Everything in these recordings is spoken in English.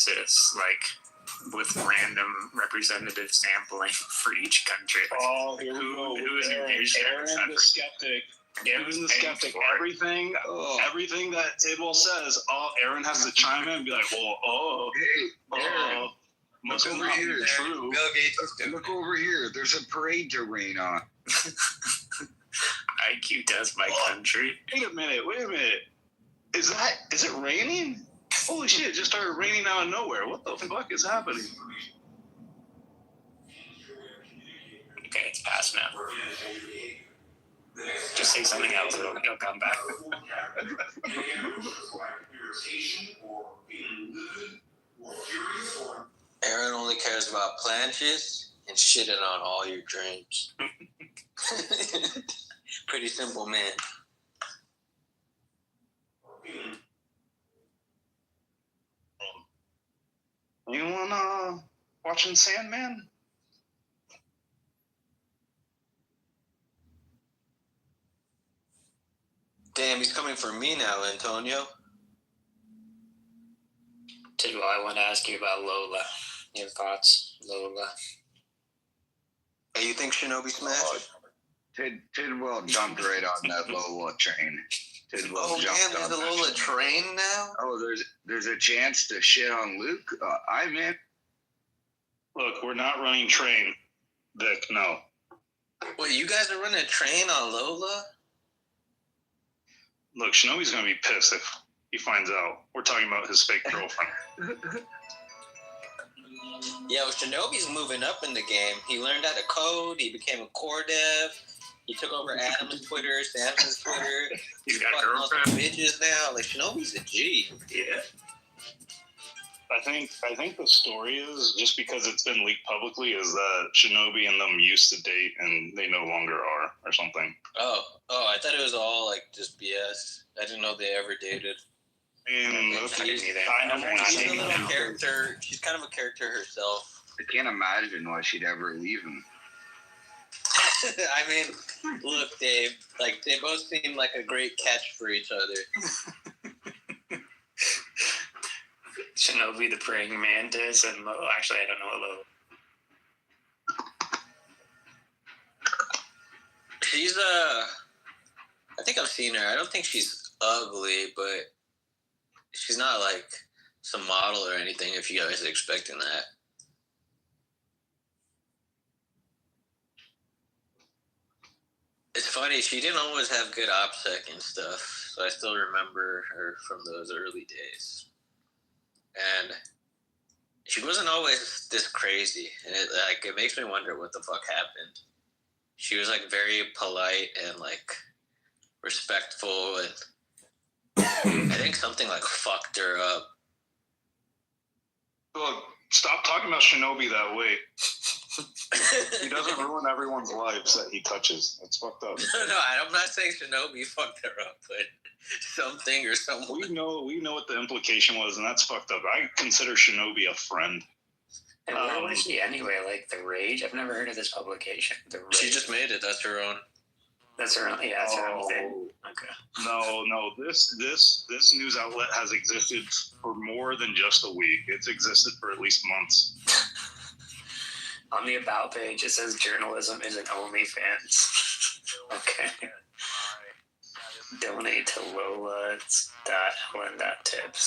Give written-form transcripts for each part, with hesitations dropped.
census, like with random representative sampling for each country. Oh, here we go. Who is envisioning Aaron the skeptic. Aaron the skeptic. Everything that Tidwell says, Aaron has to chime in and be like, well, Aaron, must look over not be here. true. Bill Gates is stupid. Look over here. There's a parade to rain on. IQ does my country. Wait a minute. Is it raining? Holy shit, it just started raining out of nowhere. What the fuck is happening? Okay, it's past now. Just say something else, it'll come back. Aaron only cares about planches and shitting on all your dreams. Pretty simple, man. Anyone watching Sandman? Damn, he's coming for me now, Antonio. Tidwell, I want to ask you about Lola. Your thoughts, Lola? Hey, you think Shinobi smashed? Tidwell jumped right on that Lola train. Tidwell jumped there's on a Lola that train now? Oh, there's a chance to shit on Luke? I'm in. Look, we're not running train, Vic, no. Wait, you guys are running a train on Lola? Look, Shinobi's going to be pissed if he finds out. We're talking about his fake girlfriend. Yo, Shinobi's moving up in the game. He learned how to code. He became a core dev. He took over Adam's Twitter, Samson's Twitter. He's got a girlfriend. Bitches now. Like, Shinobi's a G. Yeah. I think the story is, just because it's been leaked publicly, is that Shinobi and them used to date and they no longer are, or something. Oh, I thought it was all like just BS. I didn't know they ever dated. She's a little character. She's kind of a character herself. I can't imagine why she'd ever leave him. I mean, look, Dave. Like, they both seem like a great catch for each other. Shinobi the praying mantis and Lo. Actually, I don't know Lo. She's I think I've seen her. I don't think she's ugly, but she's not like some model or anything. If you guys are expecting that. It's funny, she didn't always have good OPSEC and stuff, so I still remember her from those early days. And she wasn't always this crazy, and it makes me wonder what the fuck happened. She was like very polite and like respectful, and I think something like fucked her up. Look, stop talking about Shinobi that way. He doesn't ruin everyone's lives that he touches. That's fucked up. No, I'm not saying Shinobi fucked her up, but something or someone. We know what the implication was, and that's fucked up. I consider Shinobi a friend. And where was she anyway? Like The Rage? I've never heard of this publication. The Rage. She just made it. That's her own. That's her own. Yeah, that's her own thing. Okay. No. This news outlet has existed for more than just a week. It's existed for at least months. On the About page, it says journalism is an OnlyFans. Okay. Donate to Lola.Helen.tips.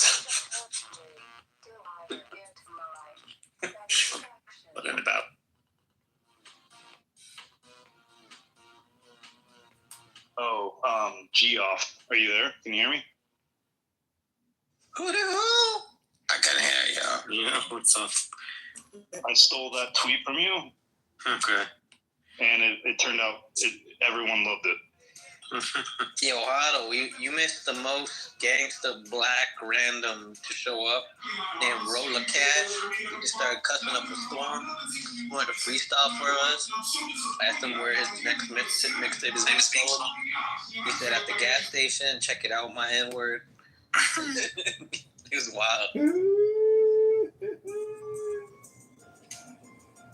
What an About? G off. Are you there? Can you hear me? Who the hell? I can hear you. Yeah, what's up? I stole that tweet from you. Okay. And it turned out everyone loved it. Yo, Otto, you missed the most gangsta black random to show up named Rolla Cash. He just started cussing up a storm. He wanted to freestyle for us. I asked him where his next mixtape is being sold. He said at the gas station, check it out, my N-word. He was wild.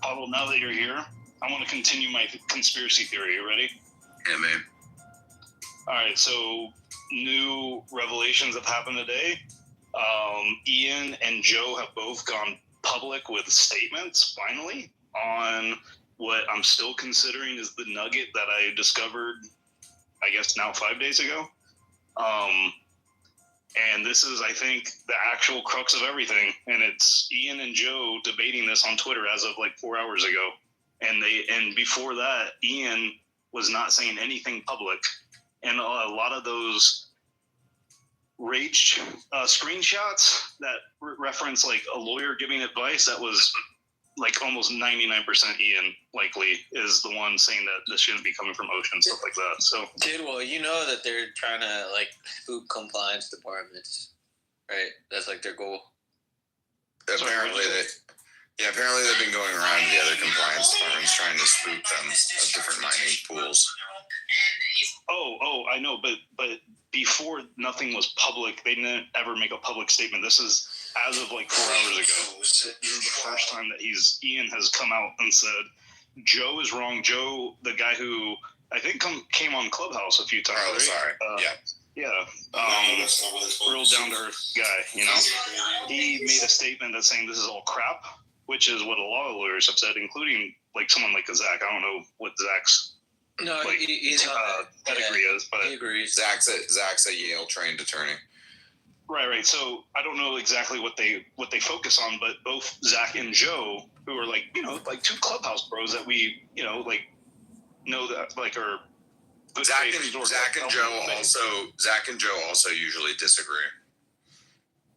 Otto, now that you're here, I want to continue my conspiracy theory. You ready? Yeah, man. All right, so new revelations have happened today. Ian and Joe have both gone public with statements finally on what I'm still considering is the nugget that I discovered, I guess now 5 days ago. And this is, I think, the actual crux of everything. And it's Ian and Joe debating this on Twitter as of like 4 hours ago. And before that, Ian was not saying anything public. And a lot of those rage screenshots that reference like a lawyer giving advice, that was like almost 99% Ian likely is the one saying that this shouldn't be coming from Ocean, stuff like that. So, dude, well, you know that they're trying to like spook compliance departments, right? That's like their goal. Apparently, apparently they've been going around to the other compliance departments trying to spook them of different mining pools. Oh, I know, but before nothing was public, they didn't ever make a public statement. This is as of like 4 hours ago. This is the first time that Ian has come out and said Joe is wrong. Joe, the guy who I think came on Clubhouse a few times. Oh, right? sorry. Real down to earth guy. You know, he made a statement that's saying this is all crap, which is what a lot of lawyers have said, including like someone like Zach. I don't know what Zach's he's pedigree is, but he agrees. Zach's a Yale trained attorney. Right. So I don't know exactly what they focus on, but both Zach and Joe, who are like, you know, like two Clubhouse bros that we, you know, like know that like are good. Zach and Joe also usually disagree.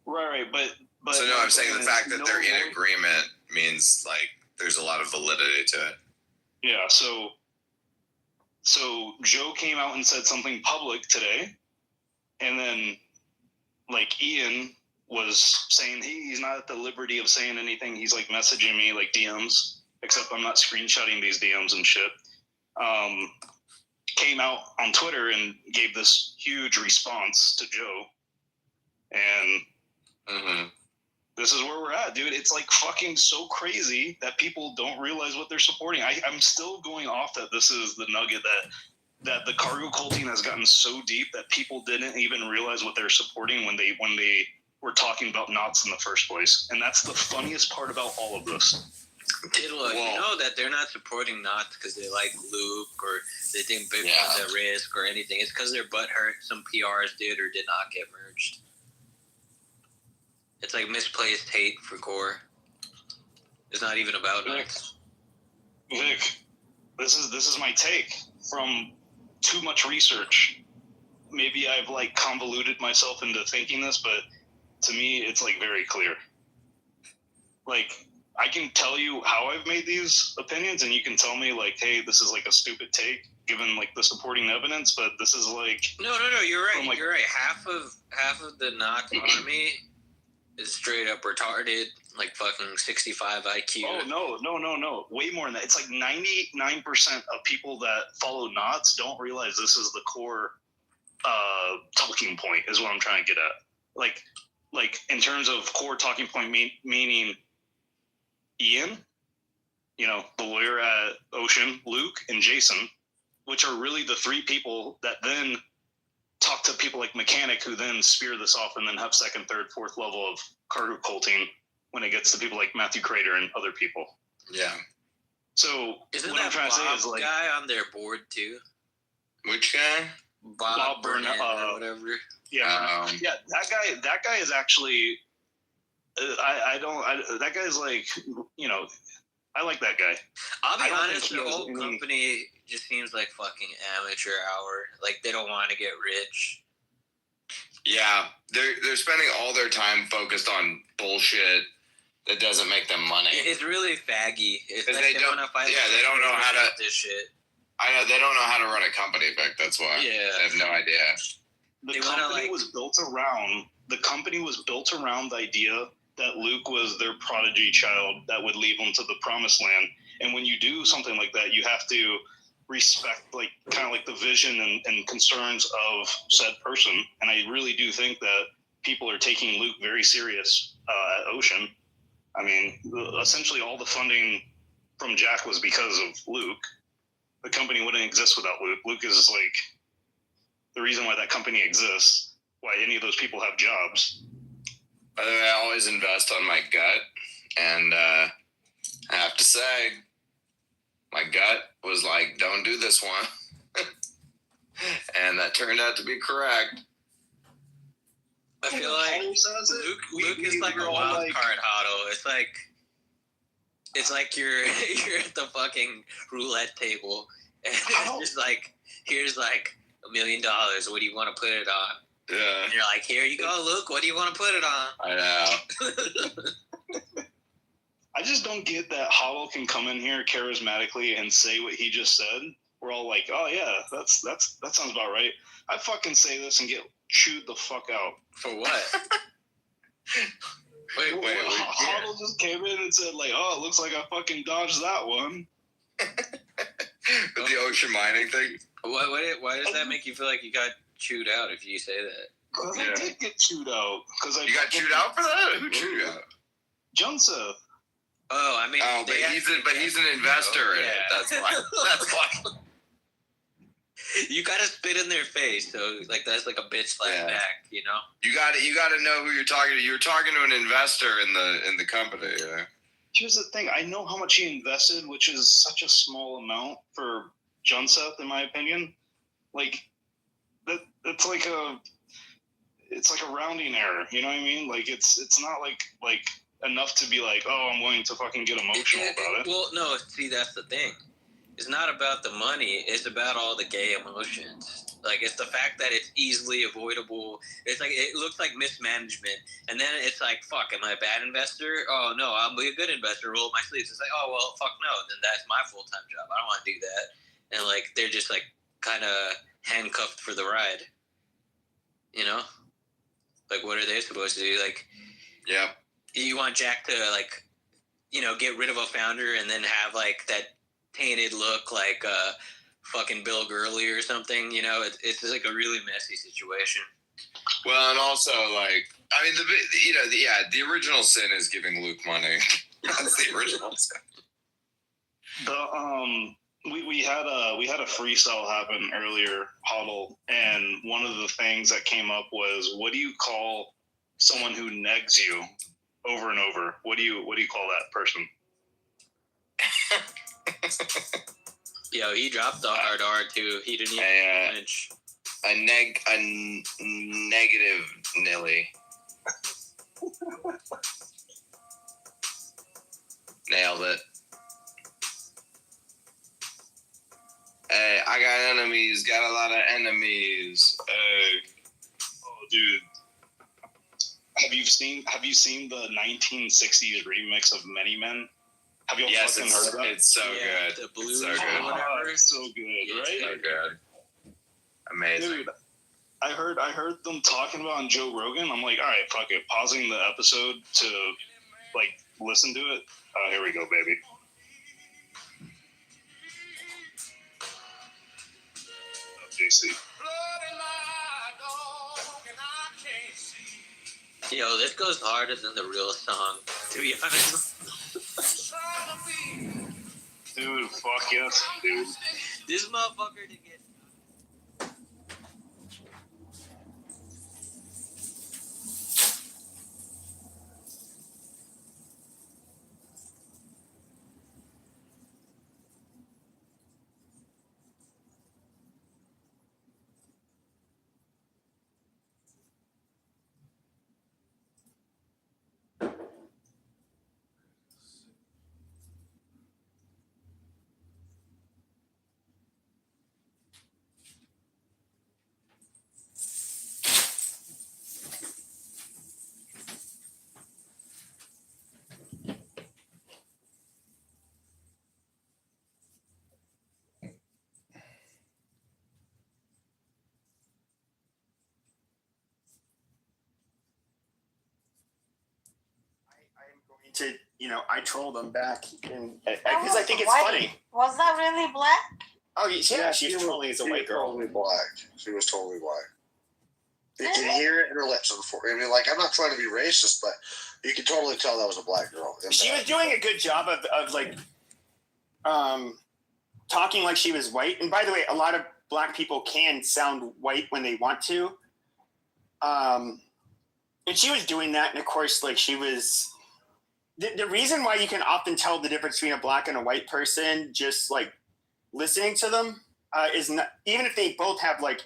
Right. But so no, I'm saying the fact that they're in agreement means like there's a lot of validity to it. Yeah. So Joe came out and said something public today, and then like Ian was saying he's not at the liberty of saying anything. He's like messaging me like DMs, except I'm not screenshotting these DMs and shit. Came out on Twitter and gave this huge response to Joe. And this is where we're at, dude. It's like fucking so crazy that people don't realize what they're supporting. I'm still going off that this is the nugget that the cargo culting has gotten so deep that people didn't even realize what they're supporting when they were talking about knots in the first place. And that's the funniest part about all of this. Dude, look, you know that they're not supporting knots because they like Luke or they think Bitcoin's at risk or anything. It's because their butt hurt some PRs did or did not get merged. It's like misplaced hate for core. It's not even about knots. Vic, this is my take from too much research. Maybe I've like convoluted myself into thinking this, but to me, it's like very clear. Like, I can tell you how I've made these opinions, and you can tell me like, hey, this is like a stupid take given like the supporting evidence, but this is like no, you're right. Like, you're right. Half of the Knox army is straight up retarded, like fucking 65 IQ. Oh no. Way more than that. It's like 99% of people that follow knots don't realize this is the core talking point is what I'm trying to get at. Like in terms of core talking point meaning Ian, you know, the lawyer at Ocean, Luke, and Jason, which are really the three people that then talk to people like Mechanic, who then spear this off and then have second, third, fourth level of cargo culting when it gets to people like Matthew Crater and other people. Yeah. So isn't what that I'm trying to say is like guy on their board too? Which guy? Bob Burnett or whatever. Yeah, that guy is actually. That guy's like, you know, I like that guy. I'll be honest, the whole company just seems like fucking amateur hour. Like they don't want to get rich. Yeah, they're spending all their time focused on bullshit that doesn't make them money. It's really faggy. It's like they don't know how to this shit. I know they don't know how to run a company, Vic. That's why. Yeah, I have no idea. The company was built around the idea that Luke was their prodigy child that would lead them to the promised land. And when you do something like that, you have to respect like kind of like the vision and concerns of said person. And I really do think that people are taking Luke very serious at Ocean. I mean, essentially all the funding from Jack was because of Luke. The company wouldn't exist without Luke. Luke is like the reason why that company exists, why any of those people have jobs. By the way, I always invest on my gut, and I have to say, my gut was like, "Don't do this one," and that turned out to be correct. I feel like Luke is like a wild card, Huddle. It's like you're at the fucking roulette table, and it's just like, here's like $1 million. What do you want to put it on? Yeah. And you're like, here you go, Luke. What do you want to put it on? I know. I just don't get that Huddle can come in here charismatically and say what he just said. We're all like, oh yeah, that sounds about right. I fucking say this and get chewed the fuck out. For what? Wait. Huddle just came in and said like, oh, it looks like I fucking dodged that one. With the ocean mining thing. Why does that make you feel like you got chewed out if you say that? Because I did get chewed out. You got chewed out for that? Who chewed you out? Joseph. Oh, I mean. Oh, but he's an investor in it. That's why. That's why. You gotta spit in their face, so like that's like a bitch slap back, you know. You gotta know who you're talking to. You're talking to an investor in the company. Yeah. Here's the thing: I know how much he invested, which is such a small amount for Junseth, in my opinion. Like it's like a rounding error. You know what I mean? Like it's not like enough to be like, oh, I'm willing to fucking get emotional about it. Well, no, see, that's the thing. It's not about the money. It's about all the gay emotions. Like, it's the fact that it's easily avoidable. It's like, it looks like mismanagement. And then it's like, fuck, am I a bad investor? Oh, no, I'll be a good investor. Roll up my sleeves. It's like, oh, well, fuck no. Then that's my full-time job. I don't want to do that. And, like, they're just, like, kind of handcuffed for the ride. You know? Like, what are they supposed to do? Like, yeah. You want Jack to, like, you know, get rid of a founder and then have, like, that tainted look like fucking Bill Gurley or something, you know. It's just like a really messy situation. Well, and also like, I mean, the original sin is giving Luke money. That's the original sin. We had a freestyle happen earlier, Huddle, and one of the things that came up was, what do you call someone who negs you over and over? What do you call that person? Yo, he dropped the hard R too. He didn't even flinch. A negative Nilly. Nailed it. Hey, I got enemies. Got a lot of enemies. Hey. Oh, dude. Have you seen the 1960s remix of Many Men? Have you fucking heard of that? It's so good. The blues it's so good. Oh, it's so good, right? So good. Amazing. Dude, I heard them talking about on Joe Rogan. I'm like, all right, fuck it. Pausing the episode to like listen to it. Here we go, baby. JC. Yo, this goes harder than the real song, to be honest. Dude, fuck yes, dude. This motherfucker to get. To, you know, I troll them back because I think it's funny. Was that really black? Oh, yeah, she's trolling as a white girl. Totally black. She was totally black. You can hear it in her lips. I mean, like, I'm not trying to be racist, but you can totally tell that was a black girl. She was doing a good job of like, talking like she was white. And by the way, a lot of black people can sound white when they want to. And she was doing that, and of course, like she was. The reason why you can often tell the difference between a black and a white person, just like listening to them, is not even if they both have like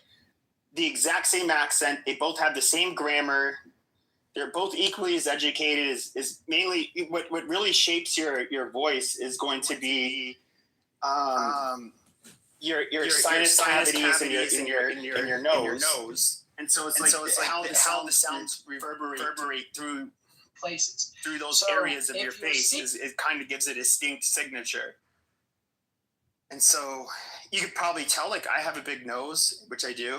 the exact same accent, they both have the same grammar, they're both equally as educated. Is mainly what really shapes your voice is going to be your sinus cavities in your nose. And so it's like how the sounds reverberate through places, through those areas of your face. It kind of gives a distinct signature. And so you could probably tell, like, I have a big nose, which I do.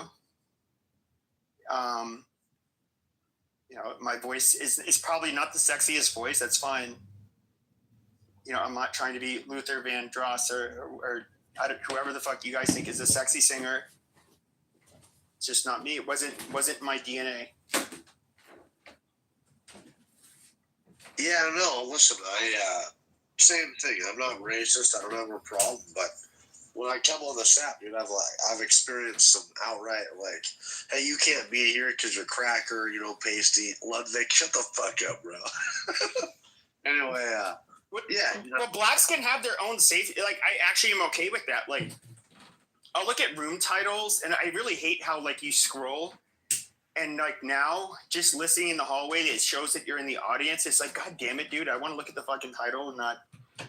My voice is probably not the sexiest voice. That's fine. I'm not trying to be Luther Vandross or whoever the fuck you guys think is a sexy singer. It's just not me. It wasn't my DNA. Yeah, no, listen, same thing. I'm not racist. I don't have a problem, but when I come on this app, dude, I've experienced some outright like, hey, you can't be here because you're cracker, pasty. Ludwig, shut the fuck up, bro. Anyway, yeah. Well, blacks can have their own safety. Like, I actually am okay with that. Like, I'll look at room titles, and I really hate how, like, you scroll, and, like, now, just listening in the hallway, it shows that you're in the audience. It's like, God damn it, dude, I want to look at the fucking title and not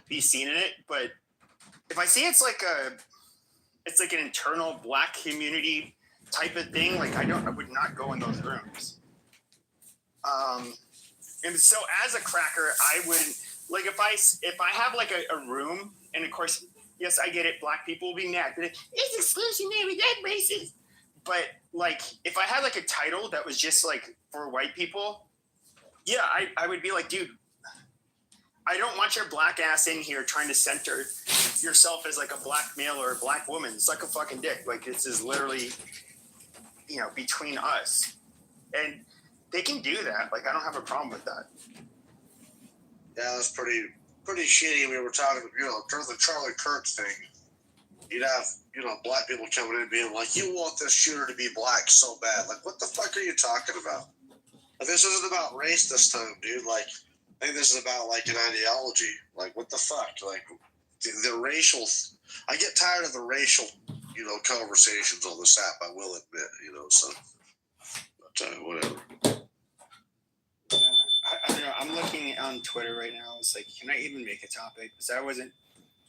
be seen in it. But if I see it's like an internal black community type of thing, like, I would not go in those rooms. And so as a cracker, I wouldn't, like, if I have like a room, and of course, yes, I get it, black people will be mad, but it's exclusionary, that racist. But like, if I had like a title that was just like for white people, yeah, I would be like, dude, I don't want your black ass in here trying to center yourself as like a black male or a black woman. It's like a fucking dick. Like, this is literally, between us. And they can do that. Like, I don't have a problem with that. Yeah, that's pretty shitty. We were talking, during the Charlie Kirk thing, you'd have, black people coming in and being like, you want this shooter to be black so bad. Like, what the fuck are you talking about? Like, this isn't about race this time, dude. Like, I think this is about, like, an ideology. Like, what the fuck? Like, the racial... I get tired of the racial, conversations on this app, I will admit, so... But, whatever. I don't know. I'm looking on Twitter right now. It's like, can I even make a topic? Because I wasn't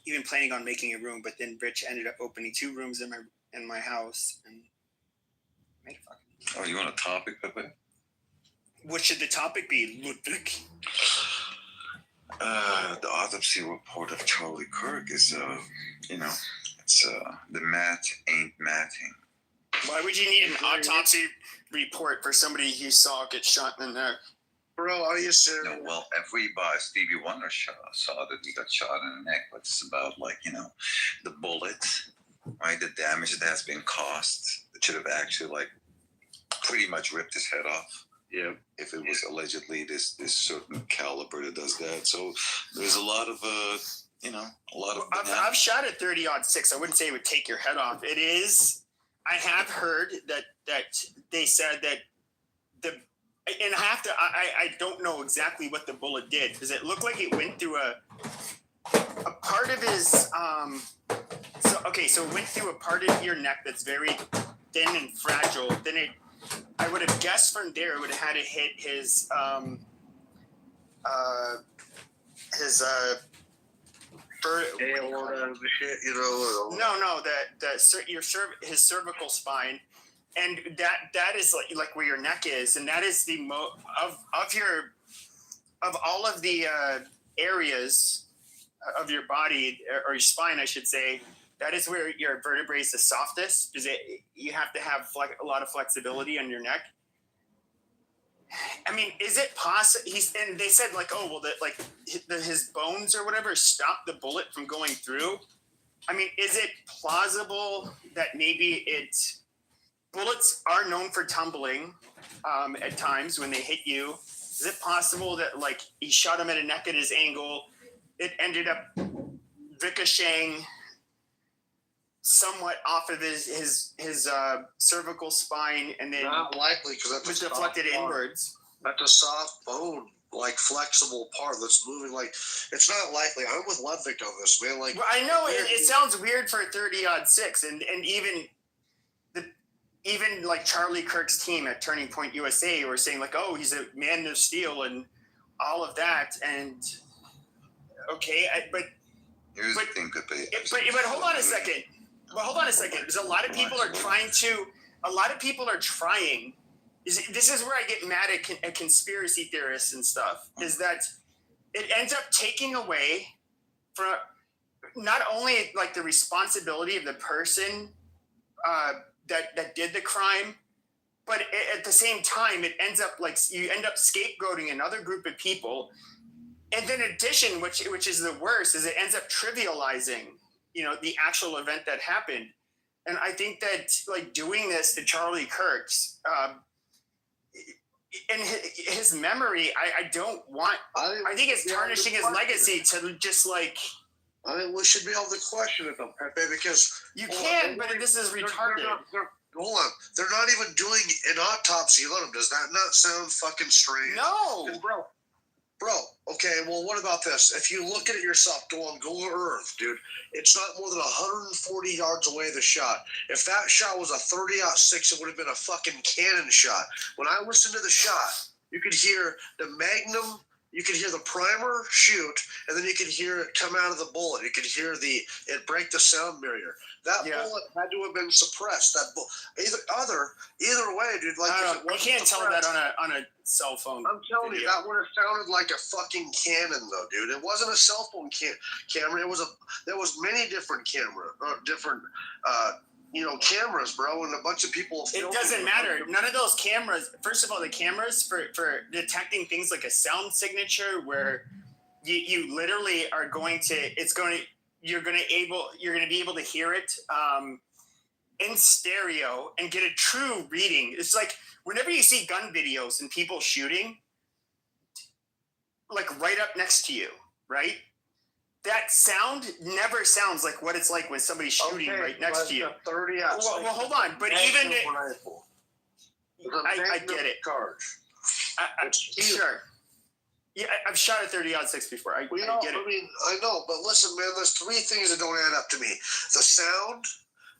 even planning on making a room, but then Rich ended up opening 2 rooms in my house and made a fucking... Oh, you want a topic, Pepe? What should the topic be, Ludwig? The autopsy report of Charlie Kirk is, it's the math ain't matting. Why would you need an autopsy report for somebody you saw get shot in the neck? Bro, are you serious? No, well, everybody, Stevie Wonder saw that he got shot in the neck, but it's about, like, the bullet, right? The damage that has been caused. It should have actually, like, pretty much ripped his head off. Yeah. If it was allegedly this certain caliber that does that. So there's a lot of, I've shot at 30-06. I wouldn't say it would take your head off. It is. I have heard that they said that and I don't know exactly what the bullet did. Does it look like it went through a part of his, so it went through a part of your neck that's very thin and fragile. Then I would have guessed from there it would have had to hit his aorta, shit, No, his cervical spine, and that is like where your neck is, and that is the of all of the areas of your body, or your spine, I should say. That is where your vertebrae is the softest, because you have to have a lot of flexibility on your neck. I mean, is it possible? And they said, like, oh, well, his bones or whatever stopped the bullet from going through. I mean, is it plausible that maybe bullets are known for tumbling at times when they hit you? Is it possible that, like, he shot him at a neck at his angle, it ended up ricocheting somewhat off of his cervical spine, and then not likely because that was deflected inwards? That's a soft bone, like flexible part that's moving. Like it's not likely. I'm with Ludwig on this, man. Like Well, I know it sounds weird for a 30-6, and even like Charlie Kirk's team at Turning Point USA were saying like, oh, he's a man of steel and all of that, and okay, Here's the thing, could be. but hold on a second. But hold on a second, because a lot of people are trying. This is where I get mad at conspiracy theorists and stuff. Is that it ends up taking away from not only like the responsibility of the person that did the crime, but at the same time, it ends up like you end up scapegoating another group of people. And then in addition, which is the worst, is it ends up trivializing, the actual event that happened. And I think that like doing this to Charlie Kirk's and his memory, I don't want. I think it's tarnishing his legacy to just like. I think we should be able to question it, though, Pepe, because you can, but this is retarded. Hold on, they're not even doing an autopsy on him. Does that not sound fucking strange? No, bro. Okay, well, what about this? If you look at it yourself, go on Google Earth, dude. It's not more than 140 yards away. The shot. If that shot was a 30-6, it would have been a fucking cannon shot. When I listened to the shot, you could hear the Magnum. You could hear the primer shoot, and then you could hear it come out of the bullet. You could hear it break the sound barrier. That bullet had to have been suppressed. Either way, dude. Like you can't tell that on a cell phone. I'm telling you, that would have sounded like a fucking cannon, though, dude. It wasn't a cell phone camera. There was many different cameras, bro, and a bunch of people. It doesn't matter. None of those cameras. First of all, the cameras for detecting things like a sound signature, where you literally are going to. You're going to be able to hear it in stereo and get a true reading. It's like whenever you see gun videos and people shooting, like right up next to you, right? That sound never sounds like what it's like when somebody's shooting right next to you. 30 well, hold on, but even I get it. Sure. Yeah, I've shot a 30-6 before. I get it. I know, but listen, man. There's three things that don't add up to me: the sound,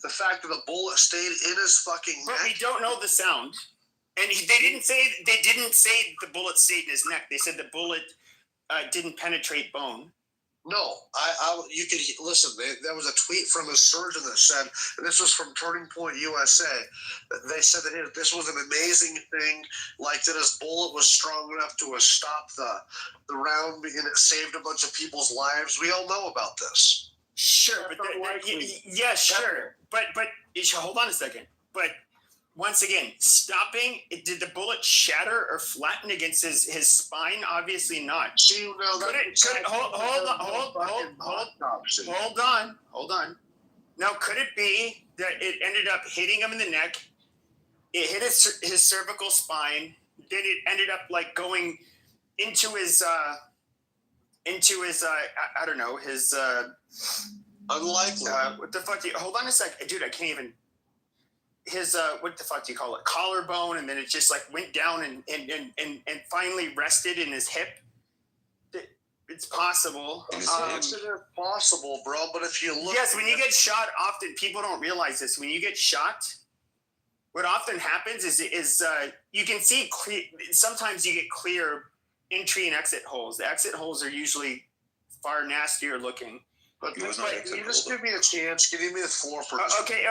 the fact that the bullet stayed in his fucking neck. But we don't know the sound, and they didn't say the bullet stayed in his neck. They said the bullet didn't penetrate bone. No, you could listen. There was a tweet from a surgeon that said, and this was from Turning Point USA. They said that this was an amazing thing, like that his bullet was strong enough to have stopped the round, and it saved a bunch of people's lives. We all know about this. Sure, but sure, but hold on a second. But once again, stopping. Did the bullet shatter or flatten against his spine? Obviously not. Hold on. Now, could it be that it ended up hitting him in the neck? It hit his cervical spine. Then it ended up like going into his I don't know, his unlikely. What the fuck? Hold on a sec, dude. I can't even. His what the fuck do you call it? Collarbone, and then it just like went down and finally rested in his hip. It's possible. It's possible, bro. But if you look, yes, when you get shot, often people don't realize this. When you get shot, what often happens is you can see sometimes you get clear entry and exit holes. The exit holes are usually far nastier looking. But you just give me a chance. Give me the floor for okay.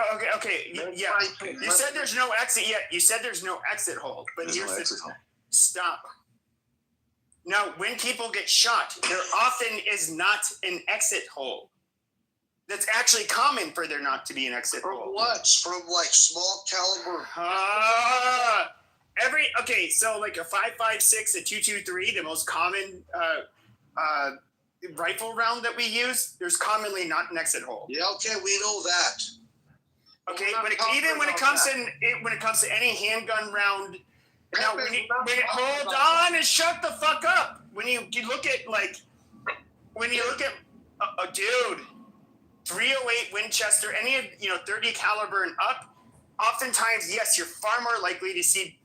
Yeah. You said there's no exit yet. You said there's no exit hole. But here's the exit hole. Stop. Now, when people get shot, there often is not an exit hole. That's actually common for there not to be an exit hole. From what? From like small caliber. So like a 5.56, a 2.23, the most common rifle round that we use, there's commonly not an exit hole. Yeah, okay, we know that. Okay, but even when it comes to any handgun round, now hold on and shut the fuck up. When you look at dude, 308 Winchester, any of 30 caliber and up, oftentimes yes, you're far more likely to see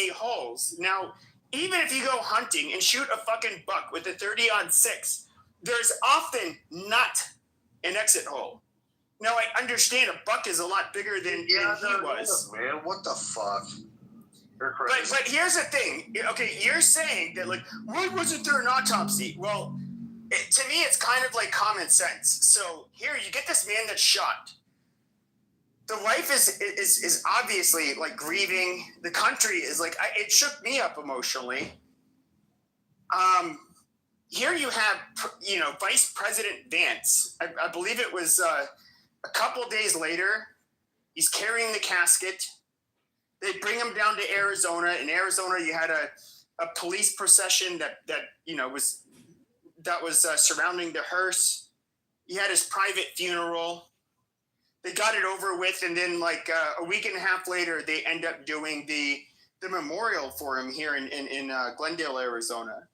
holes. Now, even if you go hunting and shoot a fucking buck with a 30-06, there's often not an exit hole. Now I understand a buck is a lot bigger than he was. Man, what the fuck? You're crazy. But here's the thing. Okay, you're saying that, like, why wasn't there an autopsy? Well, to me, it's kind of like common sense. So here, you get this man that's shot. The wife is obviously like grieving. The country is like, it shook me up emotionally. Here you have, Vice President Vance. I believe it was a couple days later. He's carrying the casket. They bring him down to Arizona. In Arizona, you had a police procession that was surrounding the hearse. He had his private funeral. They got it over with, and then like a week and a half later, they end up doing the memorial for him here in Glendale, Arizona.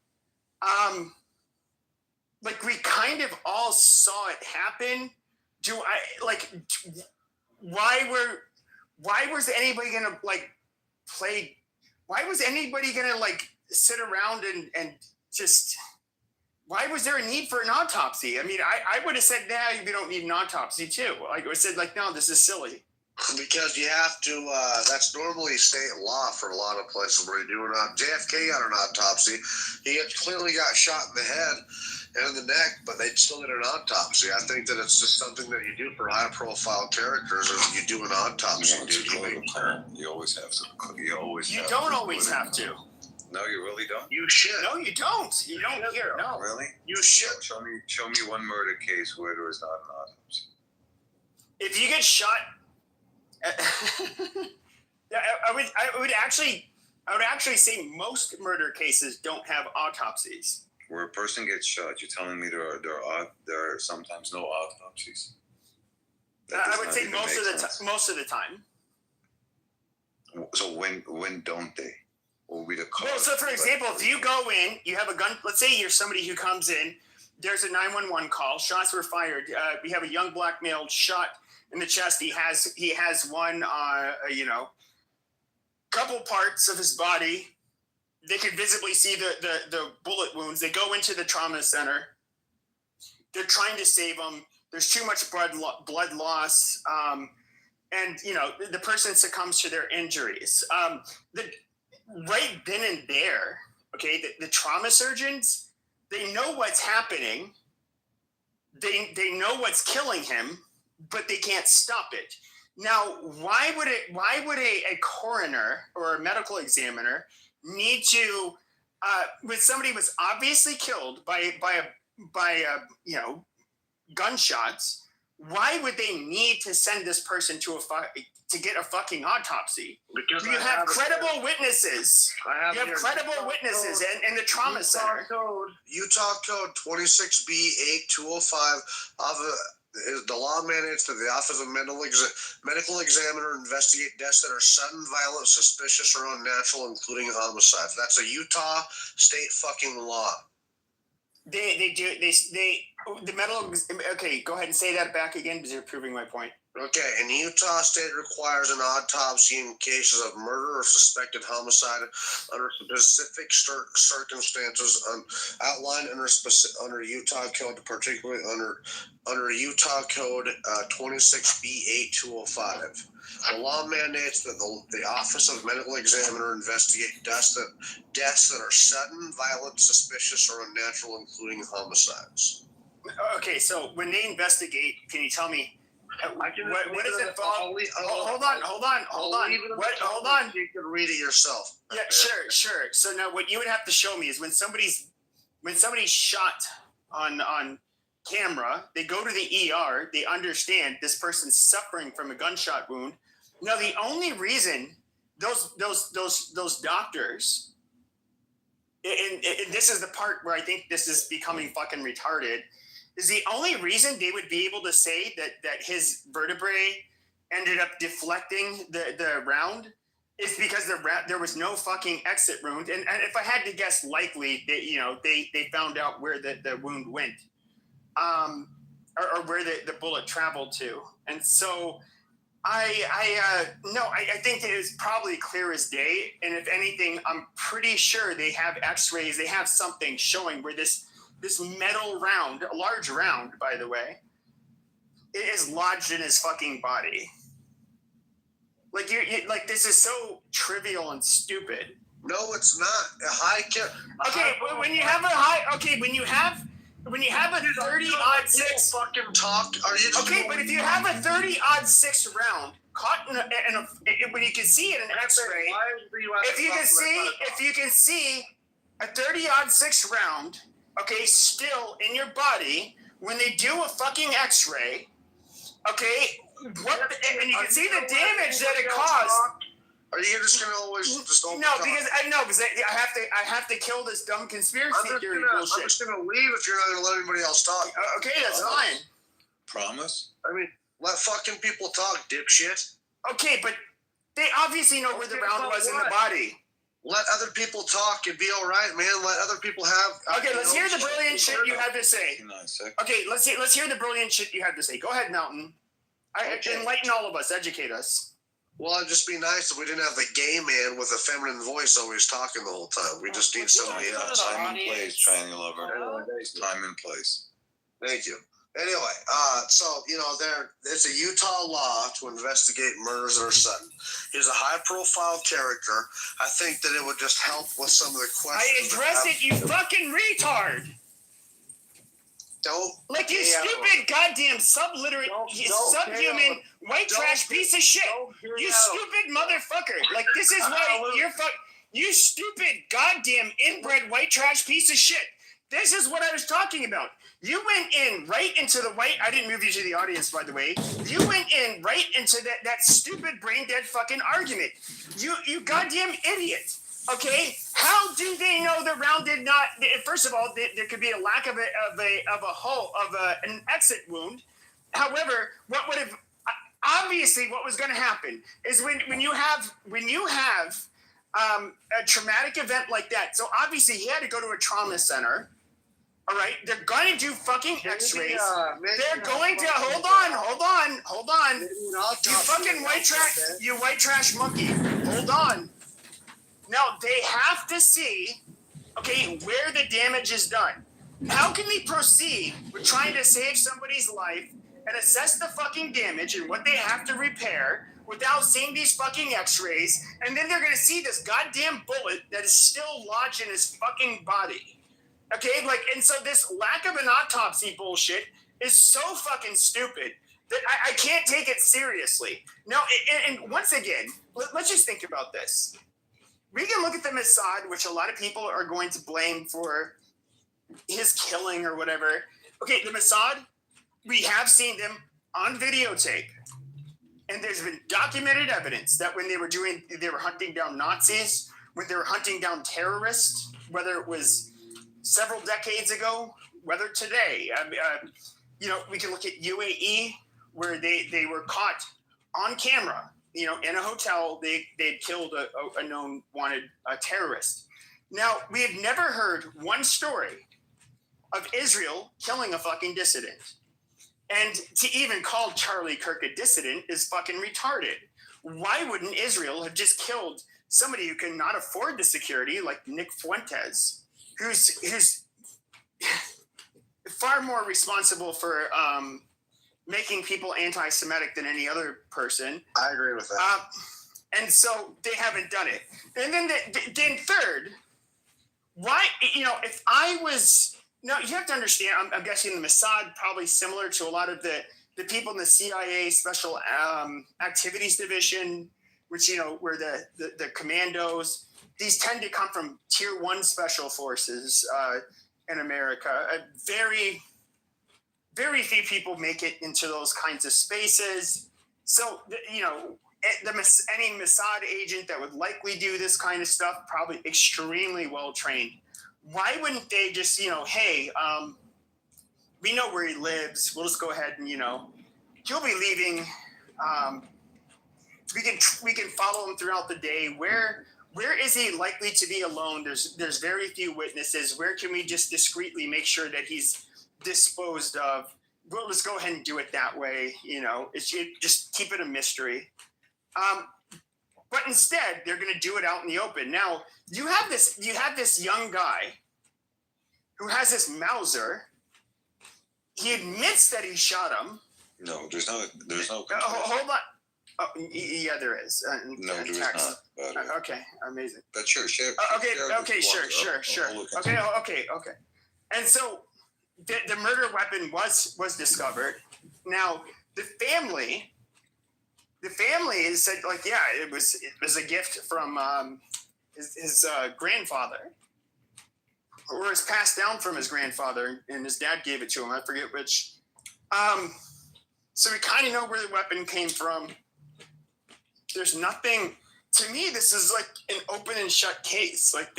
Like we kind of all saw it happen. Why was anybody gonna like play? Why was anybody gonna like sit around and just? Why was there a need for an autopsy? I mean, I would have said, nah, we don't need an autopsy too. Like I said, like, no, this is silly. Because you have to, that's normally state law for a lot of places where you do JFK got an autopsy. He had clearly got shot in the head and in the neck, but they still did an autopsy. I think that it's just something that you do for high profile characters, is you do an autopsy. You always have to. You don't always have to. No, you really don't. You should. No, you don't. You don't hear. No. Really? You should. Show me one murder case where there was not an autopsy. If you get shot, I would actually say most murder cases don't have autopsies. Where a person gets shot, you're telling me there are sometimes no autopsies. I would say most of the time. So when don't they? What will be the cause? Well, so for example, if you go in, you have a gun. Let's say you're somebody who comes in. There's a 911 call. Shots were fired. We have a young black male shot in the chest. He has one, couple parts of his body. They could visibly see the bullet wounds. They go into the trauma center. They're trying to save him. There's too much blood loss, and the person succumbs to their injuries. Right then and there, okay, the trauma surgeons, they know what's happening. They know what's killing him, but they can't stop it. Now, why would a coroner or a medical examiner need to, when somebody was obviously killed by gunshots, why would they need to send this person to get a fucking autopsy? Because you have credible witnesses. You have credible witnesses in the trauma center. Utah Code 26B8205 the law mandates that the Office of Medical Examiner investigate deaths that are sudden, violent, suspicious, or unnatural, including homicides. That's a Utah state fucking law. Okay, go ahead and say that back again because you're proving my point. Okay, and Utah state requires an autopsy in cases of murder or suspected homicide under specific circumstances outlined under Utah Code, particularly under Utah Code 26B8205. The law mandates that the Office of Medical Examiner investigate deaths that are sudden, violent, suspicious, or unnatural, including homicides. Okay, so when they investigate, can you tell me what does it involve? Hold on. Hold on. You can read it yourself. Yeah, sure. So now what you would have to show me is when somebody's shot on camera, they go to the ER, they understand this person's suffering from a gunshot wound. Now the only reason those doctors, and this is the part where I think this is becoming fucking retarded, is the only reason they would be able to say that his vertebrae ended up deflecting the round is because there was no fucking exit wound. And if I had to guess, likely they found out where the wound went, or where the bullet traveled to. And so I think that it's probably clear as day. And if anything, I'm pretty sure they have X-rays. They have something showing where this metal round, a large round, by the way, it is lodged in his fucking body. Like you like this is so trivial and stupid. No, it's not. When you have a 30-06 fucking talk, are you just but if you have a 30-06 round caught in when you can see it in an X-ray, if you can see a 30-06 round, okay, still in your body when they do a fucking X-ray, okay, and you can see the damage that it caused. Are you just gonna always just because I have to kill this dumb conspiracy theory bullshit. I'm just gonna leave if you're not gonna let anybody else talk. Okay, that's fine. Promise? I mean, let fucking people talk, dipshit. Okay, but they obviously know where the round was in the body. Let other people talk and be all right, man. Let other people have. Okay, let's hear the brilliant shit you have to say. Okay, let's hear the brilliant shit you have to say. Go ahead, Mountain. Enlighten all of us. Educate us. Well, it'd just be nice if we didn't have the gay man with a feminine voice always talking the whole time. We just need somebody else. Time and place, triangle lover. Time and place. Thank you. Anyway, so, it's a Utah law to investigate murders that are sudden. He's a high-profile character. I think that it would just help with some of the questions. I addressed it, you fucking retard! Like you stupid goddamn subliterate, subhuman, white trash piece of shit! You stupid motherfucker! Like this is why you're you stupid goddamn inbred white trash piece of shit! This is what I was talking about. You went in right into the white. I didn't move you to the audience, by the way. You went in right into that stupid brain dead fucking argument. You goddamn idiot. Okay, how do they know the round did not? First of all, there could be a lack of an exit wound. However, what would have obviously what was going to happen is when you have a traumatic event like that. So obviously he had to go to a trauma center. All right, they're going to do fucking X-rays. They're going to hold on. You fucking white trash monkey. Hold on. Now they have to see, okay, where the damage is done. How can they proceed with trying to save somebody's life and assess the fucking damage and what they have to repair without seeing these fucking X-rays? And then they're going to see this goddamn bullet that is still lodged in his fucking body. Okay, and so this lack of an autopsy bullshit is so fucking stupid that I can't take it seriously. Now, and once again, let's just think about this. We can look at the Mossad, which a lot of people are going to blame for his killing or whatever. Okay, the Mossad, we have seen them on videotape. And there's been documented evidence that when they were hunting down Nazis, when they were hunting down terrorists, whether it was several decades ago, whether today, we can look at UAE where they were caught on camera, in a hotel, they'd killed a known wanted terrorist. Now, we have never heard one story of Israel killing a fucking dissident. And to even call Charlie Kirk a dissident is fucking retarded. Why wouldn't Israel have just killed somebody who cannot afford the security like Nick Fuentes, who's far more responsible for making people anti-Semitic than any other person? I agree with that. And so they haven't done it. And then third, why, if I was, no, you have to understand, I'm guessing the Mossad probably similar to a lot of the people in the CIA Special Activities Division, which, where the commandos, these tend to come from Tier 1 special forces in America. Very, very few people make it into those kinds of spaces. So, any Mossad agent that would likely do this kind of stuff, probably extremely well trained. Why wouldn't they just, hey, we know where he lives. We'll just go ahead and, he'll be leaving. We can follow him throughout the day. Where is he likely to be alone? There's very few witnesses. Where can we just discreetly make sure that he's disposed of We'll just go ahead and do it that way. Just keep it a mystery. But instead, they're going to do it out in the open. Now, you have this young guy who has this Mauser. He admits that he shot him. No, there's no. Hold on. Oh, yeah, there is. No, there is not. Okay, amazing. But sure. Sure. Okay. And so the murder weapon was discovered. Now the family said, like, yeah, it was a gift from his grandfather, or was passed down from his grandfather, and his dad gave it to him. I forget which. So we kind of know where the weapon came from. There's nothing. To me, this is like an open and shut case. Like,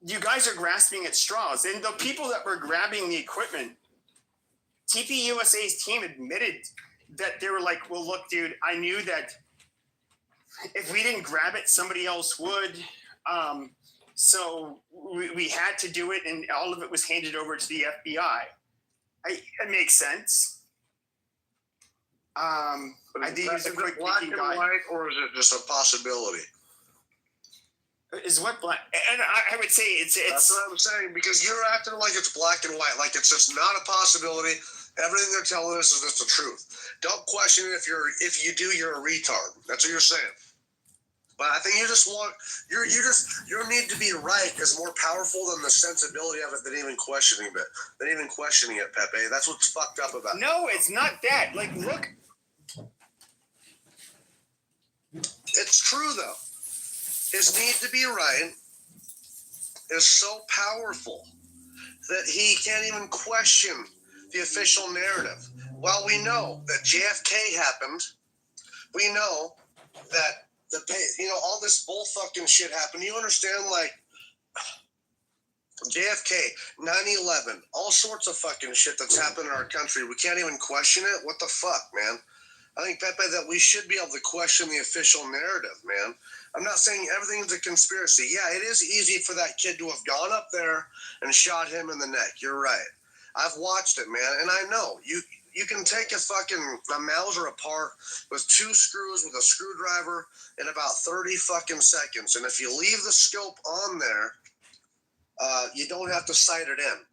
you guys are grasping at straws, and the people that were grabbing the equipment, TP USA's team admitted that they were like, well, look, dude, I knew that if we didn't grab it, somebody else would. So we had to do it, and all of it was handed over to the FBI. It makes sense. I did use a quick black and guide. white, or is it just a possibility? Is what black? And I would say it's. That's what I'm saying, because you're acting like it's black and white, like it's just not a possibility. Everything they're telling us is just the truth. Don't question it. If you do, you're a retard. That's what you're saying. But I think you your need to be right is more powerful than the sensibility of it than even questioning it. Pepe. That's what's fucked up about it. No, it's not that. Like, look. It's true, though. His need to be right is so powerful that he can't even question the official narrative. While we know that JFK happened, we know that all this bull fucking shit happened. You understand, like, JFK, 9/11, all sorts of fucking shit that's happened in our country. We can't even question it. What the fuck, man? I think, Pepe, that we should be able to question the official narrative, man. I'm not saying everything's a conspiracy. Yeah, it is easy for that kid to have gone up there and shot him in the neck. You're right. I've watched it, man, and I know you can take a Mauser apart with 2 screws with a screwdriver in about 30 fucking seconds, and if you leave the scope on there, you don't have to sight it in.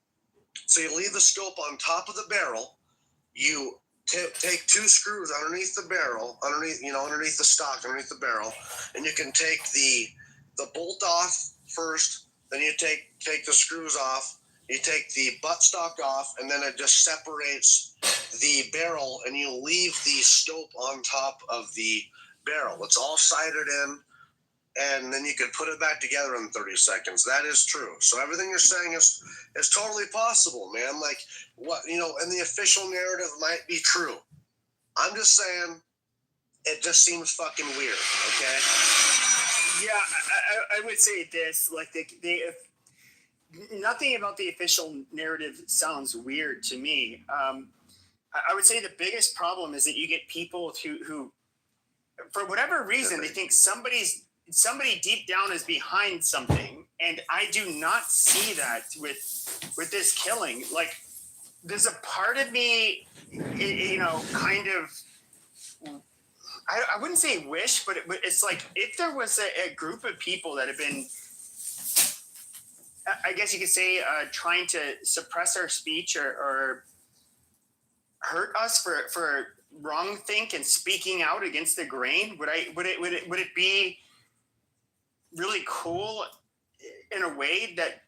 So you leave the scope on top of the barrel. You take 2 screws underneath the barrel, underneath the stock, underneath the barrel, and you can take the bolt off first. Then you take the screws off. You take the buttstock off, and then it just separates the barrel, and you leave the scope on top of the barrel. It's all sighted in, and then you can put it back together in 30 seconds. That is true. So everything you're saying is totally possible, man. Like, what, and the official narrative might be true. I'm just saying it just seems fucking weird, okay? Yeah, I would say this. Like, nothing about the official narrative sounds weird to me. I would say the biggest problem is that you get people who for whatever reason, they think somebody deep down is behind something, and I do not see that with this killing. Like, there's a part of me, kind of, I wouldn't say wish, but it's like if there was a group of people that have been, I guess you could say, trying to suppress our speech or hurt us for wrong think and speaking out against the grain, would it be really cool in a way that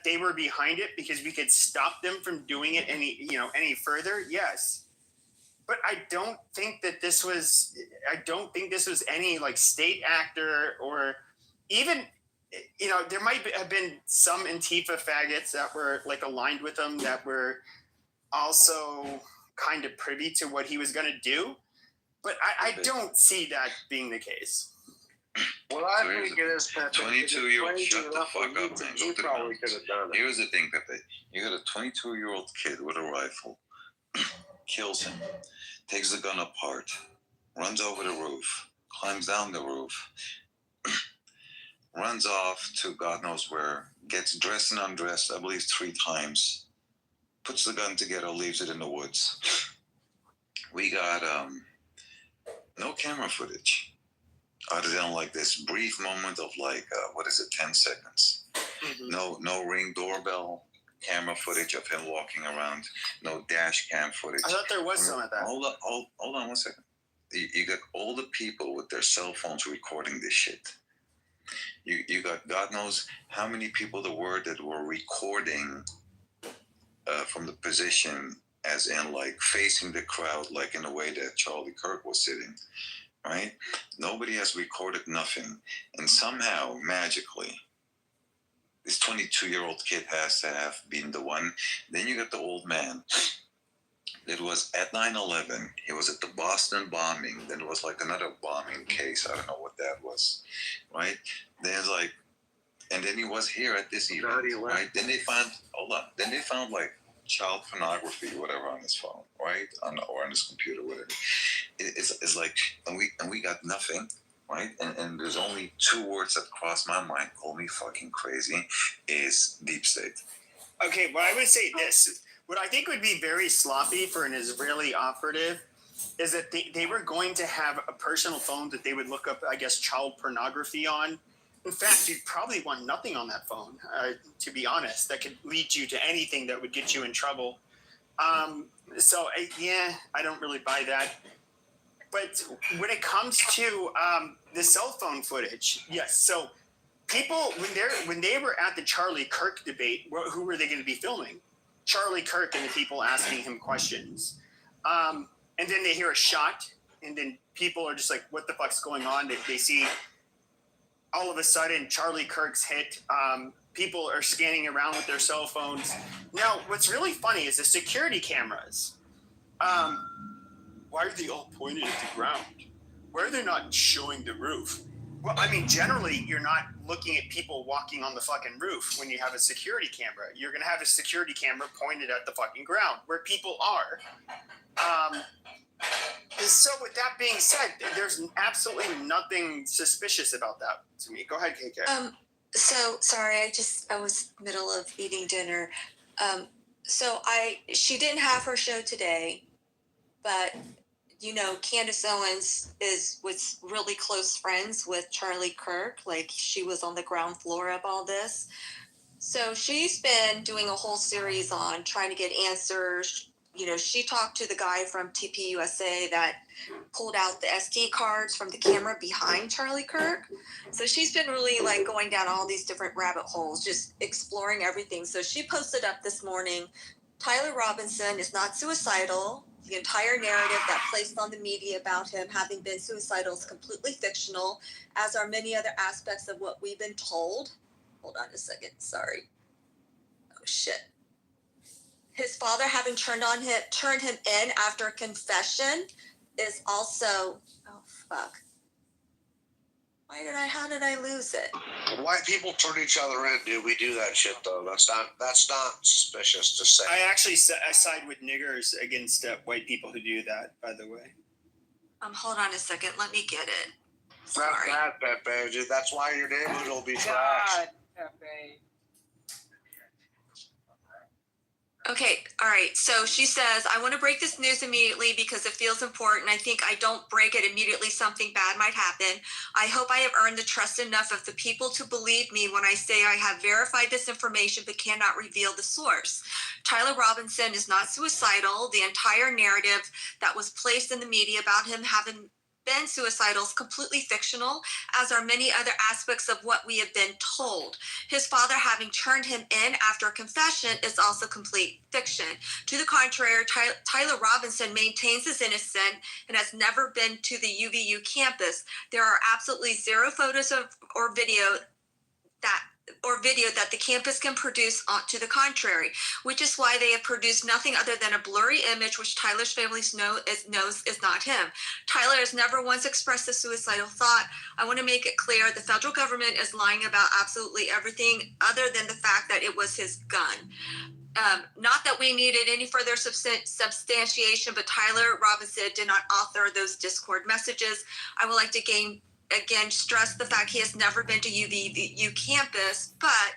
they were behind it because we could stop them from doing it any further? Yes. But I don't think this was any like state actor, or even, there might have been some Antifa faggots that were like aligned with him that were also kind of privy to what he was going to do. But I don't see that being the case. What I think it is, Pepe, 22-year-old, shut the fuck up, man. He probably could have done it. Here's the thing, Pepe. You got a 22-year-old kid with a rifle, kills him, takes the gun apart, runs over the roof, climbs down the roof, runs off to God knows where, gets dressed and undressed, I believe 3 times, puts the gun together, leaves it in the woods. We got no camera footage other than like this brief moment of like 10 seconds. No Ring doorbell camera footage of him walking around. No dash cam footage. I thought there was some of that. Hold on 1 second. You got all the people with their cell phones recording this shit. You got God knows how many people there were that were recording from the position, as in like facing the crowd, like in the way that Charlie Kirk was sitting, right? Nobody has recorded nothing. And somehow, magically, this 22-year-old kid has to have been the one. Then you got the old man. It was at 9/11. He was at the Boston bombing. Then there was like another bombing case. I don't know what that was, right? There's like, and then he was here at this event, right? Then they found, Then they found like child pornography, whatever, on his phone, right? Or on his computer, whatever. It's like, and we got nothing, right? And there's only two words that cross my mind. Call me fucking crazy. Is deep state. Okay, well, I would say this. What I think would be very sloppy for an Israeli operative is that they were going to have a personal phone that they would look up, I guess, child pornography on. In fact, you'd probably want nothing on that phone, to be honest. That could lead you to anything that would get you in trouble. I don't really buy that. But when it comes to the cell phone footage, yes. So people, when they were at the Charlie Kirk debate, who were they going to be filming? Charlie Kirk and the people asking him questions. And then they hear a shot, and then people are just like, what the fuck's going on? They see all of a sudden Charlie Kirk's hit. People are scanning around with their cell phones. Now, what's really funny is the security cameras. Why are they all pointed at the ground? Why are they not showing the roof? Well, I mean, generally, you're not looking at people walking on the fucking roof when you have a security camera. You're going to have a security camera pointed at the fucking ground where people are. So with that being said, there's absolutely nothing suspicious about that to me. Go ahead, KK. So sorry, I was middle of eating dinner. She didn't have her show today, but you know, Candace Owens was really close friends with Charlie Kirk. Like, she was on the ground floor of all this. So she's been doing a whole series on trying to get answers. You know, she talked to the guy from TPUSA that pulled out the SD cards from the camera behind Charlie Kirk. So she's been really like going down all these different rabbit holes, just exploring everything. So she posted up this morning, Tyler Robinson is not suicidal. The entire narrative that placed on the media about him having been suicidal is completely fictional, as are many other aspects of what we've been told. Hold on a second. Sorry. Oh, shit. His father having turned him in after a confession is also, oh, fuck. How did I lose it? White people turn each other in, dude. We do that shit, though. That's not suspicious to say. I actually side with niggers against white people who do that, by the way. Hold on a second. Let me get it. That's Sorry. bad, Pepe, dude. That's why your neighborhood will be trashed. God, Pepe. Okay, all right. So she says, I want to break this news immediately because it feels important. I think I don't break it immediately, something bad might happen. I hope I have earned the trust enough of the people to believe me when I say I have verified this information but cannot reveal the source. Tyler Robinson is not suicidal. The entire narrative that was placed in the media about him having been suicidal is completely fictional, as are many other aspects of what we have been told. His father having turned him in after a confession is also complete fiction. To the contrary, Tyler Robinson maintains his innocence and has never been to the UVU campus. There are absolutely zero photos or video that the campus can produce to the contrary, which is why they have produced nothing other than a blurry image which Tyler's family knows is not him. Tyler has never once expressed a suicidal thought. I want to make it clear the federal government is lying about absolutely everything other than the fact that it was his gun. Not that we needed any further substantiation, but Tyler Robinson did not author those Discord messages. I would like to again stress the fact he has never been to UVU campus, but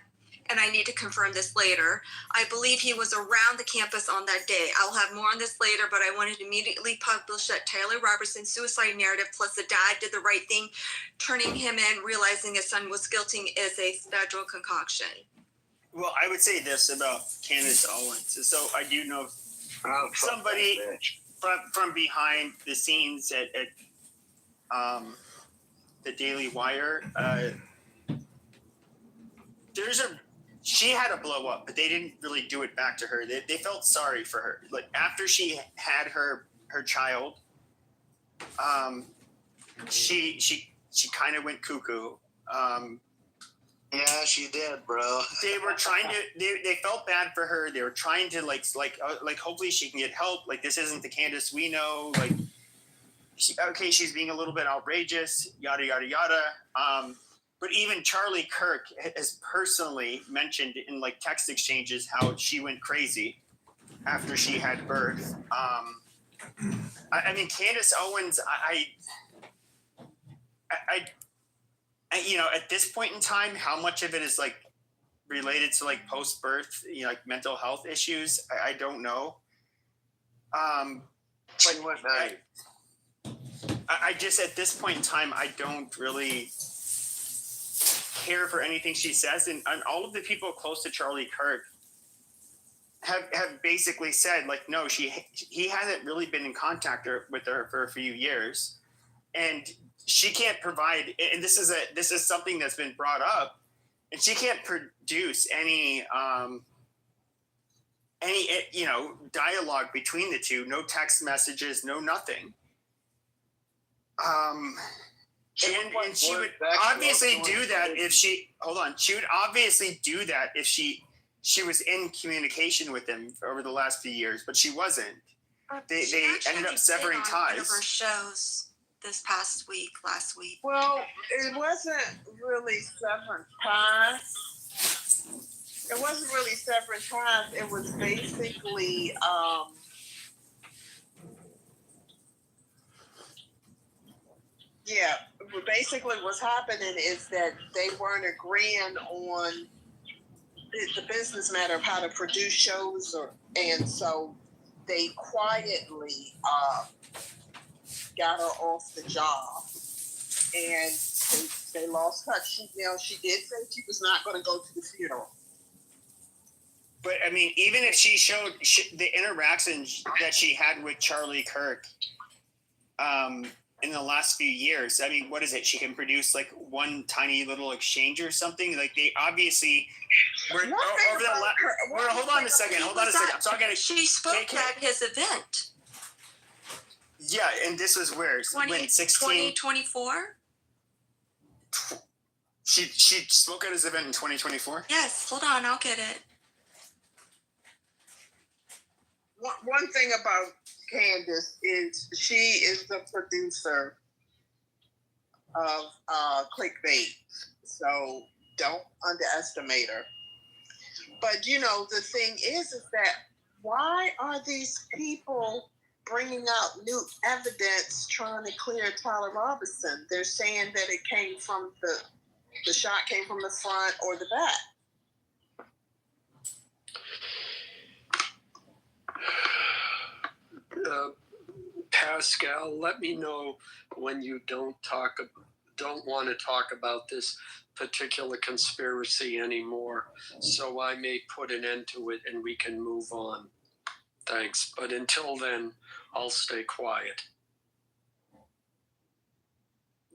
and I need to confirm this later. I believe he was around the campus on that day. I'll have more on this later, but I wanted to immediately publish that Taylor Robertson's suicide narrative, plus the dad did the right thing, turning him in, realizing his son was guilty, is a federal concoction. Well, I would say this about Candace Owens. So I do know Oh, fuck somebody that bitch. from behind the scenes at the Daily Wire. She had a blow up, but they didn't really do it back to her. They felt sorry for her. Like after she had her child, she kind of went cuckoo. Yeah, she did, bro. They were trying to. They felt bad for her. They were trying to like hopefully she can get help. Like this isn't the Candace we know. Like she's being a little bit outrageous. Yada yada yada. But even Charlie Kirk has personally mentioned in like text exchanges how she went crazy after she had birth. I mean, Candace Owens, I you know, at this point in time, how much of it is like related to like post-birth, you know, like mental health issues, I don't know. But I just at this point in time, I don't really care for anything she says, and all of the people close to Charlie Kirk have basically said like, no, he hasn't really been in contact with her for a few years, and she can't provide. And this is something that's been brought up, and she can't produce any you know dialogue between the two. No text messages, no nothing. And she would obviously do that if she She would obviously do that if she was in communication with him over the last few years, but she wasn't. They ended up severing ties. One of her shows last week. Well, it wasn't really severing ties. It wasn't really severing ties. It was basically basically what's happening is that they weren't agreeing on the business matter of how to produce shows, and so they quietly got her off the job, and they lost touch. She did say she was not going to go to the funeral. But I mean, even if she showed the interactions that she had with Charlie Kirk in the last few years, I mean, what is it? She can produce like one tiny little exchange or something. Like they obviously were over the. Hold on a second. I'm talking to. She spoke at his event. Yeah, and this was where? When 2024? She spoke at his event in 2024? Yes, hold on, I'll get it. One thing about Candace is she is the producer of clickbait, so don't underestimate her. But you know, the thing is that why are these people bringing out new evidence trying to clear Tyler Robinson? They're saying that it came from the shot came from the front or the back. Pascal, let me know when you don't want to talk about this particular conspiracy anymore, so I may put an end to it and we can move on. Thanks. But until then, I'll stay quiet.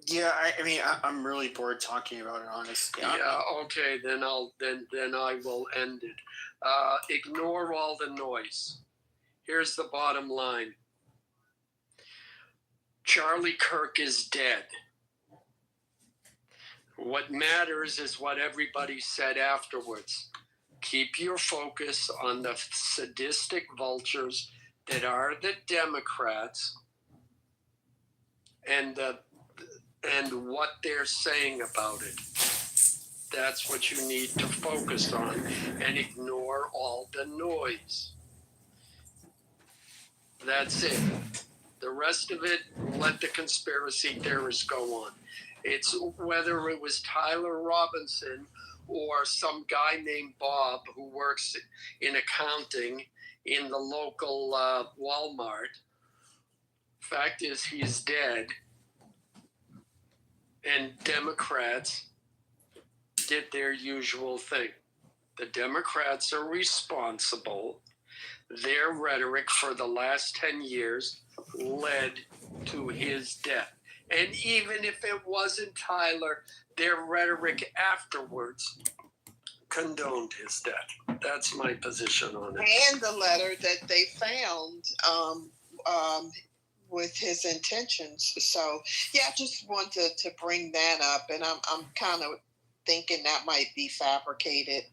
Yeah, I mean, I'm really bored talking about it, honestly. Yeah, okay, then I will end it. Ignore all the noise. Here's the bottom line. Charlie Kirk is dead. What matters is what everybody said afterwards. Keep your focus on the sadistic vultures that are the Democrats and what they're saying about it. That's what you need to focus on, and ignore all the noise. That's it. The rest of it, let the conspiracy theorists go on. It's whether it was Tyler Robinson or some guy named Bob who works in accounting in the local Walmart. Fact is, he's dead. And Democrats did their usual thing. The Democrats are responsible. Their rhetoric for the last 10 years led to his death. And even if it wasn't Tyler, their rhetoric afterwards condoned his death. That's my position on it. And the letter that they found with his intentions. So, yeah, I just wanted to bring that up. And I'm kind of thinking that might be fabricated,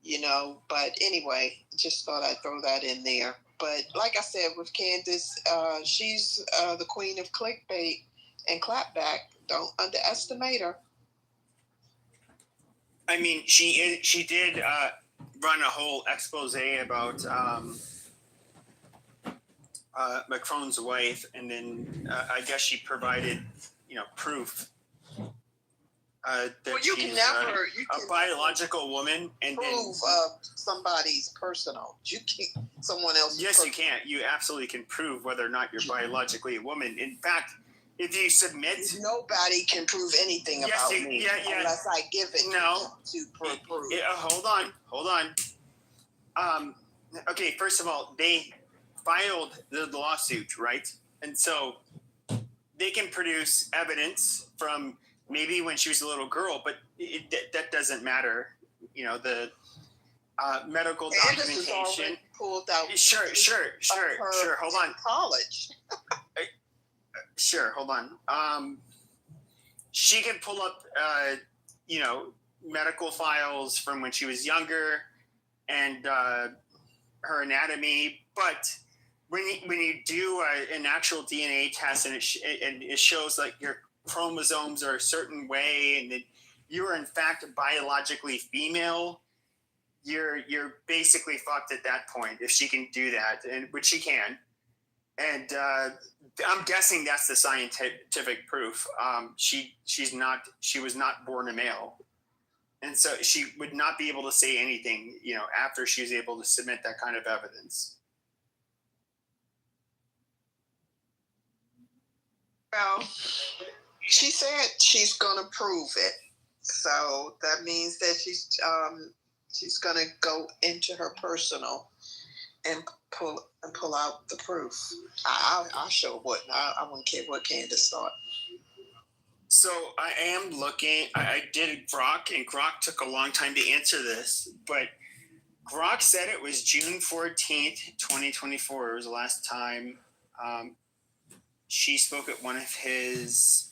you know. But anyway, just thought I'd throw that in there. But like I said, with Candace, she's the queen of clickbait and clapback. Don't underestimate her. I mean, she did run a whole expose about Macron's wife, and then I guess she provided, proof that you she's can never a biological woman, and prove somebody's personal. You can't someone else. Yes, you can. You absolutely can prove whether or not you're biologically a woman. In fact, if you submit, nobody can prove anything about me unless I give it to prove. Hold on. Okay, first of all, they filed the lawsuit, right? And so they can produce evidence from maybe when she was a little girl, but that doesn't matter. You know, the medical documentation. Pulled out. Sure. Hold on. College. Sure, hold on. She can pull up, medical files from when she was younger and her anatomy. But when you do an actual DNA test and it shows like your chromosomes are a certain way and that you are in fact biologically female, you're basically fucked at that point if she can do that, and which she can. And I'm guessing that's the scientific proof. She was not born a male, and so she would not be able to say anything, after she was able to submit that kind of evidence. Well, she said she's going to prove it, so that means that she's going to go into her personal and pull out the proof. I sure wouldn't. I wouldn't care what Candace thought. So I am looking. I did Grok, and Grok took a long time to answer this, but Grok said it was June 14th, 2024. It was the last time she spoke at one of his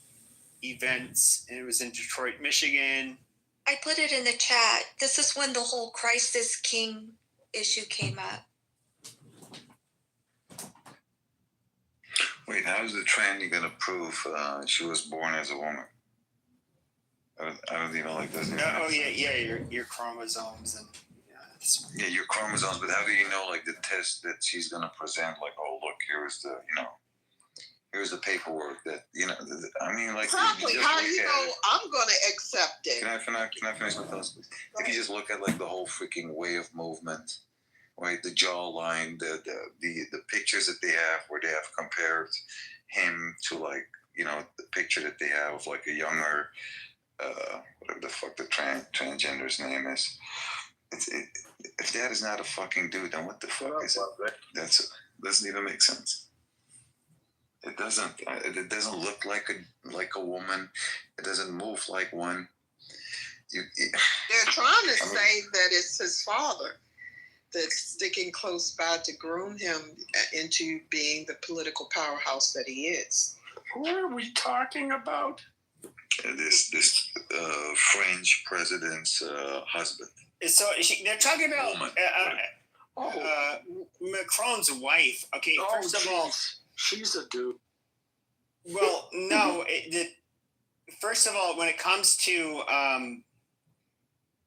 events, and it was in Detroit, Michigan. I put it in the chat. This is when the whole Crisis King issue came up. Wait, how is the tranny going to prove she was born as a woman? I don't even like this. Your chromosomes and your chromosomes. But how do you know, like, the test that she's going to present? Like, oh, look, here's the paperwork that I mean, like, exactly. How do you know I'm going to accept it? Can I finish my thoughts, please? If you just look at like the whole freaking way of movement. Right, the jawline, the pictures that they have, where they have compared him to, like, the picture that they have of like a younger, whatever the fuck the transgender's name is. If that is not a fucking dude, then what the fuck is it? Doesn't even make sense. It doesn't. It doesn't look like a woman. It doesn't move like one. They're trying to say that it's his father that's sticking close by to groom him into being the political powerhouse that he is. Who are we talking about? This French president's husband. So they're talking about Macron's wife. Okay, first of all, she's a dude. Well, no. First of all, when it comes to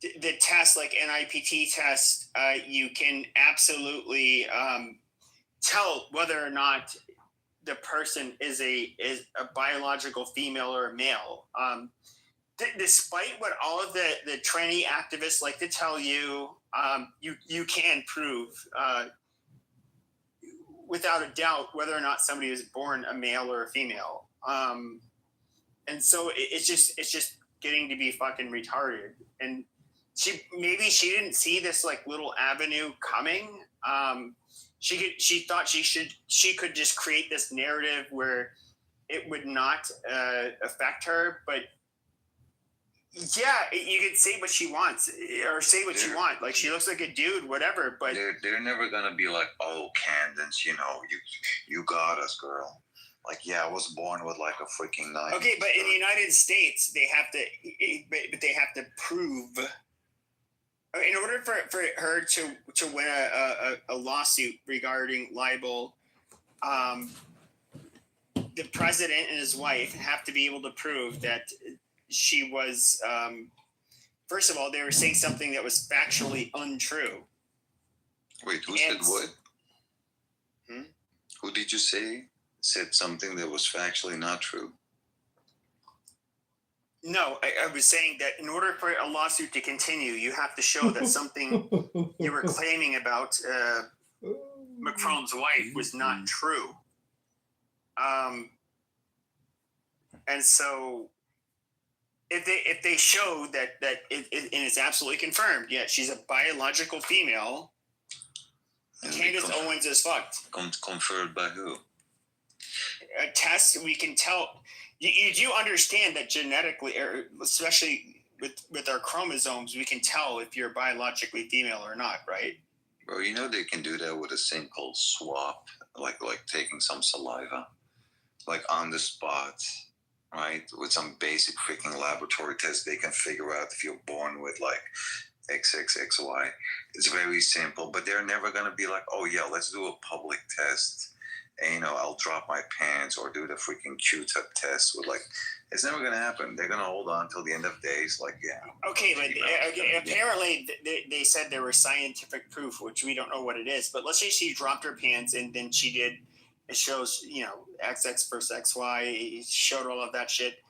the test, like NIPT test, you can absolutely tell whether or not the person is a biological female or a male. despite what all of the tranny activists like to tell you, you can prove without a doubt whether or not somebody was born a male or a female. And so it's just getting to be fucking retarded. And she didn't see this like little avenue coming. She thought she could just create this narrative where it would not affect her, but yeah, you could say what she wants or say what you want. Like, she looks like a dude, whatever. But they're never gonna be like, oh, Candace, you got us, girl. Like, yeah, I was born with like a freaking knife. Okay, but in the United States, they have to prove. In order for her to win a lawsuit regarding libel, the president and his wife have to be able to prove that she was, first of all, they were saying something that was factually untrue. Wait, who said what? Who did you say said something that was factually not true? No, I was saying that in order for a lawsuit to continue, you have to show that something you were claiming about Macron's wife was not true. And so if they show that and it's absolutely confirmed, yeah, she's a biological female, and Candace Owens is fucked. Conferred by who? A test, we can tell. You do understand that genetically, or especially with our chromosomes, we can tell if you're biologically female or not, right? Well, they can do that with a thing called swap, like taking some saliva, like on the spot, right? With some basic freaking laboratory test, they can figure out if you're born with like XXXY. It's very simple, but they're never gonna be like, oh yeah, let's do a public test. And, I'll drop my pants or do the freaking Q-tip test with like, it's never going to happen. They're going to hold on till the end of days. Like, yeah. Okay, but apparently they said there was scientific proof, which we don't know what it is. But let's say she dropped her pants and then she did, it shows, XX versus XY, it showed all of that shit.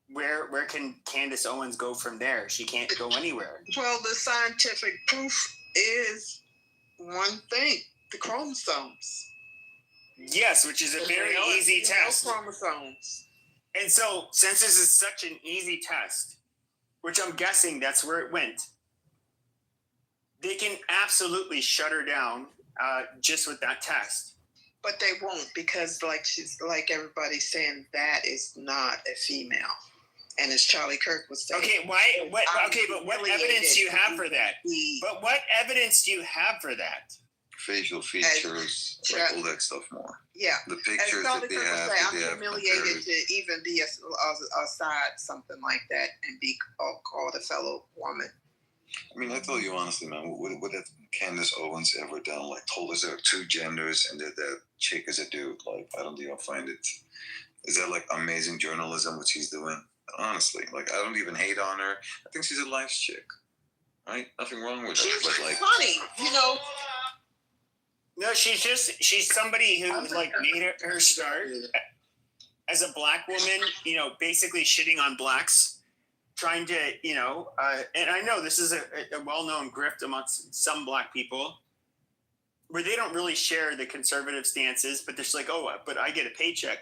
Where can Candace Owens go from there? She can't go anywhere. Well, the scientific proof is one thing: the chromosomes. Yes, which is a very easy test. Chromosomes. And so, since this is such an easy test, which I'm guessing that's where it went, they can absolutely shut her down just with that test. But they won't, because like everybody's saying, that is not a female. And as Charlie Kirk was saying, but what evidence do you have for that? But what evidence do you have for that? Facial features, all that stuff more. Yeah. The pictures that they have. I'm humiliated to even be aside something like that and be called a fellow woman. I mean, I tell you honestly, man, what have Candace Owens ever done? Like, told us there are two genders and that the chick is a dude. Like, I don't even find it. Is that like amazing journalism, what she's doing? Honestly, like, I don't even hate on her. I think she's a nice chick, right? Nothing wrong with her. She's but like, funny, No, she's somebody who like made her start as a black woman, basically shitting on blacks, trying to, and I know this is a well-known grift amongst some black people, where they don't really share the conservative stances, but they're just like, oh, but I get a paycheck.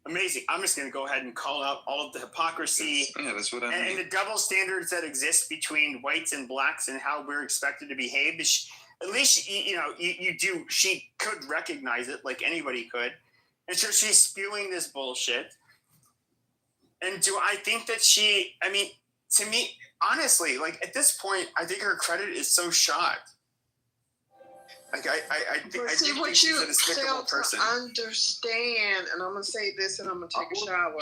Amazing. I'm just going to go ahead and call out all of the hypocrisy that's what I mean. And the double standards that exist between whites and blacks and how we're expected to behave. At least, you do. She could recognize it like anybody could. And so she's spewing this bullshit. And do I think that to me, honestly, like at this point, I think her credit is so shot. Like I think what she's you a despicable person. Understand, and I'm gonna say this, and I'm gonna take a shower.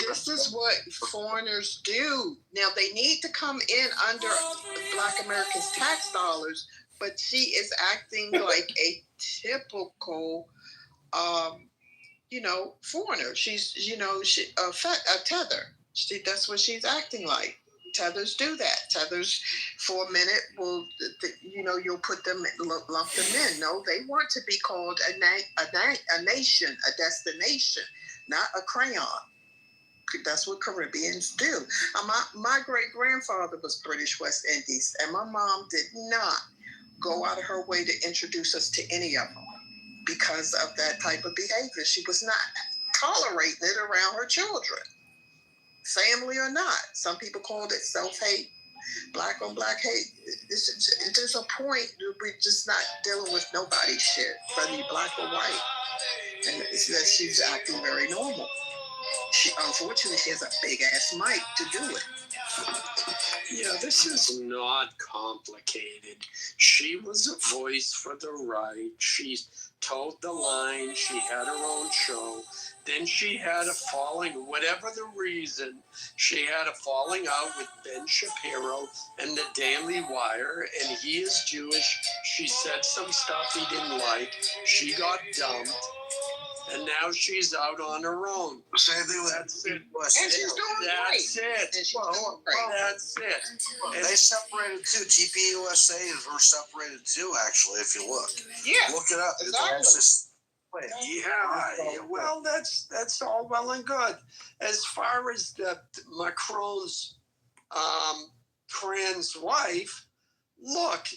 This is what foreigners do. Now they need to come in under Black Americans' tax dollars, but she is acting like a typical, foreigner. She's, a tether. That's what she's acting like tethers do that. Tethers, for a minute, will you'll put them, lump them in. No, they want to be called a nation, a destination, not a crayon. That's what Caribbeans do. My great grandfather was British West Indies, and my mom did not go out of her way to introduce us to any of them because of that type of behavior. She was not tolerating it around her children, family or not. Some people called it self-hate, black on black hate. There's a point we're just not dealing with nobody's shit, whether you're black or white. And it's that she's acting very normal. Unfortunately, she has a big ass mic to do it. Yeah, this is not complicated. She was a voice for the right. She told the line. She had her own show. Then she had a falling, whatever the reason, she had a falling out with Ben Shapiro and the Daily Wire, and he is Jewish. She said some stuff he didn't like. She got dumped. And now she's out on her own. Same thing with That's it. And she's doing That's great. it. And she's doing great. That's it. And They separated too. TPUSA is were separated too. Actually, if you look, Yeah, look it up. exactly. It's just, yeah, well, that's all well and good. As far as the Macron's trans wife, look,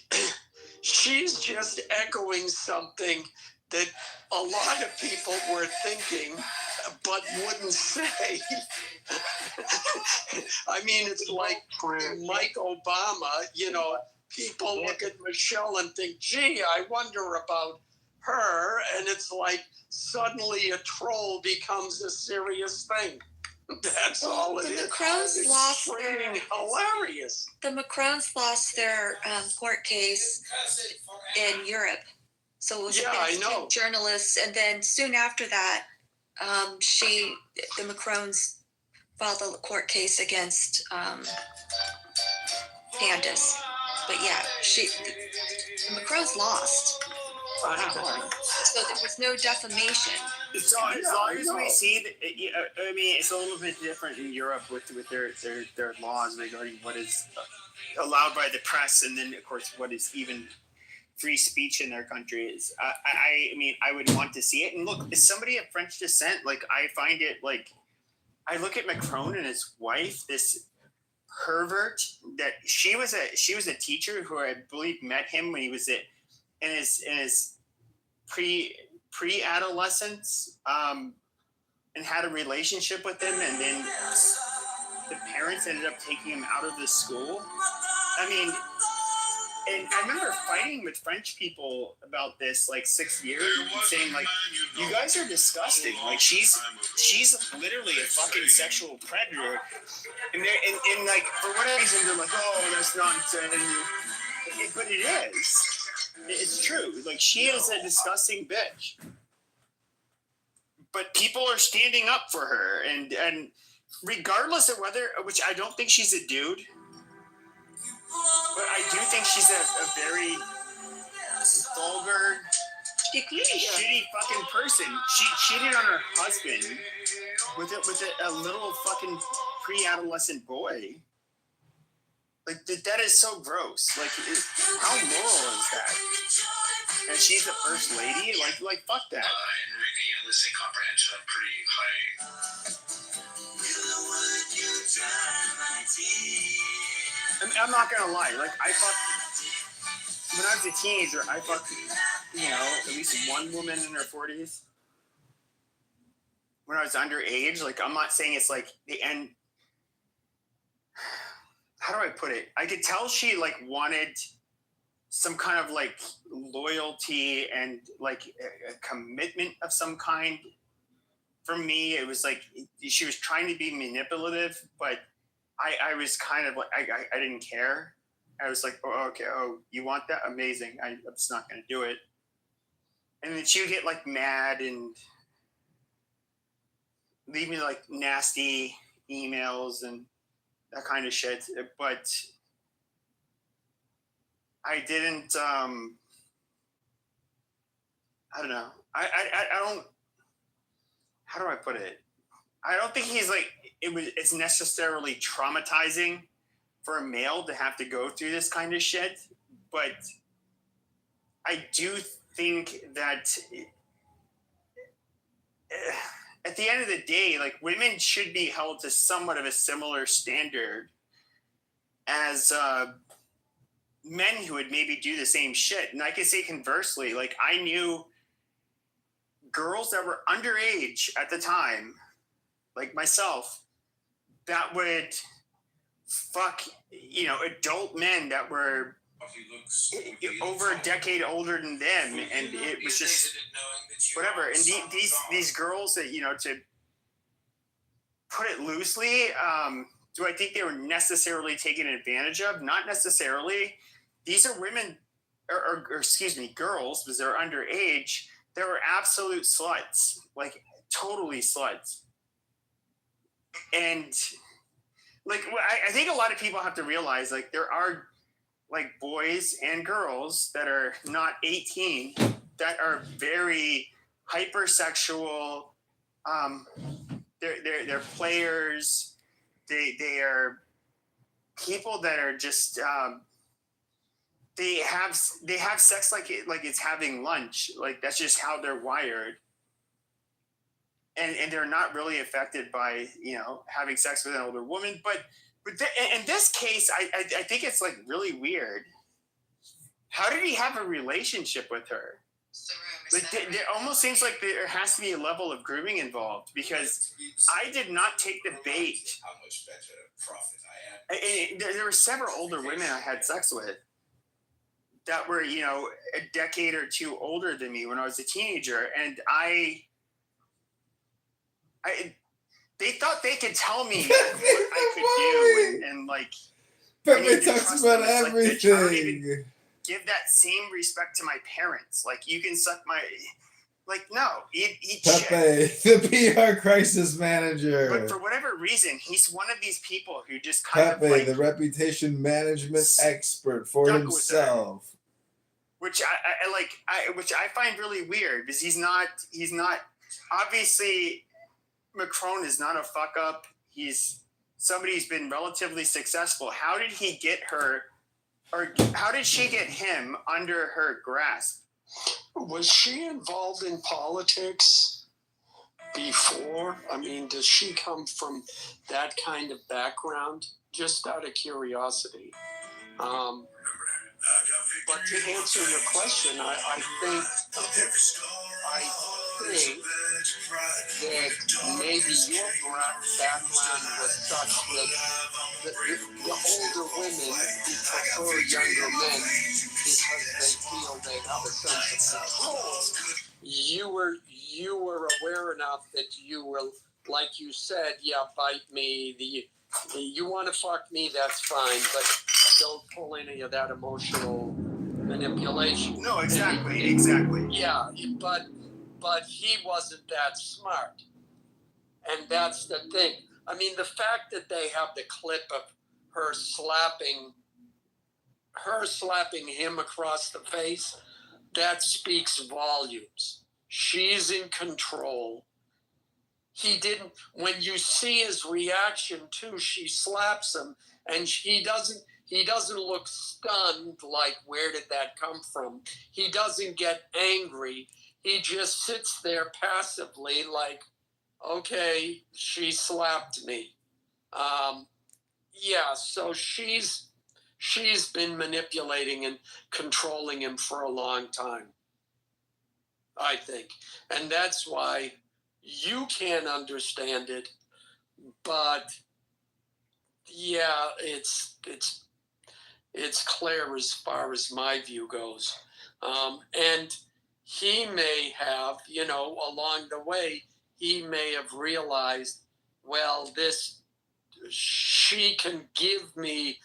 she's just echoing something that a lot of people were thinking but wouldn't say. I mean, it's like Mike Obama, people look at Michelle and think, gee, I wonder about her. And it's like suddenly a troll becomes a serious thing. That's all it is. Macrons lost It's their freaking hilarious. the Macrons lost their court case in Europe. So it was Yeah, I against know. journalists, and then soon after that, the Macrons filed a court case against Candace. But yeah, the Macrons lost. So there was no defamation. So as long as we see, I mean, it's a little bit different in Europe with their laws regarding what is allowed by the press, and then of course what is even free speech in their country is. I mean, I would want to see it. And look, as somebody of French descent, like I find it like I look at Macron and his wife, this pervert. That she was a teacher who I believe met him when he was in his pre-adolescence, and had a relationship with him, and then the parents ended up taking him out of the school. I mean, and I remember fighting with French people about this like 6 years and saying like, you guys are disgusting. Like she's literally a fucking sexual predator. And and like for whatever reason they're like, oh, that's nonsense. But it is. It's true. Like she is a disgusting bitch. But people are standing up for her, and regardless of whether, which I don't think she's a dude. But I do think she's a very vulgar, shitty fucking person. She cheated on her husband with a little fucking pre-adolescent boy. Like that is so gross. Like, how moral is that? And she's the first lady. Like fuck that. And reading and listening comprehension of pretty high. I'm not gonna lie. Like I fucked when I was a teenager. I fucked, at least one woman in her 40s. When I was underage, like I'm not saying it's like the end. How do I put it? I could tell she like wanted some kind of like loyalty and like a commitment of some kind. For me, it was like she was trying to be manipulative, but I was kind of like, I didn't care. I was like, oh, okay, oh, you want that? Amazing. I'm just not going to do it. And then she would get like mad and leave me like nasty emails and that kind of shit. But I didn't, I don't know. I don't, how do I put it? I don't think he's like, it's necessarily traumatizing for a male to have to go through this kind of shit, but I do think that at the end of the day, like, women should be held to somewhat of a similar standard as men who would maybe do the same shit. And I can say conversely, like, I knew girls that were underage at the time, like myself, that would fuck, adult men that were over a decade older than them, and it was just whatever. And these girls that, to put it loosely, do I think they were necessarily taken advantage of? Not necessarily. These are women, or excuse me, girls, because they're underage. They were absolute sluts, like totally sluts. And like, I think a lot of people have to realize, like, there are like boys and girls that are not 18 that are very hypersexual. They're players. They are people that are just they have sex like it's having lunch. Like, that's just how they're wired. And they're not really affected by, having sex with an older woman. But in this case, I think it's like really weird. How did he have a relationship with her? Like, it almost seems like there has to be a level of grooming involved, because I did not take the bait. How much better profit I am. There were several older women I had sex with that were, a decade or two older than me when I was a teenager, and they thought they could tell me what I could do, and like, Pepe talks about everything. I don't even give that same respect to my parents. Like, you can suck my, like, no, eat Pepe, shit. the PR crisis manager. But for whatever reason, he's one of these people who just kind Pepe, of like, the reputation management expert for himself. Which which I find really weird, because he's not obviously, Macron is not a fuck up. He's somebody who's been relatively successful. How did he get her, or how did she get him under her grasp? Was she involved in politics before? I mean, does she come from that kind of background? Just out of curiosity. But to answer your question, I think that maybe your background was such that the older women prefer younger men because they feel they have a sense of control. You were aware enough that you were, like you said, yeah, bite me. You want to fuck me, that's fine, but don't pull any of that emotional manipulation. No, exactly. Yeah, but he wasn't that smart. And that's the thing. I mean, the fact that they have the clip of her slapping him across the face, that speaks volumes. She's in control. He didn't, when you see his reaction too, she slaps him and he doesn't look stunned, like, where did that come from? He doesn't get angry. He just sits there passively, like, okay, she slapped me. Yeah, so she's been manipulating and controlling him for a long time, I think. And that's why you can't understand it, but yeah, it's clear as far as my view goes. And he may have, along the way, he may have realized, well, she can give me,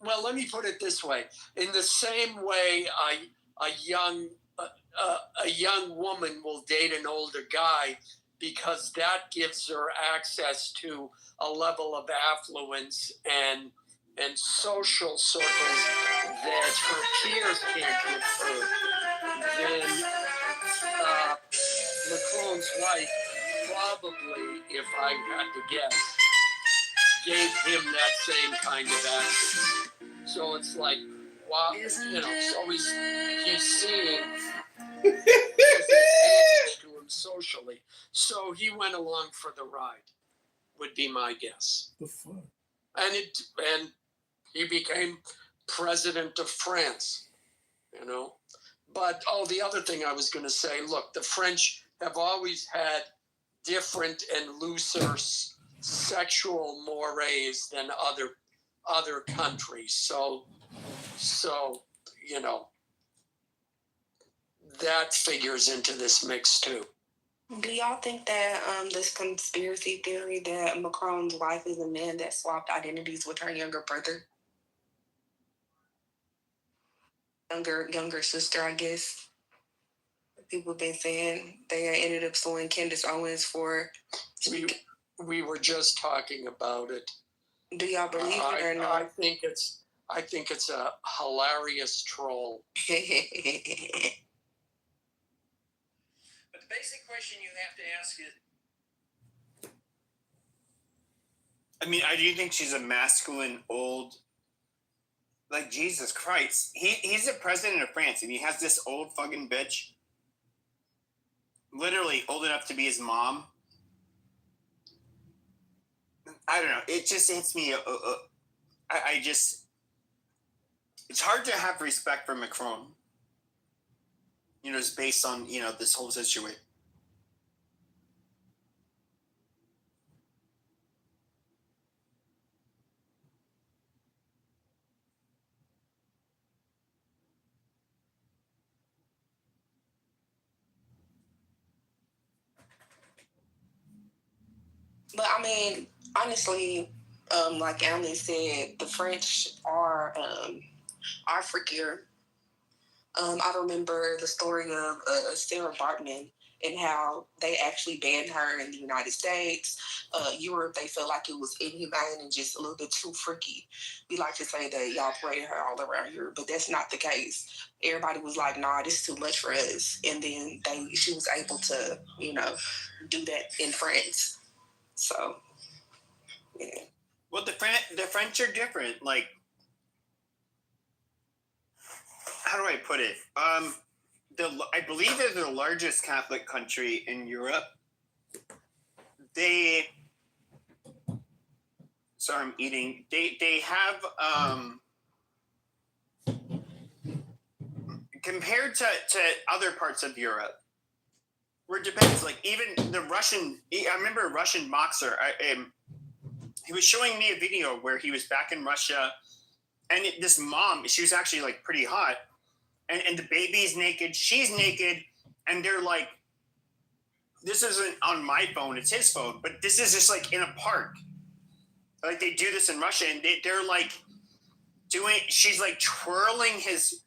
well, let me put it this way. In the same way a young woman will date an older guy because that gives her access to a level of affluence and social circles that her peers can't give her. Then Macron's wife, probably, if I had to guess, gave him that same kind of action. So it's like, wow, you know, so he's seeing there's advantage to him socially. So he went along for the ride, would be my guess. The fuck? And he became president of France, you know. But the other thing I was going to say, look, the French have always had different and looser sexual mores than other countries. So you know, that figures into this mix too. Do y'all think that this conspiracy theory that Macron's wife is a man that swapped identities with her younger brother? Younger sister, I guess. People have been saying they ended up suing Candace Owens for. We were just talking about it. Do y'all believe it or not? I think it's a hilarious troll. But the basic question you have to ask is, I mean, I do think she's a masculine, old, like, Jesus Christ. He's the president of France, and he has this old fucking bitch, literally old enough to be his mom. I don't know. It just hits me. I just, it's hard to have respect for Macron. You know, just based on, you know, this whole situation. But I mean, honestly, like Emily said, the French are freakier. I remember the story of Sarah Bartman and how they actually banned her in the United States. Europe, they felt like it was inhumane and just a little bit too freaky. We like to say that y'all paraded her all around Europe, but that's not the case. Everybody was like, nah, this is too much for us. And then she was able to, you know, do that in France. So, yeah. Well, the French are different. Like, how do I put it? I believe they're the largest Catholic country in Europe. Sorry, I'm eating. They have compared to other parts of Europe, where it depends. Like even the Russian. I remember a Russian boxer. He was showing me a video where he was back in Russia, and this mom, she was actually like pretty hot. And the baby's naked, she's naked, and they're like, this isn't on my phone, it's his phone, but this is just like in a park. Like they do this in Russia, and they're like she's like twirling his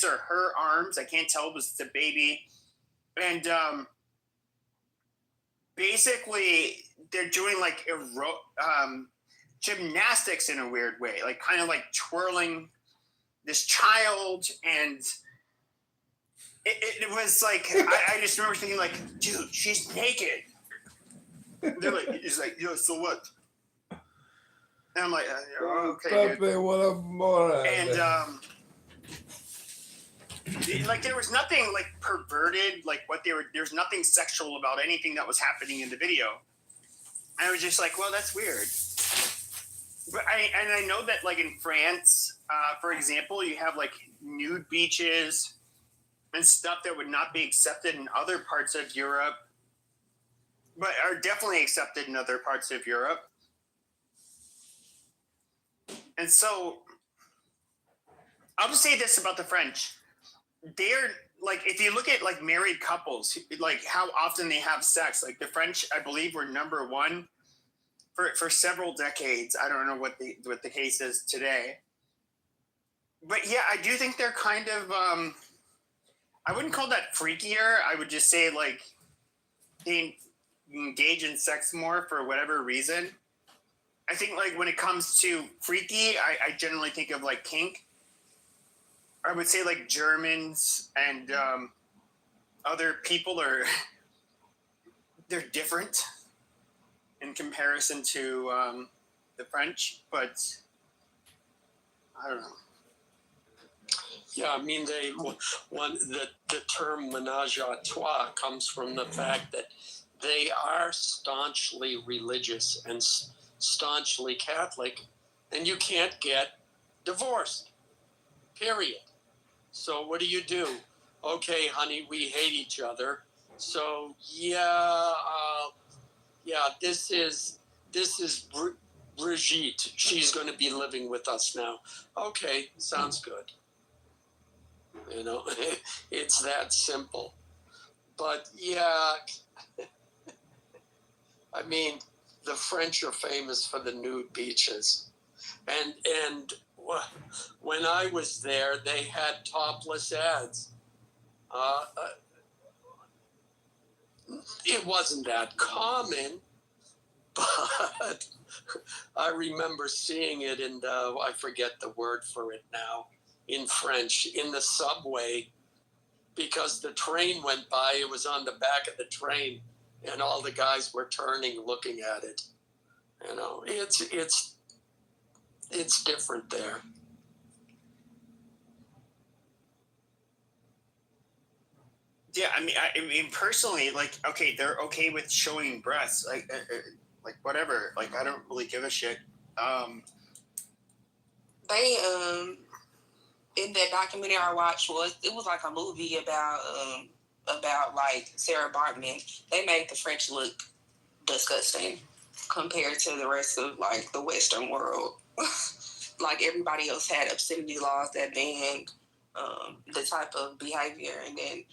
or her arms, I can't tell, it was the baby. And basically they're doing like gymnastics in a weird way, like kind of like twirling this child, and it was like I just remember thinking like, dude, she's naked. They're like, it's like, yo, so what? And I'm like, okay, dude. And like there was nothing like perverted, like what there's nothing sexual about anything that was happening in the video. And I was just like, well, that's weird. But I know that like in France, for example, you have like nude beaches and stuff that would not be accepted in other parts of Europe, but are definitely accepted in other parts of Europe. And so I'll just say this about the French. They're like, if you look at like married couples, like how often they have sex, like the French, I believe, were number one for several decades. I don't know what the case is today. But yeah, I do think they're kind of, I wouldn't call that freakier. I would just say like they engage in sex more for whatever reason. I think like when it comes to freaky, I generally think of like kink. I would say like Germans and other people they're different. in comparison to the French, but I don't know. Yeah, I mean, the term ménage à trois comes from the fact that they are staunchly religious and staunchly Catholic, and you can't get divorced, period. So what do? Okay, honey, we hate each other. So yeah, this is Brigitte. She's going to be living with us now. Okay, sounds good. You know, it's that simple. But yeah, I mean, the French are famous for the nude beaches, and when I was there, they had topless ads. It wasn't that common, but I remember seeing it in the, I forget the word for it now, in French, in the subway, because the train went by. It was on the back of the train, and all the guys were turning, looking at it. You know, it's different there. Yeah, I mean, personally, like, okay, they're okay with showing breasts, like whatever. Like, I don't really give a shit. They in that documentary I watched it was like a movie about like Sarah Bartman. They made the French look disgusting compared to the rest of like the Western world. Like everybody else had obscenity laws that banned the type of behavior, and then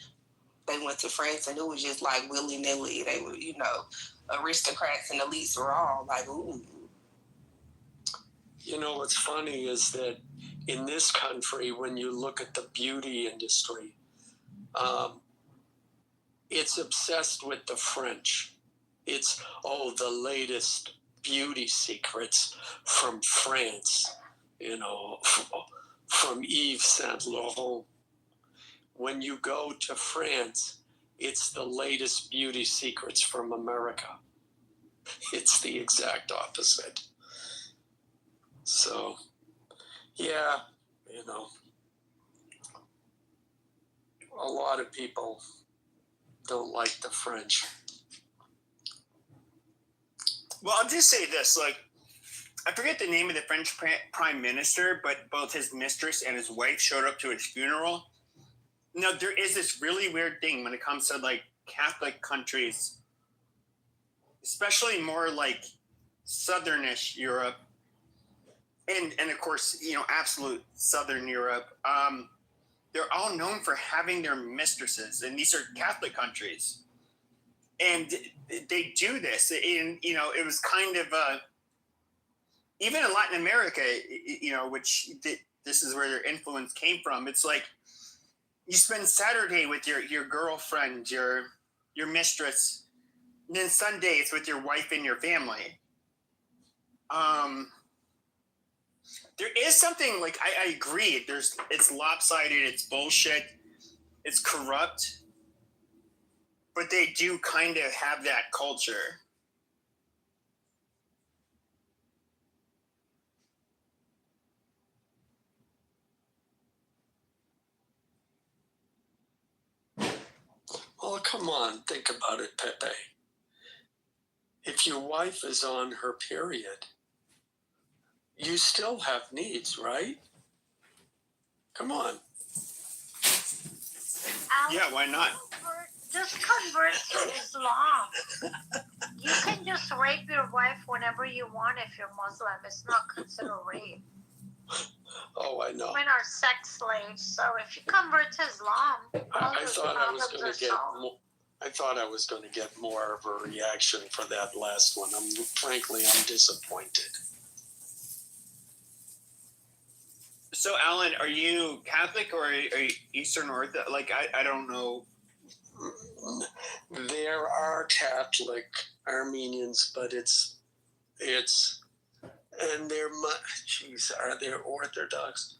they went to France and it was just like willy nilly. They were, you know, aristocrats and elites were all like, ooh. You know, what's funny is that in this country, when you look at the beauty industry, it's obsessed with the French. It's, the latest beauty secrets from France, you know, from Yves Saint Laurent. When you go to France, it's the latest beauty secrets from America. It's the exact opposite. So, yeah, you know, a lot of people don't like the French. Well, I'll just say this, like, I forget the name of the French prime minister, but both his mistress and his wife showed up to his funeral. Now, there is this really weird thing when it comes to, like, Catholic countries, especially more, like, southernish Europe, and of course, you know, absolute southern Europe. They're all known for having their mistresses, and these are Catholic countries. And they do this, and, you know, it was kind of, even in Latin America, you know, which this is where their influence came from. It's like, you spend Saturday with your girlfriend, your mistress, and then Sunday it's with your wife and your family. There is something, like, I agree. It's lopsided, it's bullshit, it's corrupt, but they do kind of have that culture. Well, come on, think about it, Pepe. If your wife is on her period, you still have needs, right? Come on. Yeah, why not? Just convert to Islam. You can just rape your wife whenever you want if you're Muslim. It's not considered rape. Oh, I know. Women are sex slaves, so if you convert to Islam, I thought I was going to get more. I thought I was going to get more of a reaction for that last one. Frankly, I'm disappointed. So, Alan, are you Catholic or are you Eastern Orthodox? Like, I don't know. There are Catholic Armenians, but it's, and they're, are they Orthodox?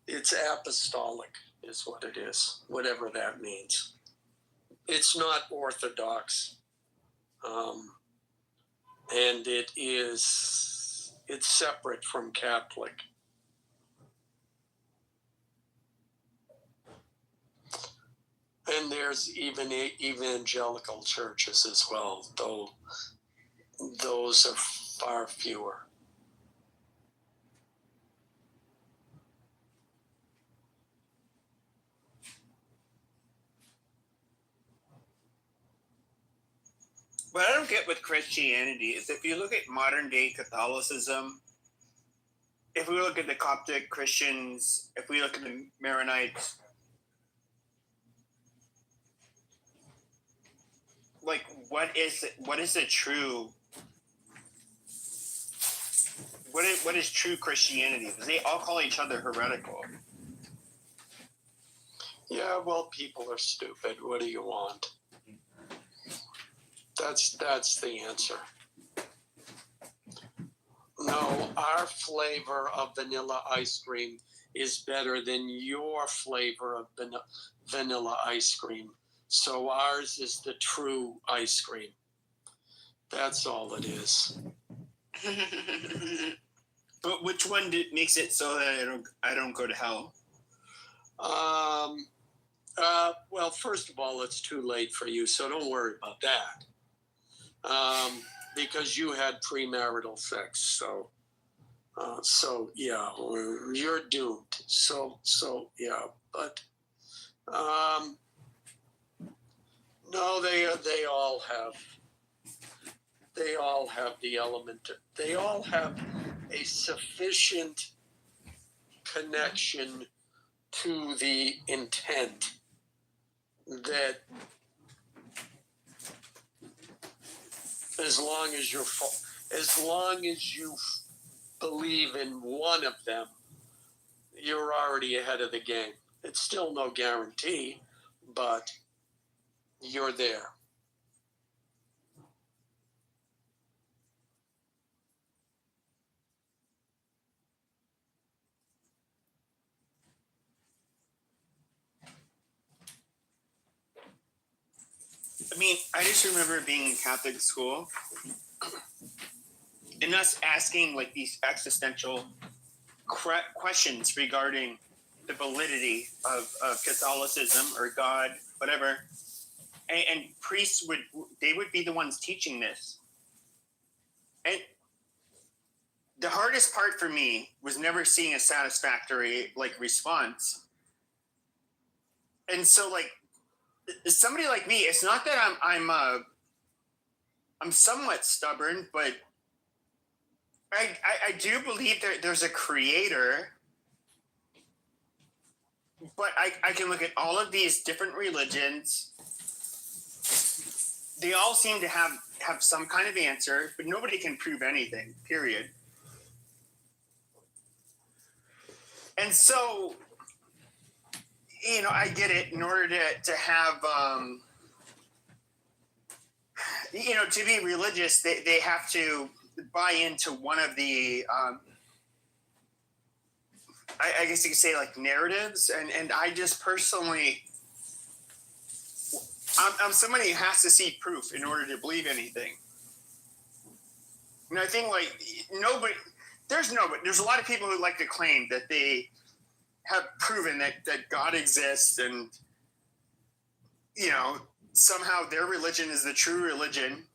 It's apostolic is what it is, whatever that means. It's not Orthodox. and it's separate from Catholic. And there's even evangelical churches as well, though those are far fewer. What I don't get with Christianity is if you look at modern day Catholicism, if we look at the Coptic Christians, if we look at the Maronites, like what is the true what is true Christianity? They all call each other heretical. Yeah, well, people are stupid. What do you want? That's the answer. No, our flavor of vanilla ice cream is better than your flavor of vanilla ice cream. So ours is the true ice cream. That's all it is. But which one makes it so that I don't go to hell? Well, first of all, it's too late for you, so don't worry about that. Because you had premarital sex, so yeah, you're doomed. So yeah, but no, they all have the element. They all have a sufficient connection to the intent that as long as you believe in one of them, you're already ahead of the game. It's still no guarantee, but you're there. I mean, I just remember being in Catholic school and us asking like these existential questions regarding the validity of Catholicism or God, whatever. And priests would be the ones teaching this. And the hardest part for me was never seeing a satisfactory like response. And so like somebody like me, it's not that I'm somewhat stubborn, but I do believe that there's a creator. But I can look at all of these different religions. They all seem to have some kind of answer, but nobody can prove anything, period. And so, you know, I get it. In order to have, you know, to be religious, they have to buy into one of the, I guess you could say like narratives. And I just personally, I'm somebody who has to see proof in order to believe anything. And I think like there's a lot of people who like to claim that they have proven that God exists and, you know, somehow their religion is the true religion.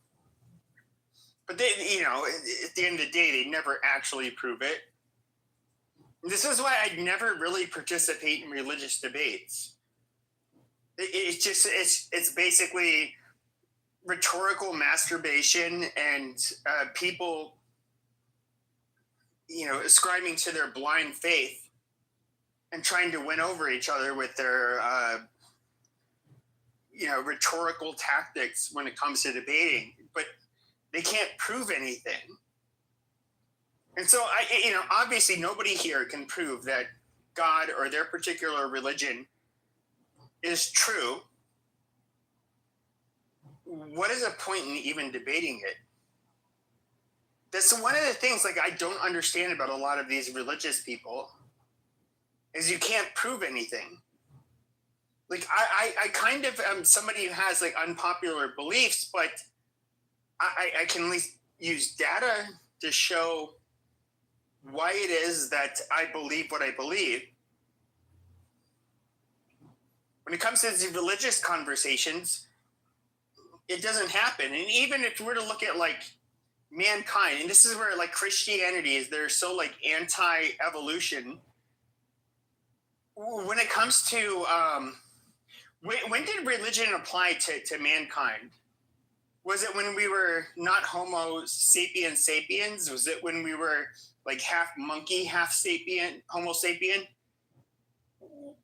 But they, you know, at the end of the day, they never actually prove it. And this is why I never really participate in religious debates. It's basically rhetorical masturbation and people, you know, ascribing to their blind faith and trying to win over each other with their, you know, rhetorical tactics when it comes to debating, but they can't prove anything. And so you know, obviously nobody here can prove that God or their particular religion is true. What is the point in even debating it? That's one of the things like I don't understand about a lot of these religious people is you can't prove anything. Like I kind of am somebody who has like unpopular beliefs, but I can at least, use data to show why it is that I believe what I believe. When it comes to these religious conversations, it doesn't happen. And even if we were to look at like mankind, and this is where like Christianity is, they're so like anti-evolution. When it comes to when did religion apply to mankind? Was it when we were not Homo sapiens sapiens? Was it when we were like half monkey, half sapien, Homo sapien?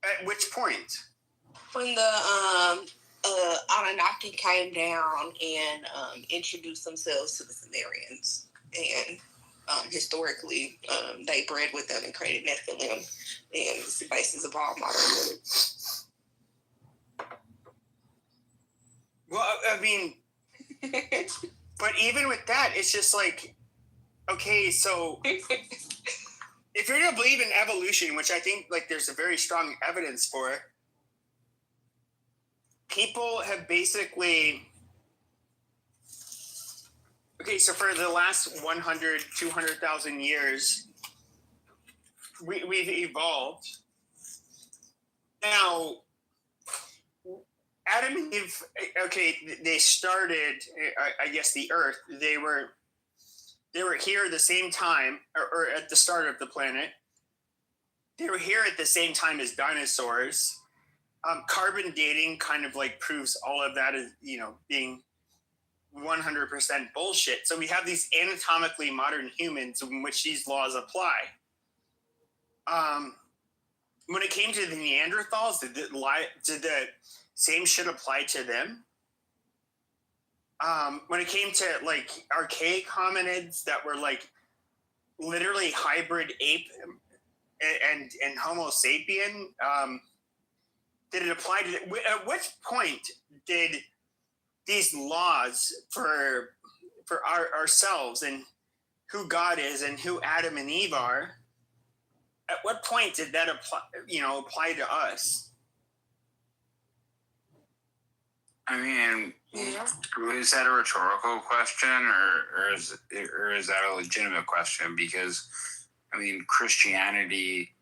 At which point? When the Anunnaki came down and introduced themselves to the Sumerians, and historically they bred with them and created Nephilim, and it's the basis of all modern religion. Well, I mean, but even with that, it's just like, okay, so if you're gonna believe in evolution, which I think like there's a very strong evidence for, people have basically, okay, so for the last 100, 200,000 years, we've evolved. Now, Adam and Eve, okay, they started, I guess, the Earth. They were here at the same time, or at the start of the planet. They were here at the same time as dinosaurs. Carbon dating kind of like proves all of that as, being 100% bullshit. So we have these anatomically modern humans in which these laws apply. When it came to the Neanderthals, did the same shit apply to them? When it came to like archaic hominids that were like literally hybrid ape and Homo sapien, did it apply to them? At which point did these laws for ourselves and who God is and who Adam and Eve are, at what point did that apply to us? I mean, is that a rhetorical question, or is that a legitimate question? Because, I mean, Christianity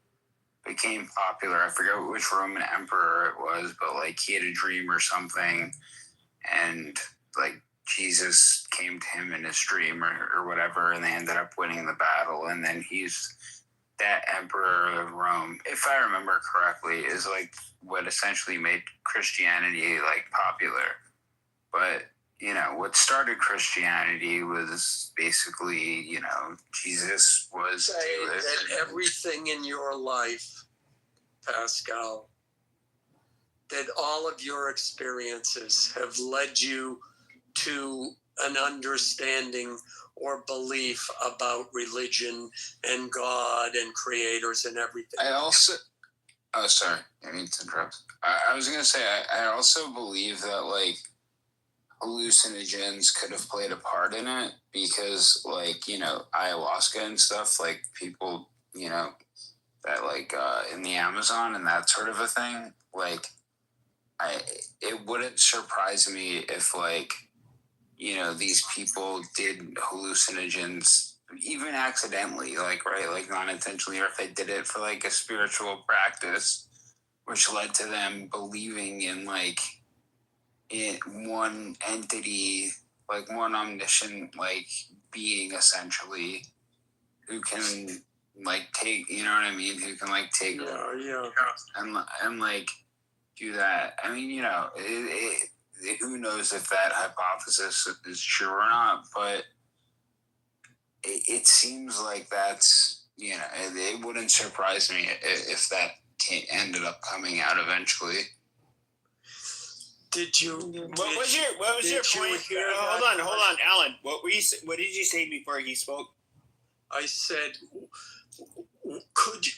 became popular. I forget which Roman emperor it was, but like he had a dream or something, and like Jesus came to him in his dream or whatever, and they ended up winning the battle, and then he's that emperor of Rome, if I remember correctly, is like what essentially made Christianity like popular. But what started Christianity was basically Jesus was say that everything in your life, Pascal, that all of your experiences have led you to an understanding or belief about religion and God and creators and everything. Sorry, I need to interrupt. I was going to say, I also believe that like hallucinogens could have played a part in it because like, ayahuasca and stuff, like people, that like in the Amazon and that sort of a thing, like it wouldn't surprise me if like, these people did hallucinogens even accidentally, like, right, like not intentionally, or if they did it for like a spiritual practice, which led to them believing in like in one entity, like one omniscient like being essentially who can like take, you know what I mean, who can like take and like do that. I mean, who knows if that hypothesis is true or not, but it seems like that's, it wouldn't surprise me if that ended up coming out eventually. Did you? What was your point? Hold on, Alan. What did you say before he spoke? I said,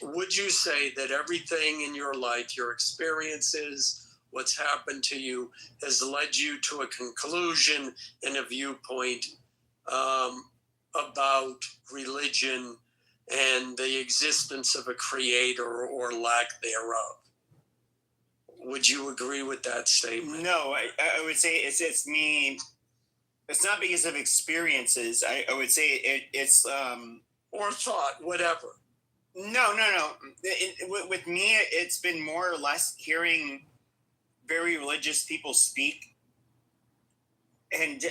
would you say that everything in your life, your experiences, what's happened to you, has led you to a conclusion and a viewpoint about religion and the existence of a creator or lack thereof? Would you agree with that statement? No, I would say it's me It's not because of experiences. I would say it's or thought, whatever. No. With me, it's been more or less hearing very religious people speak, and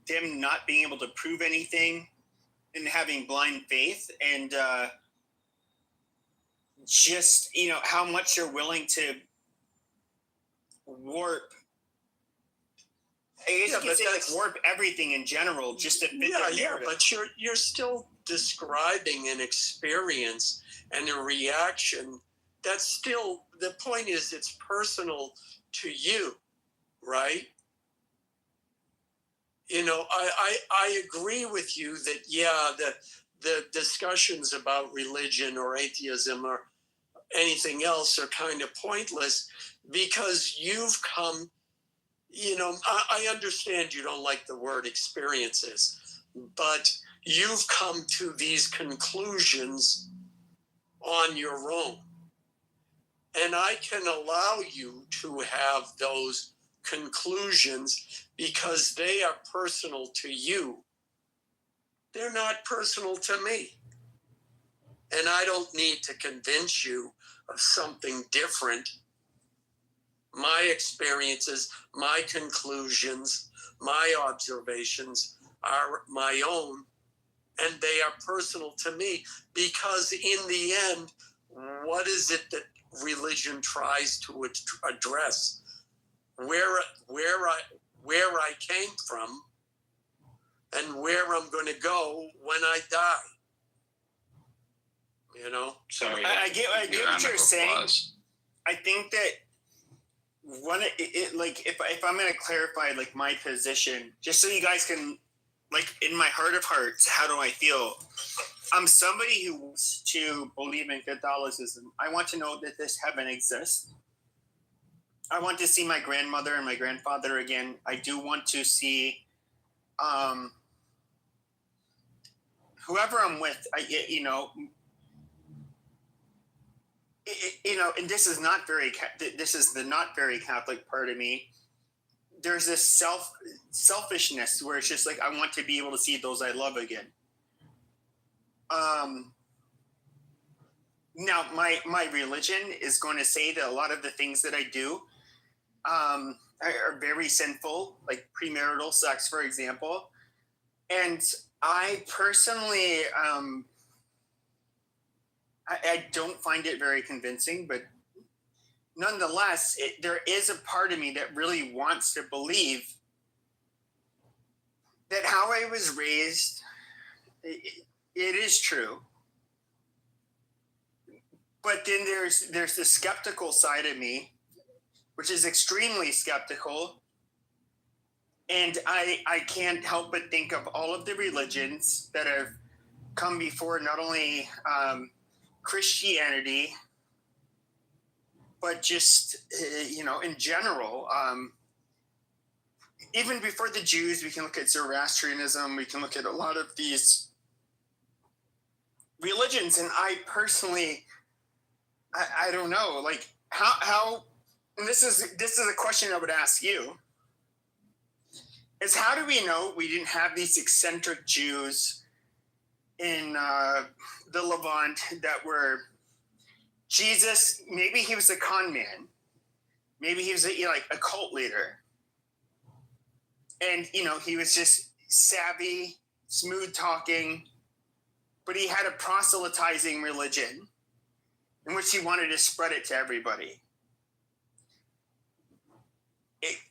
them not being able to prove anything, and having blind faith, and just how much they're willing to warp. I guess you could say warp everything in general just to fit their narrative. But you're still describing an experience and a reaction. That's still the point. Is it's personal to you, right? I agree with you that the discussions about religion or atheism or anything else are kind of pointless because you've come. I understand you don't like the word experiences, but you've come to these conclusions on your own. And I can allow you to have those conclusions because they are personal to you. They're not personal to me. And I don't need to convince you of something different. My experiences, my conclusions, my observations are my own, and they are personal to me because in the end, what is it that religion tries to address? Where I came from and where I'm going to go when I die. Sorry, I get what you're saying. I think that if I'm going to clarify my position, just so you guys can, in my heart of hearts, how do I feel? I'm somebody who wants to believe in Catholicism. I want to know that this heaven exists. I want to see my grandmother and my grandfather again. I do want to see whoever I'm with. And this is the not very Catholic part of me. There's this selfishness where it's just I want to be able to see those I love again. Now my religion is going to say that a lot of the things that I do are very sinful, like premarital sex, for example. And I personally, I don't find it very convincing, but nonetheless, there is a part of me that really wants to believe that how I was raised, it is true. But then there's the skeptical side of me, which is extremely skeptical. And I can't help but think of all of the religions that have come before, not only Christianity, but just, in general. Even before the Jews, we can look at Zoroastrianism. We can look at a lot of these religions. And I personally, I don't know, how, and this is a question I would ask you, is how do we know we didn't have these eccentric Jews in the Levant that were Jesus? Maybe he was a con man. Maybe he was a cult leader. And, he was just savvy, smooth talking, but he had a proselytizing religion in which he wanted to spread it to everybody.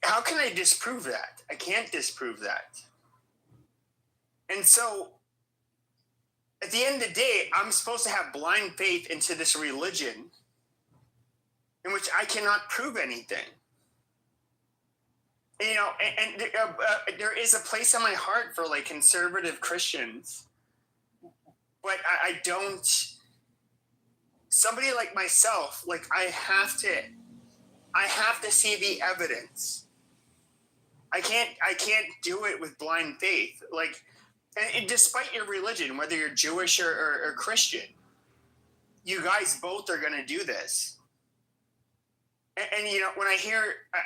How can I disprove that? I can't disprove that. And so, at the end of the day, I'm supposed to have blind faith into this religion in which I cannot prove anything. And there is a place in my heart for conservative Christians, but I don't. Somebody like myself, I have to see the evidence. I can't do it with blind faith. And despite your religion, whether you're Jewish or Christian, you guys both are going to do this. And when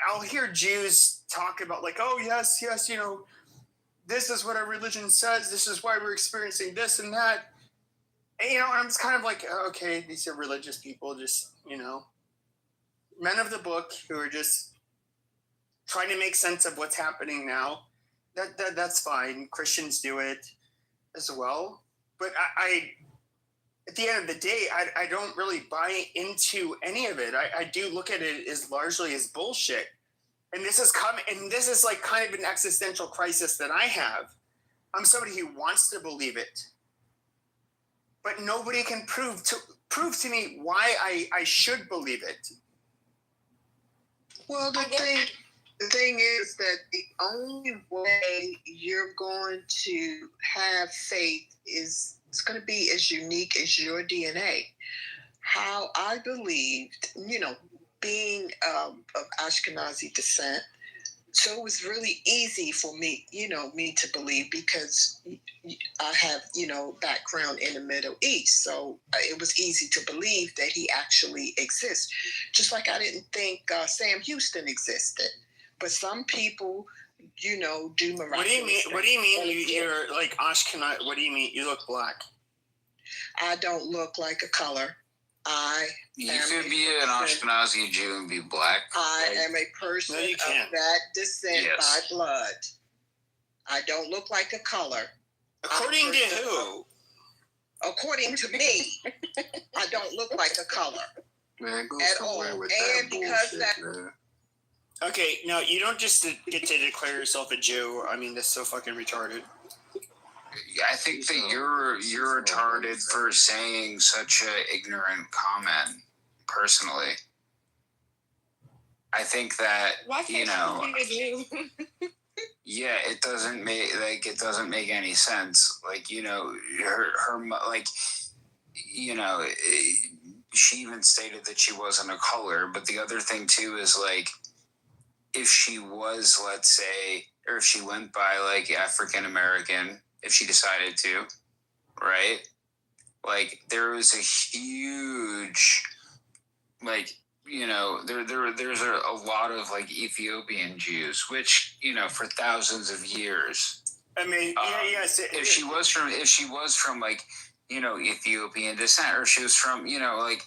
I'll hear Jews talk about oh yes, this is what our religion says. This is why we're experiencing this and that. And, and I'm just kind of like, okay, these are religious people, just, men of the book who are just trying to make sense of what's happening now. That's fine. Christians do it as well. But I at the end of the day, I don't really buy into any of it. I do look at it as largely as bullshit. And this is like kind of an existential crisis that I have. I'm somebody who wants to believe it, but nobody can prove to me why I should believe it. Well, the thing is that the only way you're going to have faith is it's going to be as unique as your DNA. How I believed, being of Ashkenazi descent, so it was really easy for me, me to believe because I have, background in the Middle East. So it was easy to believe that he actually exists. Just like I didn't think Sam Houston existed. But some people, do miraculous What do you mean? What do you mean things. you're like Ashkenaz? What do you mean you look black? I don't look like a color. You could be an Ashkenazi Jew and be black. I am a person of that descent by blood. I don't look like a color. According to who? According to me, I don't look like a color. Man, go at somewhere all. with And that because bullshit, man. Okay, no, you don't just get to declare yourself a Jew. I mean, that's so fucking retarded. I think that you're retarded for saying such a ignorant comment. Personally, I think that Why can't you be a Jew? yeah, it doesn't make any sense. Like her like she even stated that she wasn't a color. But the other thing too is like if she was, let's say, or if she went by like African American. If she decided to, right? Like there was a huge, like there's a lot of like Ethiopian Jews, which for thousands of years. I mean, if she was from like Ethiopian descent, or she was from like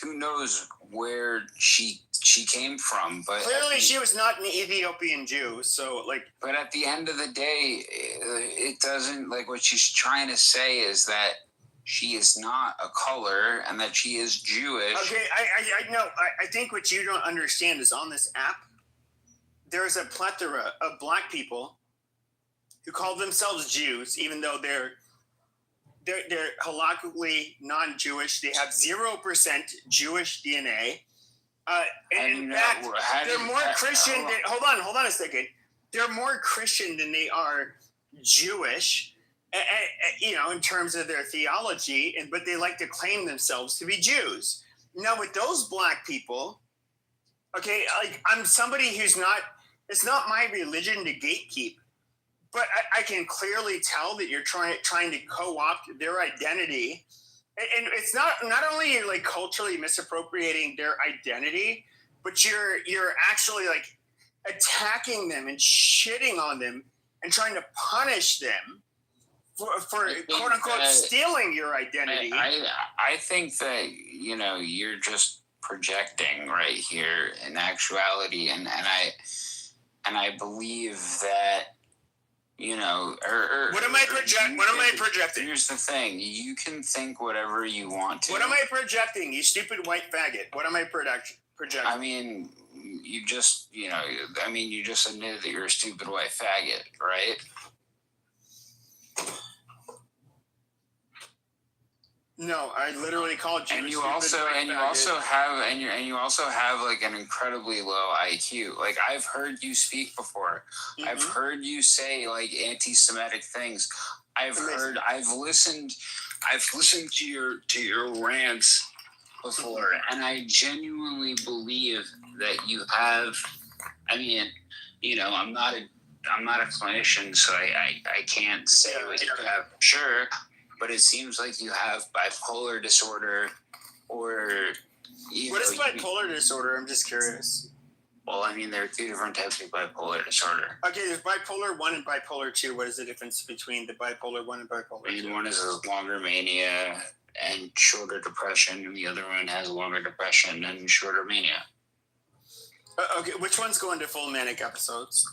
who knows where she came from, but clearly she was not an Ethiopian Jew. So like, but at the end of the day, it doesn't like what she's trying to say is that she is not a color and that she is Jewish. Okay, I know. I think what you don't understand is on this app, there's a plethora of black people who call themselves Jews, even though they're halakhically non-Jewish. They have 0% Jewish DNA. And in fact, they're more Christian than. Hold on a second. They're more Christian than they are Jewish, in terms of their theology. But they like to claim themselves to be Jews. Now, with those black people, okay, like I'm somebody who's not. It's not my religion to gatekeep, but I can clearly tell that you're trying to co-opt their identity. And it's not only you're like culturally misappropriating their identity, but you're actually like attacking them and shitting on them and trying to punish them for quote unquote stealing your identity. I think that you're just projecting right here in actuality, and I believe that. What am I projecting? Here's the thing: you can think whatever you want to. What am I projecting? You stupid white faggot! What am I projecting? I mean, you just admitted that you're a stupid white faggot, right? No, I literally called you. And you also have like an incredibly low IQ. Like I've heard you speak before. Mm-hmm. I've heard you say like anti-Semitic things. I've listened to your rants before, and I genuinely believe that you have. I mean, I'm not a clinician, so I can't say what you have. Sure. But it seems like you have bipolar disorder, or what is bipolar disorder? I'm just curious. Well, I mean, there are two different types of bipolar disorder. Okay, there's bipolar 1 and bipolar 2. What is the difference between the bipolar 1 and bipolar 2? One is a longer mania and shorter depression, and the other one has longer depression and shorter mania. Okay, which ones go into full manic episodes?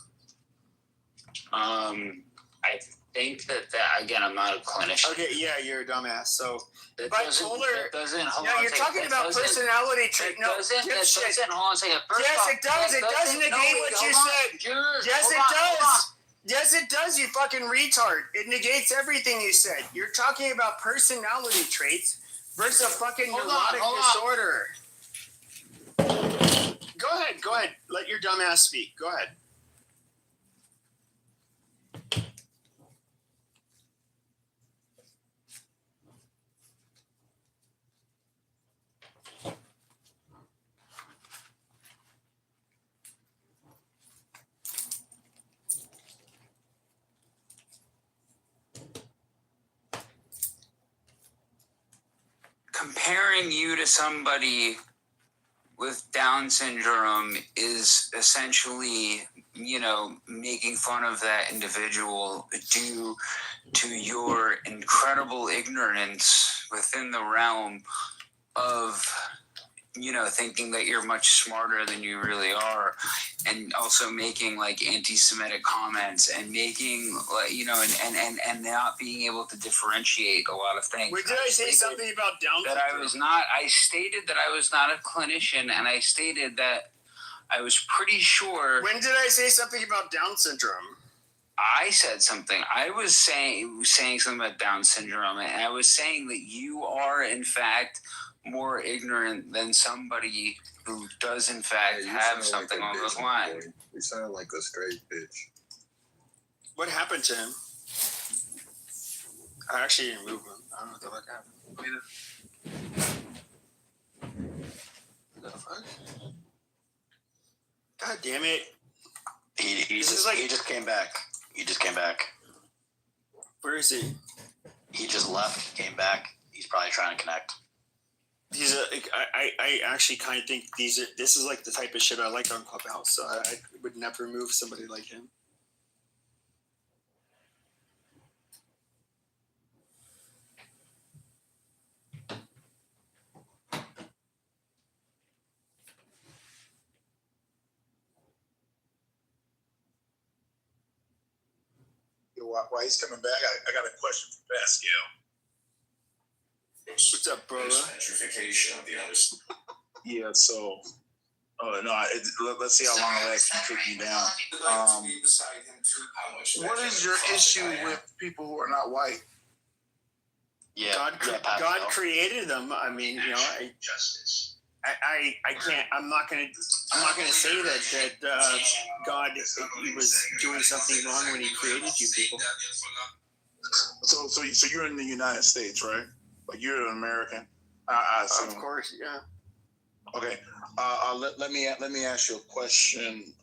I think that again, I'm not a clinician. Okay, yeah, you're a dumbass. So That bipolar. doesn't hold Yeah, on a you're second. talking That about doesn't- personality trait. That No, doesn't, that dipshit. doesn't, hold on a second. First Yes, off, it does. It doesn't negate what you said. Yes, it does. Yes, it does, you fucking retard. It negates everything you said. You're talking about personality traits versus a fucking neurotic disorder. Go ahead. Let your dumbass speak. Go ahead. Comparing you to somebody with Down syndrome is essentially, making fun of that individual due to your incredible ignorance within the realm of, thinking that you're much smarter than you really are, and also making like anti-Semitic comments and making and not being able to differentiate a lot of things. Wait, did I say something about Down syndrome? I stated that I was not a clinician, and I stated that I was pretty sure. When did I say something about Down syndrome? I said something. I was saying something about Down syndrome, and I was saying that you are, in fact, more ignorant than somebody who does, in fact, have something along those lines. You sound like a straight bitch. What happened to him? I actually didn't move him. I don't know what the fuck happened. The fuck? God damn it. He just came back. He just came back. Where is he? He just left, came back. He's probably trying to connect. I actually kind of think this is like the type of shit I like on Clubhouse. So I would never move somebody like him. While he's coming back, I got a question for Pascal. What's up, brother? Gentrification of the others. Yeah, so, let's see how long it lasts to take me down. What is your issue with people who are not white? Yeah, God created them. I mean, justice. I can't. I'm not gonna say that God was doing something wrong when He created you people. So you're in the United States, right? Like you're an American. I assume. Of course, yeah. Okay. Let me ask you a question.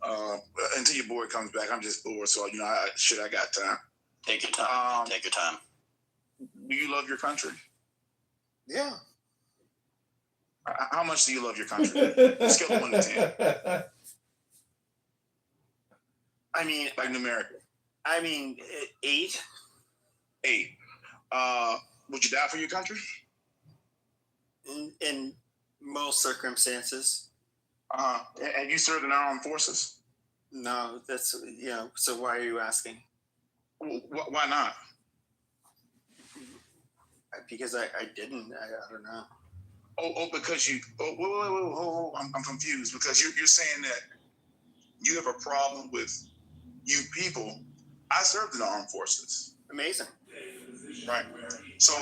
Until your boy comes back, I'm just bored, so I got time. Take your time. Take your time. Do you love your country? Yeah. How much do you love your country? Scale of 1 to 10. I mean, like numerically. 8. 8. Would you die for your country? In most circumstances. Have you served in our armed forces? No, that's So why are you asking? Why not? Because I didn't. I don't know. Because you. Whoa, I'm confused because you're saying that you have a problem with you people. I served in the armed forces. Amazing. Right. So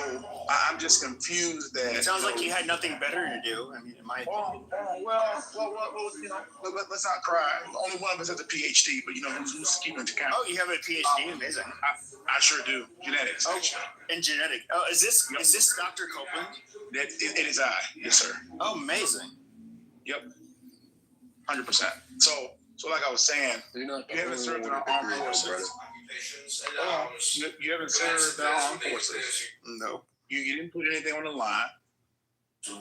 I'm just confused that. It sounds like you had nothing better to do. I mean, in my opinion. Well, let's not cry. Only one of us has a PhD, but who's keeping account? Oh, you have a PhD? Amazing. I sure do. Genetics. Oh, in genetics. Oh, is this Dr. Copeland? It is I. Yes, sir. Oh, amazing. Yep. 100%. So like I was saying, you haven't served in our armed forces. You haven't served in our armed forces. No. You didn't put anything on the line.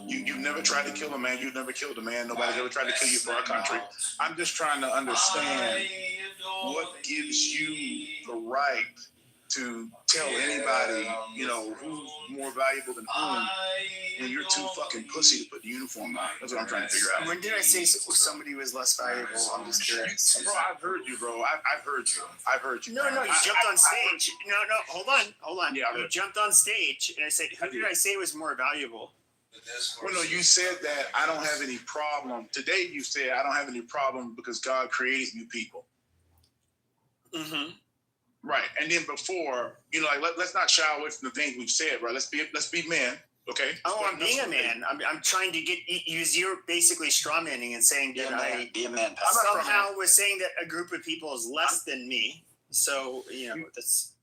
You've never tried to kill a man. You've never killed a man. Nobody's ever tried to kill you for our country. I'm just trying to understand what gives you the right to tell anybody, who's more valuable than whom when you're too fucking pussy to put the uniform on. That's what I'm trying to figure out. When did I say somebody was less valuable? I'm just curious. Bro, I've heard you, bro. I've heard you. No, you jumped on stage. No, hold on. Yeah, you jumped on stage, and I said, who did I say was more valuable? Well, no, you said that I don't have any problem. Today you said I don't have any problem because God created you people. Mm-hmm. Right. And then before, let's not shy away from the things we've said, right? Let's be men, okay? Oh, I'm being a man. I'm trying to use you're basically strawmanning and saying that Be a man. somehow was saying that a group of people is less than me. So, that's...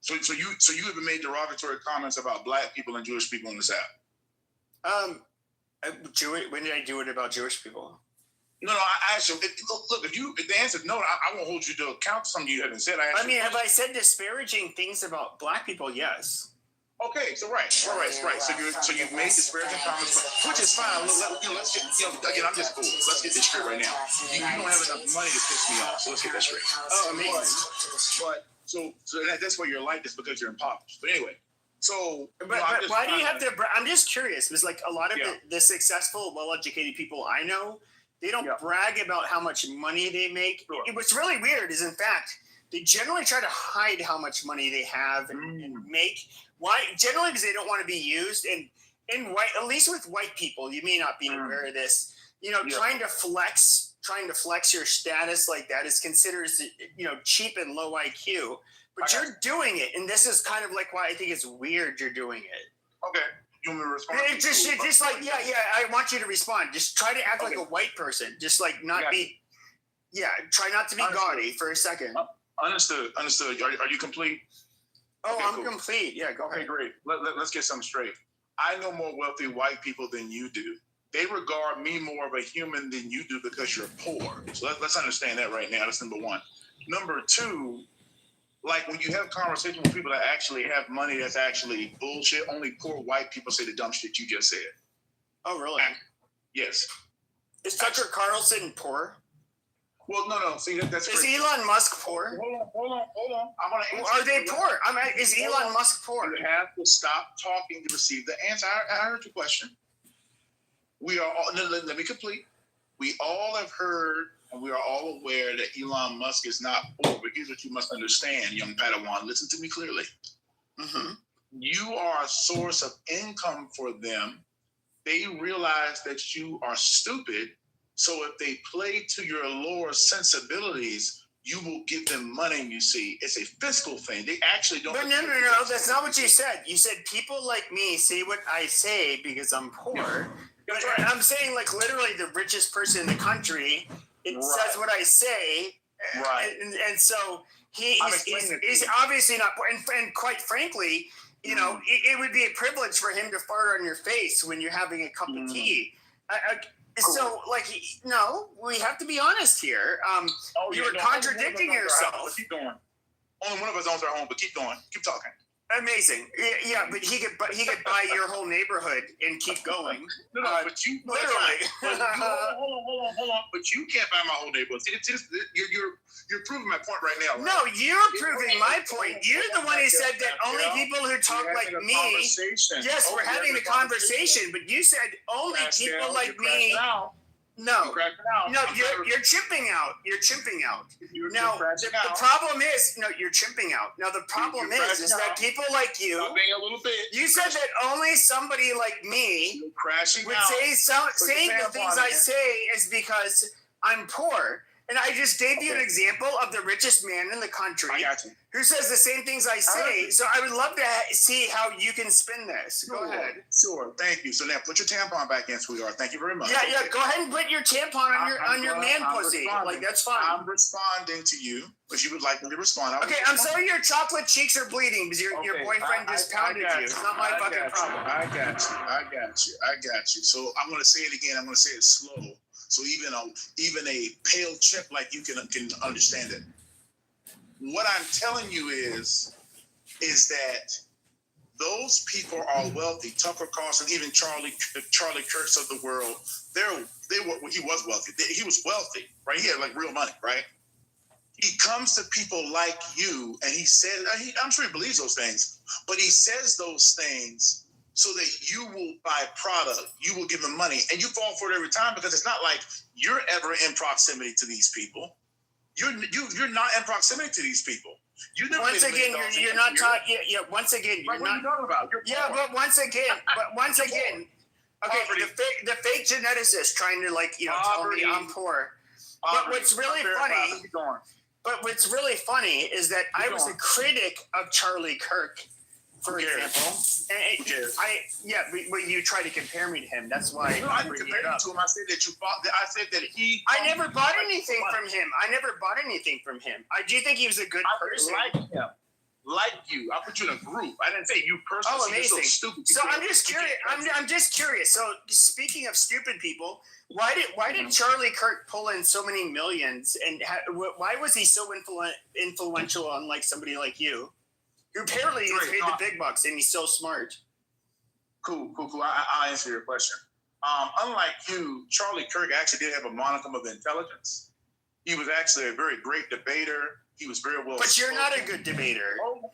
So you haven't made derogatory comments about black people and Jewish people in this app? When did I do it about Jewish people? No, I asked you. Look, if the answer is no, I won't hold you to account for something you haven't said. Have I said disparaging things about black people? Yes. Okay, so right. So you've made disparaging comments, which is fine. Let's get, again, I'm just cool. Let's get this straight right now. You don't have enough money to piss me off, so let's get that straight. Oh, amazing. But so that's why you're like this, because you're impoverished. But anyway. So, but why do you have to? I'm just curious, because like a lot of the successful, well-educated people I know, they don't brag about how much money they make. Sure. What's really weird is, in fact, they generally try to hide how much money they have and make. Why? Generally, because they don't want to be used. And in white, at least with white people, you may not be aware of this. Trying to flex your status like that is considered, cheap and low IQ. But you're doing it, and this is kind of like why I think it's weird you're doing it. Okay. You want me to respond? Just like, I want you to respond. Just try to act like a white person. Just like not be, try not to be gaudy for a second. Understood. Are you complete? Oh, okay, I'm complete. Yeah, go ahead. Okay, great. Let's get something straight. I know more wealthy white people than you do. They regard me more of a human than you do because you're poor. So let's understand that right now. That's number one. Number two, like when you have conversations with people that actually have money that's actually bullshit, only poor white people say the dumb shit you just said. Oh, really? Yes. Is Tucker Carlson poor? Well, no. See, that's is Elon Musk poor? Hold on. I'm gonna answer. Are they poor? Is Elon Musk poor? You have to stop talking to receive the answer. I heard your question. We are all. Let me complete. We all have heard, and we are all aware that Elon Musk is not poor. But here's what you must understand, young Padawan. Listen to me clearly. Mm-hmm. You are a source of income for them. They realize that you are stupid. So if they play to your lower sensibilities, you will give them money, you see. It's a fiscal thing. They actually don't... But no. That's not what you said. You said people like me say what I say because I'm poor. But I'm saying, like, literally the richest person in the country, says what I say. Right. And so he's obviously not poor. And quite frankly, it would be a privilege for him to fart on your face when you're having a cup of tea. So, no, we have to be honest here. You were contradicting yourself. Keep going. Only one of us owns our home, but keep going. Keep talking. Amazing. Yeah, but he could buy your whole neighborhood and keep going. No, but you literally. Hold on. But you can't buy my whole neighborhood. See, you're proving my point right now. Right? No, you're proving my point. You're the one who said that only people who talk like me. Yes, we're having the conversation, but you said only people like me. No, you're chimping out. You're chimping out. Now, the problem is, you're chimping out. Now, the problem is that people like you, you said that only somebody like me would say saying the things I say is because I'm poor. And I just gave you an example of the richest man in the country who says the same things I say. So I would love to see how you can spin this. Go ahead. Sure. Thank you. So now put your tampon back in, sweetheart. Thank you very much. Yeah. Go ahead and put your tampon on your man pussy. Like, that's fine. I'm responding to you, but you would like me to respond. Okay, I'm sorry your chocolate cheeks are bleeding because your boyfriend just pounded you. It's not my fucking problem. I got you. So I'm going to say it again. I'm going to say it slow. So even a pale chip like you can understand it. What I'm telling you is that those people are wealthy. Tucker Carlson, even Charlie Kirks of the world, he was wealthy. He was wealthy, right? He had like real money, right? He comes to people like you, and he said, I'm sure he believes those things, but he says those things so that you will buy product, you will give him money, and you fall for it every time because it's not like you're ever in proximity to these people. You're not in proximity to these people. You never once again, you're not talking. Yeah, once again, you're what are you talking about? but once again, okay, the fake geneticist trying to tell me I'm poor. But what's really funny? But what's really funny is that I was a critic of Charlie Kirk, for example. But you try to compare me to him. That's why I didn't compare you to him. I said that you bought. I said that he. I never bought anything from him. Do you think he was a good person? I like him. Like you. I put you in a group. I didn't say you personally. Oh, amazing. You're so stupid. So I'm just curious. I'm just curious. So speaking of stupid people, why did Charlie Kirk pull in so many millions, and why was he so influential on somebody like you, who apparently has made the big bucks and he's so smart? Cool. I'll answer your question. Unlike you, Charlie Kirk actually did have a modicum of intelligence. He was actually a very great debater. He was very well. But you're not a good debater. Hold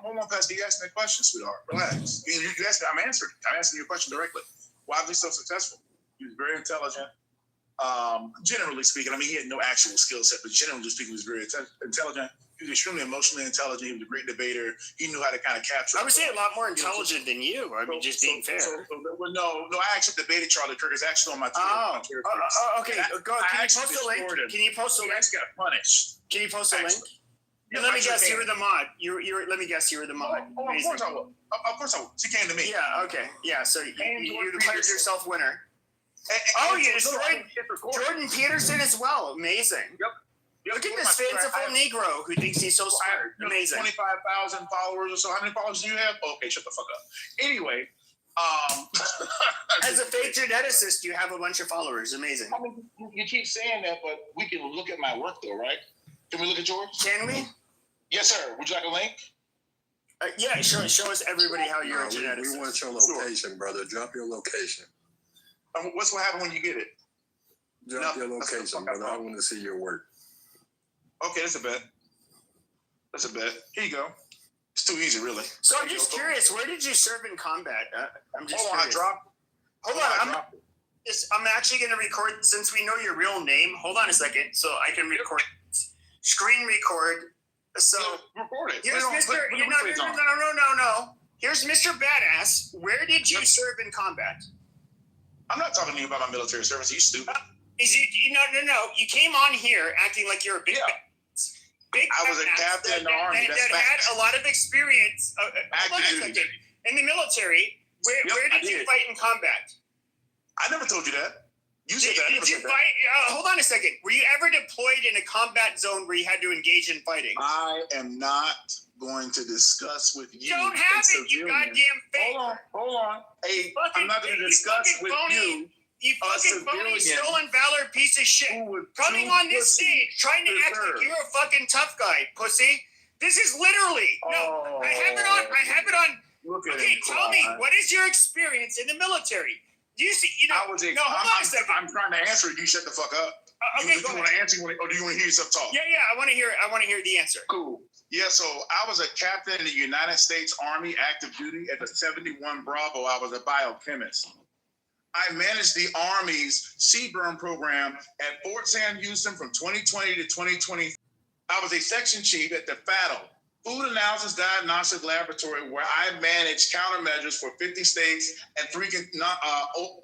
on, Pastor. You asked me a question, sweetheart. Relax. You asked me. I'm answering your question directly. Why was he so successful? He was very intelligent. Generally speaking, I mean, he had no actual skill set, but generally speaking, he was very intelligent. He was extremely emotionally intelligent. He was a great debater. He knew how to kind of capture. I would say a lot more intelligent than you. I mean, just being fair. No, I actually debated Charlie Kirk. It's actually on my Twitter. Okay. Go. Can you post a link? Can you post a link? He got punished. Can you post a link? Yeah, let me guess. You were the mod. Let me guess. You were the mod. Of course I will. Of course I will. She came to me. Yeah. Okay. Yeah. So you declared yourself winner. You destroyed Jordan Peterson as well. Amazing. Yep. Look at this fanciful Negro who thinks he's so smart. Amazing. 25,000 followers or so. How many followers do you have? Okay, shut the fuck up. Anyway, as a fake geneticist, you have a bunch of followers. Amazing. I mean, you keep saying that, but we can look at my work though, right? Can we look at yours? Can we? Yes, sir. Would you like a link? Yeah, sure. Show us everybody how you're a geneticist. We want your location, brother. Drop your location. What's going to happen when you get it? Drop your location, brother. I want to see your work. Okay, that's a bet. Here you go. It's too easy, really. So I'm just curious, where did you serve in combat? I'm just Hold on, curious. Hold on, I'm actually going to record, since we know your real name. Hold on a second, so I can record, screen record. So record it. Here's Mr. No. Here's Mr. Badass. Where did you serve in combat? I'm not talking to you about my military service. Are you stupid? No. You came on here acting like you're a big. I was a captain in the army. That had a lot of experience. Hold on a second. In the military, where did you fight in combat? I never told you that. You said that. Did you fight? Hold on a second. Were you ever deployed in a combat zone where you had to engage in fighting? I am not going to discuss with you. You don't have it, you goddamn fake. Hold on. Hey, I'm not going to discuss with you. You fucking phony, stolen valor piece of shit. Coming on this stage, trying to act like you're a fucking tough guy, pussy. This is literally I have it on. Okay, tell me, what is your experience in the military? You see, hold on a second. I'm trying to answer it. You shut the fuck up. Okay, do you want to answer, or do you want to hear yourself talk? Yeah, I want to hear the answer. Cool. Yeah, so I was a captain in the United States Army active duty at the 71 Bravo. I was a biochemist. I managed the Army's CBRN program at Fort Sam Houston from 2020 to 2020. I was a section chief at the FADL, Food Analysis Diagnostic Laboratory, where I managed countermeasures for 50 states and 3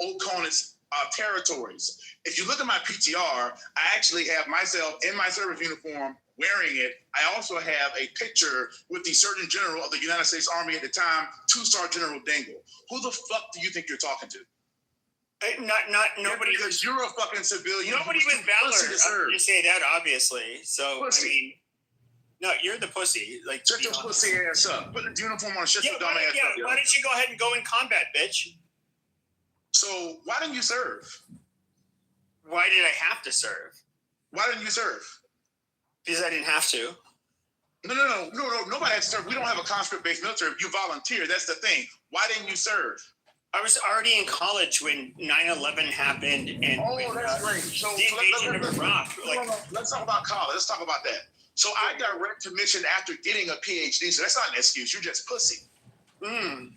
OCONUS territories. If you look at my PTR, I actually have myself in my service uniform wearing it. I also have a picture with the Surgeon General of the United States Army at the time, 2-star General Dingell. Who the fuck do you think you're talking to? Nobody. Because you're a fucking civilian. Nobody with valor. You say that, obviously. So pussy. I mean, no, you're the pussy. Like, shut your pussy ass up. Put the uniform on. Shut your dumb ass up. Why don't you go ahead and go in combat, bitch? So why didn't you serve? Why did I have to serve? Why didn't you serve? Because I didn't have to. No. Nobody had to serve. We don't have a conscript-based military. You volunteer. That's the thing. Why didn't you serve? I was already in college when 9/11 happened, and that's great. So the invasion of Iraq. Let's talk about college. Let's talk about that. So I got rent commission after getting a PhD. So that's not an excuse. You're just pussy. You're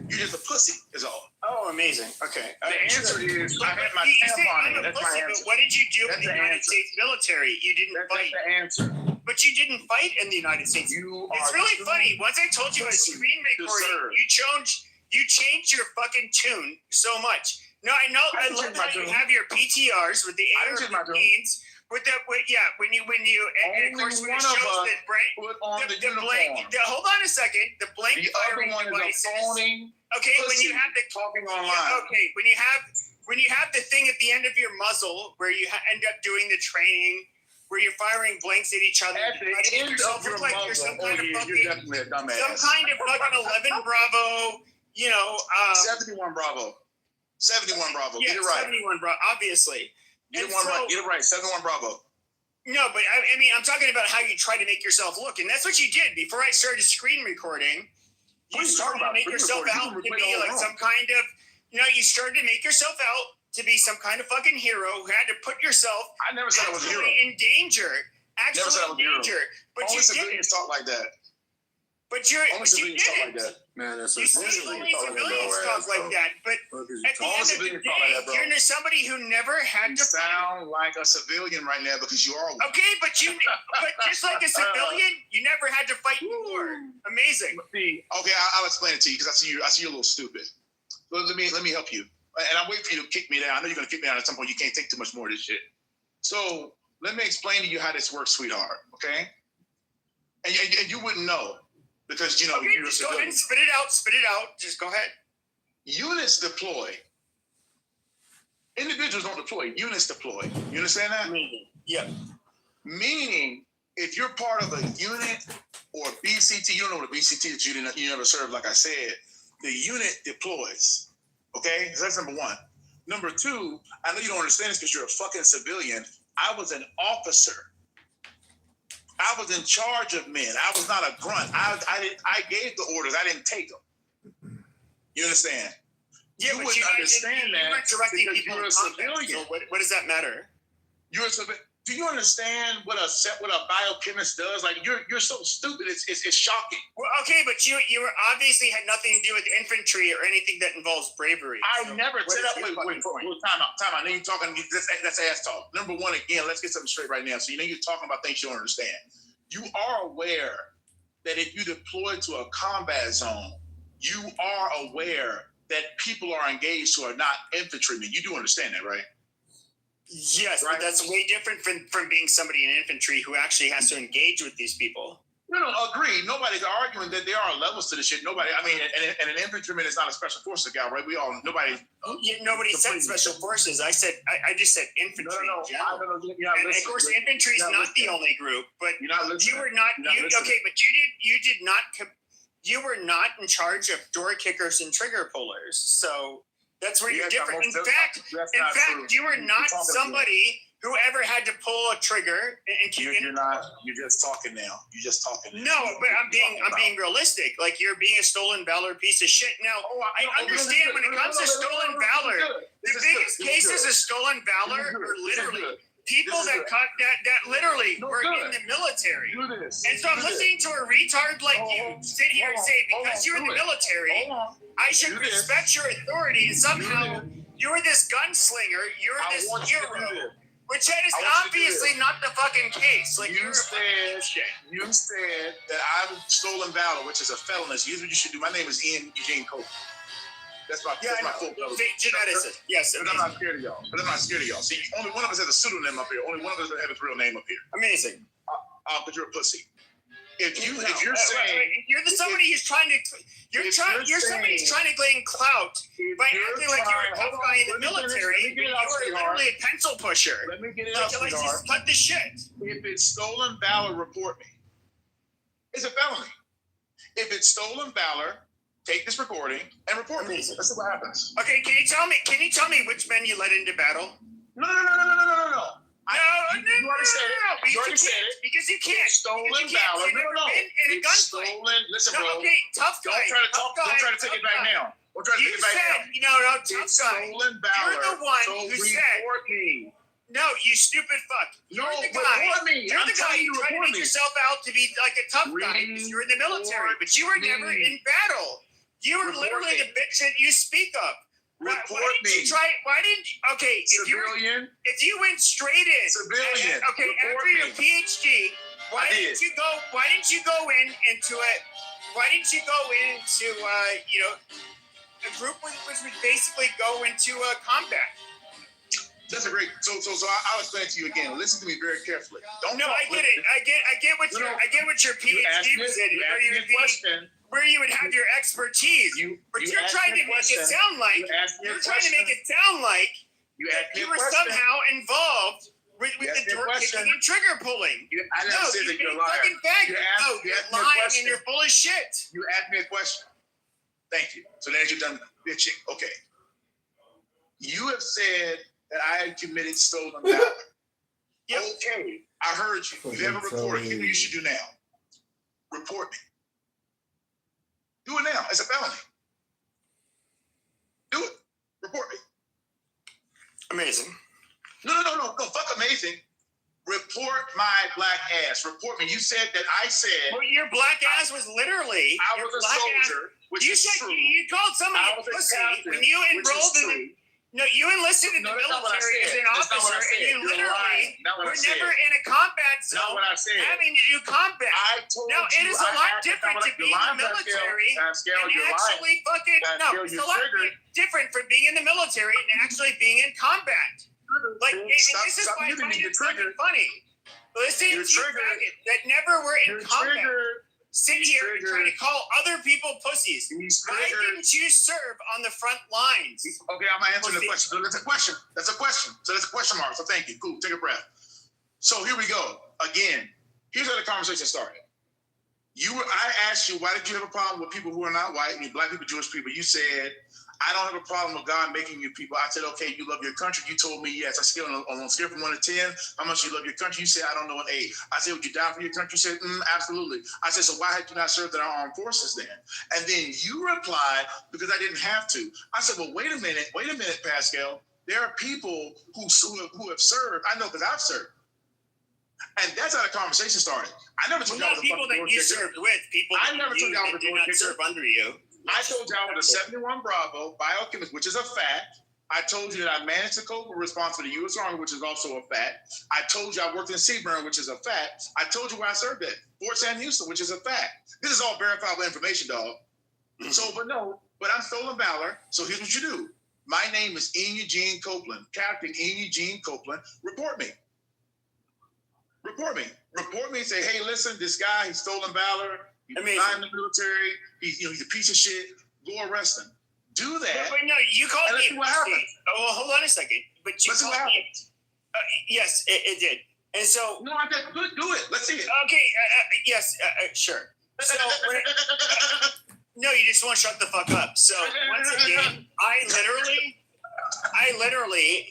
just a pussy, is all. Oh, amazing. Okay. The answer is I had my You say tampon I'm in. a That's pussy, my but answer. what did you do in That's the the United answer. States military? You didn't fight. That's the answer. But you didn't fight in the United States. It's really funny. Once I told you a screen recording, you changed your fucking tune so much. No, I know. I love how you have your PTRs with the AR-15s. When you and of course when it shows that hold on a second, the blank firing devices. Okay, when you have the talking online. Okay, when you have the thing at the end of your muzzle where you end up doing the training, where you're firing blanks at each other. At the end of your muzzle, you're some kind of you're definitely a dumbass. Some kind of fucking 11 Bravo. 71 Bravo. 71 Bravo. Yeah, Get it right. 71 Bravo. Obviously. Get it right. 71 Bravo. No, but I mean, I'm talking about how you try to make yourself look, and that's what you did before I started screen recording. You started to make yourself out to be like some kind of, you started to make yourself out to be some kind of fucking hero who had to put yourself. I never said I was a hero. In danger. Never said I was a hero. But only you civilians talk like that. But you didn't. Like that. Man, that's only civilians talk like that. But at the end of the day, you're somebody who never had to sound like a civilian right now because you are. Okay, but just like a civilian, you never had to fight war. Amazing. Okay, I'll explain it to you because I see you're a little stupid. Let me help you. And I'm waiting for you to kick me down. I know you're gonna kick me down at some point. You can't take too much more of this shit. So let me explain to you how this works, sweetheart. Okay? And you wouldn't know because you're a just go ahead and spit it out. Spit it out. Just go ahead. Units deploy. Individuals don't deploy. Units deploy. You understand that? Yeah. Meaning, if you're part of a unit or BCT, you don't know what a BCT is. You never served, like I said. The unit deploys. Okay, so that's number one. Number two, I know you don't understand this because you're a fucking civilian. I was an officer. I was in charge of men. I was not a grunt. I gave the orders. I didn't take them. You understand? Yeah, you wouldn't understand that because you're a civilian. So what does that matter? You're a civilian. Do you understand what a biochemist does? Like you're so stupid. It's shocking. Well, okay, but you obviously had nothing to do with infantry or anything that involves bravery. I never said that. Wait, time out. Now you're talking. That's ass talk. Number one, again, let's get something straight right now. So you're talking about things you don't understand. You are aware that if you deploy to a combat zone, you are aware that people are engaged who are not infantrymen. You do understand that, right? Yes, right? But that's way different from being somebody in infantry who actually has to engage with these people. No, agree. Nobody's arguing that there are levels to this shit. Nobody, I mean, and an infantryman is not a special forces guy, right? Nobody said special forces. I just said infantry. No, in general. And of course, infantry is not the only group, but you were not. Okay, but you were not in charge of door kickers and trigger pullers. So that's where you're different. In fact, you were not somebody who ever had to pull a trigger. You're not. You're just talking now. No, but I'm being realistic. Like you're being a stolen valor piece of shit. Now I understand when it comes to stolen valor, the biggest cases of stolen valor are literally people that literally work in the military. And so I'm listening to a retard like you sit here and say because you're in the military, I should respect your authority, and somehow you're this gunslinger, you're this hero. Which that is obviously not the fucking case. Like you said that I'm stolen valor, which is a felony. Here's what you should do. My name is Ian Eugene Cope. That's my full name. Fake geneticist. Yes, but I'm not scared of y'all. See, only one of us has a pseudonym up here. Only one of us has his real name up here. Amazing. But you're a pussy. If you're saying you're somebody who's trying to somebody who's trying to gain clout by acting like you're a tough guy in the military, you are literally a pencil pusher. Let me get it out, like just cut the shit. If it's stolen valor, report me. It's a felony. If it's stolen valor, take this recording and report me. Let's see what happens. Okay, can you tell me which men you led into battle? No. You already said it. Because You already said it. Because you can't. It's stolen Because you can't. valor. You've No, never no. been in a It's gunfight. stolen. Listen, No, bro. okay, tough guy. Don't try to talk. Tough Don't try to guy, take it tough back guy. now. Don't try to You take it back said, now. no, tough It's guy. stolen valor. You're the one So who said, report me. no, you stupid fuck. No, You're the guy. report me. You're I'm the guy telling you, trying to report make me. yourself out to be like a tough guy because you're in the military, but you were never in battle. You were Report literally me. the bitch that you speak of. Why Report didn't you me. try? Why didn't? Okay, Civilian. if you went straight in, Civilian. okay, Report after your me. PhD, why I didn't did. you go? Why didn't you go into it? Why didn't you go into a group which would basically go into combat? That's a great. So I'll explain it to you again. Listen to me very carefully. Don't. No, I get it. I get what No, your no. I get what your You asked PhD me. was in, You where asked you me would a be, question. where you would have your expertise. But you you're asked trying me to a make it question. sound like You asked me a you're trying to make question. it sound like You asked me you a were question. somehow involved with You the asked me a door question. kicking and trigger pulling. I never said that you're a liar. fucking faggot. You asked- No, you you're asked me a lying question. and you're full of shit. You asked me a question. Thank you. So now you're done bitching. Okay. You have said that I had committed stolen valor. Yep. Okay. I heard you. You never reported. Here's what you should do now. Report me. Do it now. It's a felony. Do it. Report me. Amazing. No. Fuck amazing. Report my black ass. Report me. You said that I said. Well, your black ass was literally. I your was a black soldier, which you is said true. you called somebody I a was a pussy captain, when you which is enrolled in true. the. No, you enlisted in No, the that's not what I military as said. an That's not what I officer, said. and you You're literally lying. Not what I were said. never in a combat zone. Not what I said. Having to do combat. I told Now it you is a I lot had to different cover to up be your in line, the military Pascal, and you're actually lying. fucking no. Pascal, It's you're a lot triggered. different from being in the military and actually being in combat. Like, and this is Stop why I using find me. it You're triggered. funny. Listen You're to you triggered. faggot that never were in You're combat. triggered. Sit He's here and try to triggered. call other people pussies. He's Why triggered. didn't you serve on the front lines? Okay, I'm gonna answer the question. So that's a question. That's a question. So that's a question mark. So thank you. Cool. Take a breath. So here we go. Again, here's how the conversation started. I asked you, why did you have a problem with people who are not white, black people, Jewish people? You said, I don't have a problem with God making you people. I said, okay, you love your country. You told me yes. I scale on a scale from 1 to 10. How much you love your country? You said, I don't know, an 8. I said, would you die for your country? You said, absolutely. I said, so why had you not served in our armed forces then? And then you replied, because I didn't have to. I said, well, wait a minute, Pascal. There are people who have served. I know because I've served. And that's how the conversation started. I never told y'all Not people that you served with, people I that never you told y'all that the did not serve under you. I told y'all I was a 71 Bravo biochemist, which is a fact. I told you that I managed the Cobra response for the U.S. Army, which is also a fact. I told you I worked in Seaburn, which is a fact. I told you where I served at, Fort Sam Houston, which is a fact. This is all verifiable information, dog. So, but I'm stolen valor. So here's what you do. My name is Ian Eugene Copeland, Captain Ian Eugene Copeland. Report me. Report me. Report me and say, hey, listen, this guy, he's stolen valor. He's not in the military. He's a piece of shit. Go arrest him. Do that. But no, you called me a what pussy. happens. Oh, well, hold on a second. But you Let's see what called me. happens. Yes, it did. And so. No, I didn't. Do it. Let's see it. Okay. Yes. Sure. So. No, you just want to shut the fuck up. So once again, I literally,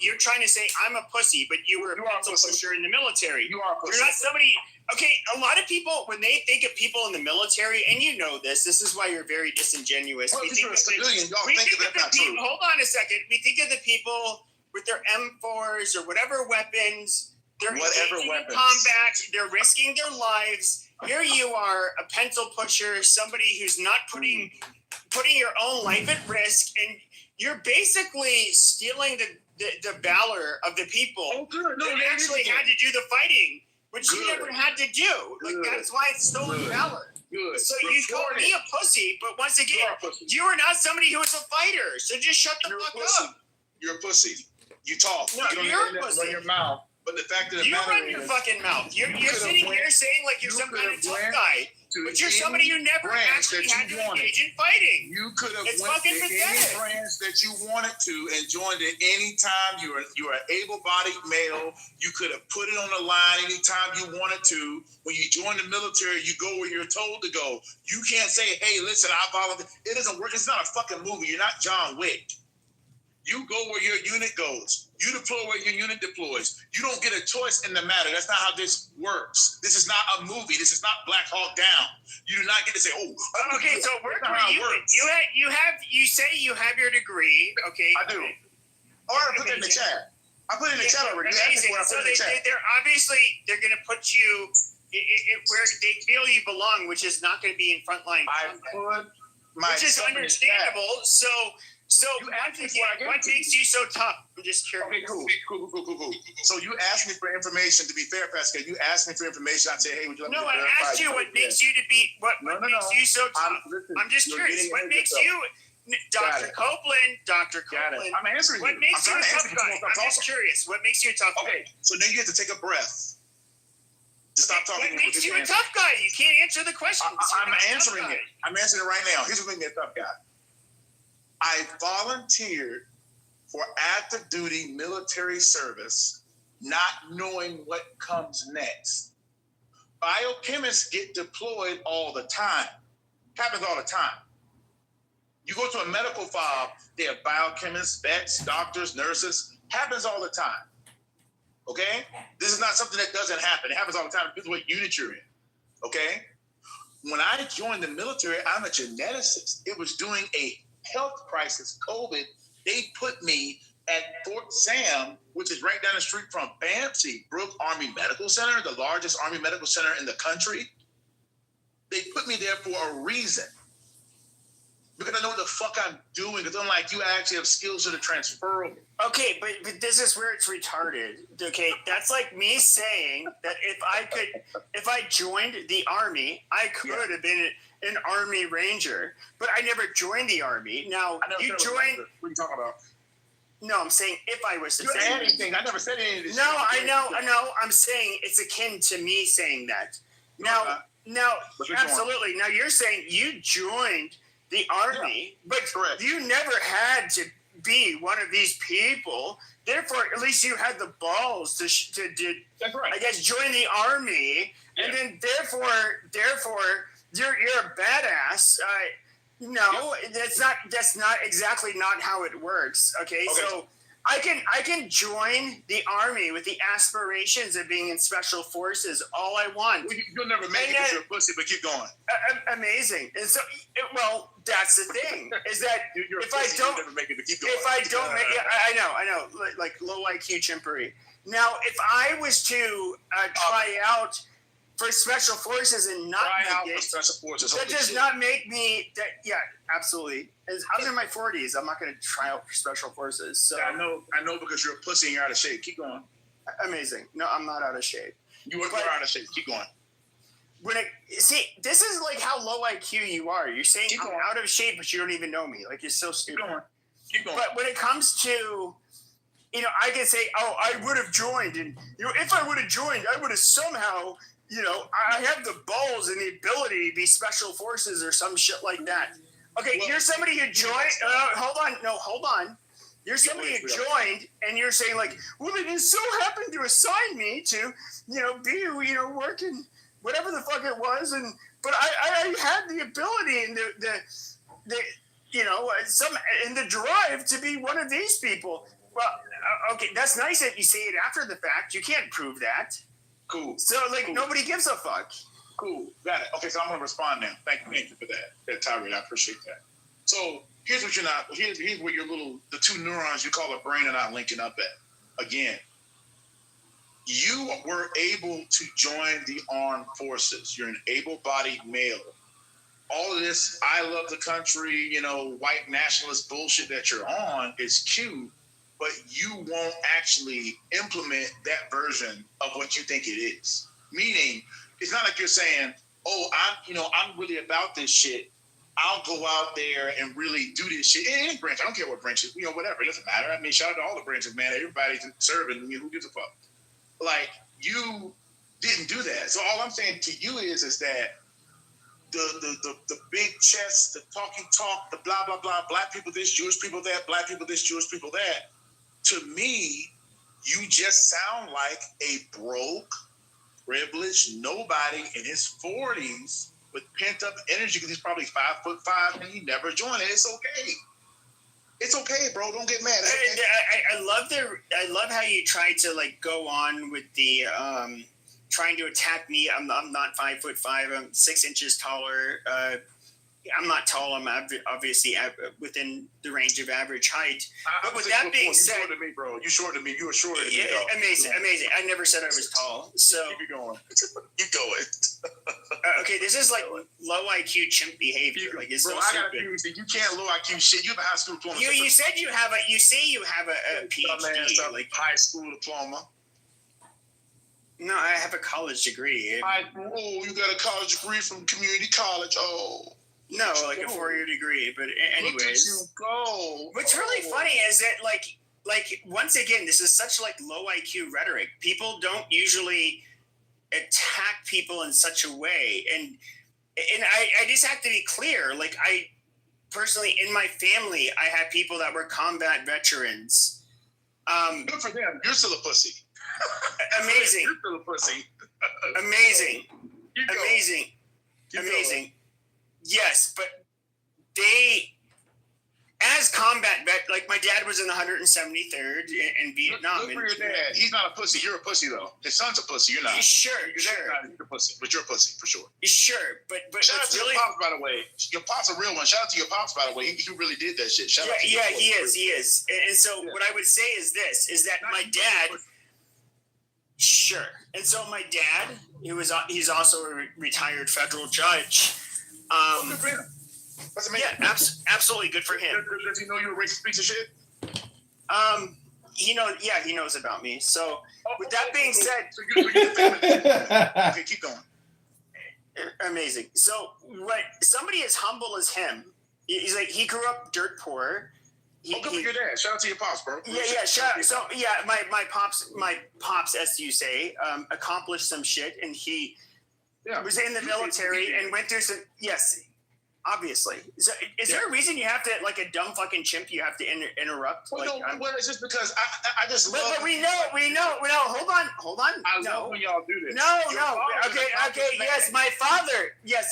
you're trying to say I'm a pussy, but you were a pencil pusher in the military. You are a pussy. You're not somebody. Okay, a lot of people, when they think of people in the military, and you know this is why you're very disingenuous. Well, you're a civilian. Y'all think of that, not true. Hold on a second. We think of the people with their M4s or whatever weapons. They're engaging in combat. They're risking their lives. Here you are, a pencil pusher, somebody who's not putting your own life at risk, and you're basically stealing the valor of the people that actually had to do the fighting, which you never had to do. Like that's why it's stolen valor. Good. So you called me a pussy, but once again, you are not somebody who is a fighter. So just shut the fuck up. You're a pussy. You talk. No, you're a pussy. Run your mouth. But the fact that you run your fucking mouth. You're sitting here saying like you're some kind of tough guy, but you're somebody who never actually had to engage in fighting. You could have it's went fucking to pathetic. any branch that you wanted to and joined at any time. You're an able-bodied male. You could have put it on the line anytime you wanted to. When you join the military, you go where you're told to go. You can't say, "Hey, listen, I volunteer." It doesn't work. It's not a fucking movie. You're not John Wick. You go where your unit goes. You deploy where your unit deploys. You don't get a choice in the matter. That's not how this works. This is not a movie. This is not Black Hawk Down. You do not get to say, "Oh, okay." So that's not how it works. you say you have your degree. Okay, I do. Or I put it in the chat. I put it in the chat already. Amazing. So they're obviously going to put you where they feel you belong, which is not going to be in frontline. Which is understandable. So what makes you so tough? I'm just curious. Okay, cool. So you asked me for information. To be fair, Pascal, you asked me for information. I said, "Hey, would you like me to verify?" No, I asked you what makes you to be what makes you so tough. I'm just curious. What makes you, Dr. Copeland? Dr. Copeland. I'm answering you. What makes you a I'm trying to tough answer guy? you. I'm just curious. What makes you a tough guy? Okay, so now you have to take a breath. Stop talking. What makes you a tough guy? You can't answer the question. I'm answering it. I'm answering it right now. Here's what makes me a tough guy. I volunteered for active duty military service, not knowing what comes next. Biochemists get deployed all the time. Happens all the time. You go to a medical fob, they have biochemists, vets, doctors, nurses. Happens all the time. Okay? This is not something that doesn't happen. It happens all the time. This is what unit you're in. Okay? When I joined the military, I'm a geneticist. It was during a health crisis, COVID. They put me at Fort Sam, which is right down the street from Banksy Brook Army Medical Center, the largest Army medical center in the country. They put me there for a reason. Because I know what the fuck I'm doing. Because unlike you, I actually have skills that are transferable. Okay, but this is where it's retarded. Okay, that's like me saying that if I joined the Army, I could have been an Army Ranger, but I never joined the Army. Now you joined. What are you talking about? No, I'm saying if I was to You say anything. I never said any of this. No, I know. I'm saying it's akin to me saying that. Now, absolutely. Now you're saying you joined the Army, but you never had to be one of these people. Therefore, at least you had the balls to I guess, join the Army, and then therefore, you're a badass. No, that's not exactly not how it works. Okay, so I can join the Army with the aspirations of being in Special Forces all I want. You'll never make it because you're a pussy, but keep going. Amazing. And so, that's the thing is that if I don't make it, but keep going. If I don't make it, I know, like low IQ chimpery. Now, if I was to try out for Special Forces and not make it, that does not make me. Absolutely. I'm in my 40s. I'm not going to try out for Special Forces. So I know because you're a pussy and you're out of shape. Keep going. Amazing. No, I'm not out of shape. You are out of shape. Keep going. This is like how low IQ you are. You're saying I'm out of shape, but you don't even know me. Like, you're so stupid. Keep going. But when it comes to, I can say, oh, I would have joined, and if I would have joined, I would have somehow, I have the balls and the ability to be Special Forces or some shit like that. Okay, you're somebody who joined. Hold on. You're somebody who joined, and you're saying like, well, they just so happened to assign me to, be, working whatever the fuck it was, but I had the ability and the drive to be one of these people. Well, okay, that's nice that you say it after the fact. You can't prove that. Cool. So nobody gives a fuck. Cool. Got it. Okay, so I'm gonna respond now. Thank you for that tirade. I appreciate that. So here's what here's where the two neurons you call a brain are not linking up at. Again, you were able to join the armed forces. You're an able-bodied male. All of this, I love the country, white nationalist bullshit that you're on is cute, but you won't actually implement that version of what you think it is. Meaning, it's not like you're saying, oh, I'm really about this shit. I'll go out there and really do this shit. Any branch, I don't care what branch it is, whatever, it doesn't matter. I mean, shout out to all the branches, man. Everybody's serving. Who gives a fuck? Like, you didn't do that. So all I'm saying to you is that the big chest, the talking talk, the blah, blah, blah, black people this, Jewish people that, black people this, Jewish people that, to me, you just sound like a broke, privileged nobody in his 40s with pent-up energy because he's probably 5'5" and he never joined it. It's okay. It's okay, bro. Don't get mad. I love how you try to like go on with the trying to attack me. I'm not 5'5". I'm 6 inches taller. I'm not tall. I'm obviously within the range of average height. But with that being said, you're shorter than me, bro. You shorter than me. You were shorter than me. Yeah, amazing. I never said I was tall. So keep it going. You going. Okay, this is like low IQ chimp behavior. Like it's bro, so I got stupid. you can't low IQ shit. You have a high school diploma. You said you have a PhD, like high school diploma. No, I have a college degree. Oh, you got a college degree from community college. Oh. No, like a 4-year degree. But anyways, look at you go. What's really funny is that like once again, this is such like low IQ rhetoric. People don't usually attack people in such a way, and I just have to be clear. Like I personally, in my family, I have people that were combat veterans. Good for them. You're still a pussy. Amazing. You're still a pussy. Amazing. Amazing. Yes, but they, as combat vet, like my dad was in the 173rd in Vietnam. Look for your dad. He's not a pussy. You're a pussy though. His son's a pussy. You're not. Sure. He's a pussy, but you're a pussy for sure. Sure, but shout out to your pops, by the way. Your pops a real one. Shout out to your pops, by the way. He really did that shit. Shout out to he is. And so what I would say is this: is that my dad. Sure. And so my dad, he's also a retired federal judge. Good for him. That's amazing. Yeah, absolutely good for him. Does he know you're a racist piece of shit? He knows about me. So with that being said, okay, keep going. Amazing. So what somebody as humble as him, he's like he grew up dirt poor. Good for your dad. Shout out to your pops, bro. Yeah. So my pops, as you say, accomplished some shit, and he was in the military and went through some. Yes, obviously. So, is there a reason you have to, like a dumb fucking chimp, you have to interrupt? Well, it's just because I just love. But we know. Hold on. I love when y'all do this. No. Okay. Yes, my father. Shut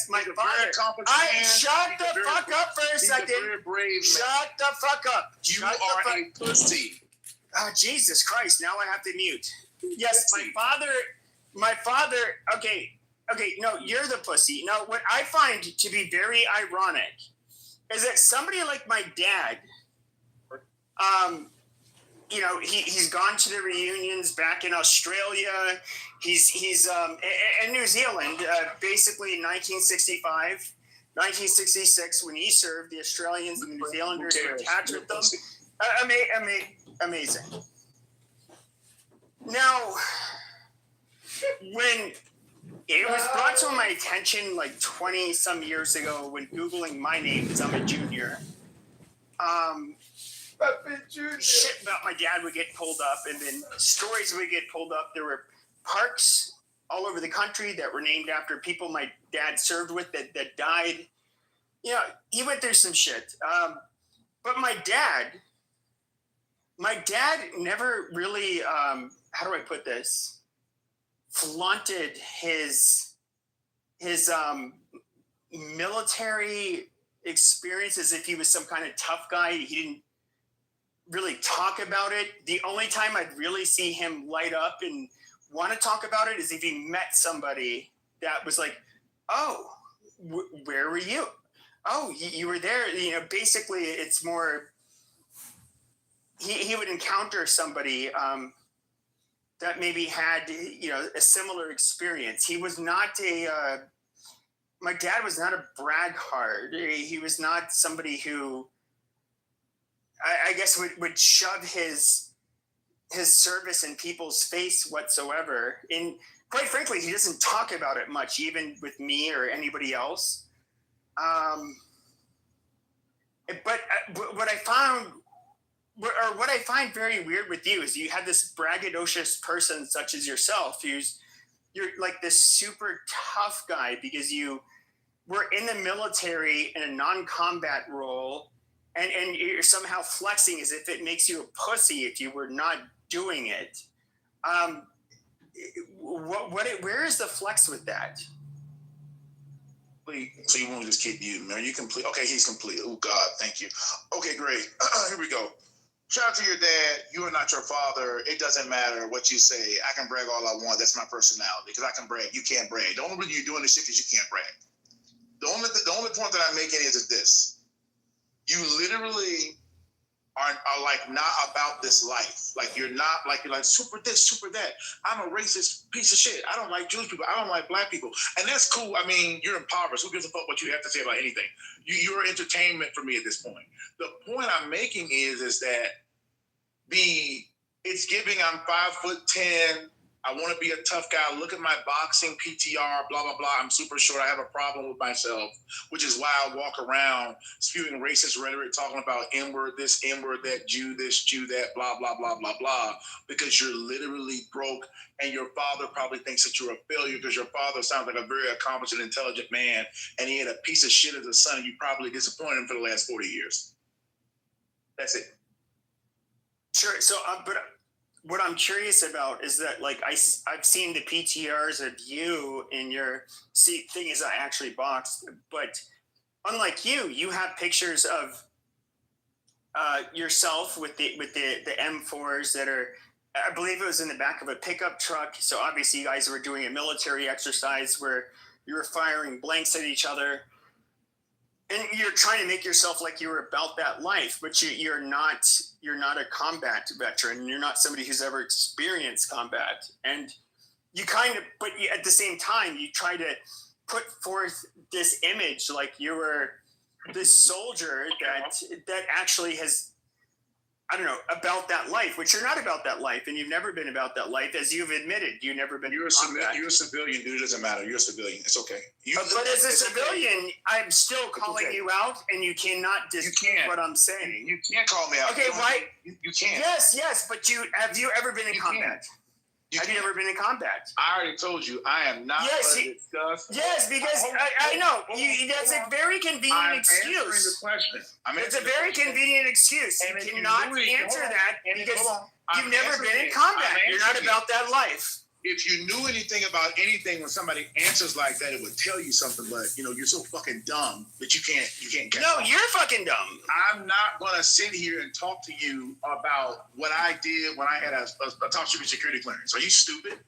the fuck up for a second. Shut the fuck up. You are a pussy. Oh, Jesus Christ! Now I have to mute. Yes, my father. Okay. No, you're the pussy. No, what I find to be very ironic is that somebody like my dad, he's gone to the reunions back in Australia. He's in New Zealand, basically in 1965, 1966, when he served, the Australians and the New Zealanders were attached with them. Amazing. Now, when it was brought to my attention like 20 some years ago when Googling my name because I'm a junior. Shit about my dad would get pulled up, and then stories would get pulled up. There were parks all over the country that were named after people my dad served with that died. He went through some shit. But my dad never really, how do I put this? Flaunted his military experience as if he was some kind of tough guy. He didn't really talk about it. The only time I'd really see him light up and want to talk about it is if he met somebody that was like, oh, where were you? Oh, you were there. Basically it's more, he would encounter somebody that maybe had, a similar experience. He was not my dad was not a braggart. He was not somebody who, I guess, would shove his service in people's face whatsoever. And quite frankly, he doesn't talk about it much, even with me or anybody else. But what I find very weird with you is you have this braggadocious person such as yourself, you're like this super tough guy because you were in the military in a non-combat role, and you're somehow flexing as if it makes you a pussy if you were not doing it. Where is the flex with that? So you want this kid muted, man? Are you complete? Okay, he's complete. Oh God, thank you. Okay, great. Here we go. Shout out to your dad. You are not your father. It doesn't matter what you say. I can brag all I want. That's my personality because I can brag. You can't brag. The only reason you're doing this shit is you can't brag. The only point that I'm making is this: you literally are like not about this life. Like you're like super this, super that. I'm a racist piece of shit. I don't like Jewish people. I don't like black people. And that's cool. I mean, you're impoverished. Who gives a fuck what you have to say about anything? You're entertainment for me at this point. The point I'm making is that it's giving I'm 5'10". I want to be a tough guy. Look at my boxing PTR, blah, blah, blah. I'm super short. I have a problem with myself, which is why I walk around spewing racist rhetoric, talking about N-word this, N-word that, Jew this, Jew that, blah, blah, blah, blah, blah, because you're literally broke and your father probably thinks that you're a failure because your father sounds like a very accomplished and intelligent man and he had a piece of shit as a son and you probably disappointed him for the last 40 years. That's it. Sure. So, but what I'm curious about is that, like, I've seen the PTRs of you in your thing is I actually boxed, but unlike you have pictures of yourself with the M4s that are, I believe it was in the back of a pickup truck. So obviously you guys were doing a military exercise where you were firing blanks at each other. And you're trying to make yourself like you were about that life, but you're not a combat veteran. You're not somebody who's ever experienced combat. And you but at the same time, you try to put forth this image like you were this soldier that actually has, I don't know, about that life, which you're not about that life, and you've never been about that life, as you've admitted. You've never been. You're a civilian, dude. It doesn't matter. You're a civilian. It's okay. But as a civilian, I'm still calling you out, and you cannot dispute what I'm saying. You can't call me out. Okay, right? You can't. Yes, but have you ever been in combat? Have you ever been in combat? I already told you I am not going to discuss. Yes, because I know that's a very convenient excuse. Answering the question. It's a very convenient excuse. You cannot answer that because you've never been in combat. You're not about that life. If you knew anything about anything, when somebody answers like that, it would tell you something. But you're so fucking dumb that you can't. No, you're fucking dumb. I'm not gonna sit here and talk to you about what I did when I had a top secret security clearance. Are you stupid?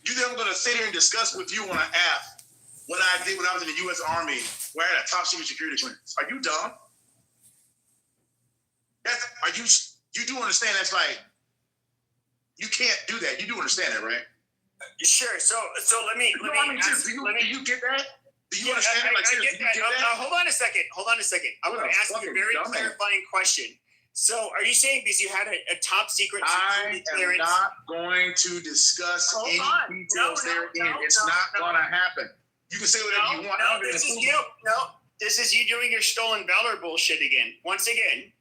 You think I'm gonna sit here and discuss with you on an app what I did when I was in the U.S. Army, where I had a top secret security clearance? Are you dumb? You do understand that's like. You can't do that. You do understand that, right? Sure. So let me ask. Do you get that? Do you understand that? I get that. Hold on a second. I want to ask you a very clarifying question. So, are you saying because you had a top secret security clearance? I am not going to discuss any details therein. It's not going to happen. You can say whatever you want. This is you doing your stolen valor bullshit again. Once again.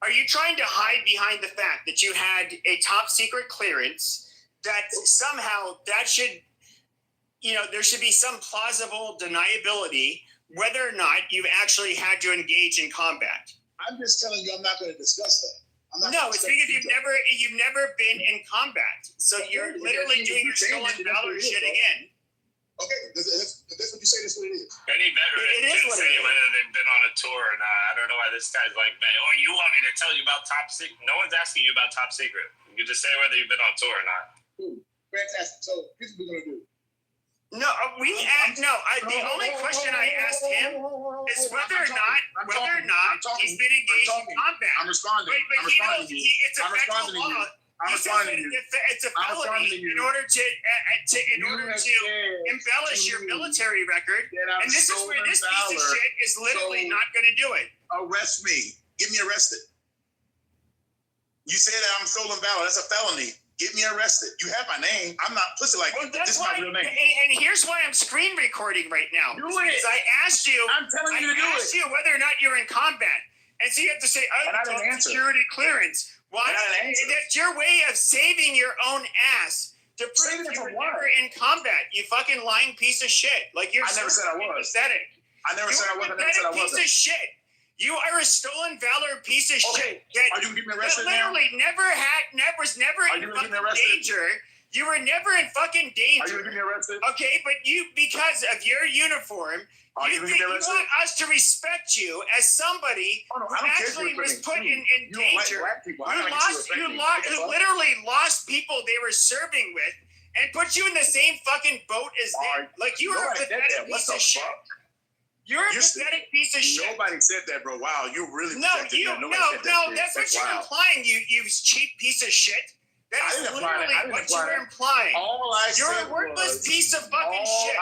Are you trying to hide behind the fact that you had a top secret clearance that somehow that should, there should be some plausible deniability whether or not you've actually had to engage in combat? I'm just telling you I'm not going to discuss that. No, it's because you've never been in combat. So you're literally doing your stolen valor shit again. Okay, that's what you say. That's what it is. Any veteran can say whether they've been on a tour or not. I don't know why this guy's like, man, you want me to tell you about top secret? No one's asking you about top secret. You can just say whether you've been on tour or not. Cool. Fantastic. So here's what we're going to do. The only question I asked him is whether or not he's been engaged in combat. I'm responding. It's a federal law. It's a felony in order to embellish your military record, and this is where this piece of shit is literally not going to do it. Arrest me. Get me arrested. You say that I'm stolen valor. That's a felony. Get me arrested. You have my name. I'm not pussy like you. This is my real name. And here's why I'm screen recording right now. Do it. I asked you. I'm telling you to do it. I asked you whether or not you're in combat, and so you have to say, "I have security clearance." Why? That's your way of saving your own ass to prove you were never in combat. You fucking lying piece of shit. Like you're. I never said I was. Pathetic. I never said I was. I never said I wasn't. Piece of shit. You are a stolen valor piece of shit. Are you getting arrested now? Literally was never in fucking danger. You were never in fucking danger. Are you gonna get arrested? Okay, but you, because of your uniform, you want us to respect you as somebody who actually was put in danger. You literally lost people they were serving with and put you in the same fucking boat as them. Like, you are a pathetic piece of shit. You're a pathetic piece of shit. Nobody said that, bro. Wow, you really no, that's what you're implying. You cheap piece of shit. That is literally what you're implying. You're a worthless piece of fucking shit.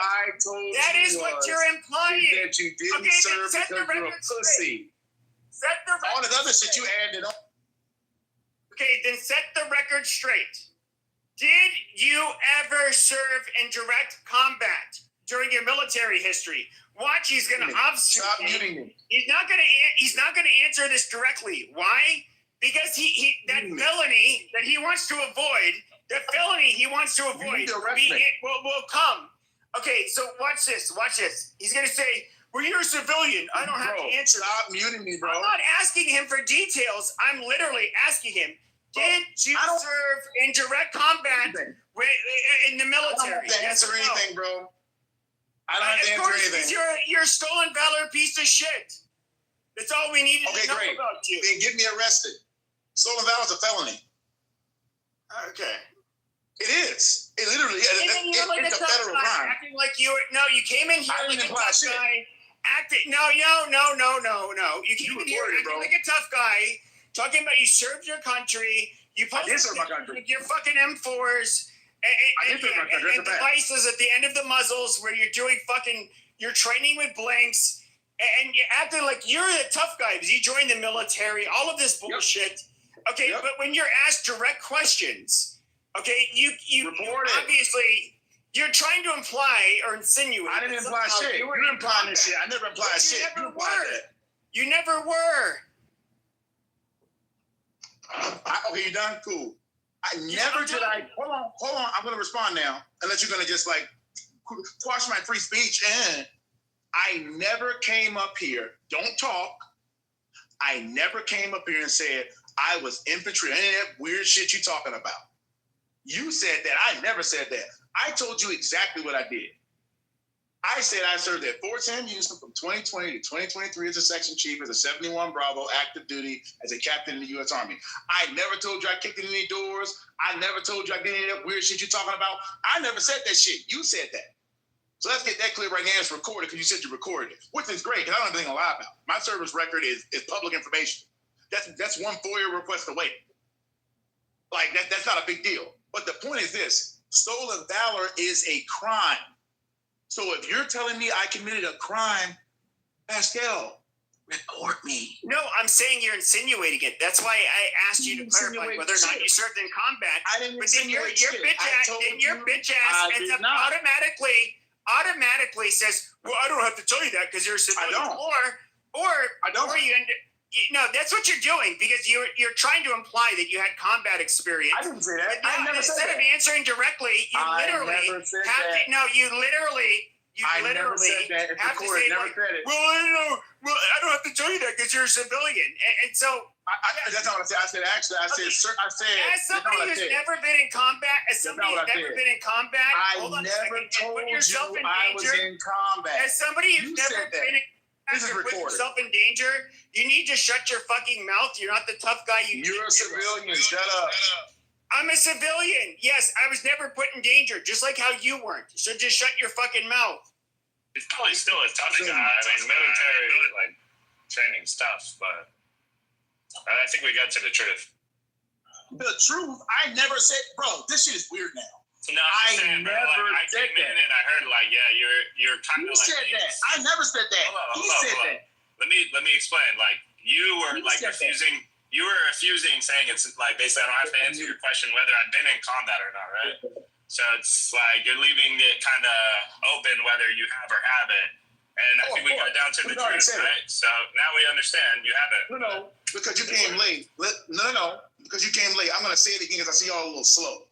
That is what you're implying. That you didn't serve because you're a pussy. Set the record all the other shit you added on. Okay, then set the record straight. Did you ever serve in direct combat during your military history? Watch, he's going to obfuscate. Stop muting me. He's not going to answer this directly. Why? Because that felony that he wants to avoid, will come. Okay, so watch this. He's going to say, well, you're a civilian. I don't have to answer. Stop muting me, bro. I'm not asking him for details. I'm literally asking him, did you serve in direct combat in the military? I don't have to answer anything, bro. I don't have to answer anything. You're a stolen valor piece of shit. That's all we needed to know about you. Then get me arrested. Stolen valor is a felony. Okay. It is. It literally is. It's a federal crime. Acting like you came in here like a tough guy. No. You came in here acting like a tough guy, talking about you served your country. You posted with your fucking M4s and devices at the end of the muzzles where you're training with blanks, and you're acting like you're a tough guy because you joined the military. All of this bullshit. Okay, but when you're asked direct questions, okay, you obviously you're trying to imply or insinuate. I didn't imply shit. You're implying this shit. I never implied shit. You never were. Okay, you done? Cool. Hold on. I'm going to respond now, unless you're going to just like quash my free speech. And I never came up here. Don't talk. I never came up here and said I was infantry. Any of that weird shit you talking about. You said that. I never said that. I told you exactly what I did. I said I served at Fort Sam Houston from 2020 to 2023 as a section chief, as a 71 Bravo, active duty, as a captain in the U.S. Army. I never told you I kicked in any doors. I never told you I did any of that weird shit you're talking about. I never said that shit. You said that. So let's get that clear right now. It's recorded because you said you recorded it, which is great because I don't have anything to lie about. My service record is public information. That's one FOIA request away. Like, that's not a big deal. But the point is this. Stolen valor is a crime. So if you're telling me I committed a crime, Pascal, report me. No, I'm saying you're insinuating it. That's why I asked you to clarify whether or not you served in combat. I didn't but then your bitch ass ends up automatically says, well, I don't have to tell you that because you're a civilian. Or you end up, no, that's what you're doing because you're trying to imply that you had combat experience. I didn't say that. I never said that. Instead of answering directly, you literally have to. No, you literally never said that. It's have to say never said it. Well, I don't have to tell you that because you're a civilian, and so. That's not what I said. I said, as somebody who's never been in combat, I never told you I was in combat. As somebody who's never been in this is recorded. Put yourself in danger. You need to shut your fucking mouth. You're not the tough guy. You're a civilian. Shut up. I'm a civilian. Yes, I was never put in danger, just like how you weren't. So just shut your fucking mouth. It's probably still a tough guy. I mean, military training stuff, but I think we got to the truth. The truth? I never said, bro. This shit is weird now. No, I'm just saying, bro, I came in and I heard you're kind of like. You said that. I never said that. He said that. Let me explain. Like you were refusing. You were refusing, saying it's like basically I don't have to answer your question whether I've been in combat or not, right? So it's like you're leaving it kind of open whether you have or haven't. And I think we got down to the truth, right? So now we understand you haven't. No, because you came late. No, because you came late. I'm gonna say it again because I see y'all a little slow.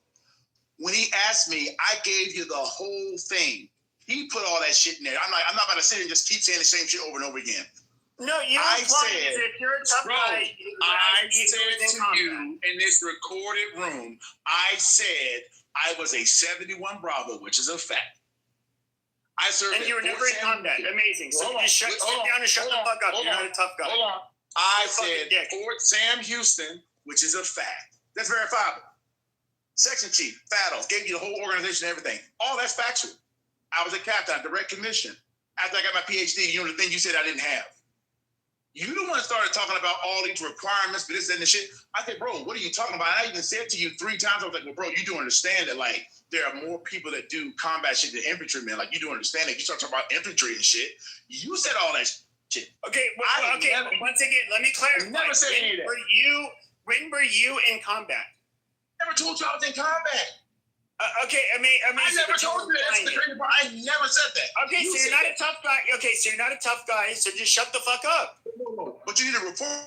When he asked me, I gave you the whole thing. He put all that shit in there. I'm not going to sit here and just keep saying the same shit over and over again. No, you I don't said, if you're a tough bro, guy. I said to you in this recorded room, I said I was a 71 Bravo, which is a fact. I served and you were never in combat. Amazing. So just sit down and shut the fuck up. You're not a tough guy. Hold on. I said Fort Sam Houston, which is a fact. That's verifiable. Section chief, Fattles, gave you the whole organization and everything. All that's factual. I was a captain, direct commission. After I got my PhD, you know the thing you said I didn't have. You the one that started talking about all these requirements for this and this shit. I said, bro, what are you talking about? And I even said to you 3 times, I was like, well, bro, you do understand that, like, there are more people that do combat shit than infantrymen. Like, you do understand that. You start talking about infantry and shit. You said all that shit. Okay, well, once again, let me clarify. Never said any of that. When were you in combat? Never told you I was in combat. Okay, I never told you that. That's the crazy part. I never said that. Okay, so you're not a tough guy. Okay, so you're not a tough guy. So just shut the fuck up. But you need to report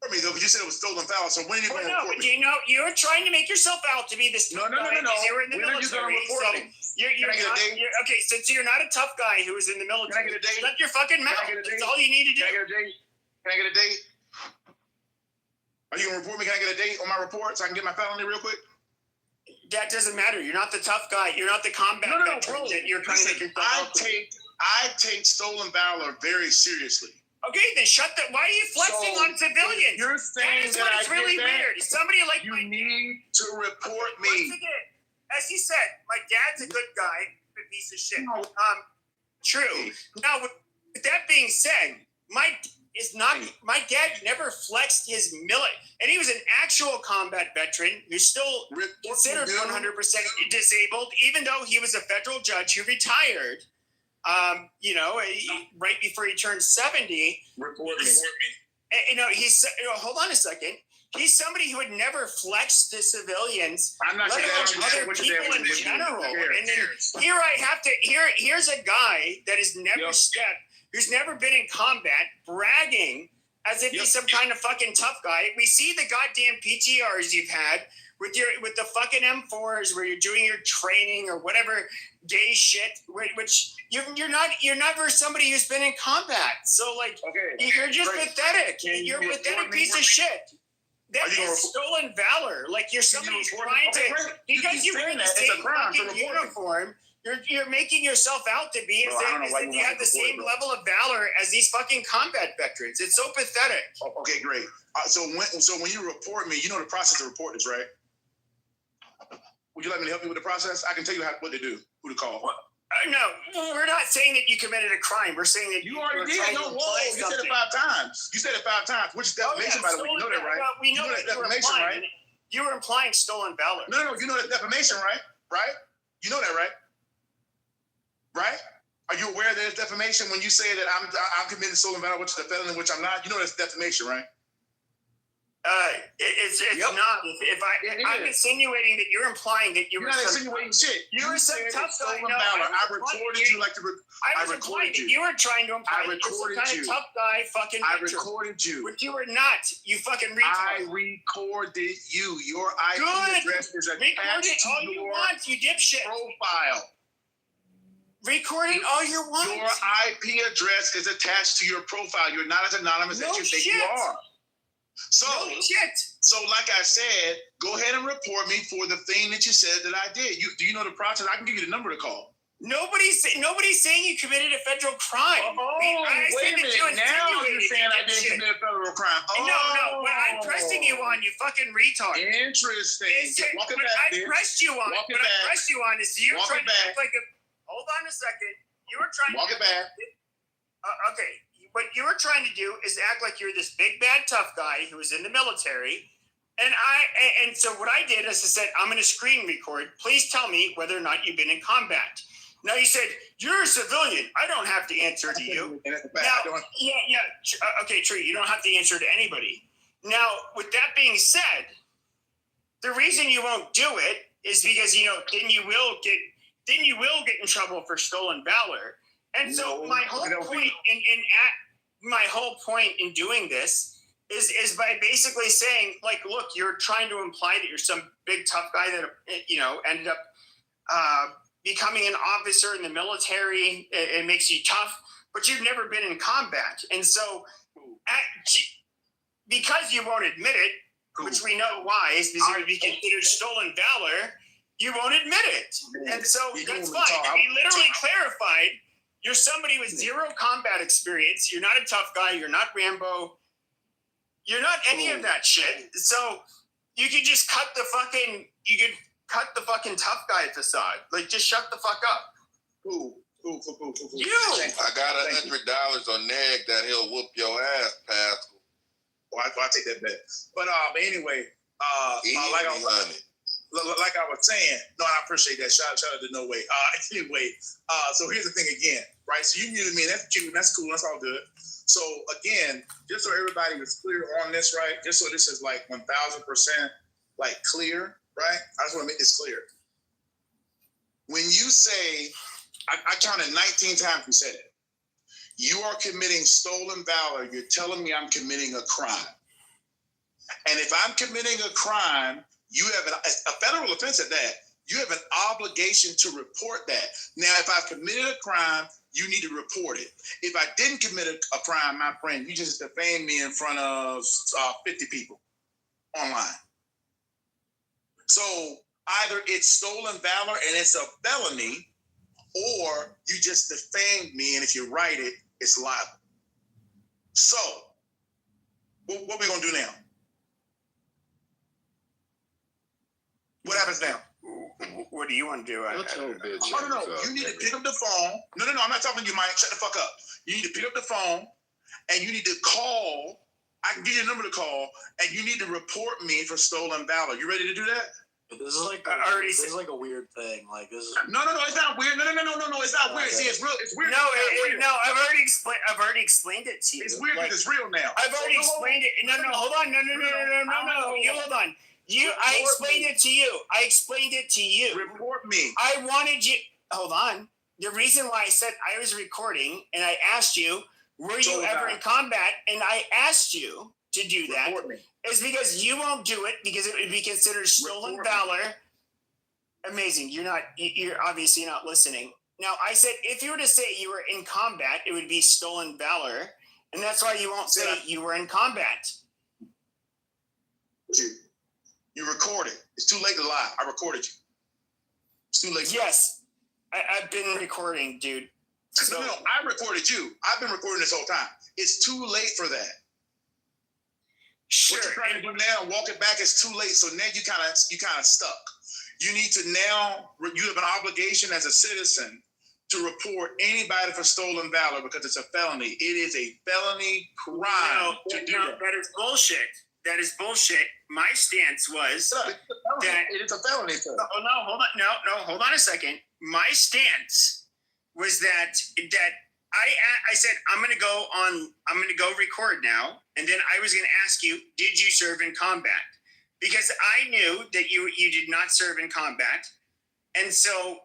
me though, because you said it was stolen valor. So when are you going to report me? You know, you're trying to make yourself out to be this. No. You were in the When are you going to report me? Okay, since you're not a tough guy who was in the military, can I get a date? Shut your fucking mouth. That's all you need to do. Can I get a date? Can I get a date? Are you going to report me? Can I get a date on my report so I can get my felony real quick? That doesn't matter. You're not the tough guy. You're not the combat veteran that you're trying to make yourself out to be. I take stolen valor very seriously. Okay, then shut the. Why are you flexing on civilians? You're saying that is really weird. Somebody like you need to report me. Once again, as you said, my dad's a good guy, a piece of shit. True. Now, with that being said, my dad never flexed his millet, and he was an actual combat veteran who's still considered 100% disabled, even though he was a federal judge who retired. Right before he turned 70. Report me. Hold on a second. He's somebody who would never flex to civilians, I'm not let alone other people in general. And then here's a guy that has never who's never been in combat, bragging as if he's some kind of fucking tough guy. We see the goddamn PTRs you've had with the fucking M4s where you're doing your training or whatever gay shit, which you're not for somebody who's been in combat. So you're just pathetic. You're a pathetic piece of shit. That is stolen valor. Like you're somebody who's trying to because you wear the same fucking uniform. You're making yourself out to be as if you have the same level of valor as these fucking combat veterans. It's so pathetic. Okay, great. So when you report me, you know the process of report is, right? Would you like me to help you with the process? I can tell you what to do, who to call. No, we're not saying that you committed a crime. We're saying that you already did. No, you said it 5 times. You said it 5 times. Which is defamation, by the way. You know that, right? We know that defamation, right? You were implying stolen valor. No. You know that defamation, right? Right? You know that, right? Right? Are you aware that it's defamation when you say that I'm committing stolen valor, which is a felony, which I'm not? You know that's defamation, right? It's not. I'm insinuating that you're implying that you're not insinuating shit. You were some tough guy. I recorded you like I recorded you. You were trying to imply that you're some kind of tough guy. Fucking. I recorded you. But you were not. You fucking retard. I recorded you. Your IP address is attached to all you want. You dipshit. Profile. Record it all you want. Your IP address is attached to your profile. You're not as anonymous as you think you are. So, like I said, go ahead and report me for the thing that you said that I did. Do you know the process? I can give you the number to call. Nobody's saying you committed a federal crime. Wait a minute. Now you're saying I didn't commit a federal crime. No. What I'm pressing you on, you fucking retard. Interesting. What I pressed you on is you're trying to act like a. Hold on a second. You were trying to. Walk it back. Okay. What you were trying to do is act like you're this big bad tough guy who was in the military, and so what I did is I said I'm going to screen record. Please tell me whether or not you've been in combat. Now you said you're a civilian. I don't have to answer to you. Okay, true. You don't have to answer to anybody. Now, with that being said, the reason you won't do it is because then you will get in trouble for stolen valor. And so my whole point in doing this is by basically saying, like, look, you're trying to imply that you're some big tough guy that ended up becoming an officer in the military. It makes you tough, but you've never been in combat. And so Because you won't admit it, which we know why, is because it would be considered stolen valor. You won't admit it, and so that's fine. He literally clarified: you're somebody with zero combat experience. You're not a tough guy. You're not Rambo. You're not any of that shit. So you could just cut the fucking tough guy facade. Like, just shut the fuck up. Cool. You. I got $100 on Neg that he'll whoop your ass, Pascal. Well, I'll take that bet. But anyway, like I was saying, no, I appreciate that. Shout out to No Way. Anyway, so here's the thing again, right? So you muted me, and that's cute, that's cool, that's all good. So again, just so everybody was clear on this, right? Just so this is like 1000% like clear, right? I just want to make this clear. When you say, I counted 19 times you said it. You are committing stolen valor. You're telling me I'm committing a crime. And if I'm committing a crime, you have a federal offense at that. You have an obligation to report that. Now, if I've committed a crime, you need to report it. If I didn't commit a crime, my friend, you just defamed me in front of 50 people online. So either it's stolen valor and it's a felony, or you just defamed me, and if you write it, it's libel. So, what are we going to do now? What happens now? What do you want to do? No. You need to pick up the phone. No. I'm not talking to you, Mike. Shut the fuck up. You need to pick up the phone, and you need to call. I can give you a number to call, and you need to report me for stolen valor. You ready to do that? This is like a weird thing. Like this is no, it's not weird. No, it's not weird. See, it's real. It's weird. No, I've already explained it to you. It's weird because it's real now. I've already explained it. No, hold on. No. You hold on. I explained it to you. Report me. I wanted you. Hold on. The reason why I said I was recording and I asked you, were you ever in combat? And I asked you to do that is because you won't do it because it would be considered stolen valor. Amazing. You're obviously not listening. Now, I said if you were to say you were in combat, it would be stolen valor. And that's why you won't say you were in combat. You recorded. It's too late to lie. I recorded you. It's too late. Yes. I've been recording, dude. No, I recorded you. I've been recording this whole time. It's too late for that. Sure. What you're trying to do now, walk it back, is too late. So now you kind of stuck. You need to now, you have an obligation as a citizen to report anybody for stolen valor because it's a felony. It is a felony crime to do that. That is bullshit. That is bullshit. My stance was that it is a felony. Hold on a second. My stance was that I said I'm gonna go record now, and then I was gonna ask you, did you serve in combat? Because I knew that you did not serve in combat, and so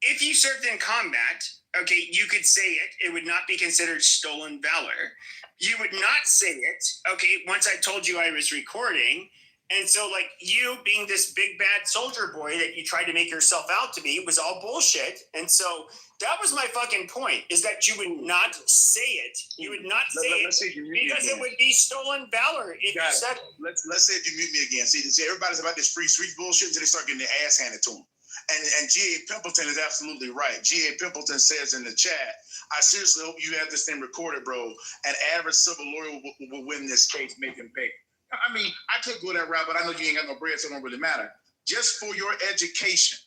if you served in combat, okay, you could say it. It would not be considered stolen valor. You would not say it, okay, once I told you I was recording. And so, like, you being this big bad soldier boy that you tried to make yourself out to be was all bullshit. And so that was my fucking point, is that you would not say it. You would not say it because it would be stolen valor if you said it. Let's say if you mute me again. See, everybody's about this free street bullshit until they start getting their ass handed to them. And G.A. Pimpleton is absolutely right. G.A. Pimpleton says in the chat, I seriously hope you have this thing recorded, bro. An average civil lawyer will win this case, make him pay. I mean, I could go that route, but I know you ain't got no bread, so it don't really matter. Just for your education,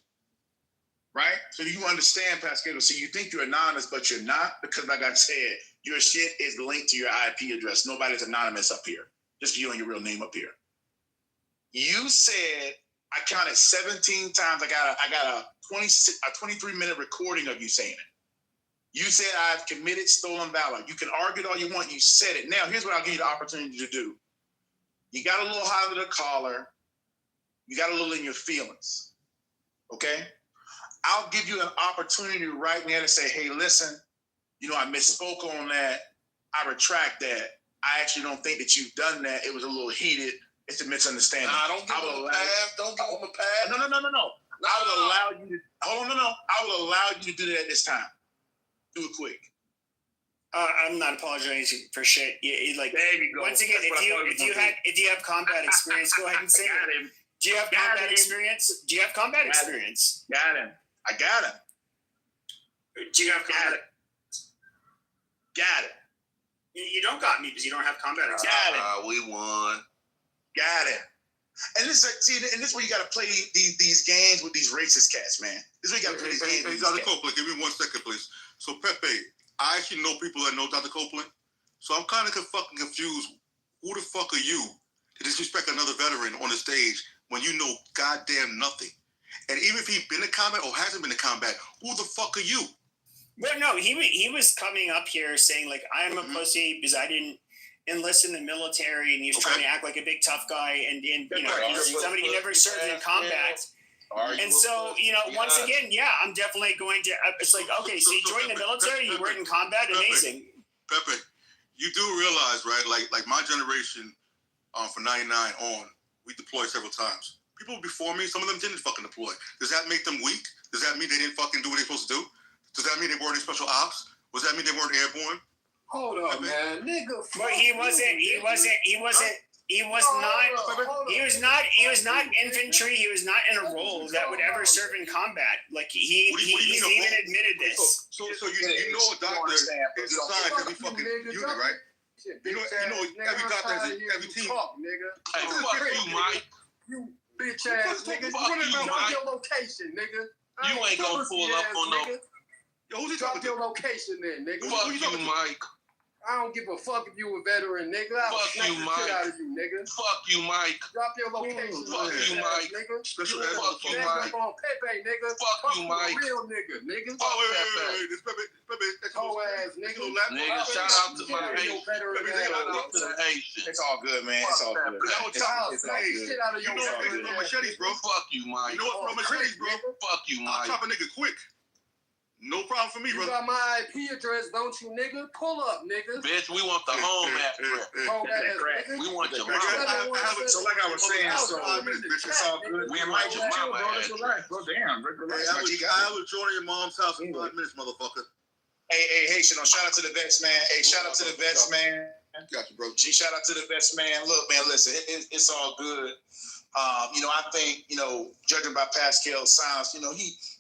right? So you understand, Pascal. So you think you're anonymous, but you're not, because like I said, your shit is linked to your IP address. Nobody's anonymous up here. Just you and your real name up here. You said, I counted 17 times. I got a 23-minute recording of you saying it. You said I've committed stolen valor. You can argue it all you want. You said it. Now, here's what I'll give you the opportunity to do. You got a little high to the collar. You got a little in your feelings. Okay? I'll give you an opportunity right now to say, hey, listen, I misspoke on that. I retract that. I actually don't think that you've done that. It was a little heated. It's a misunderstanding. Don't give him a pass. Don't give him a pass. No. I will allow you to. Hold on, no. I will allow you to do that at this time. Do it quick. I'm not apologizing for shit. Like there you go. Once again, if you have combat experience, go ahead and say it. Do you have combat experience? Do you have combat experience? Got him. I got him. Do you have combat? Got it. You don't got me because you don't have combat experience. Got it. We won. Got it. And this is where you got to play these games with these racist cats, man. This is where you got to play these games. Hey, Dr. Copeland, give me 1 second, please. So, Pepe, I actually know people that know Dr. Copeland, so I'm kind of fucking confused. Who the fuck are you to disrespect another veteran on the stage when you know goddamn nothing? And even if he's been in combat or hasn't been in combat, who the fuck are you? Well, no, he was coming up here saying, like, I'm a pussy because I didn't enlist in the military, and he was trying to act like a big tough guy, and he's somebody who never served in combat. And so, once again, I'm definitely going to. It's like, okay, so you joined the military, you weren't in combat, amazing. Pepe, you do realize, right? Like my generation, from '99 on, we deployed several times. People before me, some of them didn't fucking deploy. Does that make them weak? Does that mean they didn't fucking do what they're supposed to do? Does that mean they weren't in special ops? Does that mean they weren't airborne? Hold on, man, nigga. But he was not infantry. He was not in a role that would ever serve in combat. Like he's even admitted this. So you know a doctor is assigned every fucking unit, right? You know every doctor has every team. Nigga. Hey, fuck you, Mike. You bitch ass nigga. Fuck you, Drop Mike. your location, nigga. You ain't gonna pull up on no. Yo, who's he Drop talking your to? location then, nigga. Fuck you, Mike. I don't give a fuck if you a veteran, nigga. I'll Fuck smack you, the shit Mike. out of you, nigga. Fuck you, Mike. Drop your location. Fuck you, Mike. Nigga. Special You ed Fuck you, next Mike. up on Pepe, nigga. Fuck you, Mike. Real nigga. Oh, wait. This Pepe. Hoe ass nigga. Nigga, shout out to my Haitian. Shout out to the Haitian. It's all good, man. It's all good. I'll smack the shit out of You your know what's from machetes, bro? Fuck you, Mike. You know what's from machetes, bro? Fuck you, I'll Mike. chop a nigga quick. No problem for me, You brother. got my IP address, don't you, nigga? Pull up, nigga. Bitch, we want the home address. Home ass, nigga. We want your I mom. have it. So like I was saying, so it's all good. We want your mama address. Bro, damn. Hey, I was joining your mom's house in 5 minutes, motherfucker. Hey, shout out to the vets, man. Hey, shout out to the vets, man. Got you, bro. Shout out to the vets, man. Look, man, listen, it's all good. I think, judging by Pascal's sounds,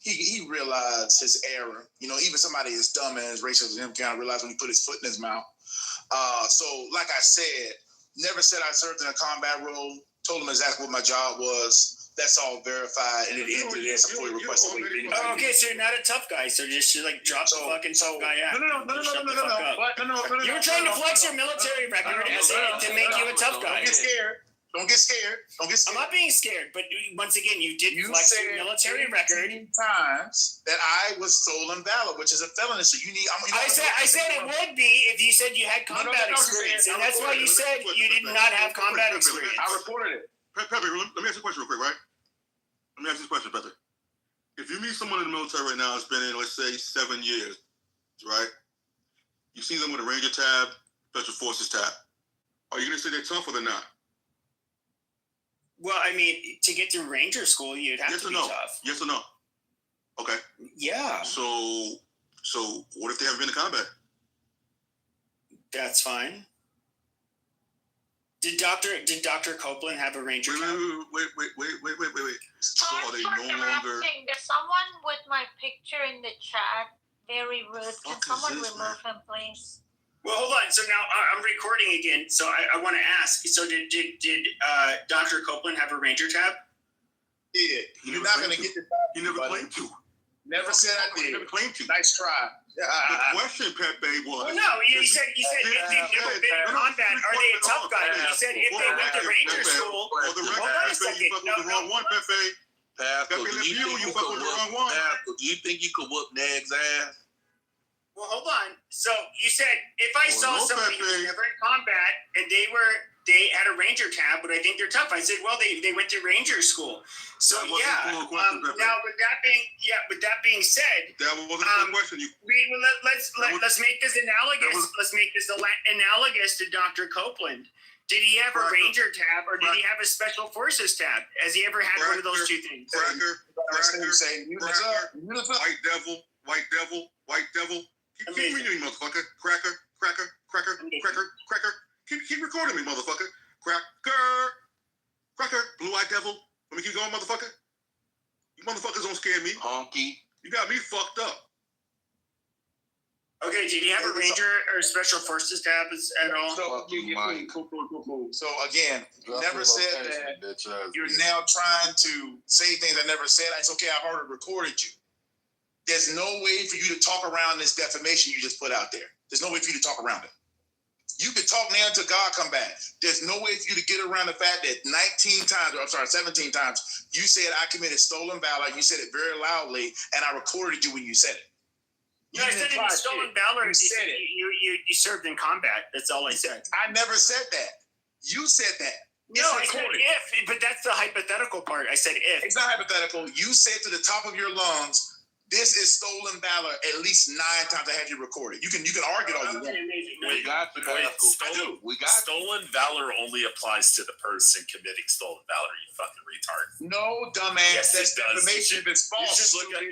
he realized his error. Even somebody as dumb and as racist as him kind of realized when he put his foot in his mouth. So, like I said, never said I served in a combat role. Told him exactly what my job was. That's all verified, and it ended as a FOIA request. Okay, so you're not a tough guy, so just like drop the fucking tough guy out. No. You were trying to flex your military record to make you a tough guy. Don't get scared. I'm not being scared, but once again, you did flex your military record. Times that I was stolen valor, which is a felony. So you need. I said it would be if you said you had combat experience, and that's why you said you did not have combat experience. I reported it. Pepe, let me ask you a question real quick, right? Let me ask you this question, Pepe. If you meet someone in the military right now that's been in, let's say, 7 years, right? You see them with a Ranger tab, Special Forces tab. Are you going to say they're tough or they're not? Well, I mean, to get through Ranger school, you'd have to be tough. Yes or no? Okay. Yeah. So what if they haven't been in combat? That's fine. Did Dr. Copeland have a Ranger tab? Wait. So are they no longer? There's someone with my picture in the chat. Very rude. Can someone remove him, please? Well, hold on. So now I'm recording again. So I want to ask. So did Dr. Copeland have a Ranger tab? Yeah. You're not going to get the tab. He never claimed to. Never said I did. He never claimed to. Nice try. The question, Pepe, was. Well, no, you said if they've never been in combat, are they a tough guy? You said if they went to Ranger school. Hold on a second. You fucked with the wrong one, Pepe. Pascal, do you think you could whoop Neg's ass? Well, hold on. So you said if I saw somebody who was never in combat and they had a Ranger tab, but I think they're tough. I said, well, they went to Ranger school. So yeah. Now with that being said, that wasn't the question. Let's make this analogous. Let's make this analogous to Dr. Copeland. Did he have a Ranger tab or did he have a Special Forces tab? Has he ever had one of those two things? Cracker, white devil. Keep me, you motherfucker. motherfucker. Cracker. Keep recording me, motherfucker. Cracker. Blue-eyed devil. Let me keep going, motherfucker. You motherfuckers don't scare me. Honky. You got me fucked up. Okay, did you have a ranger or special forces tab at all? So, cool. So again, never said that. You're now trying to say things I never said. It's okay. I've already recorded you. There's no way for you to talk around this defamation you just put out there. There's no way for you to talk around it. You can talk now until God come back. There's no way for you to get around the fact that 17 times, you said I committed stolen valor. You said it very loudly, and I recorded you when you said it. No, I said it was stolen valor. You said it. You served in combat. That's all I said. I never said that. You said that. No, I said if, but that's the hypothetical part. I said if. It's not hypothetical. You said to the top of your lungs, this is stolen valor. At least 9 times I had you recorded. You can argue all you want. We got stolen valor only applies to the person committing stolen valor. You fucking retard. No, dumbass. Yes, that's it does. defamation. It's false.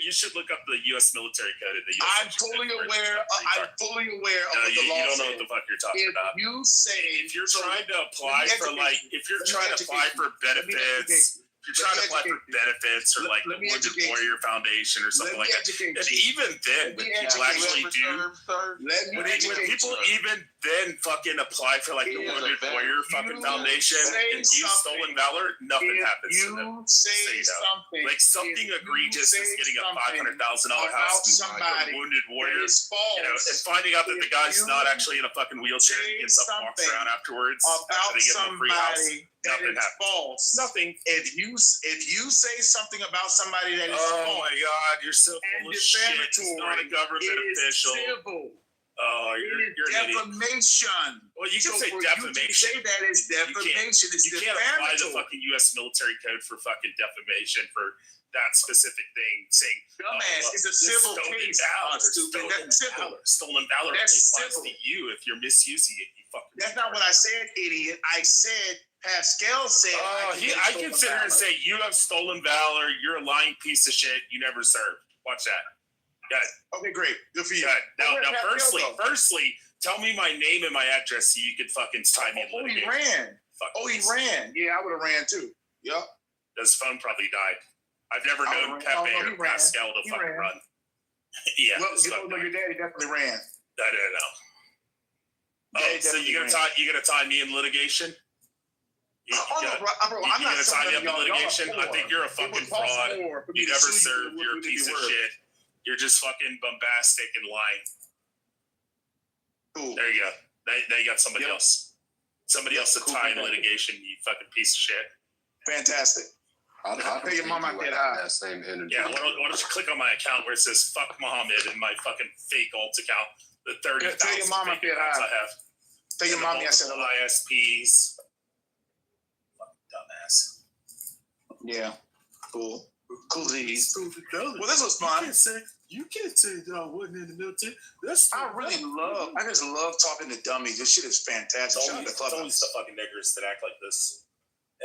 You should look up the U.S. military code. I'm fully aware. of the law. You don't know what the fuck you're talking about. You say if you're trying to apply for benefits. If you're trying to apply for benefits or like the Wounded Warrior Foundation or something like that, and even then, when people actually when people even then fucking apply for like the Wounded Warrior fucking Foundation and use stolen valor, nothing happens to them. Like something egregious is getting a $500,000 house from a Wounded Warrior, and finding out that the guy's not actually in a fucking wheelchair and gets up and walks around afterwards after they get him a free house. Nothing happens. False. Nothing. If you say something about somebody that is false, my God, you're so full of shit. It's not a government official. Civil. Oh, you're defamation. Well, you can say defamation. You say that is defamation. You can't apply the fucking U.S. military code for fucking defamation for that specific thing. Saying, dumbass, it's a civil case. Stupid. That's civil. Stolen valor only applies to you if you're misusing it. You fucking. That's not what I said, idiot. I said. Pascal said, I can sit here and say, you have stolen valor. You're a lying piece of shit. You never served. Watch that. Good. Okay, great. Good for you. Good. Now, firstly, tell me my name and my address so you can fucking tie me in litigation. He ran. Yeah, I would have ran too. Yep. His phone probably died. I've never known Pepe or Pascal to fucking run. Yeah. Well, your daddy definitely ran. I don't know. Oh, so you're gonna tie me in litigation? I'm not signing up in litigation. I think you're a fucking fraud. You never served. You're a piece of shit. You're just fucking bombastic and lying. Cool. There you go. Now you got somebody else. Somebody else to tie in litigation. You fucking piece of shit. Fantastic. I'll tell your mom I get high. Yeah. Why don't you click on my account where it says "fuck Muhammad" and my fucking fake alt account, the 30,000 fake accounts I have. Tell your mommy I said hello. ISPs. Dumbass. Yeah. Cool. Coolies. Well, this was fun. You can't say that I wasn't in the military. I just love talking to dummies. This shit is fantastic. It's always the fucking niggers that act like this.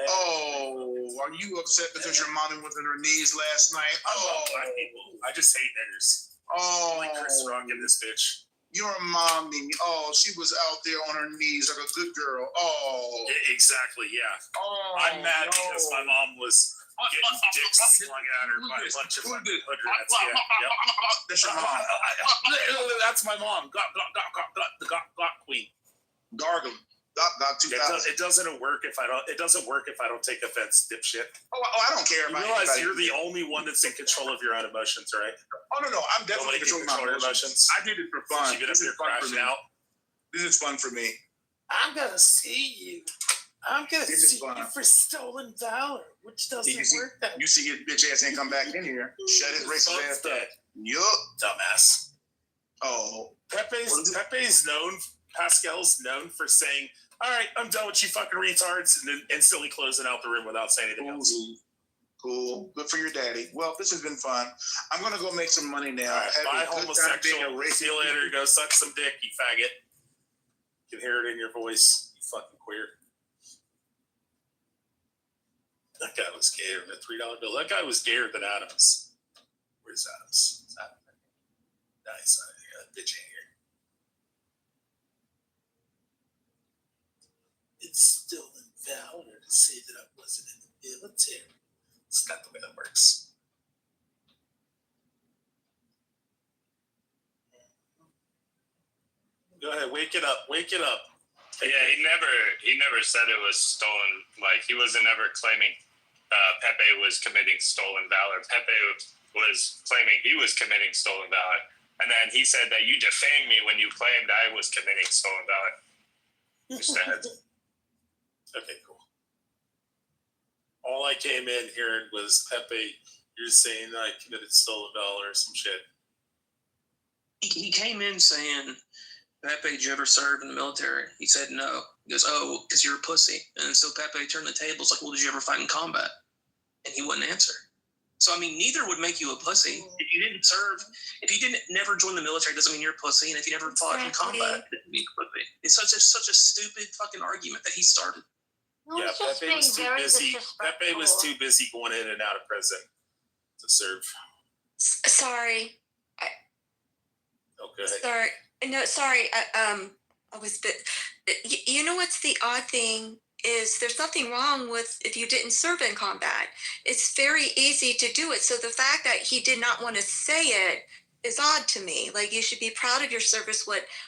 Oh, are you upset because your mommy was on her knees last night? I just hate niggers. Oh, like Chris Rock in this bitch. Your mommy. Oh, she was out there on her knees like a good girl. Oh, exactly. Yeah. Oh, I'm mad because my mom was getting dicks slung at her by a bunch of hood rats. Yeah. Yep. That's your mom. That's my mom. Got queen. Gargle. Got 2000. It doesn't work if I don't. It doesn't work if I don't take offense, dipshit. Oh, I don't care. You realize you're the only one that's in control of your own emotions, right? Oh no, I'm definitely in control of my emotions. I did it for fun. You get up here crashing out. This is fun for me. I'm gonna see you. I'm gonna see you for stolen valor, which doesn't work. You see his bitch ass ain't come back in here. Shut his racist ass up. Yup. Dumbass. Oh. Pepe's known. Pascal's known for saying, "All right, I'm done with you fucking retards," and then instantly closing out the room without saying anything else. Cool. Good for your daddy. Well, this has been fun. I'm going to go make some money now. Right, bye, homosexual. See you later. Go suck some dick, you faggot. You can hear it in your voice, you fucking queer. That guy was gayer than a $3 bill. That guy was gayer than Adams. Where's Adams? Nice. Bitch in here. it's stolen valor to say that I wasn't in the military. It's not the way that works. Go ahead, wake it up. Yeah, he never said it was stolen. Like, he wasn't ever claiming Pepe was committing stolen valor. Pepe was claiming he was committing stolen valor. And then he said that you defamed me when you claimed I was committing stolen valor. Okay, cool. All I came in hearing was, Pepe, you're saying I committed stolen valor or some shit. He came in saying, Pepe, did you ever serve in the military? He said no. He goes, oh, because you're a pussy. And so Pepe turned the tables like, well, did you ever fight in combat? And he wouldn't answer. So, I mean, neither would make you a pussy. If you didn't serve, if you didn't never join the military, doesn't mean you're a pussy. And if you never fought in combat, it didn't mean you're a pussy. It's such a stupid fucking argument that he started. No, Yeah, it's just Pepe being was too very busy. disrespectful. Pepe was too busy going in and out of prison to serve. Sorry. Okay. Sorry. No, sorry. I was bit. You know what's the odd thing is there's nothing wrong with if you didn't serve in combat. It's very easy to do it. So the fact that he did not want to say it is odd to me. Like, you should be proud of your service,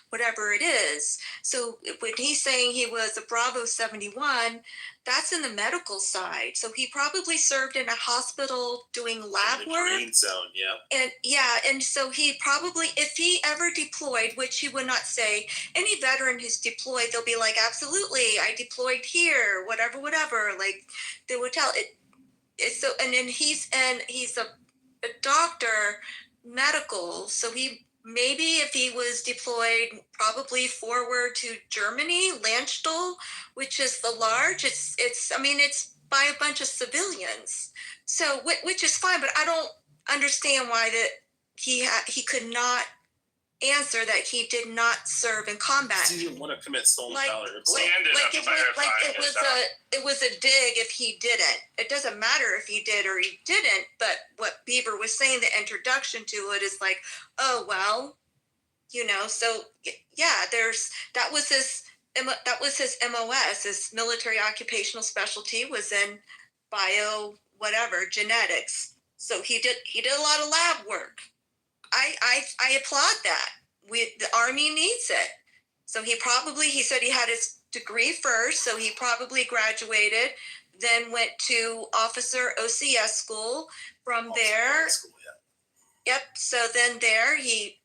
whatever it is. So when he's saying he was a Bravo 71, that's in the medical side. So he probably served in a hospital doing lab in the work. green zone, yeah. And so he probably, if he ever deployed, which he would not say, any veteran who's deployed, they'll be like, absolutely, I deployed here, whatever. Like, they would tell it. It's so, and then he's a doctor, medical. So he, maybe if he was deployed probably forward to Germany, Landstuhl, which is the large, it's by a bunch of civilians. So, which is fine, but I don't understand why that he could not answer that he did not serve in combat. He didn't want to commit stolen valor. It was a dig if he didn't. It doesn't matter if he did or he didn't, but what Bieber was saying, the introduction to it is like, oh, well, so yeah, that was his MOS, his military occupational specialty was in genetics. So he did a lot of lab work. I applaud that. The Army needs it. So he said he had his degree first, so he probably graduated, then went to officer OCS school. From there, yep. So then there he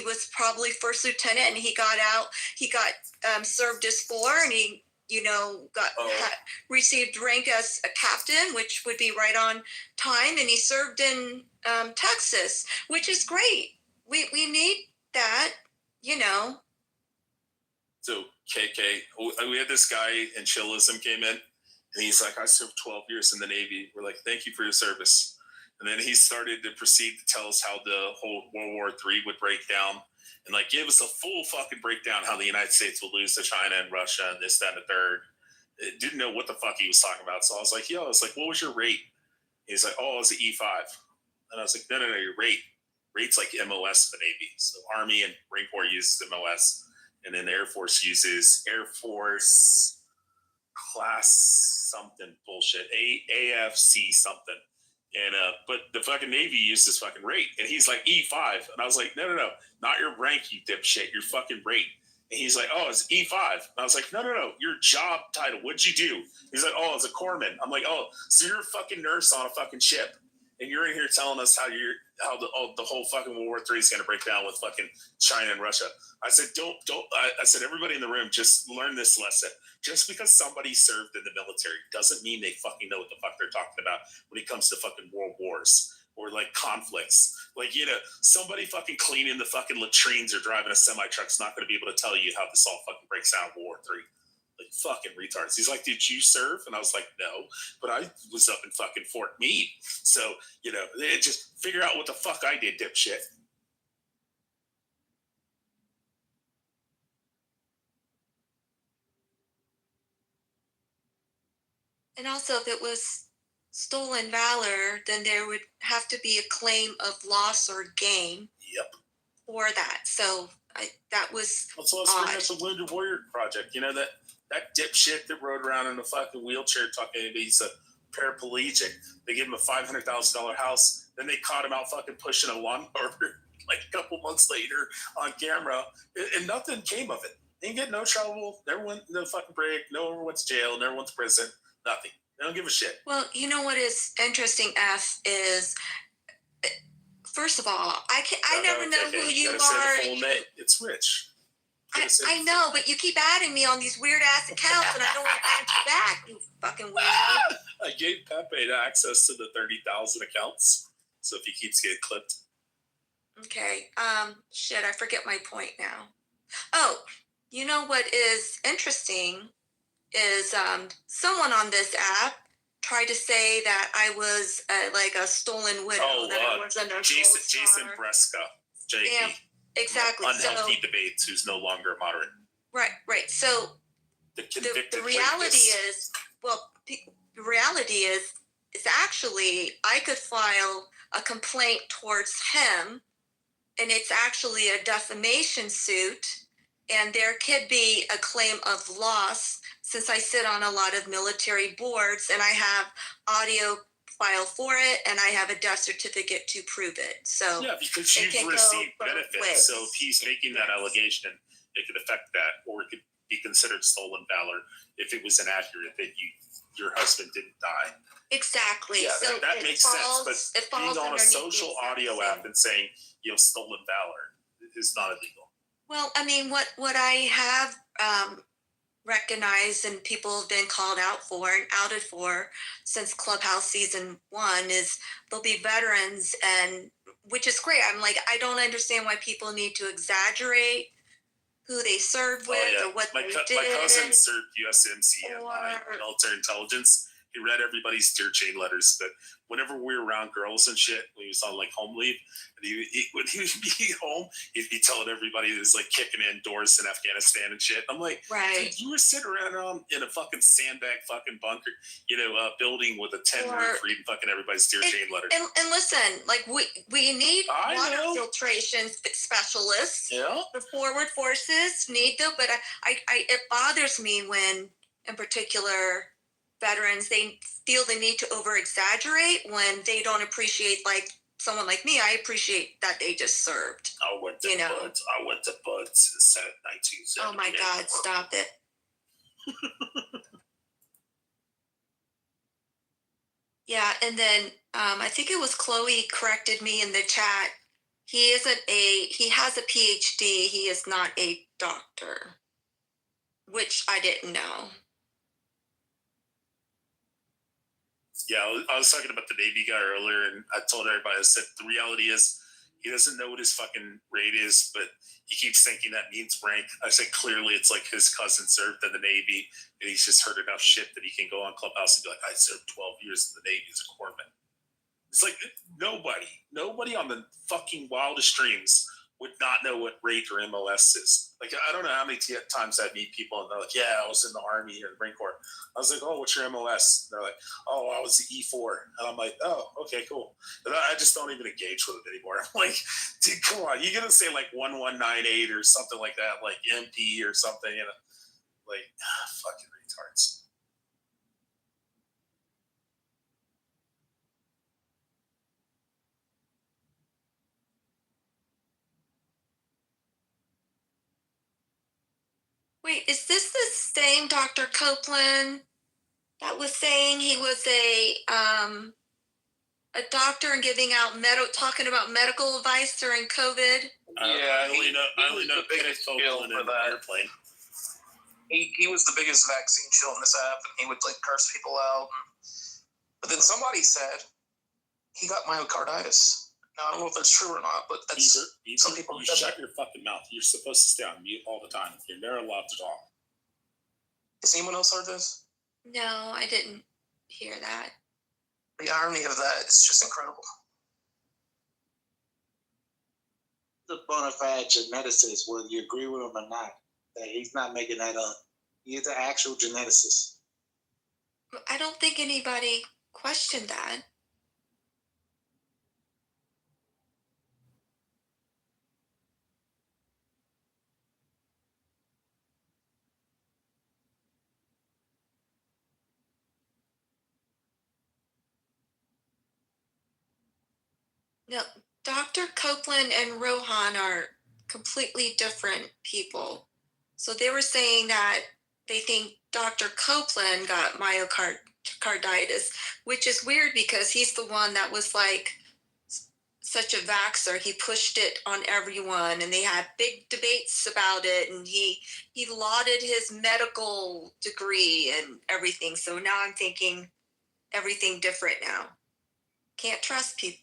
was probably first lieutenant, and he got out. He got served as 4, and he received rank as a captain, which would be right on time, and he served in Texas, which is great. We need that, So KK, we had this guy in Chillism came in, and he's like, I served 12 years in the Navy. We're like, thank you for your service. And then he started to proceed to tell us how the whole World War III would break down, and like give us a full fucking breakdown how the United States would lose to China and Russia and this, that, and the third. Didn't know what the fuck he was talking about. So I was like, what was your rate? He's like, oh, it was an E5. And I was like, no, your rate. Rate's like MOS for the Navy. So Army and Marine Corps uses MOS. And then the Air Force uses Air Force class something bullshit. AFC something. And but the fucking Navy used this fucking rate. And he's like, E5. And I was like, no, not your rank, you dipshit, your fucking rate. And he's like, oh, it's E5. And I was like, no, your job title, what'd you do? He's like, oh, it's a corpsman. I'm like, oh, so you're a fucking nurse on a fucking ship, and you're in here telling us how the whole fucking World War III is going to break down with fucking China and Russia. I said, I said, everybody in the room, just learn this lesson. Just because somebody served in the military doesn't mean they fucking know what the fuck they're talking about when it comes to fucking world wars or like conflicts. Like, somebody fucking cleaning the fucking latrines or driving a semi-truck is not going to be able to tell you how this all fucking breaks down in World War III. Like, fucking retards. He's like, did you serve? And I was like, no, but I was up in fucking Fort Meade. So, just figure out what the fuck I did, dipshit. And also, if it was stolen valor, then there would have to be a claim of loss or gain. Yep. For that. So that was let's bring up the Wounded Warrior Project. That That dipshit that rode around in a fucking wheelchair talking, he's a paraplegic. They gave him a $500,000 house. Then they caught him out fucking pushing a lawnmower like a couple months later on camera, and nothing came of it. They didn't get no trouble. Never went no fucking break. No one went to jail. Never went to prison. Nothing. They don't give a shit. Well, you know what is interesting, F, is first of all, I never know who you gotta say are. the full name. It's Rich. I know, but you keep adding me on these weird ass accounts, and I don't want to add you back, you fucking weirdo. I gave Pepe access to the 30,000 accounts, so if he keeps getting clipped. Okay. Shit, I forget my point now. Oh, you know what is interesting is someone on this app tried to say that I was like a stolen widow. That I wasn't a Jason Bresca, JP. Yeah, exactly. Unhealthy debates, who's no longer a moderate. Right. So the reality is, the reality is actually I could file a complaint towards him, and it's actually a defamation suit, and there could be a claim of loss since I sit on a lot of military boards and I have audio file for it and I have a death certificate to prove it. So yeah, because you've received benefits. So if he's making that allegation, it could affect that, or it could be considered stolen valor if it was inaccurate that your husband didn't die. Exactly. Yeah, so that makes sense. But being on a social audio app and saying you have stolen valor is not illegal. Well, I mean, what I have recognized and people have been called out for and outed for since Clubhouse season 1 is there'll be veterans, and which is great. I'm like, I don't understand why people need to exaggerate who they served with or what they did. My cousin served USMC and military intelligence. He read everybody's dear chain letters, but whenever we were around girls and shit, when he was on like home leave, and when he would be home, he'd be telling everybody that was like kicking in doors in Afghanistan and shit. I'm like, right. Dude, you were sitting around in a fucking sandbag fucking bunker, building with a 10 roof reading fucking everybody's dear chain letters. And listen, like we need water filtration specialists. Yeah. The forward forces need them, but I it bothers me when, in particular, veterans, they feel the need to over exaggerate when they don't appreciate, like someone like me, I appreciate that they just served. I went to Buds in 1978. Oh my God, stop it. Yeah, and then I think it was Chloe corrected me in the chat. He has a PhD, he is not a doctor, which I didn't know. Yeah, I was talking about the Navy guy earlier, and I told everybody, I said, the reality is he doesn't know what his fucking rate is, but he keeps thinking that means rank. I said, clearly it's like his cousin served in the Navy, and he's just heard enough shit that he can go on Clubhouse and be like, I served 12 years in the Navy as a corpsman. It's like nobody on the fucking wildest dreams would not know what rate or MOS is. Like, I don't know how many times I meet people and they're like, yeah, I was in the Army or the Marine Corps. I was like, oh, what's your MOS? And they're like, oh, I was the E4. And I'm like, oh, okay, cool. And I just don't even engage with it anymore. I'm like, dude, come on. You're going to say like 1198 or something like that, like MP or something, like, fucking retards. Wait, is this the same Dr. Copeland that was saying he was a doctor and giving out talking about medical advice during COVID? I only know Kenneth Copeland in the airplane. He was the biggest vaccine shill in this app, and he would like curse people out. But then somebody said he got myocarditis. Now I don't know if that's true or not, but that's some people. You shut your fucking mouth. You're supposed to stay on mute all the time. You're never allowed to talk. Has anyone else heard this? No, I didn't hear that. The irony of that is just incredible. The bona fide geneticist, whether you agree with him or not, that he's not making that up. He's an actual geneticist. I don't think anybody questioned that. No, Dr. Copeland and Rohan are completely different people. So they were saying that they think Dr. Copeland got myocarditis, which is weird because he's the one that was like such a vaxxer. He pushed it on everyone and they had big debates about it, and he lauded his medical degree and everything. So now I'm thinking everything different now. Can't trust people.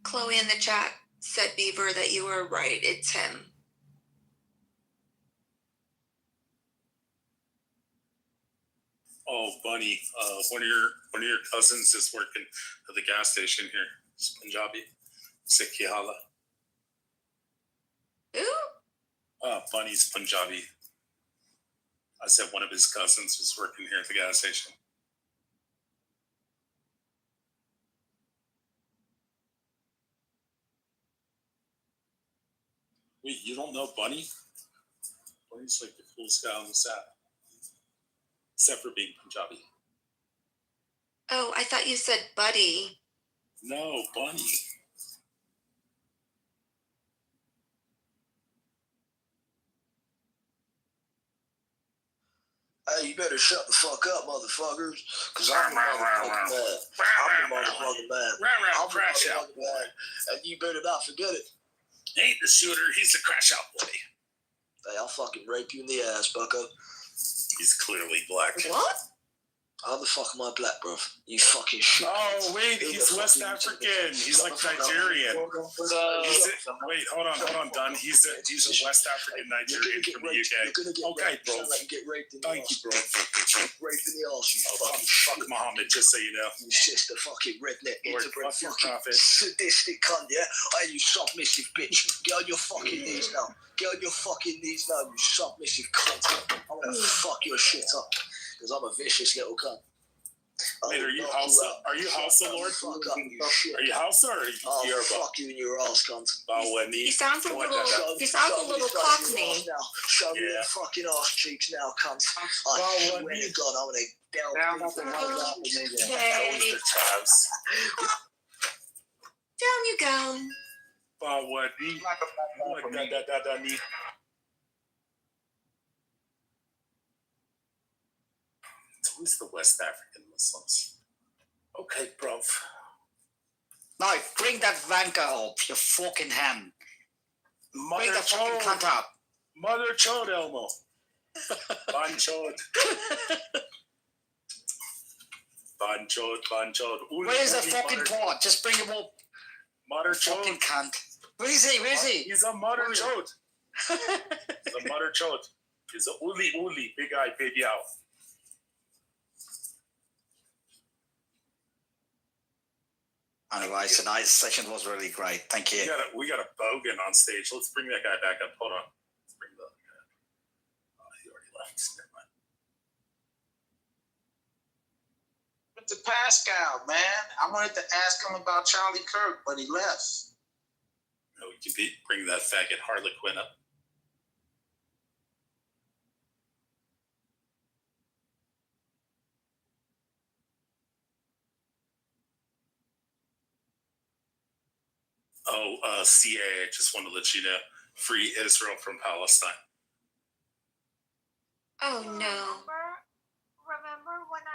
Chloe in the chat said, Beaver, that you were right. It's him. Oh, Bunny, one of your cousins is working at the gas station here. It's Punjabi. Sikhihala. Who? Bunny's Punjabi. I said one of his cousins was working here at the gas station. Wait, you don't know Bunny? Bunny's like the coolest guy on the set. Except for being Punjabi. Oh, I thought you said Buddy. No, Bunny. Hey, you better shut the fuck up, motherfuckers, because I'm the motherfucking man. I'm the motherfucking man. I'm the motherfucking man, and you better not forget it. Ain't the shooter, he's the crash out boy. Hey, I'll fucking rape you in the ass, bucko. He's clearly black. What? How the fuck am I black, bro? You fucking shit. Oh, wait, he's West African. He's like Nigerian. Wait, hold on, Dunn. He's a West African Nigerian from the UK. Okay, bro. Thank you, bro. Rape in the arse, you fuck Muhammad, just so you know. You sister fucking redneck, interbred fuck your fucking prophet. sadistic cunt, yeah? Hey, you submissive bitch. Get on your fucking knees now. Get on your fucking knees now, you submissive cunt. I'm gonna fuck your shit up. Because I'm a vicious little cunt. Wait, are you Hausa, Lord? Fuck up, you shit. Are you Hausa or are you Yoruba? Fuck you in your ass, cunt. He sounds a little cockney. Show me your fucking ass cheeks now, cunt. I swear to God, I'm gonna delve deep in my Down you go. Who's the West African Muslims? Okay, bro. No, bring that wanker up, you fucking ham. Bring that fucking cunt up. Mother chode, Elmo. Banchod. Banchod. Where's the fucking pot? Just bring him up. Mother chode. Fucking cunt. Where is he? He's a mother chode. He's a mother chode. He's a uli, big eye, baby out. Anyway, tonight's session was really great. Thank you. We got a bogan on stage. Let's bring that guy back up. Hold on. Let's bring the guy. Oh, he already left. Never mind. To Pascal, man. I wanted to ask him about Charlie Kirk, but he left. No, we can bring that faggot Harlequin up. CA, I just want to let you know, free Israel from Palestine. Oh no. Remember when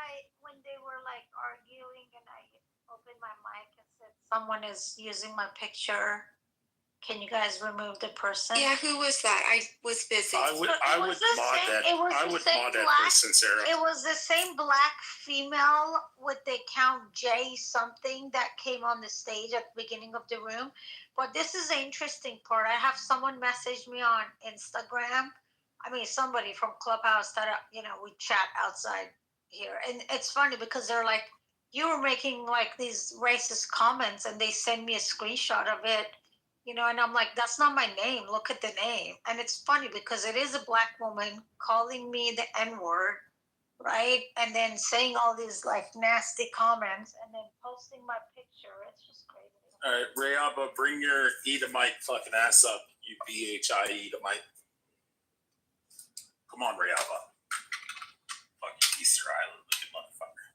they were like arguing and I opened my mic and said someone is using my picture? Can you guys remove the person? Yeah, who was that? I was busy. I would mod that person, Sarah. It was the same black female with the account J something that came on the stage at the beginning of the room. But this is the interesting part. I have someone message me on Instagram. I mean, somebody from Clubhouse that, we chat outside here. And it's funny because they're like, you were making like these racist comments and they send me a screenshot of it. And I'm like, that's not my name. Look at the name. And it's funny because it is a black woman calling me the N-word, right? And then saying all these like nasty comments and then posting my picture. It's just crazy. All right, Rayaba, bring your Edomite fucking ass up, you BHI Edomite. Come on, Rayaba. Fucking Easter Island looking motherfucker.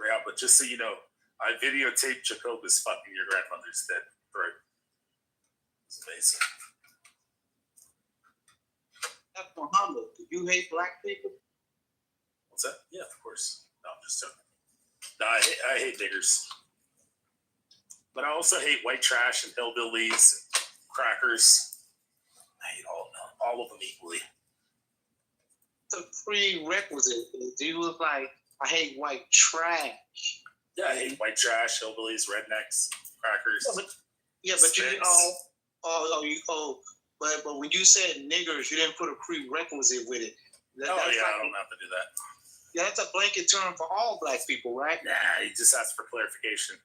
Rayaba, just so you know, I videotaped Jacobus fucking your grandmother's dead throat. It's amazing. That's Muhammad. Do you hate black people? What's that? Yeah, of course. No, I'm just joking. No, I hate niggers. But I also hate white trash and hillbillies and crackers. I hate all of them equally. The prerequisite is you was like, I hate white trash. Yeah, I hate white trash, hillbillies, rednecks, crackers. But but when you said niggers, you didn't put a prerequisite with it. I don't have to do that. Yeah, that's a blanket term for all black people, right? Nah, you just asked for clarification.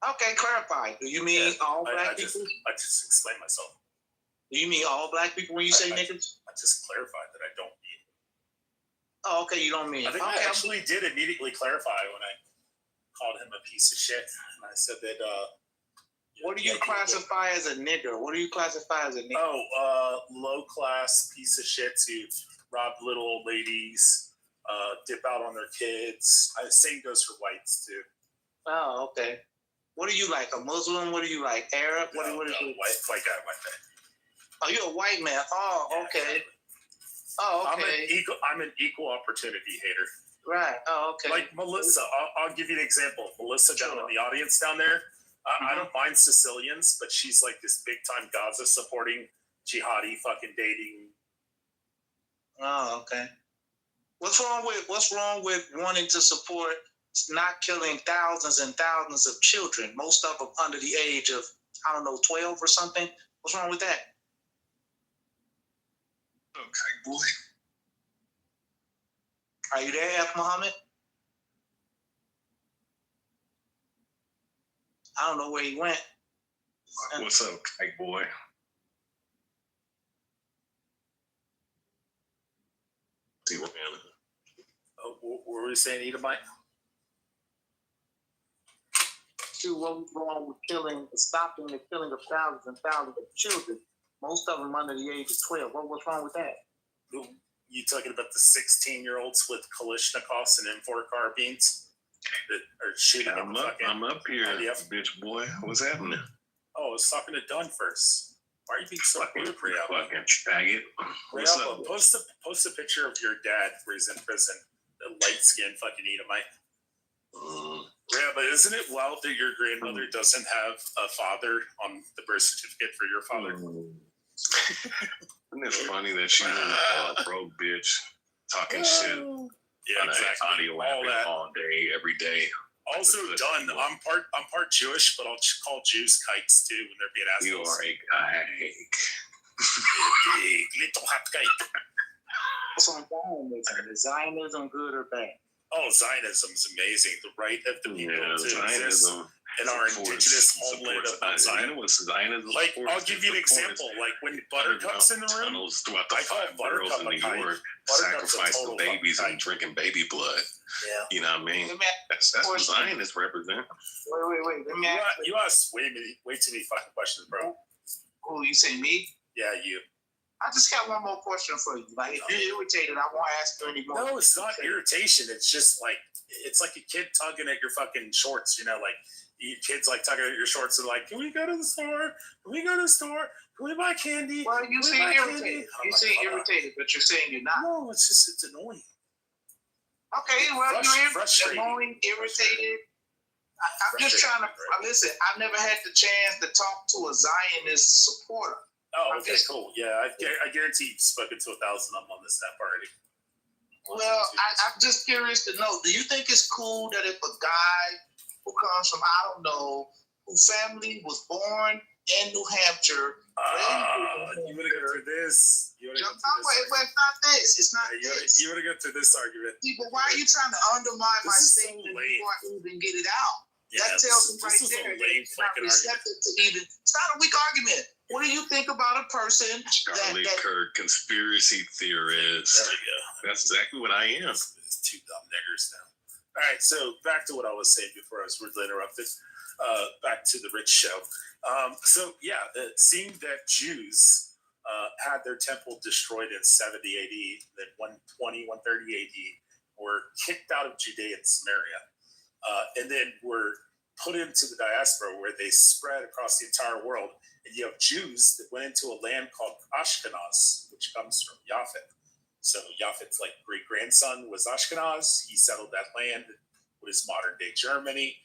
Okay, clarify. Do you mean all black people? I just explained myself. Do you mean all black people when you say niggers? I just clarified that I don't mean. Oh, okay, you don't mean. I think I actually did immediately clarify when I called him a piece of shit. And I said that. What do you classify as a nigger? What do you classify as a nigger? Oh, low class piece of shits who rob little old ladies, dip out on their kids. Same goes for whites too. Oh, okay. What are you like? A Muslim? What are you like? Arab? What are you? White guy. Oh, you're a white man. Oh, okay. Exactly. Oh, okay. I'm an equal opportunity hater. Right. Oh, okay. Like Melissa, I'll give you an example. Melissa down in the audience down there. I don't mind Sicilians, but she's like this big time Gaza supporting jihadi fucking dating. Oh, okay. What's wrong with wanting to support not killing thousands and thousands of children, most of them under the age of, 12 or something? What's wrong with that? Okay, boy. Are you there, F. Muhammad? I don't know where he went. What's up, kite boy? See what were we saying, Edomite? What was wrong with stopping the killing of thousands and thousands of children, most of them under the age of 12? What's wrong with that? You talking about the 16-year-olds with Kalashnikovs and M4 carbines that are shooting? I'm up here, bitch boy. What's happening? Oh, I was talking to Dunn first. Why are you being so rude, Rayaba? Fucking faggot. Rayaba, post a picture of your dad where he's in prison. The light-skinned fucking Edomite. Yeah, but isn't it wild that your grandmother doesn't have a father on the birth certificate for your father? Isn't it funny that she's a broke bitch talking shit? Yeah, exactly. Audio all day, every day. Also done. I'm part Jewish, but I'll call Jews kites too when they're being assholes. You are a kike. Big little hot kite. What's on Zionism? Is Zionism good or bad? Oh, Zionism's amazing. The right of the people to exist in our indigenous homeland of Zionism. Like, I'll give you an example. Like, when Buttercup's in the room, I call Buttercup in New York sacrificing babies and drinking baby blood. Yeah. You know what I mean? That's what Zionists represent. Wait. Let me ask you ask way too many fucking questions, bro. Oh, you say me? Yeah, you. I just got one more question for you. Like, if you're irritated, I won't ask you anymore. No, it's not irritation. It's just like, it's like a kid tugging at your fucking shorts, you know, like kids like tugging at your shorts and like, can we go to the store? Can we go to the store? Can we buy candy? Well, you seem irritated. You seem irritated, but you're saying you're not. No, it's annoying. Okay, well, you're annoying, irritated. I'm just trying to, listen, I've never had the chance to talk to a Zionist supporter. Oh, okay, cool. Yeah, I guarantee you've spoken to 1,000 of them on this app already. Well, I'm just curious to know, do you think it's cool that if a guy who comes from, whose family was born in New Hampshire, you want to go through this? It's not this. It's not this. You want to go through this argument? See, but why are you trying to undermine my statement before I even get it out? Yeah, that tells me right there that it's not receptive to even. It's not a weak argument. What do you think about a person Charlie Kirk, conspiracy theorist? There we go. That's exactly what I am. It's two dumb niggers now. All right, so back to what I was saying before I was rudely interrupted. Back to the rich show. Seeing that Jews had their temple destroyed in 70 AD, then 120, 130 AD, were kicked out of Judea and Samaria, and then were put into the diaspora where they spread across the entire world. And you have Jews that went into a land called Ashkenaz, which comes from Japhet. So Japhet's like great-grandson was Ashkenaz. He settled that land, what is modern-day Germany.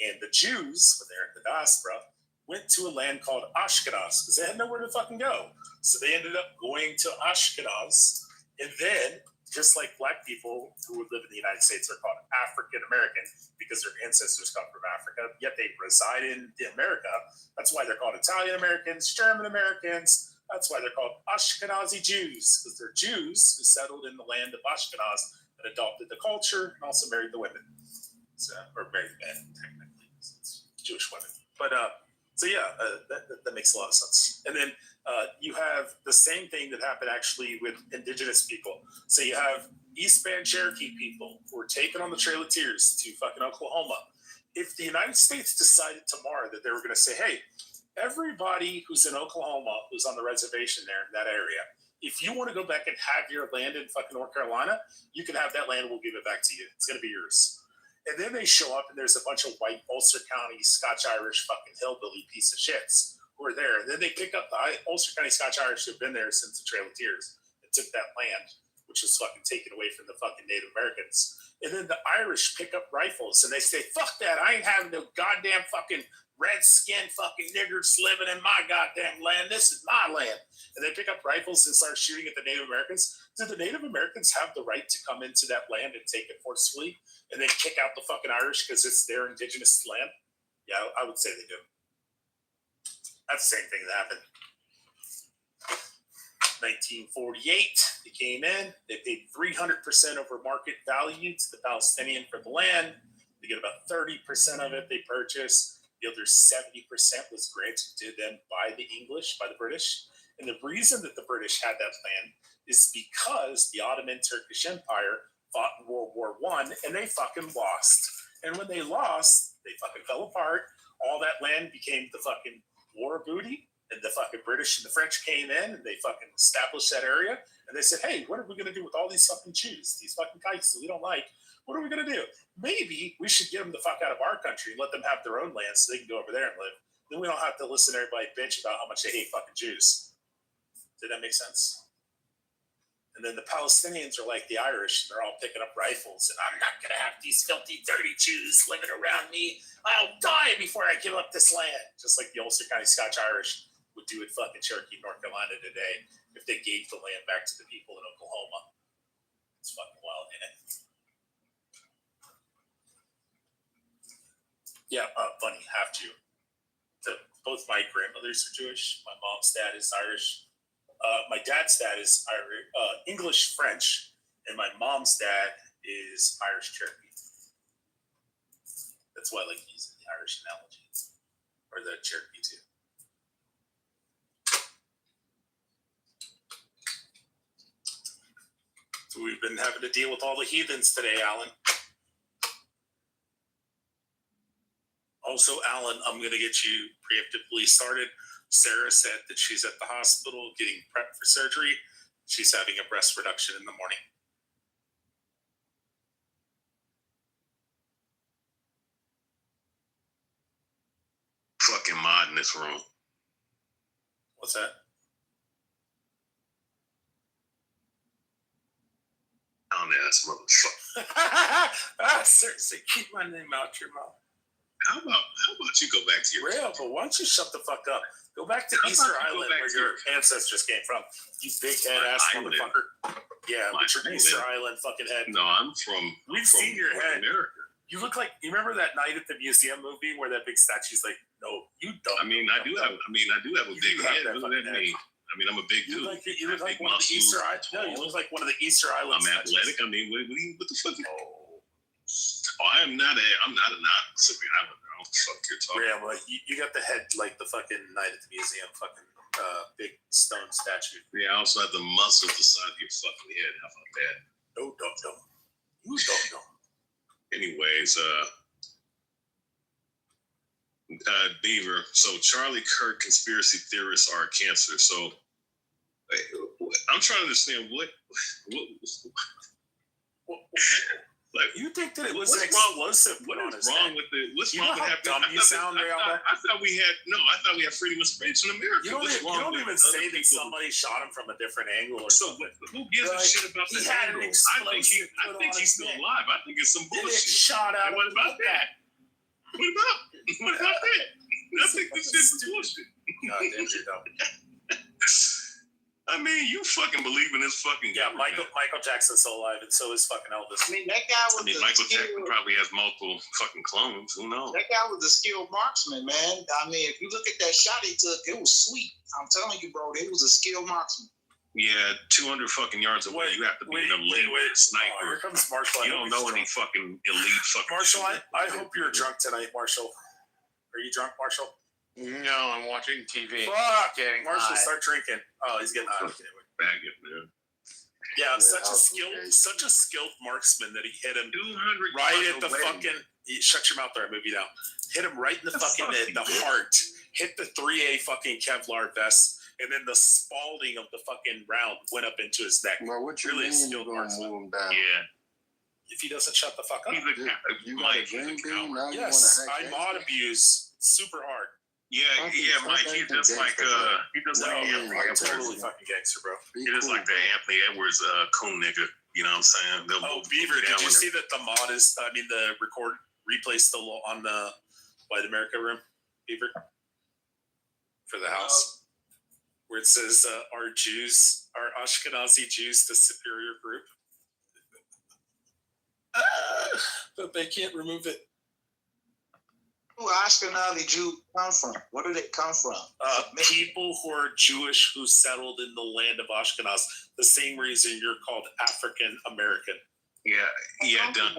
And the Jews, when they're in the diaspora, went to a land called Ashkenaz because they had nowhere to fucking go. So they ended up going to Ashkenaz. And then, just like black people who would live in the United States are called African American because their ancestors come from Africa, yet they reside in America. That's why they're called Italian Americans, German Americans. That's why they're called Ashkenazi Jews, because they're Jews who settled in the land of Ashkenaz and adopted the culture and also married the women. So, or married men, technically. It's Jewish women. But, that makes a lot of sense. And then you have the same thing that happened actually with indigenous people. So you have East Band Cherokee people who were taken on the Trail of Tears to fucking Oklahoma. If the United States decided tomorrow that they were going to say, hey, everybody who's in Oklahoma, who's on the reservation there in that area, if you want to go back and have your land in fucking North Carolina, you can have that land. We'll give it back to you. It's going to be yours. And then they show up and there's a bunch of white Ulster County, Scotch-Irish fucking hillbilly piece of shits who are there. And then they pick up the Ulster County Scotch-Irish who've been there since the Trail of Tears and took that land, which was fucking taken away from the fucking Native Americans. And then the Irish pick up rifles and they say, fuck that. I ain't having no goddamn fucking red-skinned fucking niggers living in my goddamn land. This is my land. And they pick up rifles and start shooting at the Native Americans. Do the Native Americans have the right to come into that land and take it forcefully and then kick out the fucking Irish because it's their indigenous land? Yeah, I would say they do. That's the same thing that happened. 1948, they came in, they paid 300% over market value to the Palestinian for the land. They get about 30% of it they purchase. The other 70% was granted to them by the English, by the British. And the reason that the British had that land is because the Ottoman Turkish Empire fought in World War I and they fucking lost. And when they lost, they fucking fell apart. All that land became the fucking war booty. And the fucking British and the French came in and they fucking established that area. And they said, hey, what are we going to do with all these fucking Jews, these fucking kikes that we don't like? What are we going to do? Maybe we should get them the fuck out of our country and let them have their own land so they can go over there and live. Then we don't have to listen to everybody bitch about how much they hate fucking Jews. Did that make sense? And then the Palestinians are like the Irish. They're all picking up rifles. And I'm not going to have these filthy, dirty Jews living around me. I'll die before I give up this land. Just like the Ulster County Scotch-Irish would do in fucking Cherokee, North Carolina today if they gave the land back to the people in Oklahoma. It's fucking wild, man. Yeah, funny, have to. Both my grandmothers are Jewish. My mom's dad is Irish. My dad's dad is Irish, English, French, and my mom's dad is Irish Cherokee. That's why I like using the Irish analogy, or the Cherokee too. So we've been having to deal with all the heathens today, Alan. Also, Alan, I'm going to get you preemptively started. Sarah said that she's at the hospital getting prepped for surgery. She's having a breast reduction in the morning. Fucking mod in this room. What's that? Down ass motherfucker. Seriously, keep my name out your mouth. How about you go back to your real? But why don't you shut the fuck up? Go back to Easter Island where your ancestors came from. You big head ass motherfucker. Yeah, but your Easter Island fucking head. No, I'm from. We've seen your head. America. You look like you remember that night at the museum movie where that big statue's like, no, you don't. I mean, I do have a big head. What does that mean? I mean, I'm a big dude. You look like one of the Easter Island. No, you look like one of the Easter Island. I'm athletic. I mean, what the fuck? Oh, I'm not a Mississippi Islander. I don't know what the fuck you're talking about. Well, you got the head like the fucking night at the museum, fucking big stone statue. Yeah, I also have the muscles the size of your fucking head. How about that? No, don't. You don't know. Anyways, Beaver. So Charlie Kirk conspiracy theorists are cancer. So I'm trying to understand what like you think that it was what's an wrong? explosive What put on is his wrong neck? with it? What's You wrong know with how having? dumb you sound, Rihanna? I thought we had freedom of speech in America. You don't What's wrong even with say other that people? somebody shot him from a different angle or So something. who gives a shit about He the had an angle? explosive I think he's still alive. I think it's some And it bullshit. shot out. And what about that? What about that? I think this shit's bullshit. God damn, you're dumb. I mean, you fucking believe in this fucking Yeah, guy, man. Michael Jackson's still alive, and so is fucking Elvis. I mean, that guy was Michael Jackson probably has multiple fucking clones. Who knows? That guy was a skilled marksman, man. I mean, if you look at that shot he took, it was sweet. I'm telling you, bro, it was a skilled marksman. Yeah, 200 fucking yards away. You have to be an elite sniper. Oh, here comes Marshall. You don't know any fucking elite fucking. Marshall, I hope you're drunk tonight, Marshall. Are you drunk, Marshall? No, I'm watching TV. Fuck! Getting Marshall, high. start drinking. Oh, he's getting high. Bag it, man. Yeah, such a skilled marksman that he hit him 200 right yards at the away. fucking. Shut your mouth there, move you down. Hit him right in the fucking the heart. Hit the 3A fucking Kevlar vest, and then the spalding of the fucking round went up into his neck. Well, what you really mean skilled you're gonna marksman. move him down? Yeah. If he doesn't shut the fuck up. You got a green bean, now you Yes, want to I hack mod abuse super hard. Yeah, Mike. He's just like he does like Anthony Edwards. Totally fucking gangster, bro. He is like the Anthony Edwards coon nigga. You know what I'm saying? Oh, Beaver, did you see that the mod is? I mean, the replay still on the White America room, Beaver, for the house, where it says "Are Ashkenazi Jews the superior group?" But they can't remove it. Who Ashkenazi Jews come from? Where do they come from? People who are Jewish who settled in the land of Ashkenaz. The same reason you're called African American. Yeah, Dunn.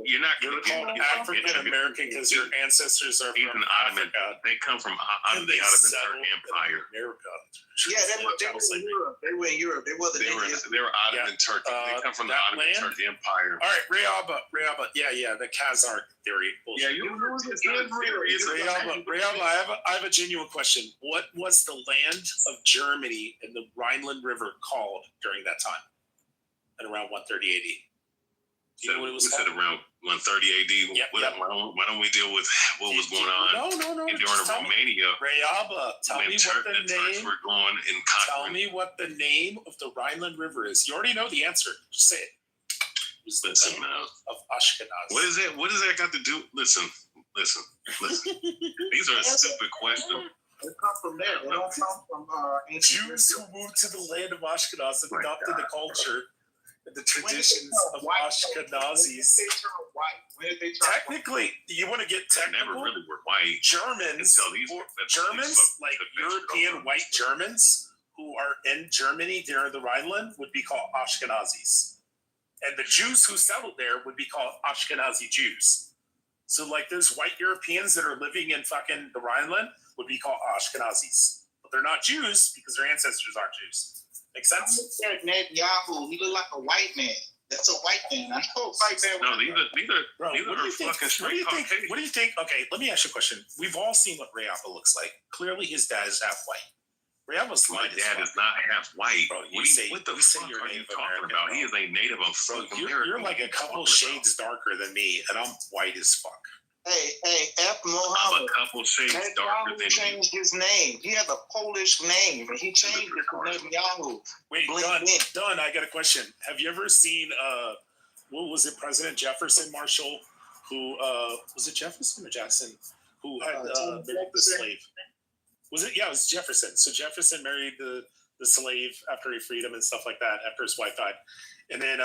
You're not You're called African American because your ancestors are even from Ottoman. Africa. They come from out of And the they Ottoman settled Turk Empire. in America. Yeah, they were in Europe. They were in Europe. They wasn't They in were Israel. Ottoman Turkey. They come from the that Ottoman land? Turk Empire. All right, Rayaba. Yeah, the Khazar theory. Yeah, it's not a theory. It's Rayaba, I have a genuine question. What was the land of Germany and the Rhineland River called during that time? At around 130 AD. Do you know what it was we called? said around 130 AD. Why don't we deal with what was going on No. during just tell me. Romania? Rayaba, tell when me what the Turks name. were going and Tell conquering. me what the name of the Rhineland River is. You already know the answer. Just say it. It's the Listen, name man. of Ashkenaz. What is it? What does that got to do? Listen. These are stupid questions. They come from there. They don't come from ancient Jews who Israel. moved to the land of Ashkenaz and adopted the culture and the When did they traditions turn of white? Ashkenazis. When did they turn white? Technically, you want to get They never technical? really were white. Germans, like European white Germans who are in Germany during the Rhineland would be called Ashkenazis. And the Jews who settled there would be called Ashkenazi Jews. So like those white Europeans that are living in fucking the Rhineland would be called Ashkenazis. But they're not Jews because their ancestors aren't Jews. Make sense? I looked at Netanyahu. He looked like a white man. That's a white man. I know a white man. No, these Bro, are what do you think? fucking What do straight you think? Caucasian. What do you think? Okay, let me ask you a question. We've all seen what Rayapa looks like. Clearly, his dad is half white. Rayapa's My light as dad fuck. is not half white. Bro, what the fuck you're are you Native talking American, about? bro. He is a native of Bro, fucking you're America. like a couple shades darker than me, and I'm white as fuck. Hey, F. I'm Muhammad. a couple shades darker Netanyahu than you. changed his name. He has a Polish name, and he changed it to Netanyahu. Wait, Dunn, I got a question. Have you ever seen what was it, President Jefferson, Marshall, who was it Jefferson or Jackson, who had married the slave? Was it? Yeah, it was Jefferson. So Jefferson married the slave after he freed him and stuff like that after his wife died. And then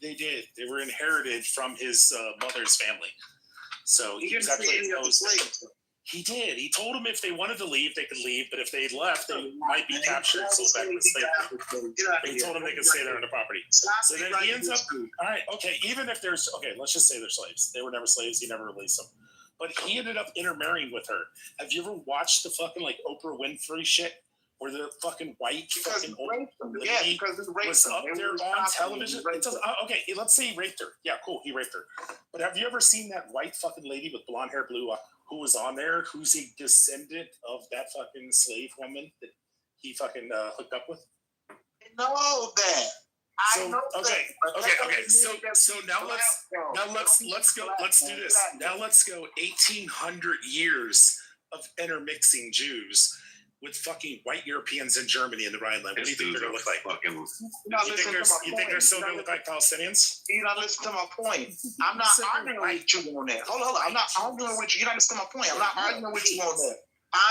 they did. They were inherited from his mother's family. So he was actually opposed. He did. He told them if they wanted to leave, they could leave, but if they left, they might be captured and sold back to slavery. But he told them they could stay there on the property. So then he ends up. All right, okay. Even if there's let's just say they're slaves. They were never slaves. He never released them. But he ended up intermarrying with her. Have you ever watched the fucking like Oprah Winfrey shit where the fucking white Because fucking he old raped them. lady Yeah, because he raped was them. up They there were on stopping him. television? He raped It doesn't, okay, let's say he raped her. Yeah, cool, he raped her. But have you ever seen that white fucking lady with blonde hair, blue, who was on there, who's a descendant of that fucking slave woman that he fucking hooked up with? know that. So okay. So now let's do this. Now let's go 1800 years of intermixing Jews with fucking white Europeans in Germany in the Rhineland. What do you think they're gonna look like? You think they're still gonna look like Palestinians? You're not listening to my point. I'm not arguing with you on that. Hold on. I'm not arguing with you. You're not listening to my point. I'm not arguing with you on that.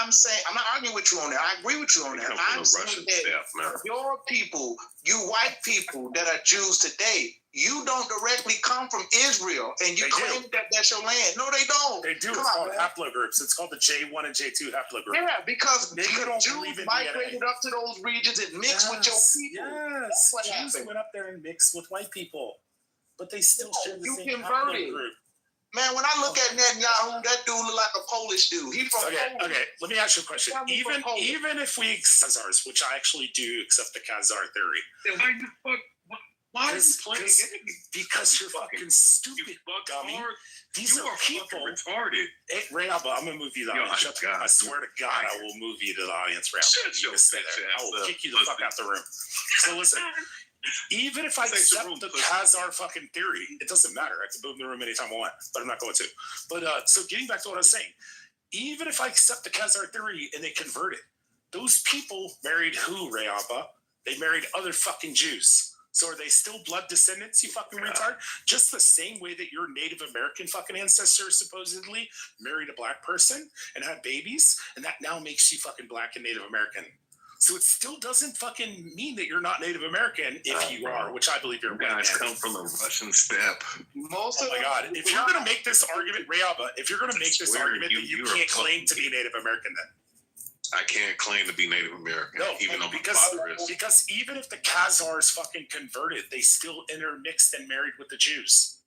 I'm saying I'm not arguing with you on that. I agree with you on that. I'm saying that your people, you white people that are Jews today, you don't directly come from Israel, and you claim that that's your land. No, they don't. They do. It's called haplogroups. It's called the J1 and J2 haplogroup. Yeah, because Jews migrated up to those regions and mixed with your people. Yes, Jews went up there and mixed with white people, but they still share the same converted. haplogroup. Man, when I look at Netanyahu, that dude look like a Polish dude. He from Poland. Okay. Let me ask you a question. Even if we Khazars, which I actually do accept the Khazar theory. Why are you playing games? Because you're fucking stupid, dummy. These are people retarded. Hey, Ray, I'm gonna move you to the audience. I swear to God, I will move you to the audience, Ray. I will kick you the fuck out the room. So listen. Even if I accept the Khazar fucking theory, it doesn't matter. I can move in the room anytime I want, but I'm not going to. But so getting back to what I was saying, even if I accept the Khazar theory and they converted, those people married who, Rayaba? They married other fucking Jews. So are they still blood descendants, you fucking retard? Just the same way that your Native American fucking ancestors supposedly married a black person and had babies, and that now makes you fucking black and Native American. So it still doesn't fucking mean that you're not Native American if you are, which I believe you're. Guys come from the Russian steppe. Oh my God! If you're going to make this argument, Rayaba, if you're going to make this argument, that you can't claim to be Native American, then I can't claim to be Native American, even though my father is. Because even if the Khazars fucking converted, they still intermixed and married with the Jews.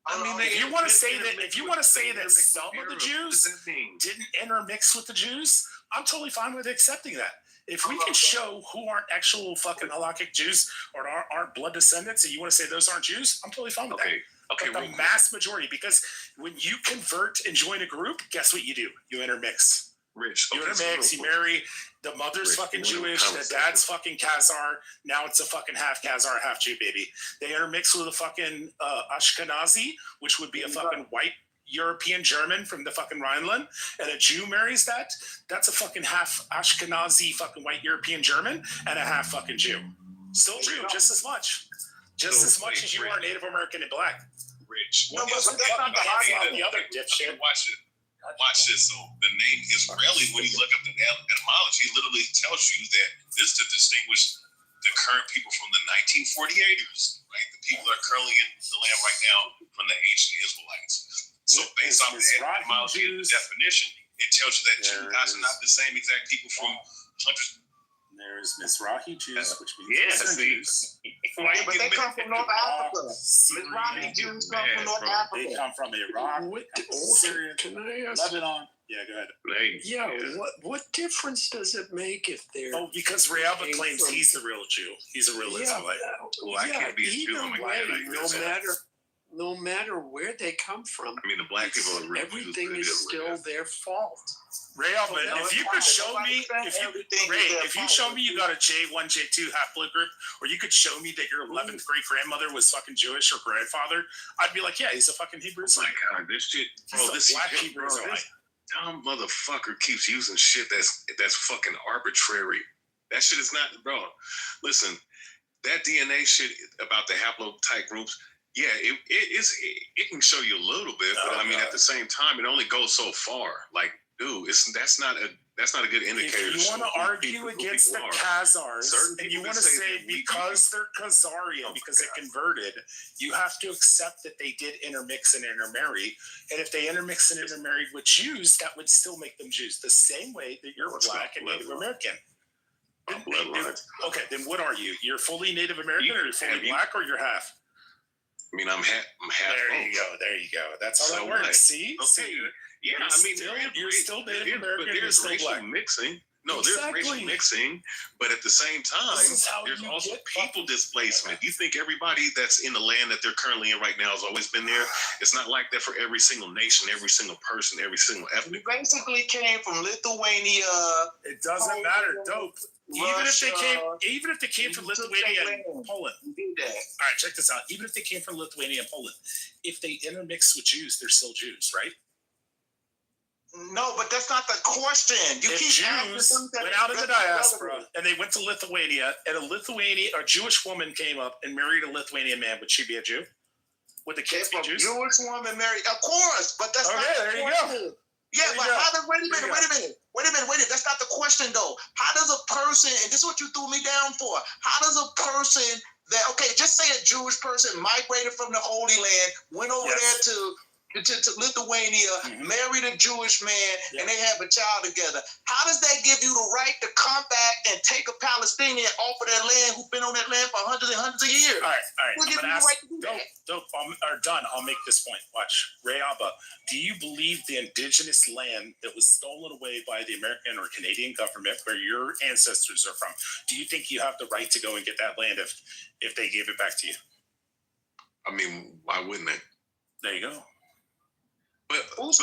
I mean, if you want to say that some of the Jews didn't intermix with the Jews, I'm totally fine with accepting that. If we can show who aren't actual fucking halakhic Jews or aren't blood descendants, and you want to say those aren't Jews, I'm totally fine with that. Okay, but the mass majority, because when you convert and join a group, guess what you do? You intermix. You intermix, you marry, the mother's fucking Jewish, the dad's fucking Khazar, now it's a fucking half Khazar, half Jew baby. They intermix with a fucking Ashkenazi, which would be a fucking white European German from the fucking Rhineland, and a Jew marries that, that's a fucking half Ashkenazi fucking white European German and a half fucking Jew. Still Jew, just as much. Just as much as you are Native American and black. Rich. No, but that's not the other dipshit. Watch this. So the name Israeli, when you look up the etymology, it literally tells you that this to distinguish the current people from the 1948ers, right? The people that are currently in the land right now from the ancient Israelites. So based off the etymology and the definition, it tells you that Jews are not the same exact people from hundreds. There's Mizrahi Jews, which means Jews. But they come from North Africa. Mizrahi Jews come from North Africa. They come from Iraq, Syria, Lebanon. Yeah, go ahead. Yeah, what difference does it make if they're? Oh, because Rayaba claims he's the real Jew. He's a real Israelite. Well, I can't be a Jew. I'm a guy. No matter where they come from. I mean, the black people are really everything is still their fault. Rayaba, if you could show me, if you show me you got a J1, J2 haplogroup, or you could show me that your 11th great grandmother was fucking Jewish or grandfather, I'd be like, yeah, he's a fucking Hebrew Israelite. Oh my God, this shit, bro, this black Hebrew Israelite. Dumb motherfucker keeps using shit that's fucking arbitrary. That shit is not, bro. Listen, that DNA shit about the haplotype groups. Yeah, it can show you a little bit, but I mean, at the same time, it only goes so far. Like, dude, that's not a good indicator. If you want to argue against the Khazars, and you want to say because they're Khazarian, because they converted, you have to accept that they did intermix and intermarry. And if they intermix and intermarried with Jews, that would still make them Jews. The same way that you're black and Native American. Okay, then what are you? You're fully Native American, or you're fully black, or you're half? I mean, I'm half. There you go. That's how that works. See? Okay. See? Yeah, I mean, you're still Native American. But there's still racial black. mixing. No, there's racial mixing, but at the same time, there's also people displacement. You think everybody that's in the land that they're currently in right now has always been there? It's not like that for every single nation, every single person, every single ethnic. We basically came from Lithuania. It doesn't matter. Dope. Russia, even if they came from Lithuania and Poland. All right, check this out. Even if they came from Lithuania and Poland, if they intermix with Jews, they're still Jews, right? No, but that's not the question. You if keep Jews went out of the diaspora and they went to Lithuania, and a Jewish woman came up and married a Lithuanian man, would she be a Jew? Would the kids be Jews? Jewish woman married, of course, but that's not the there you question. go. Yeah, but how does, wait a minute. That's not the question though. How does a person, and this is what you threw me down for, how does a person that, okay, just say a Jewish person migrated from the Holy Land, went over there to Lithuania, married a Jewish man, and they have a child together. How does that give you the right to come back and take a Palestinian off of their land who's been on that land for hundreds and hundreds of years? All right. We'll give you the right to do that. Done. I'll make this point. Watch. Ray Abba, do you believe the indigenous land that was stolen away by the American or Canadian government where your ancestors are from, do you think you have the right to go and get that land if they gave it back to you? I mean, why wouldn't they? There you go. But to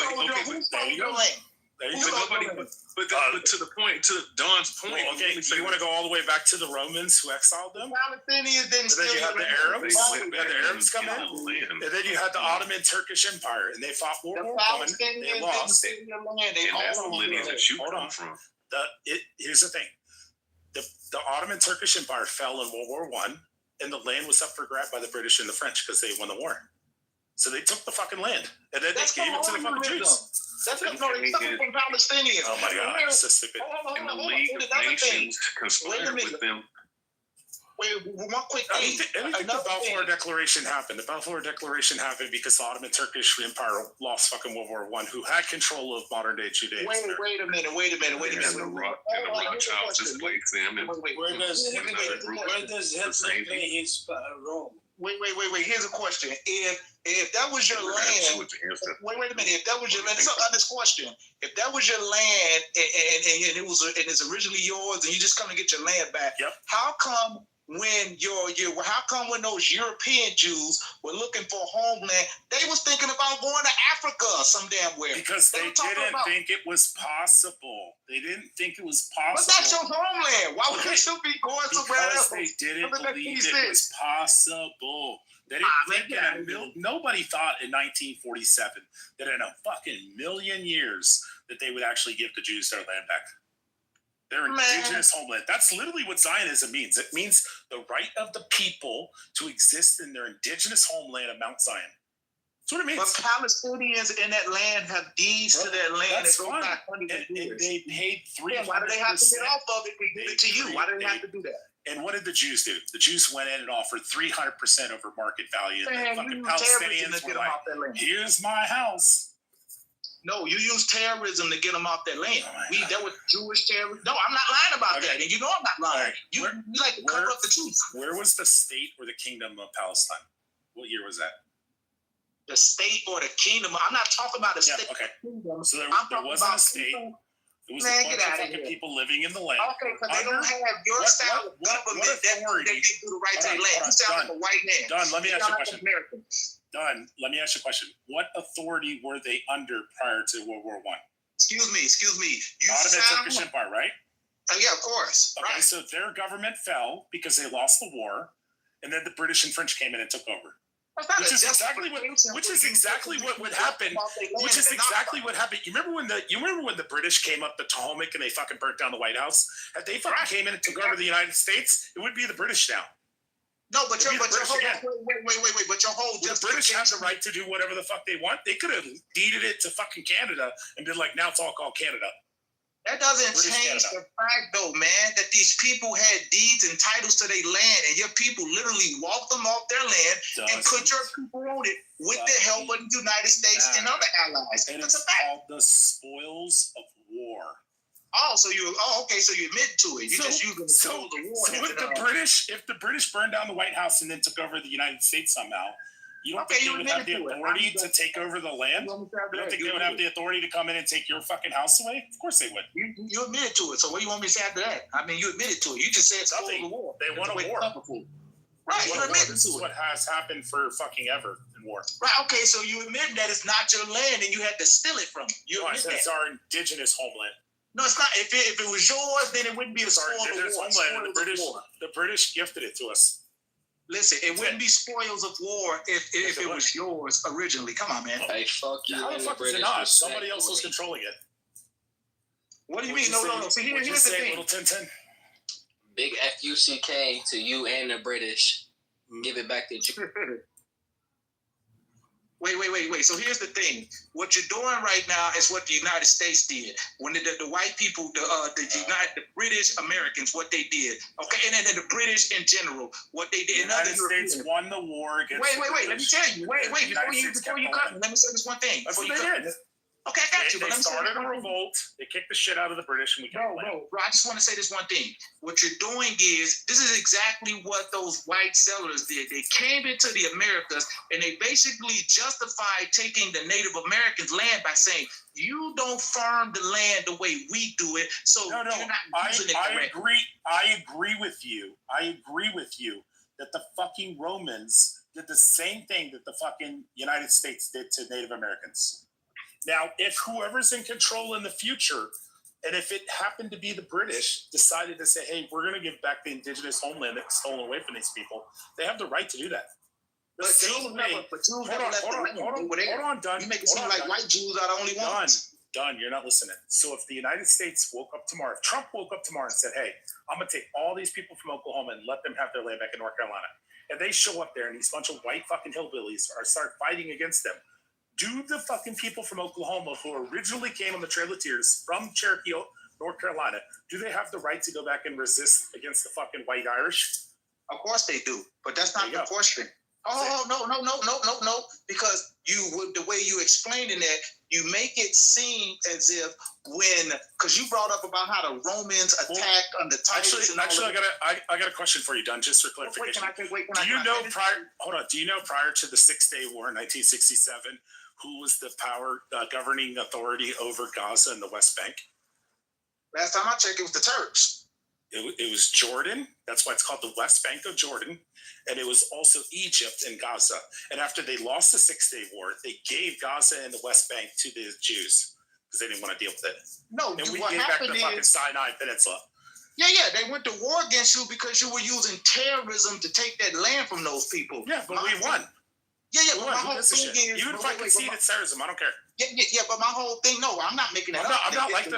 the point, to Don's point. Well, okay, so you want to go all the way back to the Romans who exiled them? Palestinians didn't steal. Then you had the Arabs. You had the Arabs come in, and then you had the Ottoman Turkish Empire, and they fought World War I. They lost. And that's the lineage that you come from. Here's the thing: the Ottoman Turkish Empire fell in World War I, and the land was up for grab by the British and the French because they won the war. So they took the fucking land, and then they gave it to the fucking Jews. That's from Palestinians. Oh my God, it's so stupid. And the League of Nations conspired with them. Wait, one quick thing. Anything the Balfour Declaration happened. The Balfour Declaration happened because the Ottoman Turkish Empire lost fucking World War I, who had control of modern day Judaism. Wait a minute. And the Rothschilds displaced them. Where does Hitler play his role? Wait. Here's a question. If that was your land, wait a minute. If that was your land, this question. If that was your land and it's originally yours, and you just come to get your land back, how come when when those European Jews were looking for homeland, they was thinking about going to Africa some damn where? Because they didn't think it was possible. They didn't think it was possible. But that's your homeland. Why would they still be going somewhere else? Because they didn't believe it was possible. They didn't think nobody thought in 1947 that in a fucking million years that they would actually give the Jews their land back. Their indigenous homeland. That's literally what Zionism means. It means the right of the people to exist in their indigenous homeland of Mount Zion. That's what it means. But Palestinians in that land have deeds to that land. That's fine. And they paid $300. Why do they have to get off of it to give it to you? Why do they have to do that? And what did the Jews do? The Jews went in and offered 300% over market value. And the fucking Palestinians were like, here's my house. No, you use terrorism to get them off their land. That was Jewish terrorism. No, I'm not lying about that. And you know I'm not lying. You like to cover up the truth. Where was the state or the kingdom of Palestine? What year was that? The state or the kingdom. I'm not talking about a state. Okay. So there wasn't a state. It was a bunch of fucking people living in the land. Okay, because they don't have your style of government that they do the right to their land. You sound like a white man. Don, let me ask you a question. Don, let me ask you a question. What authority were they under prior to World War I? Excuse me. Ottoman Turkish Empire, right? Yeah, of course. Okay, so their government fell because they lost the war, and then the British and French came in and took over. Which is exactly what would happen. Which is exactly what happened. You remember when the British came up the Potomac and they fucking burnt down the White House? If they fucking came in and took over the United States, it would be the British now. No, but your whole the British have the right to do whatever the fuck they want. They could have deeded it to fucking Canada and been like, now it's all called Canada. That doesn't change the fact, though, man, that these people had deeds and titles to their land, and your people literally walked them off their land and put your people on it with the help of the United States and other allies. And it's called the spoils of war. So you admit to it. You just use the war. So if the British burned down the White House and then took over the United States somehow, You don't think they would have the authority to take over the land? You don't think they would have the authority to come in and take your fucking house away? Of course they would. You admitted to it. So what do you want me to say after that? I mean, you admitted to it. You just said something. The war. They want a war. Right, you admitted to it. This is what has happened for fucking ever in war. Right, okay, so you admit that it's not your land and you had to steal it from you. No, I said it's our indigenous homeland. No, it's not. If it was yours, then it wouldn't be a spoil of war. Homeland. The British gifted it to us. Listen, it wouldn't be spoils of war if it was yours originally. Come on, man. Hey, fuck you. How the fuck is it not? Somebody else was controlling it. What do you mean? No. See, here's the thing. Little Tintin. Big FUCK to you and the British. Give it back to you. Wait. So here's the thing. What you're doing right now is what the United States did. When the white people, the British Americans, what they did. Okay, and then the British in general, what they did. The United States won the war against. Wait. Let me tell you. Wait. Before you cut, let me say this one thing. That's what they did. Okay, I got you. They started a revolt. They kicked the shit out of the British, and we kept playing. Bro, I just want to say this one thing. What you're doing is, this is exactly what those white settlers did. They came into the Americas, and they basically justified taking the Native Americans' land by saying, you don't farm the land the way we do it, so you're not using it correctly. I agree with you. That the fucking Romans did the same thing that the fucking United States did to Native Americans. Now, if whoever's in control in the future, and if it happened to be the British, decided to say, hey, we're going to give back the indigenous homeland that's stolen away from these people, they have the right to do that. Hold on, Don. You make it seem like white Jews are the only ones. Don, you're not listening. So if the United States woke up tomorrow, if Trump woke up tomorrow and said, hey, I'm going to take all these people from Oklahoma and let them have their land back in North Carolina, and they show up there and these bunch of white fucking hillbillies start fighting against them, do the fucking people from Oklahoma who originally came on the Trail of Tears from Cherokee, North Carolina, do they have the right to go back and resist against the fucking white Irish? Of course they do, but that's not the question. Oh, no. Because the way you explaining that, you make it seem as if because you brought up about how the Romans attacked under Titus. Actually, I got a question for you, Don, just for clarification. Do you know prior to the 6-Day War in 1967, who was the governing authority over Gaza and the West Bank? Last time I checked, it was the Turks. It was Jordan. That's why it's called the West Bank of Jordan. And it was also Egypt and Gaza. And after they lost the 6-Day War, they gave Gaza and the West Bank to the Jews because they didn't want to deal with it. No, and we gave back the fucking Sinai Peninsula. Yeah, they went to war against you because you were using terrorism to take that land from those people. Yeah, but we won. Yeah, but my whole thing is... You would fucking see it's terrorism. I don't care. Yeah, but my whole thing... No, I'm not making that up. I'm not like the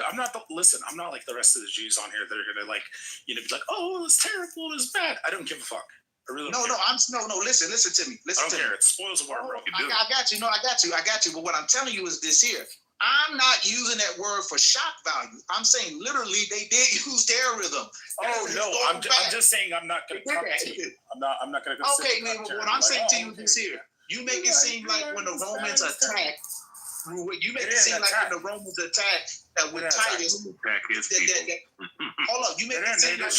rest of the Jews on here that are going to be like, oh, it's terrible, it's bad. I don't give a fuck. I really don't care. No, listen to me. I don't care. It spoils the war, bro. I got you. No, I got you. But what I'm telling you is this here. I'm not using that word for shock value. I'm saying literally they did use terrorism. Oh no, I'm just saying I'm not going to come to you. I'm not going to. Okay, man. What I'm saying to you is this here. You make it seem like when the Romans attacked. You make it seem like when the Romans attacked with Titus. Hold up, you make it seem like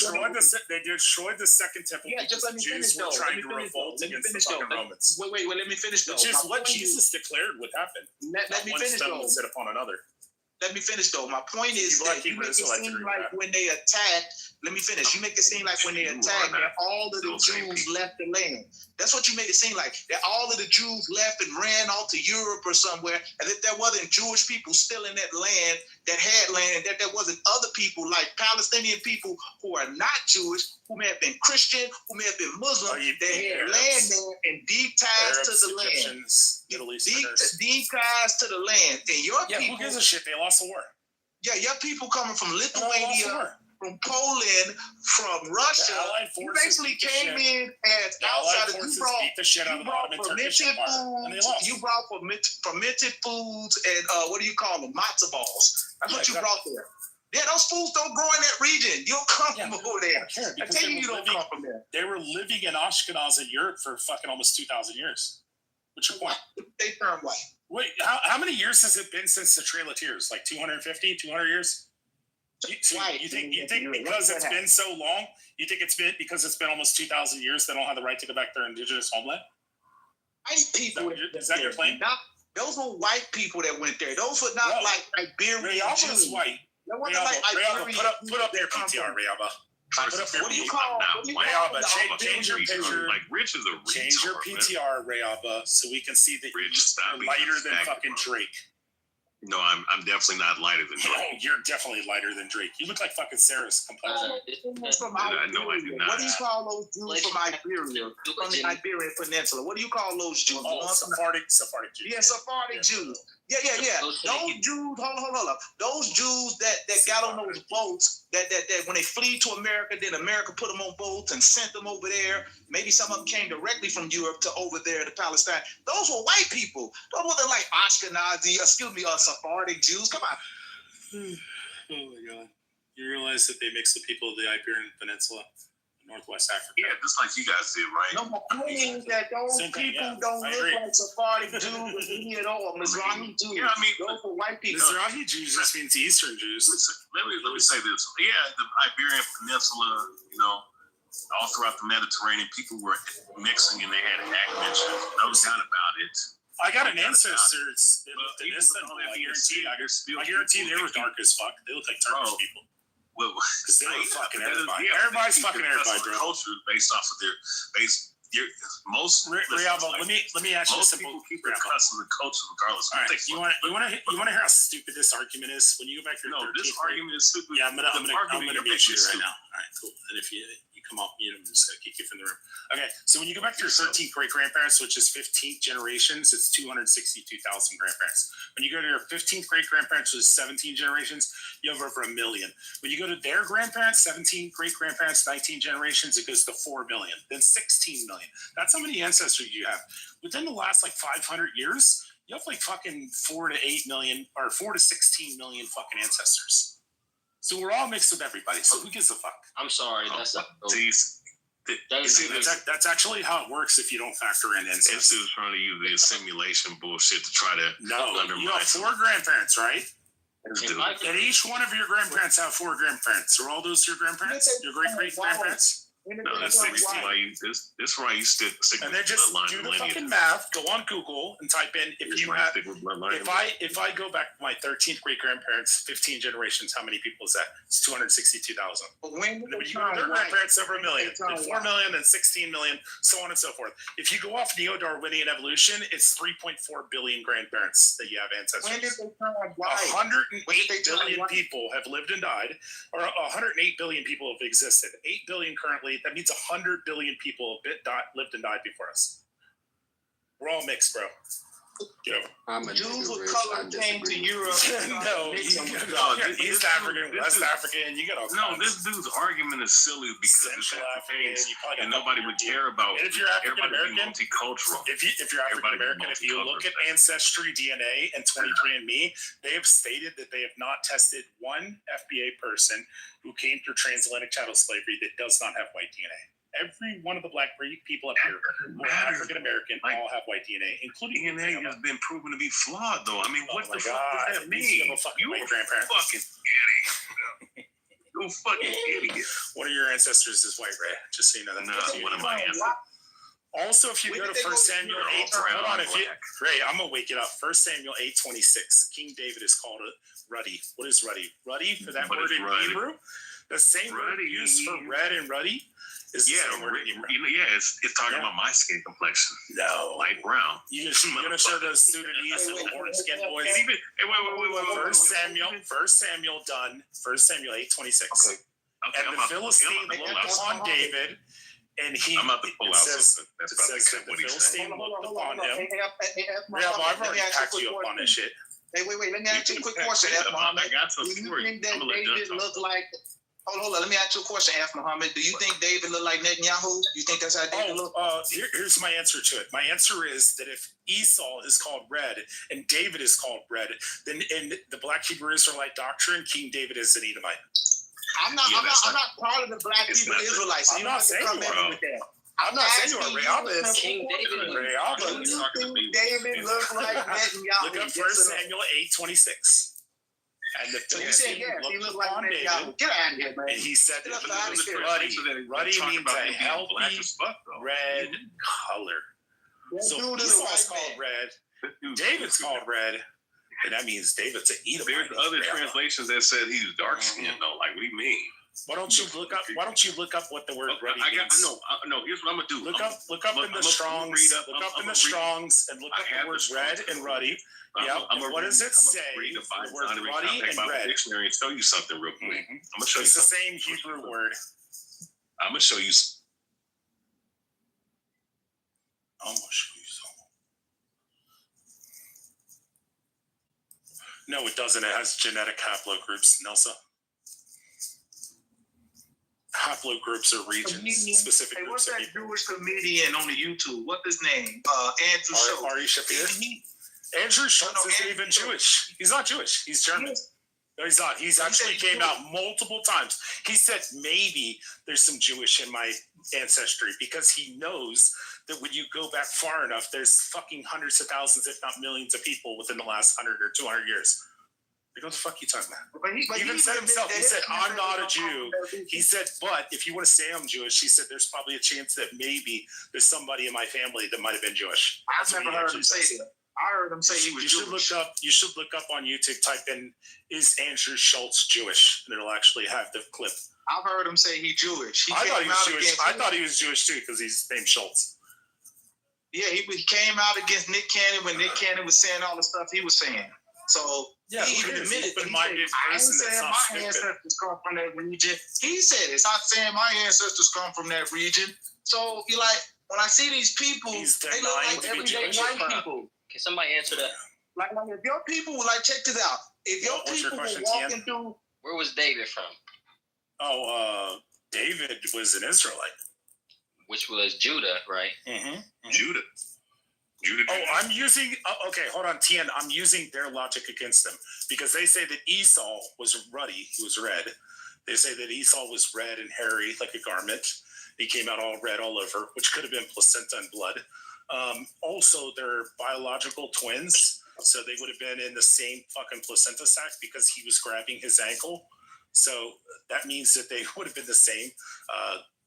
they destroyed the Second Temple. Yeah, just let me finish though. Trying to revolt against the fucking Romans. Wait, let me finish though. Which is what Jesus declared would happen. Let me finish though. One stone would sit upon another. Let me finish though. My point is that you make it seem like when they attacked. Let me finish. You make it seem like when they attacked, that all of the Jews left the land. That's what you made it seem like. That all of the Jews left and ran off to Europe or somewhere, and that there wasn't Jewish people still in that land that had land, and that there wasn't other people like Palestinian people who are not Jewish, who may have been Christian, who may have been Muslim, that had land there and deep ties to the land. Deep ties to the land. And your people... who gives a shit? They lost the war. Yeah, your people coming from Lithuania, from Poland, from Russia, you basically came in as outsiders. You brought fermented foods and what do you call them? Matzo balls. That's what you brought there. Yeah, those foods don't grow in that region. You don't come from over there. I tell you, you don't come from there. They were living in Ashkenaz in Europe for fucking almost 2,000 years. What's your point? They turn white. Wait, how many years has it been since the Trail of Tears? Like 250, 200 years? You think because it's been so long, you think it's been because it's been almost 2,000 years they don't have the right to go back to their indigenous homeland? white people. Is that your claim? Those were white people that went there. Those were not like Iberian Jews. Is white. They weren't like Iberian. Put up your PTR, Rayaba. What do you call? Rayaba, change your picture. Like Rich is a retard. Change your PTR, Rayaba, so we can see that you're lighter than fucking Drake. No, I'm definitely not lighter than Drake. Oh, you're definitely lighter than Drake. You look like fucking Sarah's complexion. I know I do not. What do you call those Jews from Iberia? From the Iberian Peninsula. What do you call those Jews? Sephardic Jews. Yeah, Sephardic Jews. Yeah. Those Jews, hold up. Those Jews that got on those boats, that when they flee to America, then America put them on boats and sent them over there. Maybe some of them came directly from Europe to over there to Palestine. Those were white people. Those wasn't like Ashkenazi, Sephardic Jews. Come on. Oh my God. You realize that they mix the people of the Iberian Peninsula, Northwest Africa. Yeah, just like you guys did, right? No, my point is that those people don't look like Sephardic Jews with me at all. Mizrahi Jews. Yeah, I mean, those are white people. Mizrahi Jews just means Eastern Jews. Let me say this. Yeah, the Iberian Peninsula, all throughout the Mediterranean, people were mixing and they had admixtures. No doubt about it. I got an ancestor. I guarantee they were dark as fuck. They look like Turkish people. Well, because they were fucking everybody. Yeah, Everybody's fucking everybody, bro. Culture based off of their base. Most Rayaba, let me ask you a simple. Most people keep their customs and culture regardless. All right, you want to hear how stupid this argument is? When you go back to this argument is stupid. Yeah, I'm gonna mute you right now. All right, cool. And if you come off mute, I'm just gonna kick you from the room. Okay, so when you go back to your 13th great grandparents, which is 15th generations, it's 262,000 grandparents. When you go to your 15th great grandparents, which is 17 generations, you have over 1 million. When you go to their grandparents, 17 great grandparents, 19 generations, it goes to 4 million, then 16 million. That's how many ancestors you have. Within the last 500 years, you have fucking 4 to 8 million or 4 to 16 million fucking ancestors. So we're all mixed with everybody. So who gives a fuck? I'm sorry. That's that's actually how it works if you don't factor in ancestors. Instead of trying to use the simulation bullshit to try to undermine. You have 4 grandparents, right? And each one of your grandparents have 4 grandparents. Are all those your grandparents? Your great grandparents? No, that's why you stick and then just do the fucking math. Go on Google and type in if I go back to my 13th great grandparents, 15 generations, how many people is that? It's 262,000. And then when you go to their grandparents, over 1 million, then 4 million, then 16 million, so on and so forth. If you go off neo-Darwinian evolution, it's 3.4 billion grandparents that you have ancestors. When did they turn white? 108 billion people have lived and died, or 108 billion people have existed. 8 billion currently. That means 100 billion people lived and died before us. We're all mixed, bro. Jews of color came to Europe. East African, West African. You got all no. This dude's argument is silly because it's African, and nobody would care about. And if you're African American, multicultural. If you're African American, if you look at Ancestry DNA and 23andMe, they have stated that they have not tested one FBA person who came through transatlantic chattel slavery that does not have white DNA. Every one of the black people up here, African American, all have white DNA, including DNA has been proven to be flawed, though. I mean, what the fuck does that mean? You have a fucking white grandparent. Fucking idiot. You fucking idiot. One of your ancestors is white, Ray. Just so you know that. No, one of my ancestors. Also, if you go to 1 Samuel 8, hold on, Ray, I'm gonna wake it up. 1 Samuel 8:26. King David is called ruddy. What is ruddy? Ruddy for that word in Hebrew. The same word used for red and ruddy. It's talking about my skin complexion. No, light brown. You're gonna show those Sudanese and orange skin boys. Wait. 1 Samuel done. 1 Samuel 8:26. Okay. And the Philistine looked upon David, and he. I'm about to pull out something. That's about the Philistine looked upon him. I've already packed you up on this shit. Hey, wait. Let me ask you a quick question, F. Muhammad. Do you think that David looked like? Hold on. Let me ask you a question, F. Muhammad. Do you think David looked like Netanyahu? You think that's how David looked? Here's my answer to it. My answer is that if Esau is called red and David is called red, then in the Black Hebrew Israelite doctrine, King David is an Edomite. I'm not part of the Black Hebrew Israelites. I'm not saying you are. I'm not saying you are. Rayaba is King David. Do you think David looked like Netanyahu? Look up 1 Samuel 8:26. And the Philistine looked upon David, get out of here, man. and he said that ruddy means a healthy red color. So dude is a Esau's white called man. red. David's called red, and that means David's an Edomite. There's other translations that said he's dark skinned though. Like, what do you mean? Why don't you look up what the word ruddy I means? know. Here's what I'm gonna do. Look up in the Strongs. Look up in the Strongs and look up the words red and ruddy. Yeah. What does it say? The word ruddy and red. Dictionary and show you something real quick. I'm gonna show you. It's the something. same Hebrew word. I'm gonna show you. I'm gonna show you something. No, it doesn't. It has genetic haplogroups, Nelsa. Haplogroups are regions, specific Hey, groups what's of that people. Jewish comedian on the YouTube? What's his name? Andrew Schultz. Ari Shafir? Andrew Schultz isn't even Jewish. He's not Jewish. He's German. No, he's not. He's actually came out multiple times. He said maybe there's some Jewish in my ancestry because he knows that when you go back far enough, there's fucking hundreds of thousands, if not millions of people within the last 100 or 200 years. Like, what the fuck are you talking about? But He even said himself, he said, I'm not a Jew. He said, but if you want to say I'm Jewish, he said, there's probably a chance that maybe there's somebody in my family that might have been Jewish. I've never heard him say that. I heard him say he was Jewish. You should look up on YouTube, type in, is Andrew Schultz Jewish? And it'll actually have the clip. I've heard him say he's Jewish. I thought he was Jewish. I thought he was Jewish too because he's named Schultz. Yeah, he came out against Nick Cannon when Nick Cannon was saying all the stuff he was saying. So yeah, he even admitted it. I ain't saying my ancestors come from that region. He said it's not saying my ancestors come from that region. So you like when I see these people, they look like everyday white people. Can somebody answer that? Like if your people, like check this out. If your people were walking through, where was David from? David was an Israelite, which was Judah, right? Mm-hmm. Judah. I'm using. Okay, hold on, Tien. I'm using their logic against them because they say that Esau was ruddy. He was red. They say that Esau was red and hairy like a garment. He came out all red all over, which could have been placenta and blood. Also, they're biological twins, so they would have been in the same fucking placenta sac because he was grabbing his ankle. So that means that they would have been the same.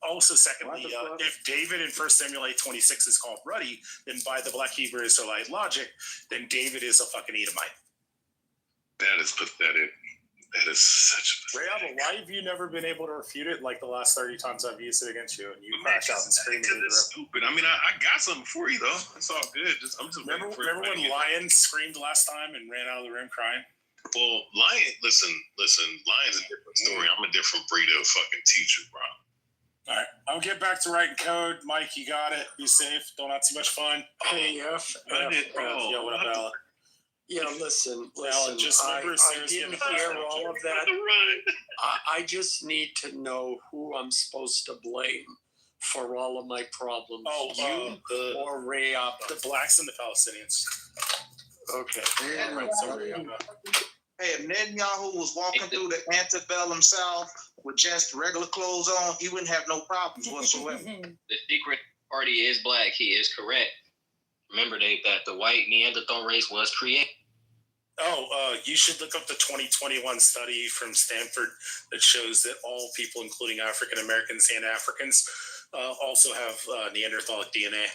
Also, secondly, if David in 1 Samuel 8:26 is called ruddy, then by the Black Hebrew Israelite logic, then David is a fucking Edomite. That is pathetic. That is such. But why have you never been able to refute it like the last 30 times I've used it against you and you crash out and scream? It's stupid. I mean, I got something for you though. It's all good. Remember when Lion screamed last time and ran out of the room crying? Well, Lion, listen. Lion's a different story. I'm a different breed of fucking teacher, bro. All right, I'll get back to writing code. Mike, you got it. Be safe. Don't have too much fun. Hey, Yo, what up, Alan? Yeah, listen. Just I remember, didn't hear all of that. I just need to know who I'm supposed to blame for all of my problems. Or Rayaba. The blacks and the Palestinians. Okay. Hey, if Netanyahu was walking through the antebellum South with just regular clothes on, he wouldn't have no problems whatsoever. The secret party is black. He is correct. Remember that the white Neanderthal race was created. You should look up the 2021 study from Stanford that shows that all people, including African Americans and Africans, also have Neanderthalic DNA.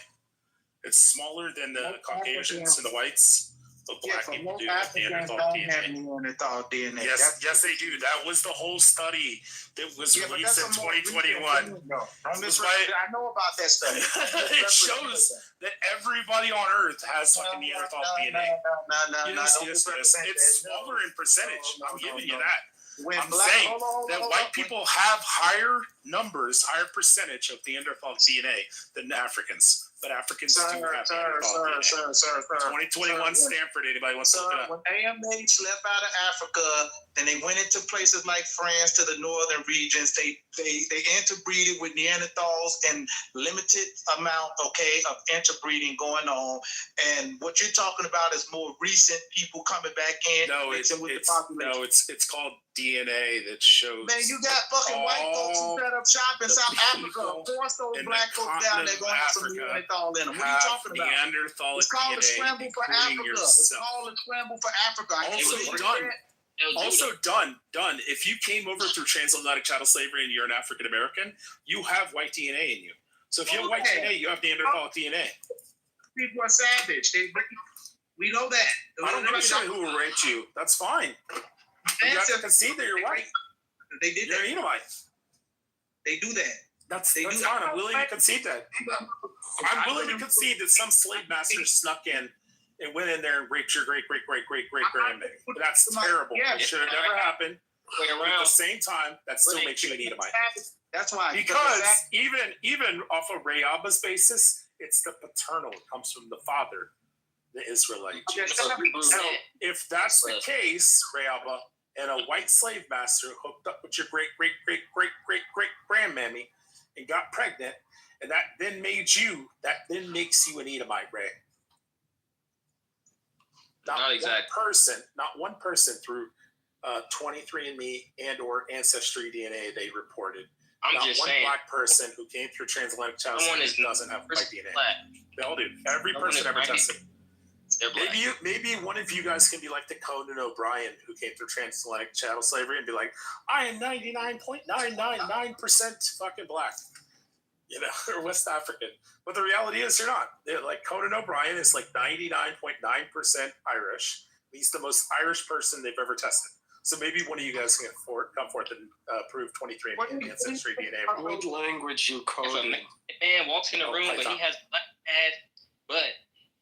It's smaller than the Caucasians and the whites. But black people do have Neanderthal DNA. Yes, they do. That was the whole study that was released in 2021. I know about that study. It shows that everybody on Earth has fucking Neanderthal DNA. Yes. It's smaller in percentage. I'm giving you that. I'm saying that white people have higher percentage of Neanderthal DNA than Africans. But Africans do have Neanderthal DNA. 2021 Stanford, anybody wants to look it up? When AMH left out of Africa, then they went into places like France to the northern regions. They interbreeded with Neanderthals and limited amount, of interbreeding going on. And what you're talking about is more recent people coming back in. It's called DNA that shows. Man, you got fucking white folks who set up shop in South Africa. Of course, those black folks down there going to have some Neanderthal in them. What are you talking about? It's called a scramble for Africa. It's called a scramble for Africa. Done. If you came over through transatlantic chattel slavery and you're an African American, you have white DNA in you. So if you have white DNA, you have Neanderthal DNA. people are savage. We know that. I don't give a shit who raped you. That's fine. You have to concede that you're white. They did you're that. an Edomite. They do that. That's fine. I'm willing to concede that. I'm willing to concede that some slave master snuck in and went in there and raped your great grandbaby. That's terrible. It should have never happened. But at the same time, that still makes you an Edomite. That's why. Because even off of Ray Abba's basis, it's the paternal. It comes from the father, the Israelite. So if that's the case, Ray Abba, and a white slave master hooked up with your great grandmammy and got pregnant, and that then makes you an Edomite, Ray. Not exactly. Not one person through 23andMe and or Ancestry DNA they reported. I'm not just one saying. black person who came through transatlantic child doesn't have white DNA. They all do. Every person ever tested. Maybe one of you guys can be like the Conan O'Brien who came through transatlantic chattel slavery and be like, I am 99.999% fucking black, or West African. But the reality is you're not. Like Conan O'Brien is like 99.9% Irish. He's the most Irish person they've ever tested. So maybe one of you guys can come forth and prove 23andMe and Ancestry DNA. What language you coding? If a man walks in a room and he has black ass butt,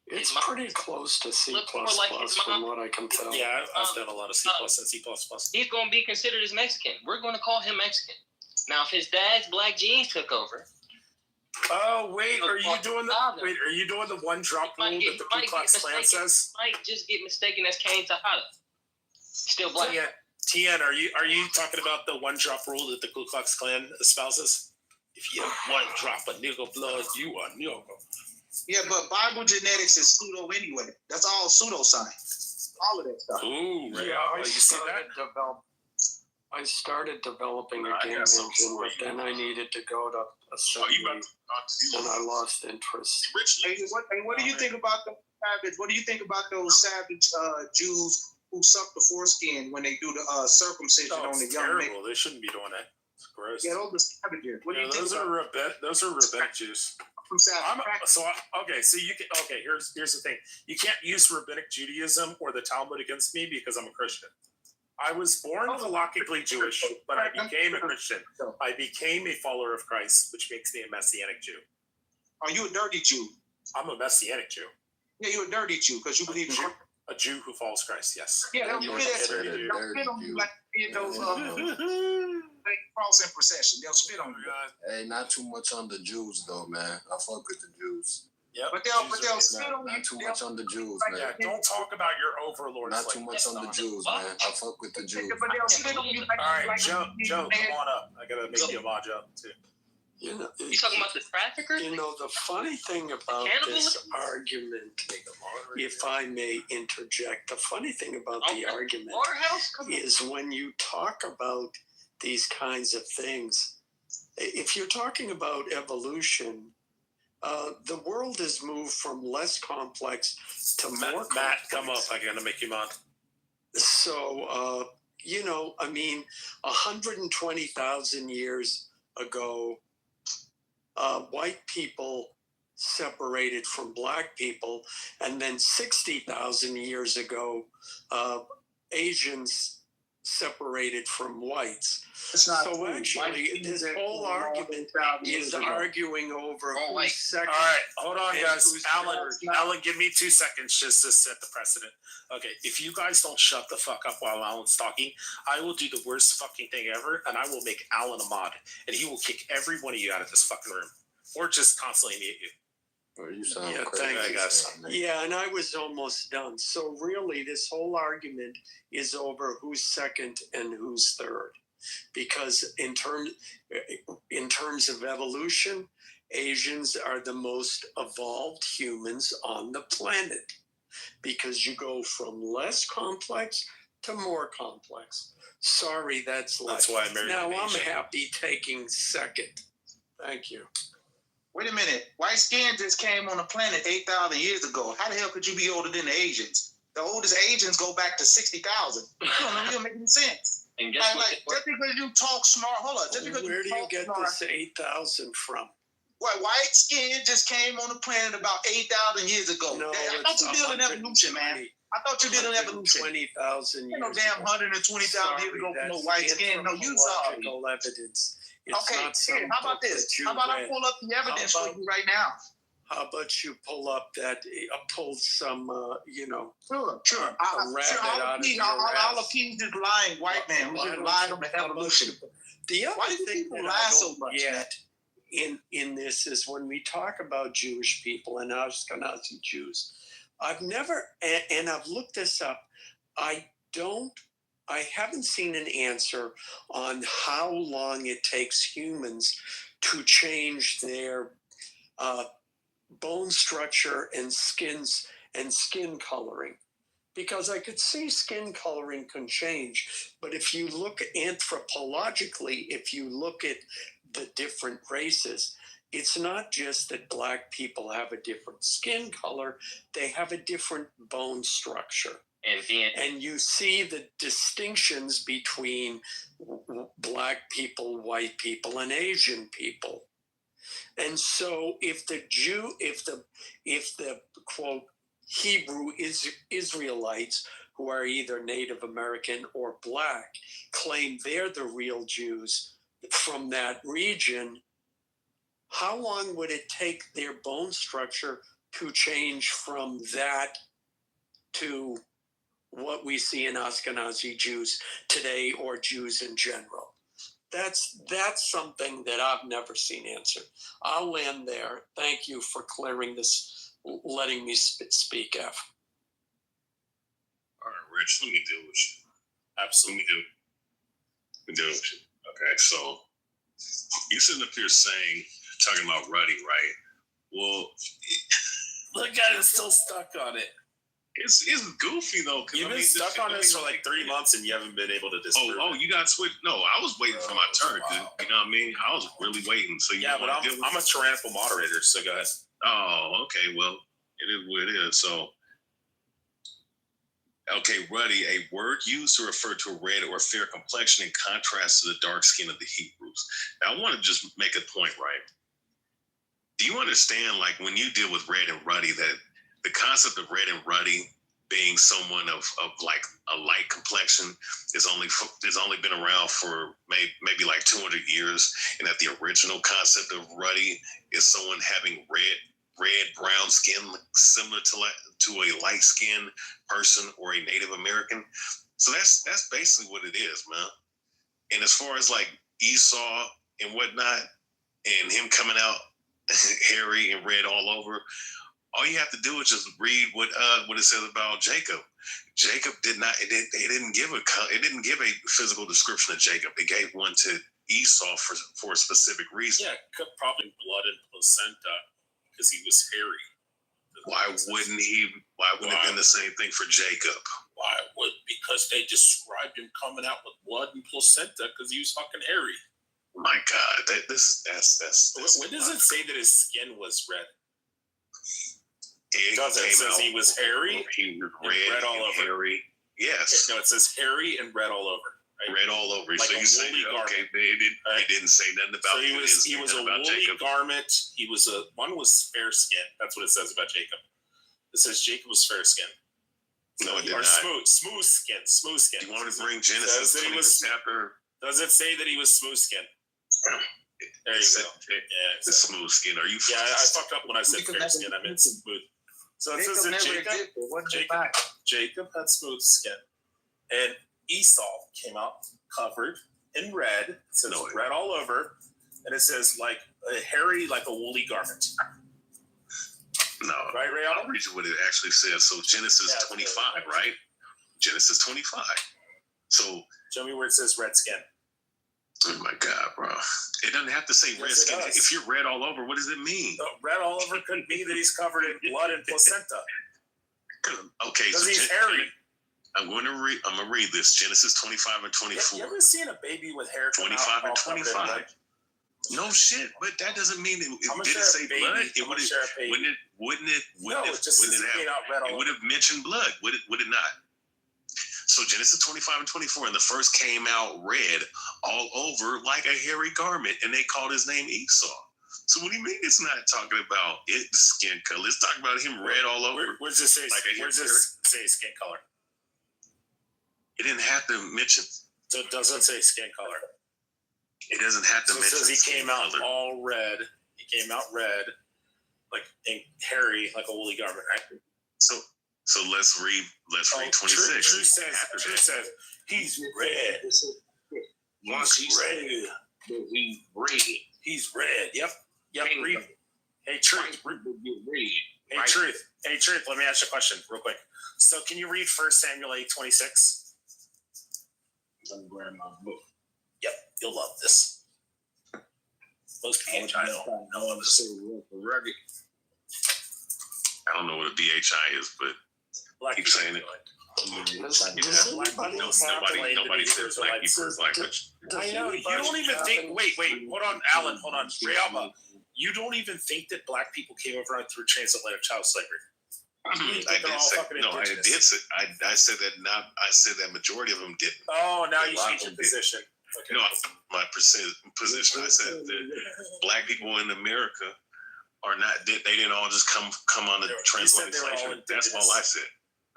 it's pretty close to C++ from what I can tell. Yeah, I've done a lot of C++ and C++. He's going to be considered as Mexican. We're going to call him Mexican. Now, if his dad's black genes took over. Oh wait, are you doing the one drop rule that the Ku Klux Klan says? Might just get mistaken as Cain Tejada. Still black. Tien, are you talking about the one drop rule that the Ku Klux Klan espouses? If you have one drop of nigger blood, you are nigger. Yeah, but Bible genetics is pseudo anyway. That's all pseudoscience. All of that stuff. Ooh, I started developing a game engine, but then I needed to go to assembly, and I lost interest. Hey, what do you think about the savage? What do you think about those savage Jews who suck the foreskin when they do the circumcision on the young man? They shouldn't be doing that. It's gross. Yeah, those are savages. What do you think those are rabbinic Jews. Here's the thing. You can't use rabbinic Judaism or the Talmud against me because I'm a Christian. I was born halakhically Jewish, but I became a Christian. I became a follower of Christ, which makes me a Messianic Jew. Are you a dirty Jew? I'm a Messianic Jew. Yeah, you're a dirty Jew because you believe in Christ. A Jew who follows Christ, yes. Yeah, don't spit on you like those cross in procession. They'll spit on you. Hey, not too much on the Jews though, man. I fuck with the Jews. Yep. But they'll spit on you. Not too much on the Jews, man. Yeah, don't talk about your overlords. Not too much on the Jews, man. I fuck with the Jews. But they'll spit on you. All right, Joe, come on up. I gotta make you a mod job too. You talking about the traffickers? The funny thing about this argument, if I may interject, the funny thing about the argument is when you talk about these kinds of things, if you're talking about evolution, the world has moved from less complex to more complex. Matt, come up. I gotta make you mod. So, 120,000 years ago, white people separated from black people, and then 60,000 years ago, Asians separated from whites. So actually, this whole argument is arguing over who's second. All right, hold on, guys. Alan, give me 2 seconds just to set the precedent. Okay, if you guys don't shut the fuck up while Alan's talking, I will do the worst fucking thing ever, and I will make Alan a mod, and he will kick every one of you out of this fucking room, or just constantly mute you. You sound thank crazy. you, guys. Yeah, and I was almost done. So really, this whole argument is over who's second and who's third, because in terms of evolution, Asians are the most evolved humans on the planet, because you go from less complex to more complex. Sorry, that's why I married Now an I'm Asian. happy taking second. Thank you. Wait a minute. White skin just came on the planet 8,000 years ago. How the hell could you be older than the Asians? The oldest Asians go back to 60,000. It don't make any sense. And guess what? Just because you talk smart, hold on. Just because Where do you talk get smart, this 8,000 from? White skin just came on the planet about 8,000 years ago. No, I thought you did an evolution, man. I thought you did an evolution. 20,000 years. No damn 120,000 years ago for no white skin. No, you saw it. Evidence. It's Okay, not here, how about this? How about I pull up the evidence for you right now? How about you pull up that, pull some, Sure. I'll accuse this lying white man who just lied on the evolution. The other Why do thing people that lie I so don't much, get in this is when we talk about Jewish people and Ashkenazi Jews, I've never, and I've looked this up, I haven't seen an answer on how long it takes humans to change their bone structure and skin coloring. Because I could see skin coloring can change, but if you look anthropologically, if you look at the different races, it's not just that black people have a different skin color, they have a different bone structure. And you see the distinctions between black people, white people, and Asian people. And so if the quote Hebrew Israelites, who are either Native American or black, claim they're the real Jews from that region, how long would it take their bone structure to change from that to what we see in Ashkenazi Jews today or Jews in general? That's something that I've never seen answered. I'll end there. Thank you for clearing this, letting me speak, F. All right, Rich, let me deal with you. Absolutely. Let me deal with you. Okay, so you're sitting up here talking about Ruddy, right? Well, the guy is still stuck on it. It's goofy though. You've been stuck on this for like 3 months and you haven't been able to disprove it. You got switched. No, I was waiting for my turn. Wow. You know what I mean? I was really waiting. So but I'm a tyrannical moderator, so go ahead. Oh, okay. Well, it is what it is. So, okay, Ruddy, a word used to refer to a red or fair complexion in contrast to the dark skin of the Hebrews. Now, I want to just make a point, right? Do you understand, like, when you deal with red and ruddy, that the concept of red and ruddy being someone of like a light complexion is only been around for maybe like 200 years, and that the original concept of ruddy is someone having red brown skin similar to a light skinned person or a Native American. So that's basically what it is, man. And as far as like Esau and whatnot, and him coming out hairy and red all over, all you have to do is just read what it says about Jacob. Jacob didn't give a physical description of Jacob. It gave one to Esau for a specific reason. Yeah, probably blood and placenta because he was hairy. Why wouldn't it have been the same thing for Jacob? Why would? Because they described him coming out with blood and placenta because he was fucking hairy. My God, that's. When does it say that his skin was red? It says he was hairy. He was red all over. Hairy. Yes. No, it says hairy and red all over. Right? Red all over. Like so you say they didn't say nothing about. So he was a woolly Jacob. garment. One was fair skin. That's what it says about Jacob. It says Jacob was fair skin. No, it did or not. Smooth skin. Do you want to bring Genesis 20th chapter? Does it say that he was smooth skin? There you go. The smooth skin. Are you? Yeah, I fucked up when I said fair skin. I meant smooth. So it says that Jacob had smooth skin, and Esau came out covered in red. It says red all over, and it says like a hairy, like a woolly garment. No, right, Ray? I'll read you what it actually says. So Genesis 25, right? Genesis 25. So show me where it says red skin. Oh my God, bro! It doesn't have to say red skin. If you're red all over, what does it mean? Red all over could be that he's covered in blood and placenta. Okay, so he's hairy. I'm going to read this. Genesis 25 and 24. You ever seen a baby with hair? 25 and 25. No shit, but that doesn't mean it didn't say blood. It wouldn't have mentioned blood. Would it not? So Genesis 25 and 24, and the first came out red all over like a hairy garment, and they called his name Esau. So what do you mean it's not talking about the skin color? It's talking about him red all over. Where's this say? Like Where's this say skin color? It didn't have to mention. So it doesn't say skin color. It doesn't have to So it mention. says he came out color. all red. He came out red, like and hairy, like a woolly garment, right? So let's read 26. True says he's red. Once He's red. he's red. He's red. Yep. Read. Hey, Truth. Hey, Right. Truth. Hey, Truth. Let me ask you a question real quick. So, can you read 1 Samuel 8:26? I'm grabbing my book. Yep, you'll love this. Most PHI don't know of this. I don't know what a DHI is, but Black keep saying it. Nobody says black people is language. I know. You don't even think. Wait. Hold on, Alan. Hold on. Realma. You don't even think that black people came over through transatlantic child slavery. I did say I said that not. I said that majority of them didn't. Oh, now you change your position. Okay. No, my position. I said that black people in America are not. They didn't all just come on the transatlantic slave. That's all I said.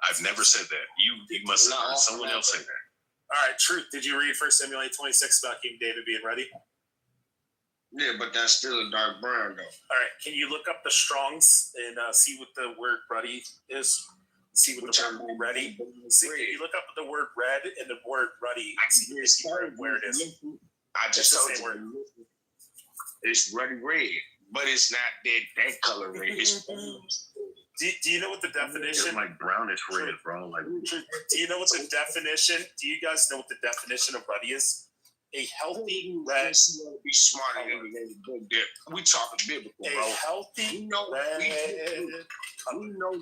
I've never said that. You must have heard someone else say that. All right, Truth. Did you read 1 Samuel 8:26 about King David being ready? Yeah, but that's still a dark brown though. All right, can you look up the Strongs and see what the word "ruddy" is? See what the word "ready." See, can you look up the word "red" and the word "ruddy"? See where it is. I just told you. It's ruddy red, but it's not that color red. It's do you know what the definition? It's like brownish red, bro. Like, do you know what the definition? Do you guys know what the definition of ruddy is? A healthy red. Be smarter than we talking biblical, bro. A healthy red. We know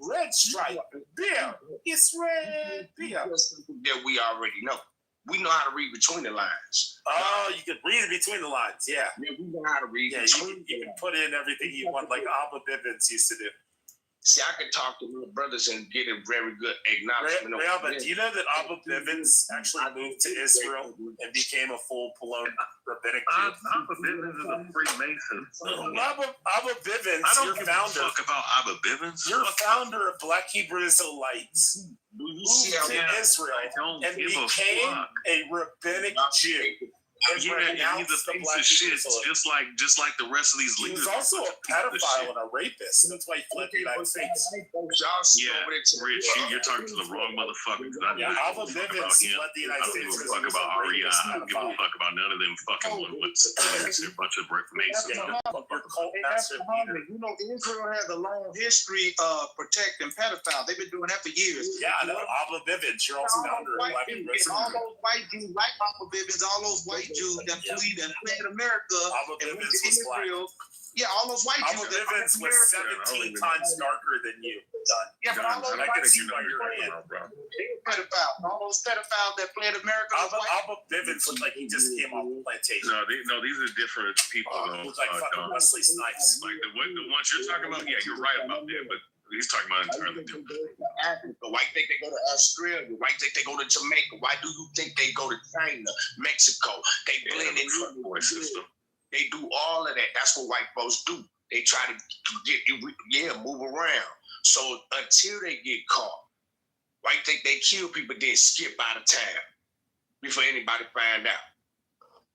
Red stripe beer. It's red beer. That we already know. We know how to read between the lines. Oh, you can read it between the lines. Yeah. Yeah, we know how to read. Yeah, you can put in everything you want, like Abba Bivens used to do. See, I can talk to my brothers and get a very good acknowledgement. But do you know that Abba Bivens actually moved to Israel and became a full-blown rabbinic Jew? Abba Bivens is a Freemason. Abba Bivens, I don't your give founder. a fuck about Abba Bivens. You're founder of Black Hebrew Israelites. Moved to Israel and became a rabbinic Jew. Yeah, he's a piece of shit, just like the rest of these leaders. He was also a pedophile and a rapist. That's why he fled the United States. Yeah, Rich, you're talking to the wrong motherfucker. Alva Bivens fled the United States. I don't give a fuck about Aria. I don't give a fuck about none of them fucking ones. They're a bunch of Masons. You know, Israel has a long history of protecting pedophiles. They've been doing that for years. Yeah, I know. Alva Bivens, you're also founder of Black Hebrew All those white Jews, like Alva Bivens, all those white Jews that fled America and went to Israel. Yeah, all those white Jews. Alva Bivens was 17 times darker than you. Yeah, but all those I white can see Jews why you're in. pedophiles. All those pedophiles that fled America. Alva Bivens looked like he just came off the plantation. No, these are different people. Looks like fucking Wesley Snipes. Like the ones you're talking about, yeah, you're right about that, but he's talking about entirely different. Why think they go to Australia? Why think they go to Jamaica? Why do you think they go to China, Mexico? They blend in the system. They do all of that. That's what white folks do. They try to move around. So until they get caught, white think they kill people, then skip out of town before anybody find out.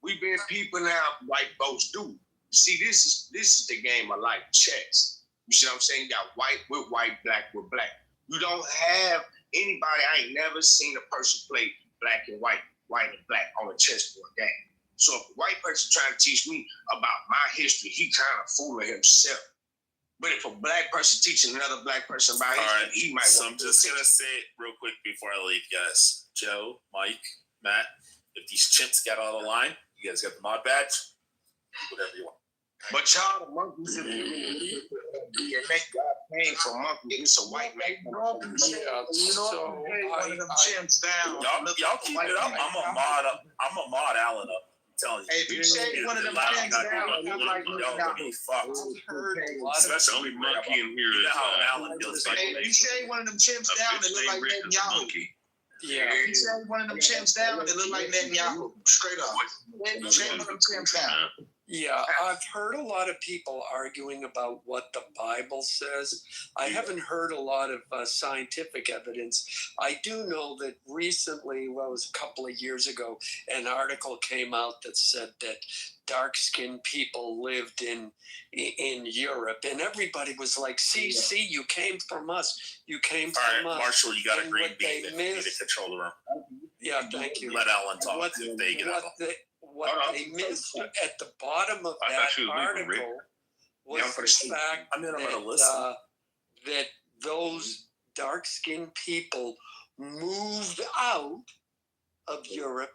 We've been people now, white folks do. See, this is the game of life, chess. You see what I'm saying? You got white with white, black with black. You don't have anybody. I ain't never seen a person play black and white and black on a chessboard game. So if a white person trying to teach me about my history, he kind of fooling himself. But if a black person teaching another black person about history, he might. So I'm just gonna say it real quick before I leave, guys. Joe, Mike, Matt, if these chimps got out of line, you guys got the mod badge. Whatever you want. But y'all, the monkeys, DNA came from monkey. It's a white man. Yeah, so one of them chimps down. Y'all keep it up. I'm a mod Allen up. I'm telling you. Hey, if you say one of them chimps down, I'm like, That's the only monkey in here is Allen feels like. Hey, if you say one of them chimps down, it look like Netanyahu. Yeah. If you say one of them chimps down, it look like Netanyahu. Straight up. Say one of them chimps down. Yeah, I've heard a lot of people arguing about what the Bible says. I haven't heard a lot of scientific evidence. I do know that recently, well, it was a couple of years ago, an article came out that said that dark-skinned people lived in Europe, and everybody was like, see, you came from us. You came from us. Marshall, you got a And green what bean they if you need to missed- control the room. Yeah, thank you. Let Alan talk if they get out. What they missed at the bottom of that article was the fact that those dark-skinned people moved out of Europe,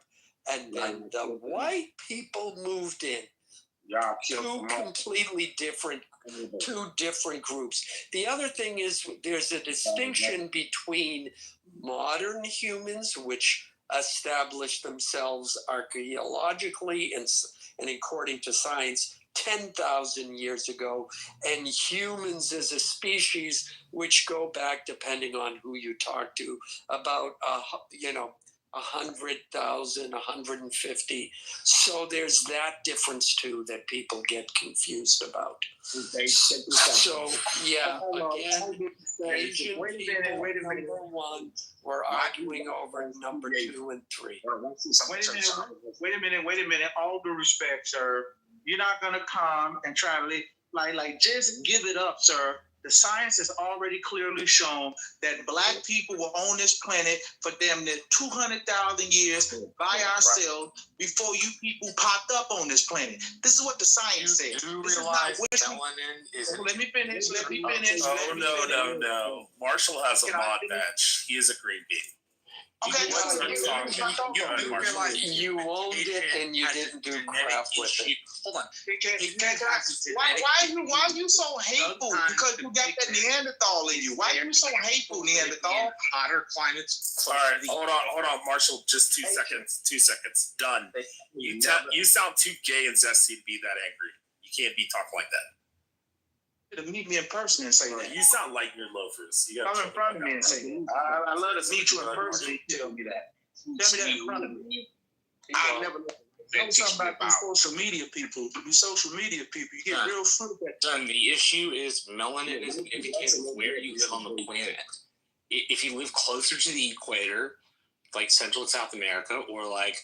and then the white people moved in. Two different groups. The other thing is there's a distinction between modern humans, which established themselves archaeologically and according to science 10,000 years ago, and humans as a species, which go back, depending on who you talk to, about 100,000, 150. So there's that difference too that people get confused about. So yeah, again, Asian people, number one, we're arguing over number 2 and 3. Wait a minute. All due respect, sir. You're not gonna come and try to like just give it up, sir. The science has already clearly shown that black people were on this planet for damn near 200,000 years by ourselves before you people popped up on this planet. This is what the science says. Do this realize melanin is Let me finish. Oh, no. Marshall has a mod badge. He is a green bean. Okay, you owned it and you didn't do crap with it. Hold on. Why are you so hateful? Because you got that Neanderthal in you. Why are you so hateful, Neanderthal? Hotter climates. All right, hold on, Marshall. Just 2 seconds. 2 seconds. Done. You sound too gay and zesty to be that angry. You can't be talking like that. To meet me in person and say that. You sound like your loafers. You come in front of me and say that. I love to meet you in person and tell me that. Tell me that in front of me. I never know something about these social media people. These social media people, you get real fruit at Done. The issue is melanin is an indicator of where you live on the planet. If you live closer to the equator, like Central and South America, or like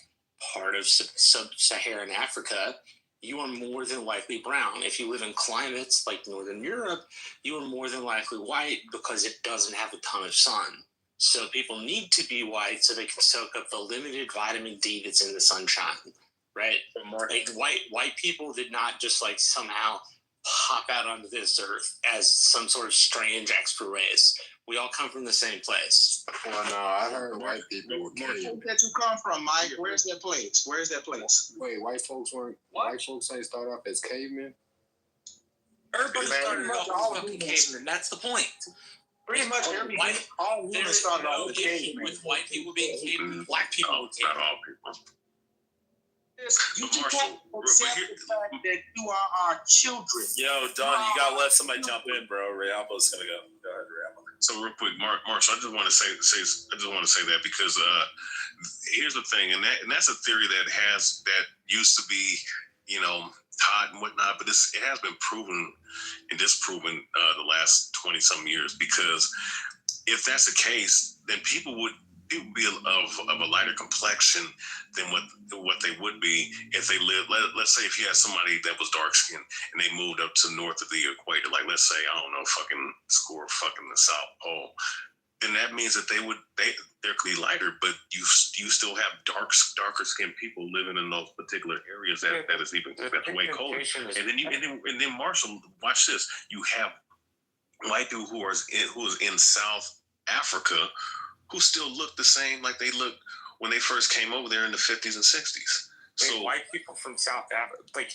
part of sub-Saharan Africa, you are more than likely brown. If you live in climates like Northern Europe, you are more than likely white because it doesn't have a ton of sun. So people need to be white so they can soak up the limited vitamin D that's in the sunshine, right? Like white people did not just like somehow pop out onto this earth as some sort of strange extra race. We all come from the same place. Well, no, I heard white people were cavemen. Where you come from, Mike? Where's that place? Wait, white folks ain't start off as cavemen? Everybody started off as fucking cavemen. That's the point. Pretty much all women started off as cavemen. With white people being cavemen, black people were cavemen. Not all people. You just can't accept the fact that you are our children. Yo, Don, you gotta let somebody jump in, bro. Riabo's gonna go. Go ahead, Riabo. So real quick, Marshall, I just want to say that because here's the thing, and that's a theory that used to be, taught and whatnot, but it has been proven and disproven the last 20-some years. Because if that's the case, then people would be of a lighter complexion than what they would be if they lived. Let's say if you had somebody that was dark skinned and they moved up to north of the equator, like let's say score the South Pole, then that means that there could be lighter, but you still have darker skinned people living in those particular areas that is even that's way colder. And then Marshall, watch this. You have white people who is in South Africa who still look the same like they looked when they first came over there in the 50s and 60s. So white people from South Africa, like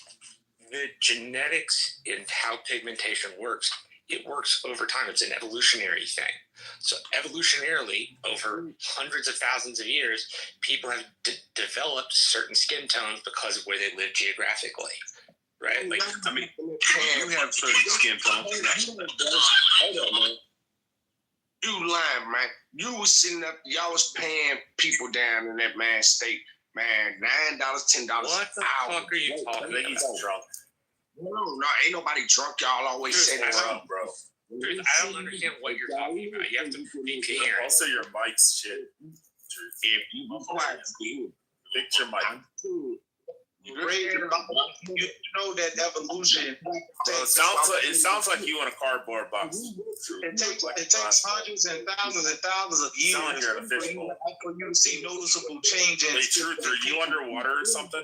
the genetics in how pigmentation works, it works over time. It's an evolutionary thing. So evolutionarily, over hundreds of thousands of years, people have developed certain skin tones because of where they live geographically. Right? Like, I mean, you have certain skin tones. Hold on, man. You lying, man. You was sitting up, y'all was paying people down in that man state Man, $9, $10. What the fuck are you talking about? He's drunk. No, ain't nobody drunk. Y'all always say that, bro. Dude, I don't understand what you're talking about. You have to be clear. Also, your mic's shit. If you Fix your mic. You know that evolution. It sounds like you in a cardboard box. It takes hundreds and thousands of years Sound like you're in a fishbowl. for you to see noticeable change. Hey, Truth, are you underwater or something?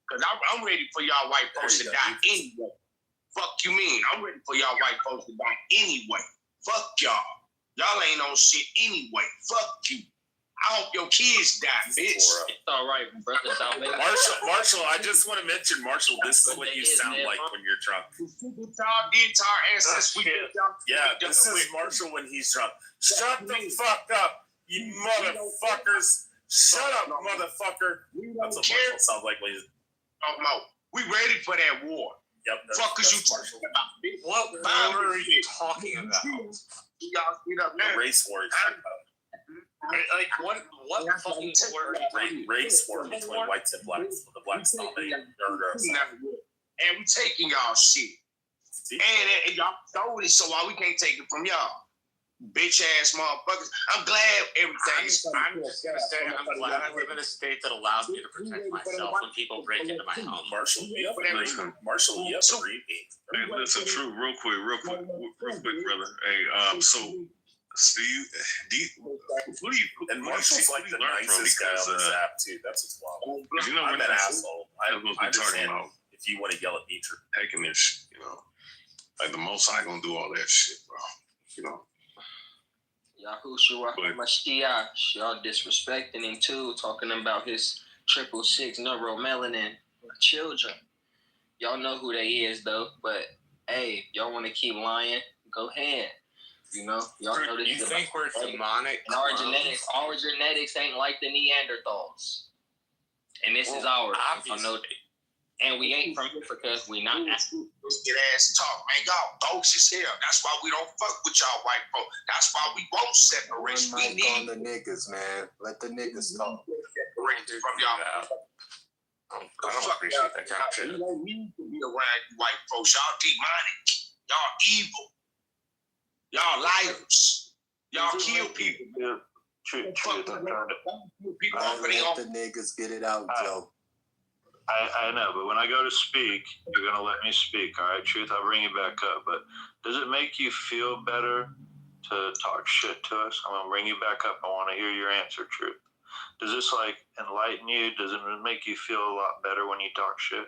Because I'm ready for y'all white folks to die anyway. Fuck you mean? I'm ready for y'all white folks to die anyway. Fuck y'all. Y'all ain't on shit anyway. Fuck you. I hope your kids die, bitch. It's all right, brother. Marshall, I just want to mention, Marshall, this is what you sound like when you're drunk. Y'all did to our ancestors. Yeah, this is Marshall when he's drunk. Shut the fuck up, you motherfuckers. Shut up, motherfucker. That's what Marshall sounds like when he's... We ready for that war. Yep. Fuckers you talking about, bitch. What war are you talking about? Y'all get up now. The race war. Like what fucking war? Race war between whites and blacks. The blacks dominate. And we taking y'all shit. And y'all stole it, so why we can't take it from y'all? Bitch ass motherfuckers. I'm glad everything's I'm just gonna say I'm glad I live in a state that allows me to protect myself when people break into my home. Marshall, you have to read me. Hey, listen, True, real quick, brother. Hey, so what do you and Marshall's like the nicest guy on this app too. That's what's wild. You know, I'm an asshole. I talking about if you want to yell at me, taking this, you know, like the Most High gonna do all that shit, bro. You know. Yahushua Mashiach, y'all disrespecting him too, talking about his 666 neuromelanin children. Y'all know who they is though, but hey, y'all want to keep lying? Go ahead. You know, y'all know this. You think we're demonic? And our genetics ain't like the Neanderthals, and this is ours. I know. And we ain't from Africa. We not. Get ass talk, man. Y'all bogus as hell. That's why we don't fuck with y'all white folk. That's why we won't separate. We need the niggas, man. Let the niggas talk. Separate from y'all. I don't appreciate that kind of shit. You don't need to be around you white folks. Y'all demonic. Y'all evil. Y'all liars. Y'all kill people. Let the niggas get it out, Joe. I know, but when I go to speak, you're going to let me speak, all right? Truth, I'll bring you back up. But does it make you feel better to talk shit to us? I'm going to bring you back up. I want to hear your answer, Truth. Does this, enlighten you? Does it make you feel a lot better when you talk shit?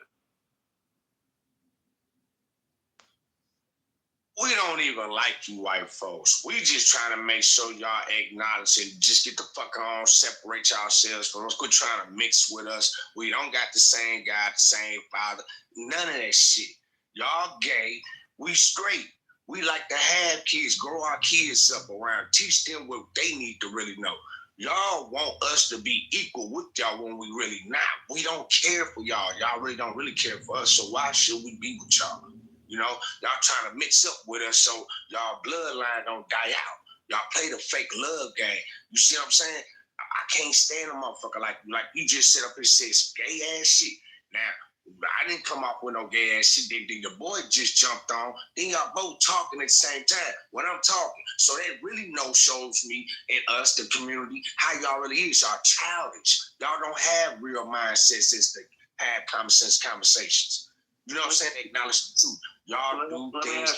We don't even like you white folks. We just trying to make sure y'all acknowledge and just get the fuck on, separate yourselves from us. Quit trying to mix with us. We don't got the same God, the same father. None of that shit. Y'all gay. We straight. We like to have kids, grow our kids up around, teach them what they need to really know. Y'all want us to be equal with y'all when we really not. We don't care for y'all. Y'all really don't really care for us. So why should we be with y'all? You know, y'all trying to mix up with us so y'all bloodline don't die out. Y'all play the fake love game. You see what I'm saying? I can't stand a motherfucker like you just sit up and said some gay ass shit. Now, I didn't come up with no gay ass shit. Then your boy just jumped on. Then y'all both talking at the same time when I'm talking. So that really shows me and us, the community, how y'all really is. Y'all childish. Y'all don't have real mindsets as to have common sense conversations. You know what I'm saying? Acknowledge the truth. Y'all do things.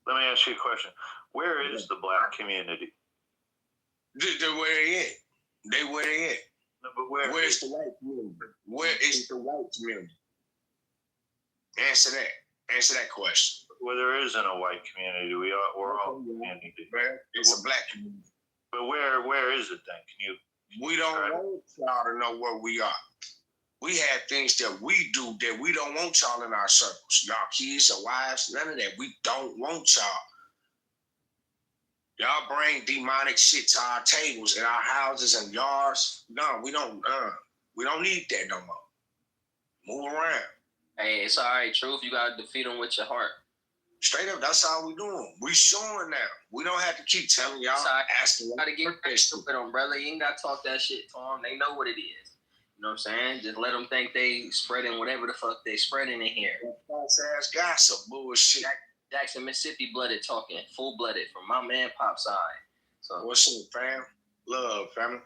Let me ask you a question. Where is the black community? They're where they at. They where they at. No, but where's the white community? Where is the white community? Answer that. Answer that question. Well, there isn't a white community. We're all community. It's a black community. But where is it then? Can you? We don't want y'all to know where we are. We have things that we do that we don't want y'all in our circles. Y'all kids, your wives, none of that. We don't want y'all. Y'all bring demonic shit to our tables in our houses and yards. No, we don't need that no more. Move around. Hey, it's all right, Truth. You gotta defeat them with your heart. Straight up, that's all we doing. We showing now. We don't have to keep telling y'all, asking. Gotta get stupid, umbrella. You ain't gotta talk that shit to them. They know what it is. You know what I'm saying? Just let them think they spreading whatever the fuck they spreading in here. False ass gossip bullshit. Jackson, Mississippi blooded talking, full blooded from my man Pop side. So what's up, fam? Love, family.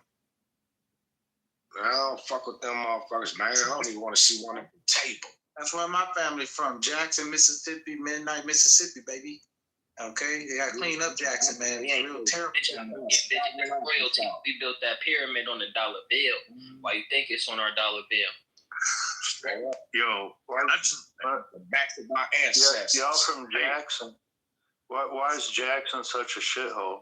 I don't fuck with them motherfuckers, man. I don't even want to see one at the table. That's where my family from. Jackson, Mississippi, Midnight, Mississippi, baby. Okay? They got to clean up Jackson, man. It's real terrible. indigenous royalty. We built that pyramid on the dollar bill. Why you think it's on our dollar bill? Yo, back to my ancestors. Y'all from Jackson. Why is Jackson such a shithole?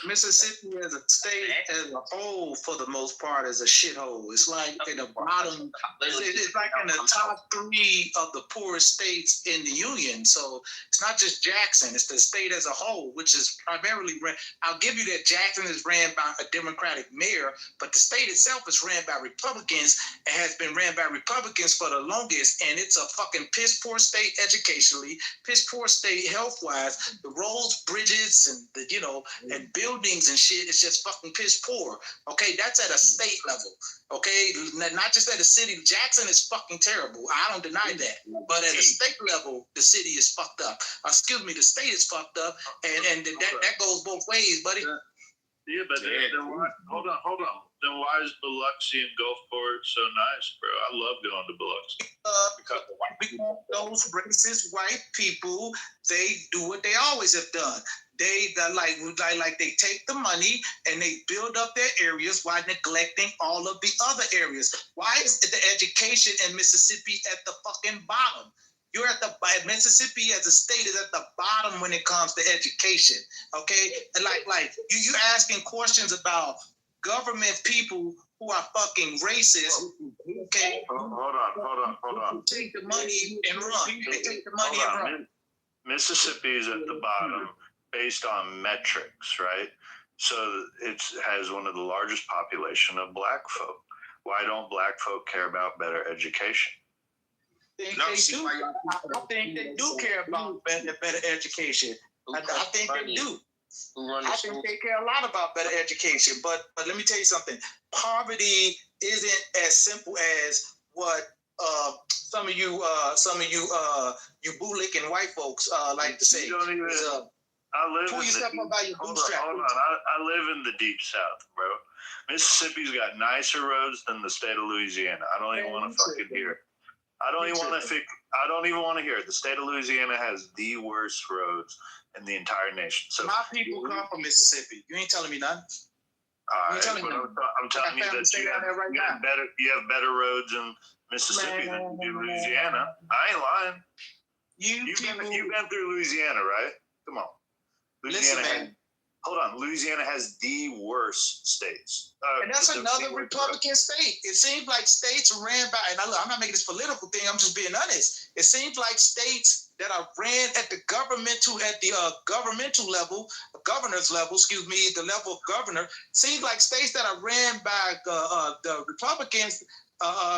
Mississippi as a state as a whole, for the most part, is a shithole. It's like in the bottom. It's like in the top 3 of the poorest states in the union. So it's not just Jackson; it's the state as a whole, which is primarily ran. I'll give you that Jackson is ran by a Democratic mayor, but the state itself is ran by Republicans and has been ran by Republicans for the longest. And it's a fucking piss poor state educationally, piss poor state health wise. The roads, bridges, and the and buildings and shit is just fucking piss poor. Okay, that's at a state level. Okay, not just at a city. Jackson is fucking terrible. I don't deny that. But at a state level, the city is fucked up. Excuse me, the state is fucked up, and that goes both ways, buddy. Yeah, but then why, hold on. Then why is Biloxi and Gulfport so nice, bro? I love going to Biloxi. Because those racist white people, they do what they always have done. They they take the money and they build up their areas while neglecting all of the other areas. Why is the education in Mississippi at the fucking bottom? You're at the Mississippi as a state is at the bottom when it comes to education. Okay, and like you asking questions about government people who are fucking racist. Okay, hold on. Take the money and run. They take the money and run. Mississippi is at the bottom based on metrics, right? So it has one of the largest population of black folk. Why don't black folk care about better education? I think they do care about better education. I think they do. I think they care a lot about better education. But let me tell you something. Poverty isn't as simple as what some of you bootlicking white folks like to say. Pull yourself up by your bootstrap. Hold on. I live in the deep south, bro. Mississippi's got nicer roads than the state of Louisiana. I don't even want to fucking hear it. I don't even want to hear it. The state of Louisiana has the worst roads in the entire nation. So my people come from Mississippi. You ain't telling me nothing. I'm telling you that you have better roads in Mississippi than you do Louisiana. I ain't lying. You've been through Louisiana, right? Come on. Louisiana has the worst states. And that's another Republican state. It seems like states are ran by, and I'm not making this political thing, I'm just being honest. It seems like states that are ran at the governmental level, governor's level, the level of governor, seems like states that are ran by the Republicans,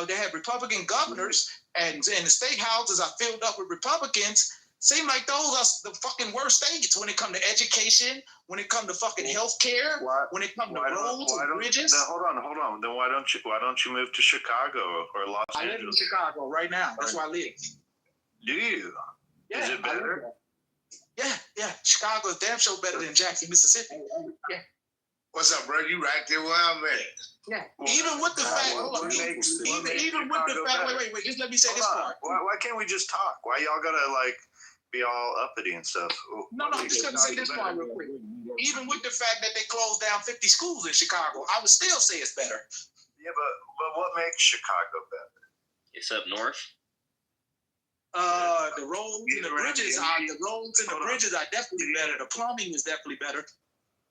they have Republican governors, and the state houses are filled up with Republicans. Seem like those are the fucking worst states when it comes to education, when it comes to fucking healthcare, when it comes to roads and bridges. Hold on. Then why don't you move to Chicago or Los Angeles? I live in Chicago right now. That's where I live. Do you? Yeah, is it better? Yeah. Chicago is damn sure better than Jackson, Mississippi. Yeah. What's up, bro? You right there where I'm at. Yeah. Even with the fact, wait, just let me say this part. Why can't we just talk? Why y'all gotta be all uppity and stuff? No, just let me say this part real quick. Even with the fact that they closed down 50 schools in Chicago, I would still say it's better. Yeah, but what makes Chicago better? It's up north. The roads and the bridges are definitely better. The plumbing is definitely better.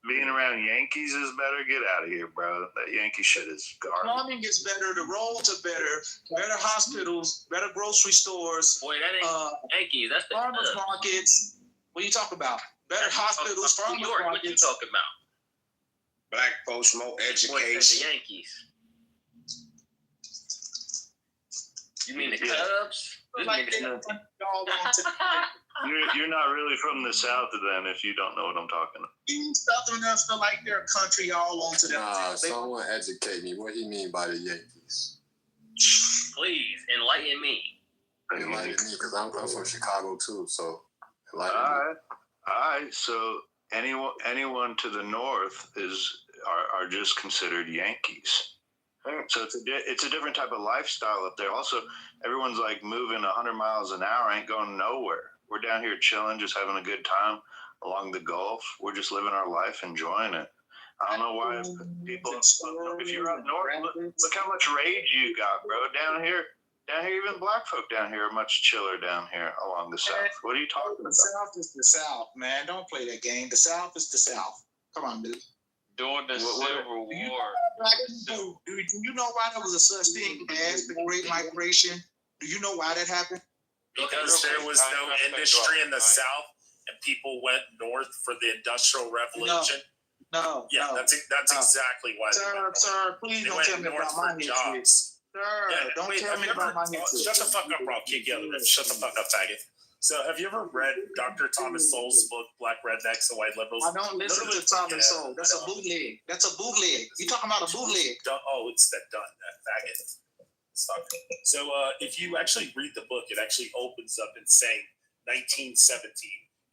Being around Yankees is better. Get out of here, bro. That Yankee shit is garbage. The plumbing is better. The roads are better. Better hospitals. Better grocery stores. Boy, that ain't Yankees. That's the farmers markets. What are you talking about? Better hospitals, farmers markets. What you talking about? Black folks, more education. The Yankees. You mean the Cubs? You're not really from the South then, if you don't know what I'm talking about. Southerners feel like they're a country all onto them. Someone educate me. What he mean by the Yankees? Please enlighten me. Enlighten me, because I'm from Chicago too. So enlighten me. All right. So anyone to the north are just considered Yankees. So it's a different type of lifestyle up there. Also, everyone's like moving 100 miles an hour, ain't going nowhere. We're down here chilling, just having a good time along the Gulf. We're just living our life, enjoying it. I don't know why people. If you're up north, look how much rage you got, bro. Down here, even black folk down here are much chiller down here along the South. What are you talking about? The South is the South, man. Don't play that game. The South is the South. Come on, dude. During the Civil War. Do you know why there was a such thing as the Great Migration? Do you know why that happened? Because there was no industry in the South, and people went north for the Industrial Revolution. No. That's exactly why. Sir, please don't tell me about my history. Sir, don't tell me about my history. Shut the fuck up, or I'll kick you out of the room. Shut the fuck up, faggot. So, have you ever read Dr. Thomas Sowell's book, Black Rednecks and White Liberals? I don't listen to Thomas Sowell. That's a bootleg. You talking about a bootleg? Oh, it's that faggot. Stop. So, if you actually read the book, it actually opens up and saying 1917,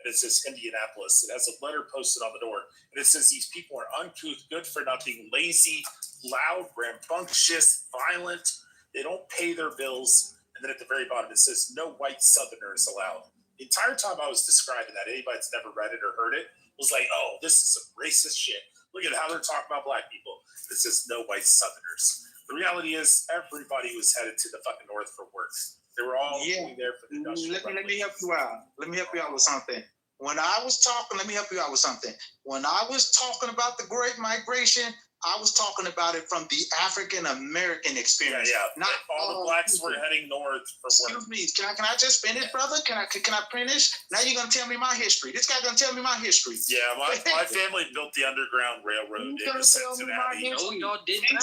and it says Indianapolis. It has a letter posted on the door, and it says these people are uncouth, good for nothing, lazy, loud, rambunctious, violent. They don't pay their bills. And then at the very bottom, it says, no white Southerners allowed. The entire time I was describing that, anybody that's never read it or heard it was like, oh, this is some racist shit. Look at how they're talking about black people. It says, no white Southerners. The reality is, everybody was headed to the fucking north for work. They were all going there for the industrial Let me help you out. Let me help you out with something. When I was talking, let me help you out with something. When I was talking about the Great Migration, I was talking about it from the African American experience. Yeah. Not all the blacks were heading north for work. Excuse me. Can I just finish, brother? Can I finish? Now you're gonna tell me my history. This guy gonna tell me my history. Yeah, my family built the Underground Railroad in Cincinnati. No, y'all didn't.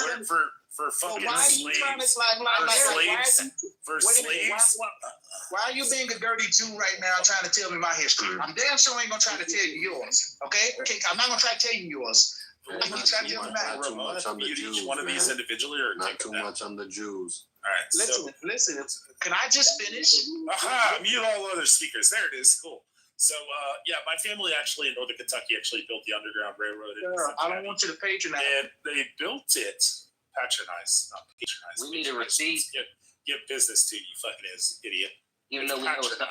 For fucking slaves. Why are you being a dirty Jew right now trying to tell me my history? I'm damn sure ain't gonna try to tell you yours. Okay? I'm not gonna try to tell you yours. Not too much on the Jews. One of these individually, or not too much on the Jews. All right. Listen. Can I just finish? Aha! Mute all other speakers. There it is. Cool. So, my family actually in Northern Kentucky actually built the Underground Railroad. I don't want you to patronize. And they built it. Patronize, not patronize. We need a receipt. Give business to you, fucking idiot. Even though we know it's not.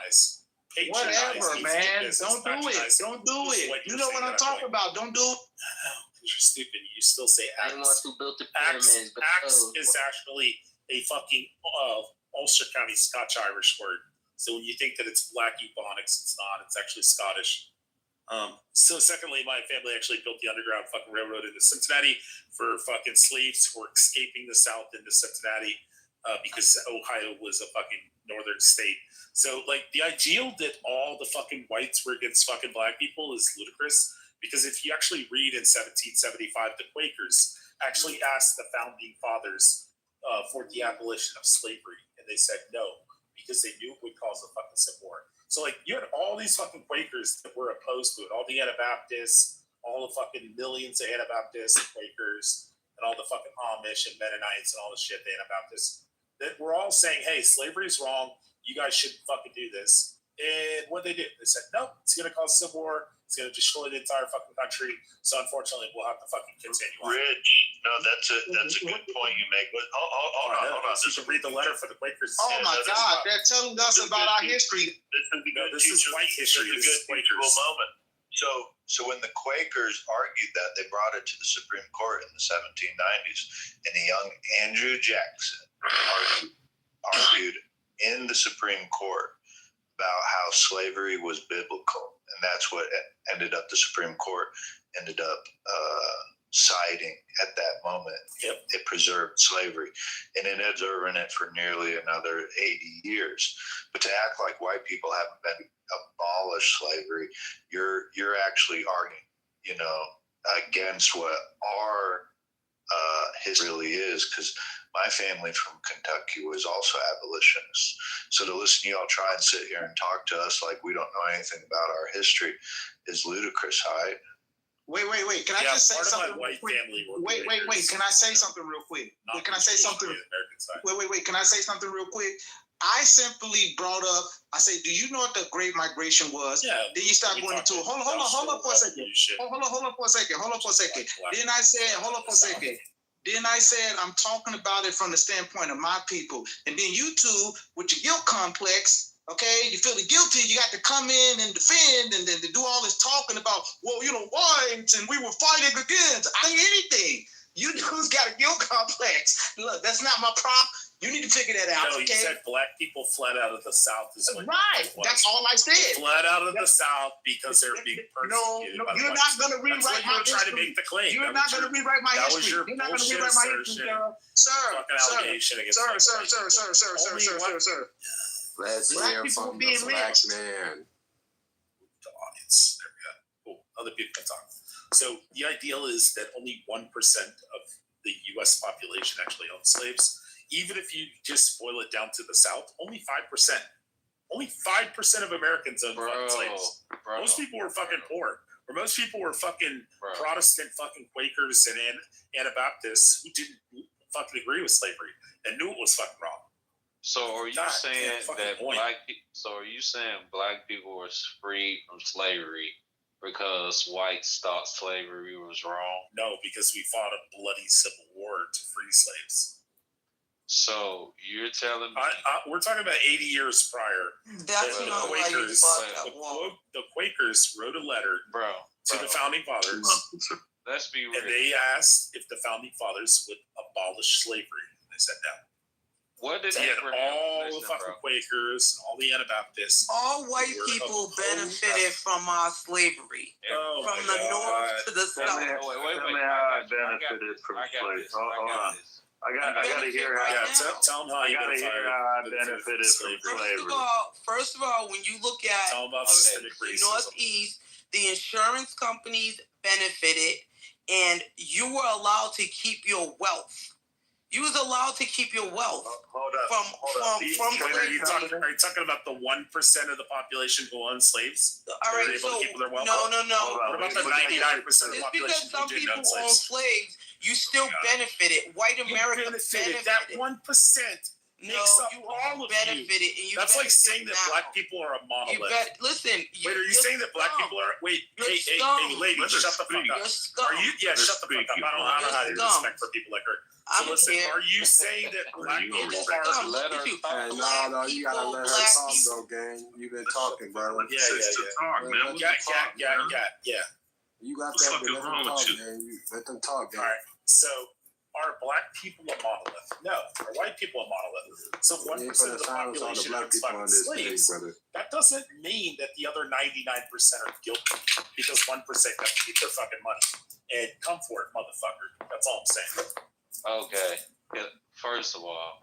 Whatever, man. Don't do it. Don't do it. You know what I'm talking about. Don't do it. You're stupid. You still say axe. I want who built the pyramids. Axe is actually a fucking Ulster County Scotch-Irish word. So when you think that it's black Ebonics, it's not. It's actually Scottish. So secondly, my family actually built the Underground fucking Railroad into Cincinnati for fucking slaves who were escaping the South into Cincinnati because Ohio was a fucking northern state. So, like, the ideal that all the fucking whites were against fucking black people is ludicrous. Because if you actually read in 1775, the Quakers actually asked the founding fathers for the abolition of slavery. And they said no, because they knew it would cause a fucking civil war. So, like, you had all these fucking Quakers that were opposed to it. All the Anabaptists, all the fucking millions of Anabaptists and Quakers, and all the fucking Amish and Mennonites and all the shit, the Anabaptists, that were all saying, hey, slavery is wrong. You guys shouldn't fucking do this. And what they did, they said, no, it's going to cause civil war. It's going to destroy the entire fucking country. So unfortunately, we'll have to fucking continue on. Rich, no, that's a good point you make. But hold on. You should read the letter for the Quakers. Oh my God, they're telling us about our history. This is white history. This is a good teachable moment. So when the Quakers argued that, they brought it to the Supreme Court in the 1790s, and a young Andrew Jackson argued in the Supreme Court about how slavery was biblical, and that's what ended up the Supreme Court ended up siding at that moment. It preserved slavery, and it observing it for nearly another 80 years. But to act like white people haven't been abolished slavery, you're actually arguing, against what our history really is, because My family from Kentucky was also abolitionists. So to listen to y'all try and sit here and talk to us like we don't know anything about our history is ludicrous, right? Wait. Can I just say something? Wait. Can I say something real quick? Can I say something? Wait. Can I say something real quick? I simply brought up, I said, do you know what the Great Migration was? Yeah. Then you start going into it. Hold on for a second. Hold on for a second. Then I said, hold on for a second. Then I said, I'm talking about it from the standpoint of my people. And then you two, with your guilt complex, okay, you feeling guilty, you got to come in and defend and then to do all this talking about, well, whites and we were fighting against anything. You dudes got a guilt complex. Look, that's not my prop. You need to figure that out. No, you said black people fled out of the South. Right. That's all I said. They fled out of the South because they were being persecuted. No, you're not going to rewrite my history. Trying to make the claim. You're not going to rewrite my history. You're not going to rewrite my history, sir. Sir. Let's hear from the black man. The audience. There we go. Cool. Other people can talk. So the ideal is that only 1% of the U.S. population actually owns slaves. Even if you just boil it down to the South, only 5%. Only 5% of Americans own fucking slaves. Most people were fucking poor. Or most people were fucking Protestant fucking Quakers and Anabaptists who didn't fucking agree with slavery and knew it was fucking wrong. So are you saying that black people were freed from slavery because whites thought slavery was wrong? No, because we fought a bloody civil war to free slaves. So you're telling me we're talking about 80 years prior. That's not Quakers. The Quakers wrote a letter to the founding fathers. Let's be real. And they asked if the founding fathers would abolish slavery. They said no. What did all the fucking Quakers, all the Anabaptists, all white people benefited from our slavery, from the north to the south. Wait. I benefited from slavery. Hold on. I gotta hear how. Tell them how you gotta hear how I benefited from slavery. First of all, when you look at Northeast, the insurance companies benefited, and you were allowed to keep your wealth. You was allowed to keep your wealth. Hold up. Are you talking about the 1% of the population who owned slaves? All right, able to keep their wealth? No. What about the 99% of the population? Just because some people own slaves, you still benefited. White America benefited. That 1% makes up all of benefited. you. That's like saying that black people are a monolith. Listen. Wait, are you saying that black people are? Wait, hey, lady, shut the fuck up. Are you? Yeah, shut the fuck up. I don't know how to respect for people like her. So listen, are you saying that black people are? No, you gotta let her talk though, gang. You've been talking, bro. Yeah. You got that, but let them talk, gang. Let them talk, gang. All right. So, are black people a monolith? No. Are white people a monolith? So 1% of the population owns fucking slaves. That doesn't mean that the other 99% are guilty because 1% got to keep their fucking money. And come for it, motherfucker. That's all I'm saying. Okay. First of all,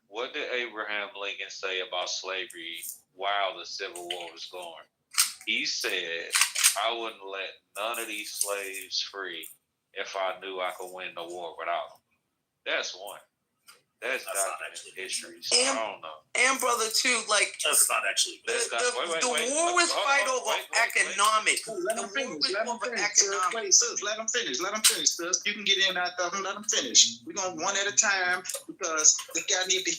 what did Abraham Lincoln say about slavery while the Civil War was going? He said, I wouldn't let none of these slaves free if I knew I could win the war without them. That's one. That's not actually history. So I don't know. And brother too, like that's not actually. The war was fight over economics. Let them finish. Let them finish. Sis. You can get in after them. Let them finish. We're going one at a time because this guy need to.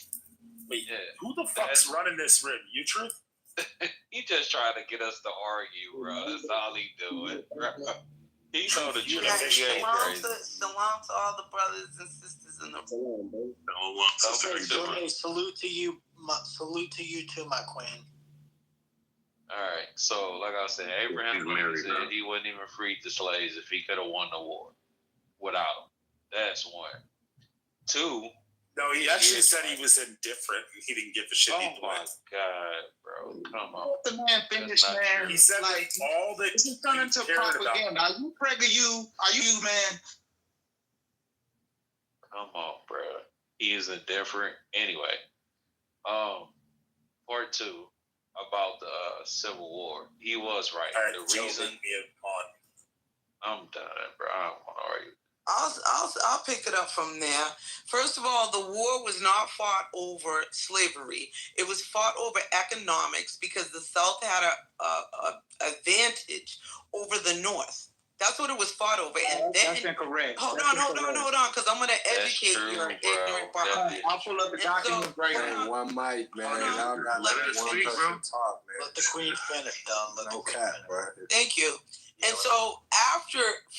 Wait, who the fuck's running this room? You Truth? He just trying to get us to argue, bro. That's all he doing. He know the truth. Shalom to all the brothers and sisters in the room. Salute to you. Salute to you too, my queen. All right. So, like I said, Abraham Lincoln said he wouldn't even free the slaves if he could have won the war without them. That's one. Two. No, he actually said he was indifferent. He didn't give a shit. Oh my God, bro! Come on. Let the man finish, man. He said like all that. This is turning into propaganda. Are you pregnant? Are you, man? Come on, bro. He is indifferent. Anyway, part two about the Civil War. He was right. All right, the reason. I'm done, bro. I don't want to argue. I'll pick it up from there. First of all, the war was not fought over slavery. It was fought over economics because the South had a advantage over the North. That's what it was fought over. And then That's incorrect. hold on, because I'm gonna educate your ignorant behind. I'll pull up the document right Hey, one mic, man. Y'all got Let like me one speak, person talk, man. Let the queen finish, Don. Let No cap, bro. Thank you. And so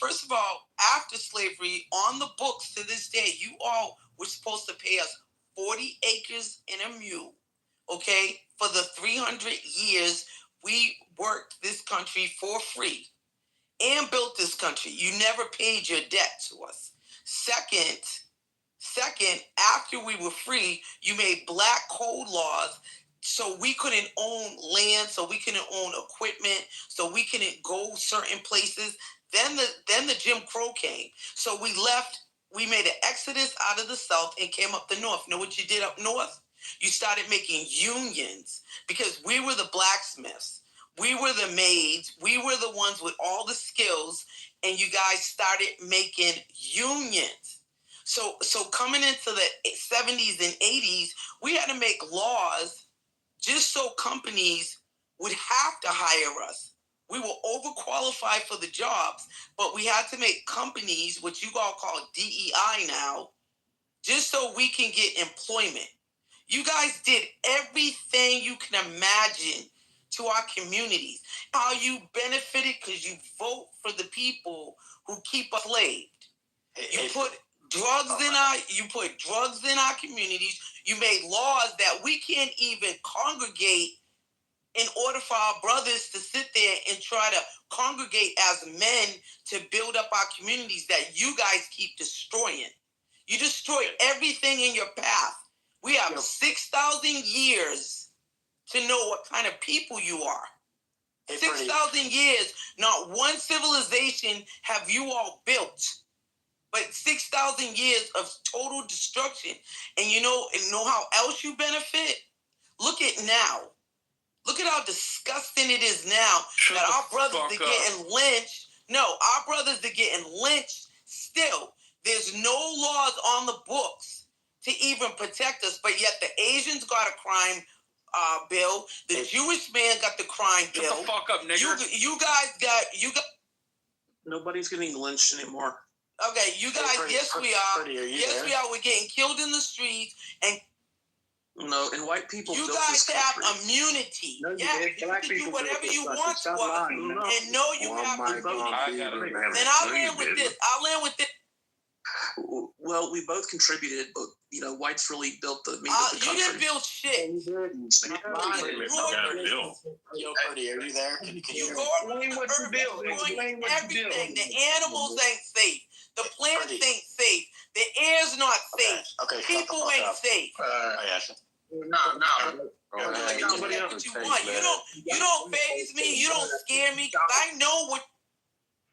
first of all, after slavery, on the books to this day, you all were supposed to pay us 40 acres and a mule, okay? For the 300 years we worked this country for free and built this country. You never paid your debt to us. Second, after we were free, you made black code laws so we couldn't own land, so we couldn't own equipment, so we couldn't go certain places. Then the Jim Crow came. So we made an exodus out of the South and came up the North. Know what you did up North? You started making unions because we were the blacksmiths. We were the maids. We were the ones with all the skills, and you guys started making unions. So coming into the 70s and 80s, we had to make laws just so companies would have to hire us. We were overqualified for the jobs, but we had to make companies, which you all call DEI now, just so we can get employment. You guys did everything you can imagine to our communities. How you benefited because you vote for the people who keep us enslaved. You put drugs in our communities. You made laws that we can't even congregate in order for our brothers to sit there and try to congregate as men to build up our communities that you guys keep destroying. You destroy everything in your path. We have 6,000 years to know what kind of people you are. 6,000 years, not one civilization have you all built, but 6,000 years of total destruction. And you know how else you benefit? Look at now. Look at how disgusting it is now that our brothers are getting lynched. No, our brothers are getting lynched still. There's no laws on the books to even protect us, but yet the Asians got a crime bill. The Jewish man got the crime bill. Shut the fuck up, nigger. You guys got. Nobody's getting lynched anymore. Okay, you guys. Yes, we are. Yes, we are. We're getting killed in the streets, and no, and white people. You guys have immunity. No, yeah, you can do whatever you want to us, and know you have immunity. And I'll land with this. Well, we both contributed, but whites really built the meat of the country. You didn't build shit. Yo, Purdy, are you there? Can you hear me? Explain what you built. Explain what you built. Everything. The animals ain't safe. The plants ain't safe. The air's not safe. Okay, people ain't safe. No. What you want? You don't faze me. You don't scare me. Cause I know what.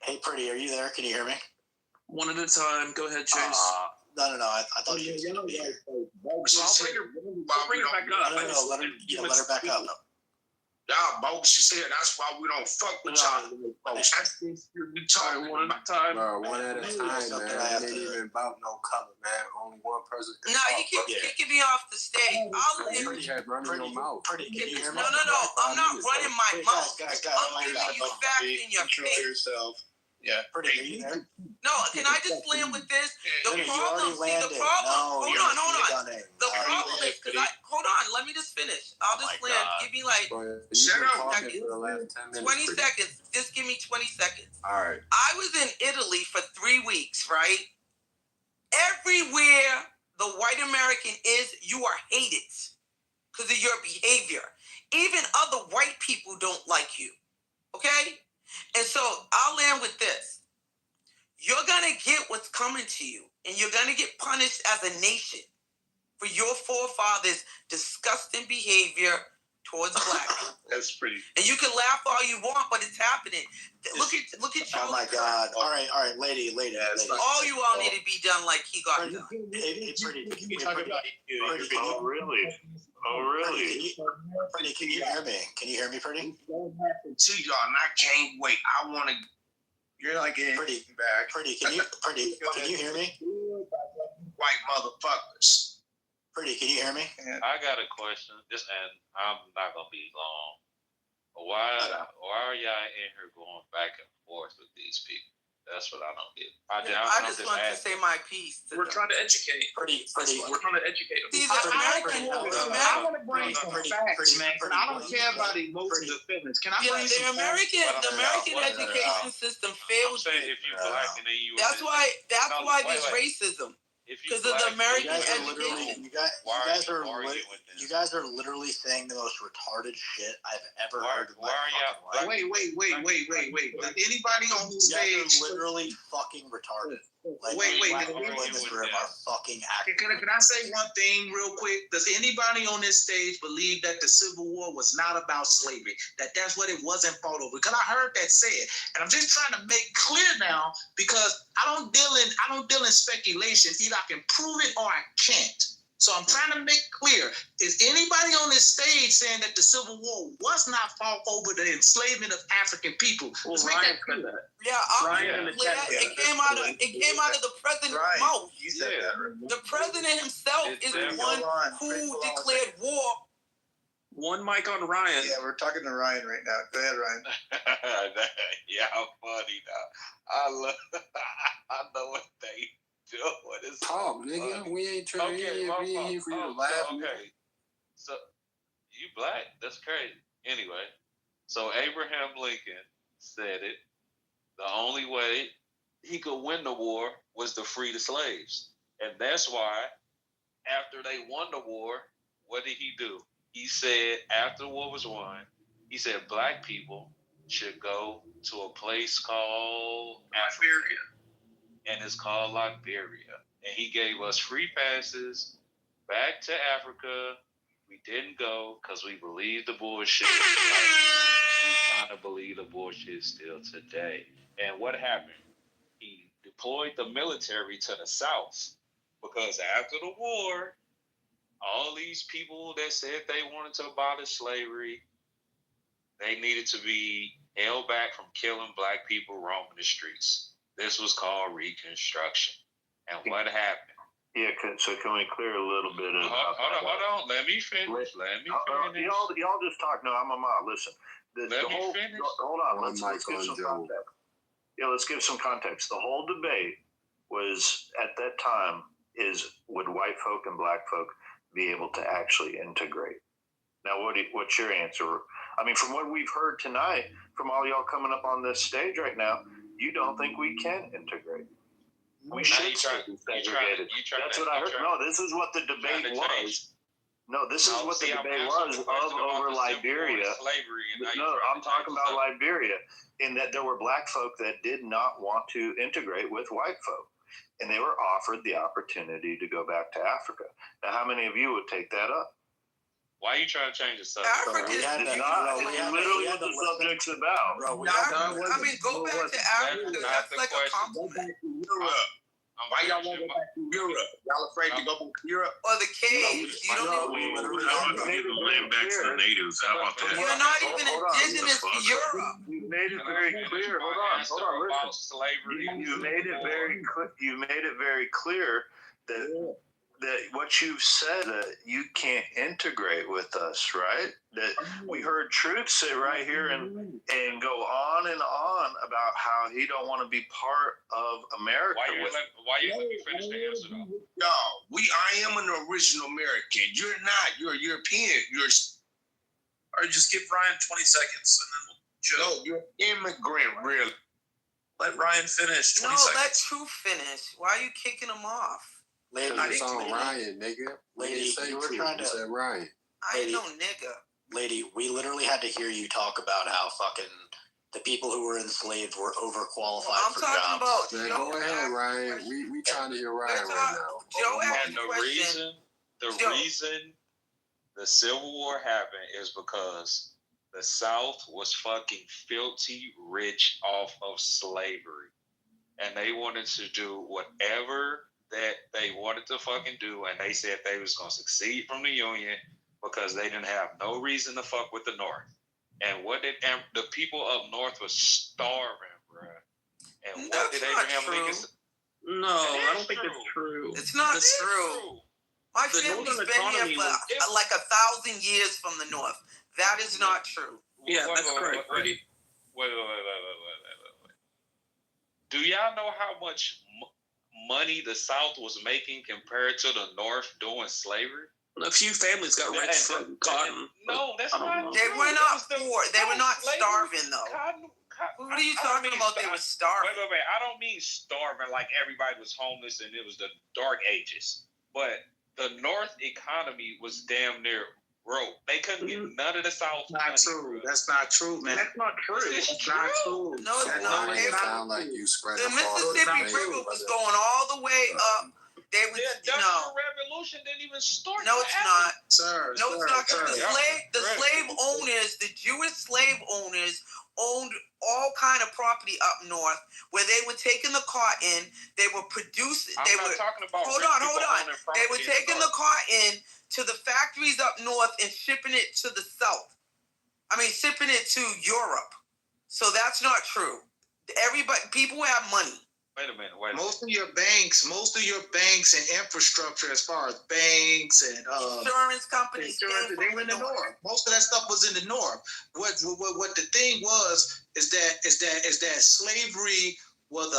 Hey, Pretty, are you there? Can you hear me? One at a time. Go ahead, Chase. No. I thought you was going to be here. Bring her back up. No, let her back up. Y'all bogus, she said that's why we don't fuck with y'all. We talking one at a time. Bro, one at a time, man. It ain't even about no color, man. Only one person. No, you keep kicking me off the stage. Pretty had running your mouth. Pretty, can you hear me? No. I'm not running my mouth. Guys, I'm giving you facts in your face. Yourself. Yeah. Pretty, are you there? No, can I just land with this? The problem. Hold on. The problem is because hold on. Let me just finish. I'll just land. Give me like 20 seconds. Just give me 20 seconds. All right. I was in Italy for 3 weeks, right? Everywhere the white American is, you are hated because of your behavior. Even other white people don't like you. Okay? And so I'll land with this. You're going to get what's coming to you, and you're going to get punished as a nation for your forefathers' disgusting behavior towards black people. That's pretty. And you can laugh all you want, but it's happening. Look at Oh my God! All right, lady. All you all need to be done like he got done. Hey, Pretty. Oh really? Pretty, can you hear me? Can you hear me, Pretty? To y'all, and I can't wait. I want to. You're not getting Pretty back. Can you hear me? White motherfuckers. Pretty, can you hear me? I got a question. And I'm not gonna be long. Why are y'all in here going back and forth with these people? That's what I don't get. I just want to say my piece. We're trying to educate. Pretty. We're trying to educate them. See, the American, I want to bring some facts, man. I don't care about emotions or feelings. Can I bring some facts? The American education system fails. I'm saying if you black and then you. That's why there's racism. Because of the American education. You guys are literally saying the most retarded shit I've ever heard in my fucking life. Wait. Does anybody on the stage? You guys are literally fucking retarded. Like, people in this room are fucking acting. Can I say one thing real quick? Does anybody on this stage believe that the Civil War was not about slavery? That's what it wasn't fought over? Because I heard that said, and I'm just trying to make clear now because I don't deal in speculation. Either I can prove it or I can't. So I'm trying to make clear: is anybody on this stage saying that the Civil War was not fought over the enslavement of African people? Let's make that clear. It came out of the president's mouth. You said that, right? The president himself is the one who declared war. One mic on Ryan. Yeah, we're talking to Ryan right now. Go ahead, Ryan. Yeah, I'm funny now. I know what they do. What is talk, nigga? We ain't trying to hear you for you to laugh. Okay. So you black? That's crazy. Anyway, so Abraham Lincoln said it. The only way he could win the war was to free the slaves. And that's why after they won the war, what did he do? He said after the war was won, he said black people should go to a place called Liberia. And it's called Liberia. And he gave us free passes back to Africa. We didn't go because we believed the bullshit. We kind of believe the bullshit still today. And what happened? He deployed the military to the South because after the war, all these people that said they wanted to abolish slavery, they needed to be held back from killing black people roaming the streets. This was called Reconstruction. And what happened? Yeah, so can we clear a little bit of... Hold on. Let me finish. Y'all just talk. No, I'm a mod. Listen. Hold on. Let's give some context. Yeah, let's give some context. The whole debate was, at that time, would white folk and black folk be able to actually integrate? Now, what's your answer? I mean, from what we've heard tonight, from all y'all coming up on this stage right now, you don't think we can integrate. We should segregate it. That's what I heard. No, this is what the debate was. No, this is what the debate was over Liberia. No, I'm talking about Liberia, in that there were black folk that did not want to integrate with white folk. And they were offered the opportunity to go back to Africa. Now, how many of you would take that up? Why are you trying to change the subject? Africa literally what the subject's about. Go back to Africa. That's like a compliment. Why y'all want to go back to Europe? Y'all afraid to go back to Europe? Or the caves? You don't even land back to the natives. How about that? You're not even indigenous to Europe. You made it very clear. Hold on. Listen. Slavery. You made it very clear that what you've said, that you can't integrate with us, right? That we heard Truth say right here and go on and on about how he don't want to be part of America. Why you let me finish the answer though? No, I am an original American. You're not. You're a European. Or just give Ryan 20 seconds and then we'll joke. No, you're an immigrant, really. Let Ryan finish 20 seconds. Let Truth finish. Why are you kicking him off? Lady, it's on Ryan, nigga. Lady, you were trying to say Ryan. I ain't no nigga. Lady, we literally had to hear you talk about how fucking the people who were enslaved were overqualified for jobs. Man, go ahead, Ryan. We trying to hear Ryan right now. Joe and the reason the Civil War happened is because the South was fucking filthy rich off of slavery. And they wanted to do whatever that they wanted to fucking do, and they said they was going to succeed from the Union because they didn't have no reason to fuck with the North. And the people up North was starving, bruh. And what did Abraham Lincoln say? No, I don't think that's true. It's not true. My family's been here for like 1,000 years from the north. That is not true. Yeah, that's correct, Brady. Wait. Do y'all know how much money the South was making compared to the North during slavery? A few families got rich from cotton. No, that's not. They were not poor. They were not starving though. What are you talking about? They were starving. Wait. I don't mean starving like everybody was homeless and it was the dark ages. But the North economy was damn near broke. They couldn't get none of the South money. True. That's not true, man. That's not true. That's not true. No, it's not. It sound like you spread The Mississippi River was going all the way up. They would, the Industrial Revolution didn't even start. No, it's not. Sir. No, it's not. The slave owners, the Jewish slave owners, owned all kind of property up north where they were taking the cotton. They were producing. I'm not talking about. Hold on. They were taking the cotton to the factories up north and shipping it to the south. Shipping it to Europe. So that's not true. People have money. Wait a minute. Most of your banks and infrastructure, as far as banks and insurance companies, they were in the north. Most of that stuff was in the north. What the thing was is that slavery was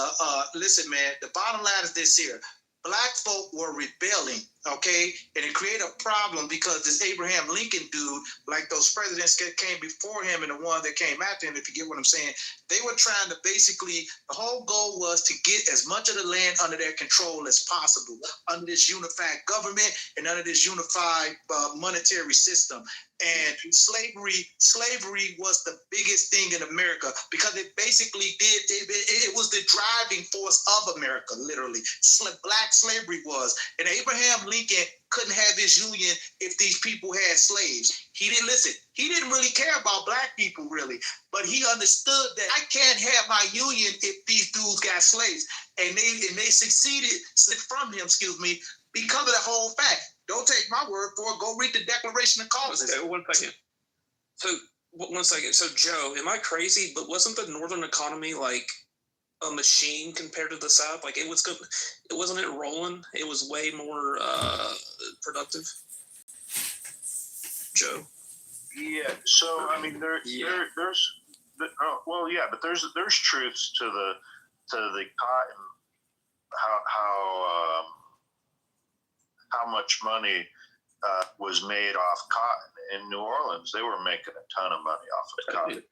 listen, man. The bottom line is this here. Black folk were rebelling, okay? And it created a problem because this Abraham Lincoln dude, like those presidents that came before him and the one that came after him, if you get what I'm saying, they were trying to basically, the whole goal was to get as much of the land under their control as possible, under this unified government and under this unified monetary system. And slavery was the biggest thing in America because it basically it was the driving force of America, literally. Black slavery was. And Abraham Lincoln couldn't have his union if these people had slaves. He didn't really care about black people, really. But he understood that I can't have my union if these dudes got slaves. And they succeeded from him, because of the whole fact. Don't take my word for it. Go read the Declaration of Causes. Okay, 1 second. So, 1 second. So, Joe, am I crazy? But wasn't the northern economy like a machine compared to the South? Like it was good. It wasn't rolling. It was way more productive. Joe. Yeah. So there's truths to the cotton. How much money was made off cotton in New Orleans? They were making a ton of money off of cotton.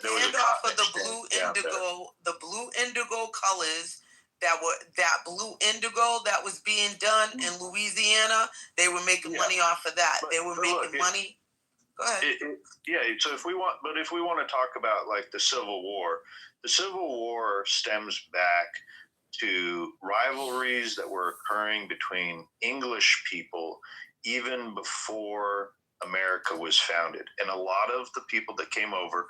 There was off of the blue indigo colors that blue indigo that was being done in Louisiana. They were making money off of that. They were making money. Go ahead. So if we want to talk about like the Civil War stems back to rivalries that were occurring between English people even before America was founded. And a lot of the people that came over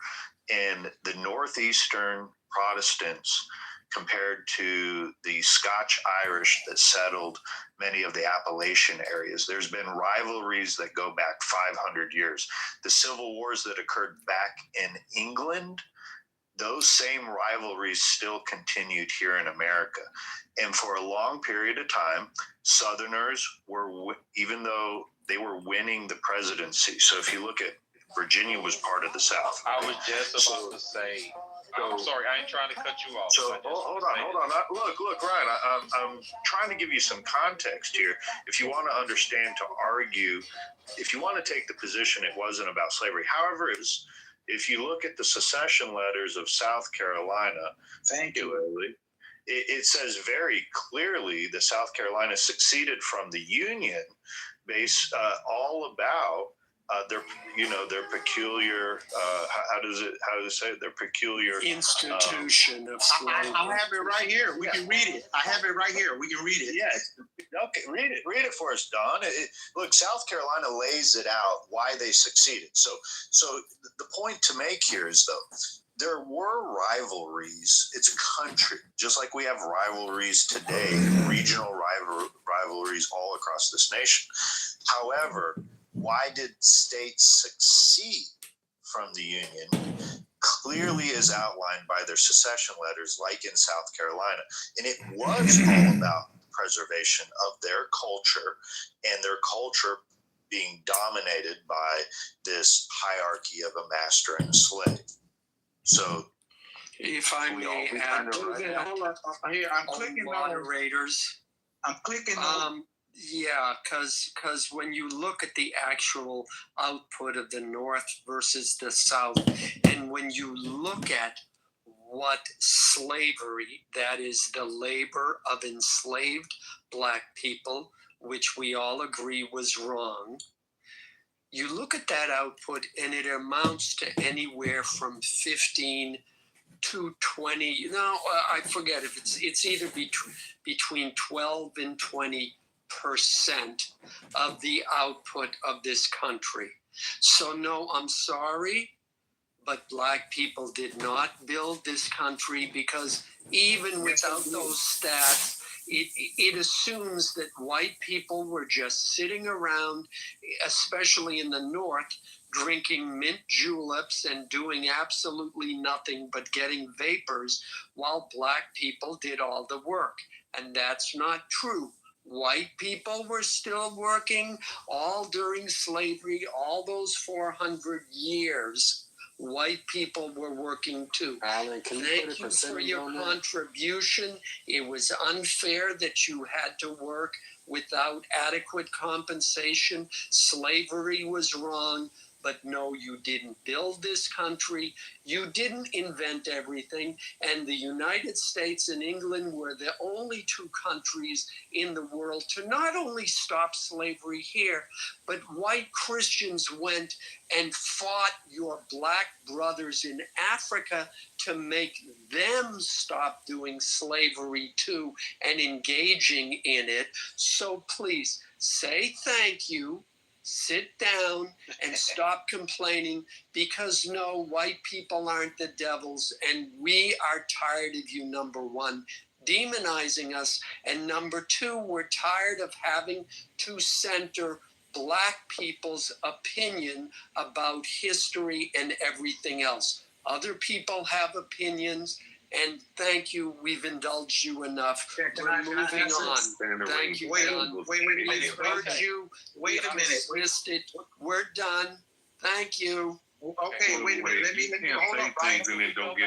and the Northeastern Protestants compared to the Scotch Irish that settled many of the Appalachian areas. There's been rivalries that go back 500 years. The civil wars that occurred back in England, those same rivalries still continued here in America. And for a long period of time, Southerners were, even though they were winning the presidency. So if you look at Virginia was part of the South. I was just about to say, I'm sorry, I ain't trying to cut you off. So hold on. Look, Ryan, I'm trying to give you some context here. If you want to understand, to argue, if you want to take the position it wasn't about slavery. However, if you look at the secession letters of South Carolina, it says very clearly that South Carolina seceded from the Union based all about their peculiar how does it say it? Their peculiar institution of slavery. I have it right here. We can read it. I have it right here. We can read it. Yes. Okay, read it for us, Don. Look, South Carolina lays it out why they succeeded. So the point to make here is, though, there were rivalries. It's a country, just like we have rivalries today, regional rivalries all across this nation. However, why did states succeed from the Union? clearly as outlined by their secession letters, like in South Carolina. And it was all about the preservation of their culture, and their culture being dominated by this hierarchy of a master and a slave. So, if I may add to that, Here, I'm clicking on moderators. I'm clicking on. Yeah, because when you look at the actual output of the North versus the South, and when you look at what slavery, that is the labor of enslaved Black people, which we all agree was wrong, you look at that output and it amounts to anywhere from 15 to 20. No, I forget if it's either between 12 and 20% of the output of this country. So no, I'm sorry, but Black people did not build this country, because even without those stats, it assumes that white people were just sitting around, especially in the North, drinking mint juleps and doing absolutely nothing but getting vapors, while Black people did all the work. And that's not true. White people were still working all during slavery, all those 400 years. White people were working too. Alan, can you Thank you for your contribution. It was unfair that you had to work without adequate compensation. Slavery was wrong. But no, you didn't build this country. You didn't invent everything. And the United States and England were the only two countries in the world to not only stop slavery here, but white Christians went and fought your Black brothers in Africa to make them stop doing slavery too and engaging in it. So please say thank you. Sit down and stop complaining, because no, white people aren't the devils, and we are tired of you, number one, demonizing us, and number two, we're tired of having to center Black people's opinion about history and everything else. Other people have opinions, and thank you, we've indulged you enough. We're moving on. Thank you, John. Wait a minute. Heard you. Wait a minute. Missed it. We're done. Thank you. Okay, wait a minute. Let me hold up. And then don't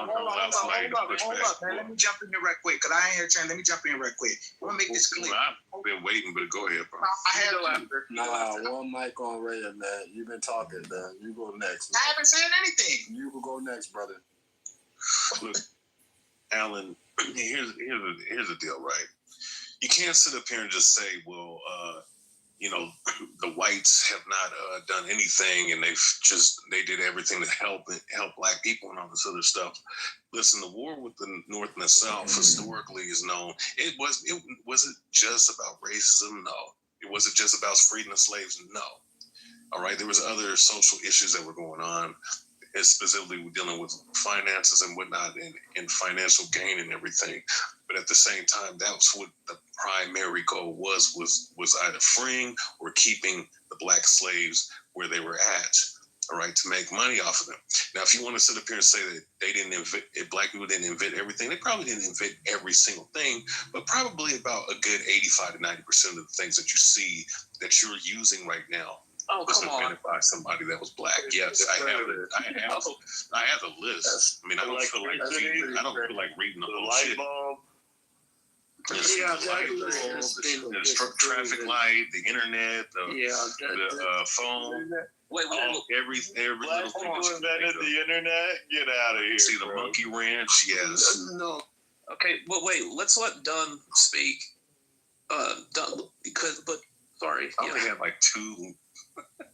allow somebody to push back. Hold up, man. Let me jump in here right quick, because I ain't here trying. Let me jump in right quick. I want to make this clear. I've been waiting, but go ahead, bro. I have to. Nah, one mic on Ray, man. You've been talking, man. You go next. I haven't said anything. You will go next, brother. Look, Alan, here's the deal, right? You can't sit up here and just say, well, the whites have not done anything, and they did everything to help Black people and all this other stuff. Listen, the war with the North and the South historically is known. It wasn't just about racism, no. It wasn't just about freeing the slaves, no. All right, there was other social issues that were going on, specifically dealing with finances and whatnot, and financial gain and everything. But at the same time, that's what the primary goal was either freeing or keeping the Black slaves where they were at, all right, to make money off of them. Now, if you want to sit up here and say that Black people didn't invent everything, they probably didn't invent every single thing, but probably about a good 85 to 90% of the things that you see that you're using right now. Oh, come on. Invented by somebody that was Black. Yes, I have a list. I mean, I don't feel like reading the whole shit. The traffic light, the internet, the phone. Every Black people invented the internet. Get out of here. See the monkey wrench? Yes. No. Okay, well, wait. Let's let Dunn speak. Sorry. I only have like two.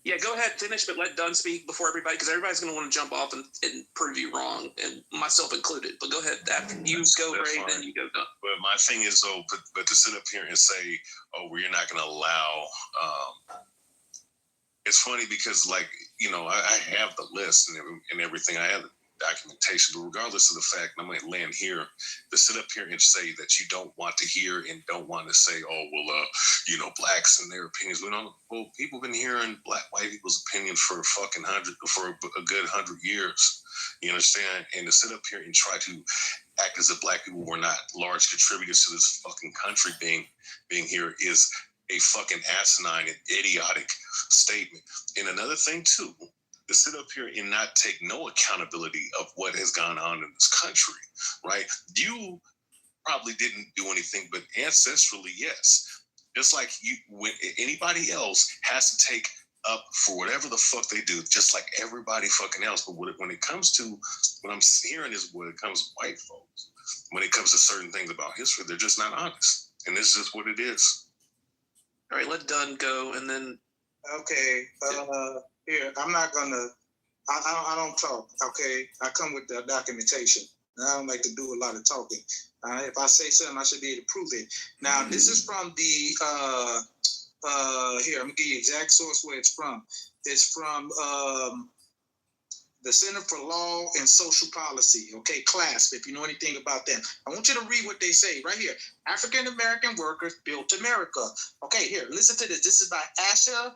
Yeah, go ahead, finish, but let Dunn speak before everybody, because everybody's going to want to jump off and prove you wrong, and myself included. But go ahead, after you go, Ray, then you go Dunn. But my thing is, though, but to sit up here and say, oh, we're not going to allow, it's funny because, like, I have the list and everything. I have the documentation, but regardless of the fact, and I'm going to land here, to sit up here and say that you don't want to hear and don't want to say, oh, well, blacks and their opinions. People been hearing white people's opinions for a good 100 years. You understand? And to sit up here and try to act as if black people were not large contributors to this fucking country being here is a fucking asinine and idiotic statement. And another thing too, to sit up here and not take no accountability of what has gone on in this country, right? You probably didn't do anything, but ancestrally, yes. Just like when anybody else has to take up for whatever the fuck they do, just like everybody fucking else. But when it comes to what I'm hearing is when it comes to white folks, when it comes to certain things about history, they're just not honest. And this is just what it is. All right, let Dunn go, and then. Okay, here, I'm not gonna, I don't talk, okay? I come with the documentation. I don't like to do a lot of talking. If I say something, I should be able to prove it. Now, this is from the, here, I'm gonna give you the exact source where it's from. It's from the Center for Law and Social Policy, okay, CLASP, if you know anything about them. I want you to read what they say right here. African-American workers built America. Okay, here, listen to this. This is by Asha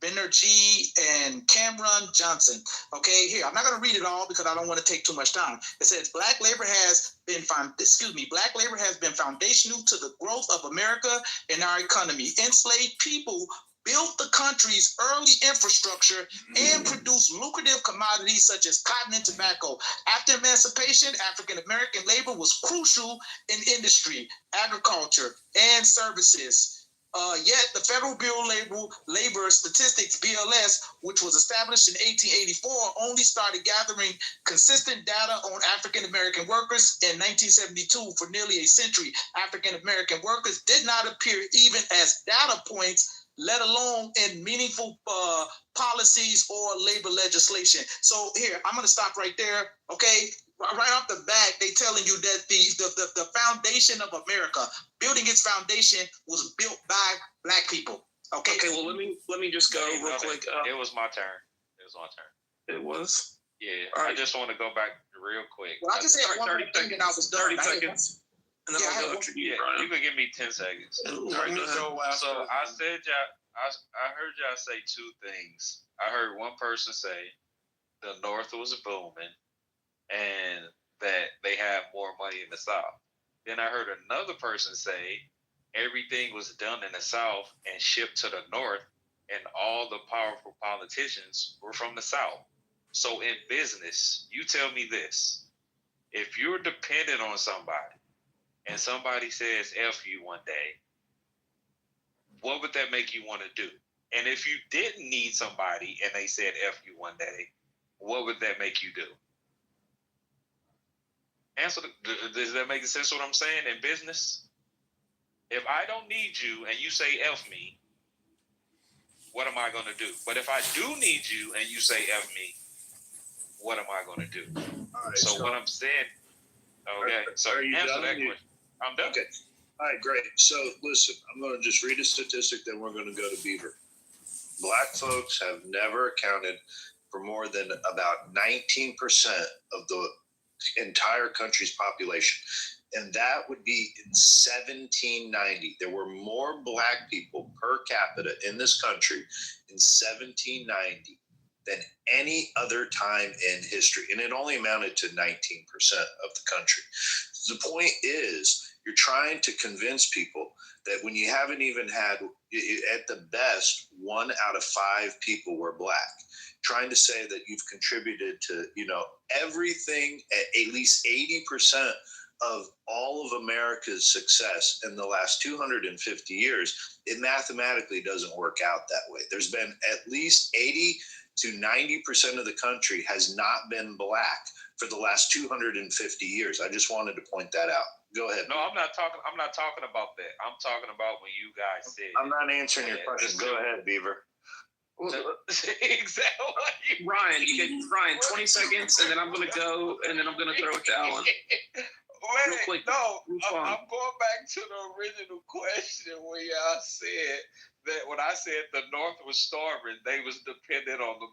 Banerjee and Cameron Johnson. Okay, here, I'm not going to read it all because I don't want to take too much time. It says, black labor has been foundational to the growth of America and our economy. Enslaved people built the country's early infrastructure and produced lucrative commodities such as cotton and tobacco. After emancipation, African-American labor was crucial in industry, agriculture, and services. Yet the Federal Bureau of Labor Statistics, BLS, which was established in 1884, only started gathering consistent data on African-American workers in 1972. For nearly a century, African-American workers did not appear even as data points, let alone in meaningful policies or labor legislation. So here, I'm going to stop right there, okay? Right off the bat, they telling you that the foundation of America, building its foundation, was built by black people. Okay. Okay. Well, let me just go real quick. It was my turn. It was. Yeah. All right. I just want to go back real quick. Well, I just said 30 seconds. And I was done. 30 seconds. And then I'll go after you, Brian. You can give me 10 seconds. All right, go ahead. So I said, I heard y'all say two things. I heard one person say the North was booming and that they have more money in the South. Then I heard another person say everything was done in the South and shipped to the North, and all the powerful politicians were from the South. So in business, you tell me this. If you're dependent on somebody and somebody says F you one day, what would that make you want to do? And if you didn't need somebody and they said F you one day, what would that make you do? Answer. Does that make sense what I'm saying in business? If I don't need you and you say F me, what am I going to do? But if I do need you and you say F me, what am I going to do? Right, so what I'm saying, okay, so answer that question. I'm done. Okay. All right, great. So listen, I'm going to just read a statistic, then we're going to go to Beaver. Black folks have never accounted for more than about 19% of the entire country's population. And that would be in 1790. There were more black people per capita in this country in 1790 than any other time in history. And it only amounted to 19% of the country. The point is, you're trying to convince people that when you haven't even had, at the best, 1 out of 5 people were black. Trying to say that you've contributed to, everything, at least 80% of all of America's success in the last 250 years, it mathematically doesn't work out that way. There's been at least 80 to 90% of the country has not been black for the last 250 years. I just wanted to point that out. Go ahead. No, I'm not talking about that. I'm talking about when you guys said. I'm not answering your question. Go ahead, Beaver. Exactly. Ryan, you get 20 seconds, and then I'm gonna go, and then I'm gonna throw it to Alan. Real quick. No, I'm going back to the original question where y'all said that when I said the North was starving, they was dependent on the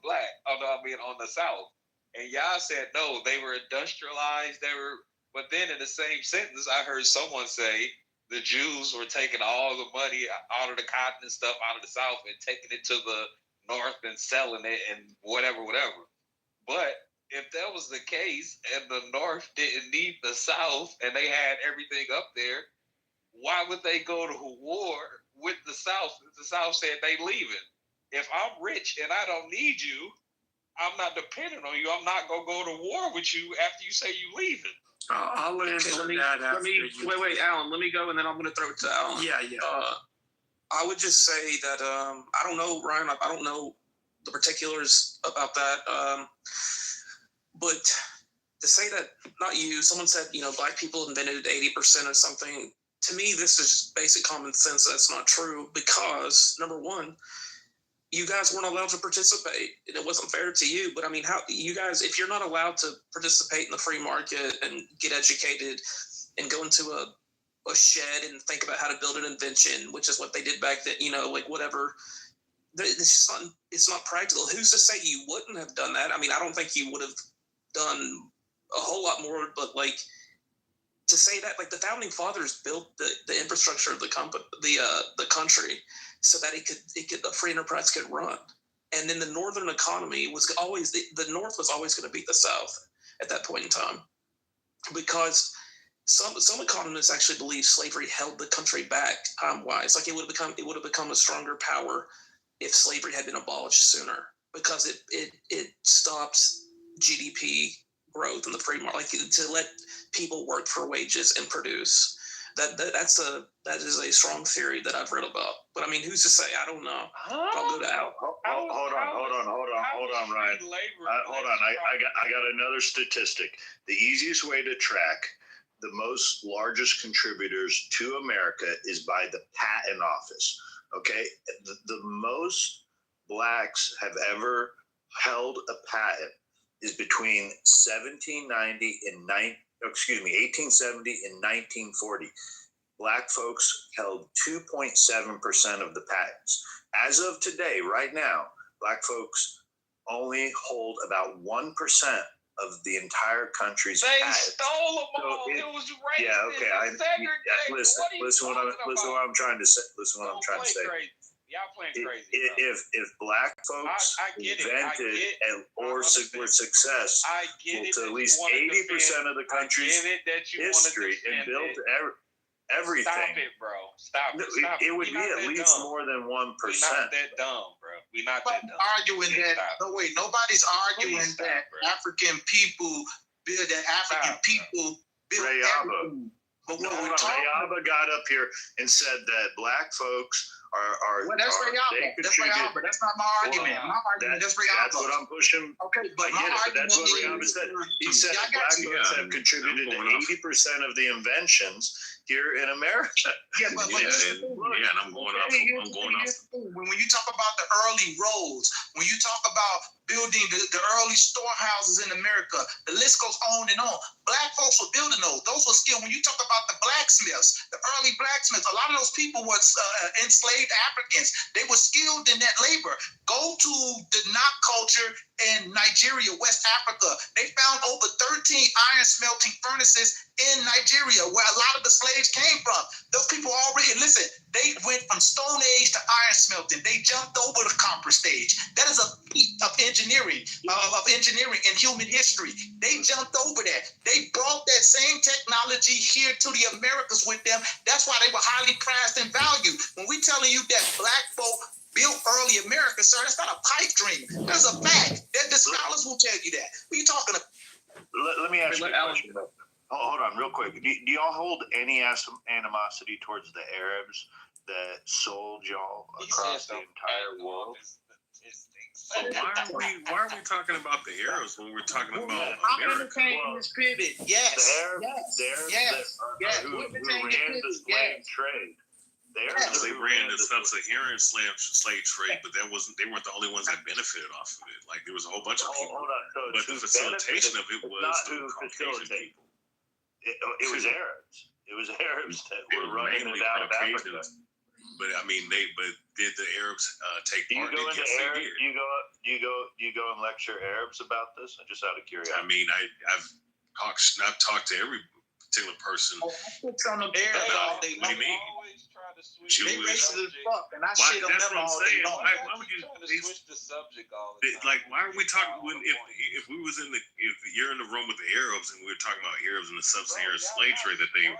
on the South, and y'all said no, they were industrialized. But then in the same sentence, I heard someone say the Jews were taking all the money out of the cotton and stuff out of the South and taking it to the North and selling it and whatever. But if that was the case and the North didn't need the South and they had everything up there, why would they go to war with the South if the South said they leaving? If I'm rich and I don't need you, I'm not dependent on you. I'm not going to go to war with you after you say you leaving. I'll answer that wait, Alan. Let me go, and then I'm going to throw it to Alan. Yeah. I would just say that I don't know, Ryan. I don't know the particulars about that. But to say that, not you, someone said, black people invented 80% of something. To me, this is just basic common sense. That's not true because, number one, you guys weren't allowed to participate, and it wasn't fair to you. But I mean, how you guys, if you're not allowed to participate in the free market and get educated and go into a shed and think about how to build an invention, which is what they did back then, whatever. It's not practical. Who's to say you wouldn't have done that? I mean, I don't think you would have done a whole lot more, but to say that, the founding fathers built the infrastructure of the country so that the free enterprise could run. And then the northern economy was always the North was always going to beat the South at that point in time, because some economists actually believe slavery held the country back time-wise. It would have become a stronger power if slavery had been abolished sooner, because it stops GDP growth in the free market, to let people work for wages and produce. That is a strong theory that I've read about. But I mean, who's to say? I don't know. I'll go to Al. Hold on, Ryan. Hold on. I got another statistic. The easiest way to track the most largest contributors to America is by the patent office. Okay, the most blacks have ever held a patent is between 1870 and 1940. Black folks held 2.7% of the patents. As of today, right now, black folks only hold about 1% of the entire country's patents. They stole them all. So it was racist. Yeah, okay. Listen what I'm trying to say. Crazy. Y'all playing crazy. If black folks invented or were success to at least 80% of the country's history and built everything. Stop it, bro. Stop it. It would be at least more than 1%. We're not that dumb, bro. We're not that dumb. Arguing that. No, wait. Nobody's arguing that African people build Ray Abba. But Rayaba got up here and said that black folks are that's Rayaba. That's Rayaba. That's not my argument. My argument is Rayaba. That's what I'm pushing. Okay, but that's what Rayaba said. He said that black folks have contributed to 80% of the inventions here in America. Yeah, but and I'm going off. When you talk about the early roads, when you talk about building the early storehouses in America, the list goes on and on. Black folks were building those. Those were skilled. When you talk about the blacksmiths, the early blacksmiths, a lot of those people were enslaved Africans. They were skilled in that labor. Go to the Nok culture in Nigeria, West Africa. They found over 13 iron smelting furnaces in Nigeria, where a lot of the slaves came from. Those people already, they went from Stone Age to iron smelting. They jumped over the copper stage. That is a feat of engineering in human history. They jumped over that. They brought that same technology here to the Americas with them. That's why they were highly prized and valued. When we telling you that black folk built early America, sir, that's not a pipe dream. That's a fact. The scholars will tell you that. What are you talking about? Let me ask you a question. Hold on, real quick. Do y'all hold any animosity towards the Arabs that sold y'all across the entire world? Why are we talking about the Arabs when we're talking about America? This pivot. Yes. The Arabs who ran the slave trade. They ran the sub-Saharan slave trade, but they weren't the only ones that benefited off of it. There was a whole bunch of people. Hold on. But the facilitation of it was the Caucasian people. It was Arabs. It was Arabs that were running it out of Africa. But I mean, did the Arabs take part in it? Yes, they did. Do you go and lecture Arabs about this? Just out of curiosity. I mean, I've talked to particular person. Oh, I put on them air all day What do you mean? They racist as fuck, and I shit on That's them what I'm all day saying. long. Why would you switch the subject all the time? like? Why are we talking when if we was in the if you're in the room with the Arabs and we were talking about Arabs and the sub-Saharan slave trade that they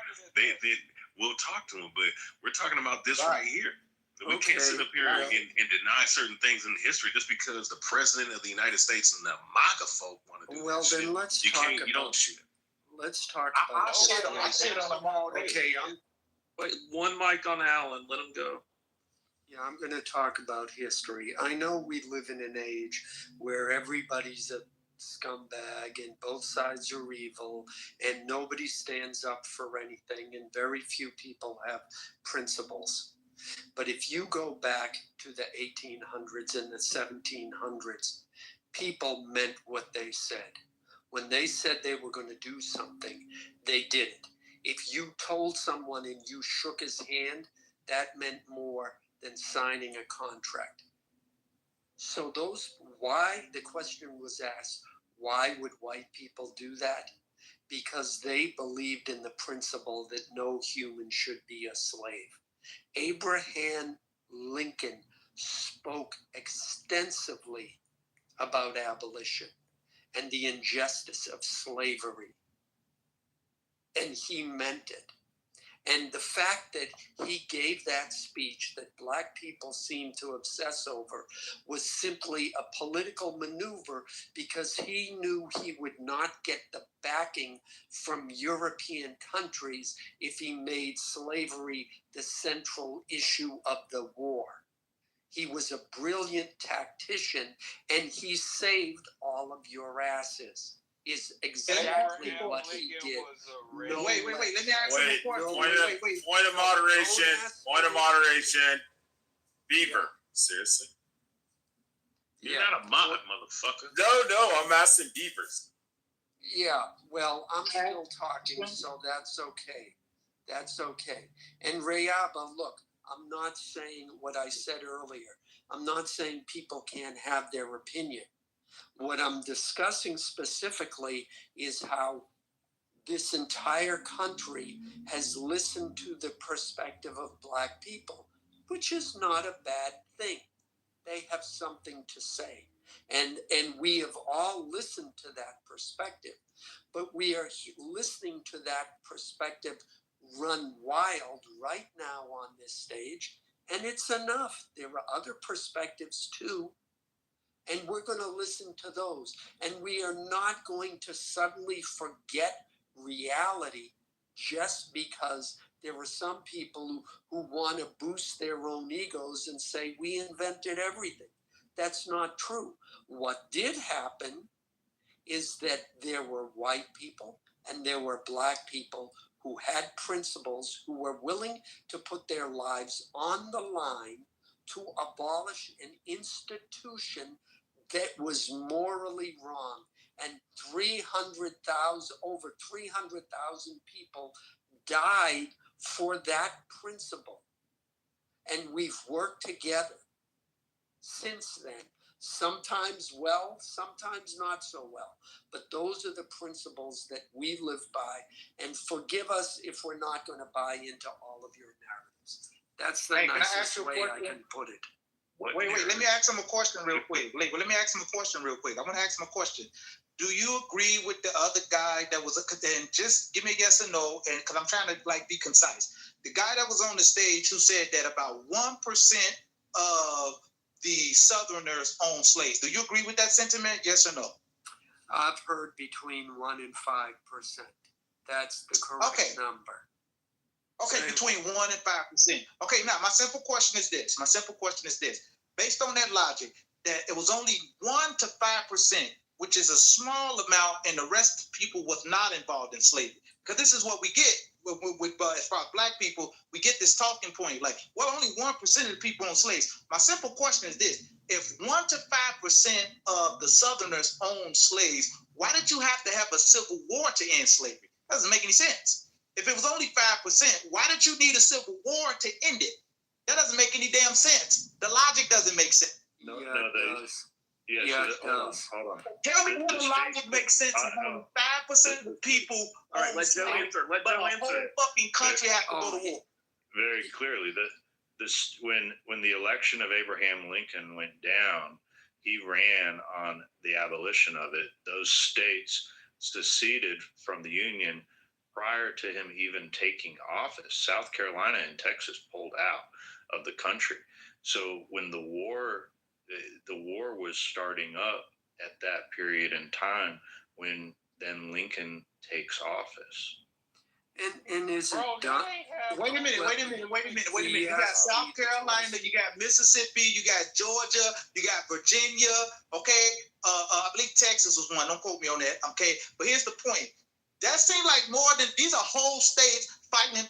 we'll talk to them, but we're talking about this right here. We can't sit up here and deny certain things in history just because the president of the United States and the MAGA folk want to do Well, that then shit. let's You talk can't. You don't about. shit. Let's talk I about. shit on them all day. Okay, wait, one mic on Alan. Let him go. Yeah, I'm going to talk about history. I know we live in an age where everybody's a scumbag and both sides are evil and nobody stands up for anything and very few people have principles. But if you go back to the 1800s and the 1700s, people meant what they said. When they said they were going to do something, they did it. If you told someone and you shook his hand, that meant more than signing a contract. So why the question was asked, why would white people do that? Because they believed in the principle that no human should be a slave. Abraham Lincoln spoke extensively about abolition and the injustice of slavery. And he meant it. And the fact that he gave that speech that black people seem to obsess over was simply a political maneuver because he knew he would not get the backing from European countries if he made slavery the central issue of the war. He was a brilliant tactician and he saved all of your asses. Is exactly what he did. No, wait. Let me ask him a question. Point of moderation. Point of moderation. Beaver. Seriously? You're not a mod, motherfucker. No, I'm asking beavers. Yeah, well, I'm still talking, so that's okay. That's okay. And Rayaba, look, I'm not saying what I said earlier. I'm not saying people can't have their opinion. What I'm discussing specifically is how this entire country has listened to the perspective of black people, which is not a bad thing. They have something to say. And we have all listened to that perspective, but we are listening to that perspective run wild right now on this stage, and it's enough. There are other perspectives too. And we're going to listen to those. And we are not going to suddenly forget reality just because there are some people who want to boost their own egos and say, we invented everything. That's not true. What did happen is that there were white people and there were black people who had principles, who were willing to put their lives on the line to abolish an institution that was morally wrong, and over 300,000 people died for that principle. And we've worked together since then, sometimes well, sometimes not so well. But those are the principles that we live by, and forgive us if we're not going to buy into all of your narratives. That's the nicest way I can put it. Wait. Let me ask him a question real quick. I want to ask him a question. Do you agree with the other guy that was and just give me a yes or no, and because I'm trying to be concise. The guy that was on the stage who said that about 1% of the Southerners own slaves. Do you agree with that sentiment? Yes or no? I've heard between 1% and 5%. That's the correct number. Okay, between 1% and 5%. Okay, now my simple question is this. Based on that logic, that it was only 1% to 5%, which is a small amount, and the rest of the people was not involved in slavery. Because this is what we get with as far as black people, we get this talking point like, well, only 1% of the people own slaves. My simple question is this: if 1% to 5% of the Southerners own slaves, why did you have to have a civil war to end slavery? That doesn't make any sense. If it was only 5%, why did you need a civil war to end it? That doesn't make any damn sense. The logic doesn't make sense. No, it does. Yeah, hold on. Tell me how the logic makes sense. 5% of people. All right, let Joe answer. Let Joe answer. The whole fucking country has to go to war. Very clearly, when the election of Abraham Lincoln went down, he ran on the abolition of it. Those states seceded from the Union prior to him even taking office. South Carolina and Texas pulled out of the country. So when the war was starting up at that period in time, when then Lincoln takes office. And is it done? Wait a minute. You got South Carolina, you got Mississippi, you got Georgia, you got Virginia. Okay, I believe Texas was one. Don't quote me on that. Okay, but here's the point. That seems like more than these are whole states fighting to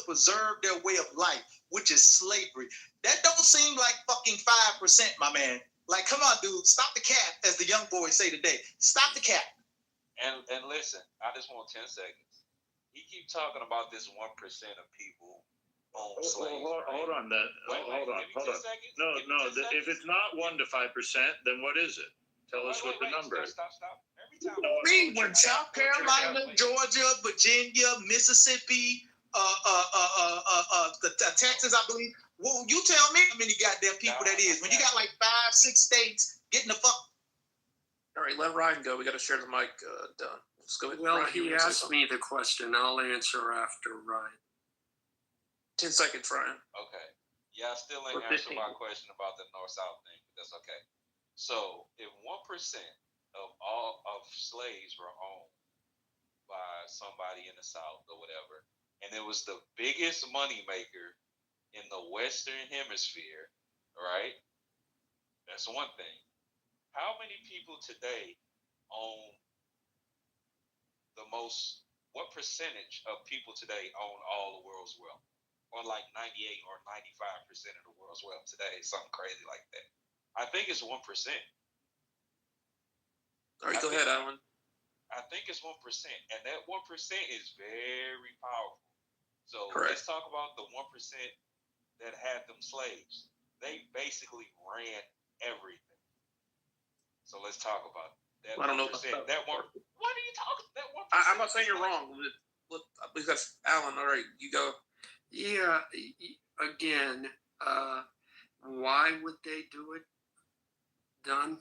preserve their way of life, which is slavery. That don't seem like fucking 5%, my man. Like, come on, dude, stop the cap, as the young boys say today. Stop the cap. And listen, I just want 10 seconds. He keep talking about this 1% of people own slaves. Hold on. Hold on. No. If it's not 1 to 5%, then what is it? Tell us what the number is. Stop. Read when South Carolina, Georgia, Virginia, Mississippi, Texas, I believe. Well, you tell me how many goddamn people that is. When you got like 5-6 states getting the fuck. All right, let Ryan go. We got to share the mic. Done. Let's go ahead. Well, Ryan, he asked me the question. I'll answer after Ryan. 10 seconds, Ryan. Okay. Yeah, I still ain't answered my question about the North-South thing, but that's okay. So, if 1% of all of slaves were owned by somebody in the South or whatever, and it was the biggest moneymaker in the Western Hemisphere, right? That's one thing. How many people today own what percentage of people today own all the world's wealth? Or like 98 or 95% of the world's wealth today, something crazy like that. I think it's 1%. All right, go ahead, Alan. I think it's 1%, and that 1% is very powerful. So Correct. Let's talk about the 1% that had them slaves. They basically ran everything. So let's talk about that. I don't know. That one. What are you talking? That 1%. I'm not saying you're wrong. Because Alan, all right, you go. Yeah. Again, why would they do it? Done?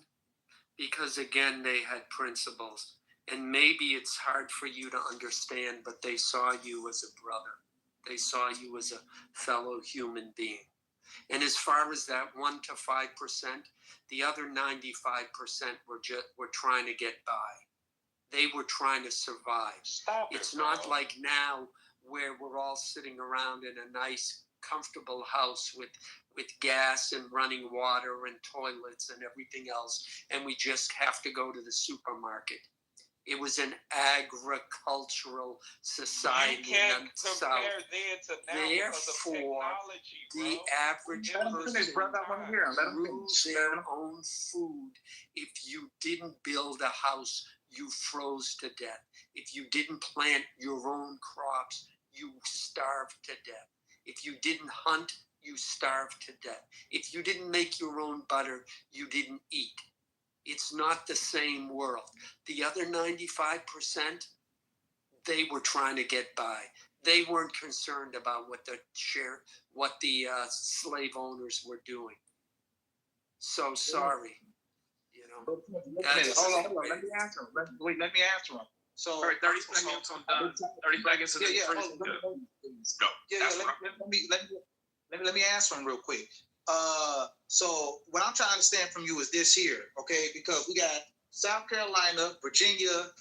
Because again, they had principles, and maybe it's hard for you to understand, but they saw you as a brother. They saw you as a fellow human being. And as far as that 1 to 5%, the other 95% were trying to get by. They were trying to survive. It's not like now where we're all sitting around in a nice, comfortable house with gas and running water and toilets and everything else, and we just have to go to the supermarket. It was an agricultural society. You can't in the South. then to now Therefore, the average person grew their own food. If you didn't build a house, you froze to death. If you didn't plant your own crops, you starved to death. If you didn't hunt, you starved to death. If you didn't make your own butter, you didn't eat. It's not the same world. The other 95%, they were trying to get by. They weren't concerned about what the slave owners were doing. So sorry. You know. Hold on. Let me answer him. Let me answer him. So, all right, 30 seconds. I'm done. 30 seconds. Let me answer him real quick. So what I'm trying to understand from you is this here, okay? Because we got South Carolina, Virginia,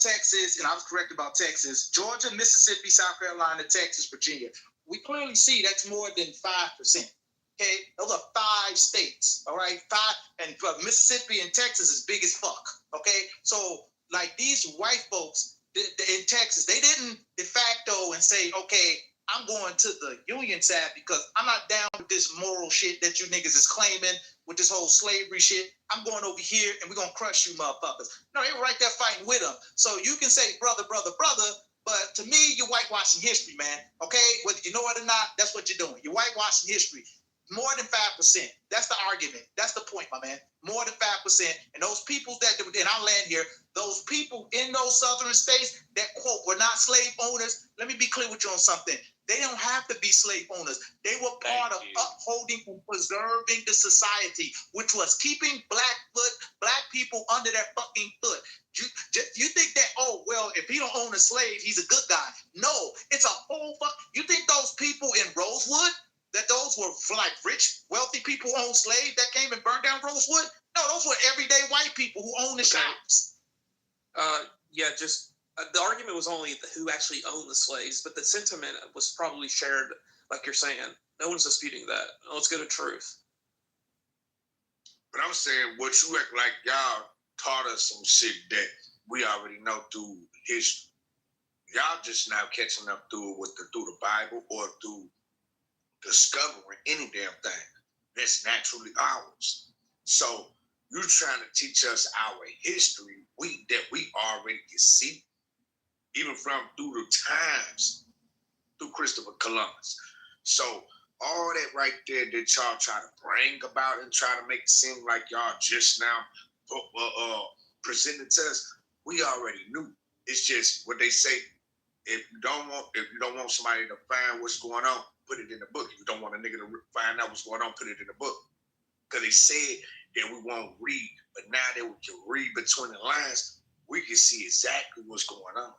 Texas, and I was correct about Texas, Georgia, Mississippi, South Carolina, Texas, Virginia. We clearly see that's more than 5%. Okay, those are 5 states. All right, 5, and Mississippi and Texas is big as fuck. Okay, so like these white folks in Texas, they didn't de facto and say, okay, I'm going to the Union side because I'm not down with this moral shit that you niggas is claiming with this whole slavery shit. I'm going over here and we're going to crush you motherfuckers. No, they were right there fighting with them. So you can say brother, but to me, you're whitewashing history, man. Okay, whether you know it or not, that's what you're doing. You're whitewashing history. More than 5%. That's the argument. That's the point, my man. More than 5%. And those people and I'll land here, those people in those southern states that, quote, were not slave owners, let me be clear with you on something. They don't have to be slave owners. They were part of upholding and preserving the society, which was keeping black people under their fucking foot. You think that, oh, well, if he don't own a slave, he's a good guy. No, it's a whole you think those people in Rosewood, that those were like rich, wealthy people who owned slaves that came and burned down Rosewood? No, those were everyday white people who owned the shops. The argument was only who actually owned the slaves, but the sentiment was probably shared, like you're saying. No one's disputing that. Let's go to truth. But I'm saying, what you act like y'all taught us some shit that we already know through history. Y'all just now catching up through the Bible or through discovering any damn thing that's naturally ours. So you're trying to teach us our history that we already can see, even from through the times, through Christopher Columbus. So all that right there that y'all try to bring about and try to make it seem like y'all just now presented to us, we already knew. It's just what they say. If you don't want somebody to find what's going on, put it in the book. If you don't want a nigga to find out what's going on, put it in the book. Because they said that we won't read, but now that we can read between the lines, we can see exactly what's going on.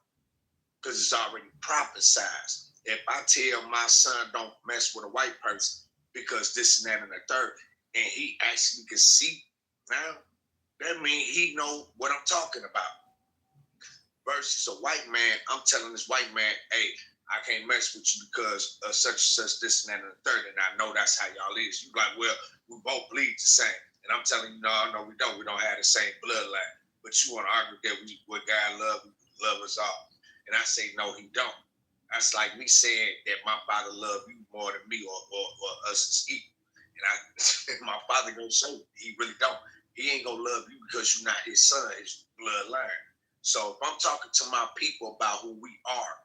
Because it's already prophesized. If I tell my son don't mess with a white person because this and that and the third, and he actually can see now, that means he know what I'm talking about. Versus a white man, I'm telling this white man, hey, I can't mess with you because of such and such, this and that and the third, and I know that's how y'all is. You like, well, we both bleed the same. And I'm telling you, no, we don't. We don't have the same bloodline. But you want to argue that what God love us all. And I say, no, he don't. That's like me saying that my father loved you more than me or us as equal. And my father gonna say he really don't. He ain't gonna love you because you're not his son, his bloodline. So if I'm talking to my people about who we are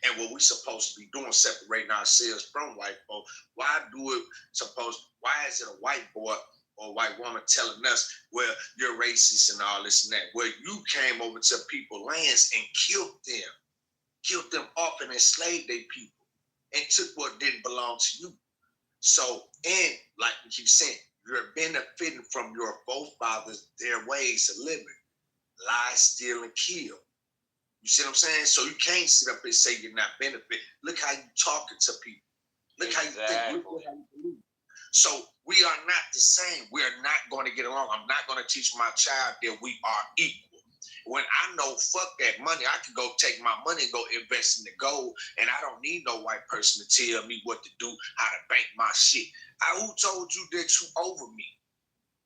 and what we're supposed to be doing, separating ourselves from white folk, why is it a white boy or a white woman telling us, well, you're racist and all this and that? Well, you came over to people's lands and killed them off and enslaved their people and took what didn't belong to you. So, and like we keep saying, you're benefiting from your forefathers, their ways of living. Lie, steal, and kill. You see what I'm saying? So you can't sit up and say you're not benefiting. Look how you talking to people. Look how you think. Look how you believe. So we are not the same. We are not going to get along. I'm not going to teach my child that we are equal. When I know, fuck that money, I can go take my money and go invest in the gold, and I don't need no white person to tell me what to do, how to bank my shit. Who told you that you over me?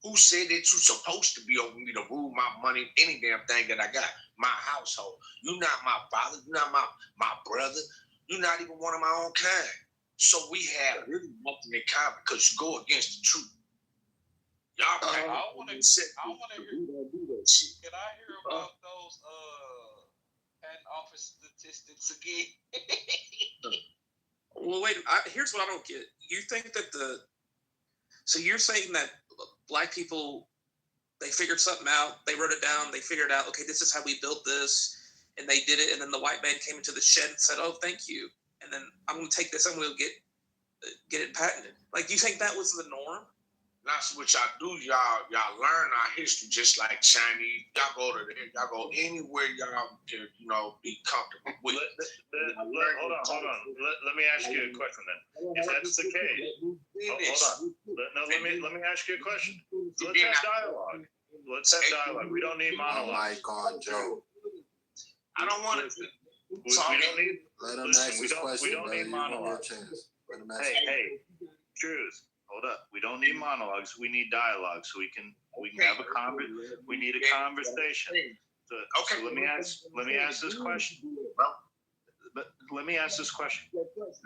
Who said that you're supposed to be over me to rule my money, any damn thing that I got? My household. You're not my father. You're not my brother. You're not even one of my own kind. So we have really nothing in common because you go against the truth. Y'all I want to hear. Can I hear about those patent office statistics again? Well, wait. Here's what I don't get. You think that so you're saying that black people, they figured something out, they wrote it down, they figured out, okay, this is how we built this, and they did it, and then the white man came into the shed and said, oh, thank you, and then I'm going to take this, I'm going to get it patented. Like, do you think that was the norm? That's what y'all do. Y'all learn our history just like Chinese. Y'all go to there. Y'all go anywhere y'all can, be comfortable with. Hold on. Let me ask you a question then. If that's the case, hold on. Let me ask you a question. Let's have dialogue. We don't need monologues. Mike on Joe. I don't want to. We don't need. Let him ask his question. We don't need monologues. Hey, truth. Hold up. We don't need monologues. We need dialogue, so we can have a we need a conversation. So let me ask this question. Let me ask this question.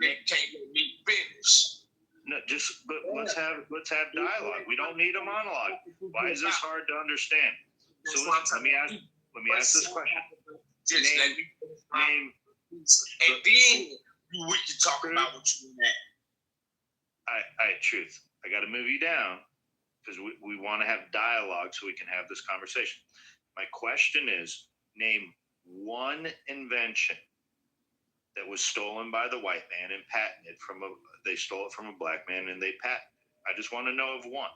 They can't let me finish. No, but let's have dialogue. We don't need a monologue. Why is this hard to understand? So let me ask this question. Just let me name, and then we can talk about what you mean. Truth. I got to move you down because we want to have dialogue so we can have this conversation. My question is, name one invention that was stolen by the white man and patented they stole it from a black man and they patented it. I just want to know of one.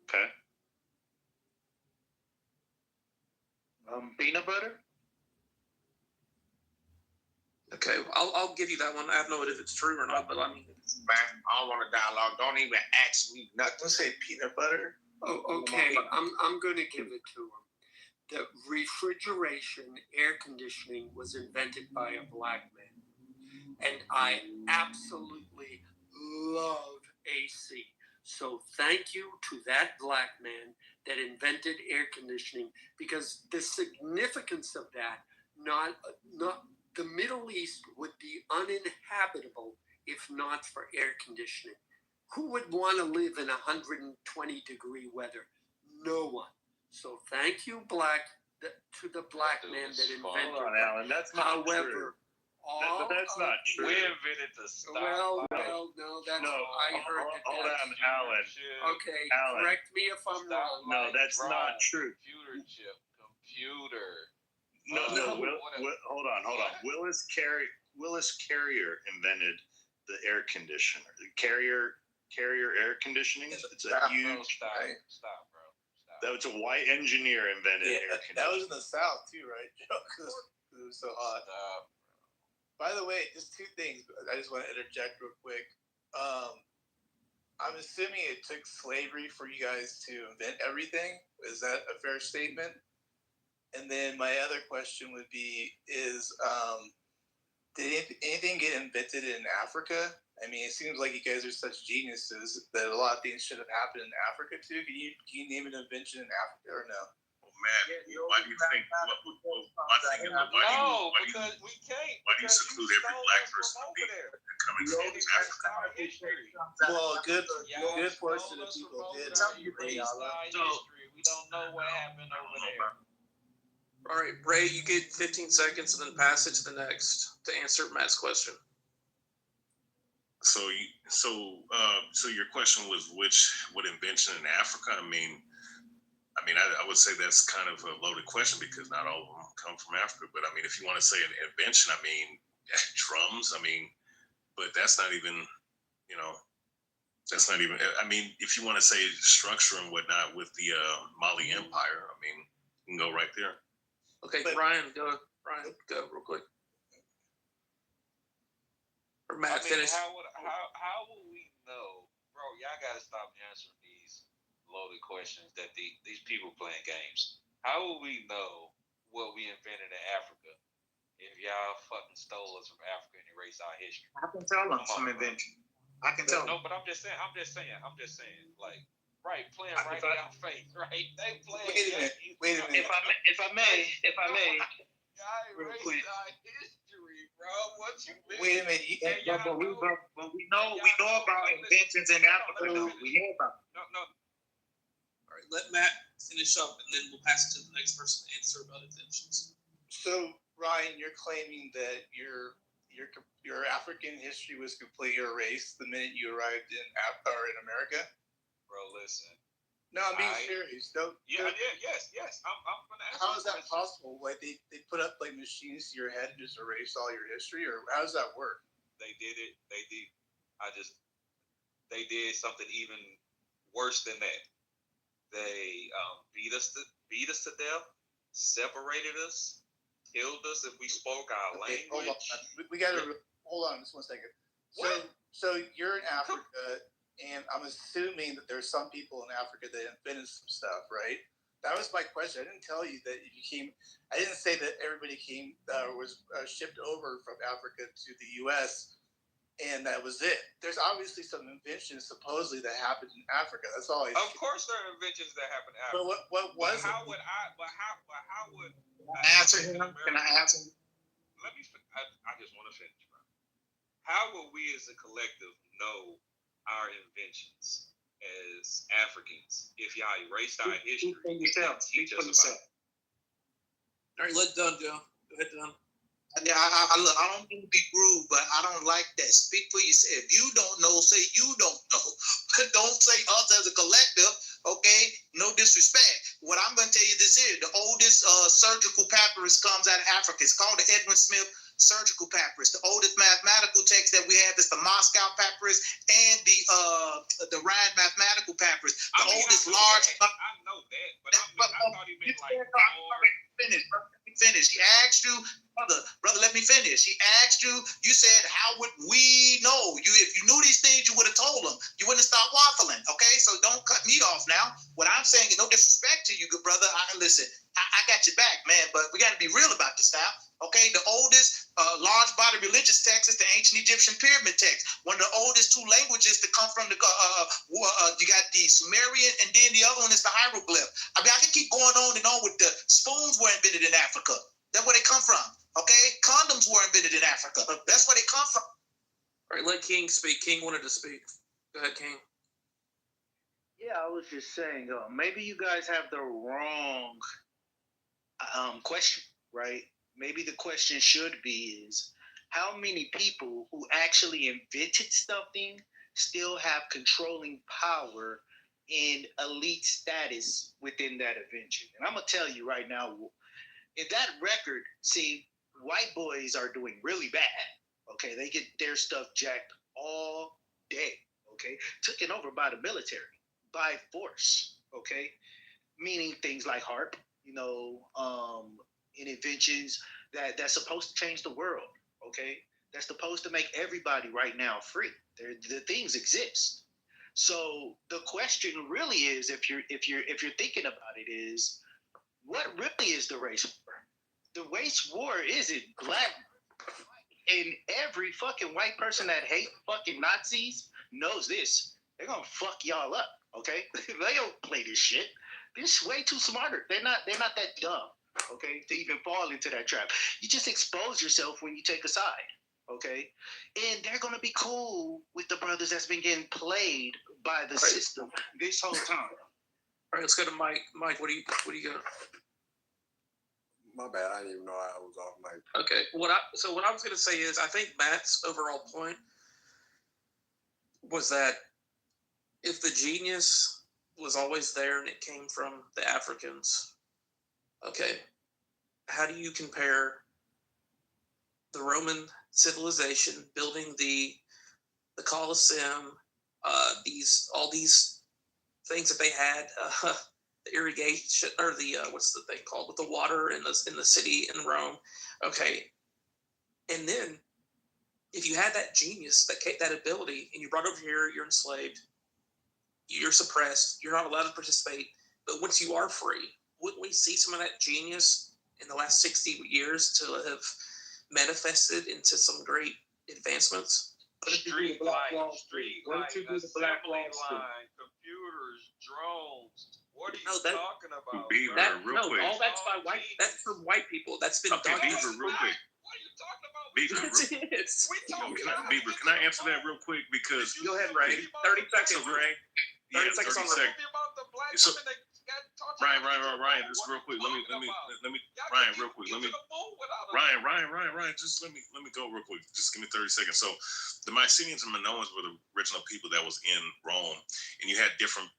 Okay. Peanut butter. Okay, I'll give you that one. I have no idea if it's true or not, but I mean, Man, I don't want to dialogue. Don't even ask me nothing. Let's say peanut butter. Oh, okay, I'm going to give it to him. The refrigeration, air conditioning was invented by a black man, and I absolutely love AC. So thank you to that black man that invented air conditioning, because the significance of that, not the Middle East would be uninhabitable if not for air conditioning. Who would want to live in 120-degree weather? No one. So thank you, to the black man that invented Hold on, Alan. That's not true. That's not true. We invented the stop. No, that's I heard that. Hold on, Alan. Okay, Alan. correct me if I'm wrong. No, that's not true. Computer chip. Computer. No, hold on. Willis Carrier invented the air conditioner. The Carrier air conditioning. It's a huge. Stop, bro. That was a white engineer invented air conditioning. That was in the South too, right? Because it was so hot. By the way, just two things. I just want to interject real quick. I'm assuming it took slavery for you guys to invent everything. Is that a fair statement? And then my other question would be: did anything get invented in Africa? I mean, it seems like you guys are such geniuses that a lot of things should have happened in Africa too. Can you name an invention in Africa or no? Oh man, why do you think? Because we can't. Why do you seclude every black person coming from Africa? Well, good portion of people did. We don't know what happened over there. all right, Ray, you get 15 seconds and then pass it to the next to answer Matt's question. So your question was what invention in Africa? I mean, I would say that's kind of a loaded question because not all of them come from Africa. But I mean, if you want to say an invention, I mean, drums. I mean, but that's not even, I mean, if you want to say structure and whatnot with the Mali Empire, I mean, you can go right there. Okay, Ryan, go real quick. Or Matt, finish. How will we know, bro? Y'all gotta stop answering these loaded questions that these people playing games. How will we know what we invented in Africa if y'all fucking stole us from Africa and erased our history? I can tell them some invention. I can tell them. No, but I'm just saying. Like, right, playing right in our face, right? They playing. Wait a minute. If I may. Y'all erased our history, bro. What you mean? Wait a minute. But we know about inventions in Africa. We know about. No. All right, let Matt finish up, and then we'll pass it to the next person to answer about inventions. So, Ryan, you're claiming that your African history was completely erased the minute you arrived in America? Bro, listen. No, I'm being serious. Yes. I'm gonna ask. How is that possible? Like they put up like machines to your head and just erase all your history, or how does that work? They did it. They did something even worse than that. They beat us to death, separated us, killed us if we spoke our language. Hold on. We got to hold on just 1 second. So you're in Africa, and I'm assuming that there's some people in Africa that invented some stuff, right? That was my question. I didn't tell you that you came. I didn't say that everybody came was shipped over from Africa to the U.S. and that was it. There's obviously some inventions supposedly that happened in Africa. That's all. Of course, there are inventions that happen in Africa. But what was? How would I? But how would? Answer him. Can I answer? Let me. I just want to finish, bro. How will we, as a collective, know our inventions as Africans if y'all erased our history and teach us about it? All right, let Dunn go. Go ahead, Dunn. Look, I don't mean to be rude, but I don't like that. Speak for yourself. If you don't know, say you don't know. But don't say us as a collective, okay? No disrespect. What I'm going to tell you this is, the oldest surgical papyrus comes out of Africa. It's called the Edwin Smith Surgical Papyrus. The oldest mathematical text that we have is the Moscow Papyrus and the Rhine Mathematical Papyrus. The oldest large... I know that, but I thought he meant like... Finish. He asked you, brother, let me finish. He asked you, you said, how would we know? If you knew these things, you would have told them. You wouldn't have stopped waffling, okay? So don't cut me off now. What I'm saying, no disrespect to you, good brother. Listen, I got your back, man, but we got to be real about this now, okay? The oldest large body religious text is the ancient Egyptian pyramid text. One of the oldest two languages to come from the, you got the Sumerian, and then the other one is the hieroglyph. I mean, I can keep going on and on with the spoons were invented in Africa. That's where they come from, okay? Condoms were invented in Africa. That's where they come from. All right, let King speak. King wanted to speak. Go ahead, King. Yeah, I was just saying, maybe you guys have the wrong question, right? Maybe the question should be is, how many people who actually invented something still have controlling power and elite status within that invention? And I'm going to tell you right now, in that record, see, white boys are doing really bad, okay? They get their stuff jacked all day, okay? Taken over by the military, by force, okay? Meaning things like HARP, in inventions that's supposed to change the world, okay? That's supposed to make everybody right now free. The things exist. So the question really is, if you're thinking about it, is what really is the race war? The race war isn't black. And every fucking white person that hates fucking Nazis knows this. They're gonna fuck y'all up, okay? They don't play this shit. They're way too smarter. They're not that dumb, okay, to even fall into that trap. You just expose yourself when you take a side, okay? And they're gonna be cool with the brothers that's been getting played by the system this whole time. All right, let's go to Mike. Mike, what do you got? My bad. I didn't even know I was off mic. Okay. What I was going to say is, I think Matt's overall point was that if the genius was always there and it came from the Africans, okay, how do you compare the Roman civilization building the Colosseum, all these things that they had, the irrigation, or the what's the thing called, with the water in the city in Rome, okay, and then if you had that genius, that ability, and you brought over here, you're enslaved, you're suppressed, you're not allowed to participate, but once you are free, wouldn't we see some of that genius in the last 60 years to have manifested into some great advancements? Street lights, assembly line, computers, drones. What are you talking about? All that's by white. That's from white people. That's been done. Beaver, real quick. What are you talking about? Beaver, can I answer that real quick? Because go ahead, Ray. 30 seconds, Ray. 30 seconds on Ray. So, Ryan, just real quick. Let me, Ryan, real quick. Ryan, just let me go real quick. Just give me 30 seconds. So, the Mycenaeans and Minoans were the original people that was in Rome, and you had different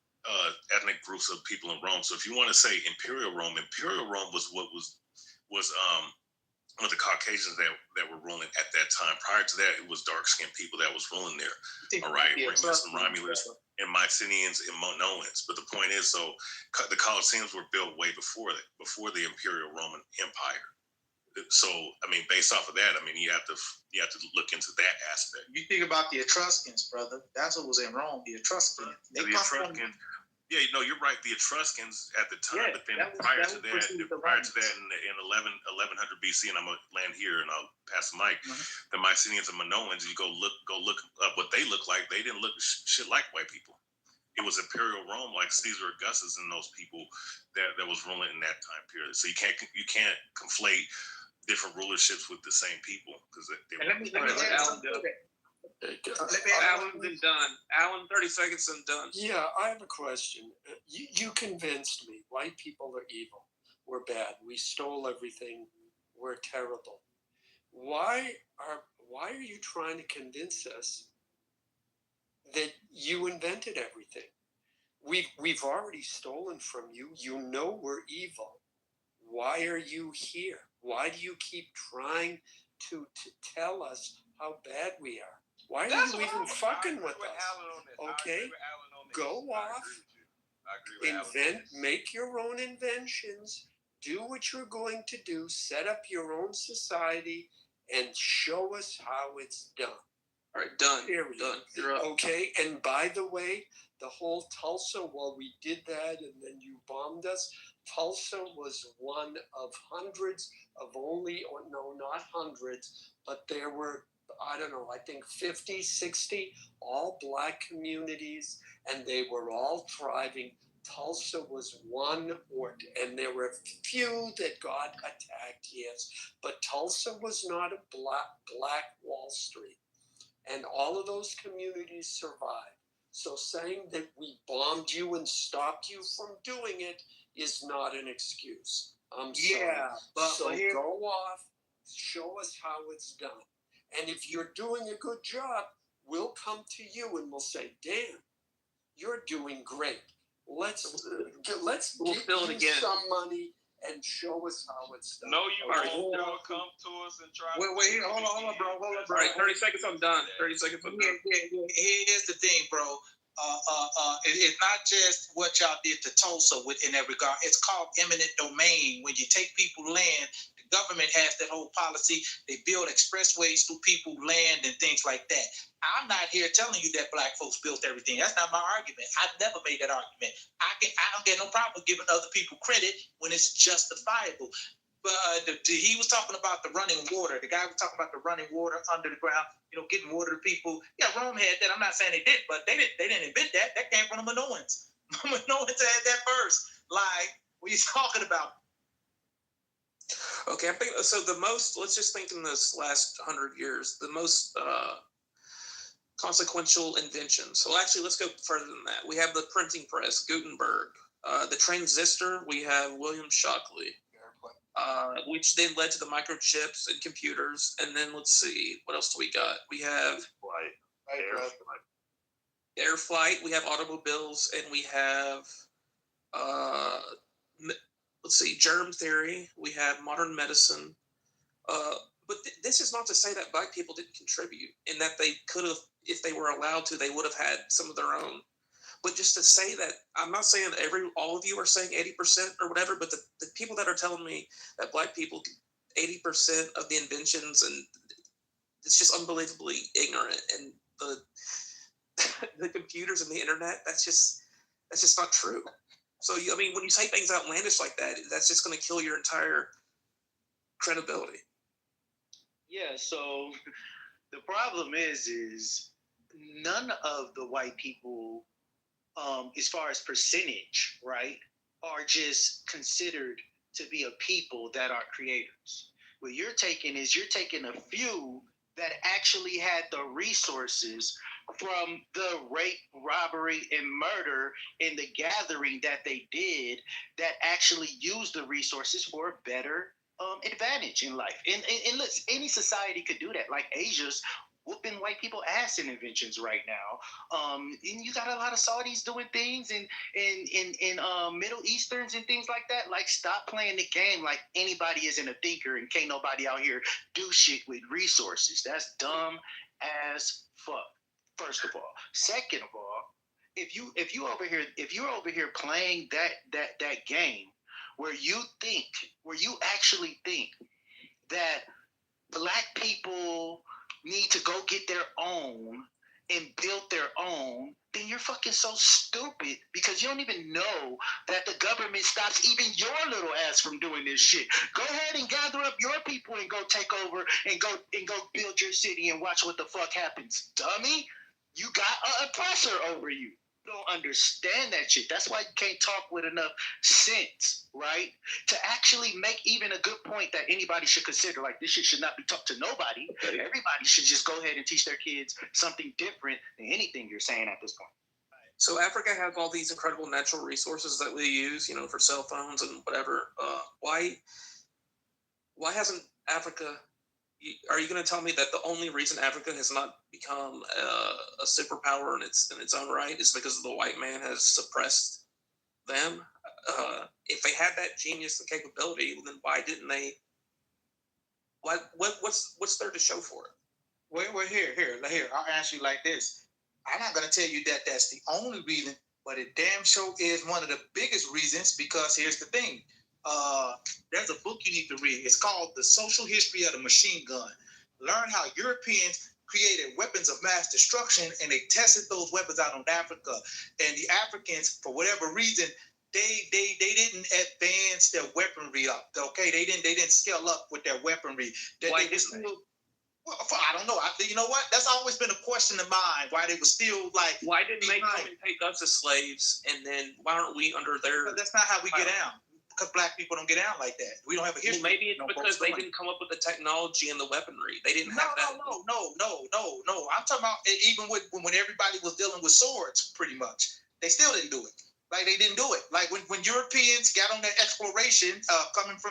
ethnic groups of people in Rome. So, if you want to say Imperial Rome was what was one of the Caucasians that were ruling at that time. Prior to that, it was dark-skinned people that was ruling there. All right, Romulus and Romulus and Mycenaeans and Minoans. But the point is, so the Colosseums were built way before the Imperial Roman Empire. So, I mean, based off of that, I mean, you have to look into that aspect. You think about the Etruscans, brother. That's what was in Rome. The Etruscans. Yeah, no, you're right. The Etruscans at the time, but then prior to that, in 1100 BC, and I'm gonna land here and I'll pass the mic. The Mycenaeans and Minoans, you go look up what they look like. They didn't look shit like white people. It was Imperial Rome, like Caesar Augustus and those people that was ruling in that time period. So you can't conflate different rulerships with the same people because they Alan's been done. Alan, 30 seconds and done. Yeah, I have a question. You convinced me. White people are evil. We're bad. We stole everything. We're terrible. why are you trying to convince us that you invented everything? We've already stolen from you. You know we're evil. Why are you here? Why do you keep trying to tell us how bad we are? Why are you even fucking with us? Okay, go off, invent, make your own inventions, do what you're going to do, set up your own society, and show us how it's done. All right, done. Period. Done. You're up. Okay, and by the way, the whole Tulsa, well, we did that and then you bombed us. Tulsa was one of hundreds of only, or no, not hundreds, but there were, I don't know, I think 50, 60, all black communities, and they were all thriving. Tulsa was one, and there were a few that got attacked, yes, but Tulsa was not a black Wall Street. And all of those communities survived. So saying that we bombed you and stopped you from doing it is not an excuse. I'm sorry. Yeah, but here, go off, show us how it's done. And if you're doing a good job, we'll come to you and we'll say, Dan, you're doing great. Let's we'll give fill it you again. some money and show us how it's done. No, you won't. Y'all come to us and try. Wait, hold on, bro. All right, 30 seconds, I'm done. 30 seconds, I'm done. Here's the thing, bro. It's not just what y'all did to Tulsa in that regard. It's called eminent domain. When you take people land, the government has that whole policy. They build expressways through people's land and things like that. I'm not here telling you that black folks built everything. That's not my argument. I've never made that argument. I don't get no problem with giving other people credit when it's justifiable. But he was talking about the running water. The guy was talking about the running water under the ground, getting water to people. Yeah, Rome had that. I'm not saying they did, but they didn't invent that. That came from the Minoans. Minoans had that first. Like, what are you talking about? Okay, I'm thinking, so the most, let's just think in this last 100 years, the most consequential inventions. So actually, let's go further than that. We have the printing press, Gutenberg. The transistor, we have William Shockley. Which then led to the microchips and computers. And then let's see, what else do we got? We have air flight, we have automobiles, and we have, let's see, germ theory, we have modern medicine. But this is not to say that black people didn't contribute and that they could have, if they were allowed to, they would have had some of their own. But just to say that, I'm not saying all of you are saying 80% or whatever, but the people that are telling me that black people, 80% of the inventions, and it's just unbelievably ignorant. And the computers and the internet, that's just not true. So, when you say things outlandish like that, that's just going to kill your entire credibility. Yeah, so the problem is none of the white people, as far as percentage, right, are just considered to be a people that are creators. What you're taking a few that actually had the resources from the rape, robbery, and murder in the gathering that they did, that actually used the resources for a better advantage in life. And look, any society could do that. Like Asia's whooping white people ass in inventions right now. And you got a lot of Saudis doing things in Middle Easterns and things like that. Like, stop playing the game like anybody isn't a thinker and can't nobody out here do shit with resources. That's dumb as fuck. First of all. Second of all, if you're over here playing that game where you actually think that black people need to go get their own and build their own, then you're fucking so stupid, because you don't even know that the government stops even your little ass from doing this shit. Go ahead and gather up your people and go take over and go build your city and watch what the fuck happens, dummy. You got an oppressor over you. You don't understand that shit. That's why you can't talk with enough sense, right? To actually make even a good point that anybody should consider. Like, this shit should not be taught to nobody. Everybody should just go ahead and teach their kids something different than anything you're saying at this point. So Africa has all these incredible natural resources that we use, for cell phones and whatever. Why hasn't Africa Are you going to tell me that the only reason Africa has not become a superpower in its own right is because the white man has suppressed them? If they had that genius and capability, then why didn't they? What's there to show for it? Well, here. I'll answer you like this. I'm not going to tell you that that's the only reason, but it damn sure is one of the biggest reasons, because here's the thing. There's a book you need to read. It's called The Social History of the Machine Gun. Learn how Europeans created weapons of mass destruction, and they tested those weapons out on Africa. And the Africans, for whatever reason, they didn't advance their weaponry up. Okay, they didn't scale up with their weaponry. Why didn't they? Well, I don't know. You know what? That's always been a question of mine. Why they were still like? Why didn't they come and take us as slaves, and then why aren't we under their? But that's not how we get down. Because black people don't get down like that. We don't have a history. Well, maybe it's because they didn't come up with the technology and the weaponry. They didn't have that. No. I'm talking about even when everybody was dealing with swords, pretty much. They still didn't do it. Like they didn't do it. Like when Europeans got on their exploration,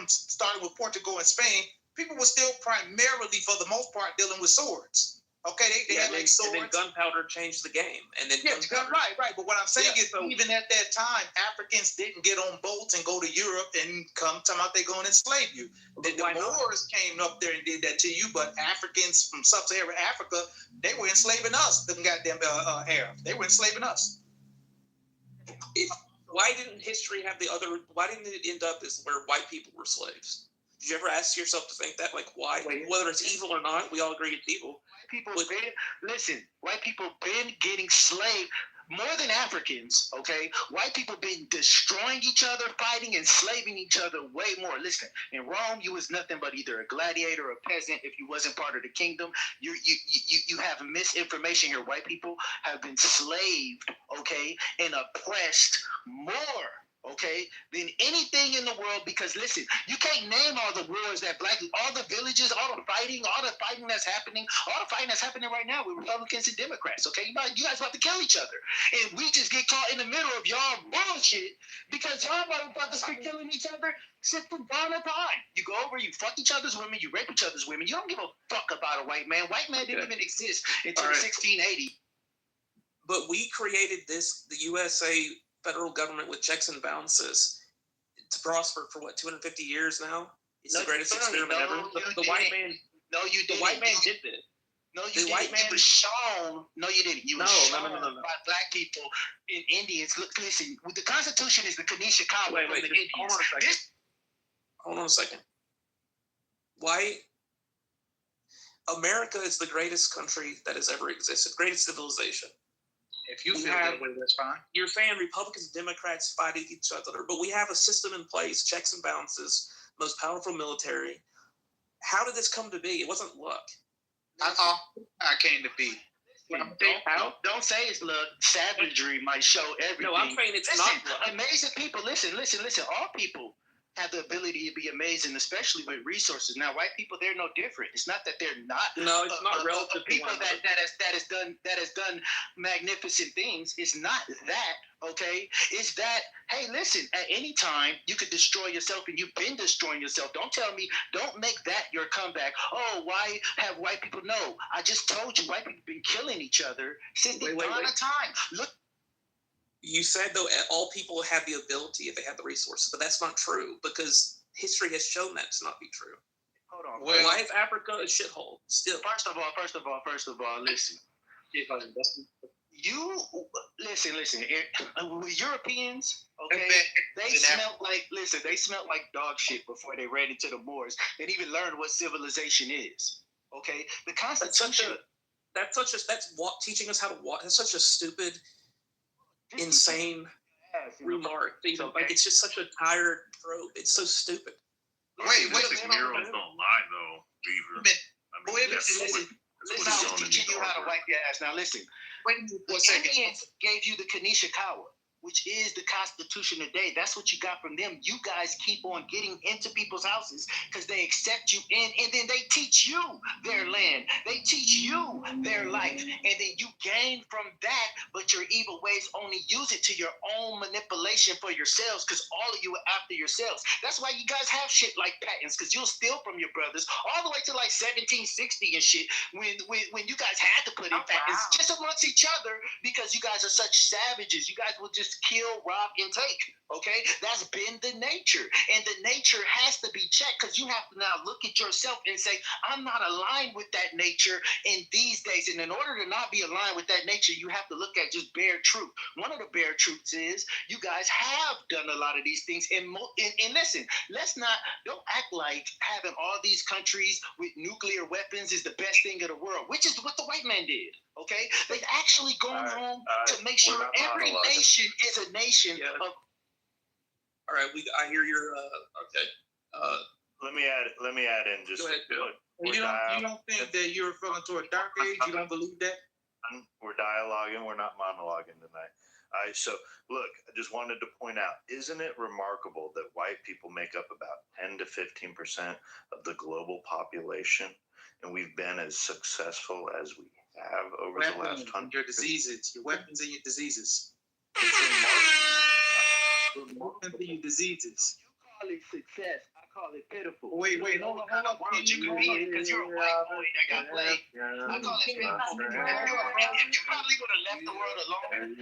starting with Portugal and Spain, people were still primarily, for the most part, dealing with swords. Okay, they had like swords. And then gunpowder changed the game. And then right. But what I'm saying is, even at that time, Africans didn't get on boats and go to Europe and come out they go and enslave you. The Moors came up there and did that to you, but Africans from sub-Saharan Africa, they were enslaving us. The goddamn Arabs, they were enslaving us. Why didn't history have the other? Why didn't it end up as where white people were slaves? Did you ever ask yourself to think that? Like, why? Whether it's evil or not, we all agree it's evil. White people been getting slaved more than Africans, okay? White people been destroying each other, fighting, enslaving each other way more. Listen, in Rome, you was nothing but either a gladiator or a peasant if you wasn't part of the kingdom. You have misinformation here. White people have been slaved, okay, and oppressed more, okay, than anything in the world, because listen, you can't name all the wars that all the villages, all the fighting that's happening right now with Republicans and Democrats, okay? You guys about to kill each other. And we just get caught in the middle of y'all bullshit because y'all motherfuckers been killing each other since the dawn of time. You go over, you fuck each other's women, you rape each other's women. You don't give a fuck about a white man. White man didn't even exist until 1680. But we created the USA federal government with checks and balances to prosper for 250 years now. It's the greatest experiment ever. The white man. No, you didn't. The white man did this. No, you didn't. White man was shown. No, you didn't. You were shown by black people and Indians. Look, listen. The Constitution is the Kanishikawa from the Indians. Hold on a second. Why? America is the greatest country that has ever existed. Greatest civilization. If you feel that way, that's fine. You're saying Republicans and Democrats fighting each other, but we have a system in place, checks and balances, most powerful military. How did this come to be? It wasn't luck. I came to be. Don't say it's luck. Savagery might show everything. No, I'm saying it's not luck. Amazing people. Listen. All people have the ability to be amazing, especially with resources. Now, white people, they're no different. It's not that they're not. No, it's not relative. People that has done magnificent things. It's not that. Okay, it's that. Hey, listen. At any time, you could destroy yourself, and you've been destroying yourself. Don't tell me. Don't make that your comeback. Oh, why have white people? No, I just told you, white people have been killing each other since the dawn of time. Look. You said, though, all people have the ability if they have the resources, but that's not true because history has shown that to not be true. Hold on. Why is Africa a shithole? Still. First of all, listen. You listen. With Europeans, okay, they smelled like dog shit before they ran into the Moors. They didn't even learn what civilization is. Okay, the Constitution. That's teaching us how to walk. That's such a stupid, insane remark. It's just such a tired trope. It's so stupid. Wait, the murals don't lie though, Beaver. Listen, I'm teaching you how to wipe your ass. Now listen. The Indians gave you the Kanishikawa. which is the Constitution today. That's what you got from them. You guys keep on getting into people's houses because they accept you in, and then they teach you their land. They teach you their life, and then you gain from that, but your evil ways only use it to your own manipulation for yourselves, because all of you are after yourselves. That's why you guys have shit like patents, because you'll steal from your brothers all the way to like 1760 and shit, when you guys had to put in patents just amongst each other, because you guys are such savages. You guys will just kill, rob, and take. Okay, that's been the nature, and the nature has to be checked, because you have to now look at yourself and say, I'm not aligned with that nature in these days. And in order to not be aligned with that nature, you have to look at just bare truth. One of the bare truths is you guys have done a lot of these things, and listen, don't act like having all these countries with nuclear weapons is the best thing in the world, which is what the white man did. Okay, they've actually gone home to make sure every nation is a nation of. All right, I hear your okay. Let me add in just. Go ahead, Bill. You don't think that you're referring to a dark age? You don't believe that? We're dialoguing. We're not monologuing tonight. All right. So look, I just wanted to point out: isn't it remarkable that white people make up about 10 to 15% of the global population, and we've been as successful as we have over the last 100 your diseases, your weapons and your diseases. Weapons and your diseases. You call it success. I call it pitiful. Wait, hold on. World you can be in, because you're a white boy that got played. I call it pitiful. If you probably would have left the world alone,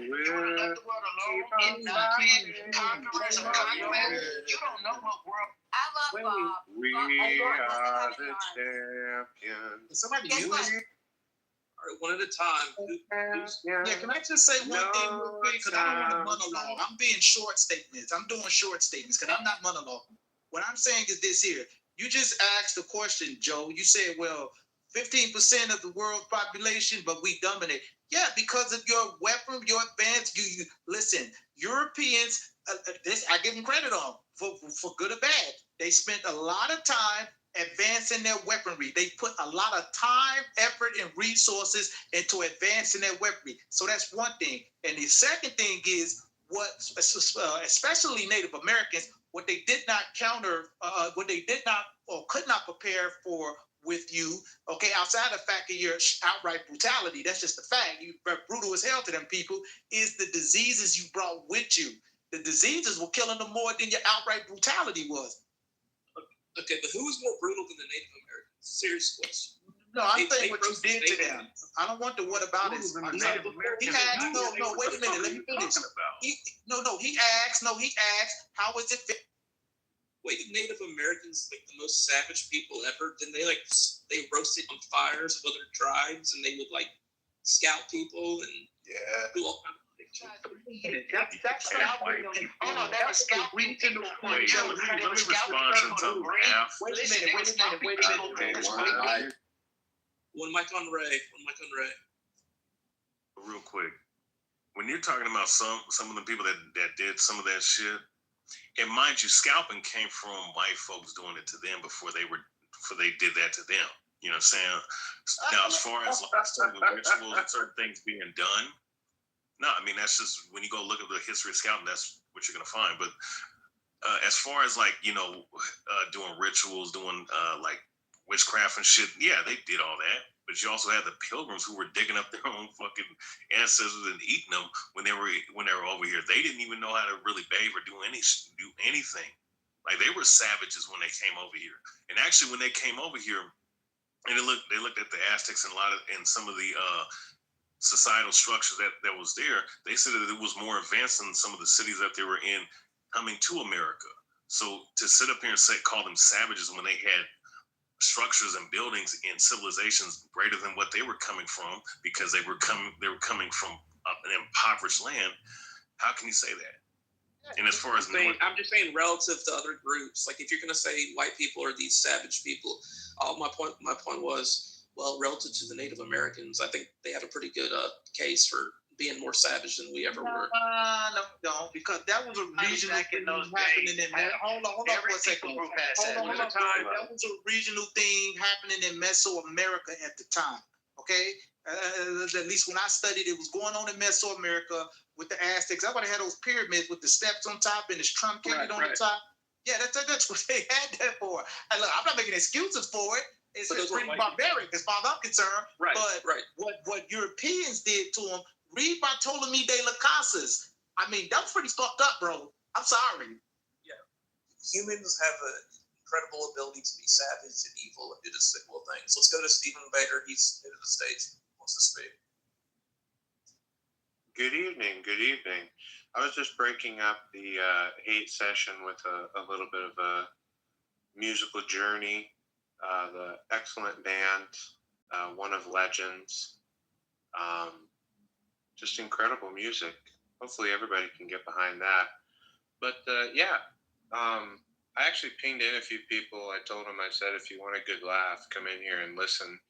and not been conquerors of conquerors, you don't know what world. I love Bob. We are the champions. Somebody Guess what? All right, one at a time. Yeah, can I just say one thing real quick? Because I don't want to monologue. I'm being short statements. I'm doing short statements because I'm not monologuing. What I'm saying is this here. You just asked the question, Joe. You said, well, 15% of the world's population, but we dominate. Yeah, because of your weapon, your advance. You listen, Europeans, this I give them credit on for good or bad. They spent a lot of time advancing their weaponry. They put a lot of time, effort, and resources into advancing their weaponry. So that's one thing. And the second thing is what, especially Native Americans, what they did not what they did not or could not prepare for with you, okay, outside the fact of your outright brutality, that's just the fact, you're brutal as hell to them people, is the diseases you brought with you. The diseases were killing them more than your outright brutality was. Okay, but who was more brutal than the Native Americans? Serious question. No, I'm saying what you did to them. I don't want the what about it. He asked, no, wait a minute, let me finish. He asked, how was it fit? Wait, Native Americans like the most savage people ever? Didn't they they roasted on fires of other tribes, and they would like scout people and do all kinds of That's a scout regional point. Let me respond to something. Wait a minute. One mic on Ray. Real quick, when you're talking about some of the people that did some of that shit, and mind you, scalping came from white folks doing it to them before they did that to them. You know what I'm saying? Now, as far as like certain rituals and certain things being done, no, I mean, that's just, when you go look at the history of scouting, that's what you're going to find. But as far as like, doing rituals, doing like witchcraft and shit, yeah, they did all that. But you also had the pilgrims who were digging up their own fucking ancestors and eating them when they were over here. They didn't even know how to really bathe or do anything. Like, they were savages when they came over here. And actually, when they came over here, and they looked at the Aztecs and some of the societal structure that was there, they said that it was more advanced than some of the cities that they were in coming to America. So to sit up here and call them savages when they had structures and buildings and civilizations greater than what they were coming from, because they were coming from an impoverished land, how can you say that? And as far as I'm just saying relative to other groups, like if you're going to say white people are these savage people, my point was, well, relative to the Native Americans, I think they have a pretty good case for being more savage than we ever were. No, because that was a regional thing happening in Hold on for a second. That was a regional thing happening in Mesoamerica at the time. Okay, At least when I studied, it was going on in Mesoamerica with the Aztecs. That's why they had those pyramids with the steps on top and the truncated on the top. Yeah, that's what they had that for. And look, I'm not making excuses for it. It's just pretty barbaric as far as I'm concerned. Right. But what Europeans did to them, read Bartolome de las Casas. I mean, that was pretty fucked up, bro. I'm sorry. Yeah. Humans have an incredible ability to be savage and evil and do despicable things. Let's go to Stephen Bader. He's new to the stage. Wants to speak. Good evening. Good evening. I was just breaking up the hate session with a little bit of a musical journey. The excellent band, one of legends. Just incredible music. Hopefully everybody can get behind that. But I actually pinged in a few people. I told them, I said, if you want a good laugh, come in here and listen.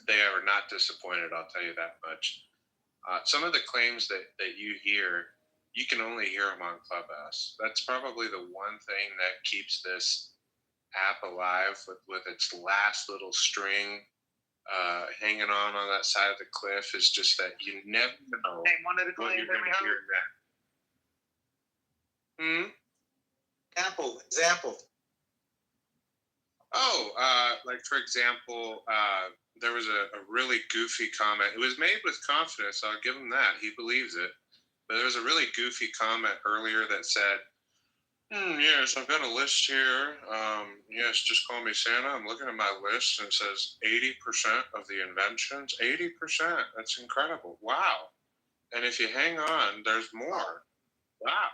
They are not disappointed, I'll tell you that much. Some of the claims that you hear, you can only hear them on Clubhouse. That's probably the one thing that keeps this app alive with its last little string hanging on that side of the cliff, is just that you never know one of the what you're claims going to hear then. Example. Like for example, there was a really goofy comment. It was made with confidence. I'll give him that. He believes it. But there was a really goofy comment earlier that said, yes, I've got a list here. Yes, just call me Santa. I'm looking at my list and it says 80% of the inventions. 80%. That's incredible. Wow. And if you hang on, there's more. Wow.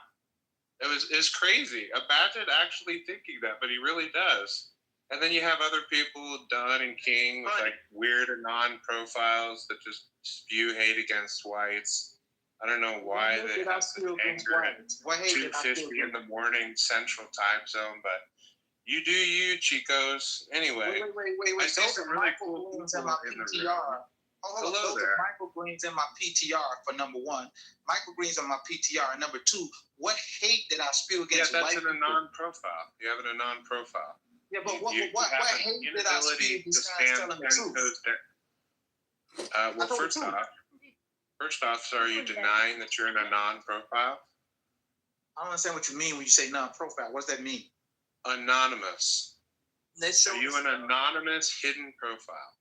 It's crazy. Imagine actually thinking that, but he really does. And then you have other people, Dunn and King, with like weird anon profiles that just spew hate against whites. I don't know why they have this anger at 2:50 in the morning Central Time Zone, but you do you, Chicos. Anyway, Wait. I see Those some are really Michael cool Greens in people my in the PTR. room. Those are Michael Greens in my PTR for number one. Michael Greens on my PTR. And number two, what hate did I spew against white people? Yeah, that's in a non-profile. You have an anon profile. Yeah, but what hate did I spew besides telling the truth? First off, so are you denying that you're in a non-profile? I don't understand what you mean when you say non-profile. What does that mean? Anonymous. Are you an anonymous hidden profile?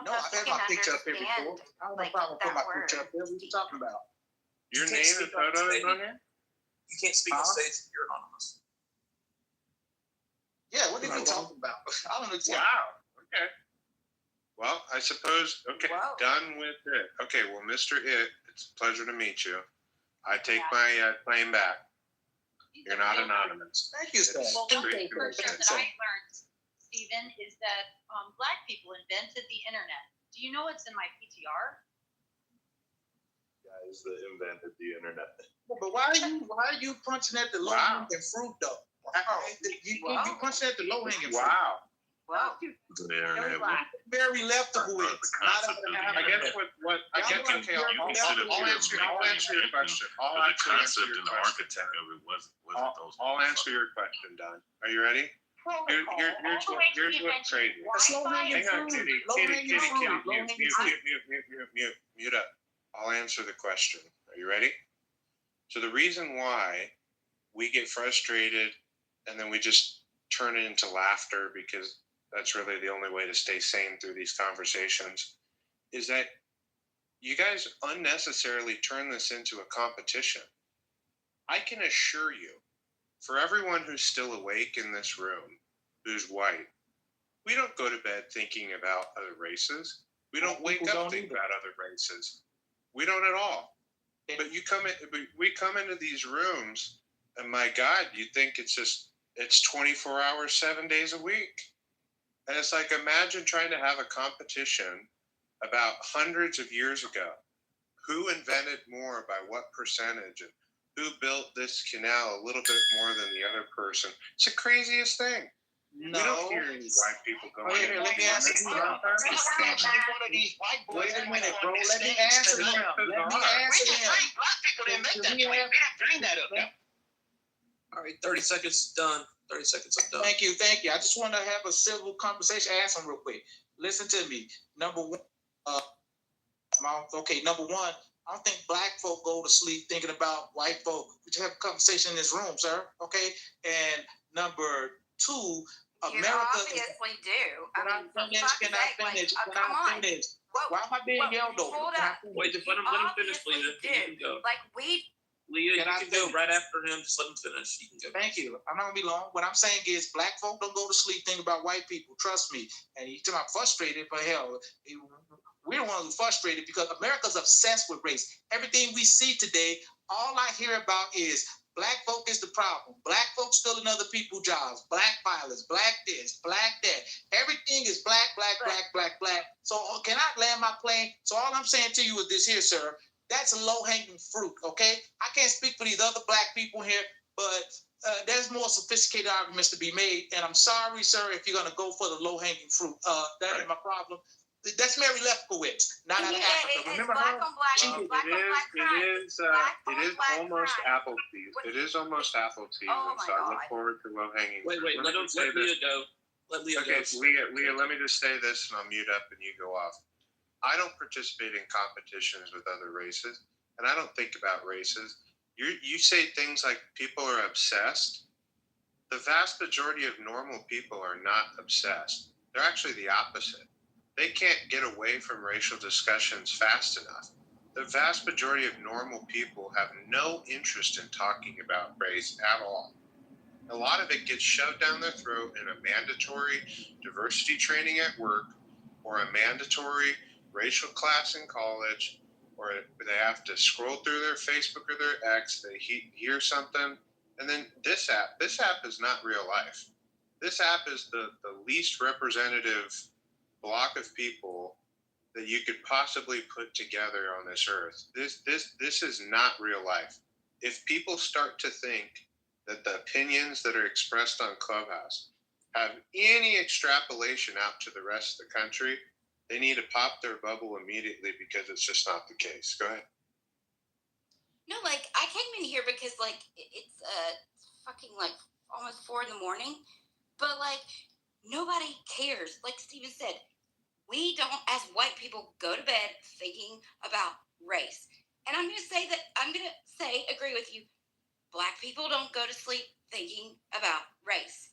No, I've had my picture up here before. I don't have a problem with my picture up there. What are you talking about? Your name and photo is on here? You can't speak on stage if you're anonymous. Yeah, what are you talking about? I don't know. Wow. Okay. Well, I suppose, done with it. Okay, well, Mr. It's a pleasure to meet you. I take my claim back. You're not anonymous. Thank you, sir. Well, one thing for sure that I learned, Stephen, is that Black people invented the internet. Do you know what's in my PTR? Guys that invented the internet. But why are you punching at the low-hanging fruit, though? You punching at the low-hanging fruit. Wow. Well, very leftable. I guess what I guess. Okay, I'll answer your question. The concept and the architect of it wasn't those. I'll answer your question, Don. Are you ready? Here's what's crazy. Hang on, Kitty. Mute up. I'll answer the question. Are you ready? So the reason why we get frustrated and then we just turn it into laughter, because that's really the only way to stay sane through these conversations, is that you guys unnecessarily turn this into a competition. I can assure you, for everyone who's still awake in this room, who's white, we don't go to bed thinking about other races. We don't wake up thinking about other races. We don't at all. But we come into these rooms, and my God, you think it's 24 hours, 7 days a week. And it's like, imagine trying to have a competition about hundreds of years ago. Who invented more by what percentage, and who built this canal a little bit more than the other person? It's the craziest thing. No. We don't hear any white people going. Wait a minute, let me ask you. Wait a minute, bro. Let me answer him. All right, 30 seconds done. 30 seconds, I'm done. Thank you. I just want to have a civil conversation. Ask him real quick. listen to me. Number one, number one, I don't think black folk go to sleep thinking about white folk. We just have a conversation in this room, sir. Okay. And number two, You America obviously do. Can I finish? Can I finish? Come on. Why am I being yelled over? Hold Can I up. finish? Wait, just let him finish, Leah. You can go. Like we. Leah, Can you I can go finish? right after him. Just let him finish. You can go. Thank you. I'm not gonna be long. What I'm saying is, black folk don't go to sleep thinking about white people. Trust me. And you talking about frustrated, but hell, we're the ones who frustrated because America's obsessed with race. Everything we see today, all I hear about is black folk is the problem. Black folks stealing other people's jobs. Black violence. Black this. Black that. Everything is black, black, black, black, black. So can I land my plane? So all I'm saying to you is this here, sir. That's a low-hanging fruit, okay? I can't speak for these other black people here, but there's more sophisticated arguments to be made. And I'm sorry, sir, if you're going to go for the low-hanging fruit. That ain't my problem. That's Mary Lefkowitz, not out of Africa. Remember her? It is almost Applebee's. It is almost Applebee's. Oh so I look forward to low-hanging fruit. Wait, let Leah go. Let Leah go. Okay, Leah, let me just say this, and I'll mute up and you go off. I don't participate in competitions with other races, and I don't think about races. You say things like people are obsessed. The vast majority of normal people are not obsessed. They're actually the opposite. They can't get away from racial discussions fast enough. The vast majority of normal people have no interest in talking about race at all. A lot of it gets shoved down their throat in a mandatory diversity training at work or a mandatory racial class in college, or they have to scroll through their Facebook or their X, they hear something, and then this app is not real life. This app is the least representative block of people that you could possibly put together on this earth. This is not real life. If people start to think that the opinions that are expressed on Clubhouse have any extrapolation out to the rest of the country, they need to pop their bubble immediately because it's just not the case. Go ahead. No, like I came in here because like it's fucking like almost 4 a.m. but like nobody cares. Like Steven said, we don't, as white people, go to bed thinking about race. And I'm gonna say agree with you. Black people don't go to sleep thinking about race,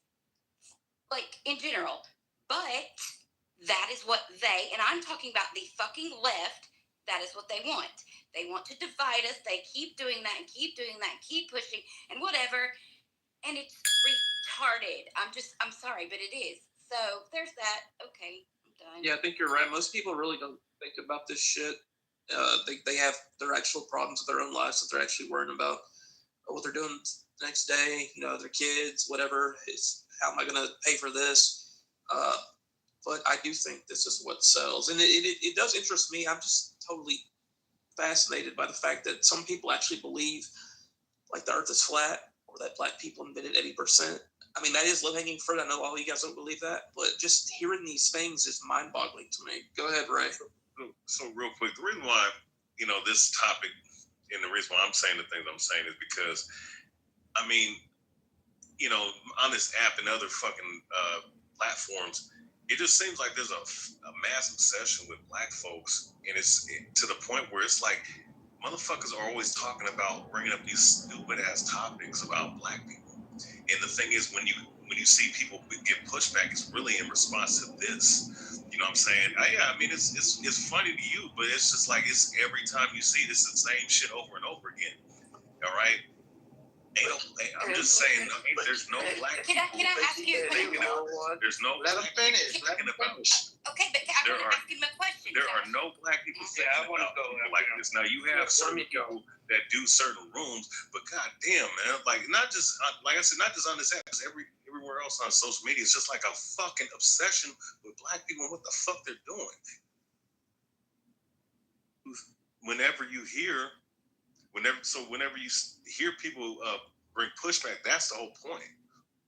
like in general, but that is what they, and I'm talking about the fucking left, that is what they want. They want to divide us. They keep doing that and keep doing that and keep pushing and whatever. And it's retarded. I'm sorry, but it is. So there's that. Okay, I'm done. Yeah, I think you're right. Most people really don't think about this shit. They have their actual problems with their own lives that they're actually worrying about. What they're doing the next day, their kids, whatever. How am I going to pay for this? But I do think this is what sells. And it does interest me. I'm just totally fascinated by the fact that some people actually believe like the earth is flat or that black people invented 80%. I mean, that is low-hanging fruit. I know all you guys don't believe that, but just hearing these things is mind-boggling to me. Go ahead, Ray. So real quick, the reason why, this topic and the reason why I'm saying the things I'm saying is because, I mean, on this app and other fucking platforms, it just seems like there's a mass obsession with black folks, and it's to the point where it's like motherfuckers are always talking about bringing up these stupid ass topics about black people. And the thing is, when you see people get pushback, it's really in response to this. You know what I'm saying? Yeah, I mean, it's funny to you, but it's just like it's every time you see this, the same shit over and over again. All right. I'm just saying, there's no black people. Can I ask you? There's no. Let him finish. Let him finish. Okay, but I'm going to ask him a question. There are no black people thinking about people like this. Now you have certain people that do certain rooms, but goddamn, man, like not just like I said, not just on this app, because everywhere else on social media, it's just like a fucking obsession with black people and what the fuck they're doing. Whenever you hear people bring pushback, that's the whole point.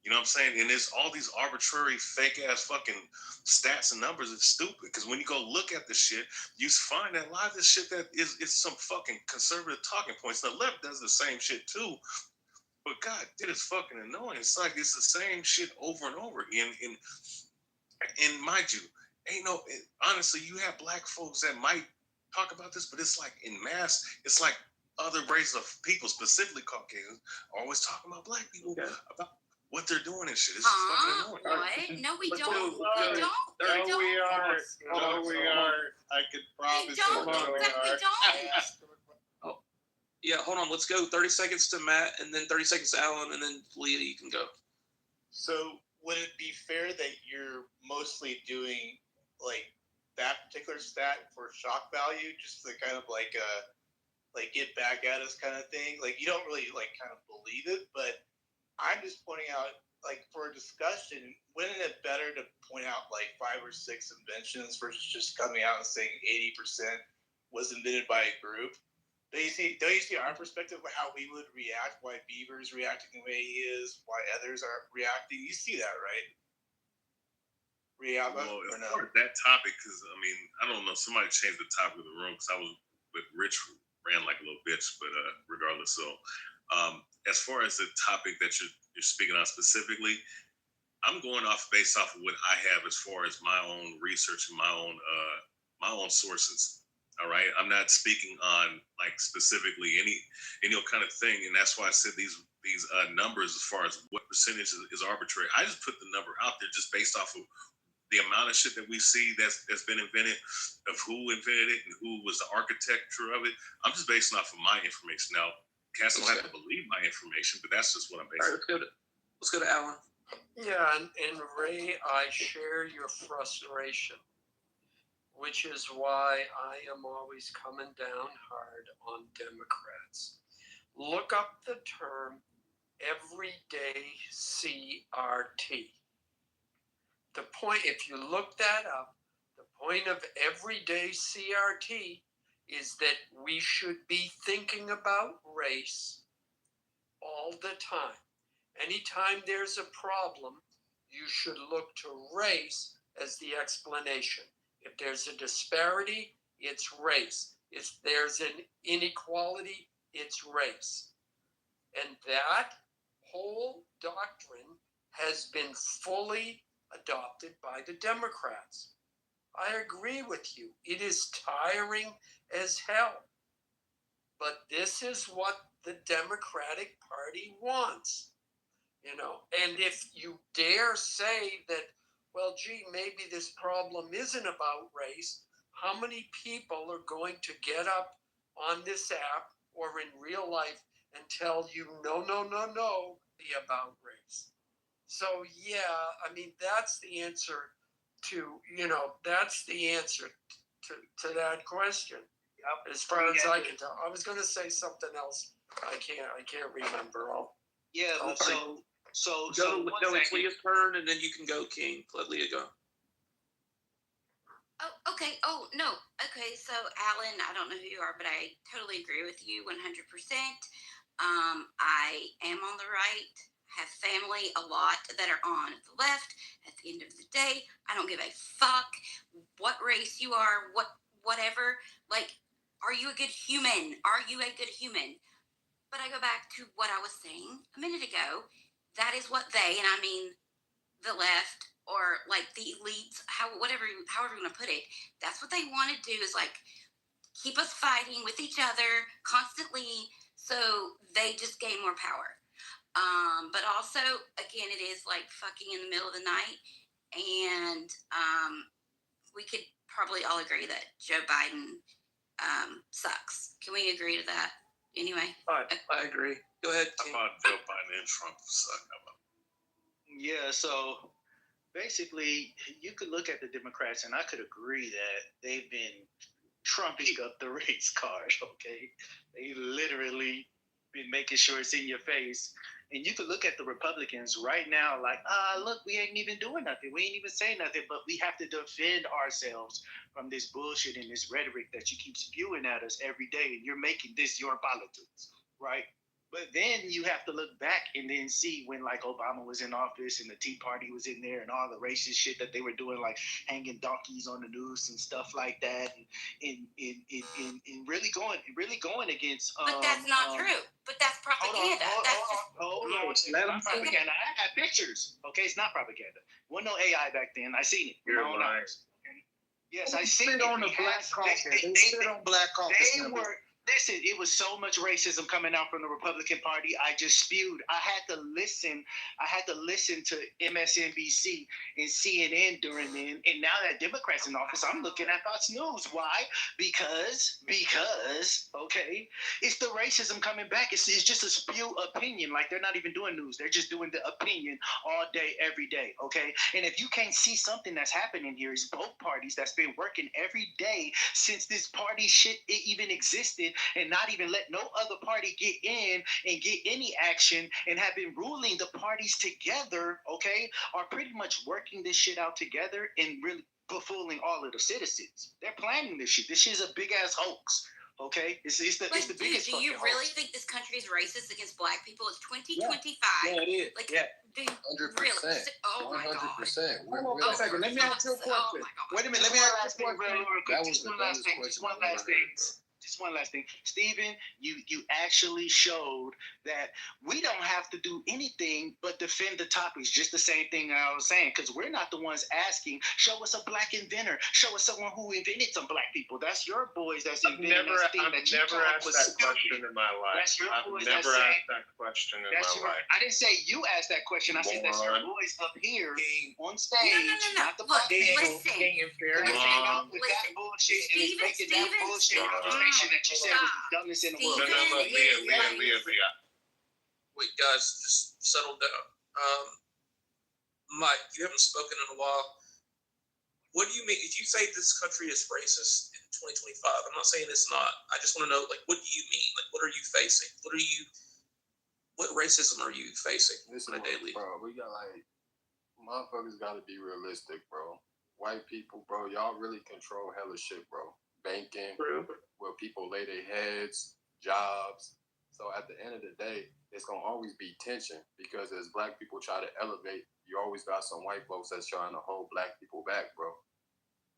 You know what I'm saying? And there's all these arbitrary, fake ass fucking stats and numbers. It's stupid because when you go look at the shit, you find that a lot of this shit that is some fucking conservative talking points. The left does the same shit too, but God, it is fucking annoying. It's like it's the same shit over and over again. And mind you, honestly, you have black folks that might talk about this, but it's like in mass, it's like other races of people, specifically Caucasians, are always talking about black people about what they're doing and shit. It's just fucking annoying. What? No, we don't. No, We don't. no, we are. No, we are. I can promise you. don't. No, we We are. don't. Yeah, hold on. Let's go 30 seconds to Matt, and then 30 seconds to Alan, and then Leah, you can go. So would it be fair that you're mostly doing like that particular stat for shock value, just to kind of like get back at us kind of thing? Like you don't really like kind of believe it, but I'm just pointing out, like for a discussion, wouldn't it better to point out like 5 or 6 inventions versus just coming out and saying 80% was invented by a group? Don't you see our perspective of how we would react, why Beaver's reacting the way he is, why others are reacting? You see that, right? Riaba, Well, or as no? far as that topic, because I mean, I don't know, somebody changed the topic of the room because I was with Rich ran like a little bitch, but regardless, so as far as the topic that you're speaking on specifically, I'm going based off of what I have as far as my own research and my own sources. All right, I'm not speaking on like specifically any kind of thing, and that's why I said these numbers as far as what percentage is arbitrary. I just put the number out there just based off of the amount of shit that we see that's been invented, of who invented it and who was the architecture of it. I'm just basing off of my information. Now, cats don't have to believe my information, but that's just what I'm basing. All right, let's go to Alan. Yeah, and Ray, I share your frustration, which is why I am always coming down hard on Democrats. Look up the term everyday CRT. The point, if you look that up, the point of everyday CRT is that we should be thinking about race all the time. Anytime there's a problem, you should look to race as the explanation. If there's a disparity, it's race. If there's an inequality, it's race. And that whole doctrine has been fully adopted by the Democrats. I agree with you. It is tiring as hell. But this is what the Democratic Party wants. And if you dare say that, well, gee, maybe this problem isn't about race, how many people are going to get up on this app or in real life and tell you, no, be about race? So, yeah, I mean, that's the answer to that question. Yep. As far as I can tell. I was going to say something else. I can't remember. So it's Leah's turn, and then you can go, King. Let Leah go. Oh, okay. Oh, no. Okay, so Alan, I don't know who you are, but I totally agree with you 100%. I am on the right, have family a lot that are on the left. At the end of the day, I don't give a fuck what race you are, whatever. Like, are you a good human? Are you a good human? But I go back to what I was saying a minute ago. That is what they, and I mean the left or like the elites, however you want to put it, that's what they want to do is like keep us fighting with each other constantly so they just gain more power. But also, again, it is like fucking in the middle of the night, and we could probably all agree that Joe Biden sucks. Can we agree to that? Anyway, I agree. Go ahead, King. How about Joe Biden and Trump suck? Yeah, so basically, you could look at the Democrats, and I could agree that they've been trumping up the race card, okay? They literally been making sure it's in your face. And you could look at the Republicans right now like, look, we ain't even doing nothing. We ain't even saying nothing, but we have to defend ourselves from this bullshit and this rhetoric that you keep spewing at us every day, and you're making this your politics, right? But then you have to look back and then see when like Obama was in office and the Tea Party was in there and all the racist shit that they were doing, like hanging donkeys on the noose and stuff like that, and really going against. But that's not true. But that's propaganda. Hold on. It's not propaganda. I have pictures. Okay, it's not propaganda. Wasn't no AI back then. I seen it. You're lying. Yes, I see it on the Black Caucus. They spit on Black Caucus. They were. Listen, it was so much racism coming out from the Republican Party. I just spewed. I had to listen to MSNBC and CNN during then. And now that Democrats in office, I'm looking at Fox News. Why? Because, okay, it's the racism coming back. It's just a spew opinion. Like they're not even doing news. They're just doing the opinion all day, every day. Okay. And if you can't see something that's happening here, it's both parties that's been working every day since this party shit even existed, and not even let no other party get in and get any action, and have been ruling the parties together, okay, are pretty much working this shit out together and really befooling all of the citizens. They're planning this shit. This shit is a big ass hoax. Okay, it's the biggest. Do you really hoax. think this country is racist against Black people? It's 2025. Yeah, it is. Like, Yeah. 100%. Oh my god. 100%. Hold on a second. Let me ask you a question. Wait a minute. Let me ask you a question. That was the dumbest question One last thing. Just one last thing. Stephen, you actually showed that we don't have to do anything but defend the topics. Just the same thing I was saying, because we're not the ones asking. Show us a Black inventor. Show us someone who invented some Black people. That's your boys that's inventing that thing that you I've never thought asked was that stupid. question in my life. That's your I've boys never that say- asked that question in my life. I didn't say you asked that question. I said that's your boys up here on stage, No. not the Look, Black people. listen. That came up with that bullshit and is making that bullshit accusation that you said was the dumbest in the world. Leah. Wait, guys, just settle down. Mike, you haven't spoken in a while. What do you mean? If you say this country is racist in 2025, I'm not saying it's not. I just want to know, like, what do you mean? Like, what are you facing? What racism are you facing on a daily? Bro, we got motherfuckers got to be realistic, bro. White people, bro, y'all really control hella shit, bro. Banking, where people lay their heads, jobs. So at the end of the day, it's gonna always be tension, because as Black people try to elevate, you always got some white folks that's trying to hold Black people back, bro.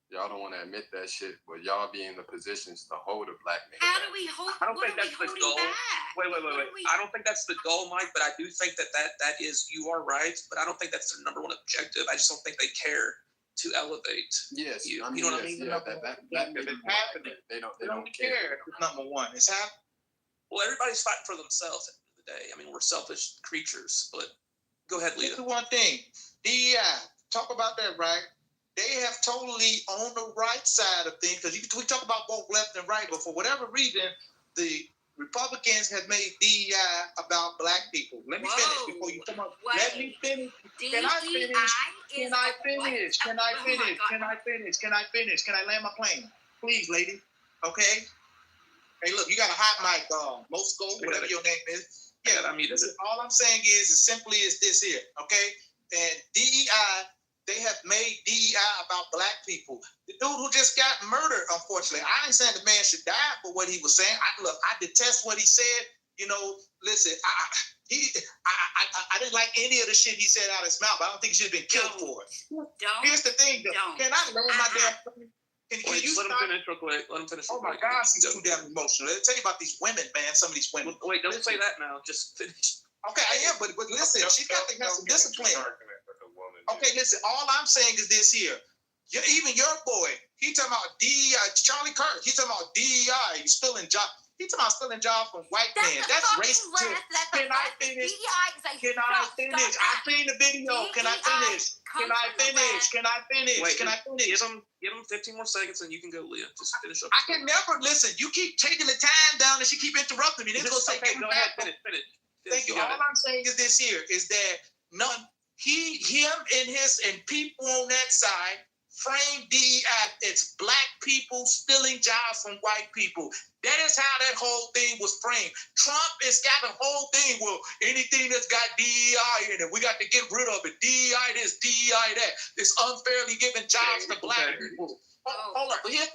Y'all don't want to admit that shit, but y'all be in the positions to hold a Black man. How do we hold? I don't what think are that's we the holding goal. back? Wait. I don't think that's the goal, Mike, but I do think that is, you are right, but I don't think that's their number one objective. I just don't think they care to elevate. Yes, you. I mean, You know what I yes, mean? yeah, that may be It's happening. They don't care. It's number one. It's happening. Well, everybody's fighting for themselves at the end of the day. I mean, we're selfish creatures, but go ahead, Leah. This is one thing. DEI, talk about that, right? They have totally on the right side of things, because we talk about both left and right, but for whatever reason, the Republicans have made DEI about Black people. Let me finish before you come up. Let me finish. Can I finish? Can I finish? Can I finish? Can I finish? Can I finish? Can I land my plane? Please, lady. Okay? Hey, look, you got a hot mic, Moscow, whatever your name is. Yeah, listen, all I'm saying is as simply as this here, okay? And DEI, they have made DEI about Black people. The dude who just got murdered, unfortunately, I ain't saying the man should die for what he was saying. I detest what he said. You know, listen, I didn't like any of the shit he said out of his mouth. I don't think he should have been killed for it. Here's the thing, though. Can I land my damn plane? Can you let him finish real quick. Let him finish. Oh my gosh, he's too damn emotional. Let me tell you about these women, man. Some of these women. Wait, don't say that now. Just finish. Okay, I am, but listen, she's got to have some discipline. Okay, listen, all I'm saying is this here. Even your boy, he talking about DEI, Charlie Kirk, he talking about DEI, he's stealing jobs. He talking about stealing jobs from white men. That's racist. Can I finish? Can I finish? I seen the video. Can I finish? Can I finish? Can I finish? Wait, can I finish? Give him 15 more seconds and you can go, Leah. Just finish up. I can never listen. You keep taking the time down and she keep interrupting me. This is gonna take go ahead, finish. Thank you. All I'm saying is this here is that him and people on that side frame DEI. It's Black people stealing jobs from white people. That is how that whole thing was framed. Trump has got a whole thing. Well, anything that's got DEI in it, we got to get rid of it. DEI this, DEI that. It's unfairly giving jobs to Black people. Hold up, but here's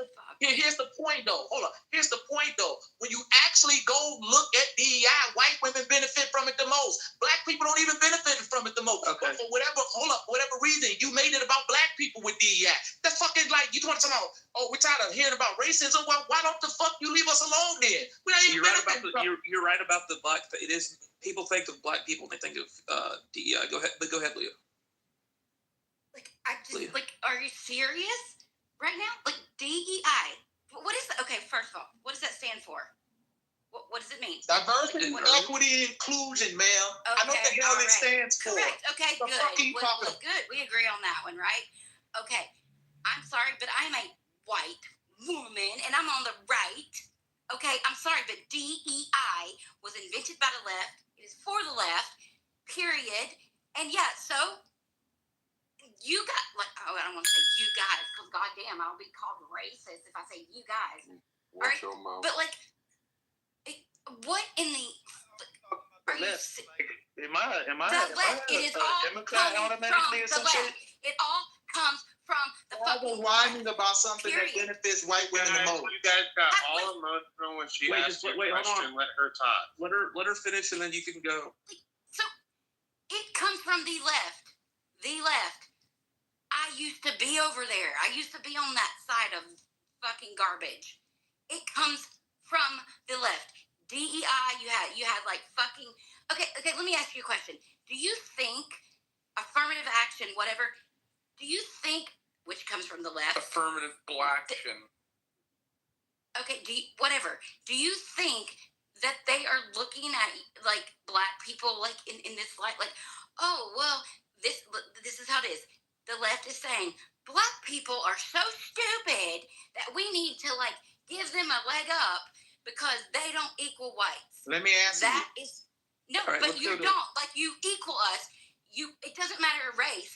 the point though. Hold up, here's the point though. When you actually go look at DEI, white women benefit from it the most. Black people don't even benefit from it the most. Okay. But for whatever reason, you made it about Black people with DEI. That's fucking like you want to talk about. Oh, we're tired of hearing about racism. Well, why don't the fuck you leave us alone then? You're right about the Black. It is people think of Black people and they think of DEI. Go ahead, Leah. Are you serious? right now, like DEI. What is that? Okay, first of all, what does that stand for? What does it mean? Diversity, equity, inclusion, ma'am. Okay, I know what the hell it stands for. Correct. Okay, The good. fuck are you talking about? Good. We agree on that one, right? Okay. I'm sorry, but I'm a white woman and I'm on the right. Okay, I'm sorry, but DEI was invented by the left. It is for the left, period. And yeah, so you got like, oh, I don't want to say you guys because goddamn, I'll be called racist if I say you guys. Watch your mouth. But like, what in the? Are you? Am I The left. It is all Democrat coming automatically from the left. It all comes from the fucking whining about something period. that benefits white women the most. You guys got all emotional when she asked you a question. Let her talk. Let her finish, and then you can go. So it comes from the left. The left. I used to be over there. I used to be on that side of fucking garbage. It comes from the left. DEI. You had like fucking. Okay. Let me ask you a question. Do you think affirmative action, whatever? Do you think which comes from the left? Affirmative black action. Okay. Whatever. Do you think that they are looking at like black people like in this light, like, oh well, this is how it is. The left is saying black people are so stupid that we need to like give them a leg up because they don't equal whites. Let me ask you. That is no, right, but you don't. Like you equal us. It doesn't matter race,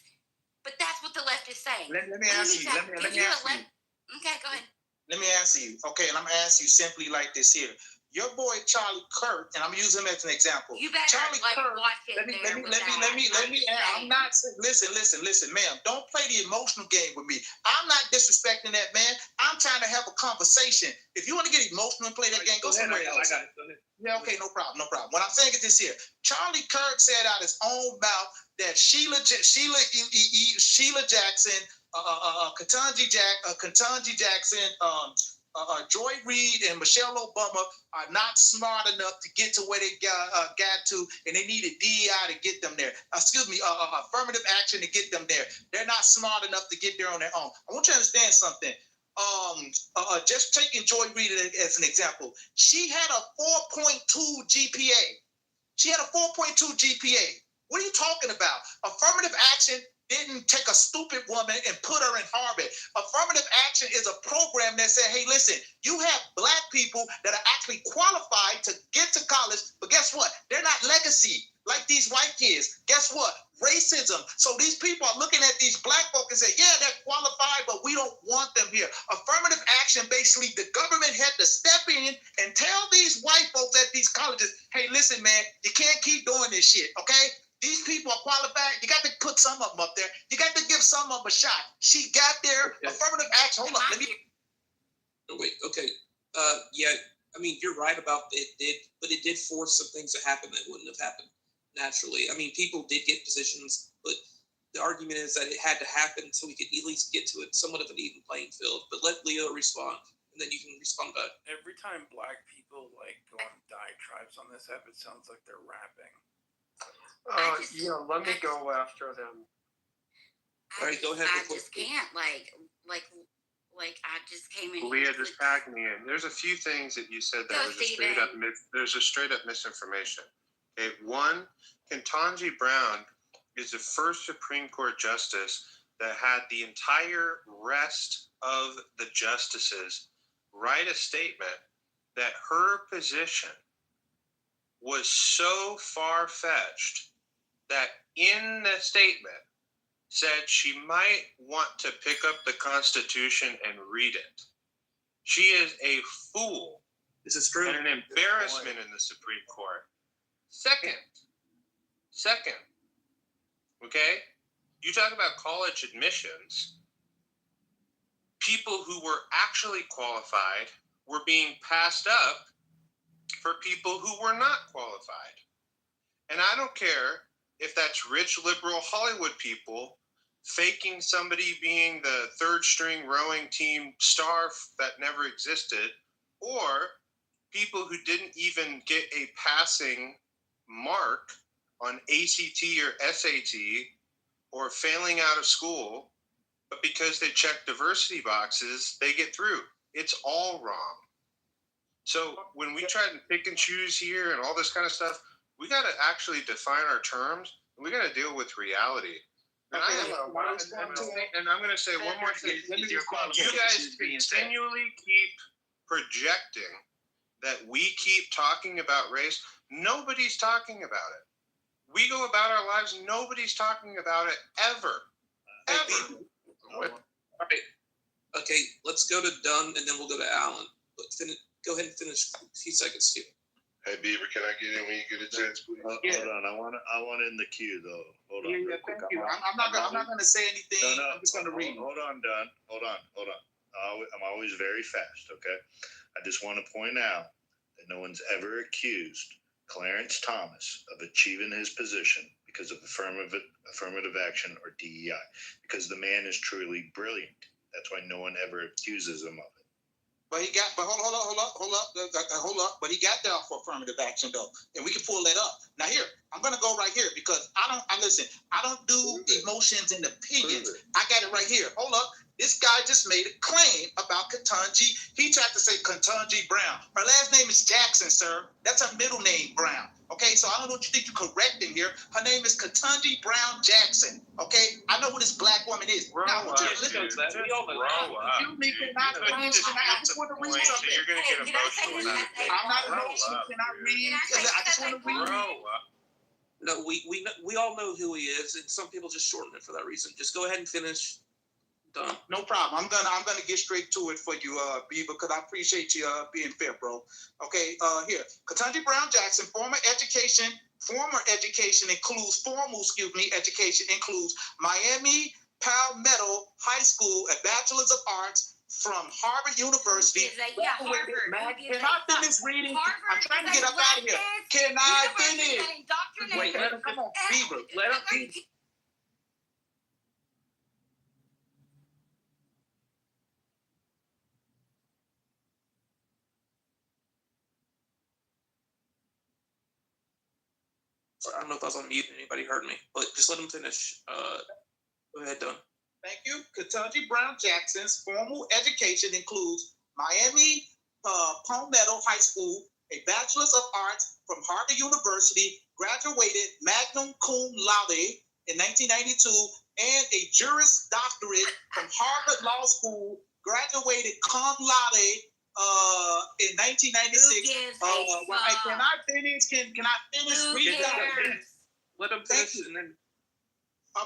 but that's what the left is saying. Let me ask you. Let me ask you. Okay, go ahead. Let me answer you. Okay, and I'm gonna ask you simply like this here. Your boy Charlie Kirk, and I'm using him as an example. You better Charlie like Kirk, watch it. let me. I'm not. Listen, ma'am. Don't play the emotional game with me. I'm not disrespecting that man. I'm trying to have a conversation. If you want to get emotional and play that game, go somewhere else. I got it. Go ahead. Yeah, okay, no problem. What I'm saying is this here. Charlie Kirk said out his own mouth that Sheila Jackson, Ketanji Jackson, Joy Reid and Michelle Obama are not smart enough to get to where they got to, and they needed DEI to get them there. Affirmative action to get them there. They're not smart enough to get there on their own. I want you to understand something. Just taking Joy Reid as an example, she had a 4.2 GPA. What are you talking about? Affirmative action didn't take a stupid woman and put her in Harvard. Affirmative action is a program that said, hey, listen, you have black people that are actually qualified to get to college, but guess what? They're not legacy like these white kids. Guess what? Racism. So these people are looking at these black folk and say, yeah, they're qualified, but we don't want them here. Affirmative action, basically, the government had to step in and tell these white folks at these colleges, hey, listen, man, you can't keep doing this shit, okay? These people are qualified. You got to put some of them up there. You got to give some of them a shot. She got there. Okay. Affirmative action. Hold on. Let me. Wait. Okay. Yeah. I mean, you're right about it. But it did force some things to happen that wouldn't have happened naturally. I mean, people did get positions, but the argument is that it had to happen so we could at least get to it somewhat of an even playing field. But let Leo respond, and then you can respond back. Every time black people like go on diatribes on this app, it sounds like they're rapping. Let me go after them. All right, go ahead. I just can't I just came in. Leah just tagged me in. There's a few things that you said that was a straight up misinformation. Okay, one, Ketanji Brown is the first Supreme Court justice that had the entire rest of the justices write a statement that her position was so far-fetched that in the statement said she might want to pick up the Constitution and read it. She is a fool. This is true. And an embarrassment in the Supreme Court. Second, okay, you talk about college admissions. People who were actually qualified were being passed up for people who were not qualified. And I don't care if that's rich liberal Hollywood people faking somebody being the third string rowing team star that never existed, or people who didn't even get a passing mark on ACT or SAT, or failing out of school but because they check diversity boxes, they get through. It's all wrong. So when we try to pick and choose here and all this kind of stuff, we got to actually define our terms. We got to deal with reality. And I'm going to say one more thing. You guys continually keep projecting that we keep talking about race. Nobody's talking about it. We go about our lives. Nobody's talking about it ever. Ever. All right. Okay, let's go to Dunn and then we'll go to Alan. But go ahead and finish a few seconds, Steve. Hey Beaver, can I get in when you get a chance, please? Hold on, I want in the queue though. Hold on. Yeah, thank you. I'm not going to say anything. No, I'm just going to read. Hold on, Don. Hold on. I'm always very fast. Okay. I just want to point out that no one's ever accused Clarence Thomas of achieving his position because of affirmative action or DEI, because the man is truly brilliant. That's why no one ever accuses him of it. But he got, hold up. But he got there for affirmative action though, and we can pull that up. Now here, I'm gonna go right here because I don't do emotions and opinions. I got it right here. Hold up. This guy just made a claim about Ketanji. He tried to say Ketanji Brown. Her last name is Jackson, sir. That's her middle name, Brown. Okay, so I don't know what you think you're correcting here. Her name is Ketanji Brown Jackson. Okay, I know who this black woman is. Grow now, up, dude. Just grow up. You need to not read something. I just want to read something. You're going to get emotional. I'm not emotional. Can I read? I just want to read. Grow up. No, we all know who he is, and some people just shorten it for that reason. Just go ahead and finish. Done. No problem. I'm gonna get straight to it for you, Beaver, because I appreciate you being fair, bro. Okay, here. Ketanji Brown Jackson, formal education includes education includes Miami Palmetto High School, a bachelor's of arts from Harvard University. Yeah, Harvard. Can I finish reading? I'm trying to get up out of here. Can I finish? Wait, let him come on, Beaver. Let him be. I don't know if I was on mute and anybody heard me, but just let him finish. Go ahead, Don. Thank you. Ketanji Brown Jackson's formal education includes Miami Palmetto High School, a bachelor's of arts from Harvard University, graduated magna cum laude in 1992, and a Juris Doctorate from Harvard Law School, graduated cum laude in 1996. Can I finish? Can I finish reading that? Let him finish and then.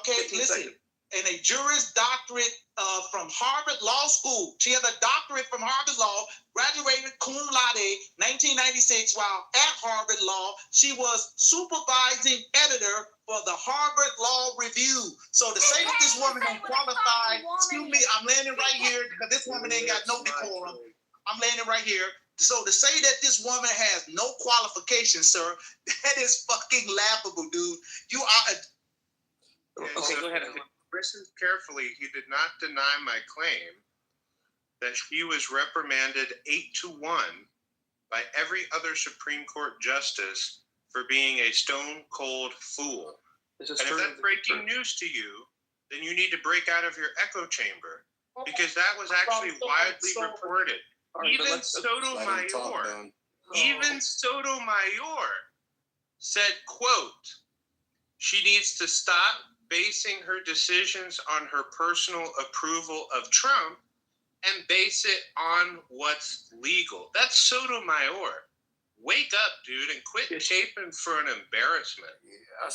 Okay, listen. And a Juris Doctorate from Harvard Law School. She has a doctorate from Harvard Law, graduated cum laude 1996. While at Harvard Law, she was supervising editor for the Harvard Law Review. So to say that this woman ain't qualified, excuse me, I'm landing right here because this woman ain't got no decorum. I'm landing right here. So to say that this woman has no qualifications, sir, that is fucking laughable, dude. You are a... Okay, go ahead. Listen carefully. He did not deny my claim that she was reprimanded 8-1 by every other Supreme Court justice for being a stone-cold fool. And if that's breaking news to you, then you need to break out of your echo chamber, because that was actually widely reported. Even Sotomayor said, quote, she needs to stop basing her decisions on her personal approval of Trump and base it on what's legal. That's Sotomayor. Wake up, dude, and quit caping for an embarrassment.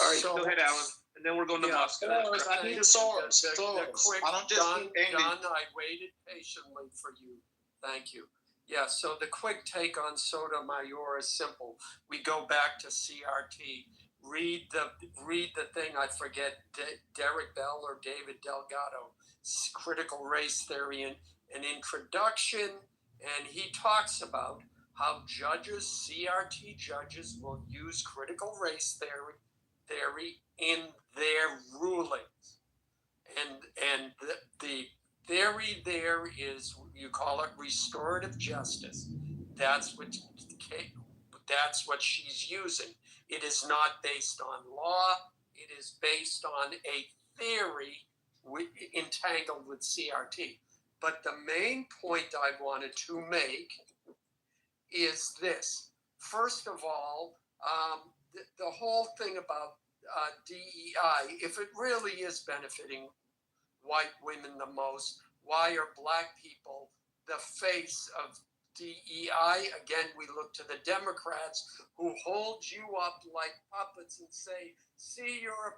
All right, go ahead, Alan. And then we're going to Moscow. I need a source. I don't just Don, I waited patiently for you. Thank you. Yeah, so the quick take on Sotomayor is simple. We go back to CRT. Read the thing, I forget, Derek Bell or David Delgado, Critical Race Theory, an introduction, and he talks about how CRT judges will use critical race theory in their rulings. And the theory there is, you call it restorative justice. That's what she's using. It is not based on law. It is based on a theory entangled with CRT. But the main point I wanted to make is this. First of all, the whole thing about DEI, if it really is benefiting white women the most, why are black people the face of DEI? Again, we look to the Democrats who hold you up like puppets and say, see, you're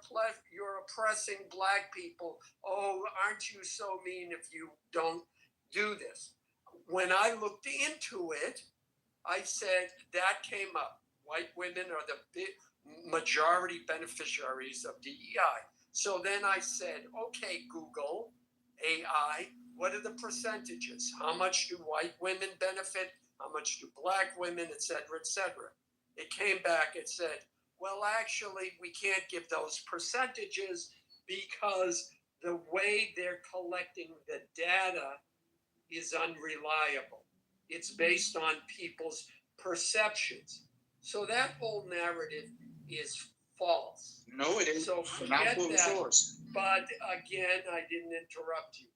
oppressing black people. Oh, aren't you so mean if you don't do this? When I looked into it, I said that came up. White women are the big majority beneficiaries of DEI. So then I said, okay, Google, AI, what are the percentages? How much do white women benefit? How much do black women, et cetera, et cetera? It came back, it said, well, actually, we can't give those percentages because the way they're collecting the data is unreliable. It's based on people's perceptions. So that whole narrative is false. No, it isn't. So Not forget full that. source. But again, I didn't interrupt you.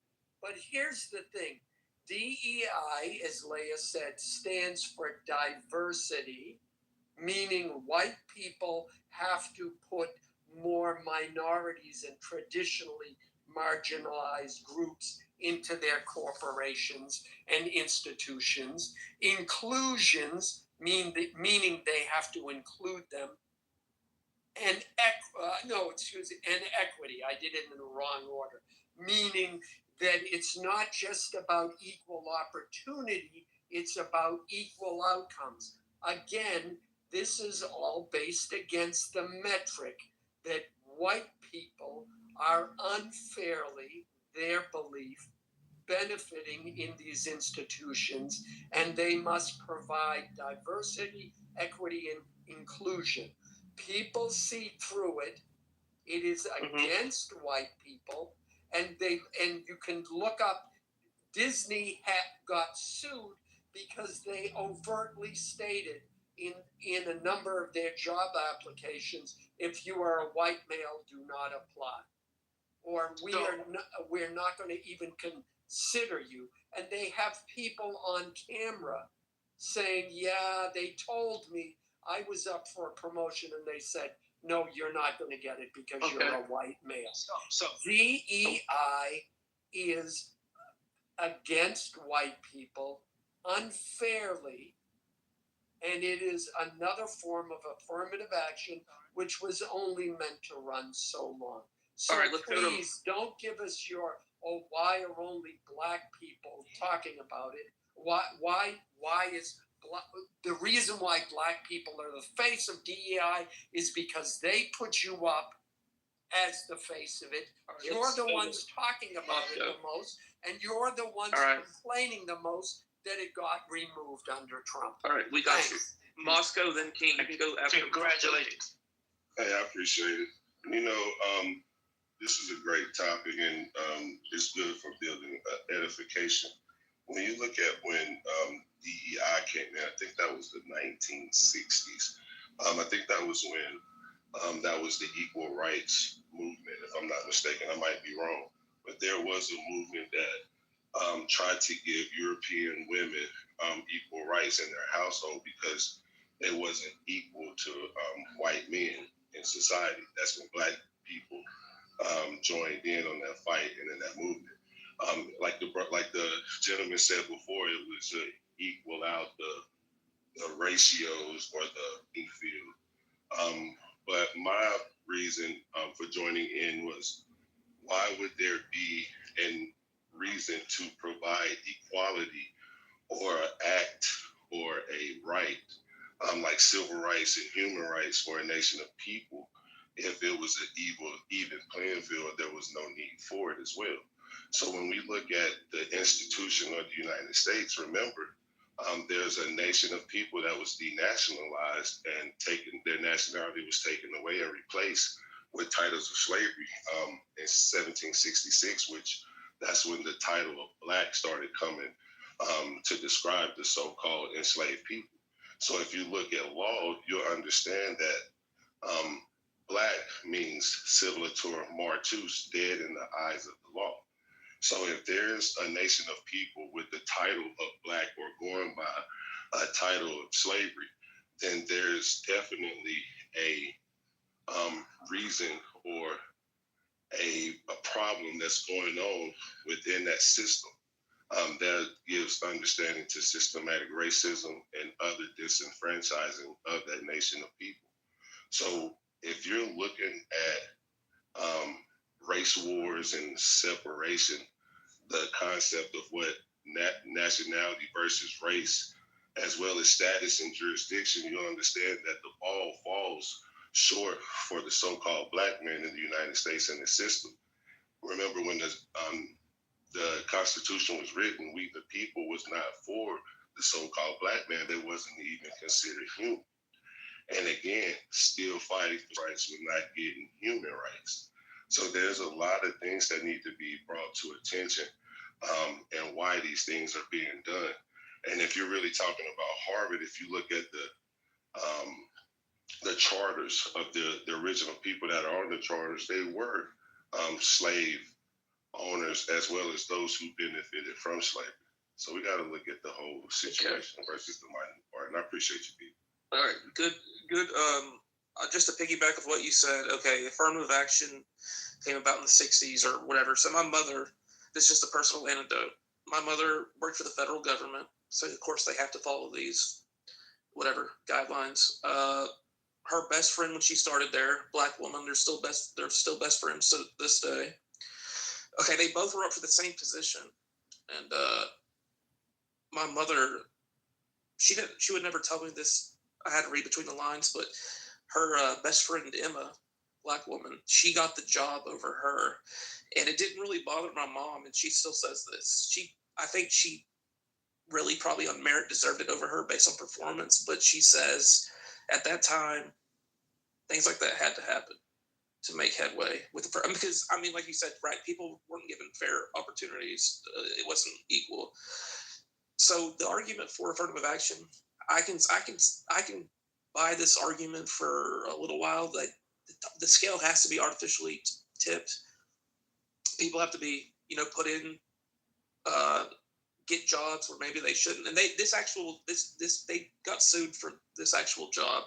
But here's the thing. DEI, as Leah said, stands for diversity, meaning white people have to put more minorities and traditionally marginalized groups into their corporations and institutions. Inclusions, meaning they have to include them. And equity. I did it in the wrong order. Meaning that it's not just about equal opportunity, it's about equal outcomes. Again, this is all based against the metric that white people are unfairly, their belief, benefiting in these institutions, and they must provide diversity, equity, and inclusion. People see through it. It is against white people, and you can look up. Disney got sued because they overtly stated in a number of their job applications, if you are a white male, do not apply, or we're not going to even consider you. And they have people on camera saying, yeah, they told me I was up for a promotion, and they said, no, you're not going to get it because you're a white male. So DEI is against white people unfairly, and it is another form of affirmative action which was only meant to run so long. So please don't give us your, why are only black people talking about it? Why is the reason why black people are the face of DEI is because they put you up as the face of it. You're the ones talking about it the most, and you're the ones complaining the most that it got removed under Trump. All right, we got you. Moscow, then King. You go after. Congratulations. Hey, I appreciate it. You know, this is a great topic, and it's good for building edification. When you look at when DEI came in, I think that was the 1960s. I think that was when that was the equal rights movement, if I'm not mistaken. I might be wrong. But there was a movement that tried to give European women equal rights in their household because they wasn't equal to white men in society. That's when black people joined in on that fight and in that movement. Like the gentleman said before, it was to equal out the ratios or the field. But my reason for joining in was, why would there be a reason to provide equality or an act or a right, like civil rights and human rights for a nation of people, if it was an even playing field, there was no need for it as well. So when we look at the institution of the United States, remember, there's a nation of people that was denationalized and their nationality was taken away and replaced with titles of slavery in 1766, which that's when the title of black started coming to describe the so-called enslaved people. So if you look at law, you'll understand that black means civilator mortus, dead in the eyes of the law. So if there's a nation of people with the title of black or going by a title of slavery, then there's definitely a reason or a problem that's going on within that system that gives understanding to systematic racism and other disenfranchising of that nation of people. So if you're looking at race wars and separation, the concept of what nationality versus race, as well as status and jurisdiction, you'll understand that the ball falls short for the so-called black man in the United States and the system. Remember when the Constitution was written, we the people was not for the so-called black man that wasn't even considered human. And again, still fighting for rights with not getting human rights. So there's a lot of things that need to be brought to attention and why these things are being done. And if you're really talking about Harvard, if you look at the charters of the original people that are on the charters, they were slave owners as well as those who benefited from slavery. So we got to look at the whole situation versus the minor part. And I appreciate you, Pete. All right, good. Just to piggyback of what you said, okay, affirmative action came about in the 60s or whatever. So my mother, this is just a personal anecdote. My mother worked for the federal government, so of course they have to follow these whatever guidelines. Her best friend when she started there, black woman, they're still best friends to this day. Okay, they both were up for the same position, and my mother, she would never tell me this. I had to read between the lines, but her best friend Emma, black woman, she got the job over her, and it didn't really bother my mom, and she still says this. I think she really probably on merit deserved it over her based on performance, but she says at that time things like that had to happen to make headway with because I mean, like you said, right? People weren't given fair opportunities. It wasn't equal. So the argument for affirmative action, I can buy this argument for a little while. That the scale has to be artificially tipped. People have to be, put in, get jobs where maybe they shouldn't. And they got sued for this actual job.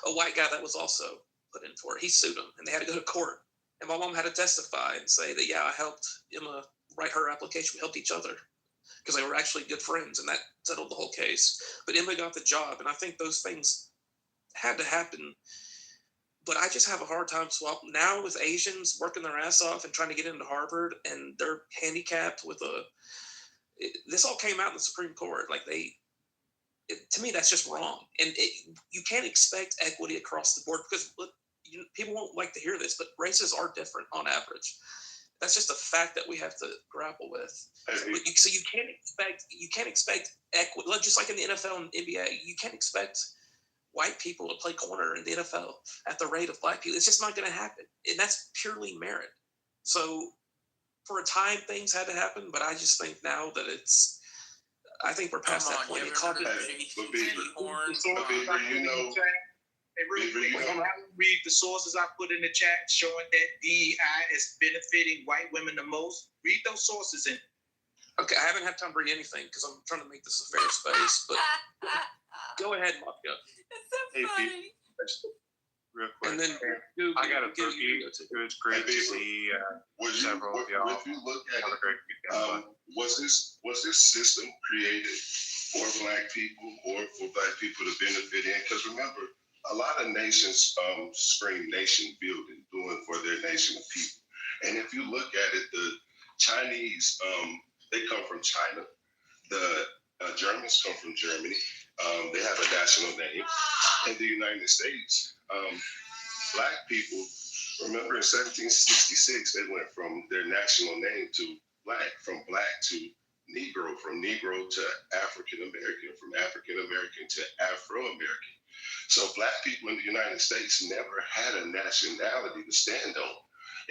A white guy that was also put in for it. He sued them, and they had to go to court. And my mom had to testify and say that, yeah, I helped Emma write her application. We helped each other because they were actually good friends, and that settled the whole case. But Emma got the job, and I think those things had to happen. But I just have a hard time swapping now with Asians working their ass off and trying to get into Harvard, and they're handicapped with this all came out in the Supreme Court. Like to me, that's just wrong. And you can't expect equity across the board because people won't like to hear this, but races are different on average. That's just a fact that we have to grapple with. So you can't expect equity, just like in the NFL and NBA. You can't expect white people to play corner in the NFL at the rate of black people. It's just not going to happen, and that's purely merit. So for a time, things had to happen, but I just think now that I think we're past that point. Read the sources I put in the chat showing that DEI is benefiting white women the most. Read those sources in. Okay, I haven't had time to read anything because I'm trying to make this a fair space, but go ahead, Mafia. It's so funny. Real quick. And then I got a cookie. It was great to see several of y'all. If you look at it, was this system created for black people or for black people to benefit in? Because remember, a lot of nations scream nation building, doing for their nation of people. And if you look at it, the Chinese, they come from China. The Germans come from Germany. They have a national name. In the United States, black people, remember in 1766, they went from their national name to black, from black to Negro, from Negro to African American, from African American to Afro American. So black people in the United States never had a nationality to stand on.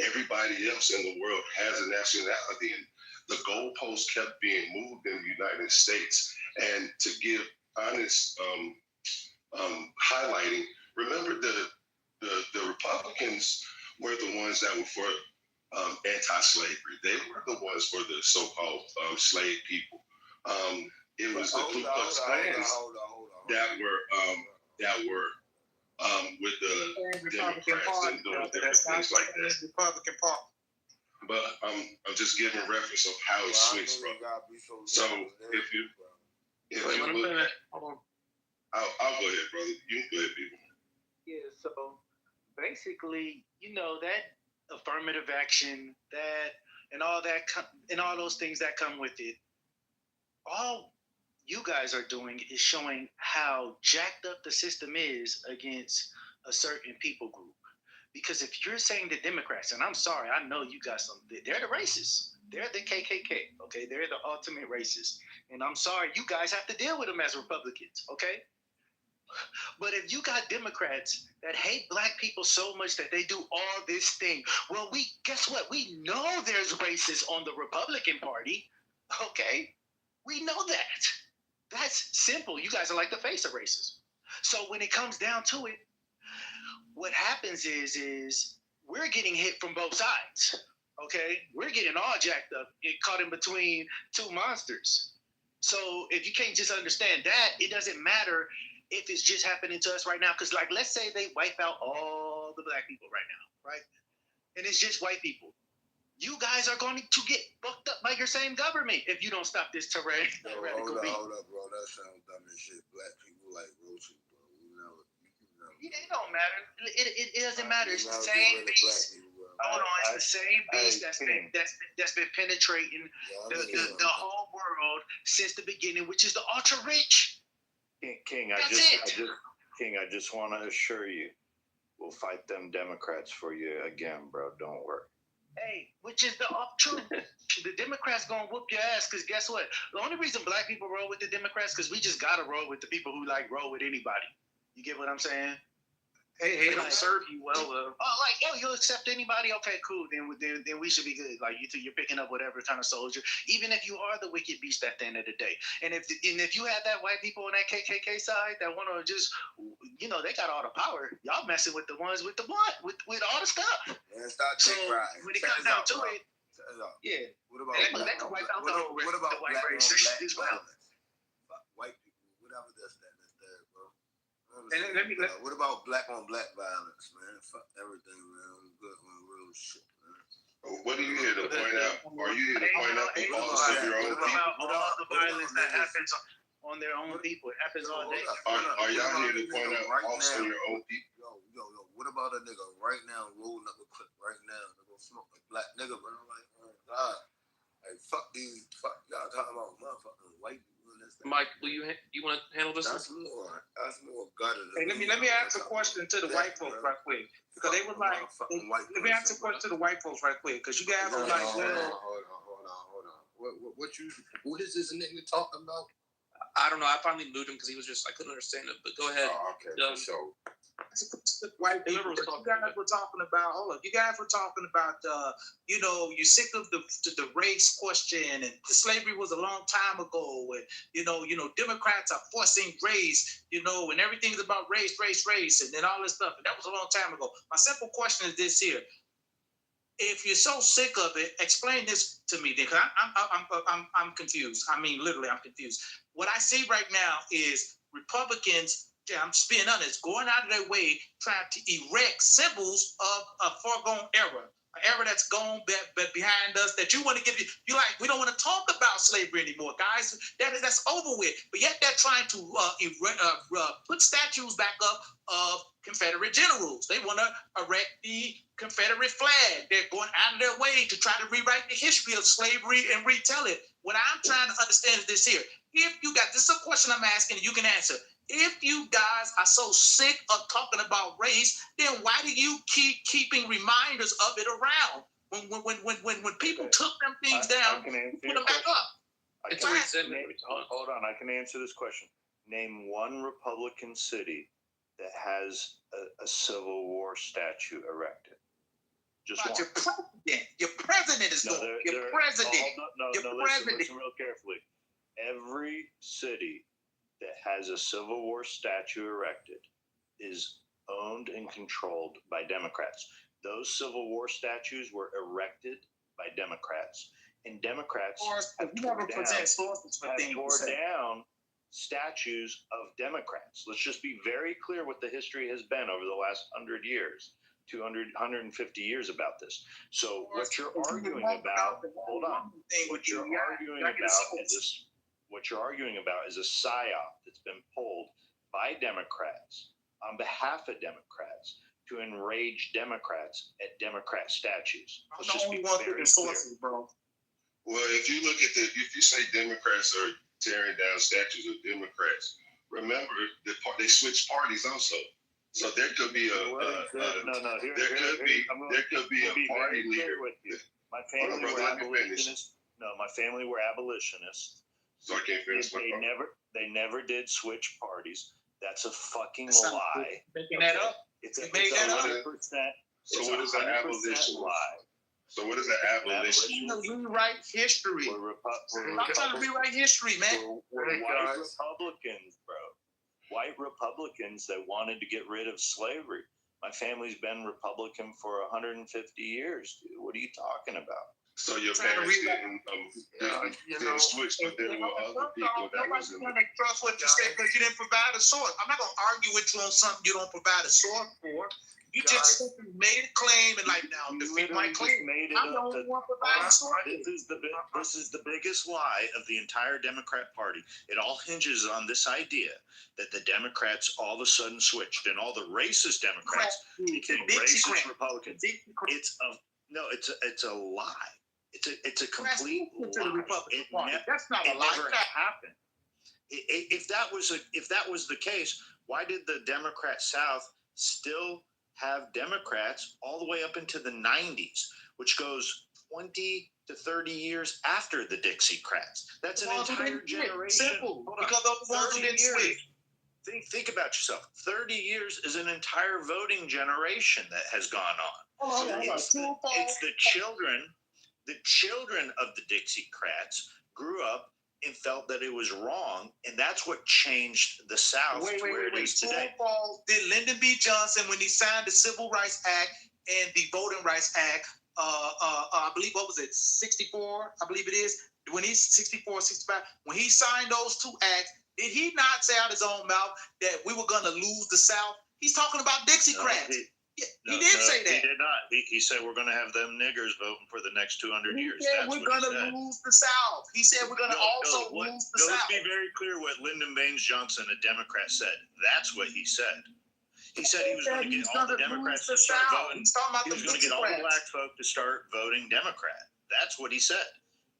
Everybody else in the world has a nationality, and the goalposts kept being moved in the United States. And to give honest highlighting, remember The Republicans were the ones that were for anti-slavery. They were the ones for the so-called slave people. It was the Ku Klux Klans that were with the Democrats and doing different things like that. Republican Party. But I'm just giving reference of how it switched, bro. So if you look, I'll go ahead, brother. You can go ahead, people. Yeah, so basically, that affirmative action, and all those things that come with it, all you guys are doing is showing how jacked up the system is against a certain people group. Because if you're saying the Democrats, and I'm sorry, I know you got some, they're the racists. They're the KKK, okay? They're the ultimate racists. And I'm sorry, you guys have to deal with them as Republicans, okay? But if you got Democrats that hate black people so much that they do all this thing, well, guess what? We know there's racists on the Republican Party, okay? We know that. That's simple. You guys are like the face of racism. So when it comes down to it, what happens is we're getting hit from both sides, okay? We're getting all jacked up, caught in between two monsters. So if you can't just understand that, it doesn't matter if it's just happening to us right now. Because, like, let's say they wipe out all the black people right now, right? And it's just white people. You guys are going to get fucked up by your same government if you don't stop this tyrannical beat. Hold up, bro. That sounds dumb as shit. Black people like roaches, bro. It don't matter. It doesn't matter. It's the same beast. Hold on, it's the same beast that's been penetrating the whole world since the beginning, which is the ultra rich. King, I just want to assure you, we'll fight them Democrats for you again, bro. Don't worry. Hey, which is the truth. The Democrats gonna whoop your ass, because guess what? The only reason black people roll with the Democrats, because we just gotta roll with the people who roll with anybody. You get what I'm saying? Hey, don't serve you well though. You'll accept anybody? Okay, cool. Then we should be good. Like you're picking up whatever kind of soldier, even if you are the wicked beast at the end of the day. And if you have that white people on that KKK side that want to just, they got all the power. Y'all messing with the ones with all the stuff. Man, stop so when it comes down to it, yeah. What about that can wipe out the whole what about white race as well. White people, whatever that's bro. And what about black on black violence, man? Fuck everything, man. I'm good on real shit, man. What are you here to point out? Are you here to point out the loss of your own people? All the violence that happens on their own people. It happens all day. Are y'all here to point out also your own people? Yo, what about a nigga right now rolling up a clip right now to go smoke a black nigga, bro? I'm like, oh God. Like, fuck y'all talking about motherfucking white people. Mike, will you want to handle this? That's more gutted. Hey, let me ask a question to the white folks right quick, because they were like, let me ask a question to the white folks right quick, because you guys were like, hold on. What is this nigga talking about? I don't know. I finally moved him because he was just, I couldn't understand it. But go ahead. Oh, okay, so white people. You guys were talking about. Hold up. You guys were talking about. You're sick of the race question, and the slavery was a long time ago, and Democrats are forcing race, and everything's about race, and then all this stuff. And that was a long time ago. My simple question is this here: if you're so sick of it, explain this to me, then, because I'm confused. I mean, literally, I'm confused. What I see right now is Republicans, I'm just being honest, going out of their way trying to erect symbols of a foregone era, an era that's gone behind us, that you want to give you like, we don't want to talk about slavery anymore, guys. That's over with. But yet they're trying to put statues back up of Confederate generals. They want to erect the Confederate flag. They're going out of their way to try to rewrite the history of slavery and retell it. What I'm trying to understand is this here. This is a question I'm asking, and you can answer. If you guys are so sick of talking about race, then why do you keep keeping reminders of it around? When people took them things down, put them back up. Hold on, I can answer this question. Name one Republican city that has a Civil War statue erected. Just one. Your president is doing. Your president. Listen real carefully. Every city that has a Civil War statue erected is owned and controlled by Democrats. Those Civil War statues were erected by Democrats, and Democrats have torn down statues of Democrats. Let's just be very clear what the history has been over the last 100 years, 200, 150 years about this. So what you're arguing about, hold on, what you're arguing about is a psyop that's been pulled by Democrats on behalf of Democrats to enrage Democrats at Democrat statues. Let's just be very clear. Well, if you look at if you say Democrats are tearing down statues of Democrats, remember they switched parties also. So there could be a party leader. With you. My family were abolitionists. No, my family were abolitionists. So I can't finish my thought. They never did switch parties. That's a fucking lie. Making that up. It's a 100%. So what is an abolition? Lie. So what is an abolition? Rewrite history. Stop trying to rewrite history, man. We're white Republicans, bro. White Republicans that wanted to get rid of slavery. My family's been Republican for 150 years, dude. What are you talking about? So your parents didn't switch, but there were other people that was in the... Trust what you say because you didn't provide a source. I'm not going to argue with you on something you don't provide a source for. You just simply made a claim and now defeat my claim. I don't want to provide a source. This is the biggest lie of the entire Democrat Party. It all hinges on this idea that the Democrats all of a sudden switched and all the racist Democrats became racist Republicans. It's a lie. It's a complete lie. That's not a lie. Never happened. If that was the case, why did the Democrat South still have Democrats all the way up into the 90s, which goes 20 to 30 years after the Dixiecrats? That's an entire generation. Simple. Because those ones who didn't switch. Think about yourself. 30 years is an entire voting generation that has gone on. It's the children of the Dixiecrats grew up and felt that it was wrong, and that's what changed the South to where it is today. Did Lyndon B. Johnson, when he signed the Civil Rights Act and the Voting Rights Act, I believe, what was it, 64, I believe it is, when he's 64, 65, when he signed those two acts, did he not say out his own mouth that we were going to lose the South? He's talking about Dixiecrats. He did say that. He did not. He said we're going to have them niggers voting for the next 200 years. Yeah, we're going to lose the South. He said we're going to lose the South. Let's be very clear what Lyndon Baines Johnson, a Democrat, said. That's what he said. He said he was going to get all the Democrats to start voting. He was going to get all the black folk to start voting Democrat. That's what he said.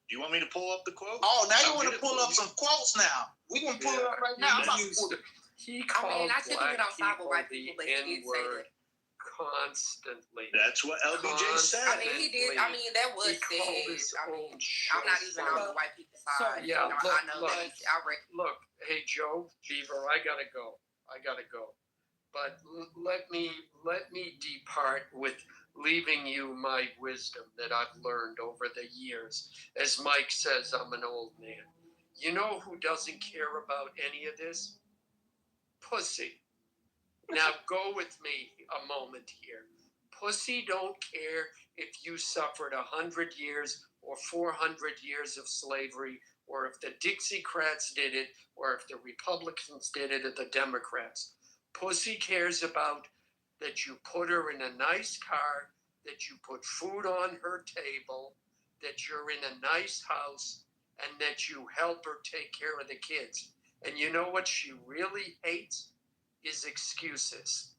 Do you want me to pull up the quote? Oh, now you want to pull up some quotes now. We're going to pull it up right now. I took it outside with white people, but he did say that. Constantly. That's what LBJ said. I mean, he did. I mean, that was said. I mean, I'm not even on the white people's side. Yeah, I know that. Look, hey Joe Beaver, I gotta go. But let me depart with leaving you my wisdom that I've learned over the years. As Mike says, I'm an old man. You know who doesn't care about any of this? Pussy. Now go with me a moment here. Pussy don't care if you suffered 100 years or 400 years of slavery, or if the Dixiecrats did it, or if the Republicans did it, or the Democrats. Pussy cares about that you put her in a nice car, that you put food on her table, that you're in a nice house, and that you help her take care of the kids. And you know what she really hates? Is excuses.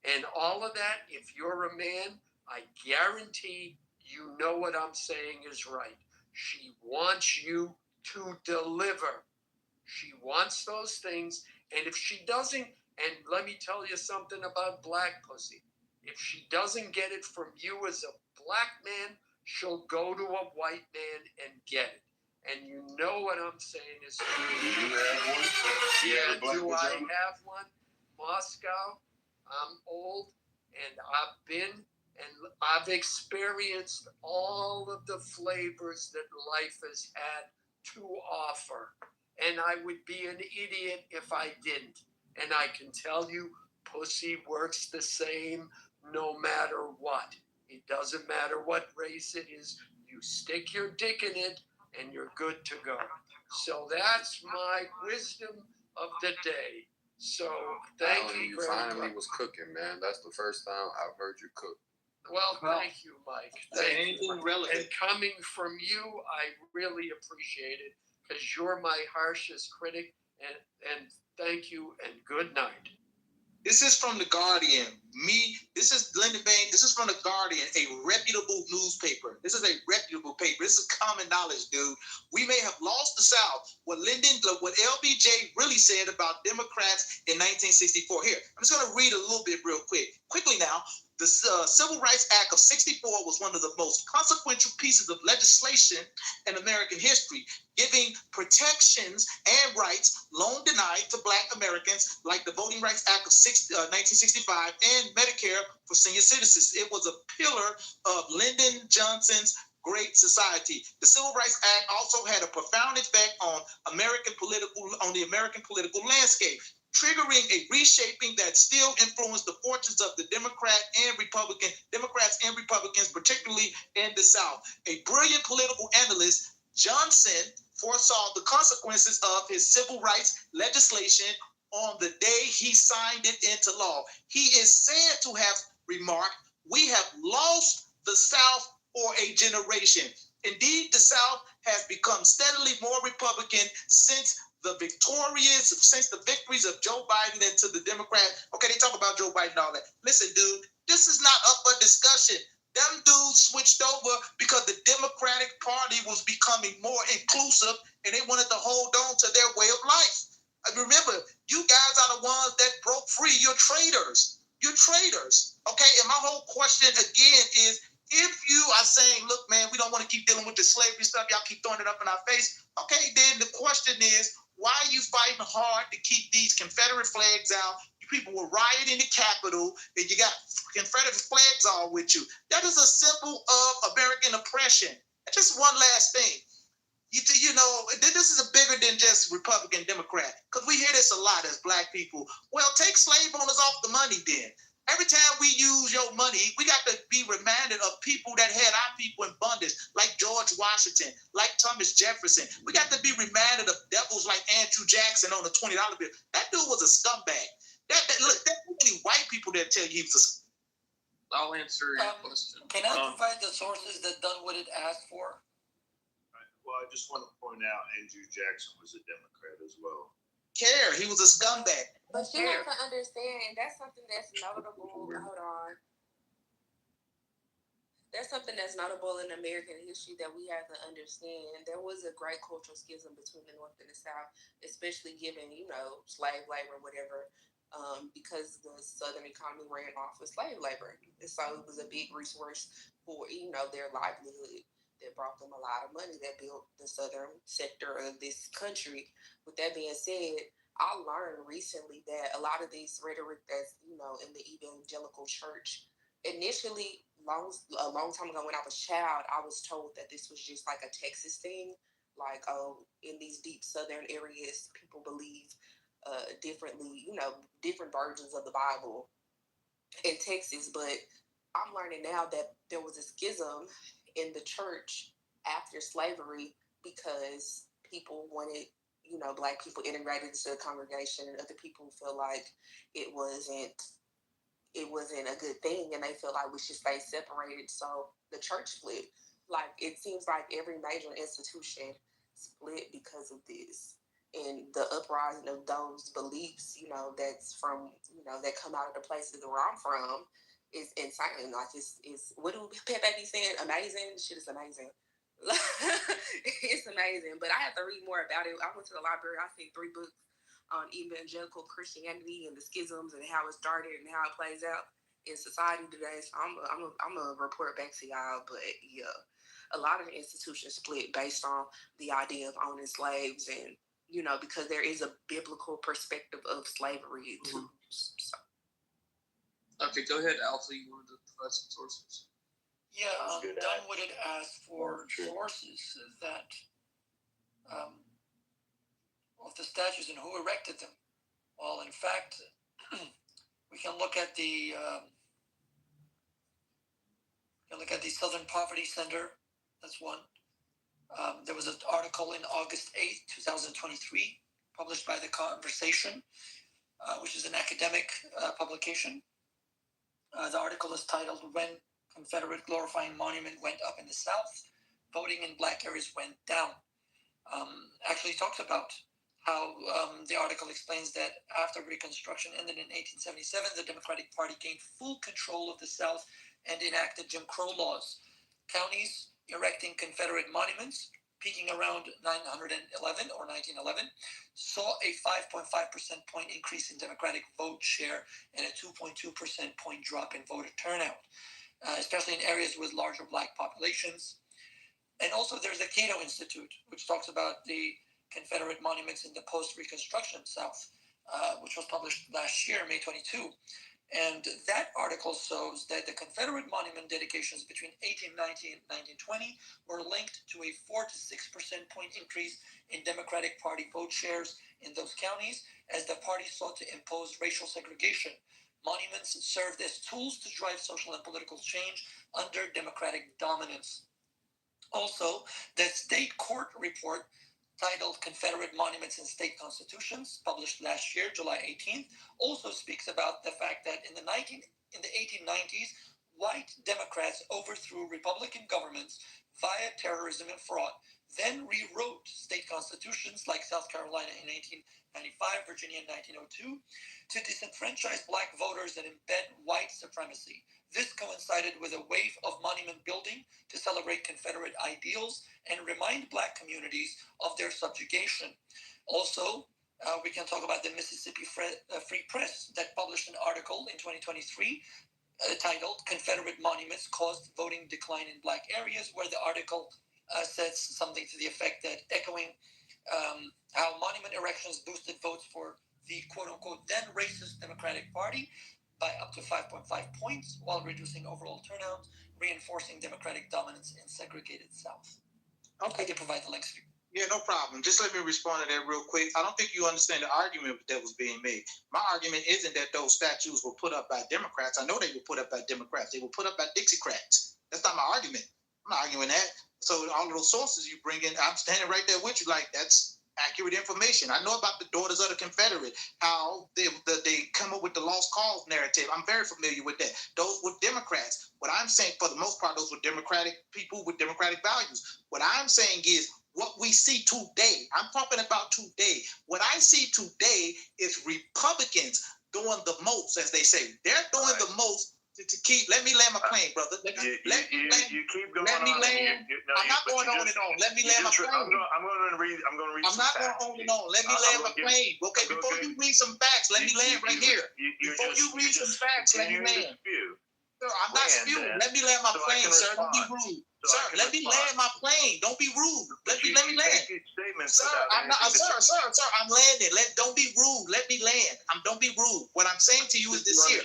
And all of that, if you're a man, I guarantee you know what I'm saying is right. She wants you to deliver. She wants those things. And if she doesn't, and let me tell you something about black pussy. If she doesn't get it from you as a black man, she'll go to a white man and get it. And you know what I'm saying is true. Do you have one? Yeah, do I have one? Moscow, I'm old, and I've experienced all of the flavors that life has had to offer. And I would be an idiot if I didn't. And I can tell you, pussy works the same no matter what. It doesn't matter what race it is. You stick your dick in it and you're good to go. So that's my wisdom of the day. So thank Alan, you very finally much. was cooking, man. That's the first time I've heard you cook. Well, thank you, Mike. Thank anything you. relevant. And coming from you, I really appreciate it because you're my harshest critic. And thank you and good night. This is from The Guardian. This is Lyndon Baines. This is from The Guardian, a reputable newspaper. This is a reputable paper. This is common knowledge, dude. We may have lost the South. What LBJ really said about Democrats in 1964. Here, I'm just going to read a little bit real quickly now. The Civil Rights Act of 64 was one of the most consequential pieces of legislation in American history, giving protections and rights long denied to Black Americans, like the Voting Rights Act of 1965 and Medicare for senior citizens. It was a pillar of Lyndon Johnson's Great Society. The Civil Rights Act also had a profound effect on the American political landscape, triggering a reshaping that still influenced the fortunes of the Democrats and Republicans, particularly in the South. A brilliant political analyst, Johnson foresaw the consequences of his civil rights legislation on the day he signed it into law. He is said to have remarked, "We have lost the South for a generation." Indeed, the South has become steadily more Republican since the victories of Joe Biden into the Democrat. Okay, they talk about Joe Biden and all that. Listen, dude, this is not up for discussion. Them dudes switched over because the Democratic Party was becoming more inclusive and they wanted to hold on to their way of life. Remember, you guys are the ones that broke free. You're traitors. You're traitors. Okay, and my whole question again is, if you are saying, look, man, we don't want to keep dealing with the slavery stuff, y'all keep throwing it up in our face, okay, then the question is, why are you fighting hard to keep these Confederate flags out? You people were rioting the Capitol, and you got Confederate flags all with you. That is a symbol of American oppression. And just one last thing. You know, this is a bigger than just Republican, Democrat, because we hear this a lot as Black people. Well, take slave owners off the money then. Every time we use your money, we got to be reminded of people that had our people in bondage, like George Washington, like Thomas Jefferson. We got to be reminded of devils like Andrew Jackson on the $20 bill. That dude was a scumbag. Look, there's too many white people that tell you he was a I'll answer your question. Can I provide the sources that Dunwood had asked for? Well, I just want to point out Andrew Jackson was a Democrat as well. He was a scumbag. But you have to understand, and that's something that's notable. Hold on. There's something that's notable in American history that we have to understand. There was a great cultural schism between the North and the South, especially given, slave labor, whatever, because the Southern economy ran off of slave labor. And so it was a big resource for, their livelihood that brought them a lot of money that built the Southern sector of this country. With that being said, I learned recently that a lot of this rhetoric that's, in the evangelical church, initially, a long time ago when I was a child, I was told that this was just like a Texas thing. Like, in these deep Southern areas, people believe differently, different versions of the Bible in Texas. But I'm learning now that there was a schism in the church after slavery because people wanted, Black people integrated into the congregation, and other people feel like it wasn't a good thing, and they feel like we should stay separated. So the church split. Like, it seems like every major institution split because of this, and the uprising of those beliefs, that's from, that come out of the places where I'm from, is insane. Like, it's what do Pepe be saying? Amazing. Shit is amazing. It's amazing, but I have to read more about it. I went to the library. I seen 3 books on evangelical Christianity and the schisms and how it started and how it plays out in society today. So I'm a report back to y'all. But yeah, a lot of the institutions split based on the idea of owning slaves, and because there is a biblical perspective of slavery too. So. Okay, go ahead, Alpha. You wanted to provide some sources? Yeah, Dunwood had asked for sources that of the statues and who erected them. Well, in fact, We can look at the Southern Poverty Center. That's one. There was an article in August 8th, 2023, published by The Conversation, which is an academic publication. The article is titled "When Confederate Glorifying Monument Went Up in the South, Voting in Black Areas Went Down." Actually talks about how the article explains that after Reconstruction ended in 1877, the Democratic Party gained full control of the South and enacted Jim Crow laws. Counties erecting Confederate monuments, peaking around 911 or 1911, saw a 5.5% point increase in Democratic vote share and a 2.2% point drop in voter turnout, especially in areas with larger Black populations. And also there's the Cato Institute, which talks about the Confederate monuments in the post-Reconstruction South, which was published last year, May 22. And that article shows that the Confederate monument dedications between 1890 and 1920 were linked to a 4 to 6% point increase in Democratic Party vote shares in those counties as the party sought to impose racial segregation. Monuments served as tools to drive social and political change under Democratic dominance. Also, the state court report titled "Confederate Monuments and State Constitutions," published last year, July 18th, also speaks about the fact that in the 1890s, white Democrats overthrew Republican governments via terrorism and fraud, then rewrote state constitutions like South Carolina in 1895, Virginia in 1902, to disenfranchise Black voters and embed white supremacy. This coincided with a wave of monument building to celebrate Confederate ideals and remind Black communities of their subjugation. Also, we can talk about the Mississippi Free Press that published an article in 2023 titled "Confederate Monuments Caused Voting Decline in Black Areas," where the article says something to the effect that echoing how monument erections boosted votes for the quote-unquote then racist Democratic Party by up to 5.5 points while reducing overall turnout, reinforcing Democratic dominance in segregated South. Okay. I can provide the links for you. Yeah, no problem. Just let me respond to that real quick. I don't think you understand the argument that was being made. My argument isn't that those statues were put up by Democrats. I know they were put up by Democrats. They were put up by Dixiecrats. That's not my argument. I'm not arguing that. So all of those sources you bring in, I'm standing right there with you like that's accurate information. I know about the Daughters of the Confederate, how they come up with the lost cause narrative. I'm very familiar with that. Those were Democrats. What I'm saying, for the most part, those were Democratic people with Democratic values. What I'm saying is what we see today. I'm talking about today. What I see today is Republicans doing the most, as they say. They're doing the most to keep. Let me land my plane, brother. You keep going let me on. land. I'm not going on and on. Let me land my plane. I'm going to read. I'm not going on and on. Let me land my plane. Okay, before you read some facts, let me land right here. Before you read some facts, let me land. Sir, I'm not spewing. Let me land my plane, sir. Don't be rude. Sir, let me land my plane. Don't be rude. Let me land. Sir, I'm not. Sir, I'm landing. Don't be rude. Let me land. Don't be rude. What I'm saying to you is this here.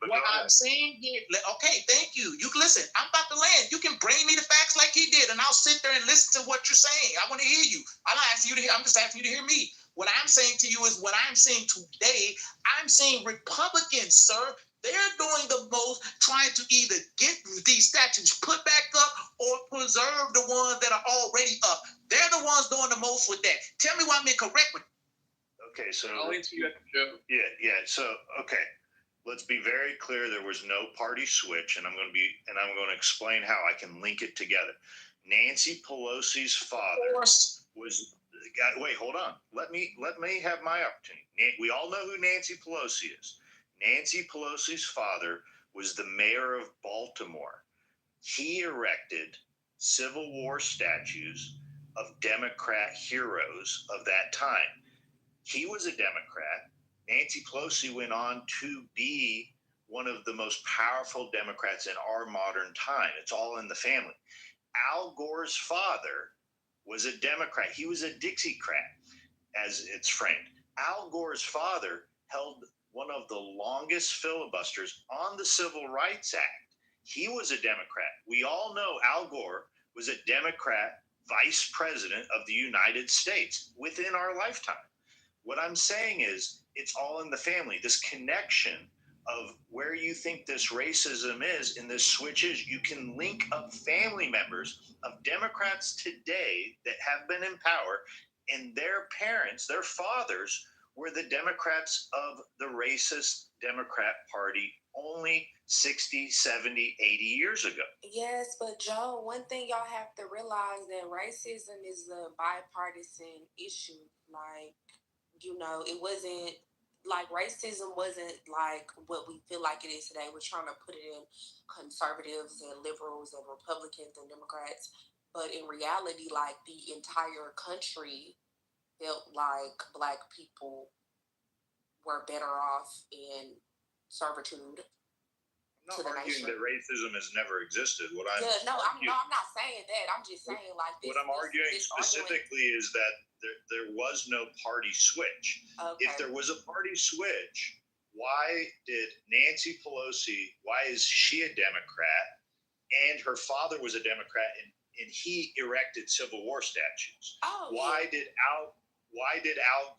What I'm saying here. Okay, thank you. You can listen. I'm about to land. You can bring me the facts like he did, and I'll sit there and listen to what you're saying. I want to hear you. I'm not asking you to hear. I'm just asking you to hear me. What I'm saying to you is what I'm saying today. I'm seeing Republicans, sir. They're doing the most, trying to either get these statues put back up or preserve the ones that are already up. They're the ones doing the most with that. Tell me why I'm incorrect with you. Okay, so I'll answer you after Joe. Yeah. So okay, let's be very clear. There was no party switch, and I'm going to explain how I can link it together. Nancy Pelosi's father was. Wait, hold on. Let me have my opportunity. We all know who Nancy Pelosi is. Nancy Pelosi's father was the mayor of Baltimore. He erected Civil War statues of Democrat heroes of that time. He was a Democrat. Nancy Pelosi went on to be one of the most powerful Democrats in our modern time. It's all in the family. Al Gore's father was a Democrat. He was a Dixiecrat, as it's framed. Al Gore's father held one of the longest filibusters on the Civil Rights Act. He was a Democrat. We all know Al Gore was a Democrat vice president of the United States within our lifetime. What I'm saying is it's all in the family. This connection of where you think this racism is and this switch is, you can link up family members of Democrats today that have been in power, and their parents, their fathers, were the Democrats of the racist Democrat Party only 60, 70, 80 years ago. Yes, but Joe, one thing y'all have to realize that racism is a bipartisan issue. Like, you know, it wasn't like racism wasn't like what we feel like it is today. We're trying to put it in conservatives and liberals and Republicans and Democrats. But in reality, like the entire country felt like Black people were better off in servitude. I'm not arguing that racism has never existed. What I'm I'm not saying that. I'm just saying like this. What I'm arguing specifically is that there was no party switch. Okay. If there was a party switch, why did Nancy Pelosi? Why is she a Democrat? And her father was a Democrat, and he erected Civil War statues. Why did Al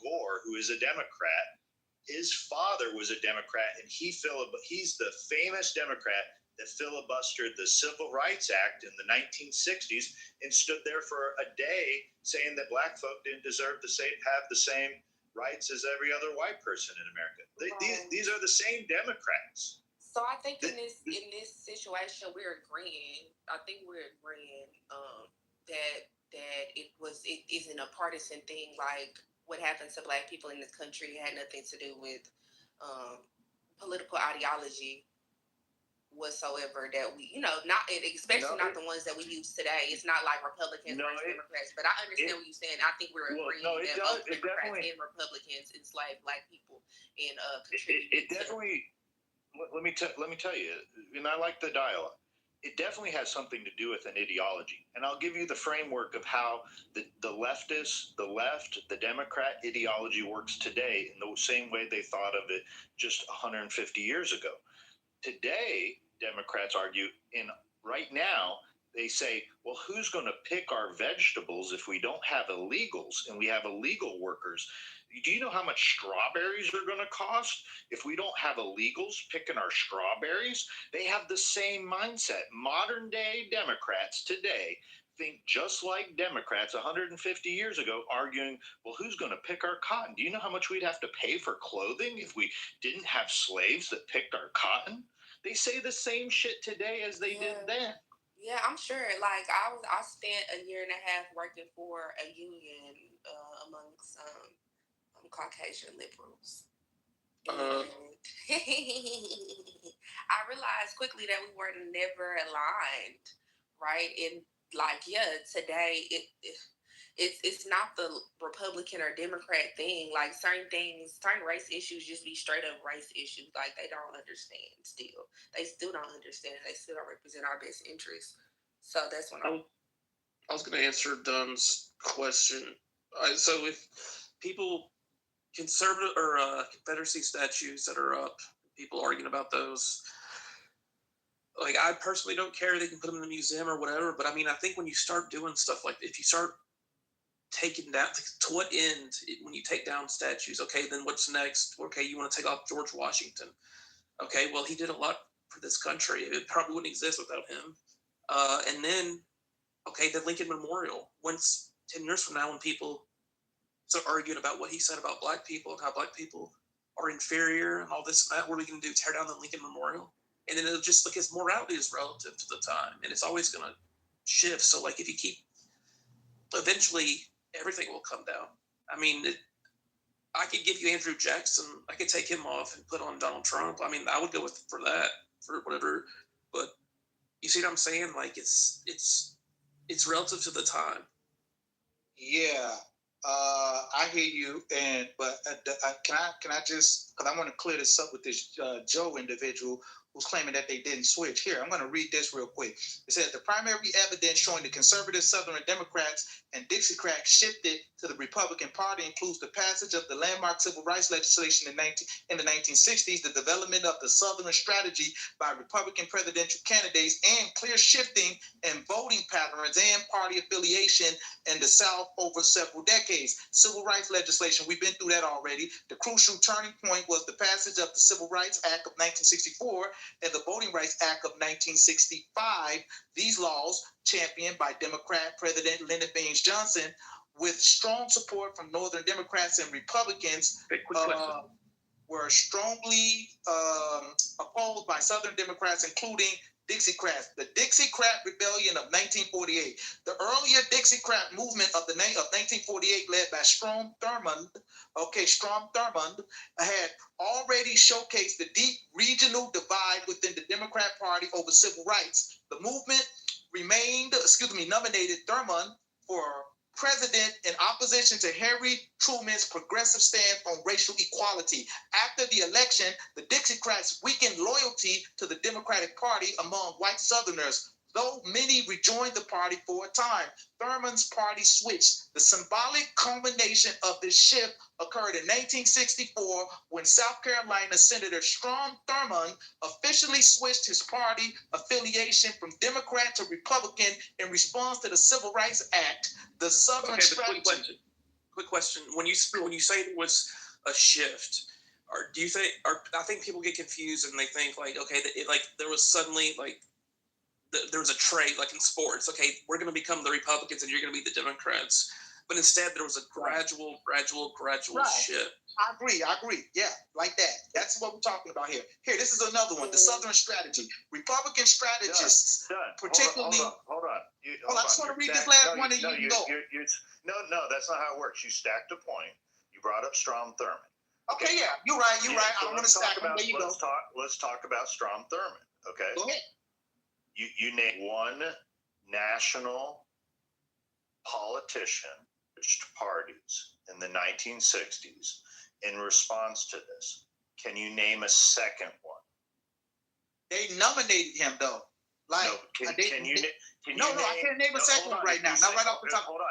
Gore, who is a Democrat, his father was a Democrat, and he's the famous Democrat that filibustered the Civil Rights Act in the 1960s and stood there for a day saying that Black folk didn't deserve to have the same rights as every other white person in America. These are the same Democrats. So I think in this situation we're agreeing. I think we're agreeing that it isn't a partisan thing. Like what happens to Black people in this country had nothing to do with political ideology whatsoever. That we, especially not the ones that we use today. It's not like Republicans versus Democrats. But I understand what you're saying. I think we're agreeing that both Democrats and Republicans enslave Black people and contribute. It definitely. Let me tell you, and I like the dialogue. It definitely has something to do with an ideology, and I'll give you the framework of how the left, the Democrat ideology works today in the same way they thought of it just 150 years ago. Today, Democrats argue, and right now they say, well, who's going to pick our vegetables if we don't have illegals and we have illegal workers? Do you know how much strawberries are going to cost if we don't have illegals picking our strawberries? They have the same mindset. Modern day Democrats today think just like Democrats 150 years ago, arguing, well, who's going to pick our cotton? Do you know how much we'd have to pay for clothing if we didn't have slaves that picked our cotton? They say the same shit today as they did then. Yeah, I'm sure. Like I spent a year and a half working for a union amongst Caucasian liberals. I realized quickly that we were never aligned, right? And today it's not the Republican or Democrat thing. Like certain race issues just be straight up race issues. Like they don't understand still. They still don't understand. They still don't represent our best interests. So that's when I was going to answer Dunn's question. So if people conservative or Confederacy statues that are up, people arguing about those. Like I personally don't care. They can put them in the museum or whatever. But I mean, I think when you start doing stuff like if you start taking down to what end when you take down statues? Okay, then what's next? Okay, you want to take off George Washington? Okay, well he did a lot for this country. It probably wouldn't exist without him. And then, okay, the Lincoln Memorial. Once 10 years from now, when people start arguing about what he said about Black people and how Black people are inferior and all this and that, what are we going to do? Tear down the Lincoln Memorial? And then it'll just, like, his morality is relative to the time, and it's always going to shift. So, like, if you keep, eventually, everything will come down. I mean, I could give you Andrew Jackson. I could take him off and put on Donald Trump. I mean, I would go for that, for whatever. But you see what I'm saying? Like, it's relative to the time. Yeah. I hear you, but can I just, because I want to clear this up with this Joe individual who's claiming that they didn't switch. Here, I'm going to read this real quick. It says the primary evidence showing the conservative Southern Democrats and Dixiecrats shifted to the Republican Party includes the passage of the landmark civil rights legislation in the 1960s, the development of the Southern strategy by Republican presidential candidates, and clear shifting in voting patterns and party affiliation in the South over several decades. Civil rights legislation, we've been through that already. The crucial turning point was the passage of the Civil Rights Act of 1964 and the Voting Rights Act of 1965. These laws, championed by Democrat President Lyndon Baines Johnson, with strong support from Northern Democrats and Republicans, were strongly opposed by Southern Democrats, including Dixiecrats. The Dixiecrat Rebellion of 1948. The earlier Dixiecrat movement of 1948, led by Strom Thurmond, had already showcased the deep regional divide within the Democrat Party over civil rights. The movement nominated Thurmond for president in opposition to Harry Truman's progressive stance on racial equality. After the election, the Dixiecrats weakened loyalty to the Democratic Party among white Southerners. Though many rejoined the party for a time, Thurman's party switched. The symbolic culmination of this shift occurred in 1964 when South Carolina Senator Strom Thurmond officially switched his party affiliation from Democrat to Republican in response to the Civil Rights Act. The Southern strategy. Quick question. When you say there was a shift, or do you think? Or I think people get confused and they think like, okay, there was suddenly like. There was a trade, like in sports. Okay, we're going to become the Republicans and you're going to be the Democrats. But instead, there was a gradual shift. I agree. Yeah, like that. That's what we're talking about here. Here, this is another one. The Southern strategy. Republican strategists, particularly. Hold on. I just want to read this last one and you can go. No, that's not how it works. You stacked a point. You brought up Strom Thurmond. Okay, yeah, you're right. So I don't want to stack them. There you go. Let's talk about Strom Thurmond. Okay. Go ahead. You name one national politician switched parties in the 1960s in response to this. Can you name a second one? They nominated him though. Like, no, I can't name a second one right now. Not right off the top. Hold on.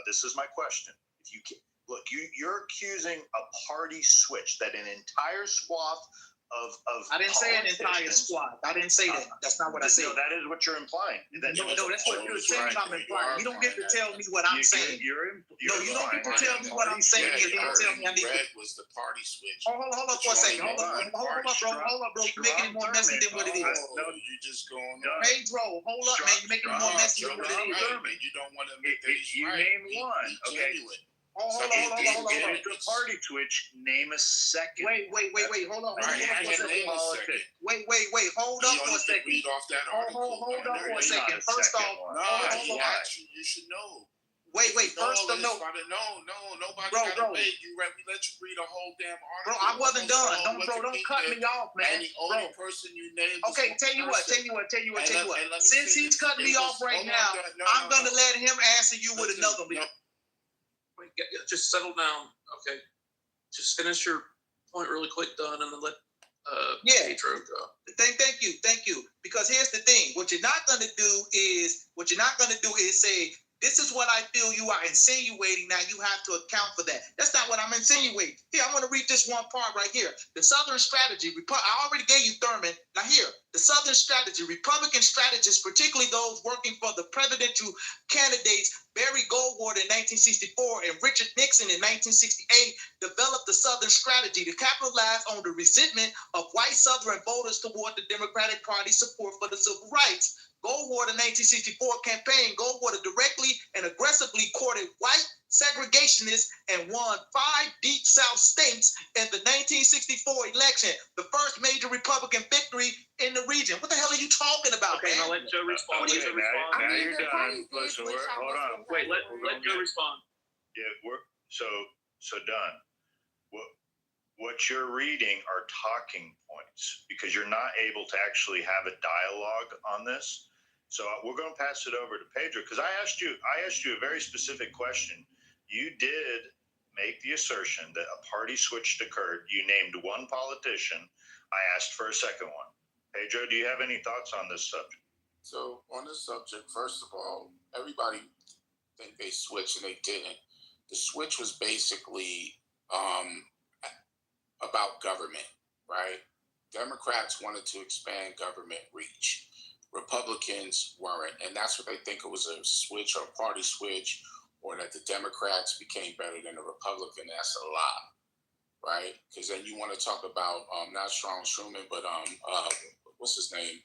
This is my question. If you can, look, you're accusing a party switch that an entire swath of I didn't say an entire squad. I didn't say that. That's not what I said. No, that is what you're implying. That's what you're saying. I'm implying. You don't get to tell me what I'm saying. You don't get to tell me what I'm saying. You didn't tell me I need Red was the party switch. Hold up for a second. Hold up, bro. You're making it more messy than what it is. No, you just going on. Pedro, hold up, man. You're making it more messy than what it is. You don't want to make that you name one. Okay. Hold on. It's a party switch. Name a second. Wait. Hold on. Wait. Hold up for a second. Read off that article. Hold up for a second. First off, you should know. Wait. First of all, no. Nobody got to wait. We let you read a whole damn article. Bro, I wasn't done. Don't cut me off, man. And the only person you named. Okay, tell you what. Since he's cutting me off right now, I'm gonna let him answer you with another one. Wait, just settle down. Okay, just finish your point really quick, Don, and then let Pedro go. Thank you. Because here's the thing: what you're not gonna do is say, this is what I feel you are insinuating. Now you have to account for that. That's not what I'm insinuating. Here, I'm going to read this one part right here. The Southern strategy. I already gave you Thurman. Now here, the Southern strategy. Republican strategists, particularly those working for the presidential candidates Barry Goldwater in 1964 and Richard Nixon in 1968, developed the Southern strategy to capitalize on the resentment of white Southern voters toward the Democratic Party's support for the civil rights. Goldwater 1964 campaign, Goldwater directly and aggressively courted white segregationists and won 5 deep South states in the 1964 election, the first major Republican victory in the region. What the hell are you talking about, man? I'll let Joe respond. Now you're done. Listen, hold on. Wait, let Joe respond. Yeah, so done. What you're reading are talking points because you're not able to actually have a dialogue on this. So we're going to pass it over to Pedro because I asked you a very specific question. You did make the assertion that a party switch occurred. You named one politician. I asked for a second one. Hey, Joe, do you have any thoughts on this subject? So on this subject, first of all, everybody think they switched and they didn't. The switch was basically about government, right? Democrats wanted to expand government reach. Republicans weren't, and that's what they think it was, a switch or a party switch, or that the Democrats became better than the Republican. That's a lie, right? Because then you want to talk about not Strong Truman, but what's his name?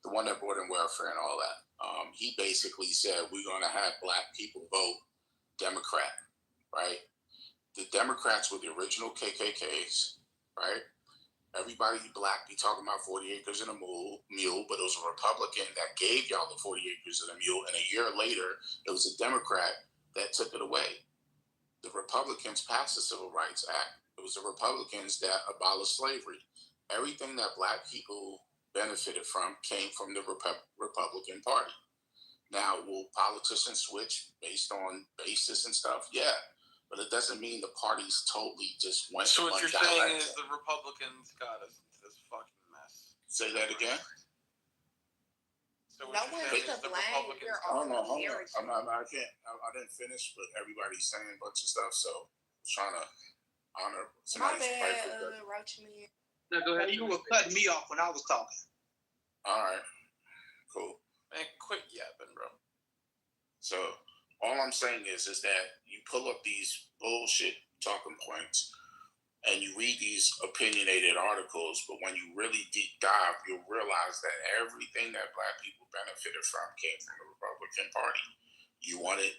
The one that brought in welfare and all that. He basically said we're going to have black people vote Democrat, right? The Democrats were the original KKKs, right? Everybody black be talking about 40 acres and a mule, but it was a Republican that gave y'all the 40 acres and a mule, and a year later, it was a Democrat that took it away. The Republicans passed the Civil Rights Act. It was the Republicans that abolished slavery. Everything that black people benefited from came from the Republican Party. Now, will politicians switch based on basis and stuff? Yeah. But it doesn't mean the parties totally just went. So what you're saying is the Republicans got us into this fucking mess. Say that again. So what you're saying is the Republicans. I don't know. Hold on. I can't. I didn't finish, but everybody's saying a bunch of stuff. So I'm trying to honor somebody's fight. No, go ahead. You were cutting me off when I was talking. All right. Cool. Man, quit yapping, bro. So all I'm saying is that you pull up these bullshit talking points and you read these opinionated articles, but when you really deep dive, you'll realize that everything that black people benefited from came from the Republican Party. You wanted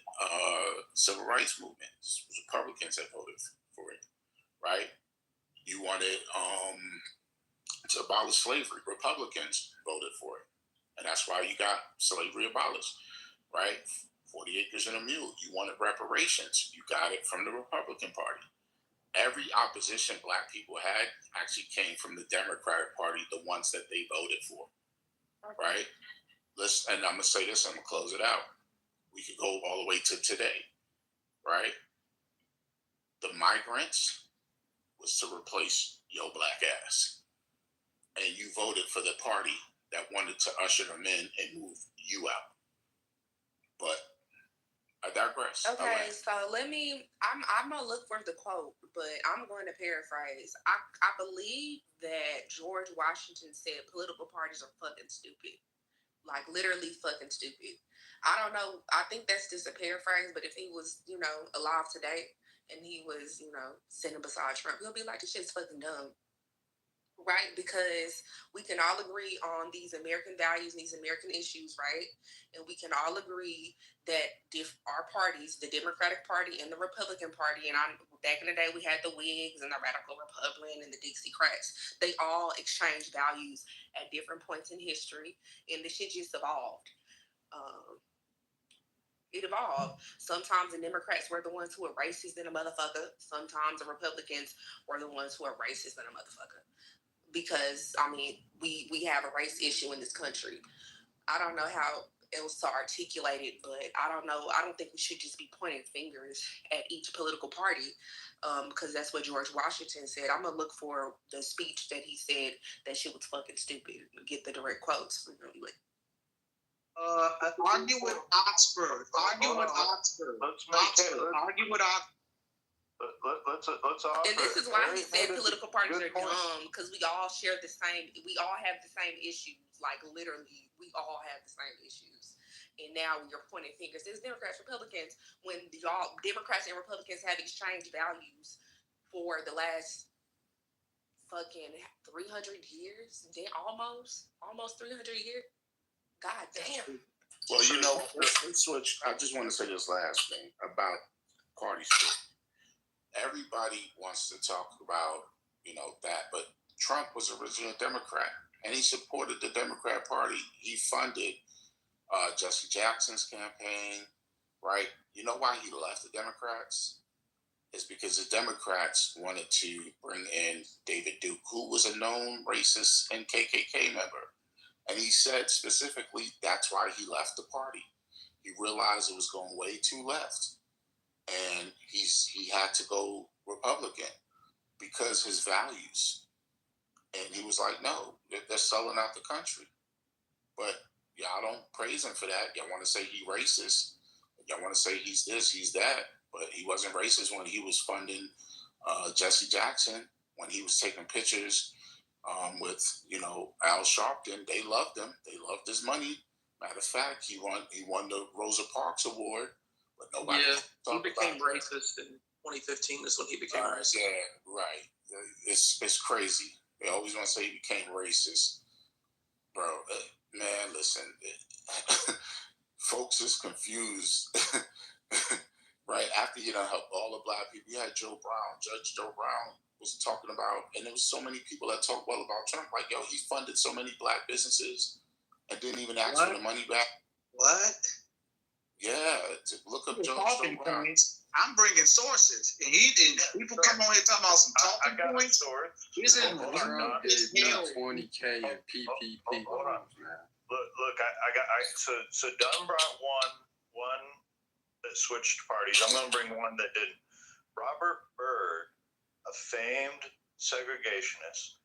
civil rights movement. It was Republicans that voted for it, right? You wanted to abolish slavery. Republicans voted for it. And that's why you got slavery abolished, right? 40 acres and a mule. You wanted reparations. You got it from the Republican Party. Every opposition black people had actually came from the Democratic Party, the ones that they voted for, right? And I'm going to say this, I'm going to close it out. We could go all the way to today, right? The migrants was to replace your black ass. And you voted for the party that wanted to usher them in and move you out. But I digress. Okay, so I'm gonna look for the quote, but I'm going to paraphrase. I believe that George Washington said political parties are fucking stupid. Like literally fucking stupid. I don't know. I think that's just a paraphrase, but if he was, alive today and he was, sitting beside Trump, he'll be like, this shit's fucking dumb. Right? Because we can all agree on these American values and these American issues, right? And we can all agree that our parties, the Democratic Party and the Republican Party, and back in the day we had the Whigs and the Radical Republican and the Dixiecrats, they all exchanged values at different points in history, and the shit just evolved. It evolved. Sometimes the Democrats were the ones who were racist than a motherfucker. Sometimes the Republicans were the ones who are racist than a motherfucker. Because, we have a race issue in this country. I don't know how else to articulate it, but I don't know. I don't think we should just be pointing fingers at each political party, because that's what George Washington said. I'm going to look for the speech that he said that shit was fucking stupid. Get the direct quotes. Argue with Oxford. Let's offer. And this is why he said political parties are dumb, because we all have the same issues. Like literally, we all have the same issues. And now you're pointing fingers. There's Democrats, Republicans. When y'all Democrats and Republicans have exchanged values for the last fucking 300 years, then almost 300 years. God damn. Well, let's switch. I just want to say this last thing about party split. Everybody wants to talk about, that, but Trump was originally a Democrat, and he supported the Democrat Party. He funded Jesse Jackson's campaign, right? You know why he left the Democrats? It's because the Democrats wanted to bring in David Duke, who was a known racist and KKK member. And he said specifically that's why he left the party. He realized it was going way too left. And he had to go Republican because his values. And he was like, no, they're selling out the country. But y'all don't praise him for that. Y'all want to say he racist. Y'all want to say he's this, he's that. But he wasn't racist when he was funding Jesse Jackson, when he was taking pictures with, Al Sharpton. They loved him. They loved his money. Matter of fact, he won the Rosa Parks Award. But nobody he became racist in 2015 is when he became racist. Yeah, right. It's crazy. They always want to say he became racist. Bro, man, listen. Folks is confused. Right after helped all the black people, you had Judge Joe Brown was talking about, and there was so many people that talk well about Trump, like, yo, he funded so many black businesses and didn't even ask for the money back. What? Yeah, look up Judge Joe Brown. I'm bringing sources, and people come on here talking about some talking points. He's in 20K in PPP. Hold on. Look, so Dunn brought one that switched parties. I'm going to bring one that didn't. Robert Byrd, a famed segregationist,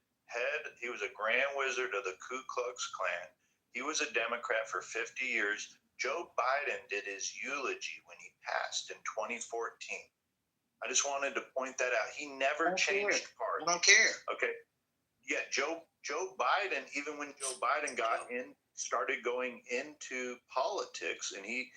he was a grand wizard of the Ku Klux Klan. He was a Democrat for 50 years. Joe Biden did his eulogy when he passed in 2014. I just wanted to point that out. He never changed parties. I don't care. Okay. Yeah, Joe Biden, even when Joe Biden started going into politics, and he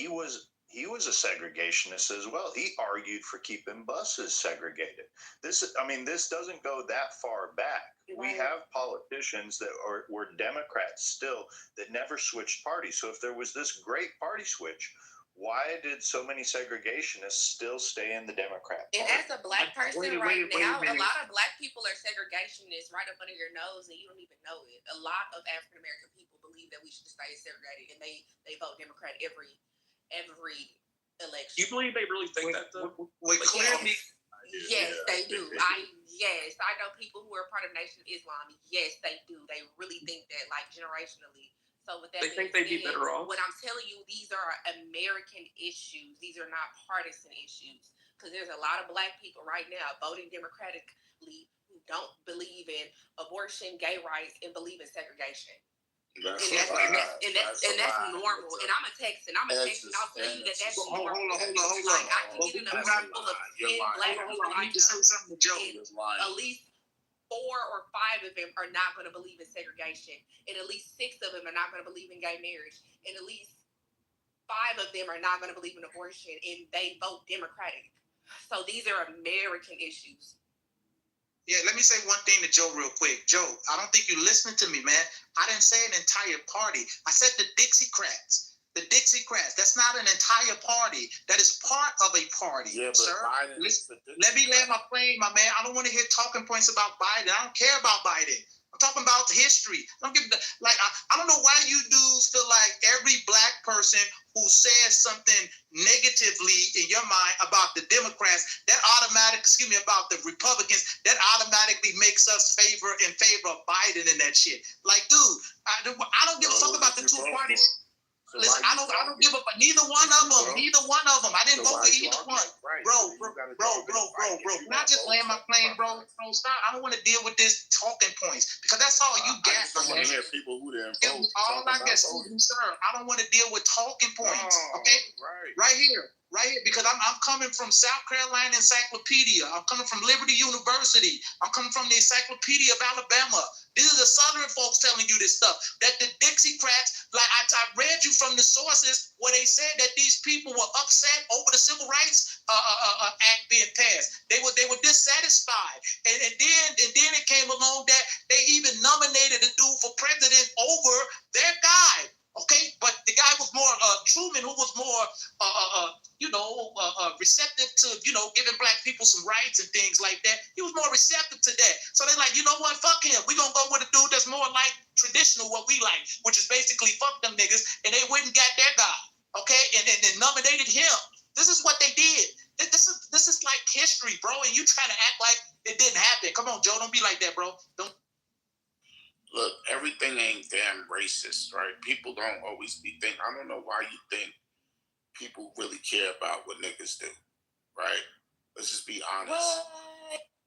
was a segregationist as well. He argued for keeping buses segregated. This doesn't go that far back. We have politicians that were Democrats still that never switched parties. So if there was this great party switch, why did so many segregationists still stay in the Democrat Party? And as a black person now, a lot of black people are segregationists right up under your nose, and you don't even know it. A lot of African American people believe that we should stay segregated, and they vote Democrat every election. You believe they really think that, though? Clearly. Yes, they do. I know people who are part of Nation of Islam. Yes, they do. They really think that, like, generationally. So with that, they think they'd be better off. What I'm telling you, these are American issues. These are not partisan issues. Because there's a lot of black people right now voting democratically who don't believe in abortion, gay rights, and believe in segregation. That's normal. And I'm a Texan. I'll tell you that that's normal. Hold on. Like, I can get in a room full of 10 black people. I need to say something to Joe. At least 4 or 5 of them are not going to believe in segregation. And at least 6 of them are not going to believe in gay marriage. And at least 5 of them are not going to believe in abortion. And they vote Democratic. So these are American issues. Yeah, let me say one thing to Joe real quick. Joe, I don't think you're listening to me, man. I didn't say an entire party. I said the Dixiecrats. The Dixiecrats. That's not an entire party. That is part of a party, sir. Let me land my plane, my man. I don't want to hear talking points about Biden. I don't care about Biden. I'm talking about history. I don't know why you dudes feel like every black person who says something negatively in your mind about the Democrats, about the Republicans, that automatically makes us in favor of Biden and that shit. Like, dude, I don't give a fuck about the two parties. Listen, I don't give a fuck. Neither one of them. I didn't vote for either one. Bro. Can I just land my plane, bro? Stop. I don't want to deal with this talking points because that's all you got. I want to hear people who didn't vote. All I got, sir. I don't want to deal with talking points. Okay? Right here. Because I'm coming from South Carolina Encyclopedia. I'm coming from Liberty University. I'm coming from the Encyclopedia of Alabama. These are the Southern folks telling you this stuff. That the Dixiecrats, like I read you from the sources where they said that these people were upset over the Civil Rights Act being passed. They were dissatisfied, and then it came along that they even nominated a dude for president over their guy. Okay, but the guy was more Truman, who was more receptive to giving black people some rights and things like that. He was more receptive to that. So they're like, you know what, fuck him. We're gonna go with a dude that's more like traditional, what we like, which is basically fuck them niggas, and they went and got their guy. Okay, and nominated him. This is what they did. This is like history, bro. And you trying to act like it didn't happen. Come on, Joe, don't be like that, bro. Don't. Look, everything ain't damn racist, right? People don't always think. I don't know why you think people really care about what niggas do, right? Let's just be honest.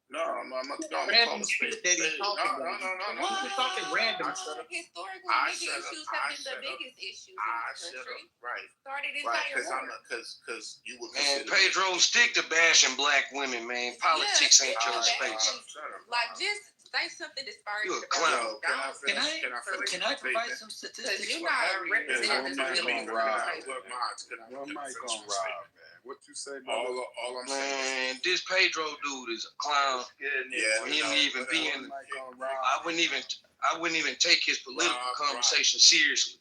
No, I'm not going to Random call a shit spade. that he's talking No. about. He's just talking random stuff. Historically, I nigga shut up. issues I have been the shut up. biggest issues in I this shut country. up. Right. Started Right. entire war. Because you were Man, considered. Pedro, stick to bashing black women, man. Politics ain't your space. Like, just say something disparaging You a about clown. it. Can I provide some statistics? Because you're not representing this One really. mic on Rob, man. What you say, brother? All I'm saying. Man, this Pedro dude is a clown. Yeah, For him even being, I wouldn't even take his political conversation seriously.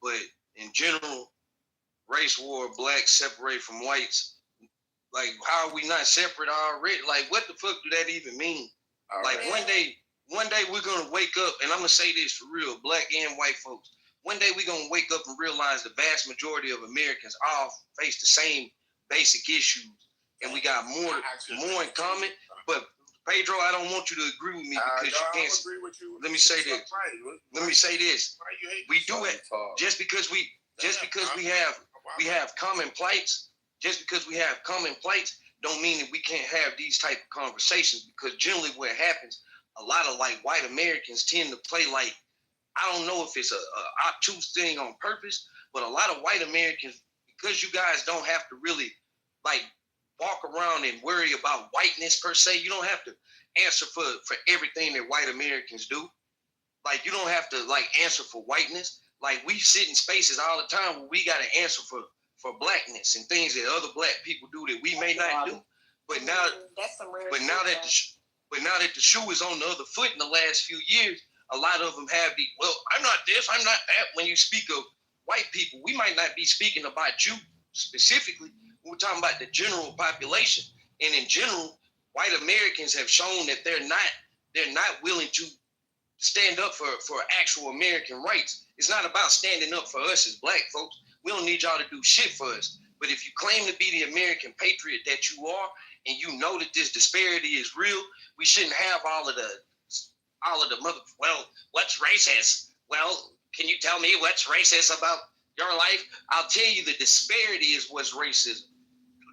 But in general, race war, blacks separate from whites. Like, how are we not separate already? Like, what the fuck do that even mean? Like, one day we're gonna wake up, and I'm gonna say this for real, black and white folks. One day we're gonna wake up and realize the vast majority of Americans all face the same basic issues, and we got more in common. But Pedro, I don't want you to agree with me because you can't. Agree with you. Let me say this. Let me say this. We do it just because we have common plights. Just because we have common plights don't mean that we can't have these type of conversations, because generally what happens, a lot of like white Americans tend to play like, I don't know if it's a obtuse thing on purpose, but a lot of white Americans, because you guys don't have to really like walk around and worry about whiteness per se, you don't have to answer for everything that white Americans do. Like, you don't have to like answer for whiteness. Like, we sit in spaces all the time where we got to answer for blackness and things that other black people do that we may not do. But now that the shoe is on the other foot in the last few years, a lot of them have well, I'm not this, I'm not that. When you speak of white people, we might not be speaking about you specifically. We're talking about the general population. And in general, white Americans have shown that they're not willing to stand up for actual American rights. It's not about standing up for us as black folks. We don't need y'all to do shit for us. But if you claim to be the American patriot that you are, and you know that this disparity is real, we shouldn't have all of the well, what's racist? Well, can you tell me what's racist about your life? I'll tell you, the disparity is what's racism.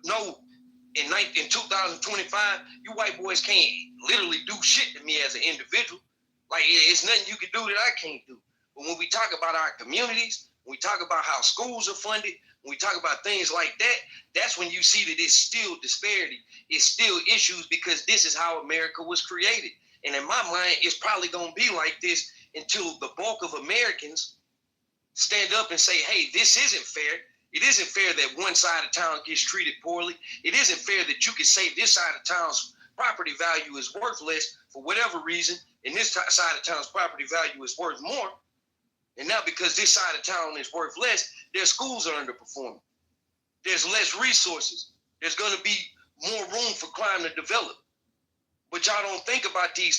No, in 2025, you white boys can't literally do shit to me as an individual. Like, it's nothing you can do that I can't do. But when we talk about our communities, when we talk about how schools are funded, when we talk about things like that, that's when you see that it's still disparity. It's still issues, because this is how America was created. And in my mind, it's probably going to be like this until the bulk of Americans stand up and say, hey, this isn't fair. It isn't fair that one side of town gets treated poorly. It isn't fair that you can say this side of town's property value is worth less for whatever reason, and this side of town's property value is worth more. And now because this side of town is worth less, their schools are underperforming. There's less resources. There's going to be more room for crime to develop. But y'all don't think about these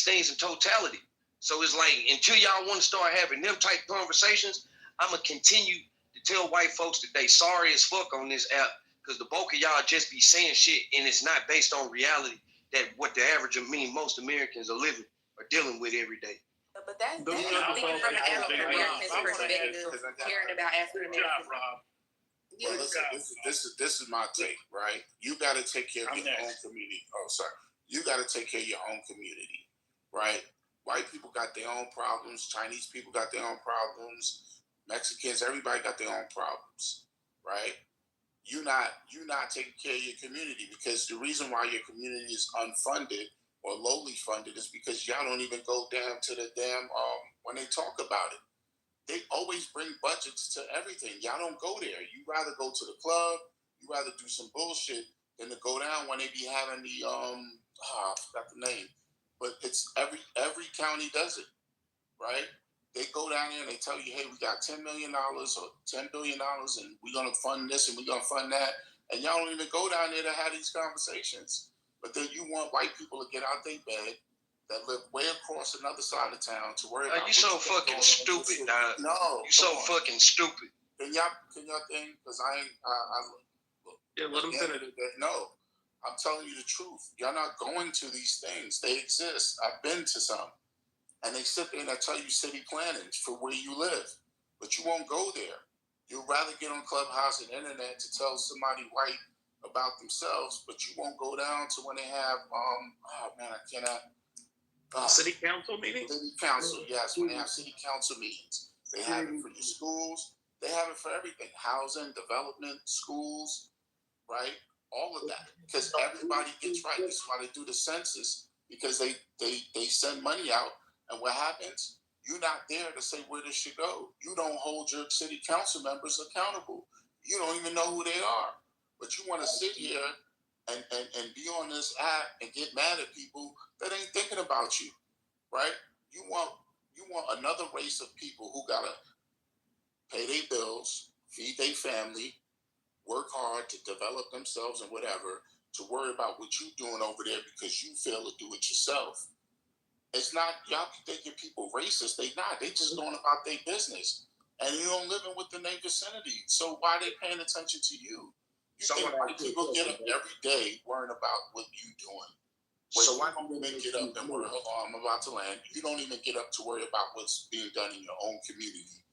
things in totality. So it's like, until y'all want to start having them type conversations, I'm going to continue to tell white folks that they sorry as fuck on this app, because the bulk of y'all just be saying shit, and it's not based on reality that what the average most Americans are living or dealing with every day. But that's speaking from an African American's perspective, caring about African Americans. Well, listen, this is my take, right? You got to take care of your own community. Oh, sorry. You got to take care of your own community, right? White people got their own problems. Chinese people got their own problems. Mexicans, everybody got their own problems, right? You're not taking care of your community, because the reason why your community is unfunded or lowly funded is because y'all don't even go down to the damn when they talk about it. They always bring budgets to everything. Y'all don't go there. You rather go to the club, you rather do some bullshit than to go down when they be having the I forgot the name. But it's every county does it, right? They go down there and they tell you, hey, we got $10 million or $10 billion, and we're gonna fund this and we're gonna fund that. And y'all don't even go down there to have these conversations. But then you want white people to get out their bed that live way across another side of town to worry about. You so fucking stupid, dog. No, you so fucking stupid. Can y'all think? Because I let them finish. No, I'm telling you the truth. Y'all not going to these things. They exist. I've been to some, and they sit there and they tell you city planning for where you live, but you won't go there. You'd rather get on Clubhouse and internet to tell somebody white about themselves, but you won't go down to when they have oh man, I cannot. City council meetings? City council, yes. When they have city council meetings, they have it for your schools. They have it for everything: housing, development, schools, right? All of that, because everybody gets right. That's why they do the census, because they send money out, and what happens? You're not there to say where this should go. You don't hold your city council members accountable. You don't even know who they are, but you want to sit here and be on this app and get mad at people that ain't thinking about you, right? You want another race of people who gotta pay their bills, feed their family, work hard to develop themselves and whatever, to worry about what you're doing over there because you fail to do it yourself. It's not, y'all thinking people racist. They not. They just going about their business. And you don't live in within their vicinity. So why are they paying attention to you? You think white people get up every day worrying about what you doing. So why don't even get up and worry, hold on, I'm about to land. You don't even get up to worry about what's being done in your own community.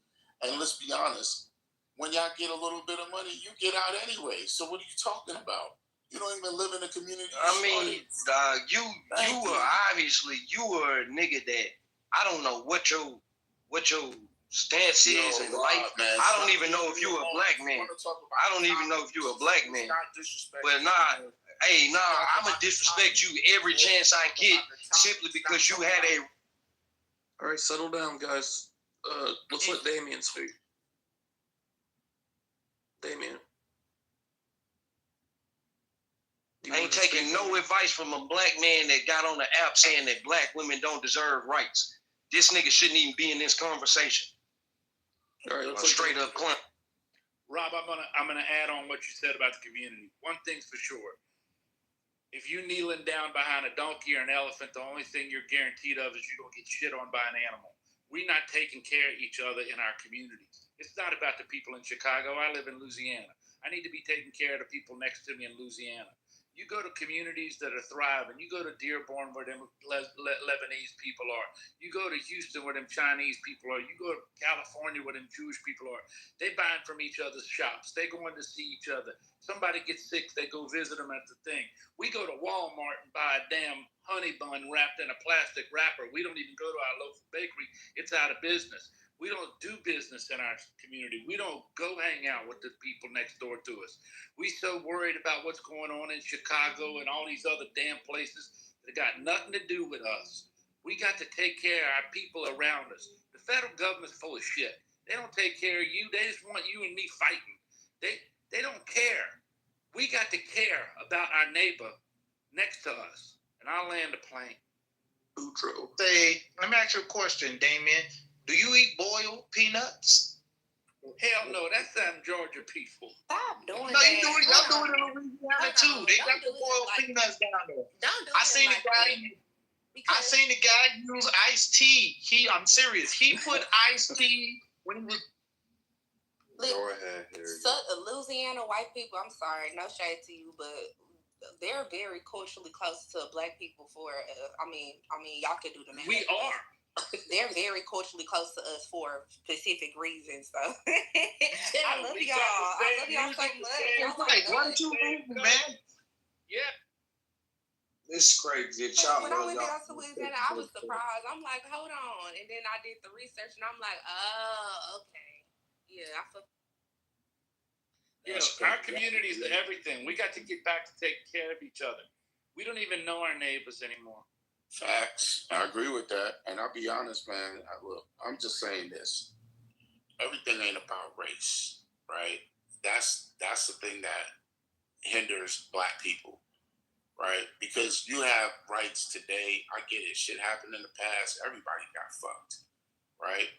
And let's be honest, when y'all get a little bit of money, you get out anyway. So what are you talking about? You don't even live in the community. I mean, you were obviously a nigga that I don't know what your stance is in life. Man, I don't even know if you're a black man. I don't even know if you're a black man. But I'ma disrespect you every chance I get simply because you had a. All right, settle down, guys. Let's let Damien speak. Damien. I ain't taking no advice from a black man that got on the app saying that black women don't deserve rights. This nigga shouldn't even be in this conversation. All right, let's straight up clown. Rob, I'm gonna add on what you said about the community. One thing's for sure. If you kneeling down behind a donkey or an elephant, the only thing you're guaranteed of is you're gonna get shit on by an animal. We're not taking care of each other in our communities. It's not about the people in Chicago. I live in Louisiana. I need to be taking care of the people next to me in Louisiana. You go to communities that are thriving. You go to Dearborn where them Lebanese people are. You go to Houston where them Chinese people are. You go to California where them Jewish people are. They buying from each other's shops. They going to see each other. Somebody gets sick, they go visit them at the thing. We go to Walmart and buy a damn honey bun wrapped in a plastic wrapper. We don't even go to our local bakery. It's out of business. We don't do business in our community. We don't go hang out with the people next door to us. We so worried about what's going on in Chicago and all these other damn places that got nothing to do with us. We got to take care of our people around us. The federal government's full of shit. They don't take care of you. They just want you and me fighting. They don't care. We got to care about our neighbor next to us. And I'll land the plane. Boudreaux. Let me ask you a question, Damien. Do you eat boiled peanuts? Hell no, that's some Georgia people. Stop doing that. No, you do it. Y'all do it in Louisiana too. They got the boiled peanuts down there. Don't do I seen the guy use iced tea. I'm serious. He put iced tea when he was. Go ahead, Louisiana white people, I'm sorry, no shade to you, but they're very culturally close to black people I mean, y'all can do the math. We are. They're very culturally close to us for specific reasons. So I love y'all. I love y'all so much. One, two, man. Yeah. It's crazy. When I went down to Louisiana, I was surprised. I'm like, hold on. And then I did the research and I'm like, oh, okay. Yeah, I feel. Our community is everything. We got to get back to taking care of each other. We don't even know our neighbors anymore. Facts. I agree with that. And I'll be honest, man. Look, I'm just saying this. Everything ain't about race, right? That's the thing that hinders black people, right? Because you have rights today. I get it. Shit happened in the past. Everybody got fucked, right?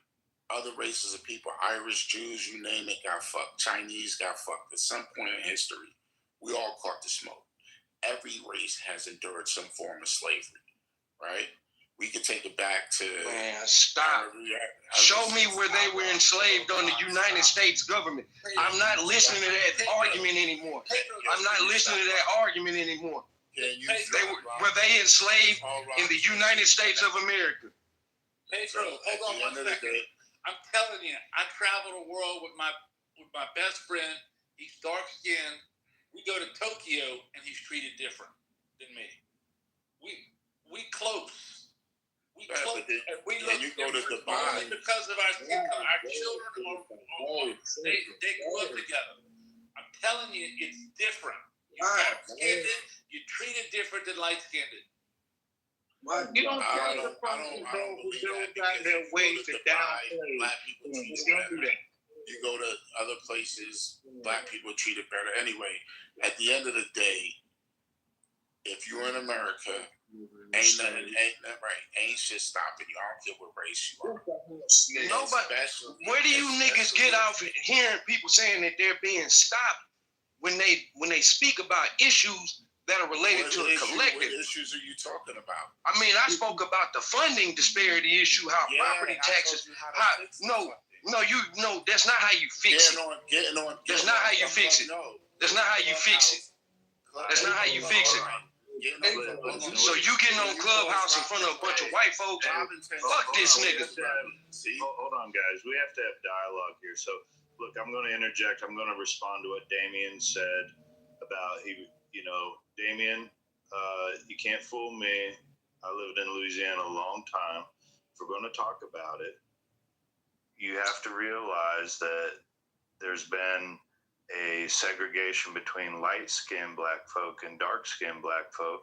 Other races of people, Irish, Jews, you name it, got fucked. Chinese got fucked. At some point in history, we all caught the smoke. Every race has endured some form of slavery. Right? We could take it back to... Man, stop. Show me where they were enslaved on the United States government. I'm not listening to that argument anymore. Were they enslaved in the United States of America? Pedro, hold on 1 second. I'm telling you, I travel the world with my best friend. He's dark-skinned. We go to Tokyo, and he's treated different than me. We close. We close. And we look different only because of our skin color. Our children they grew up together. I'm telling you, it's different. You're dark-skinned, you're treated different than light-skinned. You don't I don't believe that because their ways to downplay black people treated better. You go to other places, black people treated better. Anyway, at the end of the day, if you're in America, ain't shit stopping you. I don't care what race you are. Nobody. Where do you niggas get off hearing people saying that they're being stopped when they speak about issues that are related to the collective? What issues are you talking about? I mean, I spoke about the funding disparity issue, how property taxes. That's not how you fix it. That's not how you fix it. That's not how you fix it. That's not how you fix it. So you getting on Clubhouse in front of a bunch of white folks? Fuck this nigga. Hold on, guys. We have to have dialogue here. So, look, I'm going to interject. I'm going to respond to what Damien said about Damien, you can't fool me. I lived in Louisiana a long time. If we're going to talk about it, you have to realize that there's been a segregation between light-skinned black folk and dark-skinned black folk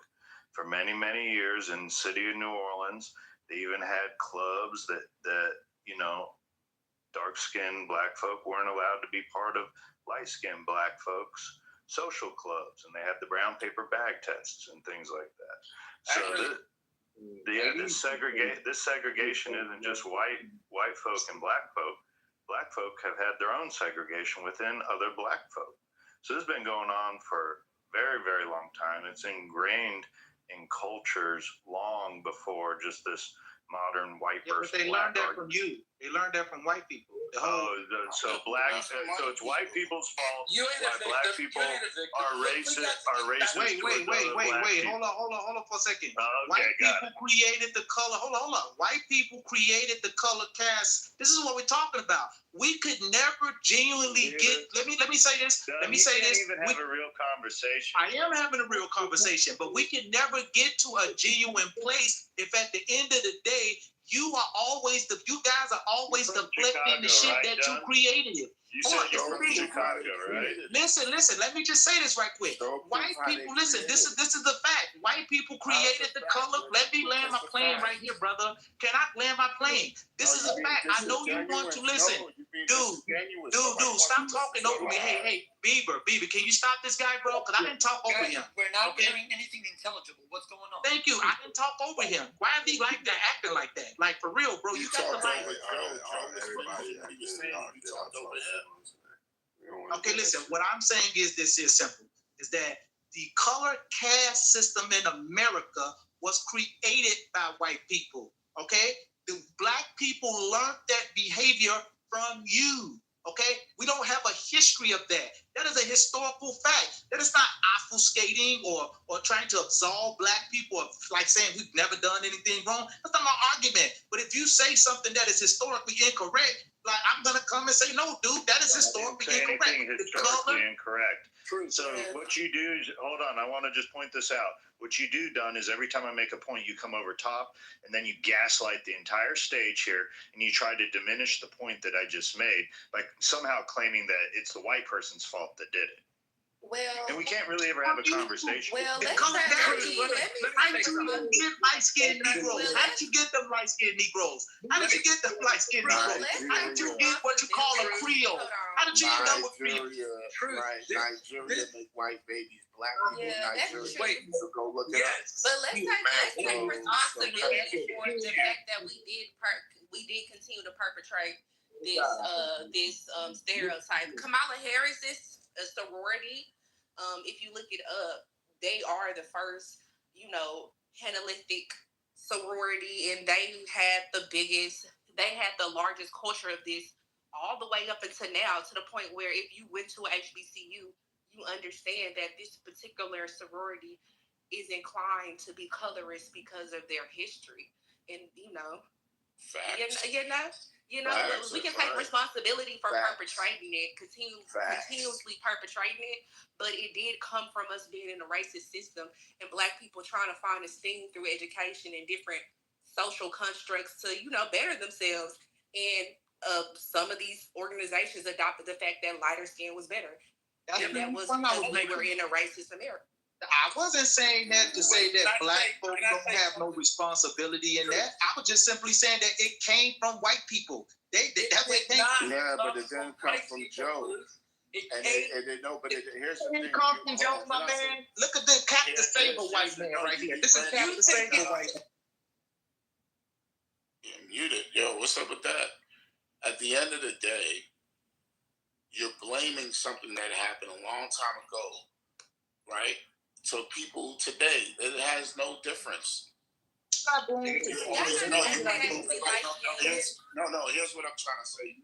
for many, many years in the city of New Orleans. They even had clubs that dark-skinned black folk weren't allowed to be part of light-skinned black folks' social clubs, and they had the brown paper bag tests and things like that. So this segregation isn't just white folk and black folk. Black folk have had their own segregation within other black folk. So this has been going on for a very, very long time. It's ingrained in cultures long before just this modern white person. But they learned that from you. They learned that from white people. So it's white people's fault. Black people are racist. Wait. Hold on for a second. White people created the color. Hold on. White people created the color caste. This is what we're talking about. We could never genuinely get. Let me say this. Let me say this. Even have a real conversation. I am having a real conversation, but we can never get to a genuine place if at the end of the day you guys are always deflecting the shit that you created. You said you're from Chicago, right? Listen. Let me just say this right quick. White people, listen. This is the fact. White people created the color. Let me land my plane right here, brother. Can I land my plane? This is a fact. I know you want to listen, dude. Stop talking over me. Hey, Bieber, can you stop this guy, bro? Because I didn't talk over him. We're not hearing anything intelligible. What's going on? Thank you. I didn't talk over him. Why is he like that, acting like that? Like for real, bro. You got the mic. Okay, listen, what I'm saying is this is simple, is that the color caste system in America was created by white people, okay? The black people learned that behavior from you, okay? We don't have a history of that. That is a historical fact. That is not obfuscating or trying to absolve black people of like saying we've never done anything wrong. That's not my argument. But if you say something that is historically incorrect, like I'm gonna come and say, no, dude, that is historically incorrect. Historically incorrect. True. So what you do is, hold on, I want to just point this out. What you do, Dunn, is every time I make a point, you come over top and then you gaslight the entire stage here and you try to diminish the point that I just made by somehow claiming that it's the white person's faut that did it. Well, and we can't really ever have a conversation. Well, let me light-skinned Negroes. How did you get them light-skinned Negroes? How did you get them light-skinned Negroes? How did you get what you call a Creole? How did you end up with Creole? Nigeria make white babies black people. That's true. So go look it up. But let's take responsibility for the fact that we did continue to perpetrate this stereotype. Kamala Harris is a sorority. If you look it up, they are the first, Hellenistic sorority, and they had the largest culture of this all the way up until now, to the point where if you went to a HBCU, you understand that this particular sorority is inclined to be colorist because of their history. And, Facts. You know, we can take responsibility for perpetrating it, continuously perpetrating it, but it did come from us being in a racist system and Black people trying to find esteem through education and different social constructs to, you know, better themselves. And some of these organizations adopted the fact that lighter skin was better. And that was because we were in a racist America. I wasn't saying that to say that Black folks don't have no responsibility in that. I was just simply saying that it came from white people. That's what it came from. Yeah, but it didn't come from Joe. Here's the thing. Come from Joe, my man. Look at the Captain Saber white man right here. This is Captain Saber white man. You're muted. Yo, what's up with that? At the end of the day, you're blaming something that happened a long time ago, right? So people today, it has no difference. Here's what I'm trying to say.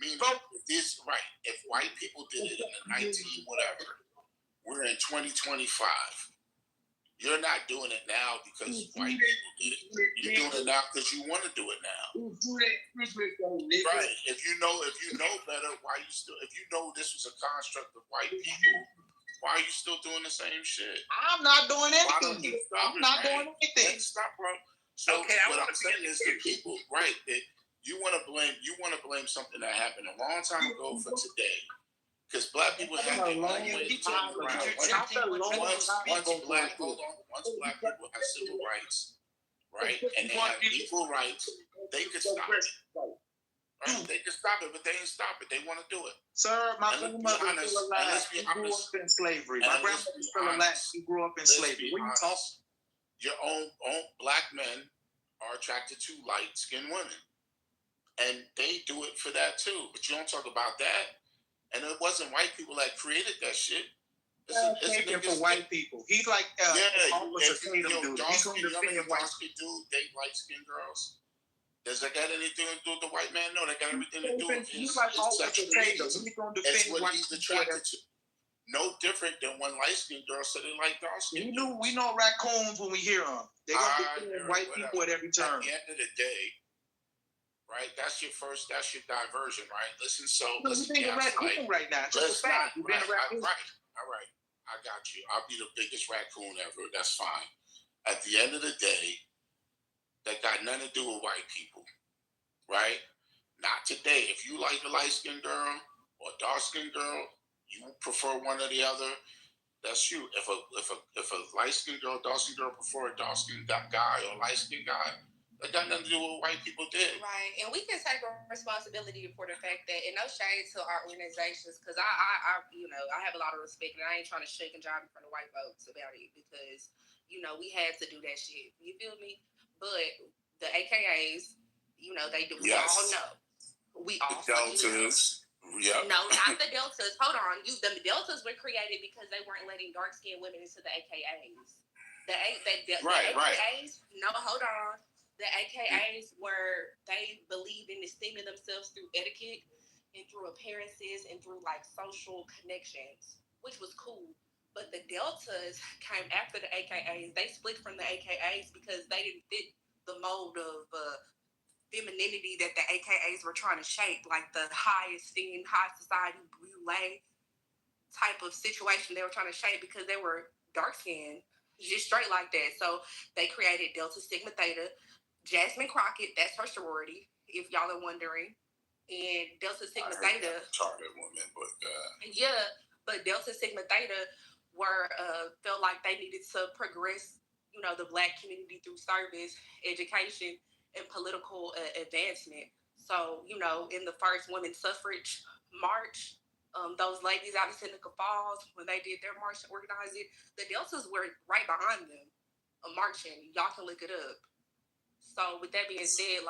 Meaning, if white people did it in the 19 whatever, we're in 2025. You're not doing it now because white people did it. You're doing it now because you want to do it now. Right. If you know better, why you still? If you know this was a construct of white people, why are you still doing the same shit? I'm not doing anything. I'm not doing anything. Stop, bro. So what I'm saying is the people, right? That you want to blame something that happened a long time ago for today. Because Black people have their own way to turn around. Once Black people have civil rights, right, and they have equal rights, they could stop it. Right? They can stop it, but they ain't stop it. They want to do it. Sir, my grandmother was still alive. She grew up in slavery. My grandmother was still alive. She grew up in slavery. What you talking? Your own Black men are attracted to light-skinned women. And they do it for that too. But you don't talk about that. And it wasn't white people that created that shit. It's for white people. He's like He's going to defend white dude date light-skinned girls. Does that got anything to do with the white man? No, that got everything to do with his sexual needs. It's what he's attracted to. No different than when light-skinned girls said they like dark-skinned. We know raccoons when we hear them. They're going to defend white people at every turn. At the end of the day, right? That's your diversion, right? Listen, you're being a raccoon right now. Just a fact. You're being a raccoon. All right. I got you. I'll be the biggest raccoon ever. That's fine. At the end of the day, that got nothing to do with white people, right? Not today. If you like a light-skinned girl or a dark-skinned girl, you prefer one or the other, that's you. If a light-skinned girl, dark-skinned girl prefer a dark-skinned guy or a light-skinned guy, that got nothing to do with what white people did. Right, and we can take responsibility for the fact that, and no shade to our organizations, because I have a lot of respect, and I ain't trying to shake and jive in front of white folks about it, because, we had to do that shit. You feel me? But the AKAs, they do. Yes. We all know. We all the Deltas. Yep. No, not the Deltas. Hold on. The Deltas were created because they weren't letting dark-skinned women into the AKAs. The AKAs. No, hold on. The AKAs were, they believe in esteeming themselves through etiquette and through appearances and through social connections, which was cool. But the Deltas came after the AKAs. They split from the AKAs because they didn't fit the mold of femininity that the AKAs were trying to shape, like the high esteem, high society, boule type of situation they were trying to shape because they were dark-skinned, just straight like that. So they created Delta Sigma Theta. Jasmine Crockett, that's her sorority, if y'all are wondering. And Delta Sigma Theta. Target woman, but but Delta Sigma Theta felt like they needed to progress, the Black community through service, education, and political advancement. So, in the first women's suffrage march, those ladies out of Seneca Falls, when they did their march to organize it, the Deltas were right behind them, marching. Y'all can look it up. So, with that being said,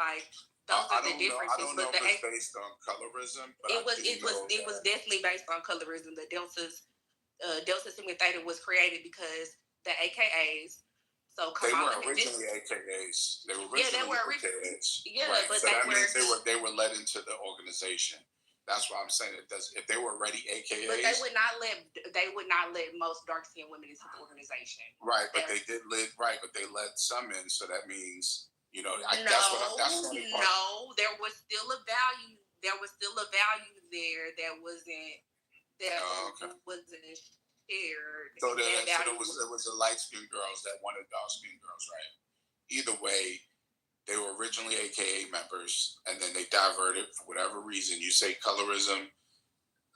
those are the differences. I don't know if it's based on colorism, but it was definitely based on colorism. The Delta Sigma Theta was created because the AKAs. So they were originally AKAs. They were originally AKAs. Yeah, right. but so that means they were led into the organization. That's why I'm saying it does. If they were already AKAs, but they would not let most dark-skinned women into the organization. Right, but they did let. Right, but they let some in. So that means You know, that's the only part. No, there was still a value. There was still a value there that wasn't shared. So there was the light skinned girls that wanted dark skinned girls, right? Either way, they were originally AKA members, and then they diverted for whatever reason. You say colorism,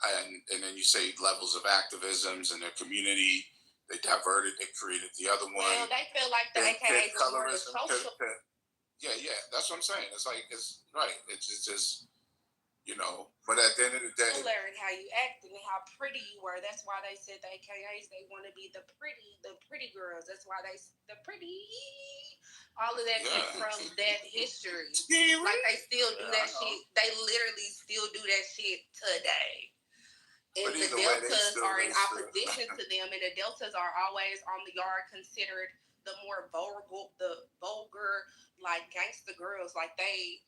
and then you say levels of activisms in their community. They diverted. They created the other one. Well, they feel like the AKA was more the social. Yeah, that's what I'm saying. It's like it's right. It's just, you know. But at the end of the day, you learned how you acted and how pretty you were. That's why they said the AKAs, they want to be the pretty girls. That's why the pretty. All of that came from that history. Like they still do that shit. They literally still do that shit today. And the Deltas are in opposition to them, and the Deltas are always on the yard considered the more vulgar, like gangster girls, like they,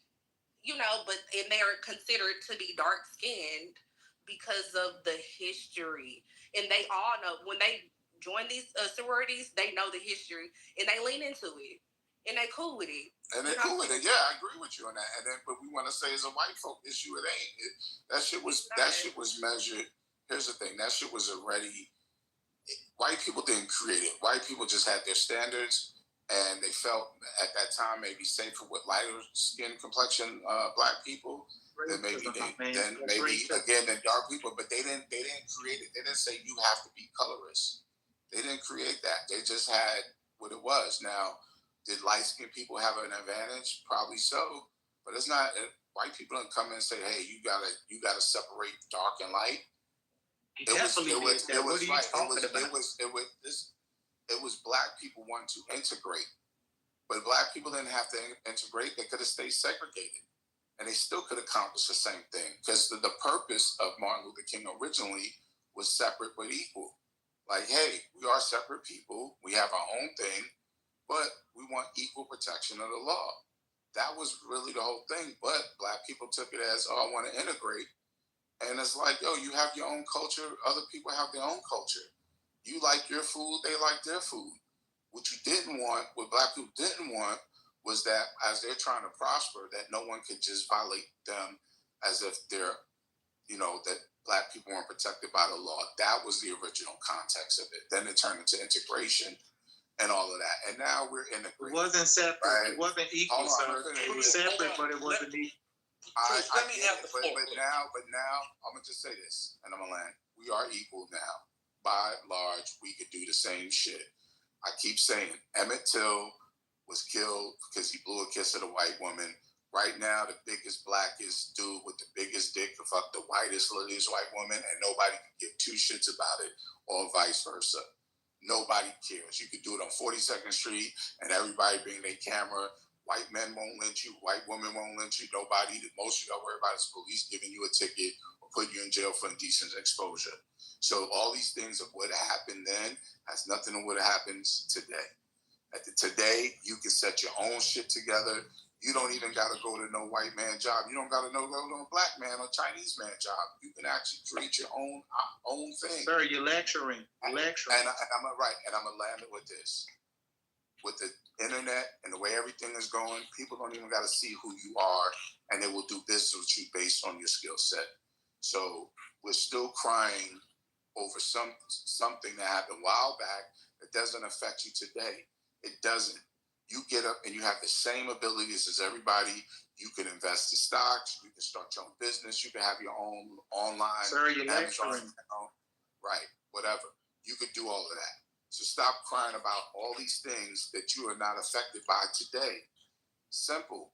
you know, and they're considered to be dark skinned because of the history. And they all know when they join these sororities, they know the history and they lean into it. And they cool with it. And they cool with it. Yeah, I agree with you on that. And then, but we want to say it's a white folk issue. It ain't. That shit was measured. Here's the thing. That shit was already. White people didn't create it. White people just had their standards, and they felt at that time maybe safer with lighter skin complexion black people than maybe than dark people. But they didn't create it. They didn't say you have to be colorist. They didn't create that. They just had what it was. Now, did light-skinned people have an advantage? Probably so, but it's not. White people don't come in and say, "Hey, you gotta separate dark and light." It was black people wanting to integrate, but black people didn't have to integrate. They could have stayed segregated, and they still could accomplish the same thing. Because the purpose of Martin Luther King originally was separate but equal. Like, hey, we are separate people. We have our own thing. But we want equal protection of the law. That was really the whole thing. But black people took it as, oh, I want to integrate. And it's like, yo, you have your own culture. Other people have their own culture. You like your food. They like their food. What black people didn't want was that as they're trying to prosper, that no one could just violate them as if they're, you know, that black people weren't protected by the law. That was the original context of it. Then it turned into integration and all of that. And now we're in agreement. It wasn't separate. Right? It wasn't equal, sir. It was separate, but it wasn't equal. But now, I'm going to just say this, and I'm going to land. We are equal now. By and large, we could do the same shit. I keep saying, Emmett Till was killed because he blew a kiss at a white woman. Right now, the biggest blackest dude with the biggest dick to fuck the whitest white woman, and nobody can give two shits about it, or vice versa. Nobody cares. You could do it on 42nd Street and everybody bring their camera. White men won't lynch you. White women won't lynch you. Nobody. Most you got to worry about is police giving you a ticket or putting you in jail for indecent exposure. So all these things of what happened then has nothing to what happens today. Today, you can set your own shit together. You don't even got to go to no white man job. You don't got to go to no black man or Chinese man job. You can actually create your own thing. Sir, you're lecturing. And I'm gonna land it with this. With the internet and the way everything is going, people don't even got to see who you are, and they will do business with you based on your skill set. So we're still crying over something that happened a while back that doesn't affect you today. It doesn't. You get up and you have the same abilities as everybody. You can invest in stocks. You can start your own business. You can have your own online. Sir, you're Amazon, right, whatever. You could do all of that. So stop crying about all these things that you are not affected by today. Simple.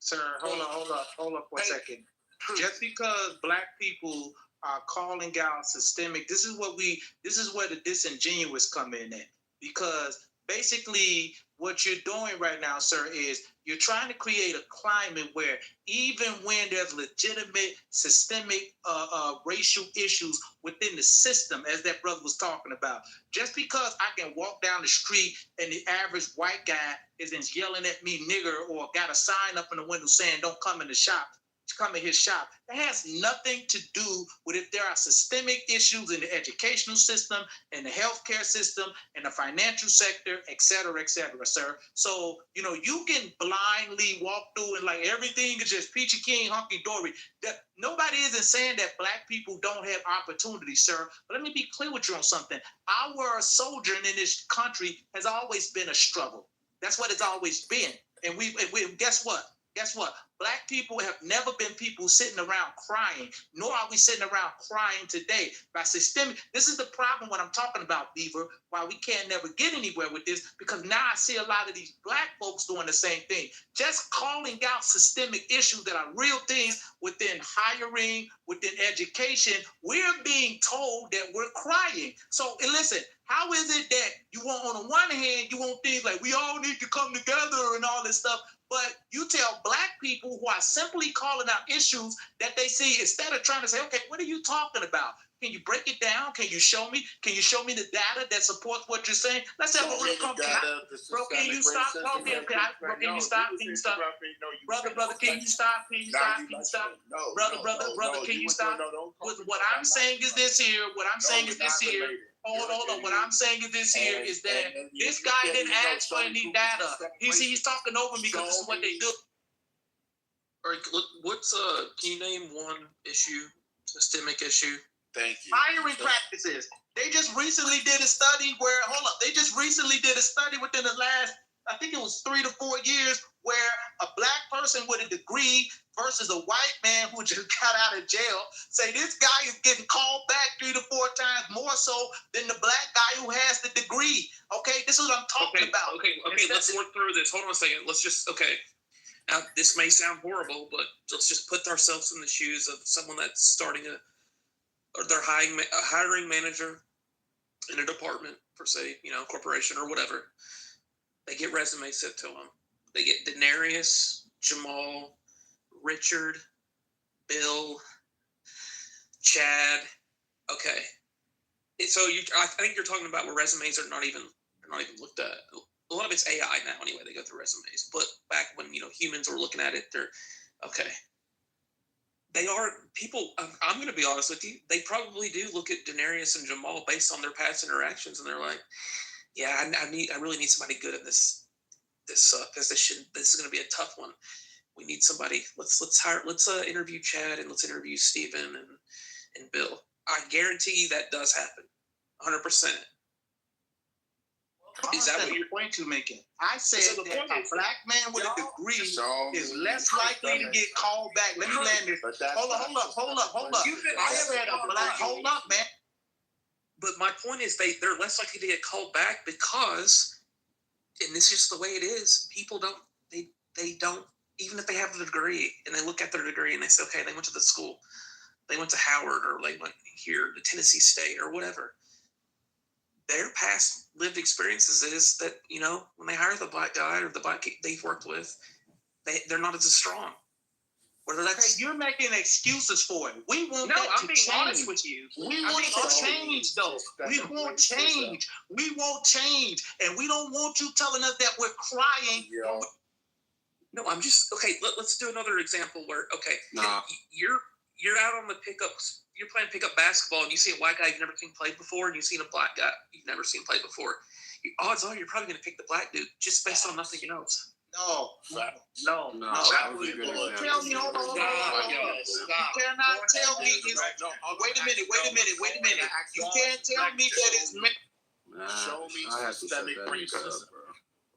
Sir, hold on for a second. Just because black people are calling out systemic, this is where the disingenuous come in at. Because basically, what you're doing right now, sir, is you're trying to create a climate where even when there's legitimate systemic racial issues within the system, as that brother was talking about, just because I can walk down the street and the average white guy isn't yelling at me nigger or got a sign up in the window saying don't come in the shop, to come in his shop. That has nothing to do with if there are systemic issues in the educational system, in the healthcare system, in the financial sector, et cetera, sir. So, you can blindly walk through and like everything is just peachy keen, hunky dory. Nobody isn't saying that black people don't have opportunity, sir. But let me be clear with you on something. Our sojourn in this country has always been a struggle. That's what it's always been. And we guess what? Guess what? Black people have never been people sitting around crying, nor are we sitting around crying today. By systemic, this is the problem what I'm talking about, Beaver, why we can't never get anywhere with this, because now I see a lot of these black folks doing the same thing. Just calling out systemic issues that are real things within hiring, within education, we're being told that we're crying. So, and listen, how is it that you want, on the one hand, you want things like we all need to come together and all this stuff, but you tell black people who are simply calling out issues that they see, instead of trying to say, okay, what are you talking about? Can you break it down? Can you show me? Can you show me the data that supports what you're saying? Let's have a real conversation. Bro, can you stop talking? Bro, can you stop? Can you stop? Brother, can you stop? Can you stop? Can you stop? Brother, can you stop? What I'm saying is this here. What I'm saying is this here. Hold on. What I'm saying is this here is that this guy didn't ask for any data. He's talking over me because this is what they do. All right, what's can you name one issue, systemic issue? Thank you. Hiring practices. They just recently did a study where, they just recently did a study within the last, I think it was 3 to 4 years, where a black person with a degree versus a white man who just got out of jail, say this guy is getting called back 3 to 4 times more so than the black guy who has the degree. Okay, this is what I'm talking about. Okay, let's work through this. Hold on a second. Let's just, now this may sound horrible, but let's just put ourselves in the shoes of someone that's starting or they're hiring manager in a department, per se, corporation or whatever. They get resumes sent to them. They get Denarius, Jamal, Richard, Bill, Chad. Okay. So I think you're talking about where resumes are not even looked at. A lot of it's AI now anyway. They go through resumes. But back when, humans were looking at it, they're okay. They are people. I'm going to be honest with you. They probably do look at Denarius and Jamal based on their past interactions, and they're like, "Yeah, I really need somebody good in this position. This is going to be a tough one. We need somebody. Let's interview Chad and let's interview Steven and Bill." I guarantee you that does happen, 100%. Is that what you're going to making? I said that a black man with a degree is less likely to get called back. Let me land this. Hold up. I said a black. Hold up, man. But my point is, they're less likely to get called back because, and this is just the way it is. People don't. They don't. Even if they have the degree and they look at their degree and they say, okay, they went to the school, they went to Howard or they went here to Tennessee State or whatever. Their past lived experiences is that, when they hire the black guy or the black they've worked with, they're not as strong. Whether that's you're making excuses for it. We want that to change. Honest with you. We want to change, though. We won't change. We won't change, and we don't want you telling us that we're crying. Yeah. No, I'm just okay. Let's do another example where you're out on the pickups. You're playing pickup basketball and you see a white guy you've never seen play before and you've seen a black guy you've never seen play before. Odds are you're probably going to pick the black dude just based on nothing else. No. Tell me, hold on. You cannot tell me. Wait a minute. You can't tell me that it's. Show me systemic racism.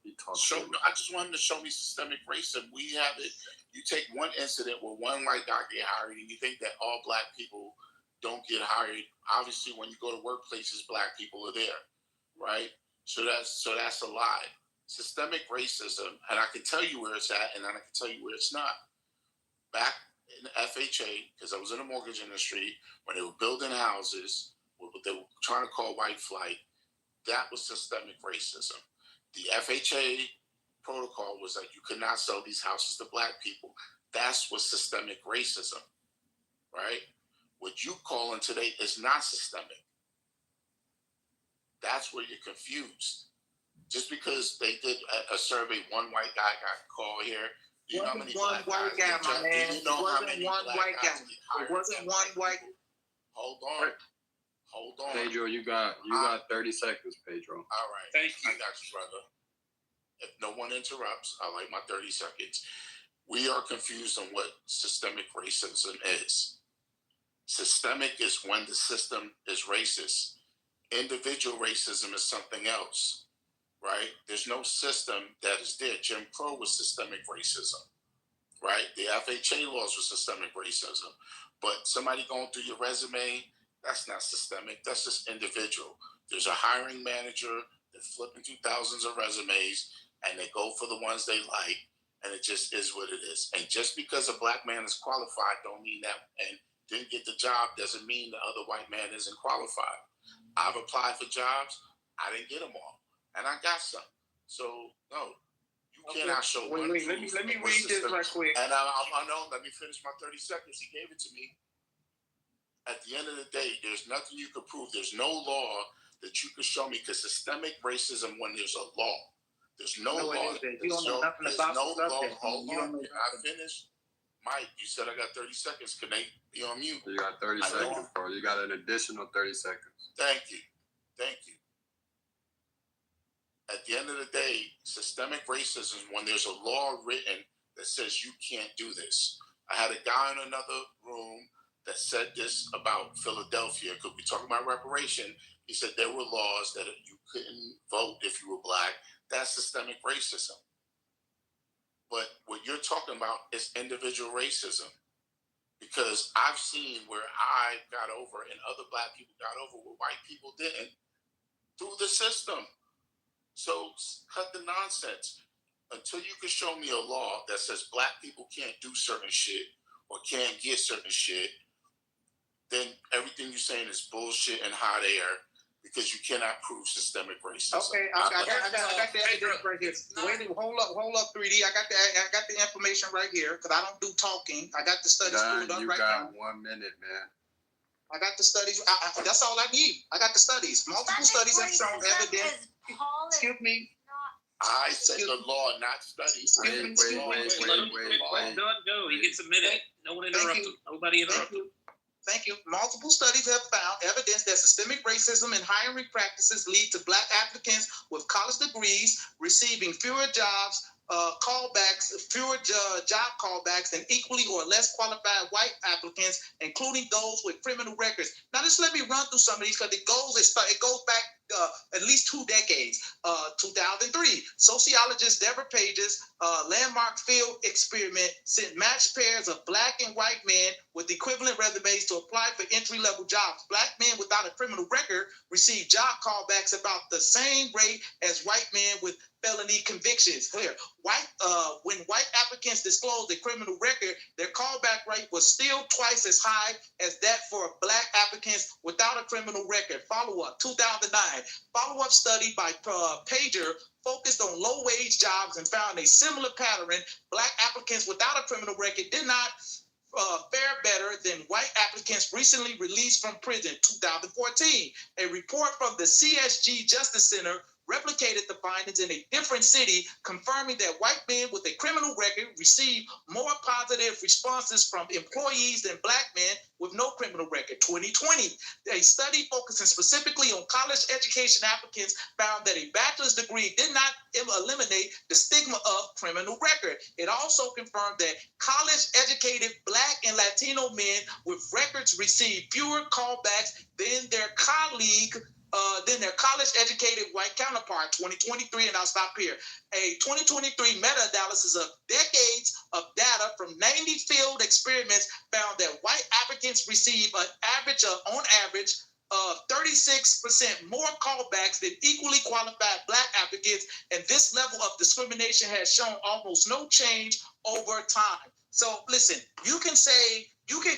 I just wanted to show me systemic racism. We have it. You take one incident where one white guy get hired, and you think that all black people don't get hired. Obviously, when you go to workplaces, black people are there, right? So that's a lie. Systemic racism, and I can tell you where it's at, and then I can tell you where it's not. Back in FHA, because I was in the mortgage industry, when they were building houses, what they were trying to call white flight, that was systemic racism. The FHA protocol was that you could not sell these houses to black people. That's what systemic racism, right? What you calling today is not systemic. That's where you're confused. Just because they did a survey, one white guy got called here, Do you know how many one black white guys? guy, my man. Do you know It how wasn't many one black white guys guy. get hired It wasn't than one white. people? Hold on. Hold on. Pedro, you got 30 seconds, Pedro. All right. Thank you. I got you, brother. If no one interrupts, I like my 30 seconds. We are confused on what systemic racism is. Systemic is when the system is racist. Individual racism is something else, right? There's no system that is there. Jim Crow was systemic racism, right? The FHA laws were systemic racism. But somebody going through your resume, that's not systemic. That's just individual. There's a hiring manager that flipping through thousands of resumes and they go for the ones they like, and it just is what it is. And just because a black man is qualified don't mean that, and didn't get the job doesn't mean the other white man isn't qualified. I've applied for jobs. I didn't get them all, and I got some. So no, you cannot show one. Wait, let me read this right quick. And I know. Let me finish my 30 seconds. He gave it to me. At the end of the day, there's nothing you could prove. There's no law that you could show me, because systemic racism, when there's a law, there's no law. You don't know nothing about no the law. subject. Hold on. Can I finish? Mike, you said I got 30 seconds. Can they be on mute? You got 30 seconds, bro. You got an additional 30 seconds. Thank you. Thank you. At the end of the day, systemic racism is when there's a law written that says you can't do this. I had a guy in another room that said this about Philadelphia, because we talking about reparation. He said there were laws that you couldn't vote if you were black. That's systemic racism. But what you're talking about is individual racism. Because I've seen where I got over and other black people got over where white people didn't through the system. So cut the nonsense. Until you can show me a law that says black people can't do certain shit or can't get certain shit, then everything you're saying is bullshit and hot air, because you cannot prove systemic racism. Okay, I got the evidence right here. Wait, hold up, 3D. I got the information right here, because I don't do talking. I got the studies pulled up right now. You got 1 minute, man. I got the studies. That's all I need. I got the studies. Multiple studies have shown evidence. Excuse me. I said the law, not studies. Wait. Go. He gets a minute. No one interrupt him. Nobody interrupt him. Thank you. Multiple studies have found evidence that systemic racism and hiring practices lead to black applicants with college degrees receiving fewer jobs, fewer job callbacks than equally or less qualified white applicants, including those with criminal records. Now, just let me run through some of these, because it goes back at least 2 decades. 2003, sociologist Deborah Page's landmark field experiment sent matched pairs of black and white men with equivalent resumes to apply for entry-level jobs. Black men without a criminal record received job callbacks about the same rate as white men with felony convictions. Here, when white applicants disclosed a criminal record, their callback rate was still twice as high as that for black applicants without a criminal record. Follow-up, 2009. Follow-up study by Pager focused on low-wage jobs and found a similar pattern. Black applicants without a criminal record did not fare better than white applicants recently released from prison. 2014, a report from the CSG Justice Center replicated the findings in a different city, confirming that white men with a criminal record receive more positive responses from employees than black men with no criminal record. 2020, a study focusing specifically on college education applicants found that a bachelor's degree did not eliminate the stigma of criminal record. It also confirmed that college-educated black and Latino men with records receive fewer callbacks than their college-educated white counterpart. 2023, and I'll stop here. A 2023 meta-analysis of decades of data from 90 field experiments found that white applicants receive on average, 36% more callbacks than equally qualified black applicants, and this level of discrimination has shown almost no change over time. So listen, you can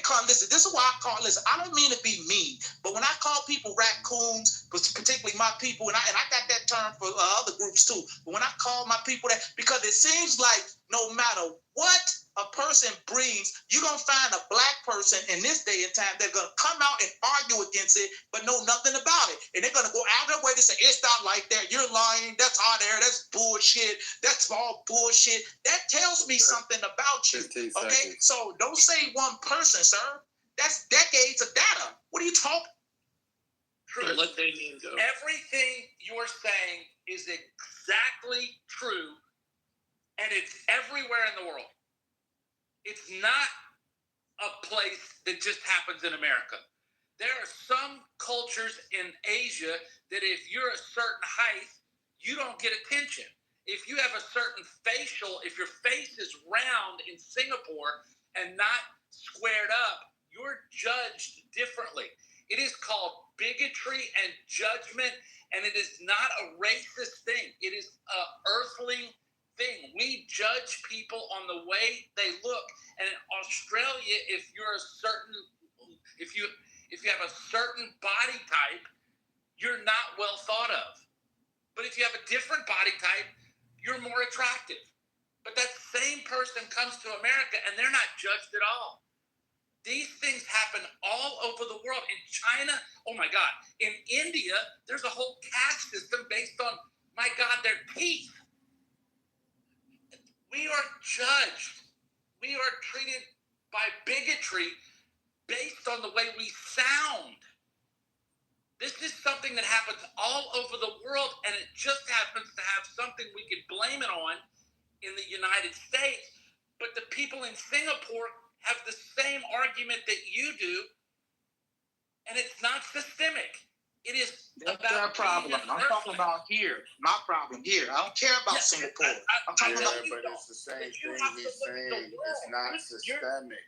come, listen, this is why I don't mean to be mean, but when I call people raccoons, particularly my people, and I got that term for other groups too, but when I call my people that, because it seems like no matter what a person brings, you're going to find a black person in this day and time that's going to come out and argue against it, but know nothing about it. And they're going to go out of their way to say, it's not like that. You're lying. That's hot air. That's bullshit. That's all bullshit. That tells me something about you. Okay? So don't say one person, sir. That's decades of data. What are you talking? True. Let Damien go. Everything you're saying is exactly true, and it's everywhere in the world. It's not a place that just happens in America. There are some cultures in Asia that if you're a certain height, you don't get attention. If you have a certain facial, if your face is round in Singapore and not squared up, you're judged differently. It is called bigotry and judgment, and it is not a racist thing. It is an earthling thing. We judge people on the way they look. And in Australia, if you have a certain body type, you're not well thought of. But if you have a different body type, you're more attractive. But that same person comes to America and they're not judged at all. These things happen all over the world. In China, oh my God. In India, there's a whole caste system based on, my God, their teeth. We are judged. We are treated by bigotry based on the way we sound. This is something that happens all over the world, and it just happens to have something we could blame it on in the United States. But the people in Singapore have the same argument that you do, and it's not systemic. It is That's their problem. I'm talking about here. My problem here. I don't care about Singapore. I'm talking about but it's the same thing he's saying. It's not systemic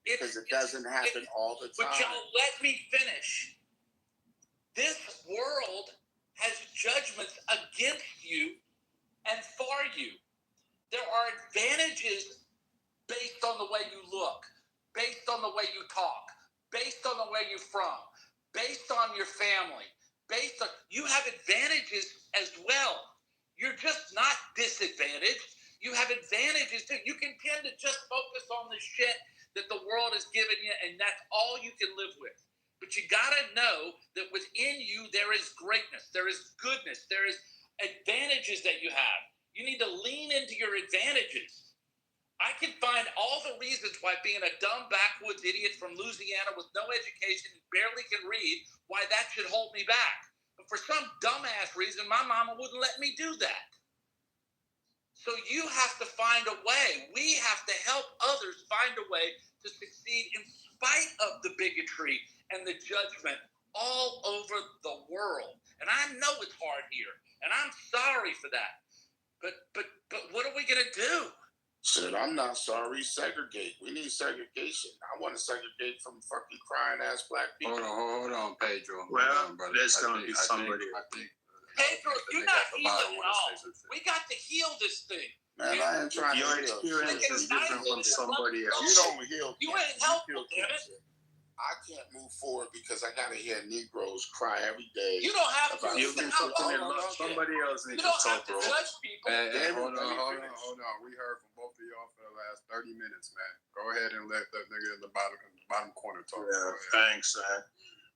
because it doesn't happen all the time. But y'all, let me finish. This world has judgments against you and for you. There are advantages based on the way you look, based on the way you talk, based on the way you're from, based on your family, based on, you have advantages as well. You're just not disadvantaged. You have advantages too. You can tend to just focus on the shit that the world has given you, and that's all you can live with. But you gotta know that within you there is greatness, there is goodness, there is advantages that you have. You need to lean into your advantages. I can find all the reasons why being a dumb backwoods idiot from Louisiana with no education and barely can read, why that should hold me back. But for some dumbass reason, my mama wouldn't let me do that. So you have to find a way. We have to help others find a way to succeed in spite of the bigotry and the judgment all over the world. And I know it's hard here, and I'm sorry for that. But what are we gonna do? Shit, I'm not sorry. Segregate. We need segregation. I want to segregate from fucking crying ass black people. Hold on, Pedro. Well, there's gonna be somebody. Pedro, you're not healing at all. We got to heal this thing. Man, I ain't trying Your to heal. experience is different from somebody else. You don't heal. You ain't helpful, damn it. I can't move forward because I gotta hear Negroes cry every day. You don't have to. You do something that somebody else needs to talk, bro. Hey, hold on. We heard from both of y'all for the last 30 minutes, man. Go ahead and let that nigga in the bottom corner talk. Yeah, thanks, man.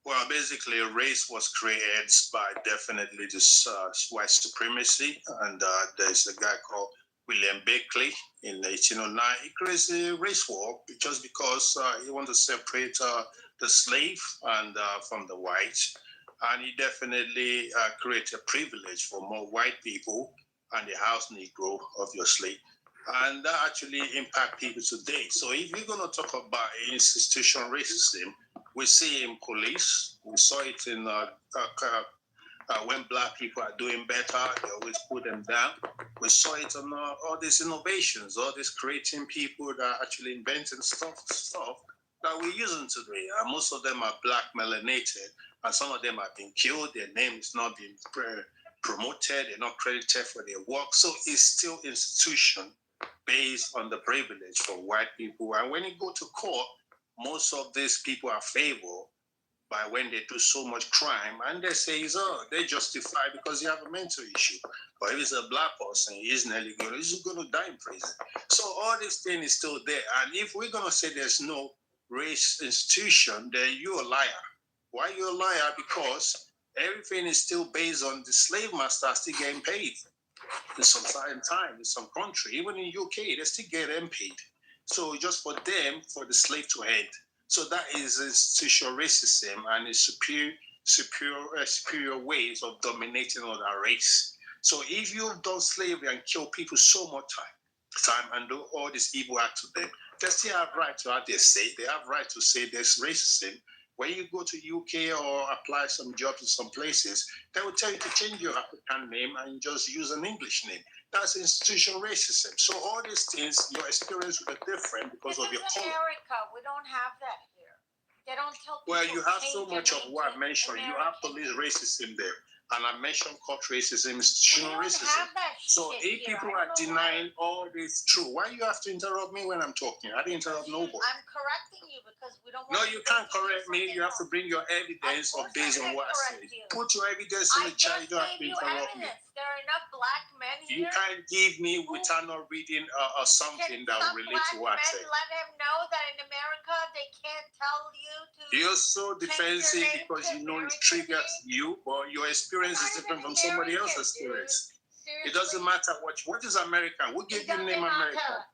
Well, basically, race was created by definitely this white supremacy, and there's a guy called William Beckley in 1809. He created a race war just because he wanted to separate the slave and from the whites, and he definitely created a privilege for more white people and the house Negro, obviously, and that actually impact people today. So if you're going to talk about institutional racism, we see in police, we saw it in when black people are doing better, they always put them down. We saw it on all these innovations, all these creating people that are actually inventing stuff that we're using today. And most of them are black melanated, and some of them have been killed. Their name is not being promoted. They're not credited for their work. So it's still institution based on the privilege for white people. And when you go to court, most of these people are favored by when they do so much crime, and they say they justify because you have a mental issue. But if it's a black person, he's nearly he's going to die in prison. So all this thing is still there. And if we're going to say there's no race institution, then you're a liar. Why are you a liar? Because everything is still based on the slave master still getting paid in some certain time, in some country. Even in UK, they still get them paid. So just for them, for the slave to end. So that is institutional racism and a superior ways of dominating other race. So if you've done slavery and killed people so much time and do all this evil act to them, they still have right to have their say. They have right to say there's racism. When you go to UK or apply some jobs in some places, they will tell you to change your African name and just use an English name. That's institutional racism. So all these things, your experience will be different because of your color. America, we don't have that here. They don't tell people. Well, you have so much of what I mentioned. You have police racism there. And I mentioned court racism, institutional racism. So if people are denying all this true, why you have to interrupt me when I'm talking? I didn't interrupt nobody. I'm correcting you because we don't want No, you can't correct me. You have to bring your evidence based on what I said. Put your evidence in the chat. You don't have to interrupt me. There are enough black men here. You can't give me without not reading something that will relate to what I said. Let him know that in America they can't tell you to. You're so defensive because you know it triggers you, but your experience is different from somebody else's experience. It doesn't matter what is American. Who gave you the name American?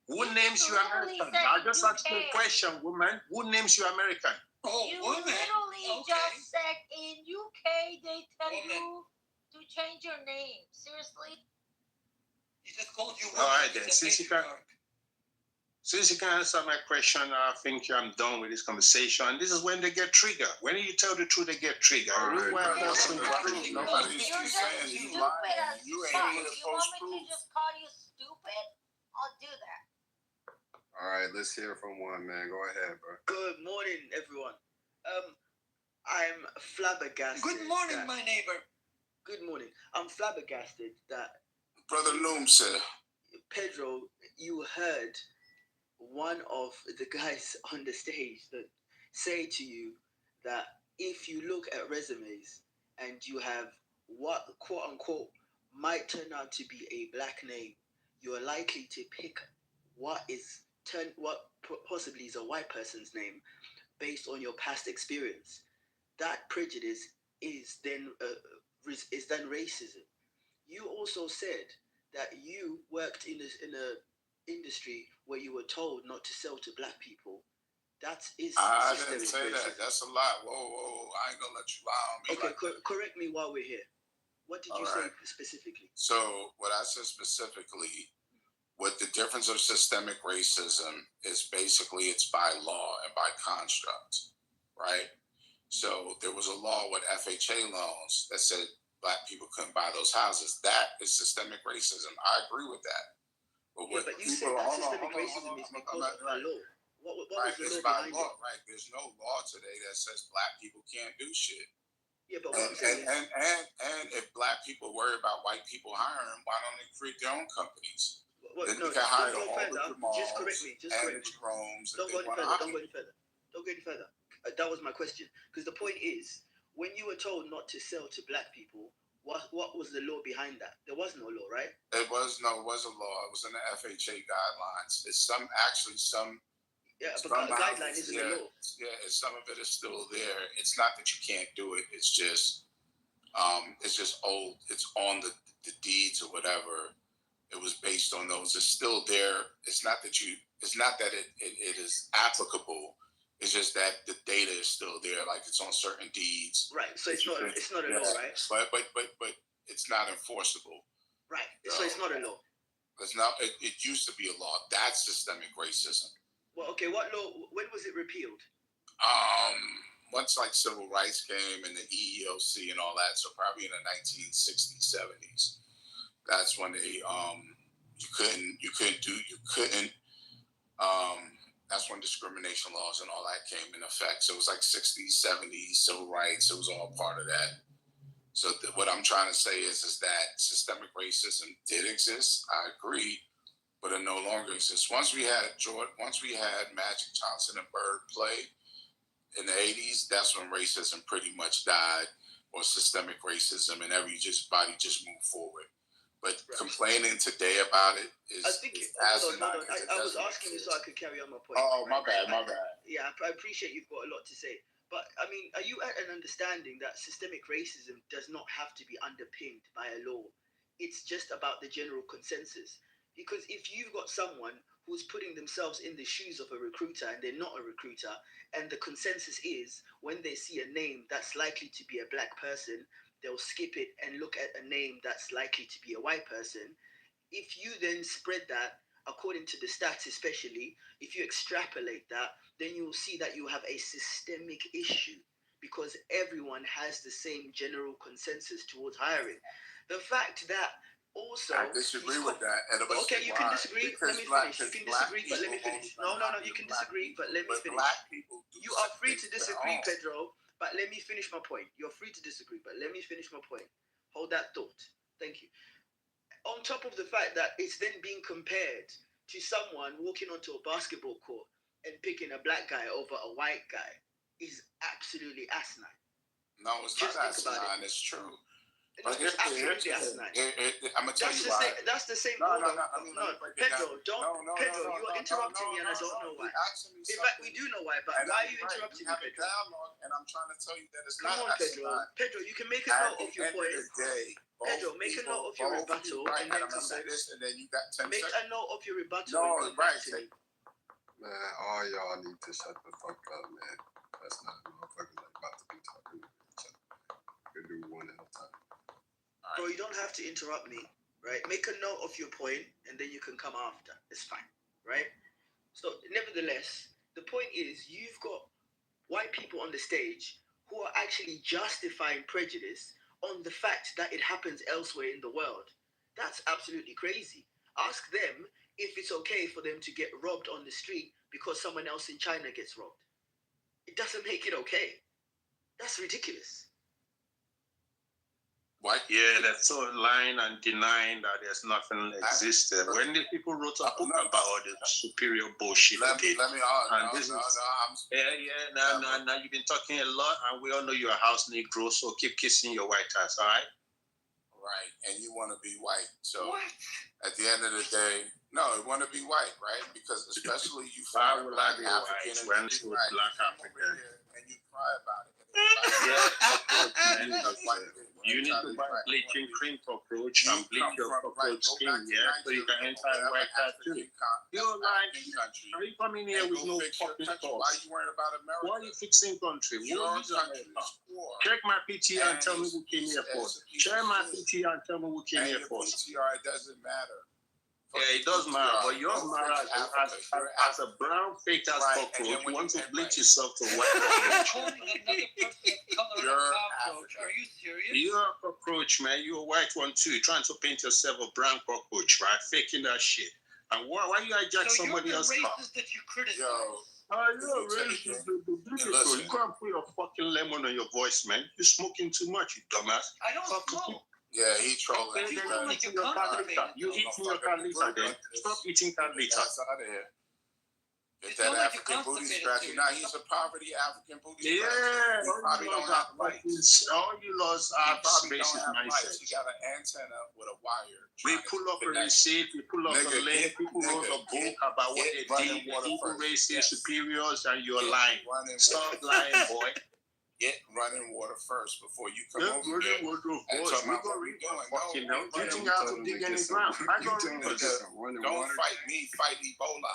Who names you American? I just asked you a question, woman. Who names you American? Oh, you literally just said in UK they tell you to change your name. Seriously? He just called you. All right then. Since you can answer my question, I think I'm done with this conversation. And this is when they get triggered. When you tell the truth, they get triggered. Nobody's saying you lying. You ain't You want me to just call you stupid? I'll do that. All right, let's hear from one, man. Go ahead, bro. Good morning, everyone. I'm flabbergasted. Good morning, my neighbor. Good morning. I'm flabbergasted that Brother Loom said, Pedro, you heard one of the guys on the stage that say to you that if you look at resumes and you have what quote unquote might turn out to be a black name, you are likely to pick what possibly is a white person's name based on your past experience. That prejudice is then racism. You also said that you worked in a industry where you were told not to sell to black people. That is. I didn't say racism. That. That's a lie. Whoa, I ain't gonna let you lie on me. Okay, correct me while we're here. What did you say specifically? So what I said specifically, with the difference of systemic racism is basically it's by law and by construct, right? So there was a law with FHA loans that said black people couldn't buy those houses. That is systemic racism. I agree with that. But you said that systemic racism is because of the law. What was the law behind it? Right. There's no law today that says black people can't do shit. Yeah, but and if black people worry about white people hiring them, why don't they create their own companies? Then No, you can hire don't go any further. Just correct me. Don't go any further. That was my question. Because the point is, when you were told not to sell to black people, what was the law behind that? There was no law, right? It was a law. It was in the FHA guidelines. It's some. Yeah, but the guideline isn't a law. Yeah, some of it is still there. It's not that you can't do it. It's just old. It's on the deeds or whatever. It was based on those. It's still there. It's not that it is applicable. It's just that the data is still there, like it's on certain deeds. Right. So it's not a law, right? But it's not enforceable. Right. So it's not a law. It's not. It used to be a law. That's systemic racism. Well, okay. What law? When was it repealed? Once like civil rights came and the EEOC and all that, so probably in the 1960s, 70s. That's when they that's when discrimination laws and all that came in effect. So it was like 60s, 70s, civil rights. It was all part of that. So what I'm trying to say is that systemic racism did exist. I agree, but it no longer exists. Once we had Magic Johnson and Bird play in the 80s, that's when racism pretty much died, or systemic racism, and everybody just moved forward. But complaining today about it is asinine. I was asking you so I could carry on my point. Oh, my bad. Yeah, I appreciate you've got a lot to say. But, I mean, are you at an understanding that systemic racism does not have to be underpinned by a law? It's just about the general consensus. Because if you've got someone who's putting themselves in the shoes of a recruiter and they're not a recruiter, and the consensus is when they see a name that's likely to be a black person, they'll skip it and look at a name that's likely to be a white person. If you then spread that, according to the stats especially, if you extrapolate that, then you'll see that you have a systemic issue because everyone has the same general consensus towards hiring. The fact that also... I disagree with that. And okay, you can disagree. Let me finish. You can disagree, but let me finish. No, you can disagree, but let me finish. You are free to disagree, Pedro. But let me finish my point. You're free to disagree, but let me finish my point. Hold that thought. Thank you. On top of the fact that it's then being compared to someone walking onto a basketball court and picking a black guy over a white guy is absolutely asinine. No, it's not asinine. It's true. But it's absolutely asinine. I'm gonna tell you why. That's the same. No, Pedro, Pedro, you are interrupting me, and I don't know why. In fact, we do know why, but why are you interrupting me, Pedro? And I'm trying to tell you that it's not asinine. Pedro, you can make a note of your point. Pedro, make a note of your rebuttal, and then come back. And then you got 10 Make a seconds. note of your rebuttal. No, right. Man, all y'all need to shut the fuck up, man. That's not motherfuckers like about to be talking to each other. We'll do one at a time. Bro, you don't have to interrupt me, right? Make a note of your point, and then you can come after. It's fine, right? So, nevertheless, the point is you've got white people on the stage who are actually justifying prejudice on the fact that it happens elsewhere in the world. That's absolutely crazy. Ask them if it's okay for them to get robbed on the street because someone else in China gets robbed. It doesn't make it okay. That's ridiculous. What? Yeah, that's so lying and denying that there's nothing existed. When the people wrote a book about all this superior bullshit, Let me now you've been talking a lot, and we all know you're a house Negro, so keep kissing your white ass, all right? Right, and you want to be white. So at the end of the day, no, you want to be white, right? Because especially you find black African and black African, and you cry about it. You need to buy bleaching cream cockroach and bleach your cockroach skin, so you can enter the white hat too. You're like, are you coming here with no fucking sauce? Why are you worried about America? Why are you fixing country? What is America? Check my PTR and tell me who came here for. Check my PTR and tell me who came here for. PTR, it doesn't matter. Yeah, it does matter, but you're married as a brown fake ass cockroach. You want to bleach yourself to white cockroach. Are you serious? You're a cockroach, man. You're a white one too. You're trying to paint yourself a brown cockroach, right? Faking that shit. And why you hijack somebody else's car? Racist that you criticize. You're racist. You can't put a fucking lemon on your voice, man. You're smoking too much, you dumbass. I don't smoke. Yeah, he trolling. Okay, you eating your cat later then. Stop eating cat later. That's out of here. Get that African booty scratcher. Now he's a poverty African booty scratcher. Yeah, he probably don't have lights. All you lost are basic mindset. He got an antenna with a wire. We pull up a receipt, we pull up a link, people wrote a book about what they did, evil racist superiors, and you're lying. Stop lying, boy. Get running water first before you come over here and talk about what we're doing. You think I have to dig any ground? Don't fight me, fight Ebola.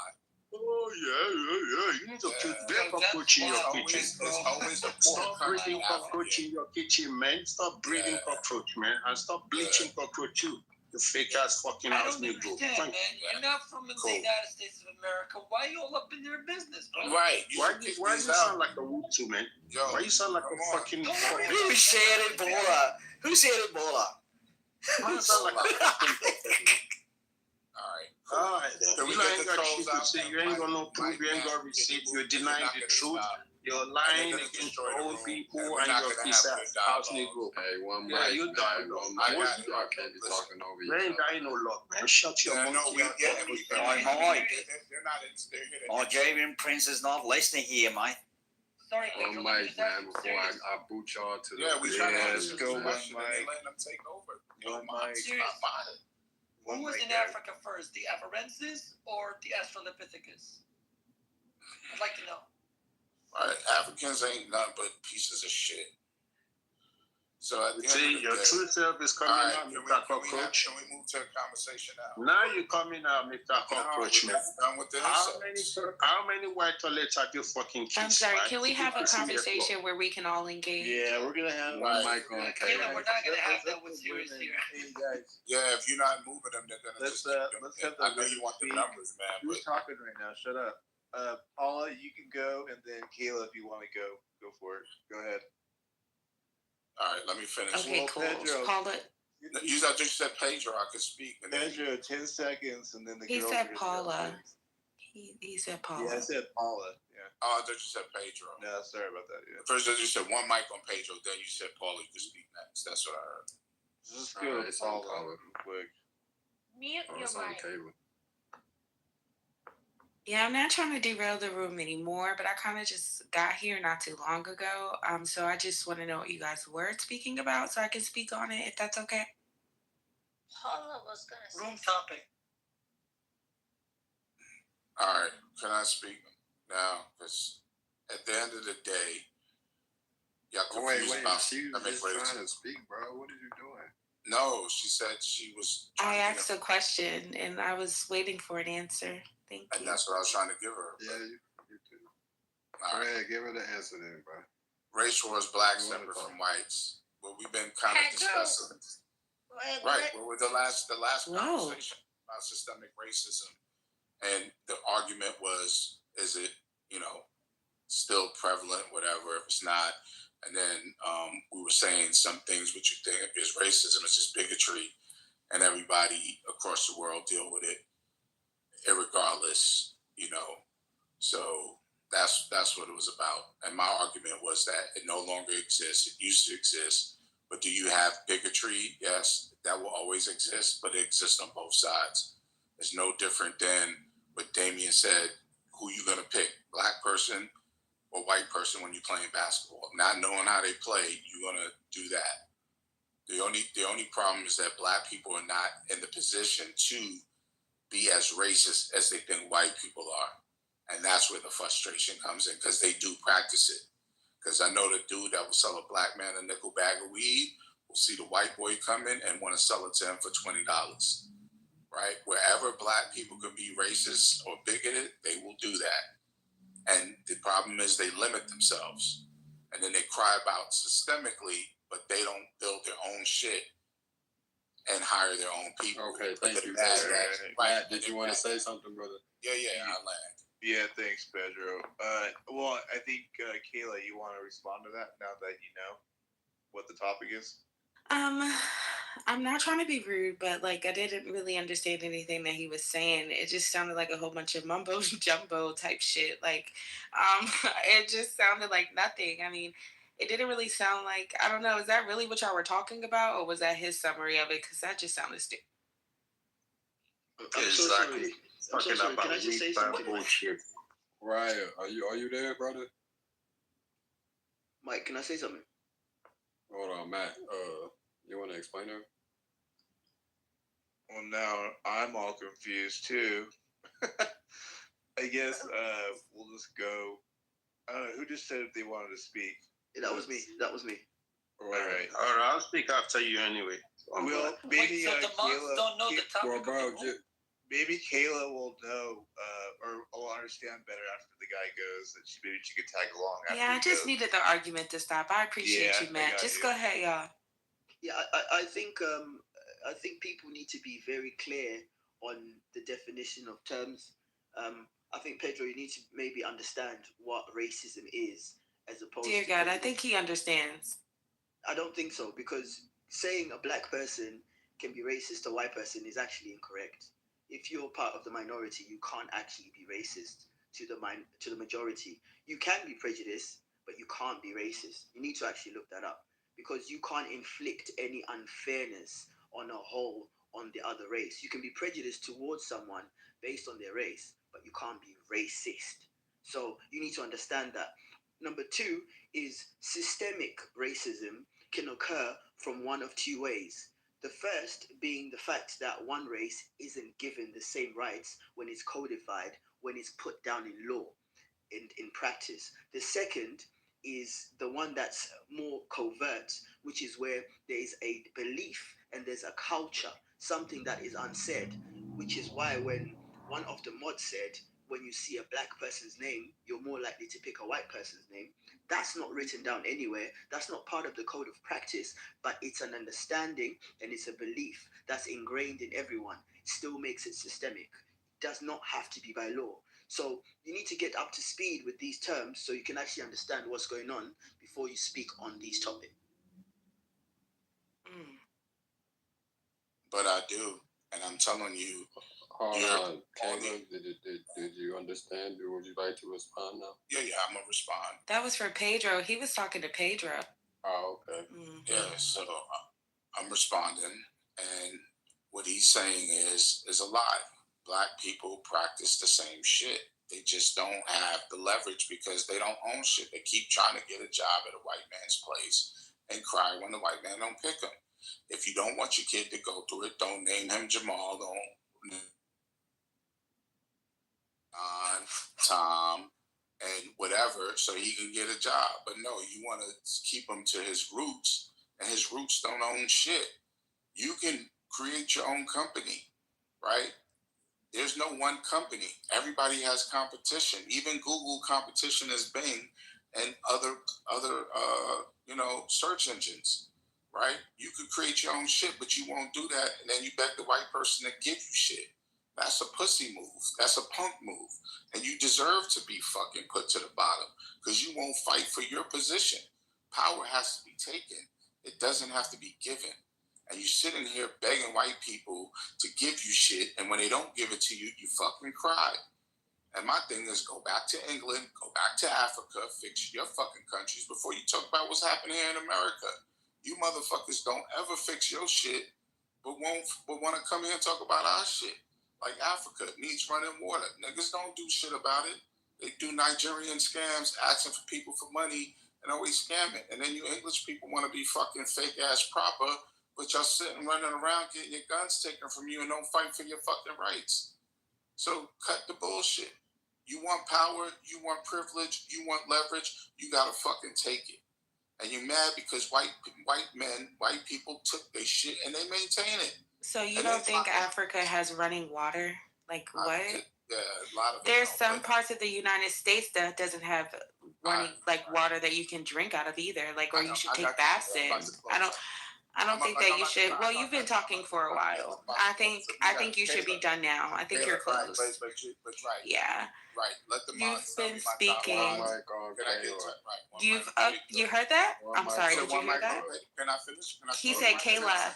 Oh, yeah. You need to kill the cockroach in your kitchen. Stop breeding cockroach in your kitchen, man. Stop breeding cockroach, man. And stop bleaching cockroach too. You fake ass fucking house Negro. Man. You're not from the United States of America. Why are you all up in their business, bro? Right. Why you sound like a Wutu, man? Why you sound like a fucking... Who said Ebola? Who said Ebola? Why you sound like a fucking... All right. So you ain't got shit to say. You ain't got no proof. You ain't got receipt. You're denying the truth. You're lying against old people and you're a piece of house Negro. Hey, one mic. Yeah, you dying. I can't be talking over you. They ain't dying no luck, man. Shut your mouth. Javian Prince is not listening here, mate. Sorry, One mic, man, before I boot y'all to the we trying to let's answer go this question and mic. then letting them take over. One mic. Who was in Africa first, the Afarensis or the Australopithecus? I'd like to know. All right, Africans ain't nothing but pieces of shit. So at the See, end your of the day, true self is coming out, Mr. Cockroach. Can we move to a conversation now? Now you're coming out, Mr. Cockroach, man. Done with this. How many white toilets have you fucking kissed? I'm sorry, right? can we have a conversation where we can all engage? Yeah, we're gonna have one mic on. Caleb, we're not gonna have that with serious here. Hey guys, Yeah, if you're not moving them, they're gonna let's just keep them. let's have I the know you want the numbers, man, Who's but talking right now? Shut up. Paula, you can go, and then Kayla, if you want to go for it. Go ahead. all right, let me finish. Okay, cool. Pedro, Paula, You just said Pedro, I could speak. And then, Pedro, 10 seconds, and then the he girls said are gonna Paula. go. He said Paula. Yeah, I said Paula. Yeah. oh, I thought you said Pedro. No, sorry about that. Yeah. First, you said one mic on Pedro, then you said Paula, you could speak next. That's what I heard. Let's go. It's on Paula real quick. Mute your It's on mic. the table. Yeah, I'm not trying to derail the room anymore, but I kind of just got here not too long ago. So I just want to know what you guys were speaking about so I can speak on it, if that's okay. Paula was gonna say. Room topic. All right, can I speak now? Because at the end of the day, y'all confused about She was just racism. trying to speak, bro. What are you doing? No, she said she was. I asked a question and I was waiting for an answer. Thank And you. that's what I was trying to give her. Yeah, you too. All Go right. ahead, give her the answer then, bro. Race wars, blacks You wanna separate talk. from whites. What we've been kind of discussing. Right. Well, with the last conversation about systemic racism, and the argument was, is it, still prevalent, whatever, if it's not. And then we were saying some things which you think is racism, it's just bigotry, and everybody across the world deal with it, irregardless, So that's what it was about. And my argument was that it no longer exists. It used to exist. But do you have bigotry? Yes, that will always exist, but it exists on both sides. It's no different than what Damien said, who you going to pick, black person or white person when you're playing basketball. Not knowing how they play, you're going to do that. The only problem is that black people are not in the position to be as racist as they think white people are. And that's where the frustration comes in, because they do practice it. Because I know the dude that will sell a black man a nickel bag of weed will see the white boy come in and want to sell it to him for $20, right? Wherever black people can be racist or bigoted, they will do that. And the problem is they limit themselves. And then they cry about systemically, but they don't build their own shit and hire their own people. Okay, thank you. Right. Matt, did you want to say something, brother? Yeah, I land. Yeah, thanks, Pedro. Well, I think Kayla, you want to respond to that now that you know what the topic is? I'm not trying to be rude, but I didn't really understand anything that he was saying. It just sounded like a whole bunch of mumbo jumbo type shit. It just sounded like nothing. I mean, it didn't really sound like, I don't know, is that really what y'all were talking about, or was that his summary of it? Because that just sounded stupid. Exactly. I'm so sorry. Can I just say something? Right. Are you there, brother? Mike, can I say something? Hold on, Matt. You want to explain that? Well, now I'm all confused too. I guess we'll just go. I don't know who just said if they wanted to speak. That was me. All right. I'll speak after you anyway. Well, maybe so the moms Kayla, don't know the topic. Bro, maybe Kayla will know or will understand better after the guy goes. That maybe she could tag along. After Yeah, I he just goes. needed the argument to stop. I appreciate Yeah, you, Matt. I got Just you. go ahead, y'all. Yeah, I think people need to be very clear on the definition of terms. I think Pedro, you need to maybe understand what racism is, as opposed. Dear to God, I think he understands. I don't think so, because saying a black person can be racist to a white person is actually incorrect. If you're part of the minority, you can't actually be racist to the majority. You can be prejudiced, but you can't be racist. You need to actually look that up, because you can't inflict any unfairness on a whole on the other race. You can be prejudiced towards someone based on their race, but you can't be racist. So you need to understand that Number two is systemic racism can occur from one of two ways. The first being the fact that one race isn't given the same rights when it's codified, when it's put down in law, in practice. The second is the one that's more covert, which is where there is a belief and there's a culture, something that is unsaid, which is why when one of the mods said, when you see a black person's name, you're more likely to pick a white person's name. That's not written down anywhere. That's not part of the code of practice, but it's an understanding and it's a belief that's ingrained in everyone. Still makes it systemic. Does not have to be by law. So you need to get up to speed with these terms so you can actually understand what's going on before you speak on these topics. But I do, and I'm telling you. Hold on, Caleb, did you understand? Or would you like to respond now? Yeah, I'm gonna respond. That was for Pedro. He was talking to Pedro. Oh, okay. Yeah, so I'm responding, and what he's saying is a lie. Black people practice the same shit. They just don't have the leverage because they don't own shit. They keep trying to get a job at a white man's place and cry when the white man don't pick them. If you don't want your kid to go through it, don't name him Jamal. Don't Tom and whatever, so he can get a job. But no, you want to keep him to his roots, and his roots don't own shit. You can create your own company, right? There's no one company. Everybody has competition. Even Google competition is Bing and other search engines, right? You could create your own shit, but you won't do that, and then you beg the white person to give you shit. That's a pussy move. That's a punk move. And you deserve to be fucking put to the bottom because you won't fight for your position. Power has to be taken. It doesn't have to be given. And you sitting here begging white people to give you shit, and when they don't give it to you, you fucking cry. And my thing is, go back to England, go back to Africa, fix your fucking countries before you talk about what's happening here in America. You motherfuckers don't ever fix your shit, but want to come here and talk about our shit. Like Africa needs running water. Niggas don't do shit about it. They do Nigerian scams, asking for people for money, and always scamming. And then you English people want to be fucking fake ass proper, but y'all sitting running around getting your guns taken from you and don't fight for your fucking rights. So cut the bullshit. You want power, you want privilege, you want leverage, you gotta fucking take it. And you're mad because white people took their shit and they maintain it. So you don't think Africa has running water? Like what? Yeah, a lot of There's some parts of the United States that doesn't have running water that you can drink out of either. Like, or you should take baths in. I don't think that you should. Well, you've been talking for a while. I think you should be done now. I think you're close. But right. Yeah. Right. Let the You've been speaking. You've you heard that? I'm sorry. Did you hear that? Can I finish? He said Kayla.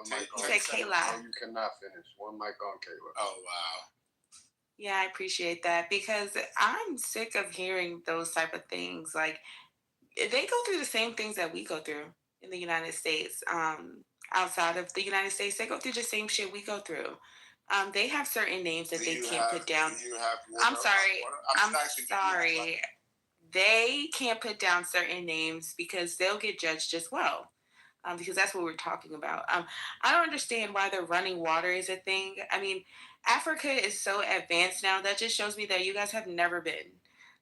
He said Kayla. No, you cannot finish. One mic on Kayla. Oh wow. Yeah, I appreciate that because I'm sick of hearing those type of things. Like they go through the same things that we go through in the United States. Outside of the United States, they go through the same shit we go through. They have certain names that they can't put down. I'm sorry. I'm sorry. They can't put down certain names because they'll get judged as well. Because that's what we're talking about. I don't understand why the running water is a thing. I mean, Africa is so advanced now. That just shows me that you guys have never been.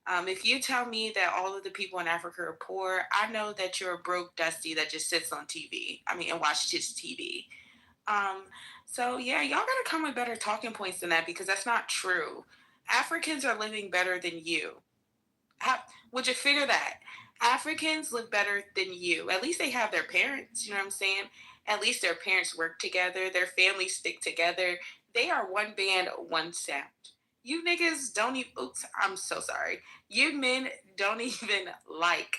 If you tell me that all of the people in Africa are poor, I know that you're a broke dusty that just sits on TV. And watches TV. So yeah, y'all gotta come with better talking points than that because that's not true. Africans are living better than you. Would you figure that? Africans live better than you. At least they have their parents, you know what I'm saying? At least their parents work together. Their families stick together. They are one band, one sound. You niggas don't even, oops, I'm so sorry. You men don't even like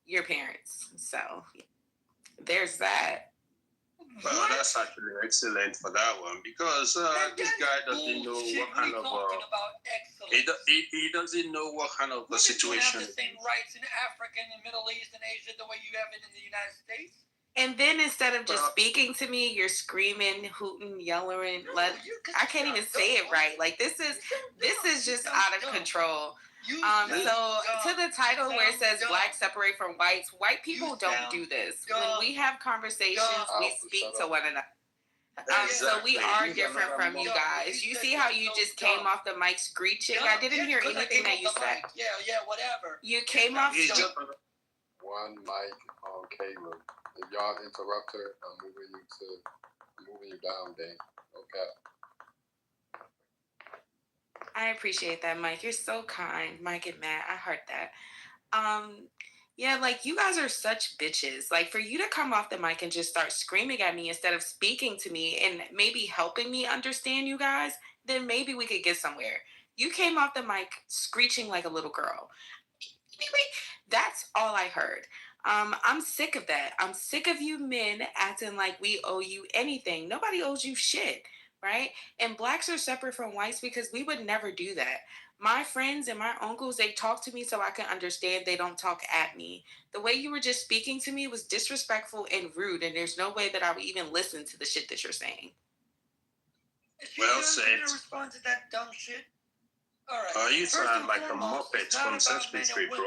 your parents. So there's that. Well, that's actually excellent for that one because this guy doesn't know what kind of he doesn't know what kind of a situation. You have the same rights in Africa and the Middle East and Asia the way you have it in the United States. And then instead of just speaking to me, you're screaming, hooting, yelling. I can't even say it right. Like this is just out of control. So to the title where it says blacks separate from whites, white people don't do this. When we have conversations, we speak to one another. So we are different from you guys. You see how you just came off the mic screeching? I didn't hear anything that you said. Yeah, whatever. You came off. One mic on Caleb. If y'all interrupt her, I'm moving you down, Dane. Okay. I appreciate that, Mike. You're so kind, Mike and Matt. I heard that. Yeah, like you guys are such bitches. Like for you to come off the mic and just start screaming at me instead of speaking to me and maybe helping me understand you guys, then maybe we could get somewhere. You came off the mic screeching like a little girl. That's all I heard. I'm sick of that. I'm sick of you men acting like we owe you anything. Nobody owes you shit, right? And blacks are separate from whites because we would never do that. My friends and my uncles, they talk to me so I can understand. They don't talk at me. The way you were just speaking to me was disrespectful and rude, and there's no way that I would even listen to the shit that you're saying. Well said. Respond to that dumb shit. All right. Oh, you sound like a Muppet from Sesame Street, bro.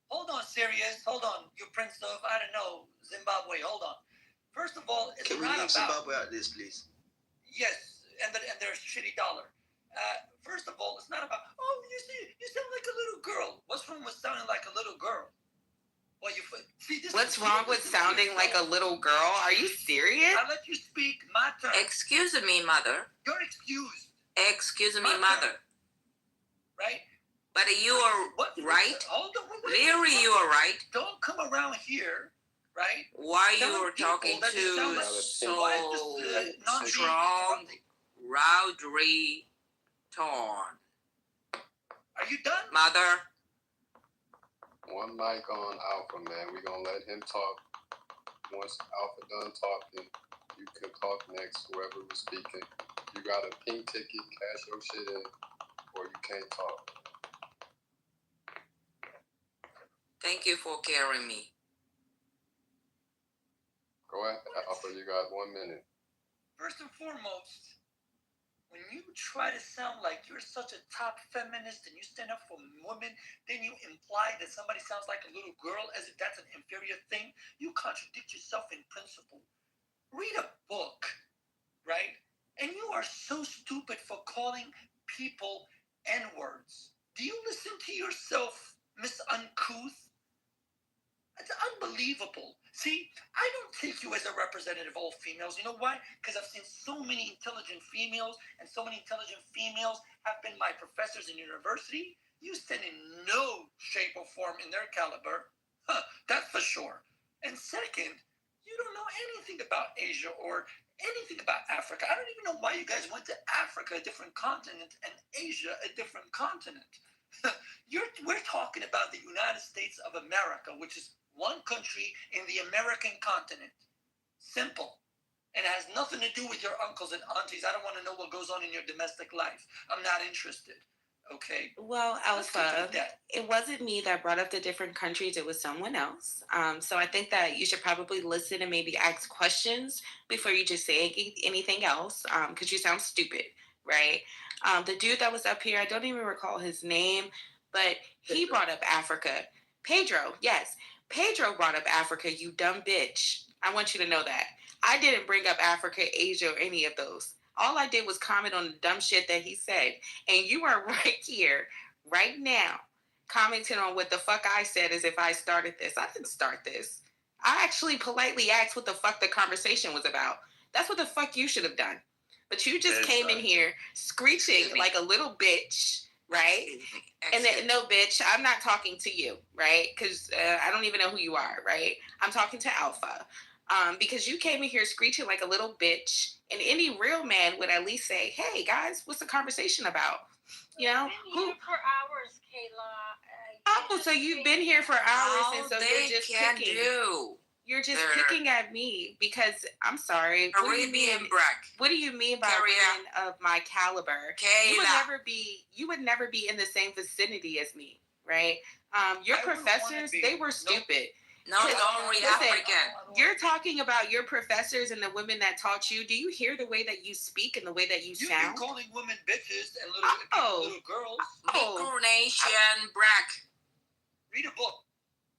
Hold on, Sirius. Hold on. You prince of, I don't know, Zimbabwe. Hold on. First of all, it's Can we not leave about... Zimbabwe at this, please? Yes, and their shitty dollar. First of all, it's not about, oh, you sound like a little girl. What's wrong with sounding like a little girl? Well, What's wrong with sounding like a little girl? Are you serious? I'll let you speak my turn. Excuse me, mother. You're excused. Excuse me, mother. Right? But you are right. Hold on. Leary, you are right. Don't come around here, right? Why you are talking to so strong, rowdy tone? Are you done? Mother. One mic on Alpha, man. We're going to let him talk. Once Alpha done talking, you can talk next, whoever was speaking. You got a pink ticket, cash your shit in, or you can't talk. Thank you for carrying me. Go ahead, Alpha. You got 1 minute. First and foremost, when you try to sound like you're such a top feminist and you stand up for women, then you imply that somebody sounds like a little girl as if that's an inferior thing. You contradict yourself in principle. Read a book, right? And you are so stupid for calling people N-words. Do you listen to yourself, Miss Uncouth? It's unbelievable. See, I don't take you as a representative of all females. You know why? Because I've seen so many intelligent females, and so many intelligent females have been my professors in university. You stand in no shape or form in their caliber. That's for sure. And second, you don't know anything about Asia or anything about Africa. I don't even know why you guys went to Africa, a different continent, and Asia, a different continent. We're talking about the United States of America, which is one country in the American continent. Simple. And it has nothing to do with your uncles and aunties. I don't want to know what goes on in your domestic life. I'm not interested. Okay? Well, Alpha, it wasn't me that brought up the different countries. It was someone else. So I think that you should probably listen and maybe ask questions before you just say anything else, because you sound stupid, right? The dude that was up here, I don't even recall his name, but he brought up Africa. Pedro, yes. Pedro brought up Africa, you dumb bitch. I want you to know that. I didn't bring up Africa, Asia, or any of those. All I did was comment on the dumb shit that he said. And you are right here, right now, commenting on what the fuck I said as if I started this. I didn't start this. I actually politely asked what the fuck the conversation was about. That's what the fuck you should have done. But you just came in here screeching like a little bitch, right? And then, no, bitch, I'm not talking to you, right? Because I don't even know who you are, right? I'm talking to Alpha. Because you came in here screeching like a little bitch, and any real man would at least say, hey, guys, what's the conversation about? You know? I've been here for hours, Kayla. Oh, so you've been here for hours, All and so they you're just can picking. do. You're just picking at me because, I'm sorry. Caribbean Brack. What do you mean by women of my caliber? Kayla. You would never be in the same vicinity as me, right? Your professors, they were stupid. Not only African. You're talking about your professors and the women that taught you. Do you hear the way that you speak and the way that you You've sound? been calling women bitches and little girls. Micronesian Brack. Read a book.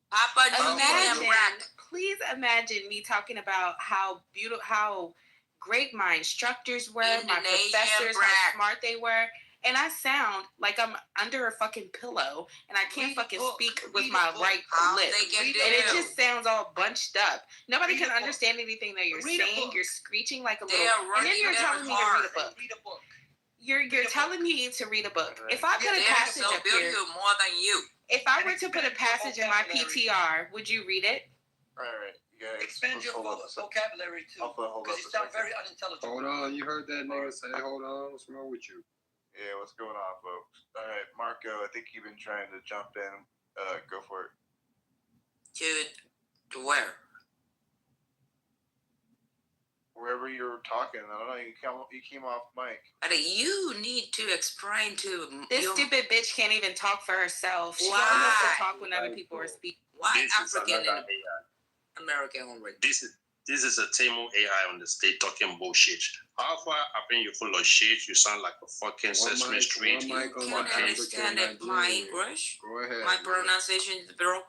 Papa New Guinea Brack. Please imagine me talking about how beautiful, how great my instructors were, my professors, how smart they were. And I sound like I'm under a fucking pillow and I can't fucking speak with my right lip. And it just sounds all bunched up. Nobody can understand anything that you're saying. You're screeching like a little. And then you're telling me to read a book. You're telling me to read a book. If I put a passage up here, more than you. if I were to put a passage in my PTR, would you read it? All right, you guys. Expand your vocabulary too, because you sound very unintelligent. Hold on, you heard that nigga say, hold on, what's wrong with you? Yeah, what's going on, folks? All right, Marco, I think you've been trying to jump in. Go for it. To where? Wherever you were talking. I don't know, you came off mic. But you need to explain to this stupid bitch can't even talk for herself. She only wants to talk when other people are speaking. Why African and American already? This is a Temu AI on the stage talking bullshit. How far I think you're full of shit? You sound like a fucking Sesame Street. You can understand my English? Go ahead. My pronunciation is bro.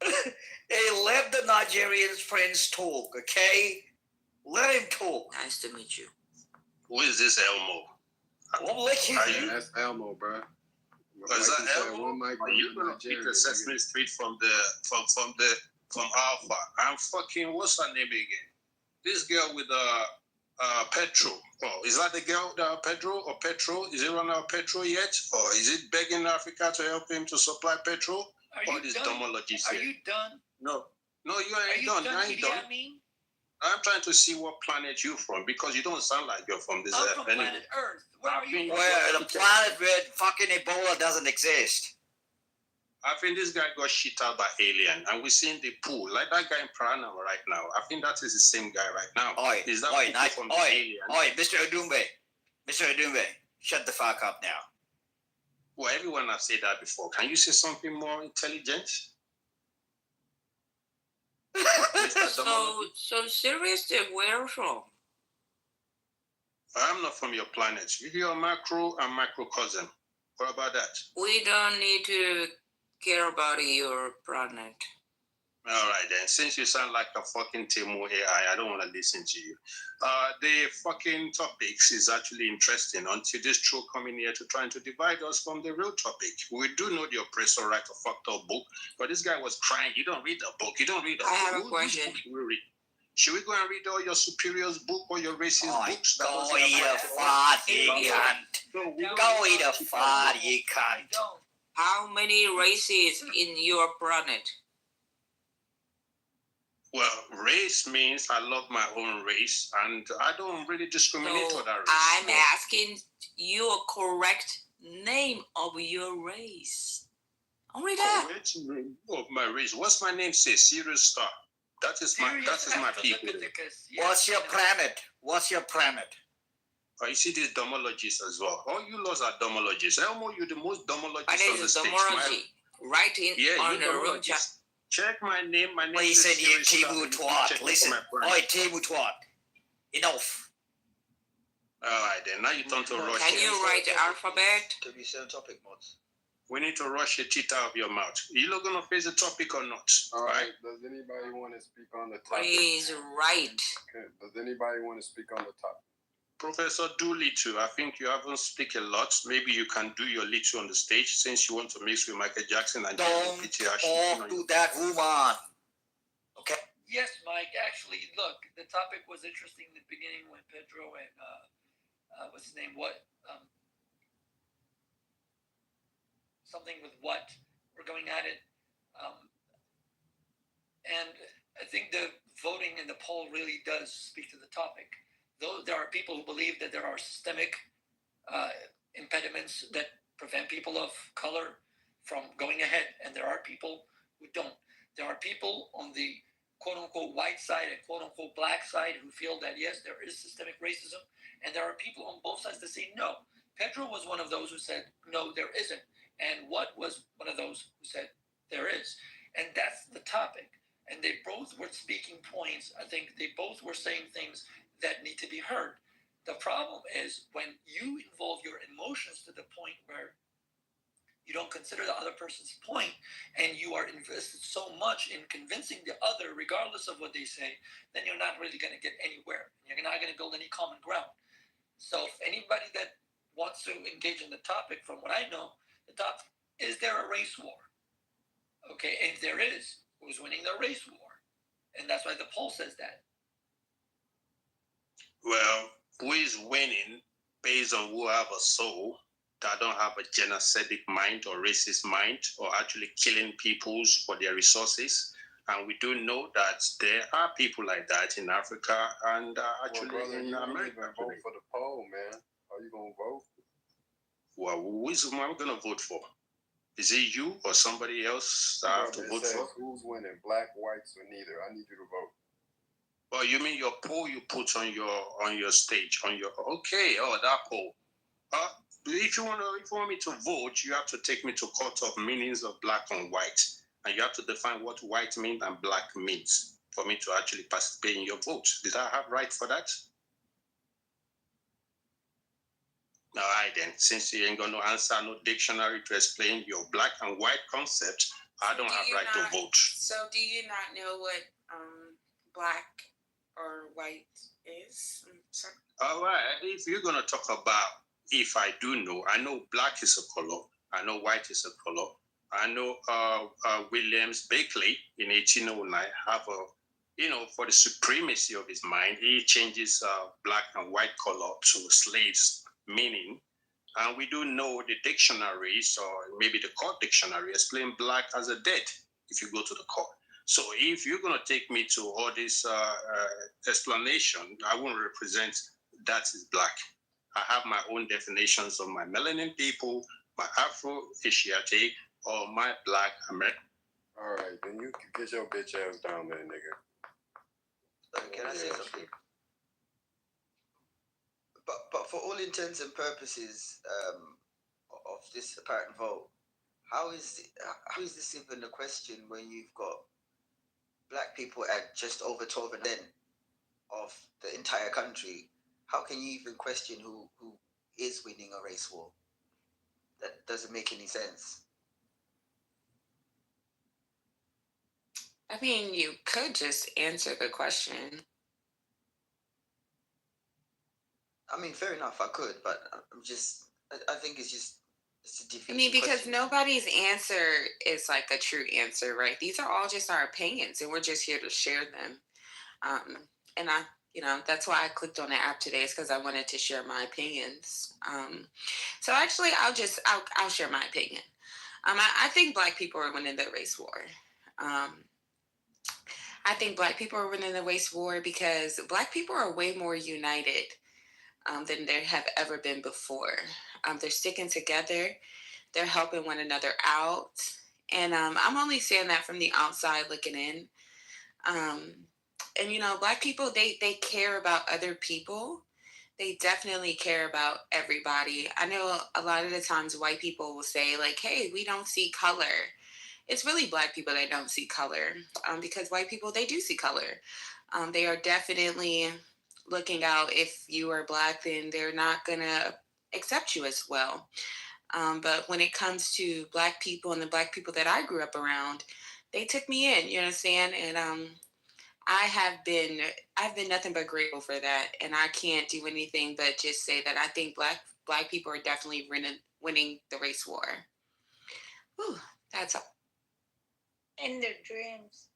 Hey, let the Nigerian friends talk, okay? Let him talk. Nice to meet you. Who is this Elmo? Well, let you. That's Elmo, bro. Is that Elmo? Are you gonna pick the Sesame Street from Alpha? I'm fucking, what's her name again? This girl with petrol. Oh, is that the girl, Pedro or petrol? Is it run out of petrol yet? Or is it begging Africa to help him to supply petrol? Are you done? Are you done? No, you ain't done. You ain't done. I'm trying to see what planet you're from because you don't sound like you're from this earth. I'm from planet Earth. Where are you? Where the planet where fucking Ebola doesn't exist. I think this guy got shit out by alien, and we're seeing the pool like that guy in Paranama right now. I think that is the same guy right now. Is that from the alien? Mr. Odumbe, shut the fuck up now. Well, everyone has said that before. Can you say something more intelligent? So seriously, where from? I'm not from your planet. You're macro and microcosm. What about that? We don't need to care about your planet. All right, then. Since you sound like a fucking Temu AI, I don't want to listen to you. The fucking topics is actually interesting until this troll coming here to trying to divide us from the real topic. We do know the oppressor write a fucked up book, but this guy was crying. You don't read a book. You don't read a book. I have a question. Should we go and read all your superiors' book or your racist books? Go eat a fart, you cunt. Go eat a fart, you cunt. How many races in your planet? Well, race means I love my own race, and I don't really discriminate for that race. I'm asking you a correct name of your race. Only that. Of my race. What's my name? Say Sirius Star. That is my people. What's your planet? What's your planet? You see these domologists as well. All you laws are domologists. Elmo, you're the most domologist on the stage. stage. Writing on the room chat. Check my name. My name Listen, is you Timu Twat. Listen. Oi, Timu Twat. Enough. All right, then. Now you turn to Russia. Can you write the alphabet? To be same topic, mods. We need to rush the teeth out of your mouth. You not going to face the topic or not? All right. Does anybody want to speak on the topic? Please write. Okay. Does anybody want to speak on the topic? Professor, do little. I think you haven't speak a lot. Maybe you can do your little on the stage since you want to mix with Michael Jackson and don't talk to that woman. Okay. Yes, Mike. Actually, look, the topic was interesting in the beginning when Pedro and what's his name? Something with what we're going at it, and I think the voting in the poll really does speak to the topic. Though there are people who believe that there are systemic impediments that prevent people of color from going ahead, and there are people who don't. There are people on the quote-unquote white side and quote-unquote black side who feel that, yes, there is systemic racism, and there are people on both sides that say no. Pedro was one of those who said, no, there isn't. And What was one of those who said there is. where you don't consider the other person's point, and you are invested so much in convincing the other, regardless of what they say, then you're not really going to get anywhere. You're not going to build any common ground. So if anybody that wants to engage in the topic, from what I know, the topic, is there a race war? Okay, and if there is, who's winning the race war? And that's why the poll says that. Well, who is winning based on who have a soul that don't have a genocidal mind or racist mind or actually killing people for their resources. And we do know that there are people like that in Africa and actually brother, in you America. Don't even vote for the poll, man. Are you going to vote? Well, who am I going to vote for? Is it you or somebody else that I have to vote for? Who's winning, black, whites, or neither? I need you to vote. Well, you mean your poll you put on your stage, on your that poll. If you want me to vote, you have to take me to court of meanings of black and white, and you have to define what white means and black means for me to actually participate in your vote. Did I have right for that? All right then. Since you ain't got no answer, no dictionary to explain your black and white concept, I don't have right to vote. So do you not know what black or white is? All right. If you're gonna talk about if I do know, I know black is a color. I know white is a color. I know Williams Bakley in 1809 have for the supremacy of his mind, he changes black and white color to slaves meaning. And we do know the dictionaries or maybe the court dictionary explain black as a dead if you go to the court. So if you're going to take me to all this explanation, I won't represent that is black. I have my own definitions of my melanin people, my Afro-Asiatic, or my black American. All right, then you can get your bitch ass down there, nigga. Can I say something? But for all intents and purposes of this apparent vote, how is this even a question when you've got black people at just over 12% of the entire country? How can you even question who is winning a race war? That doesn't make any sense. I mean, you could just answer the question. I mean, fair enough, I could, but I think it's a defeating I mean, because question. nobody's answer is like a true answer, right? These are all just our opinions, and we're just here to share them. And that's why I clicked on the app today, is because I wanted to share my opinions. So actually, I'll share my opinion. I think black people are winning the race war. I think black people are winning the race war because black people are way more united than there have ever been before. They're sticking together. They're helping one another out. And I'm only saying that from the outside looking in. And black people, they care about other people. They definitely care about everybody. I know a lot of the times white people will say like, hey, we don't see color. It's really black people that don't see color, because white people, they do see color. They are definitely looking out. If you are black, then they're not going to accept you as well. But when it comes to black people and the black people that I grew up around, they took me in, you know what I'm saying? And I've been nothing but grateful for that. And I can't do anything but just say that I think black people are definitely winning the race war. Whew, that's all. In their dreams.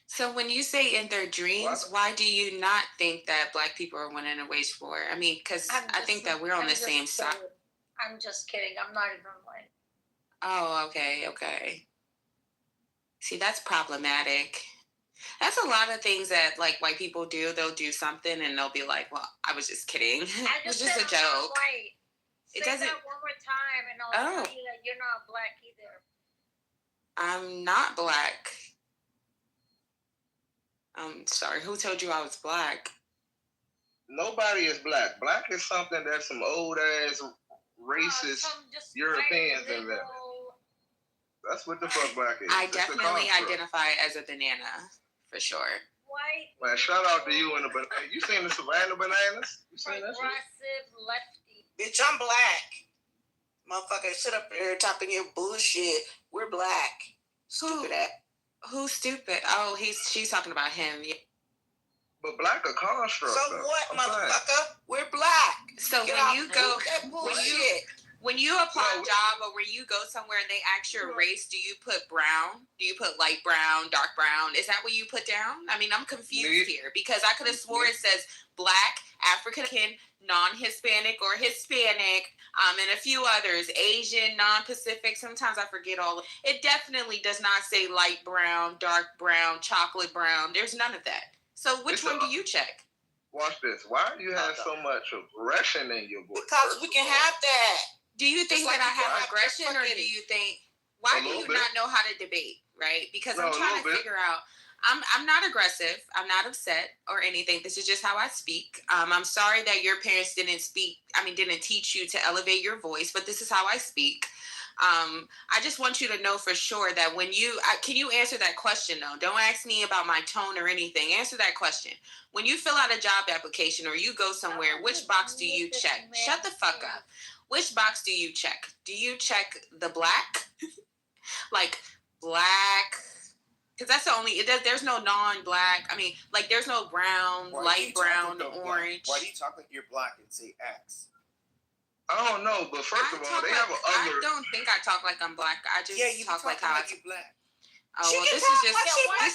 So when you say in their dreams, why do you not think that black people are winning a race war? I mean, because I think that we're on the same side. I'm just kidding. I'm not even lying. Oh, okay. See, that's problematic. That's a lot of things that like white people do. They'll do something and they'll be like, "Well, I was just kidding. It was just a joke." Say that one more time, and I'll tell you that you're not black either. I'm not black. I'm sorry. Who told you I was black? Nobody is black. Black is something that's some old ass racist Europeans in there. That's what the fuck black is. I definitely identify as a banana, for sure. White. Man, shout out to you and the banana. You seen the Savannah bananas? You seen that? Progressive lefty. Bitch, I'm black. Motherfucker, sit up there talking your bullshit. We're black. Stupid ass. Who's stupid? Oh, she's talking about him. Yeah. But black a construct. So though. what, I'm motherfucker? We're black. So Get when off you go, that bullshit. when you apply a job or when you go somewhere and they ask your race, do you put brown? Do you put light brown, dark brown? Is that what you put down? I mean, I'm confused here because I could have swore it says black, African, non-Hispanic or Hispanic, and a few others, Asian, non-Pacific. Sometimes I forget all. It definitely does not say light brown, dark brown, chocolate brown. There's none of that. So which one do you check? Watch this. Why do you have so much aggression in your voice? Because we can have that. Do you think that I have aggression, or do you think? Why do you not know how to debate? Right? Because I'm trying to figure out. I'm not aggressive. I'm not upset or anything. This is just how I speak. I'm sorry that your parents didn't teach you to elevate your voice, but this is how I speak. I just want you to know for sure that when can you answer that question though? Don't ask me about my tone or anything. Answer that question. When you fill out a job application or you go somewhere, which box do you check? Shut the fuck up. Which box do you check? Do you check the black? Like black? Because that's the only, there's no non-black. I mean, like there's no brown, light brown, orange. Why do you talk like you're black and say X? I don't know, but first of all, they have an other. I don't think I talk like I'm black. I just talk like how you're black. Oh, well, this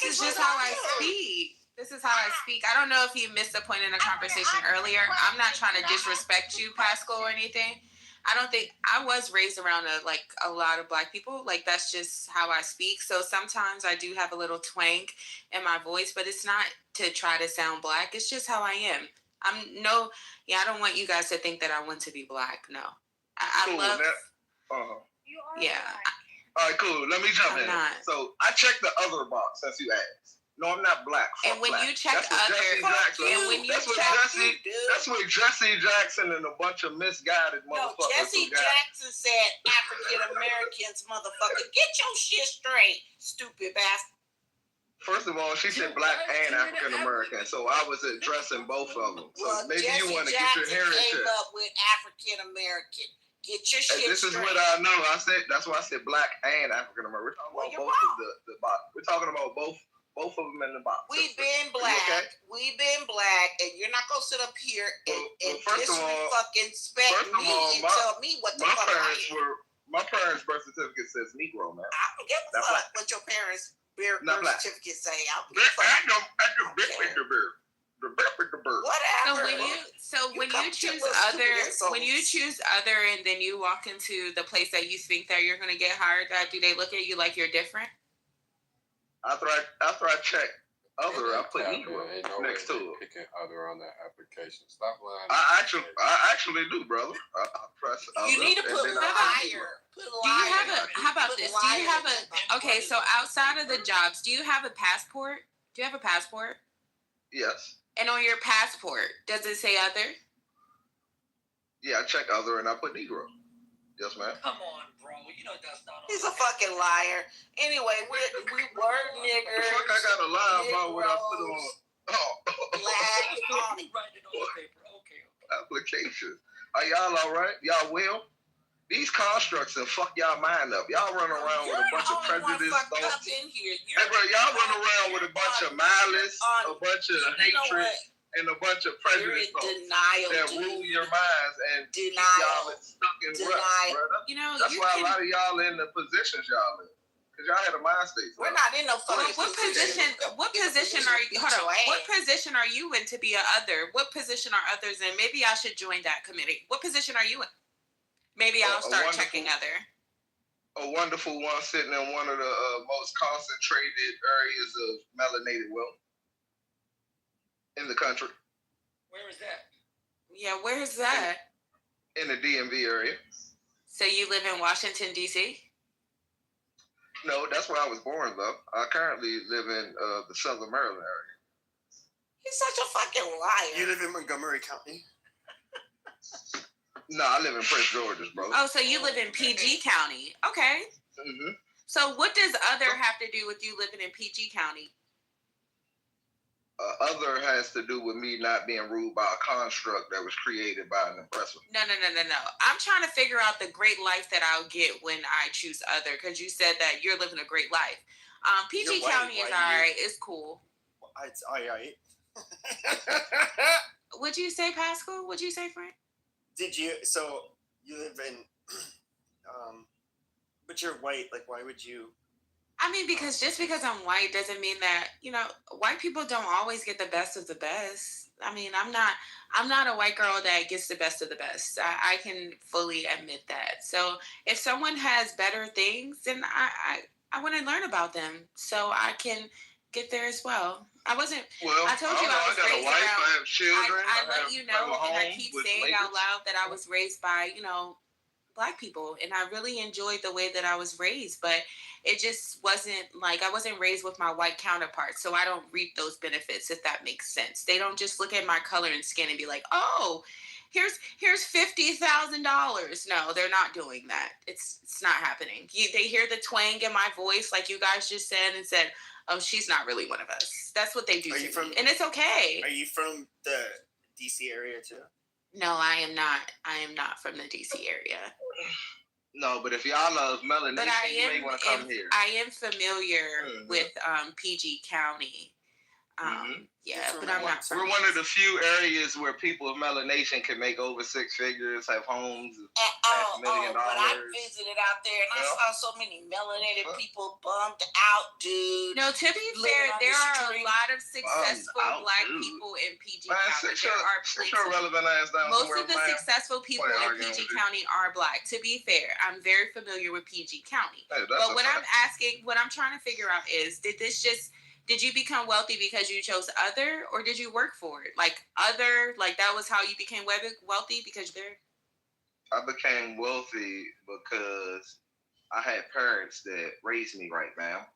is just how I speak. This is how I speak. I don't know if you missed the point in the conversation earlier. I'm not trying to disrespect you, Pascal, or anything. I don't think I was raised around a lot of black people. Like that's just how I speak. So sometimes I do have a little twang in my voice, but it's not to try to sound black. It's just how I am. I don't want you guys to think that I want to be black. No, I love. Yeah. All right, cool. Let me jump in. So I checked the other box since you asked. No, I'm not black. And when you check other, that's what Jesse Jackson and a bunch of misguided motherfuckers. No, Jesse Jackson said African Americans, motherfucker. Get your shit straight, stupid bastard. First of all, she said black and African American, so I was addressing both of them. So maybe you want to get your hearing checked. Came up with African American. Get your shit this straight. Is what I know. That's why I said black and African American. We're talking about both of the box. We're talking about both of them in the box. We've been black. Okay? We've been black, and you're not gonna sit up here and disrespect me and tell me what the fuck I am. My parents' birth certificate says Negro, man. I don't give a fuck what your parents' birth certificate say. I don't give a fuck. When you choose other, and then you walk into the place that you think that you're gonna get hired at, do they look at you like you're different? After I check other, I put Negro next to it. Picking other on that application. Stop lying. I actually do, brother. I press other. You need to put liar. How about this? Do you have a? Okay, so outside of the jobs, do you have a passport? Do you have a passport? Yes. And on your passport, does it say other? Yeah, I check other and I put Negro. Yes, ma'am. Come on, bro. You know that's not. He's a fucking liar. Anyway, we were niggers. The fuck I gotta lie about what I put on? Black. Write it on paper. Okay. Applications. Are y'all all right? Y'all will? These constructs and fuck y'all mind up. Y'all run around with a bunch of prejudice thoughts. Hey, bro, y'all run around with a bunch of malice, a bunch of hatred, and a bunch of prejudice thoughts that rule your minds and keep y'all stuck in ruts, brother. That's why a lot of y'all in the positions y'all in. Because y'all had a mind state. We're not in no fucking position. What position are you? Hold on. What position are you in to be a other? What position are others in? Maybe I should join that committee. What position are you in? Maybe I'll start checking other. A wonderful one sitting in one of the most concentrated areas of melanated wealth in the country. Where is that? Yeah, where is that? In the DMV area. So you live in Washington, D.C.? No, that's where I was born, though. I currently live in the Southern Maryland area. He's such a fucking liar. You live in Montgomery County? No, I live in Prince George's, bro. Oh, so you live in PG County. Okay. Mm-hmm. So what does other have to do with you living in PG County? Other has to do with me not being ruled by a construct that was created by an oppressor. No. I'm trying to figure out the great life that I'll get when I choose other, because you said that you're living a great life. PG County is all right. It's cool. It's all right. What'd you say, Pascal? What'd you say, Frank? Did you? So you live in, but you're white. Like, why would you? I mean, because just because I'm white doesn't mean that, white people don't always get the best of the best. I mean, I'm not a white girl that gets the best of the best. I can fully admit that. So if someone has better things, then I want to learn about them so I can get there as well. I told you I was raised around. I have children. I let you know, and I keep saying out loud that I was raised by, Black people, and I really enjoyed the way that I was raised, but it just wasn't like I wasn't raised with my white counterparts, so I don't reap those benefits, if that makes sense. They don't just look at my color and skin and be like, oh, here's $50,000. No, they're not doing that. It's not happening. They hear the twang in my voice, like you guys just said, and said, oh, she's not really one of us. That's what they do to me, and it's okay. Are you from the DC area too? No, I am not. I am not from the DC area. No, but if y'all love melanation, you may want to come here. I am familiar with PG County. Yeah, but I'm not. We're one of the few areas where people of melanation can make over six figures, have homes, $500,000. But I visited out there and I saw so many melanated people bummed out, dude. No, to be fair, there are a lot of successful Black people in PG County. Most of the successful people in PG County are Black. To be fair, I'm very familiar with PG County. But what I'm trying to figure out is, did you become wealthy because you chose other, or did you work for it? Like that was how you became wealthy because I became wealthy because I had parents that raised me right now.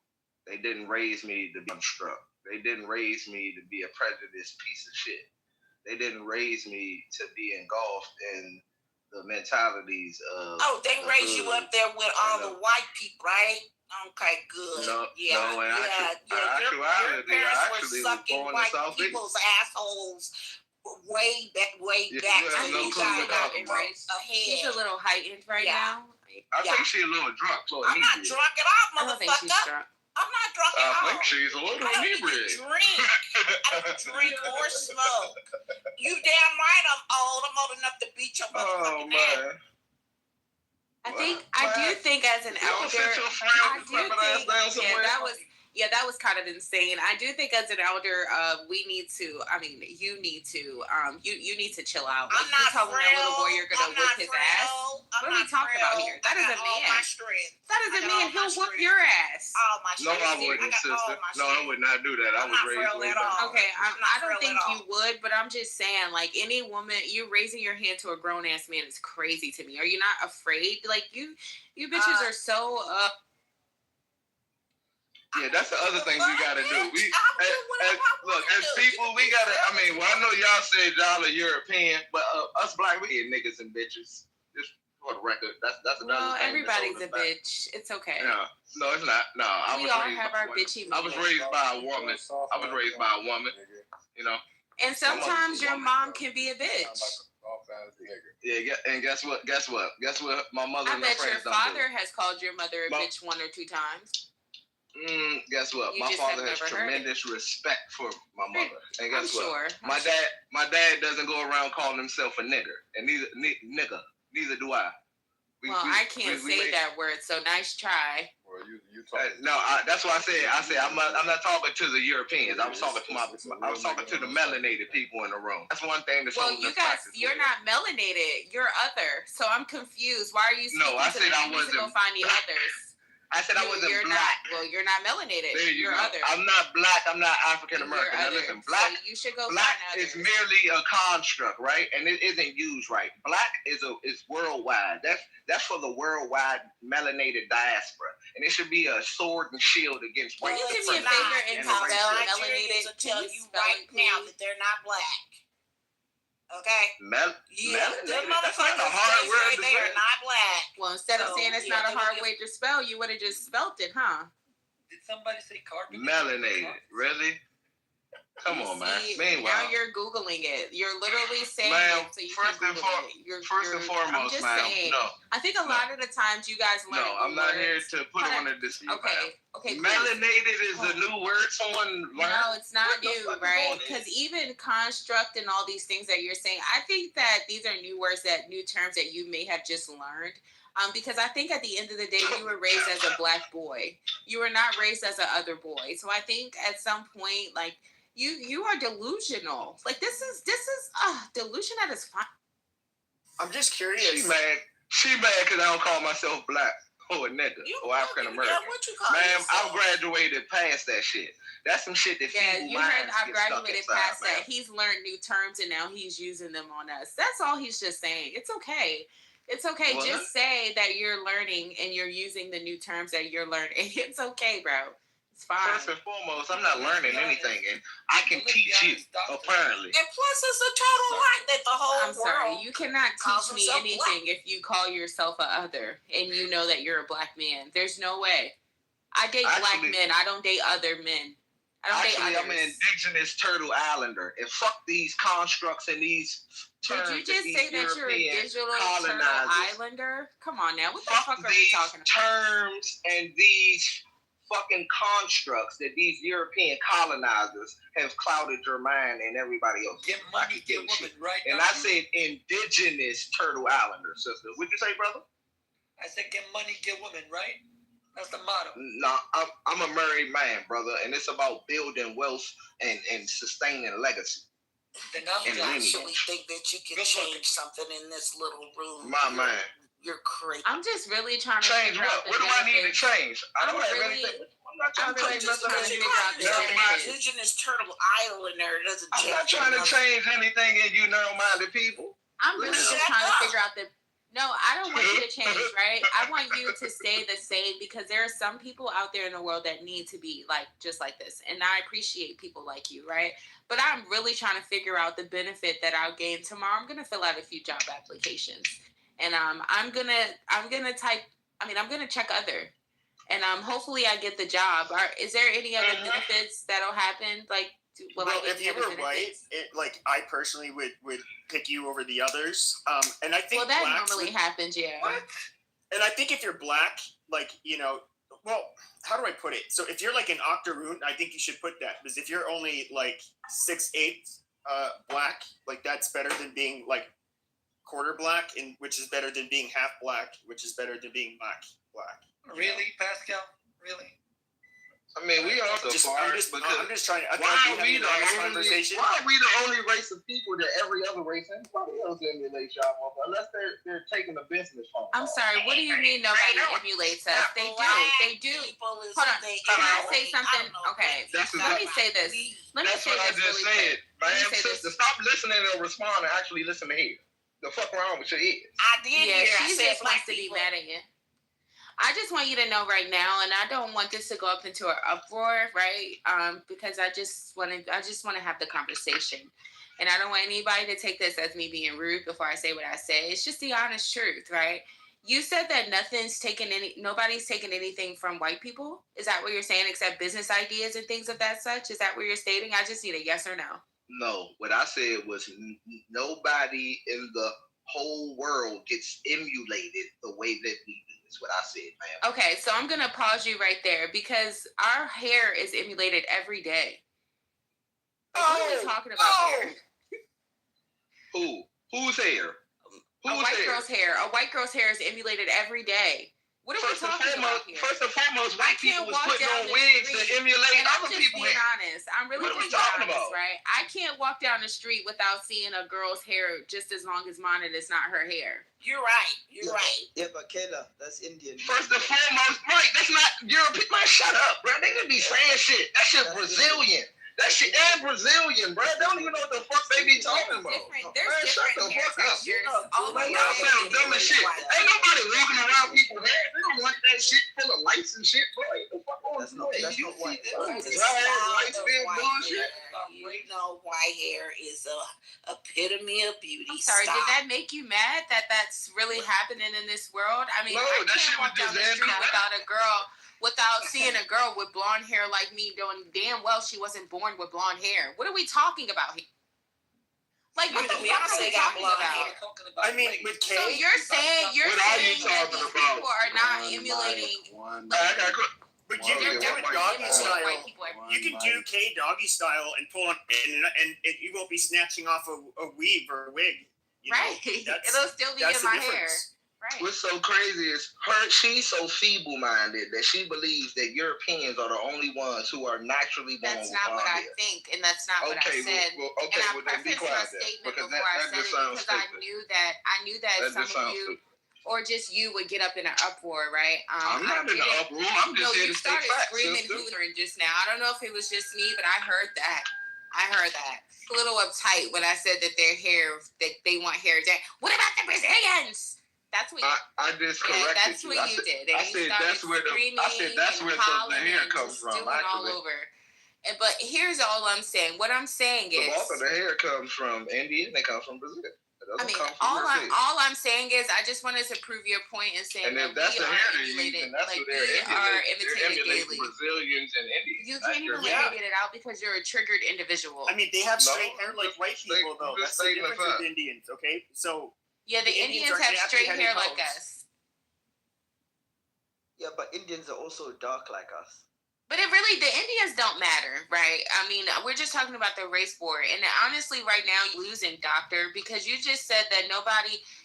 They didn't raise me to be struck. They didn't raise me to be a prejudiced piece of shit. They didn't raise me to be engulfed in the mentalities of. Oh, they raised you up there with all the white people, right? Okay, good. Your parents were sucking white people's assholes way back. She's a little heightened right now. I think she's a little drunk. I'm not drunk at all, motherfucker. I'm not drunk at all. I think she's a little inebriated. I don't drink or smoke. You damn right I'm old enough to beat your motherfucking ass. I do think as an elder, that was kind of insane. I do think as an elder, you need to chill out. Like, you're telling that little boy you're gonna whip his ass. What are we talking about here? That is a man. That is a man. He'll whoop your ass. No, I wouldn't, sister. No, I would not do that. I was raised way back. Okay, I don't think you would, but I'm just saying, like, any woman, you raising your hand to a grown ass man is crazy to me. Are you not afraid? Like, you bitches are so Yeah, that's the other thing we gotta do. As people, we gotta. I mean, I know y'all said y'all are European, but us Black, we get niggas and bitches. Just for the record, that's another thing. Everybody's a bitch. It's okay. No, it's not. No, we all have our bitchy. I was raised by a woman. You know. And sometimes your mom can be a bitch. Yeah, and guess what? My mother and her friends don't do. I bet your father has called your mother a bitch 1 or 2 times. Guess what? My father has tremendous respect for my mother. And guess what? My dad doesn't go around calling himself a nigger, and neither do I. I can't say that word, so nice try. Well, you talking? That's why I said I'm not talking to the Europeans. I was talking to the melanated people in the room. That's one thing that's you guys, you're not melanated. You're other. So I'm confused. Why are you speaking to them? You need to go find the others. I said I wasn't black. You're not melanated. You're other. I'm not black. I'm not African American. Now listen, black. So you should go black find others. is merely a construct, right? And it isn't used right. Black is worldwide. That's for the worldwide melanated diaspora, and it should be a sword and shield against white Can you do supremacy. me a favor and spell melanated? To tell you right now that they're not black. Okay. Melanated. That's like a hard word to say. They are not black. Well, instead of saying it's not a hard way to spell, you would have just spelt it, huh? Did somebody say carbon? Melanated, really? Come on, man. Now you're Googling it. You're literally saying ma'am, it so you first can and Google it. first and foremost, I'm just ma'am, saying. no. I think a lot of the times you guys learn. No, I'm not here to put on a dispute. Okay. Melanated is a new word someone learned. No, it's not new, right? Because even construct and all these things that you're saying, I think that these are new words, new terms that you may have just learned. Because I think at the end of the day, you were raised as a black boy. You were not raised as a other boy. So I think at some point, like you are delusional. Like this is delusion at its finest. I'm just curious. She mad because I don't call myself black or a nigga or African American. Yeah, what you call ma'am, yourself? I've graduated past that shit. That's some shit that you heard I've graduated past that. He's learned new terms and now he's using them on us. That's all he's just saying. It's okay. It's okay. Well, just say that you're learning and you're using the new terms that you're learning. It's okay, bro. It's fine. First and foremost, I'm not learning anything, and I can teach you, apparently. And plus, it's a total lie that the whole I'm sorry, world you cannot teach me anything if you call yourself a other and you know that you're a black man. There's no way. I date black men. I don't date other men. I'm an indigenous turtle islander, and fuck these constructs and these terms. Did you just say that you're a digital turtle islander? Come on now, what the fuck are we talking about? Terms and these fucking constructs that these European colonizers have clouded your mind and everybody else. Get money, get women, right? And I said indigenous turtle islander, sister. What'd you say, brother? I said get money, get women, right? That's the motto. No, I'm a married man, brother, and it's about building wealth and sustaining legacy. Then you actually think that you can change something in this little room. My man. You're crazy. I'm just really trying to change what? What do I need to change? I don't have anything. I'm not trying to change nothing. Indigenous turtle islander doesn't change. I'm not trying to change anything in you narrow-minded people. I'm really just trying to figure out No, I don't want you to change, right? I want you to stay the same because there are some people out there in the world that need to be just like this. And I appreciate people like you, right? But I'm really trying to figure out the benefit that I'll gain tomorrow. I'm going to fill out a few job applications. And I'm gonna check other, and hopefully I get the job. Is there any other benefits that'll happen? If you were white, I personally would pick you over the others. And I think that normally happens, yeah. What? And I think if you're black, how do I put it? So if you're like an octoroon, I think you should put that because if you're only 6'8" black, that's better than being quarter black, which is better than being half black, which is better than being black. Really, Pascal? Really? I mean, we are the I'm just trying to. Why are we the only race of people that every other race, anybody else emulates y'all, unless they're taking a business phone? I'm sorry. What do you mean nobody emulates us? They do. Hold on. Can I say something? Okay. Let me say this. That's what I just said. Sister, stop listening and respond and actually listen to hear. The fuck wrong with your ears? I did. Yeah, she just wants to be mad at you. I just want you to know right now, and I don't want this to go up into an uproar, right? Because I just want to have the conversation, and I don't want anybody to take this as me being rude before I say what I say. It's just the honest truth, right? You said that nobody's taking anything from white people. Is that what you're saying? Except business ideas and things of that such? Is that what you're stating? I just need a yes or no. No, what I said was nobody in the whole world gets emulated the way that we do. That's what I said, ma'am. Okay, so I'm going to pause you right there because our hair is emulated every day. What are we talking about here? Whose hair? A white girl's hair is emulated every day. What are we talking about here? First and foremost, white people was putting on wigs to emulate other people. I'm just being honest. I'm really just being honest, right? I can't walk down the street without seeing a girl's hair just as long as mine and it's not her hair. You're right. You're right. Yeah, but Kayla, that's Indian. First and foremost, right, that's not European. Man, shut up, bro. They gonna be saying shit. That shit Brazilian. That shit and Brazilian, bro. They don't even know what the fuck they be talking about. There's shut the hair fuck up. textures. Y'all sound dumb as shit. Ain't nobody walking around people's hair. They don't want that shit full of lights and shit, bro. The fuck on? That's not white. Bullshit. You know, white hair is a epitome of beauty. I'm sorry, did that make you mad that that's really happening in this world? I mean, I can't walk down the street without seeing a girl with blonde hair like me doing damn well she wasn't born with blonde hair. What are we talking about here? Like, what the fuck are we talking about? I mean, with Kay. So you're saying that these people are not emulating. But you can do it doggy style. You can do Kay doggy style and pull on, and you won't be snatching off a weave or a wig. Right. It'll still be in my hair. Right. What's so crazy is she's so feeble-minded that she believes that Europeans are the only ones who are naturally born with blonde hair. That's not what I think, and that's not what I said. Okay, well then be quiet then, because that just sounds stupid. I knew that some of you, or just you, would get up in an uproar, right? I'm not in an uproar. I'm just here to state facts. You started screaming just now. I don't know if it was just me, but I heard that. A little uptight when I said that their hair, that they want hair down. What about the Brazilians? That's what I just corrected that's what you did. And I said that's where the hair comes from. All over. But here's all I'm saying. What I'm saying is, the bulk of the hair comes from India and it comes from Brazil. All I'm saying is, I just wanted to prove your point and saying that we are emulated. Like, we are imitated daily. Brazilians and Indians. You can't even get it out because you're a triggered individual. I mean, they have straight hair like white people, though. That's the difference with Indians, okay? So. Yeah, the Indians have straight hair like us. Yeah, but Indians are also dark like us. But the Indians don't matter, right? I mean, we're just talking about the race war. And honestly, right now, you're losing, doctor, because you just said that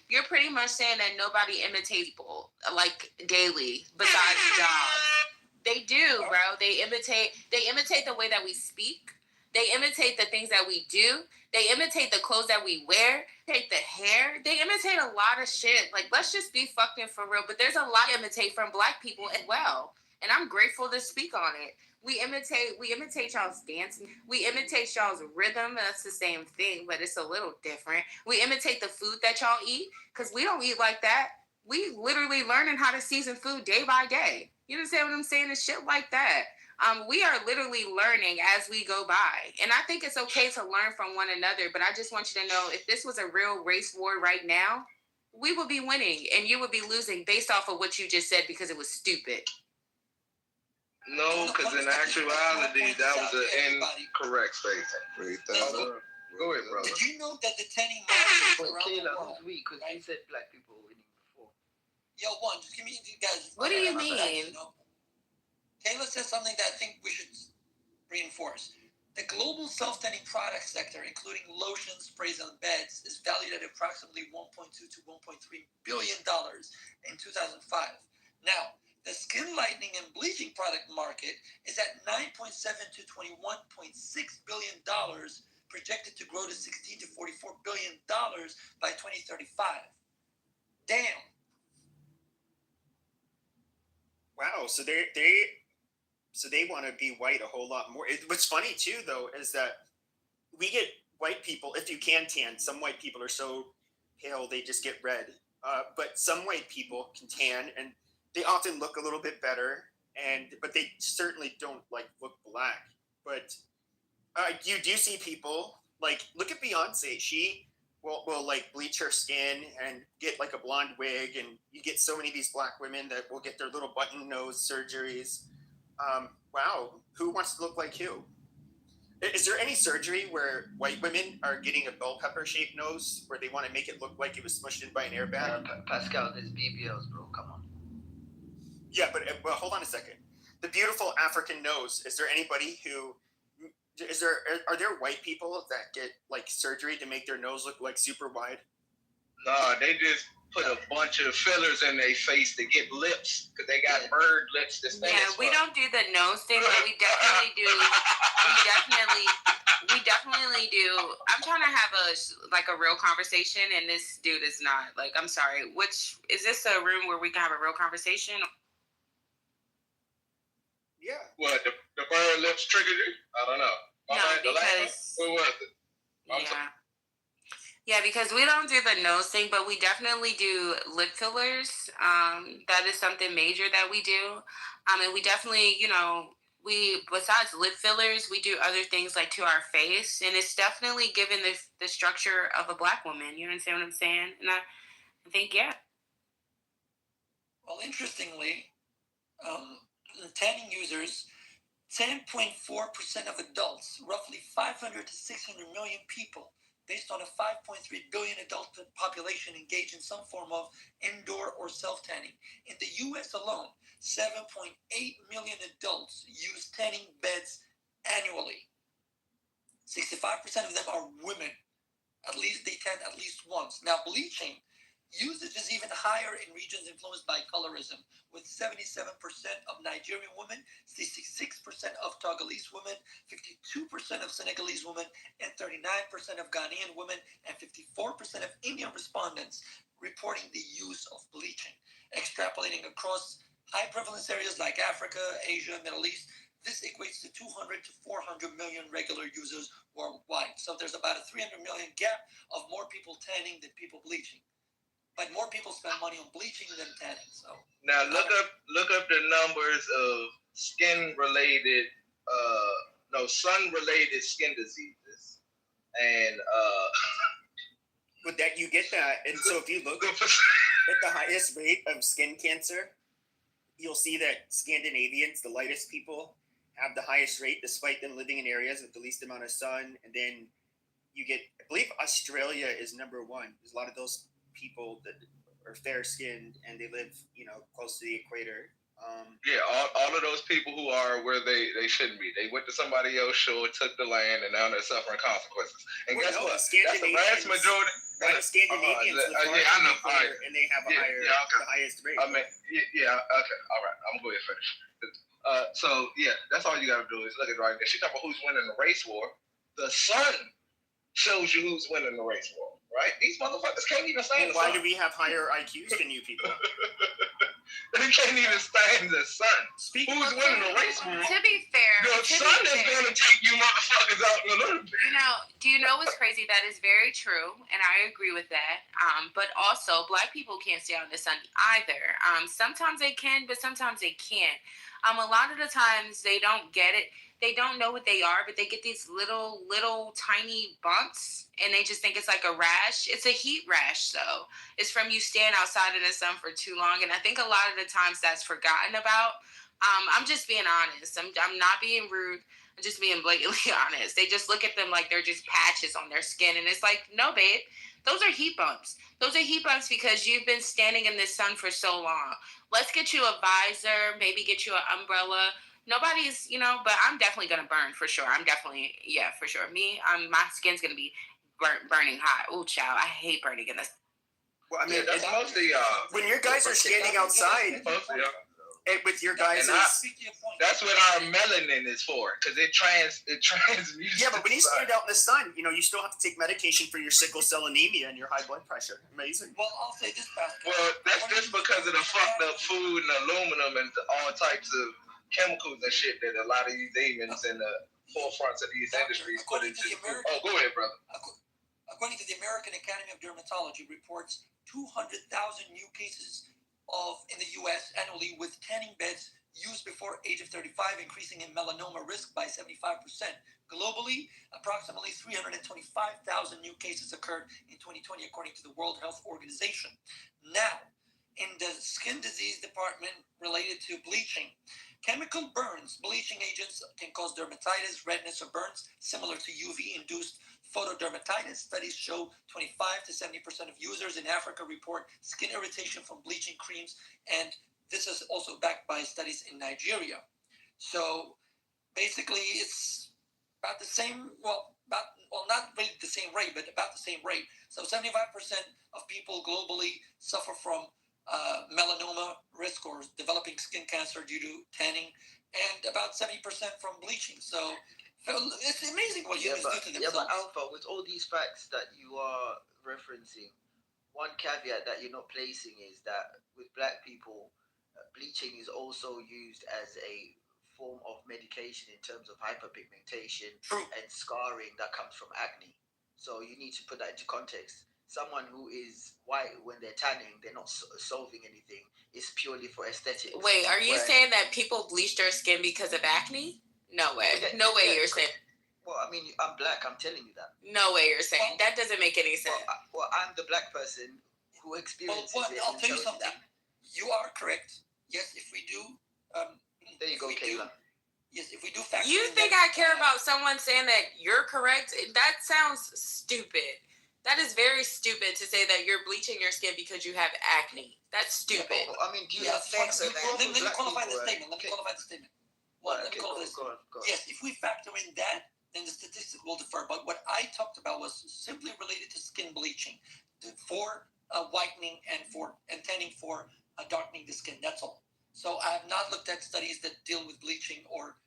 you're pretty much saying that nobody imitates people, like, daily, besides jobs. They do, bro. They imitate the way that we speak. They imitate the things that we do. They imitate the clothes that we wear. Take the hair. They imitate a lot of shit. Like, let's just be fucking for real. But there's a lot to imitate from Black people as well. And I'm grateful to speak on it. We imitate y'all's dance. We imitate y'all's rhythm. That's the same thing, but it's a little different. We imitate the food that y'all eat, because we don't eat like that. We literally learning how to season food day by day. You understand what I'm saying? It's shit like that. We are literally learning as we go by. And I think it's okay to learn from one another, but I just want you to know, if this was a real race war right now, we would be winning and you would be losing based off of what you just said because it was stupid. No, because in actuality, that was an incorrect statement. Go ahead, brother. Did you know that the tanning market around the world? Who's we? Because you said Black people winning before. Yo, just give me you guys. What do you mean? Kayla says something that I think we should reinforce. The global self-tanning product sector, including lotions, sprays, and beds, is valued at approximately $1.2 to $1.3 billion in 2005. Now, the skin lightening and bleaching product market is at $9.7 to $21.6 billion, projected to grow to $16 to $44 billion by 2035. Damn. Wow, so they want to be white a whole lot more. What's funny too, though, is that we get white people. If you can tan, some white people are so pale they just get red. But some white people can tan, and they often look a little bit better. But they certainly don't look black. But you do see people look at Beyonce. She will bleach her skin and get a blonde wig, and you get so many of these black women that will get their little button nose surgeries. Wow, who wants to look like you? Is there any surgery where white women are getting a bell pepper shaped nose where they want to make it look like it was smushed in by an airbag? Pascal, there's BBLs, bro. Come on. Yeah, but hold on a second. The beautiful African nose. Is there anybody who? Are there white people that get surgery to make their nose look super wide? No, they just put a bunch of fillers in their face to get lips because they got bird lips. We don't do the nose thing, but we definitely do. We definitely do. I'm trying to have a real conversation, and this dude is not. I'm sorry. Is this a room where we can have a real conversation? Yeah. What, the bird lips triggered you? I don't know. Because who was it? Yeah, because we don't do the nose thing, but we definitely do lip fillers. That is something major that we do. And we definitely, besides lip fillers, we do other things to our face, and it's definitely given the structure of a black woman. You understand what I'm saying? And I think, yeah. Well, interestingly, tanning users, 10.4% of adults, roughly 500 to 600 million people, based on a 5.3 billion adult population engaged in some form of indoor or self-tanning. In the U.S. alone, 7.8 million adults use tanning beds annually. 65% of them are women. At least they tan at least once. Now, bleaching usage is even higher in regions influenced by colorism, with 77% of Nigerian women, 66% of Togolese women, 52% of Senegalese women, and 39% of Ghanaian women, and 54% of Indian respondents reporting the use of bleaching. Extrapolating across high prevalence areas like Africa, Asia, Middle East, this equates to 200 to 400 million regular users worldwide. So there's about a 300 million gap of more people tanning than people bleaching. But more people spend money on bleaching than tanning. So now look up the numbers of sun-related skin diseases, and with that you get that. And so if you look at the highest rate of skin cancer, you'll see that Scandinavians, the lightest people, have the highest rate, despite them living in areas with the least amount of sun. And then you get, I believe Australia is number one. There's a lot of those people that are fair-skinned and they live, close to the equator. All of those people who are where they shouldn't be. They went to somebody else's shore, took the land, and now they're suffering consequences. And guess what? That's the vast majority. Scandinavians live far from the equator, and they have the highest rate. Okay, all right. I'm going to finish. That's all you got to do is look at it right there. She talking about who's winning the race war. The sun shows you who's winning the race war, right? These motherfuckers can't even stand the sun. Why do we have higher IQs than you people? They can't even stand the sun. Who's winning the race war? To be fair, the sun is going to take you motherfuckers out in a little bit. Do you know what's crazy? That is very true, and I agree with that. But also, Black people can't stay out in the sun either. Sometimes they can, but sometimes they can't. A lot of the times they don't get it. They don't know what they are, but they get these little tiny bumps, and they just think it's like a rash. It's a heat rash, though. It's from you staying outside in the sun for too long, and I think a lot of the times that's forgotten about. I'm just being honest. I'm not being rude. I'm just being blatantly honest. They just look at them like they're just patches on their skin, and it's like, no, babe. Those are heat bumps. Those are heat bumps because you've been standing in the sun for so long. Let's get you a visor, maybe get you an umbrella. Nobody's, but I'm definitely going to burn for sure. For sure. My skin's going to be burning hot. Oh, child, I hate burning in this. Well, I mean, that's mostly when your guys are standing outside, with your guys, that's what our melanin is for, because it transmutes. Yeah, but when you stand out in the sun, you still have to take medication for your sickle cell anemia and your high blood pressure. Amazing. Well, I'll say this, Pastor. Well, that's just because of the fucked up food and aluminum and all types of chemicals and shit that a lot of these demons in the forefronts of these industries put into. Go ahead, brother. According to the American Academy of Dermatology, reports 200,000 new cases in the U.S. annually with tanning beds used before age of 35, increasing in melanoma risk by 75%. Globally, approximately 325,000 new cases occurred in 2020, according to the World Health Organization. Now, in the skin disease department related to bleaching, chemical burns, bleaching agents can cause dermatitis, redness, or burns similar to UV-induced photodermatitis. Studies show 25 to 70% of users in Africa report skin irritation from bleaching creams, and this is also backed by studies in Nigeria. So basically, it's about the same, not really the same rate, but about the same rate. So 75% of people globally suffer from melanoma risk or developing skin cancer due to tanning, and about 70% from bleaching. So it's amazing what humans do to themselves. Yeah, but Alpha, with all these facts that you are referencing, one caveat that you're not placing is that with Black people, bleaching is also used as a form of medication in terms of hyperpigmentation and scarring that comes from acne. So you need to put that into context. Someone who is white, when they're tanning, they're not solving anything. It's purely for aesthetics. Wait, are you saying that people bleach their skin because of acne? No way. No way you're saying. Well, I mean, I'm Black. I'm telling you that. No way you're saying. That doesn't make any sense. Well, I'm the Black person who experiences it. I'll tell you something. You are correct. Yes, if we do Yes, if we do factor You in think that, I care about someone saying that you're correct? That sounds stupid. That is very stupid to say that you're bleaching your skin because you have acne. That's stupid. Yeah, I mean, do you have Thanks for that. Let me qualify the statement. Let me qualify the statement. Go on. Yes, if we factor in that, then the statistics will differ. But what I talked about was simply related to skin bleaching for whitening and tanning for darkening the skin. That's all. So I have not looked at studies that deal with bleaching or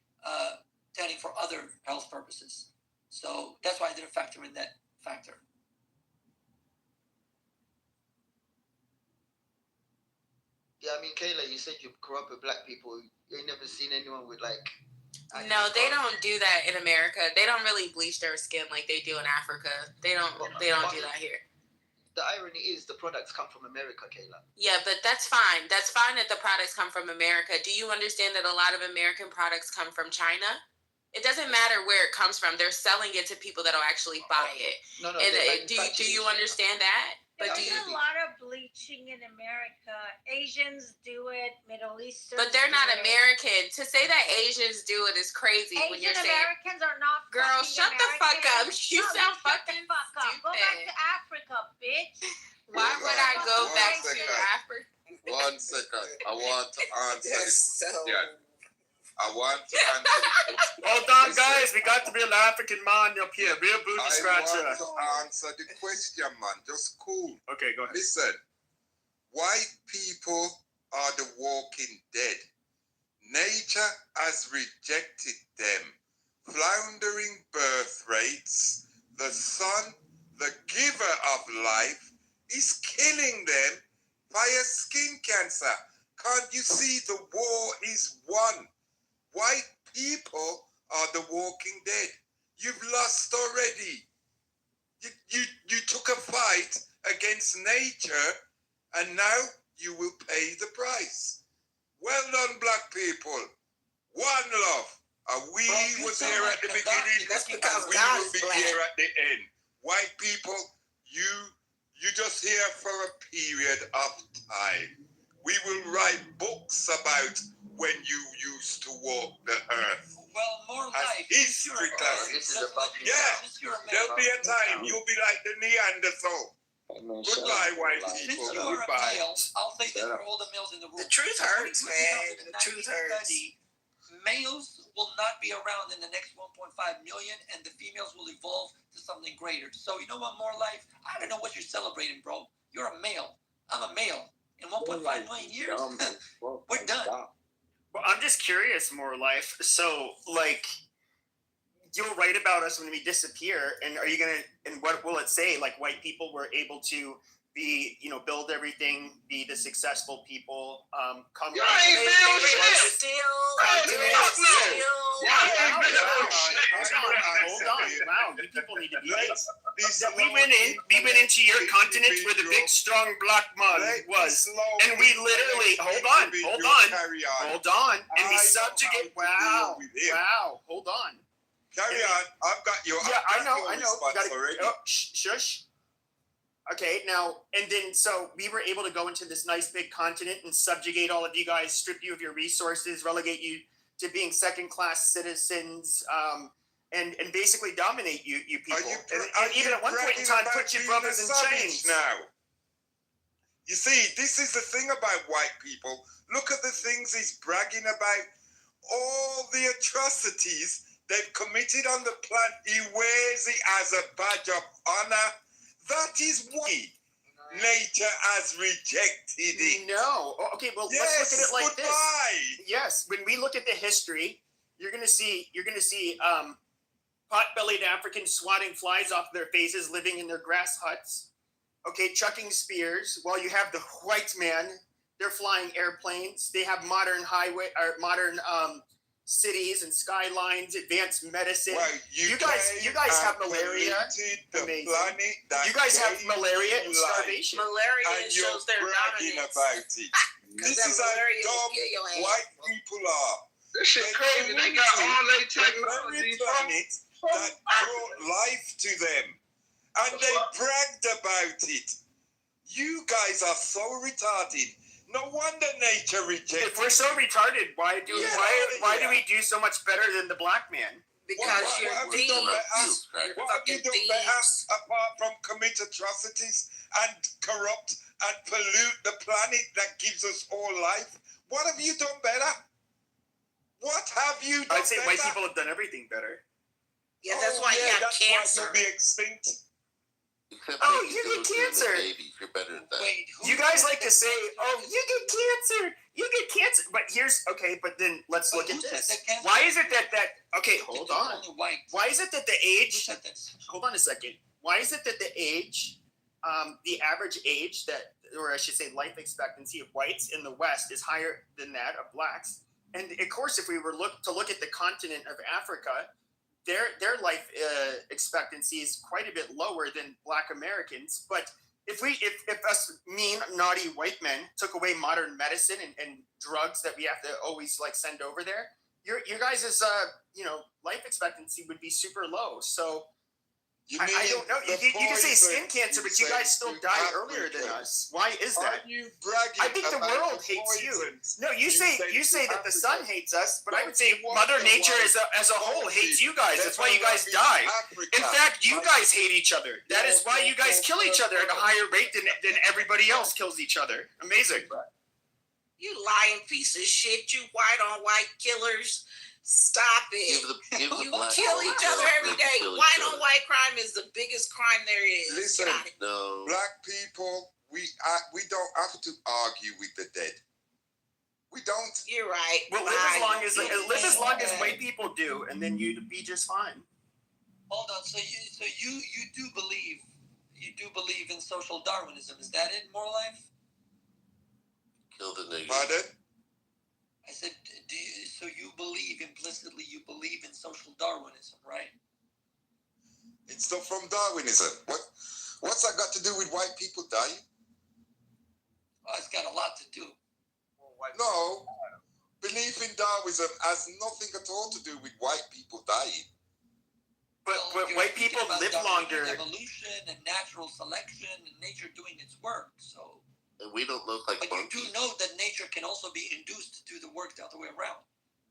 tanning for other health purposes. So that's why I didn't factor in that factor. Yeah, I mean, Kayla, you said you grew up with black people. You ain't never seen anyone with like. No, they don't do that in America. They don't really bleach their skin like they do in Africa. They don't do that here. The irony is the products come from America, Kayla. Yeah, but that's fine. That's fine that the products come from America. Do you understand that a lot of American products come from China? It doesn't matter where it comes from. They're selling it to people that'll actually buy it. No, And do you understand that? But There's a lot of bleaching in America. Asians do it. Middle Eastern. But they're not American. To say that Asians do it is crazy. Asian when you're saying Americans are not. Girl, shut the fuck up. You sound fucking stupid. Go back to Africa, bitch. Why would I go back to Africa? 1 second. I want to answer this. Yeah. I want to Hold on, guys. We got the real African man up here. Real booty scratcher. I want to answer the question, man. Just cool. Okay, go ahead. Listen. White people are the walking dead. Nature has rejected them. Floundering birth rates. The sun, the giver of life, is killing them via skin cancer. Can't you see the war is won? White people are the walking dead. You've lost already. You took a fight against nature, and now you will pay the price. Well done, black people. One love. We was here at the beginning. We will be here at the end. White people, you just here for a period of time. We will write books about when you used to walk the earth. Well, more life. History classes. There'll be a time you'll be like the Neanderthal. Goodbye, white people. Since you're Goodbye. a male, I'll say this for all the males in the room. The truth hurts, man. The truth hurts. Males will not be around in the next 1.5 million, and the females will evolve to something greater. So you know what, more life? I don't know what you're celebrating, bro. You're a male. I'm a male. In 1.5 million years, we're done. Well, I'm just curious, more life. So, like, you'll write about us when we disappear, and are you gonna? And what will it say? Like, white people were able to be, build everything, be the successful people. Come. You ain't build shit. Hold on. Wow, you people need to be. We went into your continent where the big, strong black man was, and we literally hold on, and we subjugate. Wow, hold on. Carry on. I've got your. Yeah, I know. You gotta, shush. Okay, now, and then, so we were able to go into this nice big continent and subjugate all of you guys, strip you of your resources, relegate you to being second-class citizens, and basically dominate you people. And even at one point in time, put your brothers in chains. Now, you see, this is the thing about white people. Look at the things he's bragging about. All the atrocities they've committed on the planet. He wears it as a badge of honor. That is why nature has rejected it. No. Okay, well, let's look at it like this. Yes, when we look at the history, you're gonna see pot-bellied Africans swatting flies off their faces, living in their grass huts. Okay, chucking spears, while you have the white man, they're flying airplanes. They have modern cities and skylines, advanced medicine. Well, you guys have malaria. You guys have malaria and starvation. Malaria shows their dominance. About it. This is how dumb white people are. This shit crazy. They got all their technology planet that brought life to them, and they bragged about it. You guys are so retarded. No wonder nature rejects. If we're so retarded, why do we do so much better than the black man? Because what you're have you done better? What have you done better apart from commit atrocities and corrupt and pollute the planet that gives us all life? What have you done better? What have you done I'd say better? white people have done everything better. Yeah, that's why you have cancer. Why you'll be extinct. Oh, you get cancer. Babies, you're better than that. Wait, You guys like to say, "Oh, you get cancer. You get cancer." But but then let's look at this. Why is it that okay, hold on. Why is it that the age? Hold on a second. Why is it that the age, the average age or I should say, life expectancy of whites in the West is higher than that of blacks? And of course, if we were to look at the continent of Africa, their life expectancy is quite a bit lower than Black Americans. But if us mean naughty white men took away modern medicine and drugs that we have to always send over there, your guys' life expectancy would be super low. So I don't know. You can say skin cancer, but you guys still die earlier than us. Why is that? You bragging I think the world hates you. No, you say that the sun hates us, but I would say Mother Nature as a whole hates you guys. That's why you guys die. In fact, you guys hate each other. That is why you guys kill each other at a higher rate than everybody else kills each other. Amazing. You lying piece of shit, you white on white killers. Stop it. You kill each other every day. White on white crime is the biggest crime there is. Listen, black people, we don't have to argue with the dead. We don't. You're right. Well, live as long as white people do, and then you'd be just fine. Hold on. So you do believe in social Darwinism? Is that it? More life? Kill the nigga. Pardon? I said, so you believe implicitly? You believe in social Darwinism, right? It's not from Darwinism. What's that got to do with white people dying? Oh, it's got a lot to do. No, belief in Darwinism has nothing at all to do with white people dying. But white people live longer. Evolution and natural selection and nature doing its work. So. And we don't look like monkeys. You do know that nature can also be induced to do the work the other way around.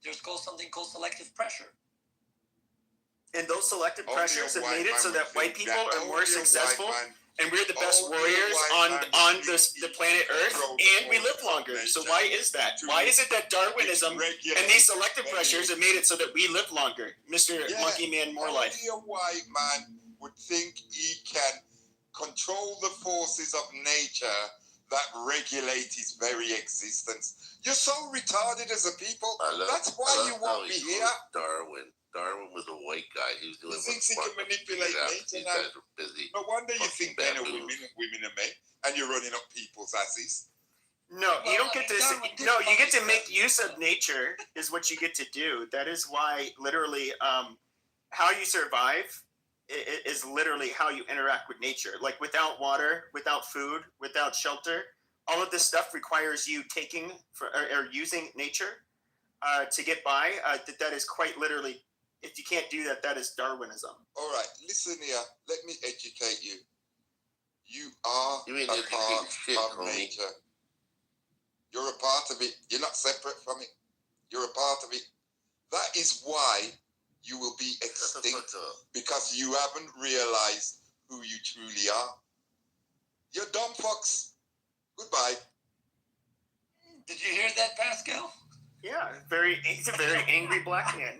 There's something called selective pressure. And those selective pressures have made it so that white people are more successful, and we're the best warriors on the planet Earth, and we live longer. So why is that? Why is it that Darwinism and these selective pressures have made it so that we live longer? Mr. Monkey Man, more life. Only a white man would think he can control the forces of nature that regulate his very existence. You're so retarded as a people. That's why you won't be here. Darwin was a white guy. He was doing he thinks he can manipulate nature now. No wonder you think men are women and women are men, and you're running up people's asses. No, you don't get to. No, you get to make use of nature. Is what you get to do. That is why, literally, how you survive is literally how you interact with nature. Like without water, without food, without shelter, all of this stuff requires you taking or using nature to get by. That is quite literally, if you can't do that, that is Darwinism. All right, listen here. Let me educate you. You are a part of nature. You're a part of it. You're not separate from it. You're a part of it. That is why you will be extinct, because you haven't realized who you truly are. You're dumb fucks. Goodbye. Did you hear that, Pascal? Yeah, he's a very angry black man.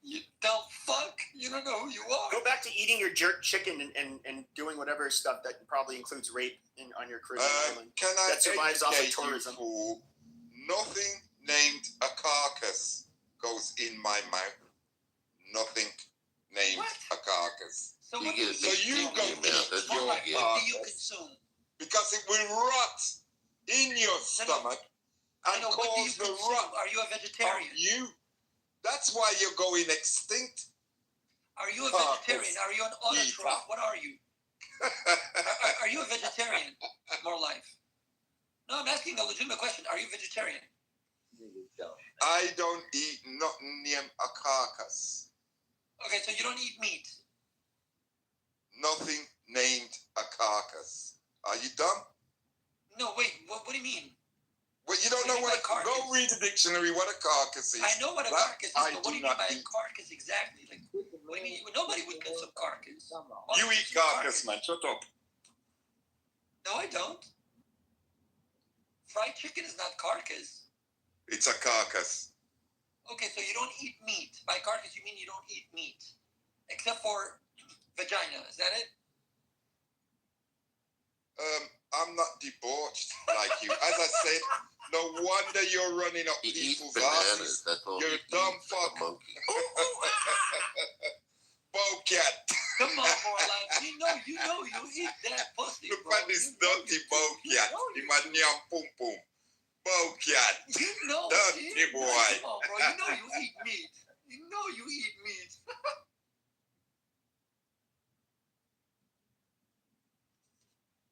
You dumb fuck. You don't know who you are. Go back to eating your jerk chicken and doing whatever stuff that probably includes rape on your Caribbean island. That survives off of tourism. Nothing named a carcass goes in my mouth. Nothing named a carcass. So what do you go what do you consume? Because it will rot in your stomach and cause the rot. Are you a vegetarian? That's why you're going extinct. Are you a vegetarian? Are you an autotroph? What are you? Are you a vegetarian? More life. No, I'm asking a legitimate question. Are you vegetarian? I don't eat nothing named a carcass. Okay, so you don't eat meat. Nothing named a carcass. Are you dumb? No, wait. What do you mean? Well, you don't know what go read the dictionary what a carcass is. I know what a carcass is, but what do you mean by a carcass exactly? Like, what do you mean? Nobody would consume carcass. You eat carcass, man. Shut up. No, I don't. Fried chicken is not carcass. It's a carcass. Okay, so you don't eat meat. By carcass, you mean you don't eat meat, except for vagina. Is that it? I'm not debauched like you. As I said, no wonder you're running up people's asses. You're a dumb fuck. Bowcat. Come on, Morlock. You know you eat that pussy, Look bro. at this dirty bowcat. You my nyam pum pum. Bowcat. You know, dirty boy. Come on, bro. You know you eat meat. You know you eat meat.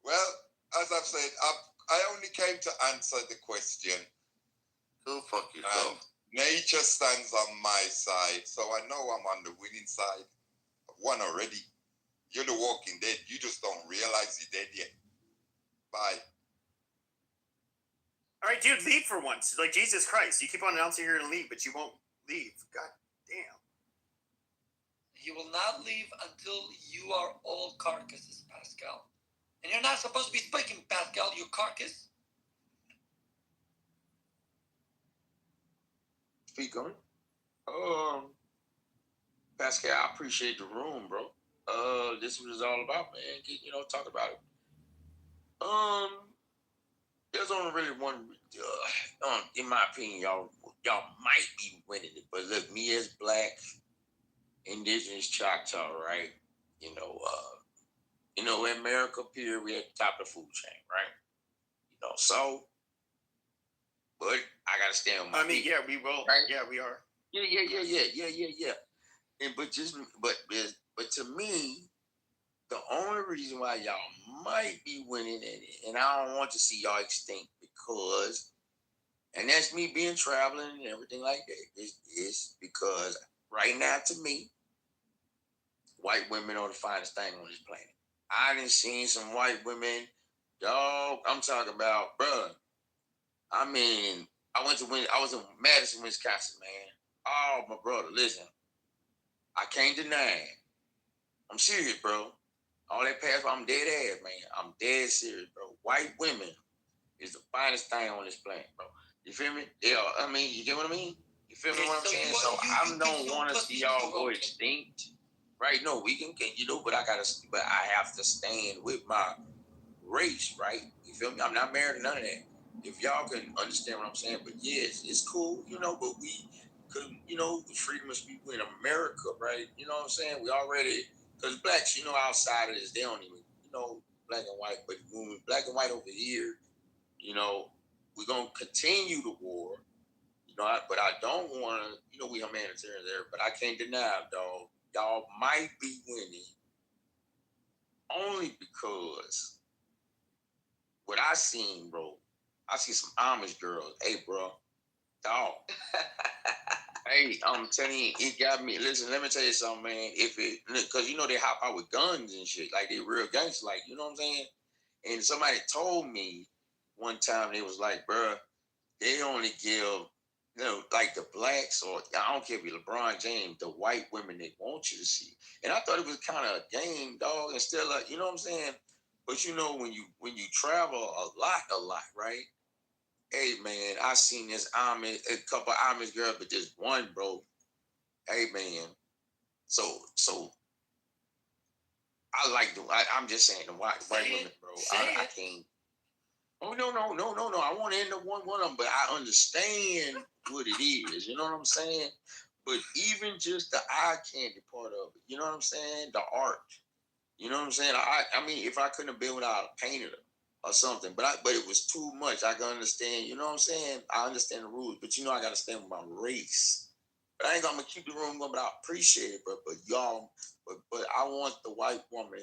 Well, as I've said, I only came to answer the question. Go fuck yourself. Nature stands on my side, so I know I'm on the winning side. I've won already. You're the walking dead. You just don't realize you're dead yet. Bye. All right, dude, leave for once. Like, Jesus Christ. You keep on announcing you're going to leave, but you won't leave. God damn. You will not leave until you are all carcasses, Pascal. And you're not supposed to be speaking, Pascal, you carcass. Speak on. Pascal, I appreciate the room, bro. This is what it's all about, man. Talk about it. There's only really one. In my opinion, y'all might be winning it, but look, me as Black, Indigenous Choctaw, right? In America, period, we at the top of the food chain, right? So, but I gotta stand with my people, yeah, we will. Right? Yeah, we are. Yeah. And but to me, the only reason why y'all might be winning it, and I don't want to see y'all extinct because, and that's me being traveling and everything like that, is because right now, to me, white women are the finest thing on this planet. I done seen some white women, dog. I'm talking about, bruh. I mean, I was in Madison, Wisconsin, man. Oh, my brother, listen. I can't deny it. I'm serious, bro. All that past, I'm dead ass, man. I'm dead serious, bro. White women is the finest thing on this planet, bro. You feel me? They are. I mean, you get what I mean? You feel me? What I'm saying? So I don't want to see y'all go extinct, right? No, we can get, but I have to stand with my race, right? You feel me? I'm not married to none of that. If y'all can understand what I'm saying, but yes, it's cool, but we could, the freedom of speech in America, right? You know what I'm saying? We already, because Blacks, outside of this, they don't even, Black and white, but when we Black and white over here, we're going to continue the war, but I don't want to, we humanitarian there, but I can't deny, dog, y'all might be winning only because what I seen, bro, I see some Amish girls. Hey, bro, dog. Hey, I'm telling you, it got me. Listen, let me tell you something, man. Because they hop out with guns and shit, like they real gangsters, like, you know what I'm saying? And somebody told me one time, they was like, bro, they only give, like the Blacks, or I don't care if you're LeBron James, the white women they want you to see. And I thought it was kind of a game, dog, and still, you know what I'm saying? But when you travel a lot, right? Hey man, I seen a couple Amish girls, but just one, bro. Hey man, so I like I'm just saying the white women, bro. I can't. Oh no! I want to end up one of them, but I understand what it is. You know what I'm saying? But even just the eye candy part of it, you know what I'm saying? The art. You know what I'm saying? I mean, if I couldn't have been without a painter or something, but it was too much. I can understand. You know what I'm saying? I understand the rules, but I got to stand with my race. But I ain't gonna keep the room going. But I appreciate it. But y'all, but I want the white woman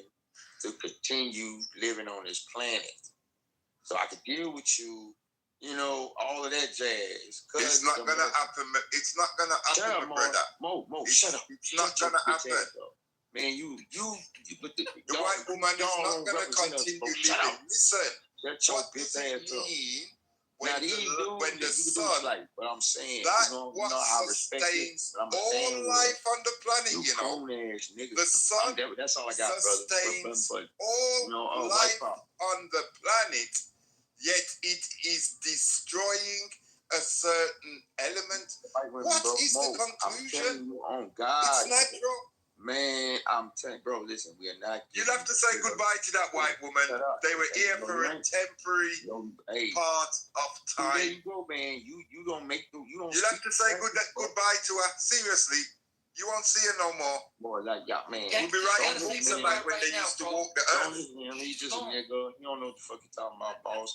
to continue living on this planet, so I could deal with you. All of that jazz. It's not gonna happen. It's not gonna happen, my brother. Mo, shut up. It's not gonna happen. Man, you the white woman is not gonna continue living. Listen, What does it mean when the sun, but I'm saying, that what sustains all life on the planet, you know. The sun that's all I got, sustains brother. all life on the planet, yet it is destroying a certain element. What is the conclusion? On God. It's natural. Man, I'm telling you, bro, listen, we are not. You'll have to say goodbye to that white woman. They were here for a temporary part of time. There you go, man. You don't make the. You'll have to say goodbye to her. Seriously. You won't see her no more. Boy, like, yeah, man. We'll be right in books about when they used to walk the earth. He's just a nigga. You don't know what the fuck you're talking about, boss.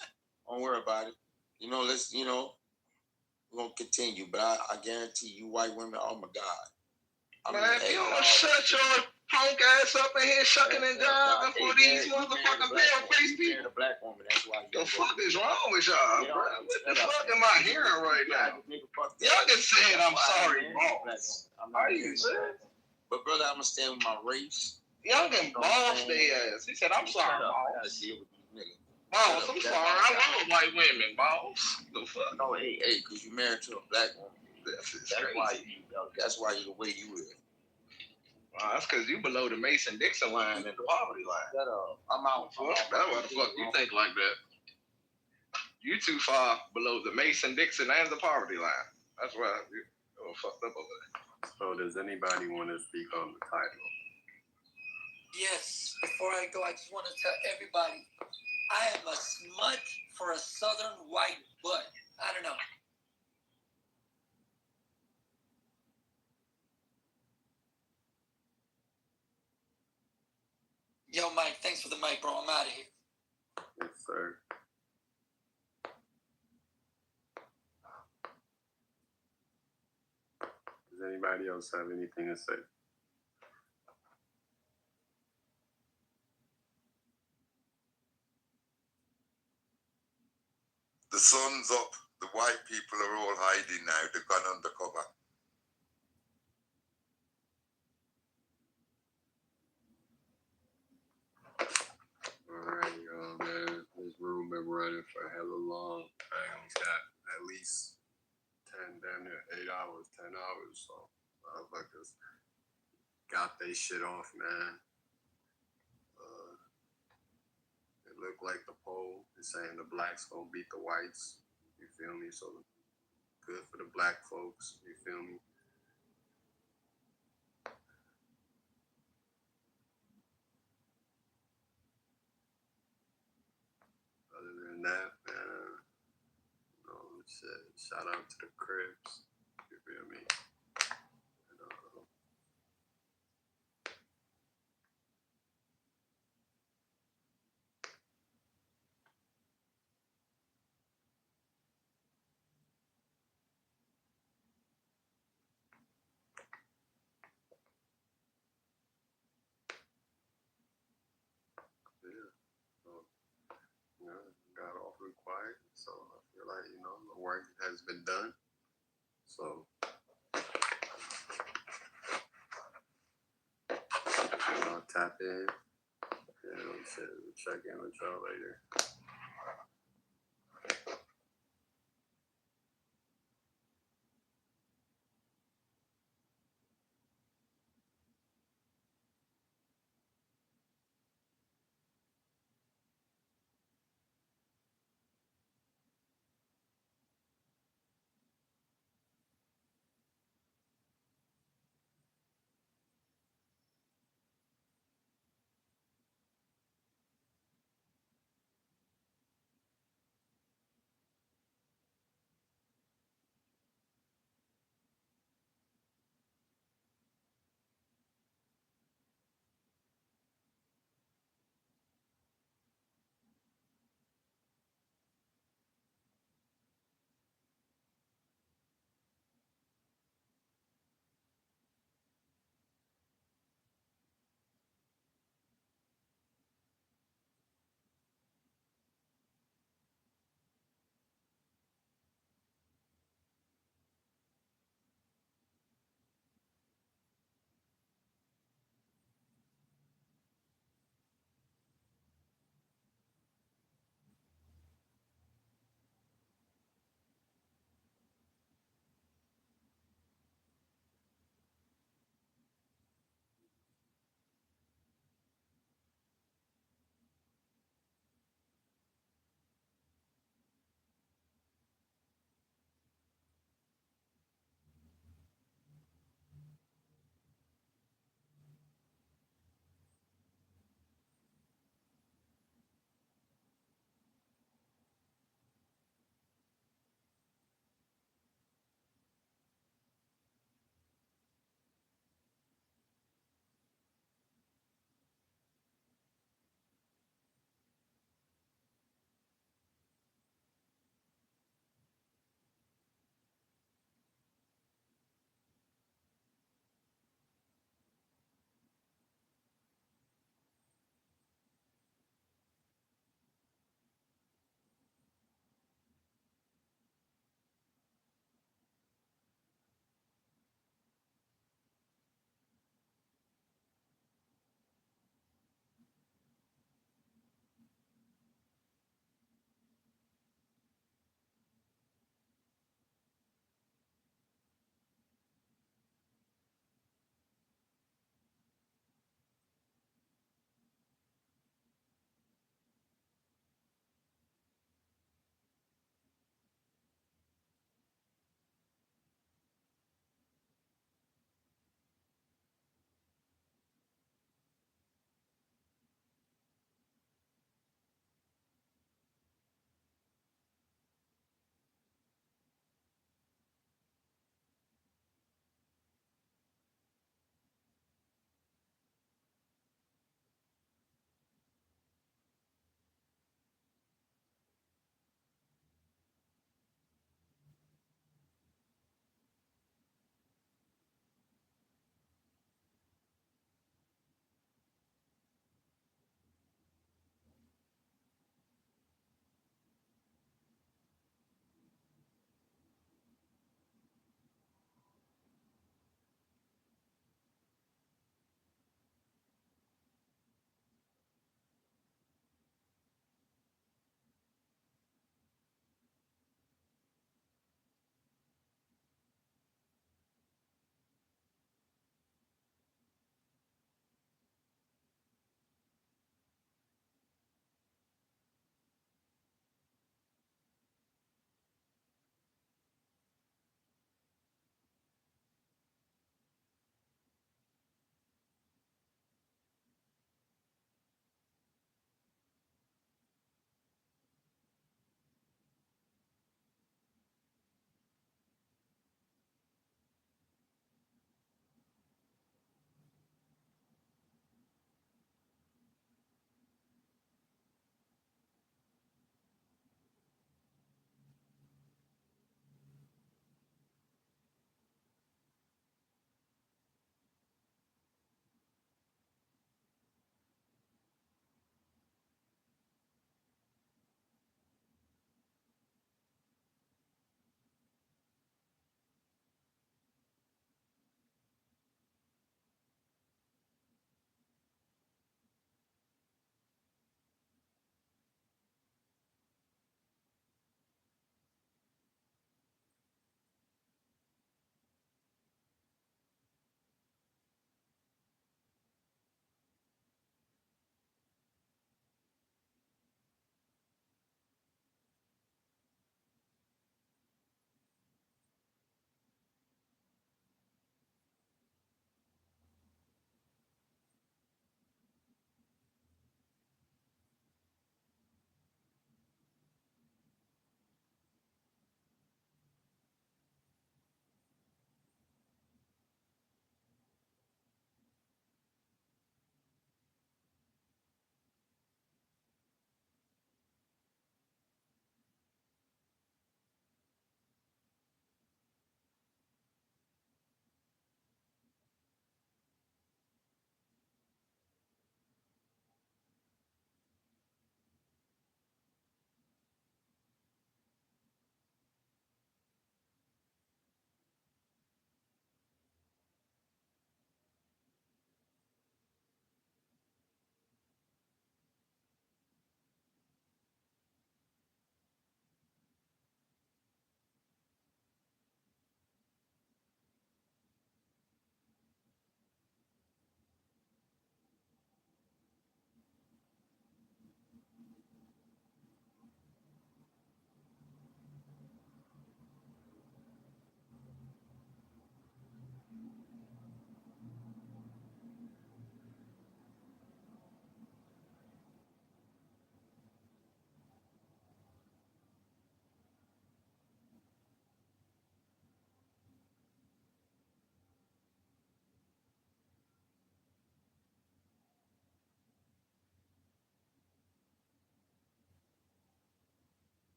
Don't worry about it. You know, we're going to continue. But I guarantee you white women, oh, my God. Man, if you don't shut your punk ass up in here shucking and jiving for these motherfucking pale-faced people. A black woman, that's why the fuck is wrong with y'all, bro? What the fuck am I hearing right now? Y'all just saying I'm sorry, boss. Are you serious? But brother, I'm gonna stand with my race. Y'all can boss their ass. He said, I'm sorry, boss. Boss, I'm sorry. I love white women, boss. The fuck? No, hey, because you married to a black woman. That's why you the way you is. That's because you below the Mason-Dixon line and the poverty line. Shut up. I'm out. That's what the fuck you think like that. You too far below the Mason-Dixon and the poverty line. That's why you're fucked up over there. So does anybody want to speak on the title? Yes. Before I go, I just want to tell everybody, I am a smut for a southern white butt. I don't know. Yo, Mike, thanks for the mic, bro. I'm out of here. Yes, sir. Does anybody else have anything to say? The sun's up. The white people are all hiding now. They've gone undercover. Alright, y'all, man. This room been running for hella long. I almost got at least 10, damn near 8 hours, 10 hours. So, motherfuckers got they shit off, man. It looked like the poll is saying the blacks gonna beat the whites. You feel me? So, good for the black folks. You feel me? Other than that, man, shit, shout out to the Crips. You feel me? Got awfully quiet, so I feel like, the work has been done. So, I'll tap in, and check in with y'all later.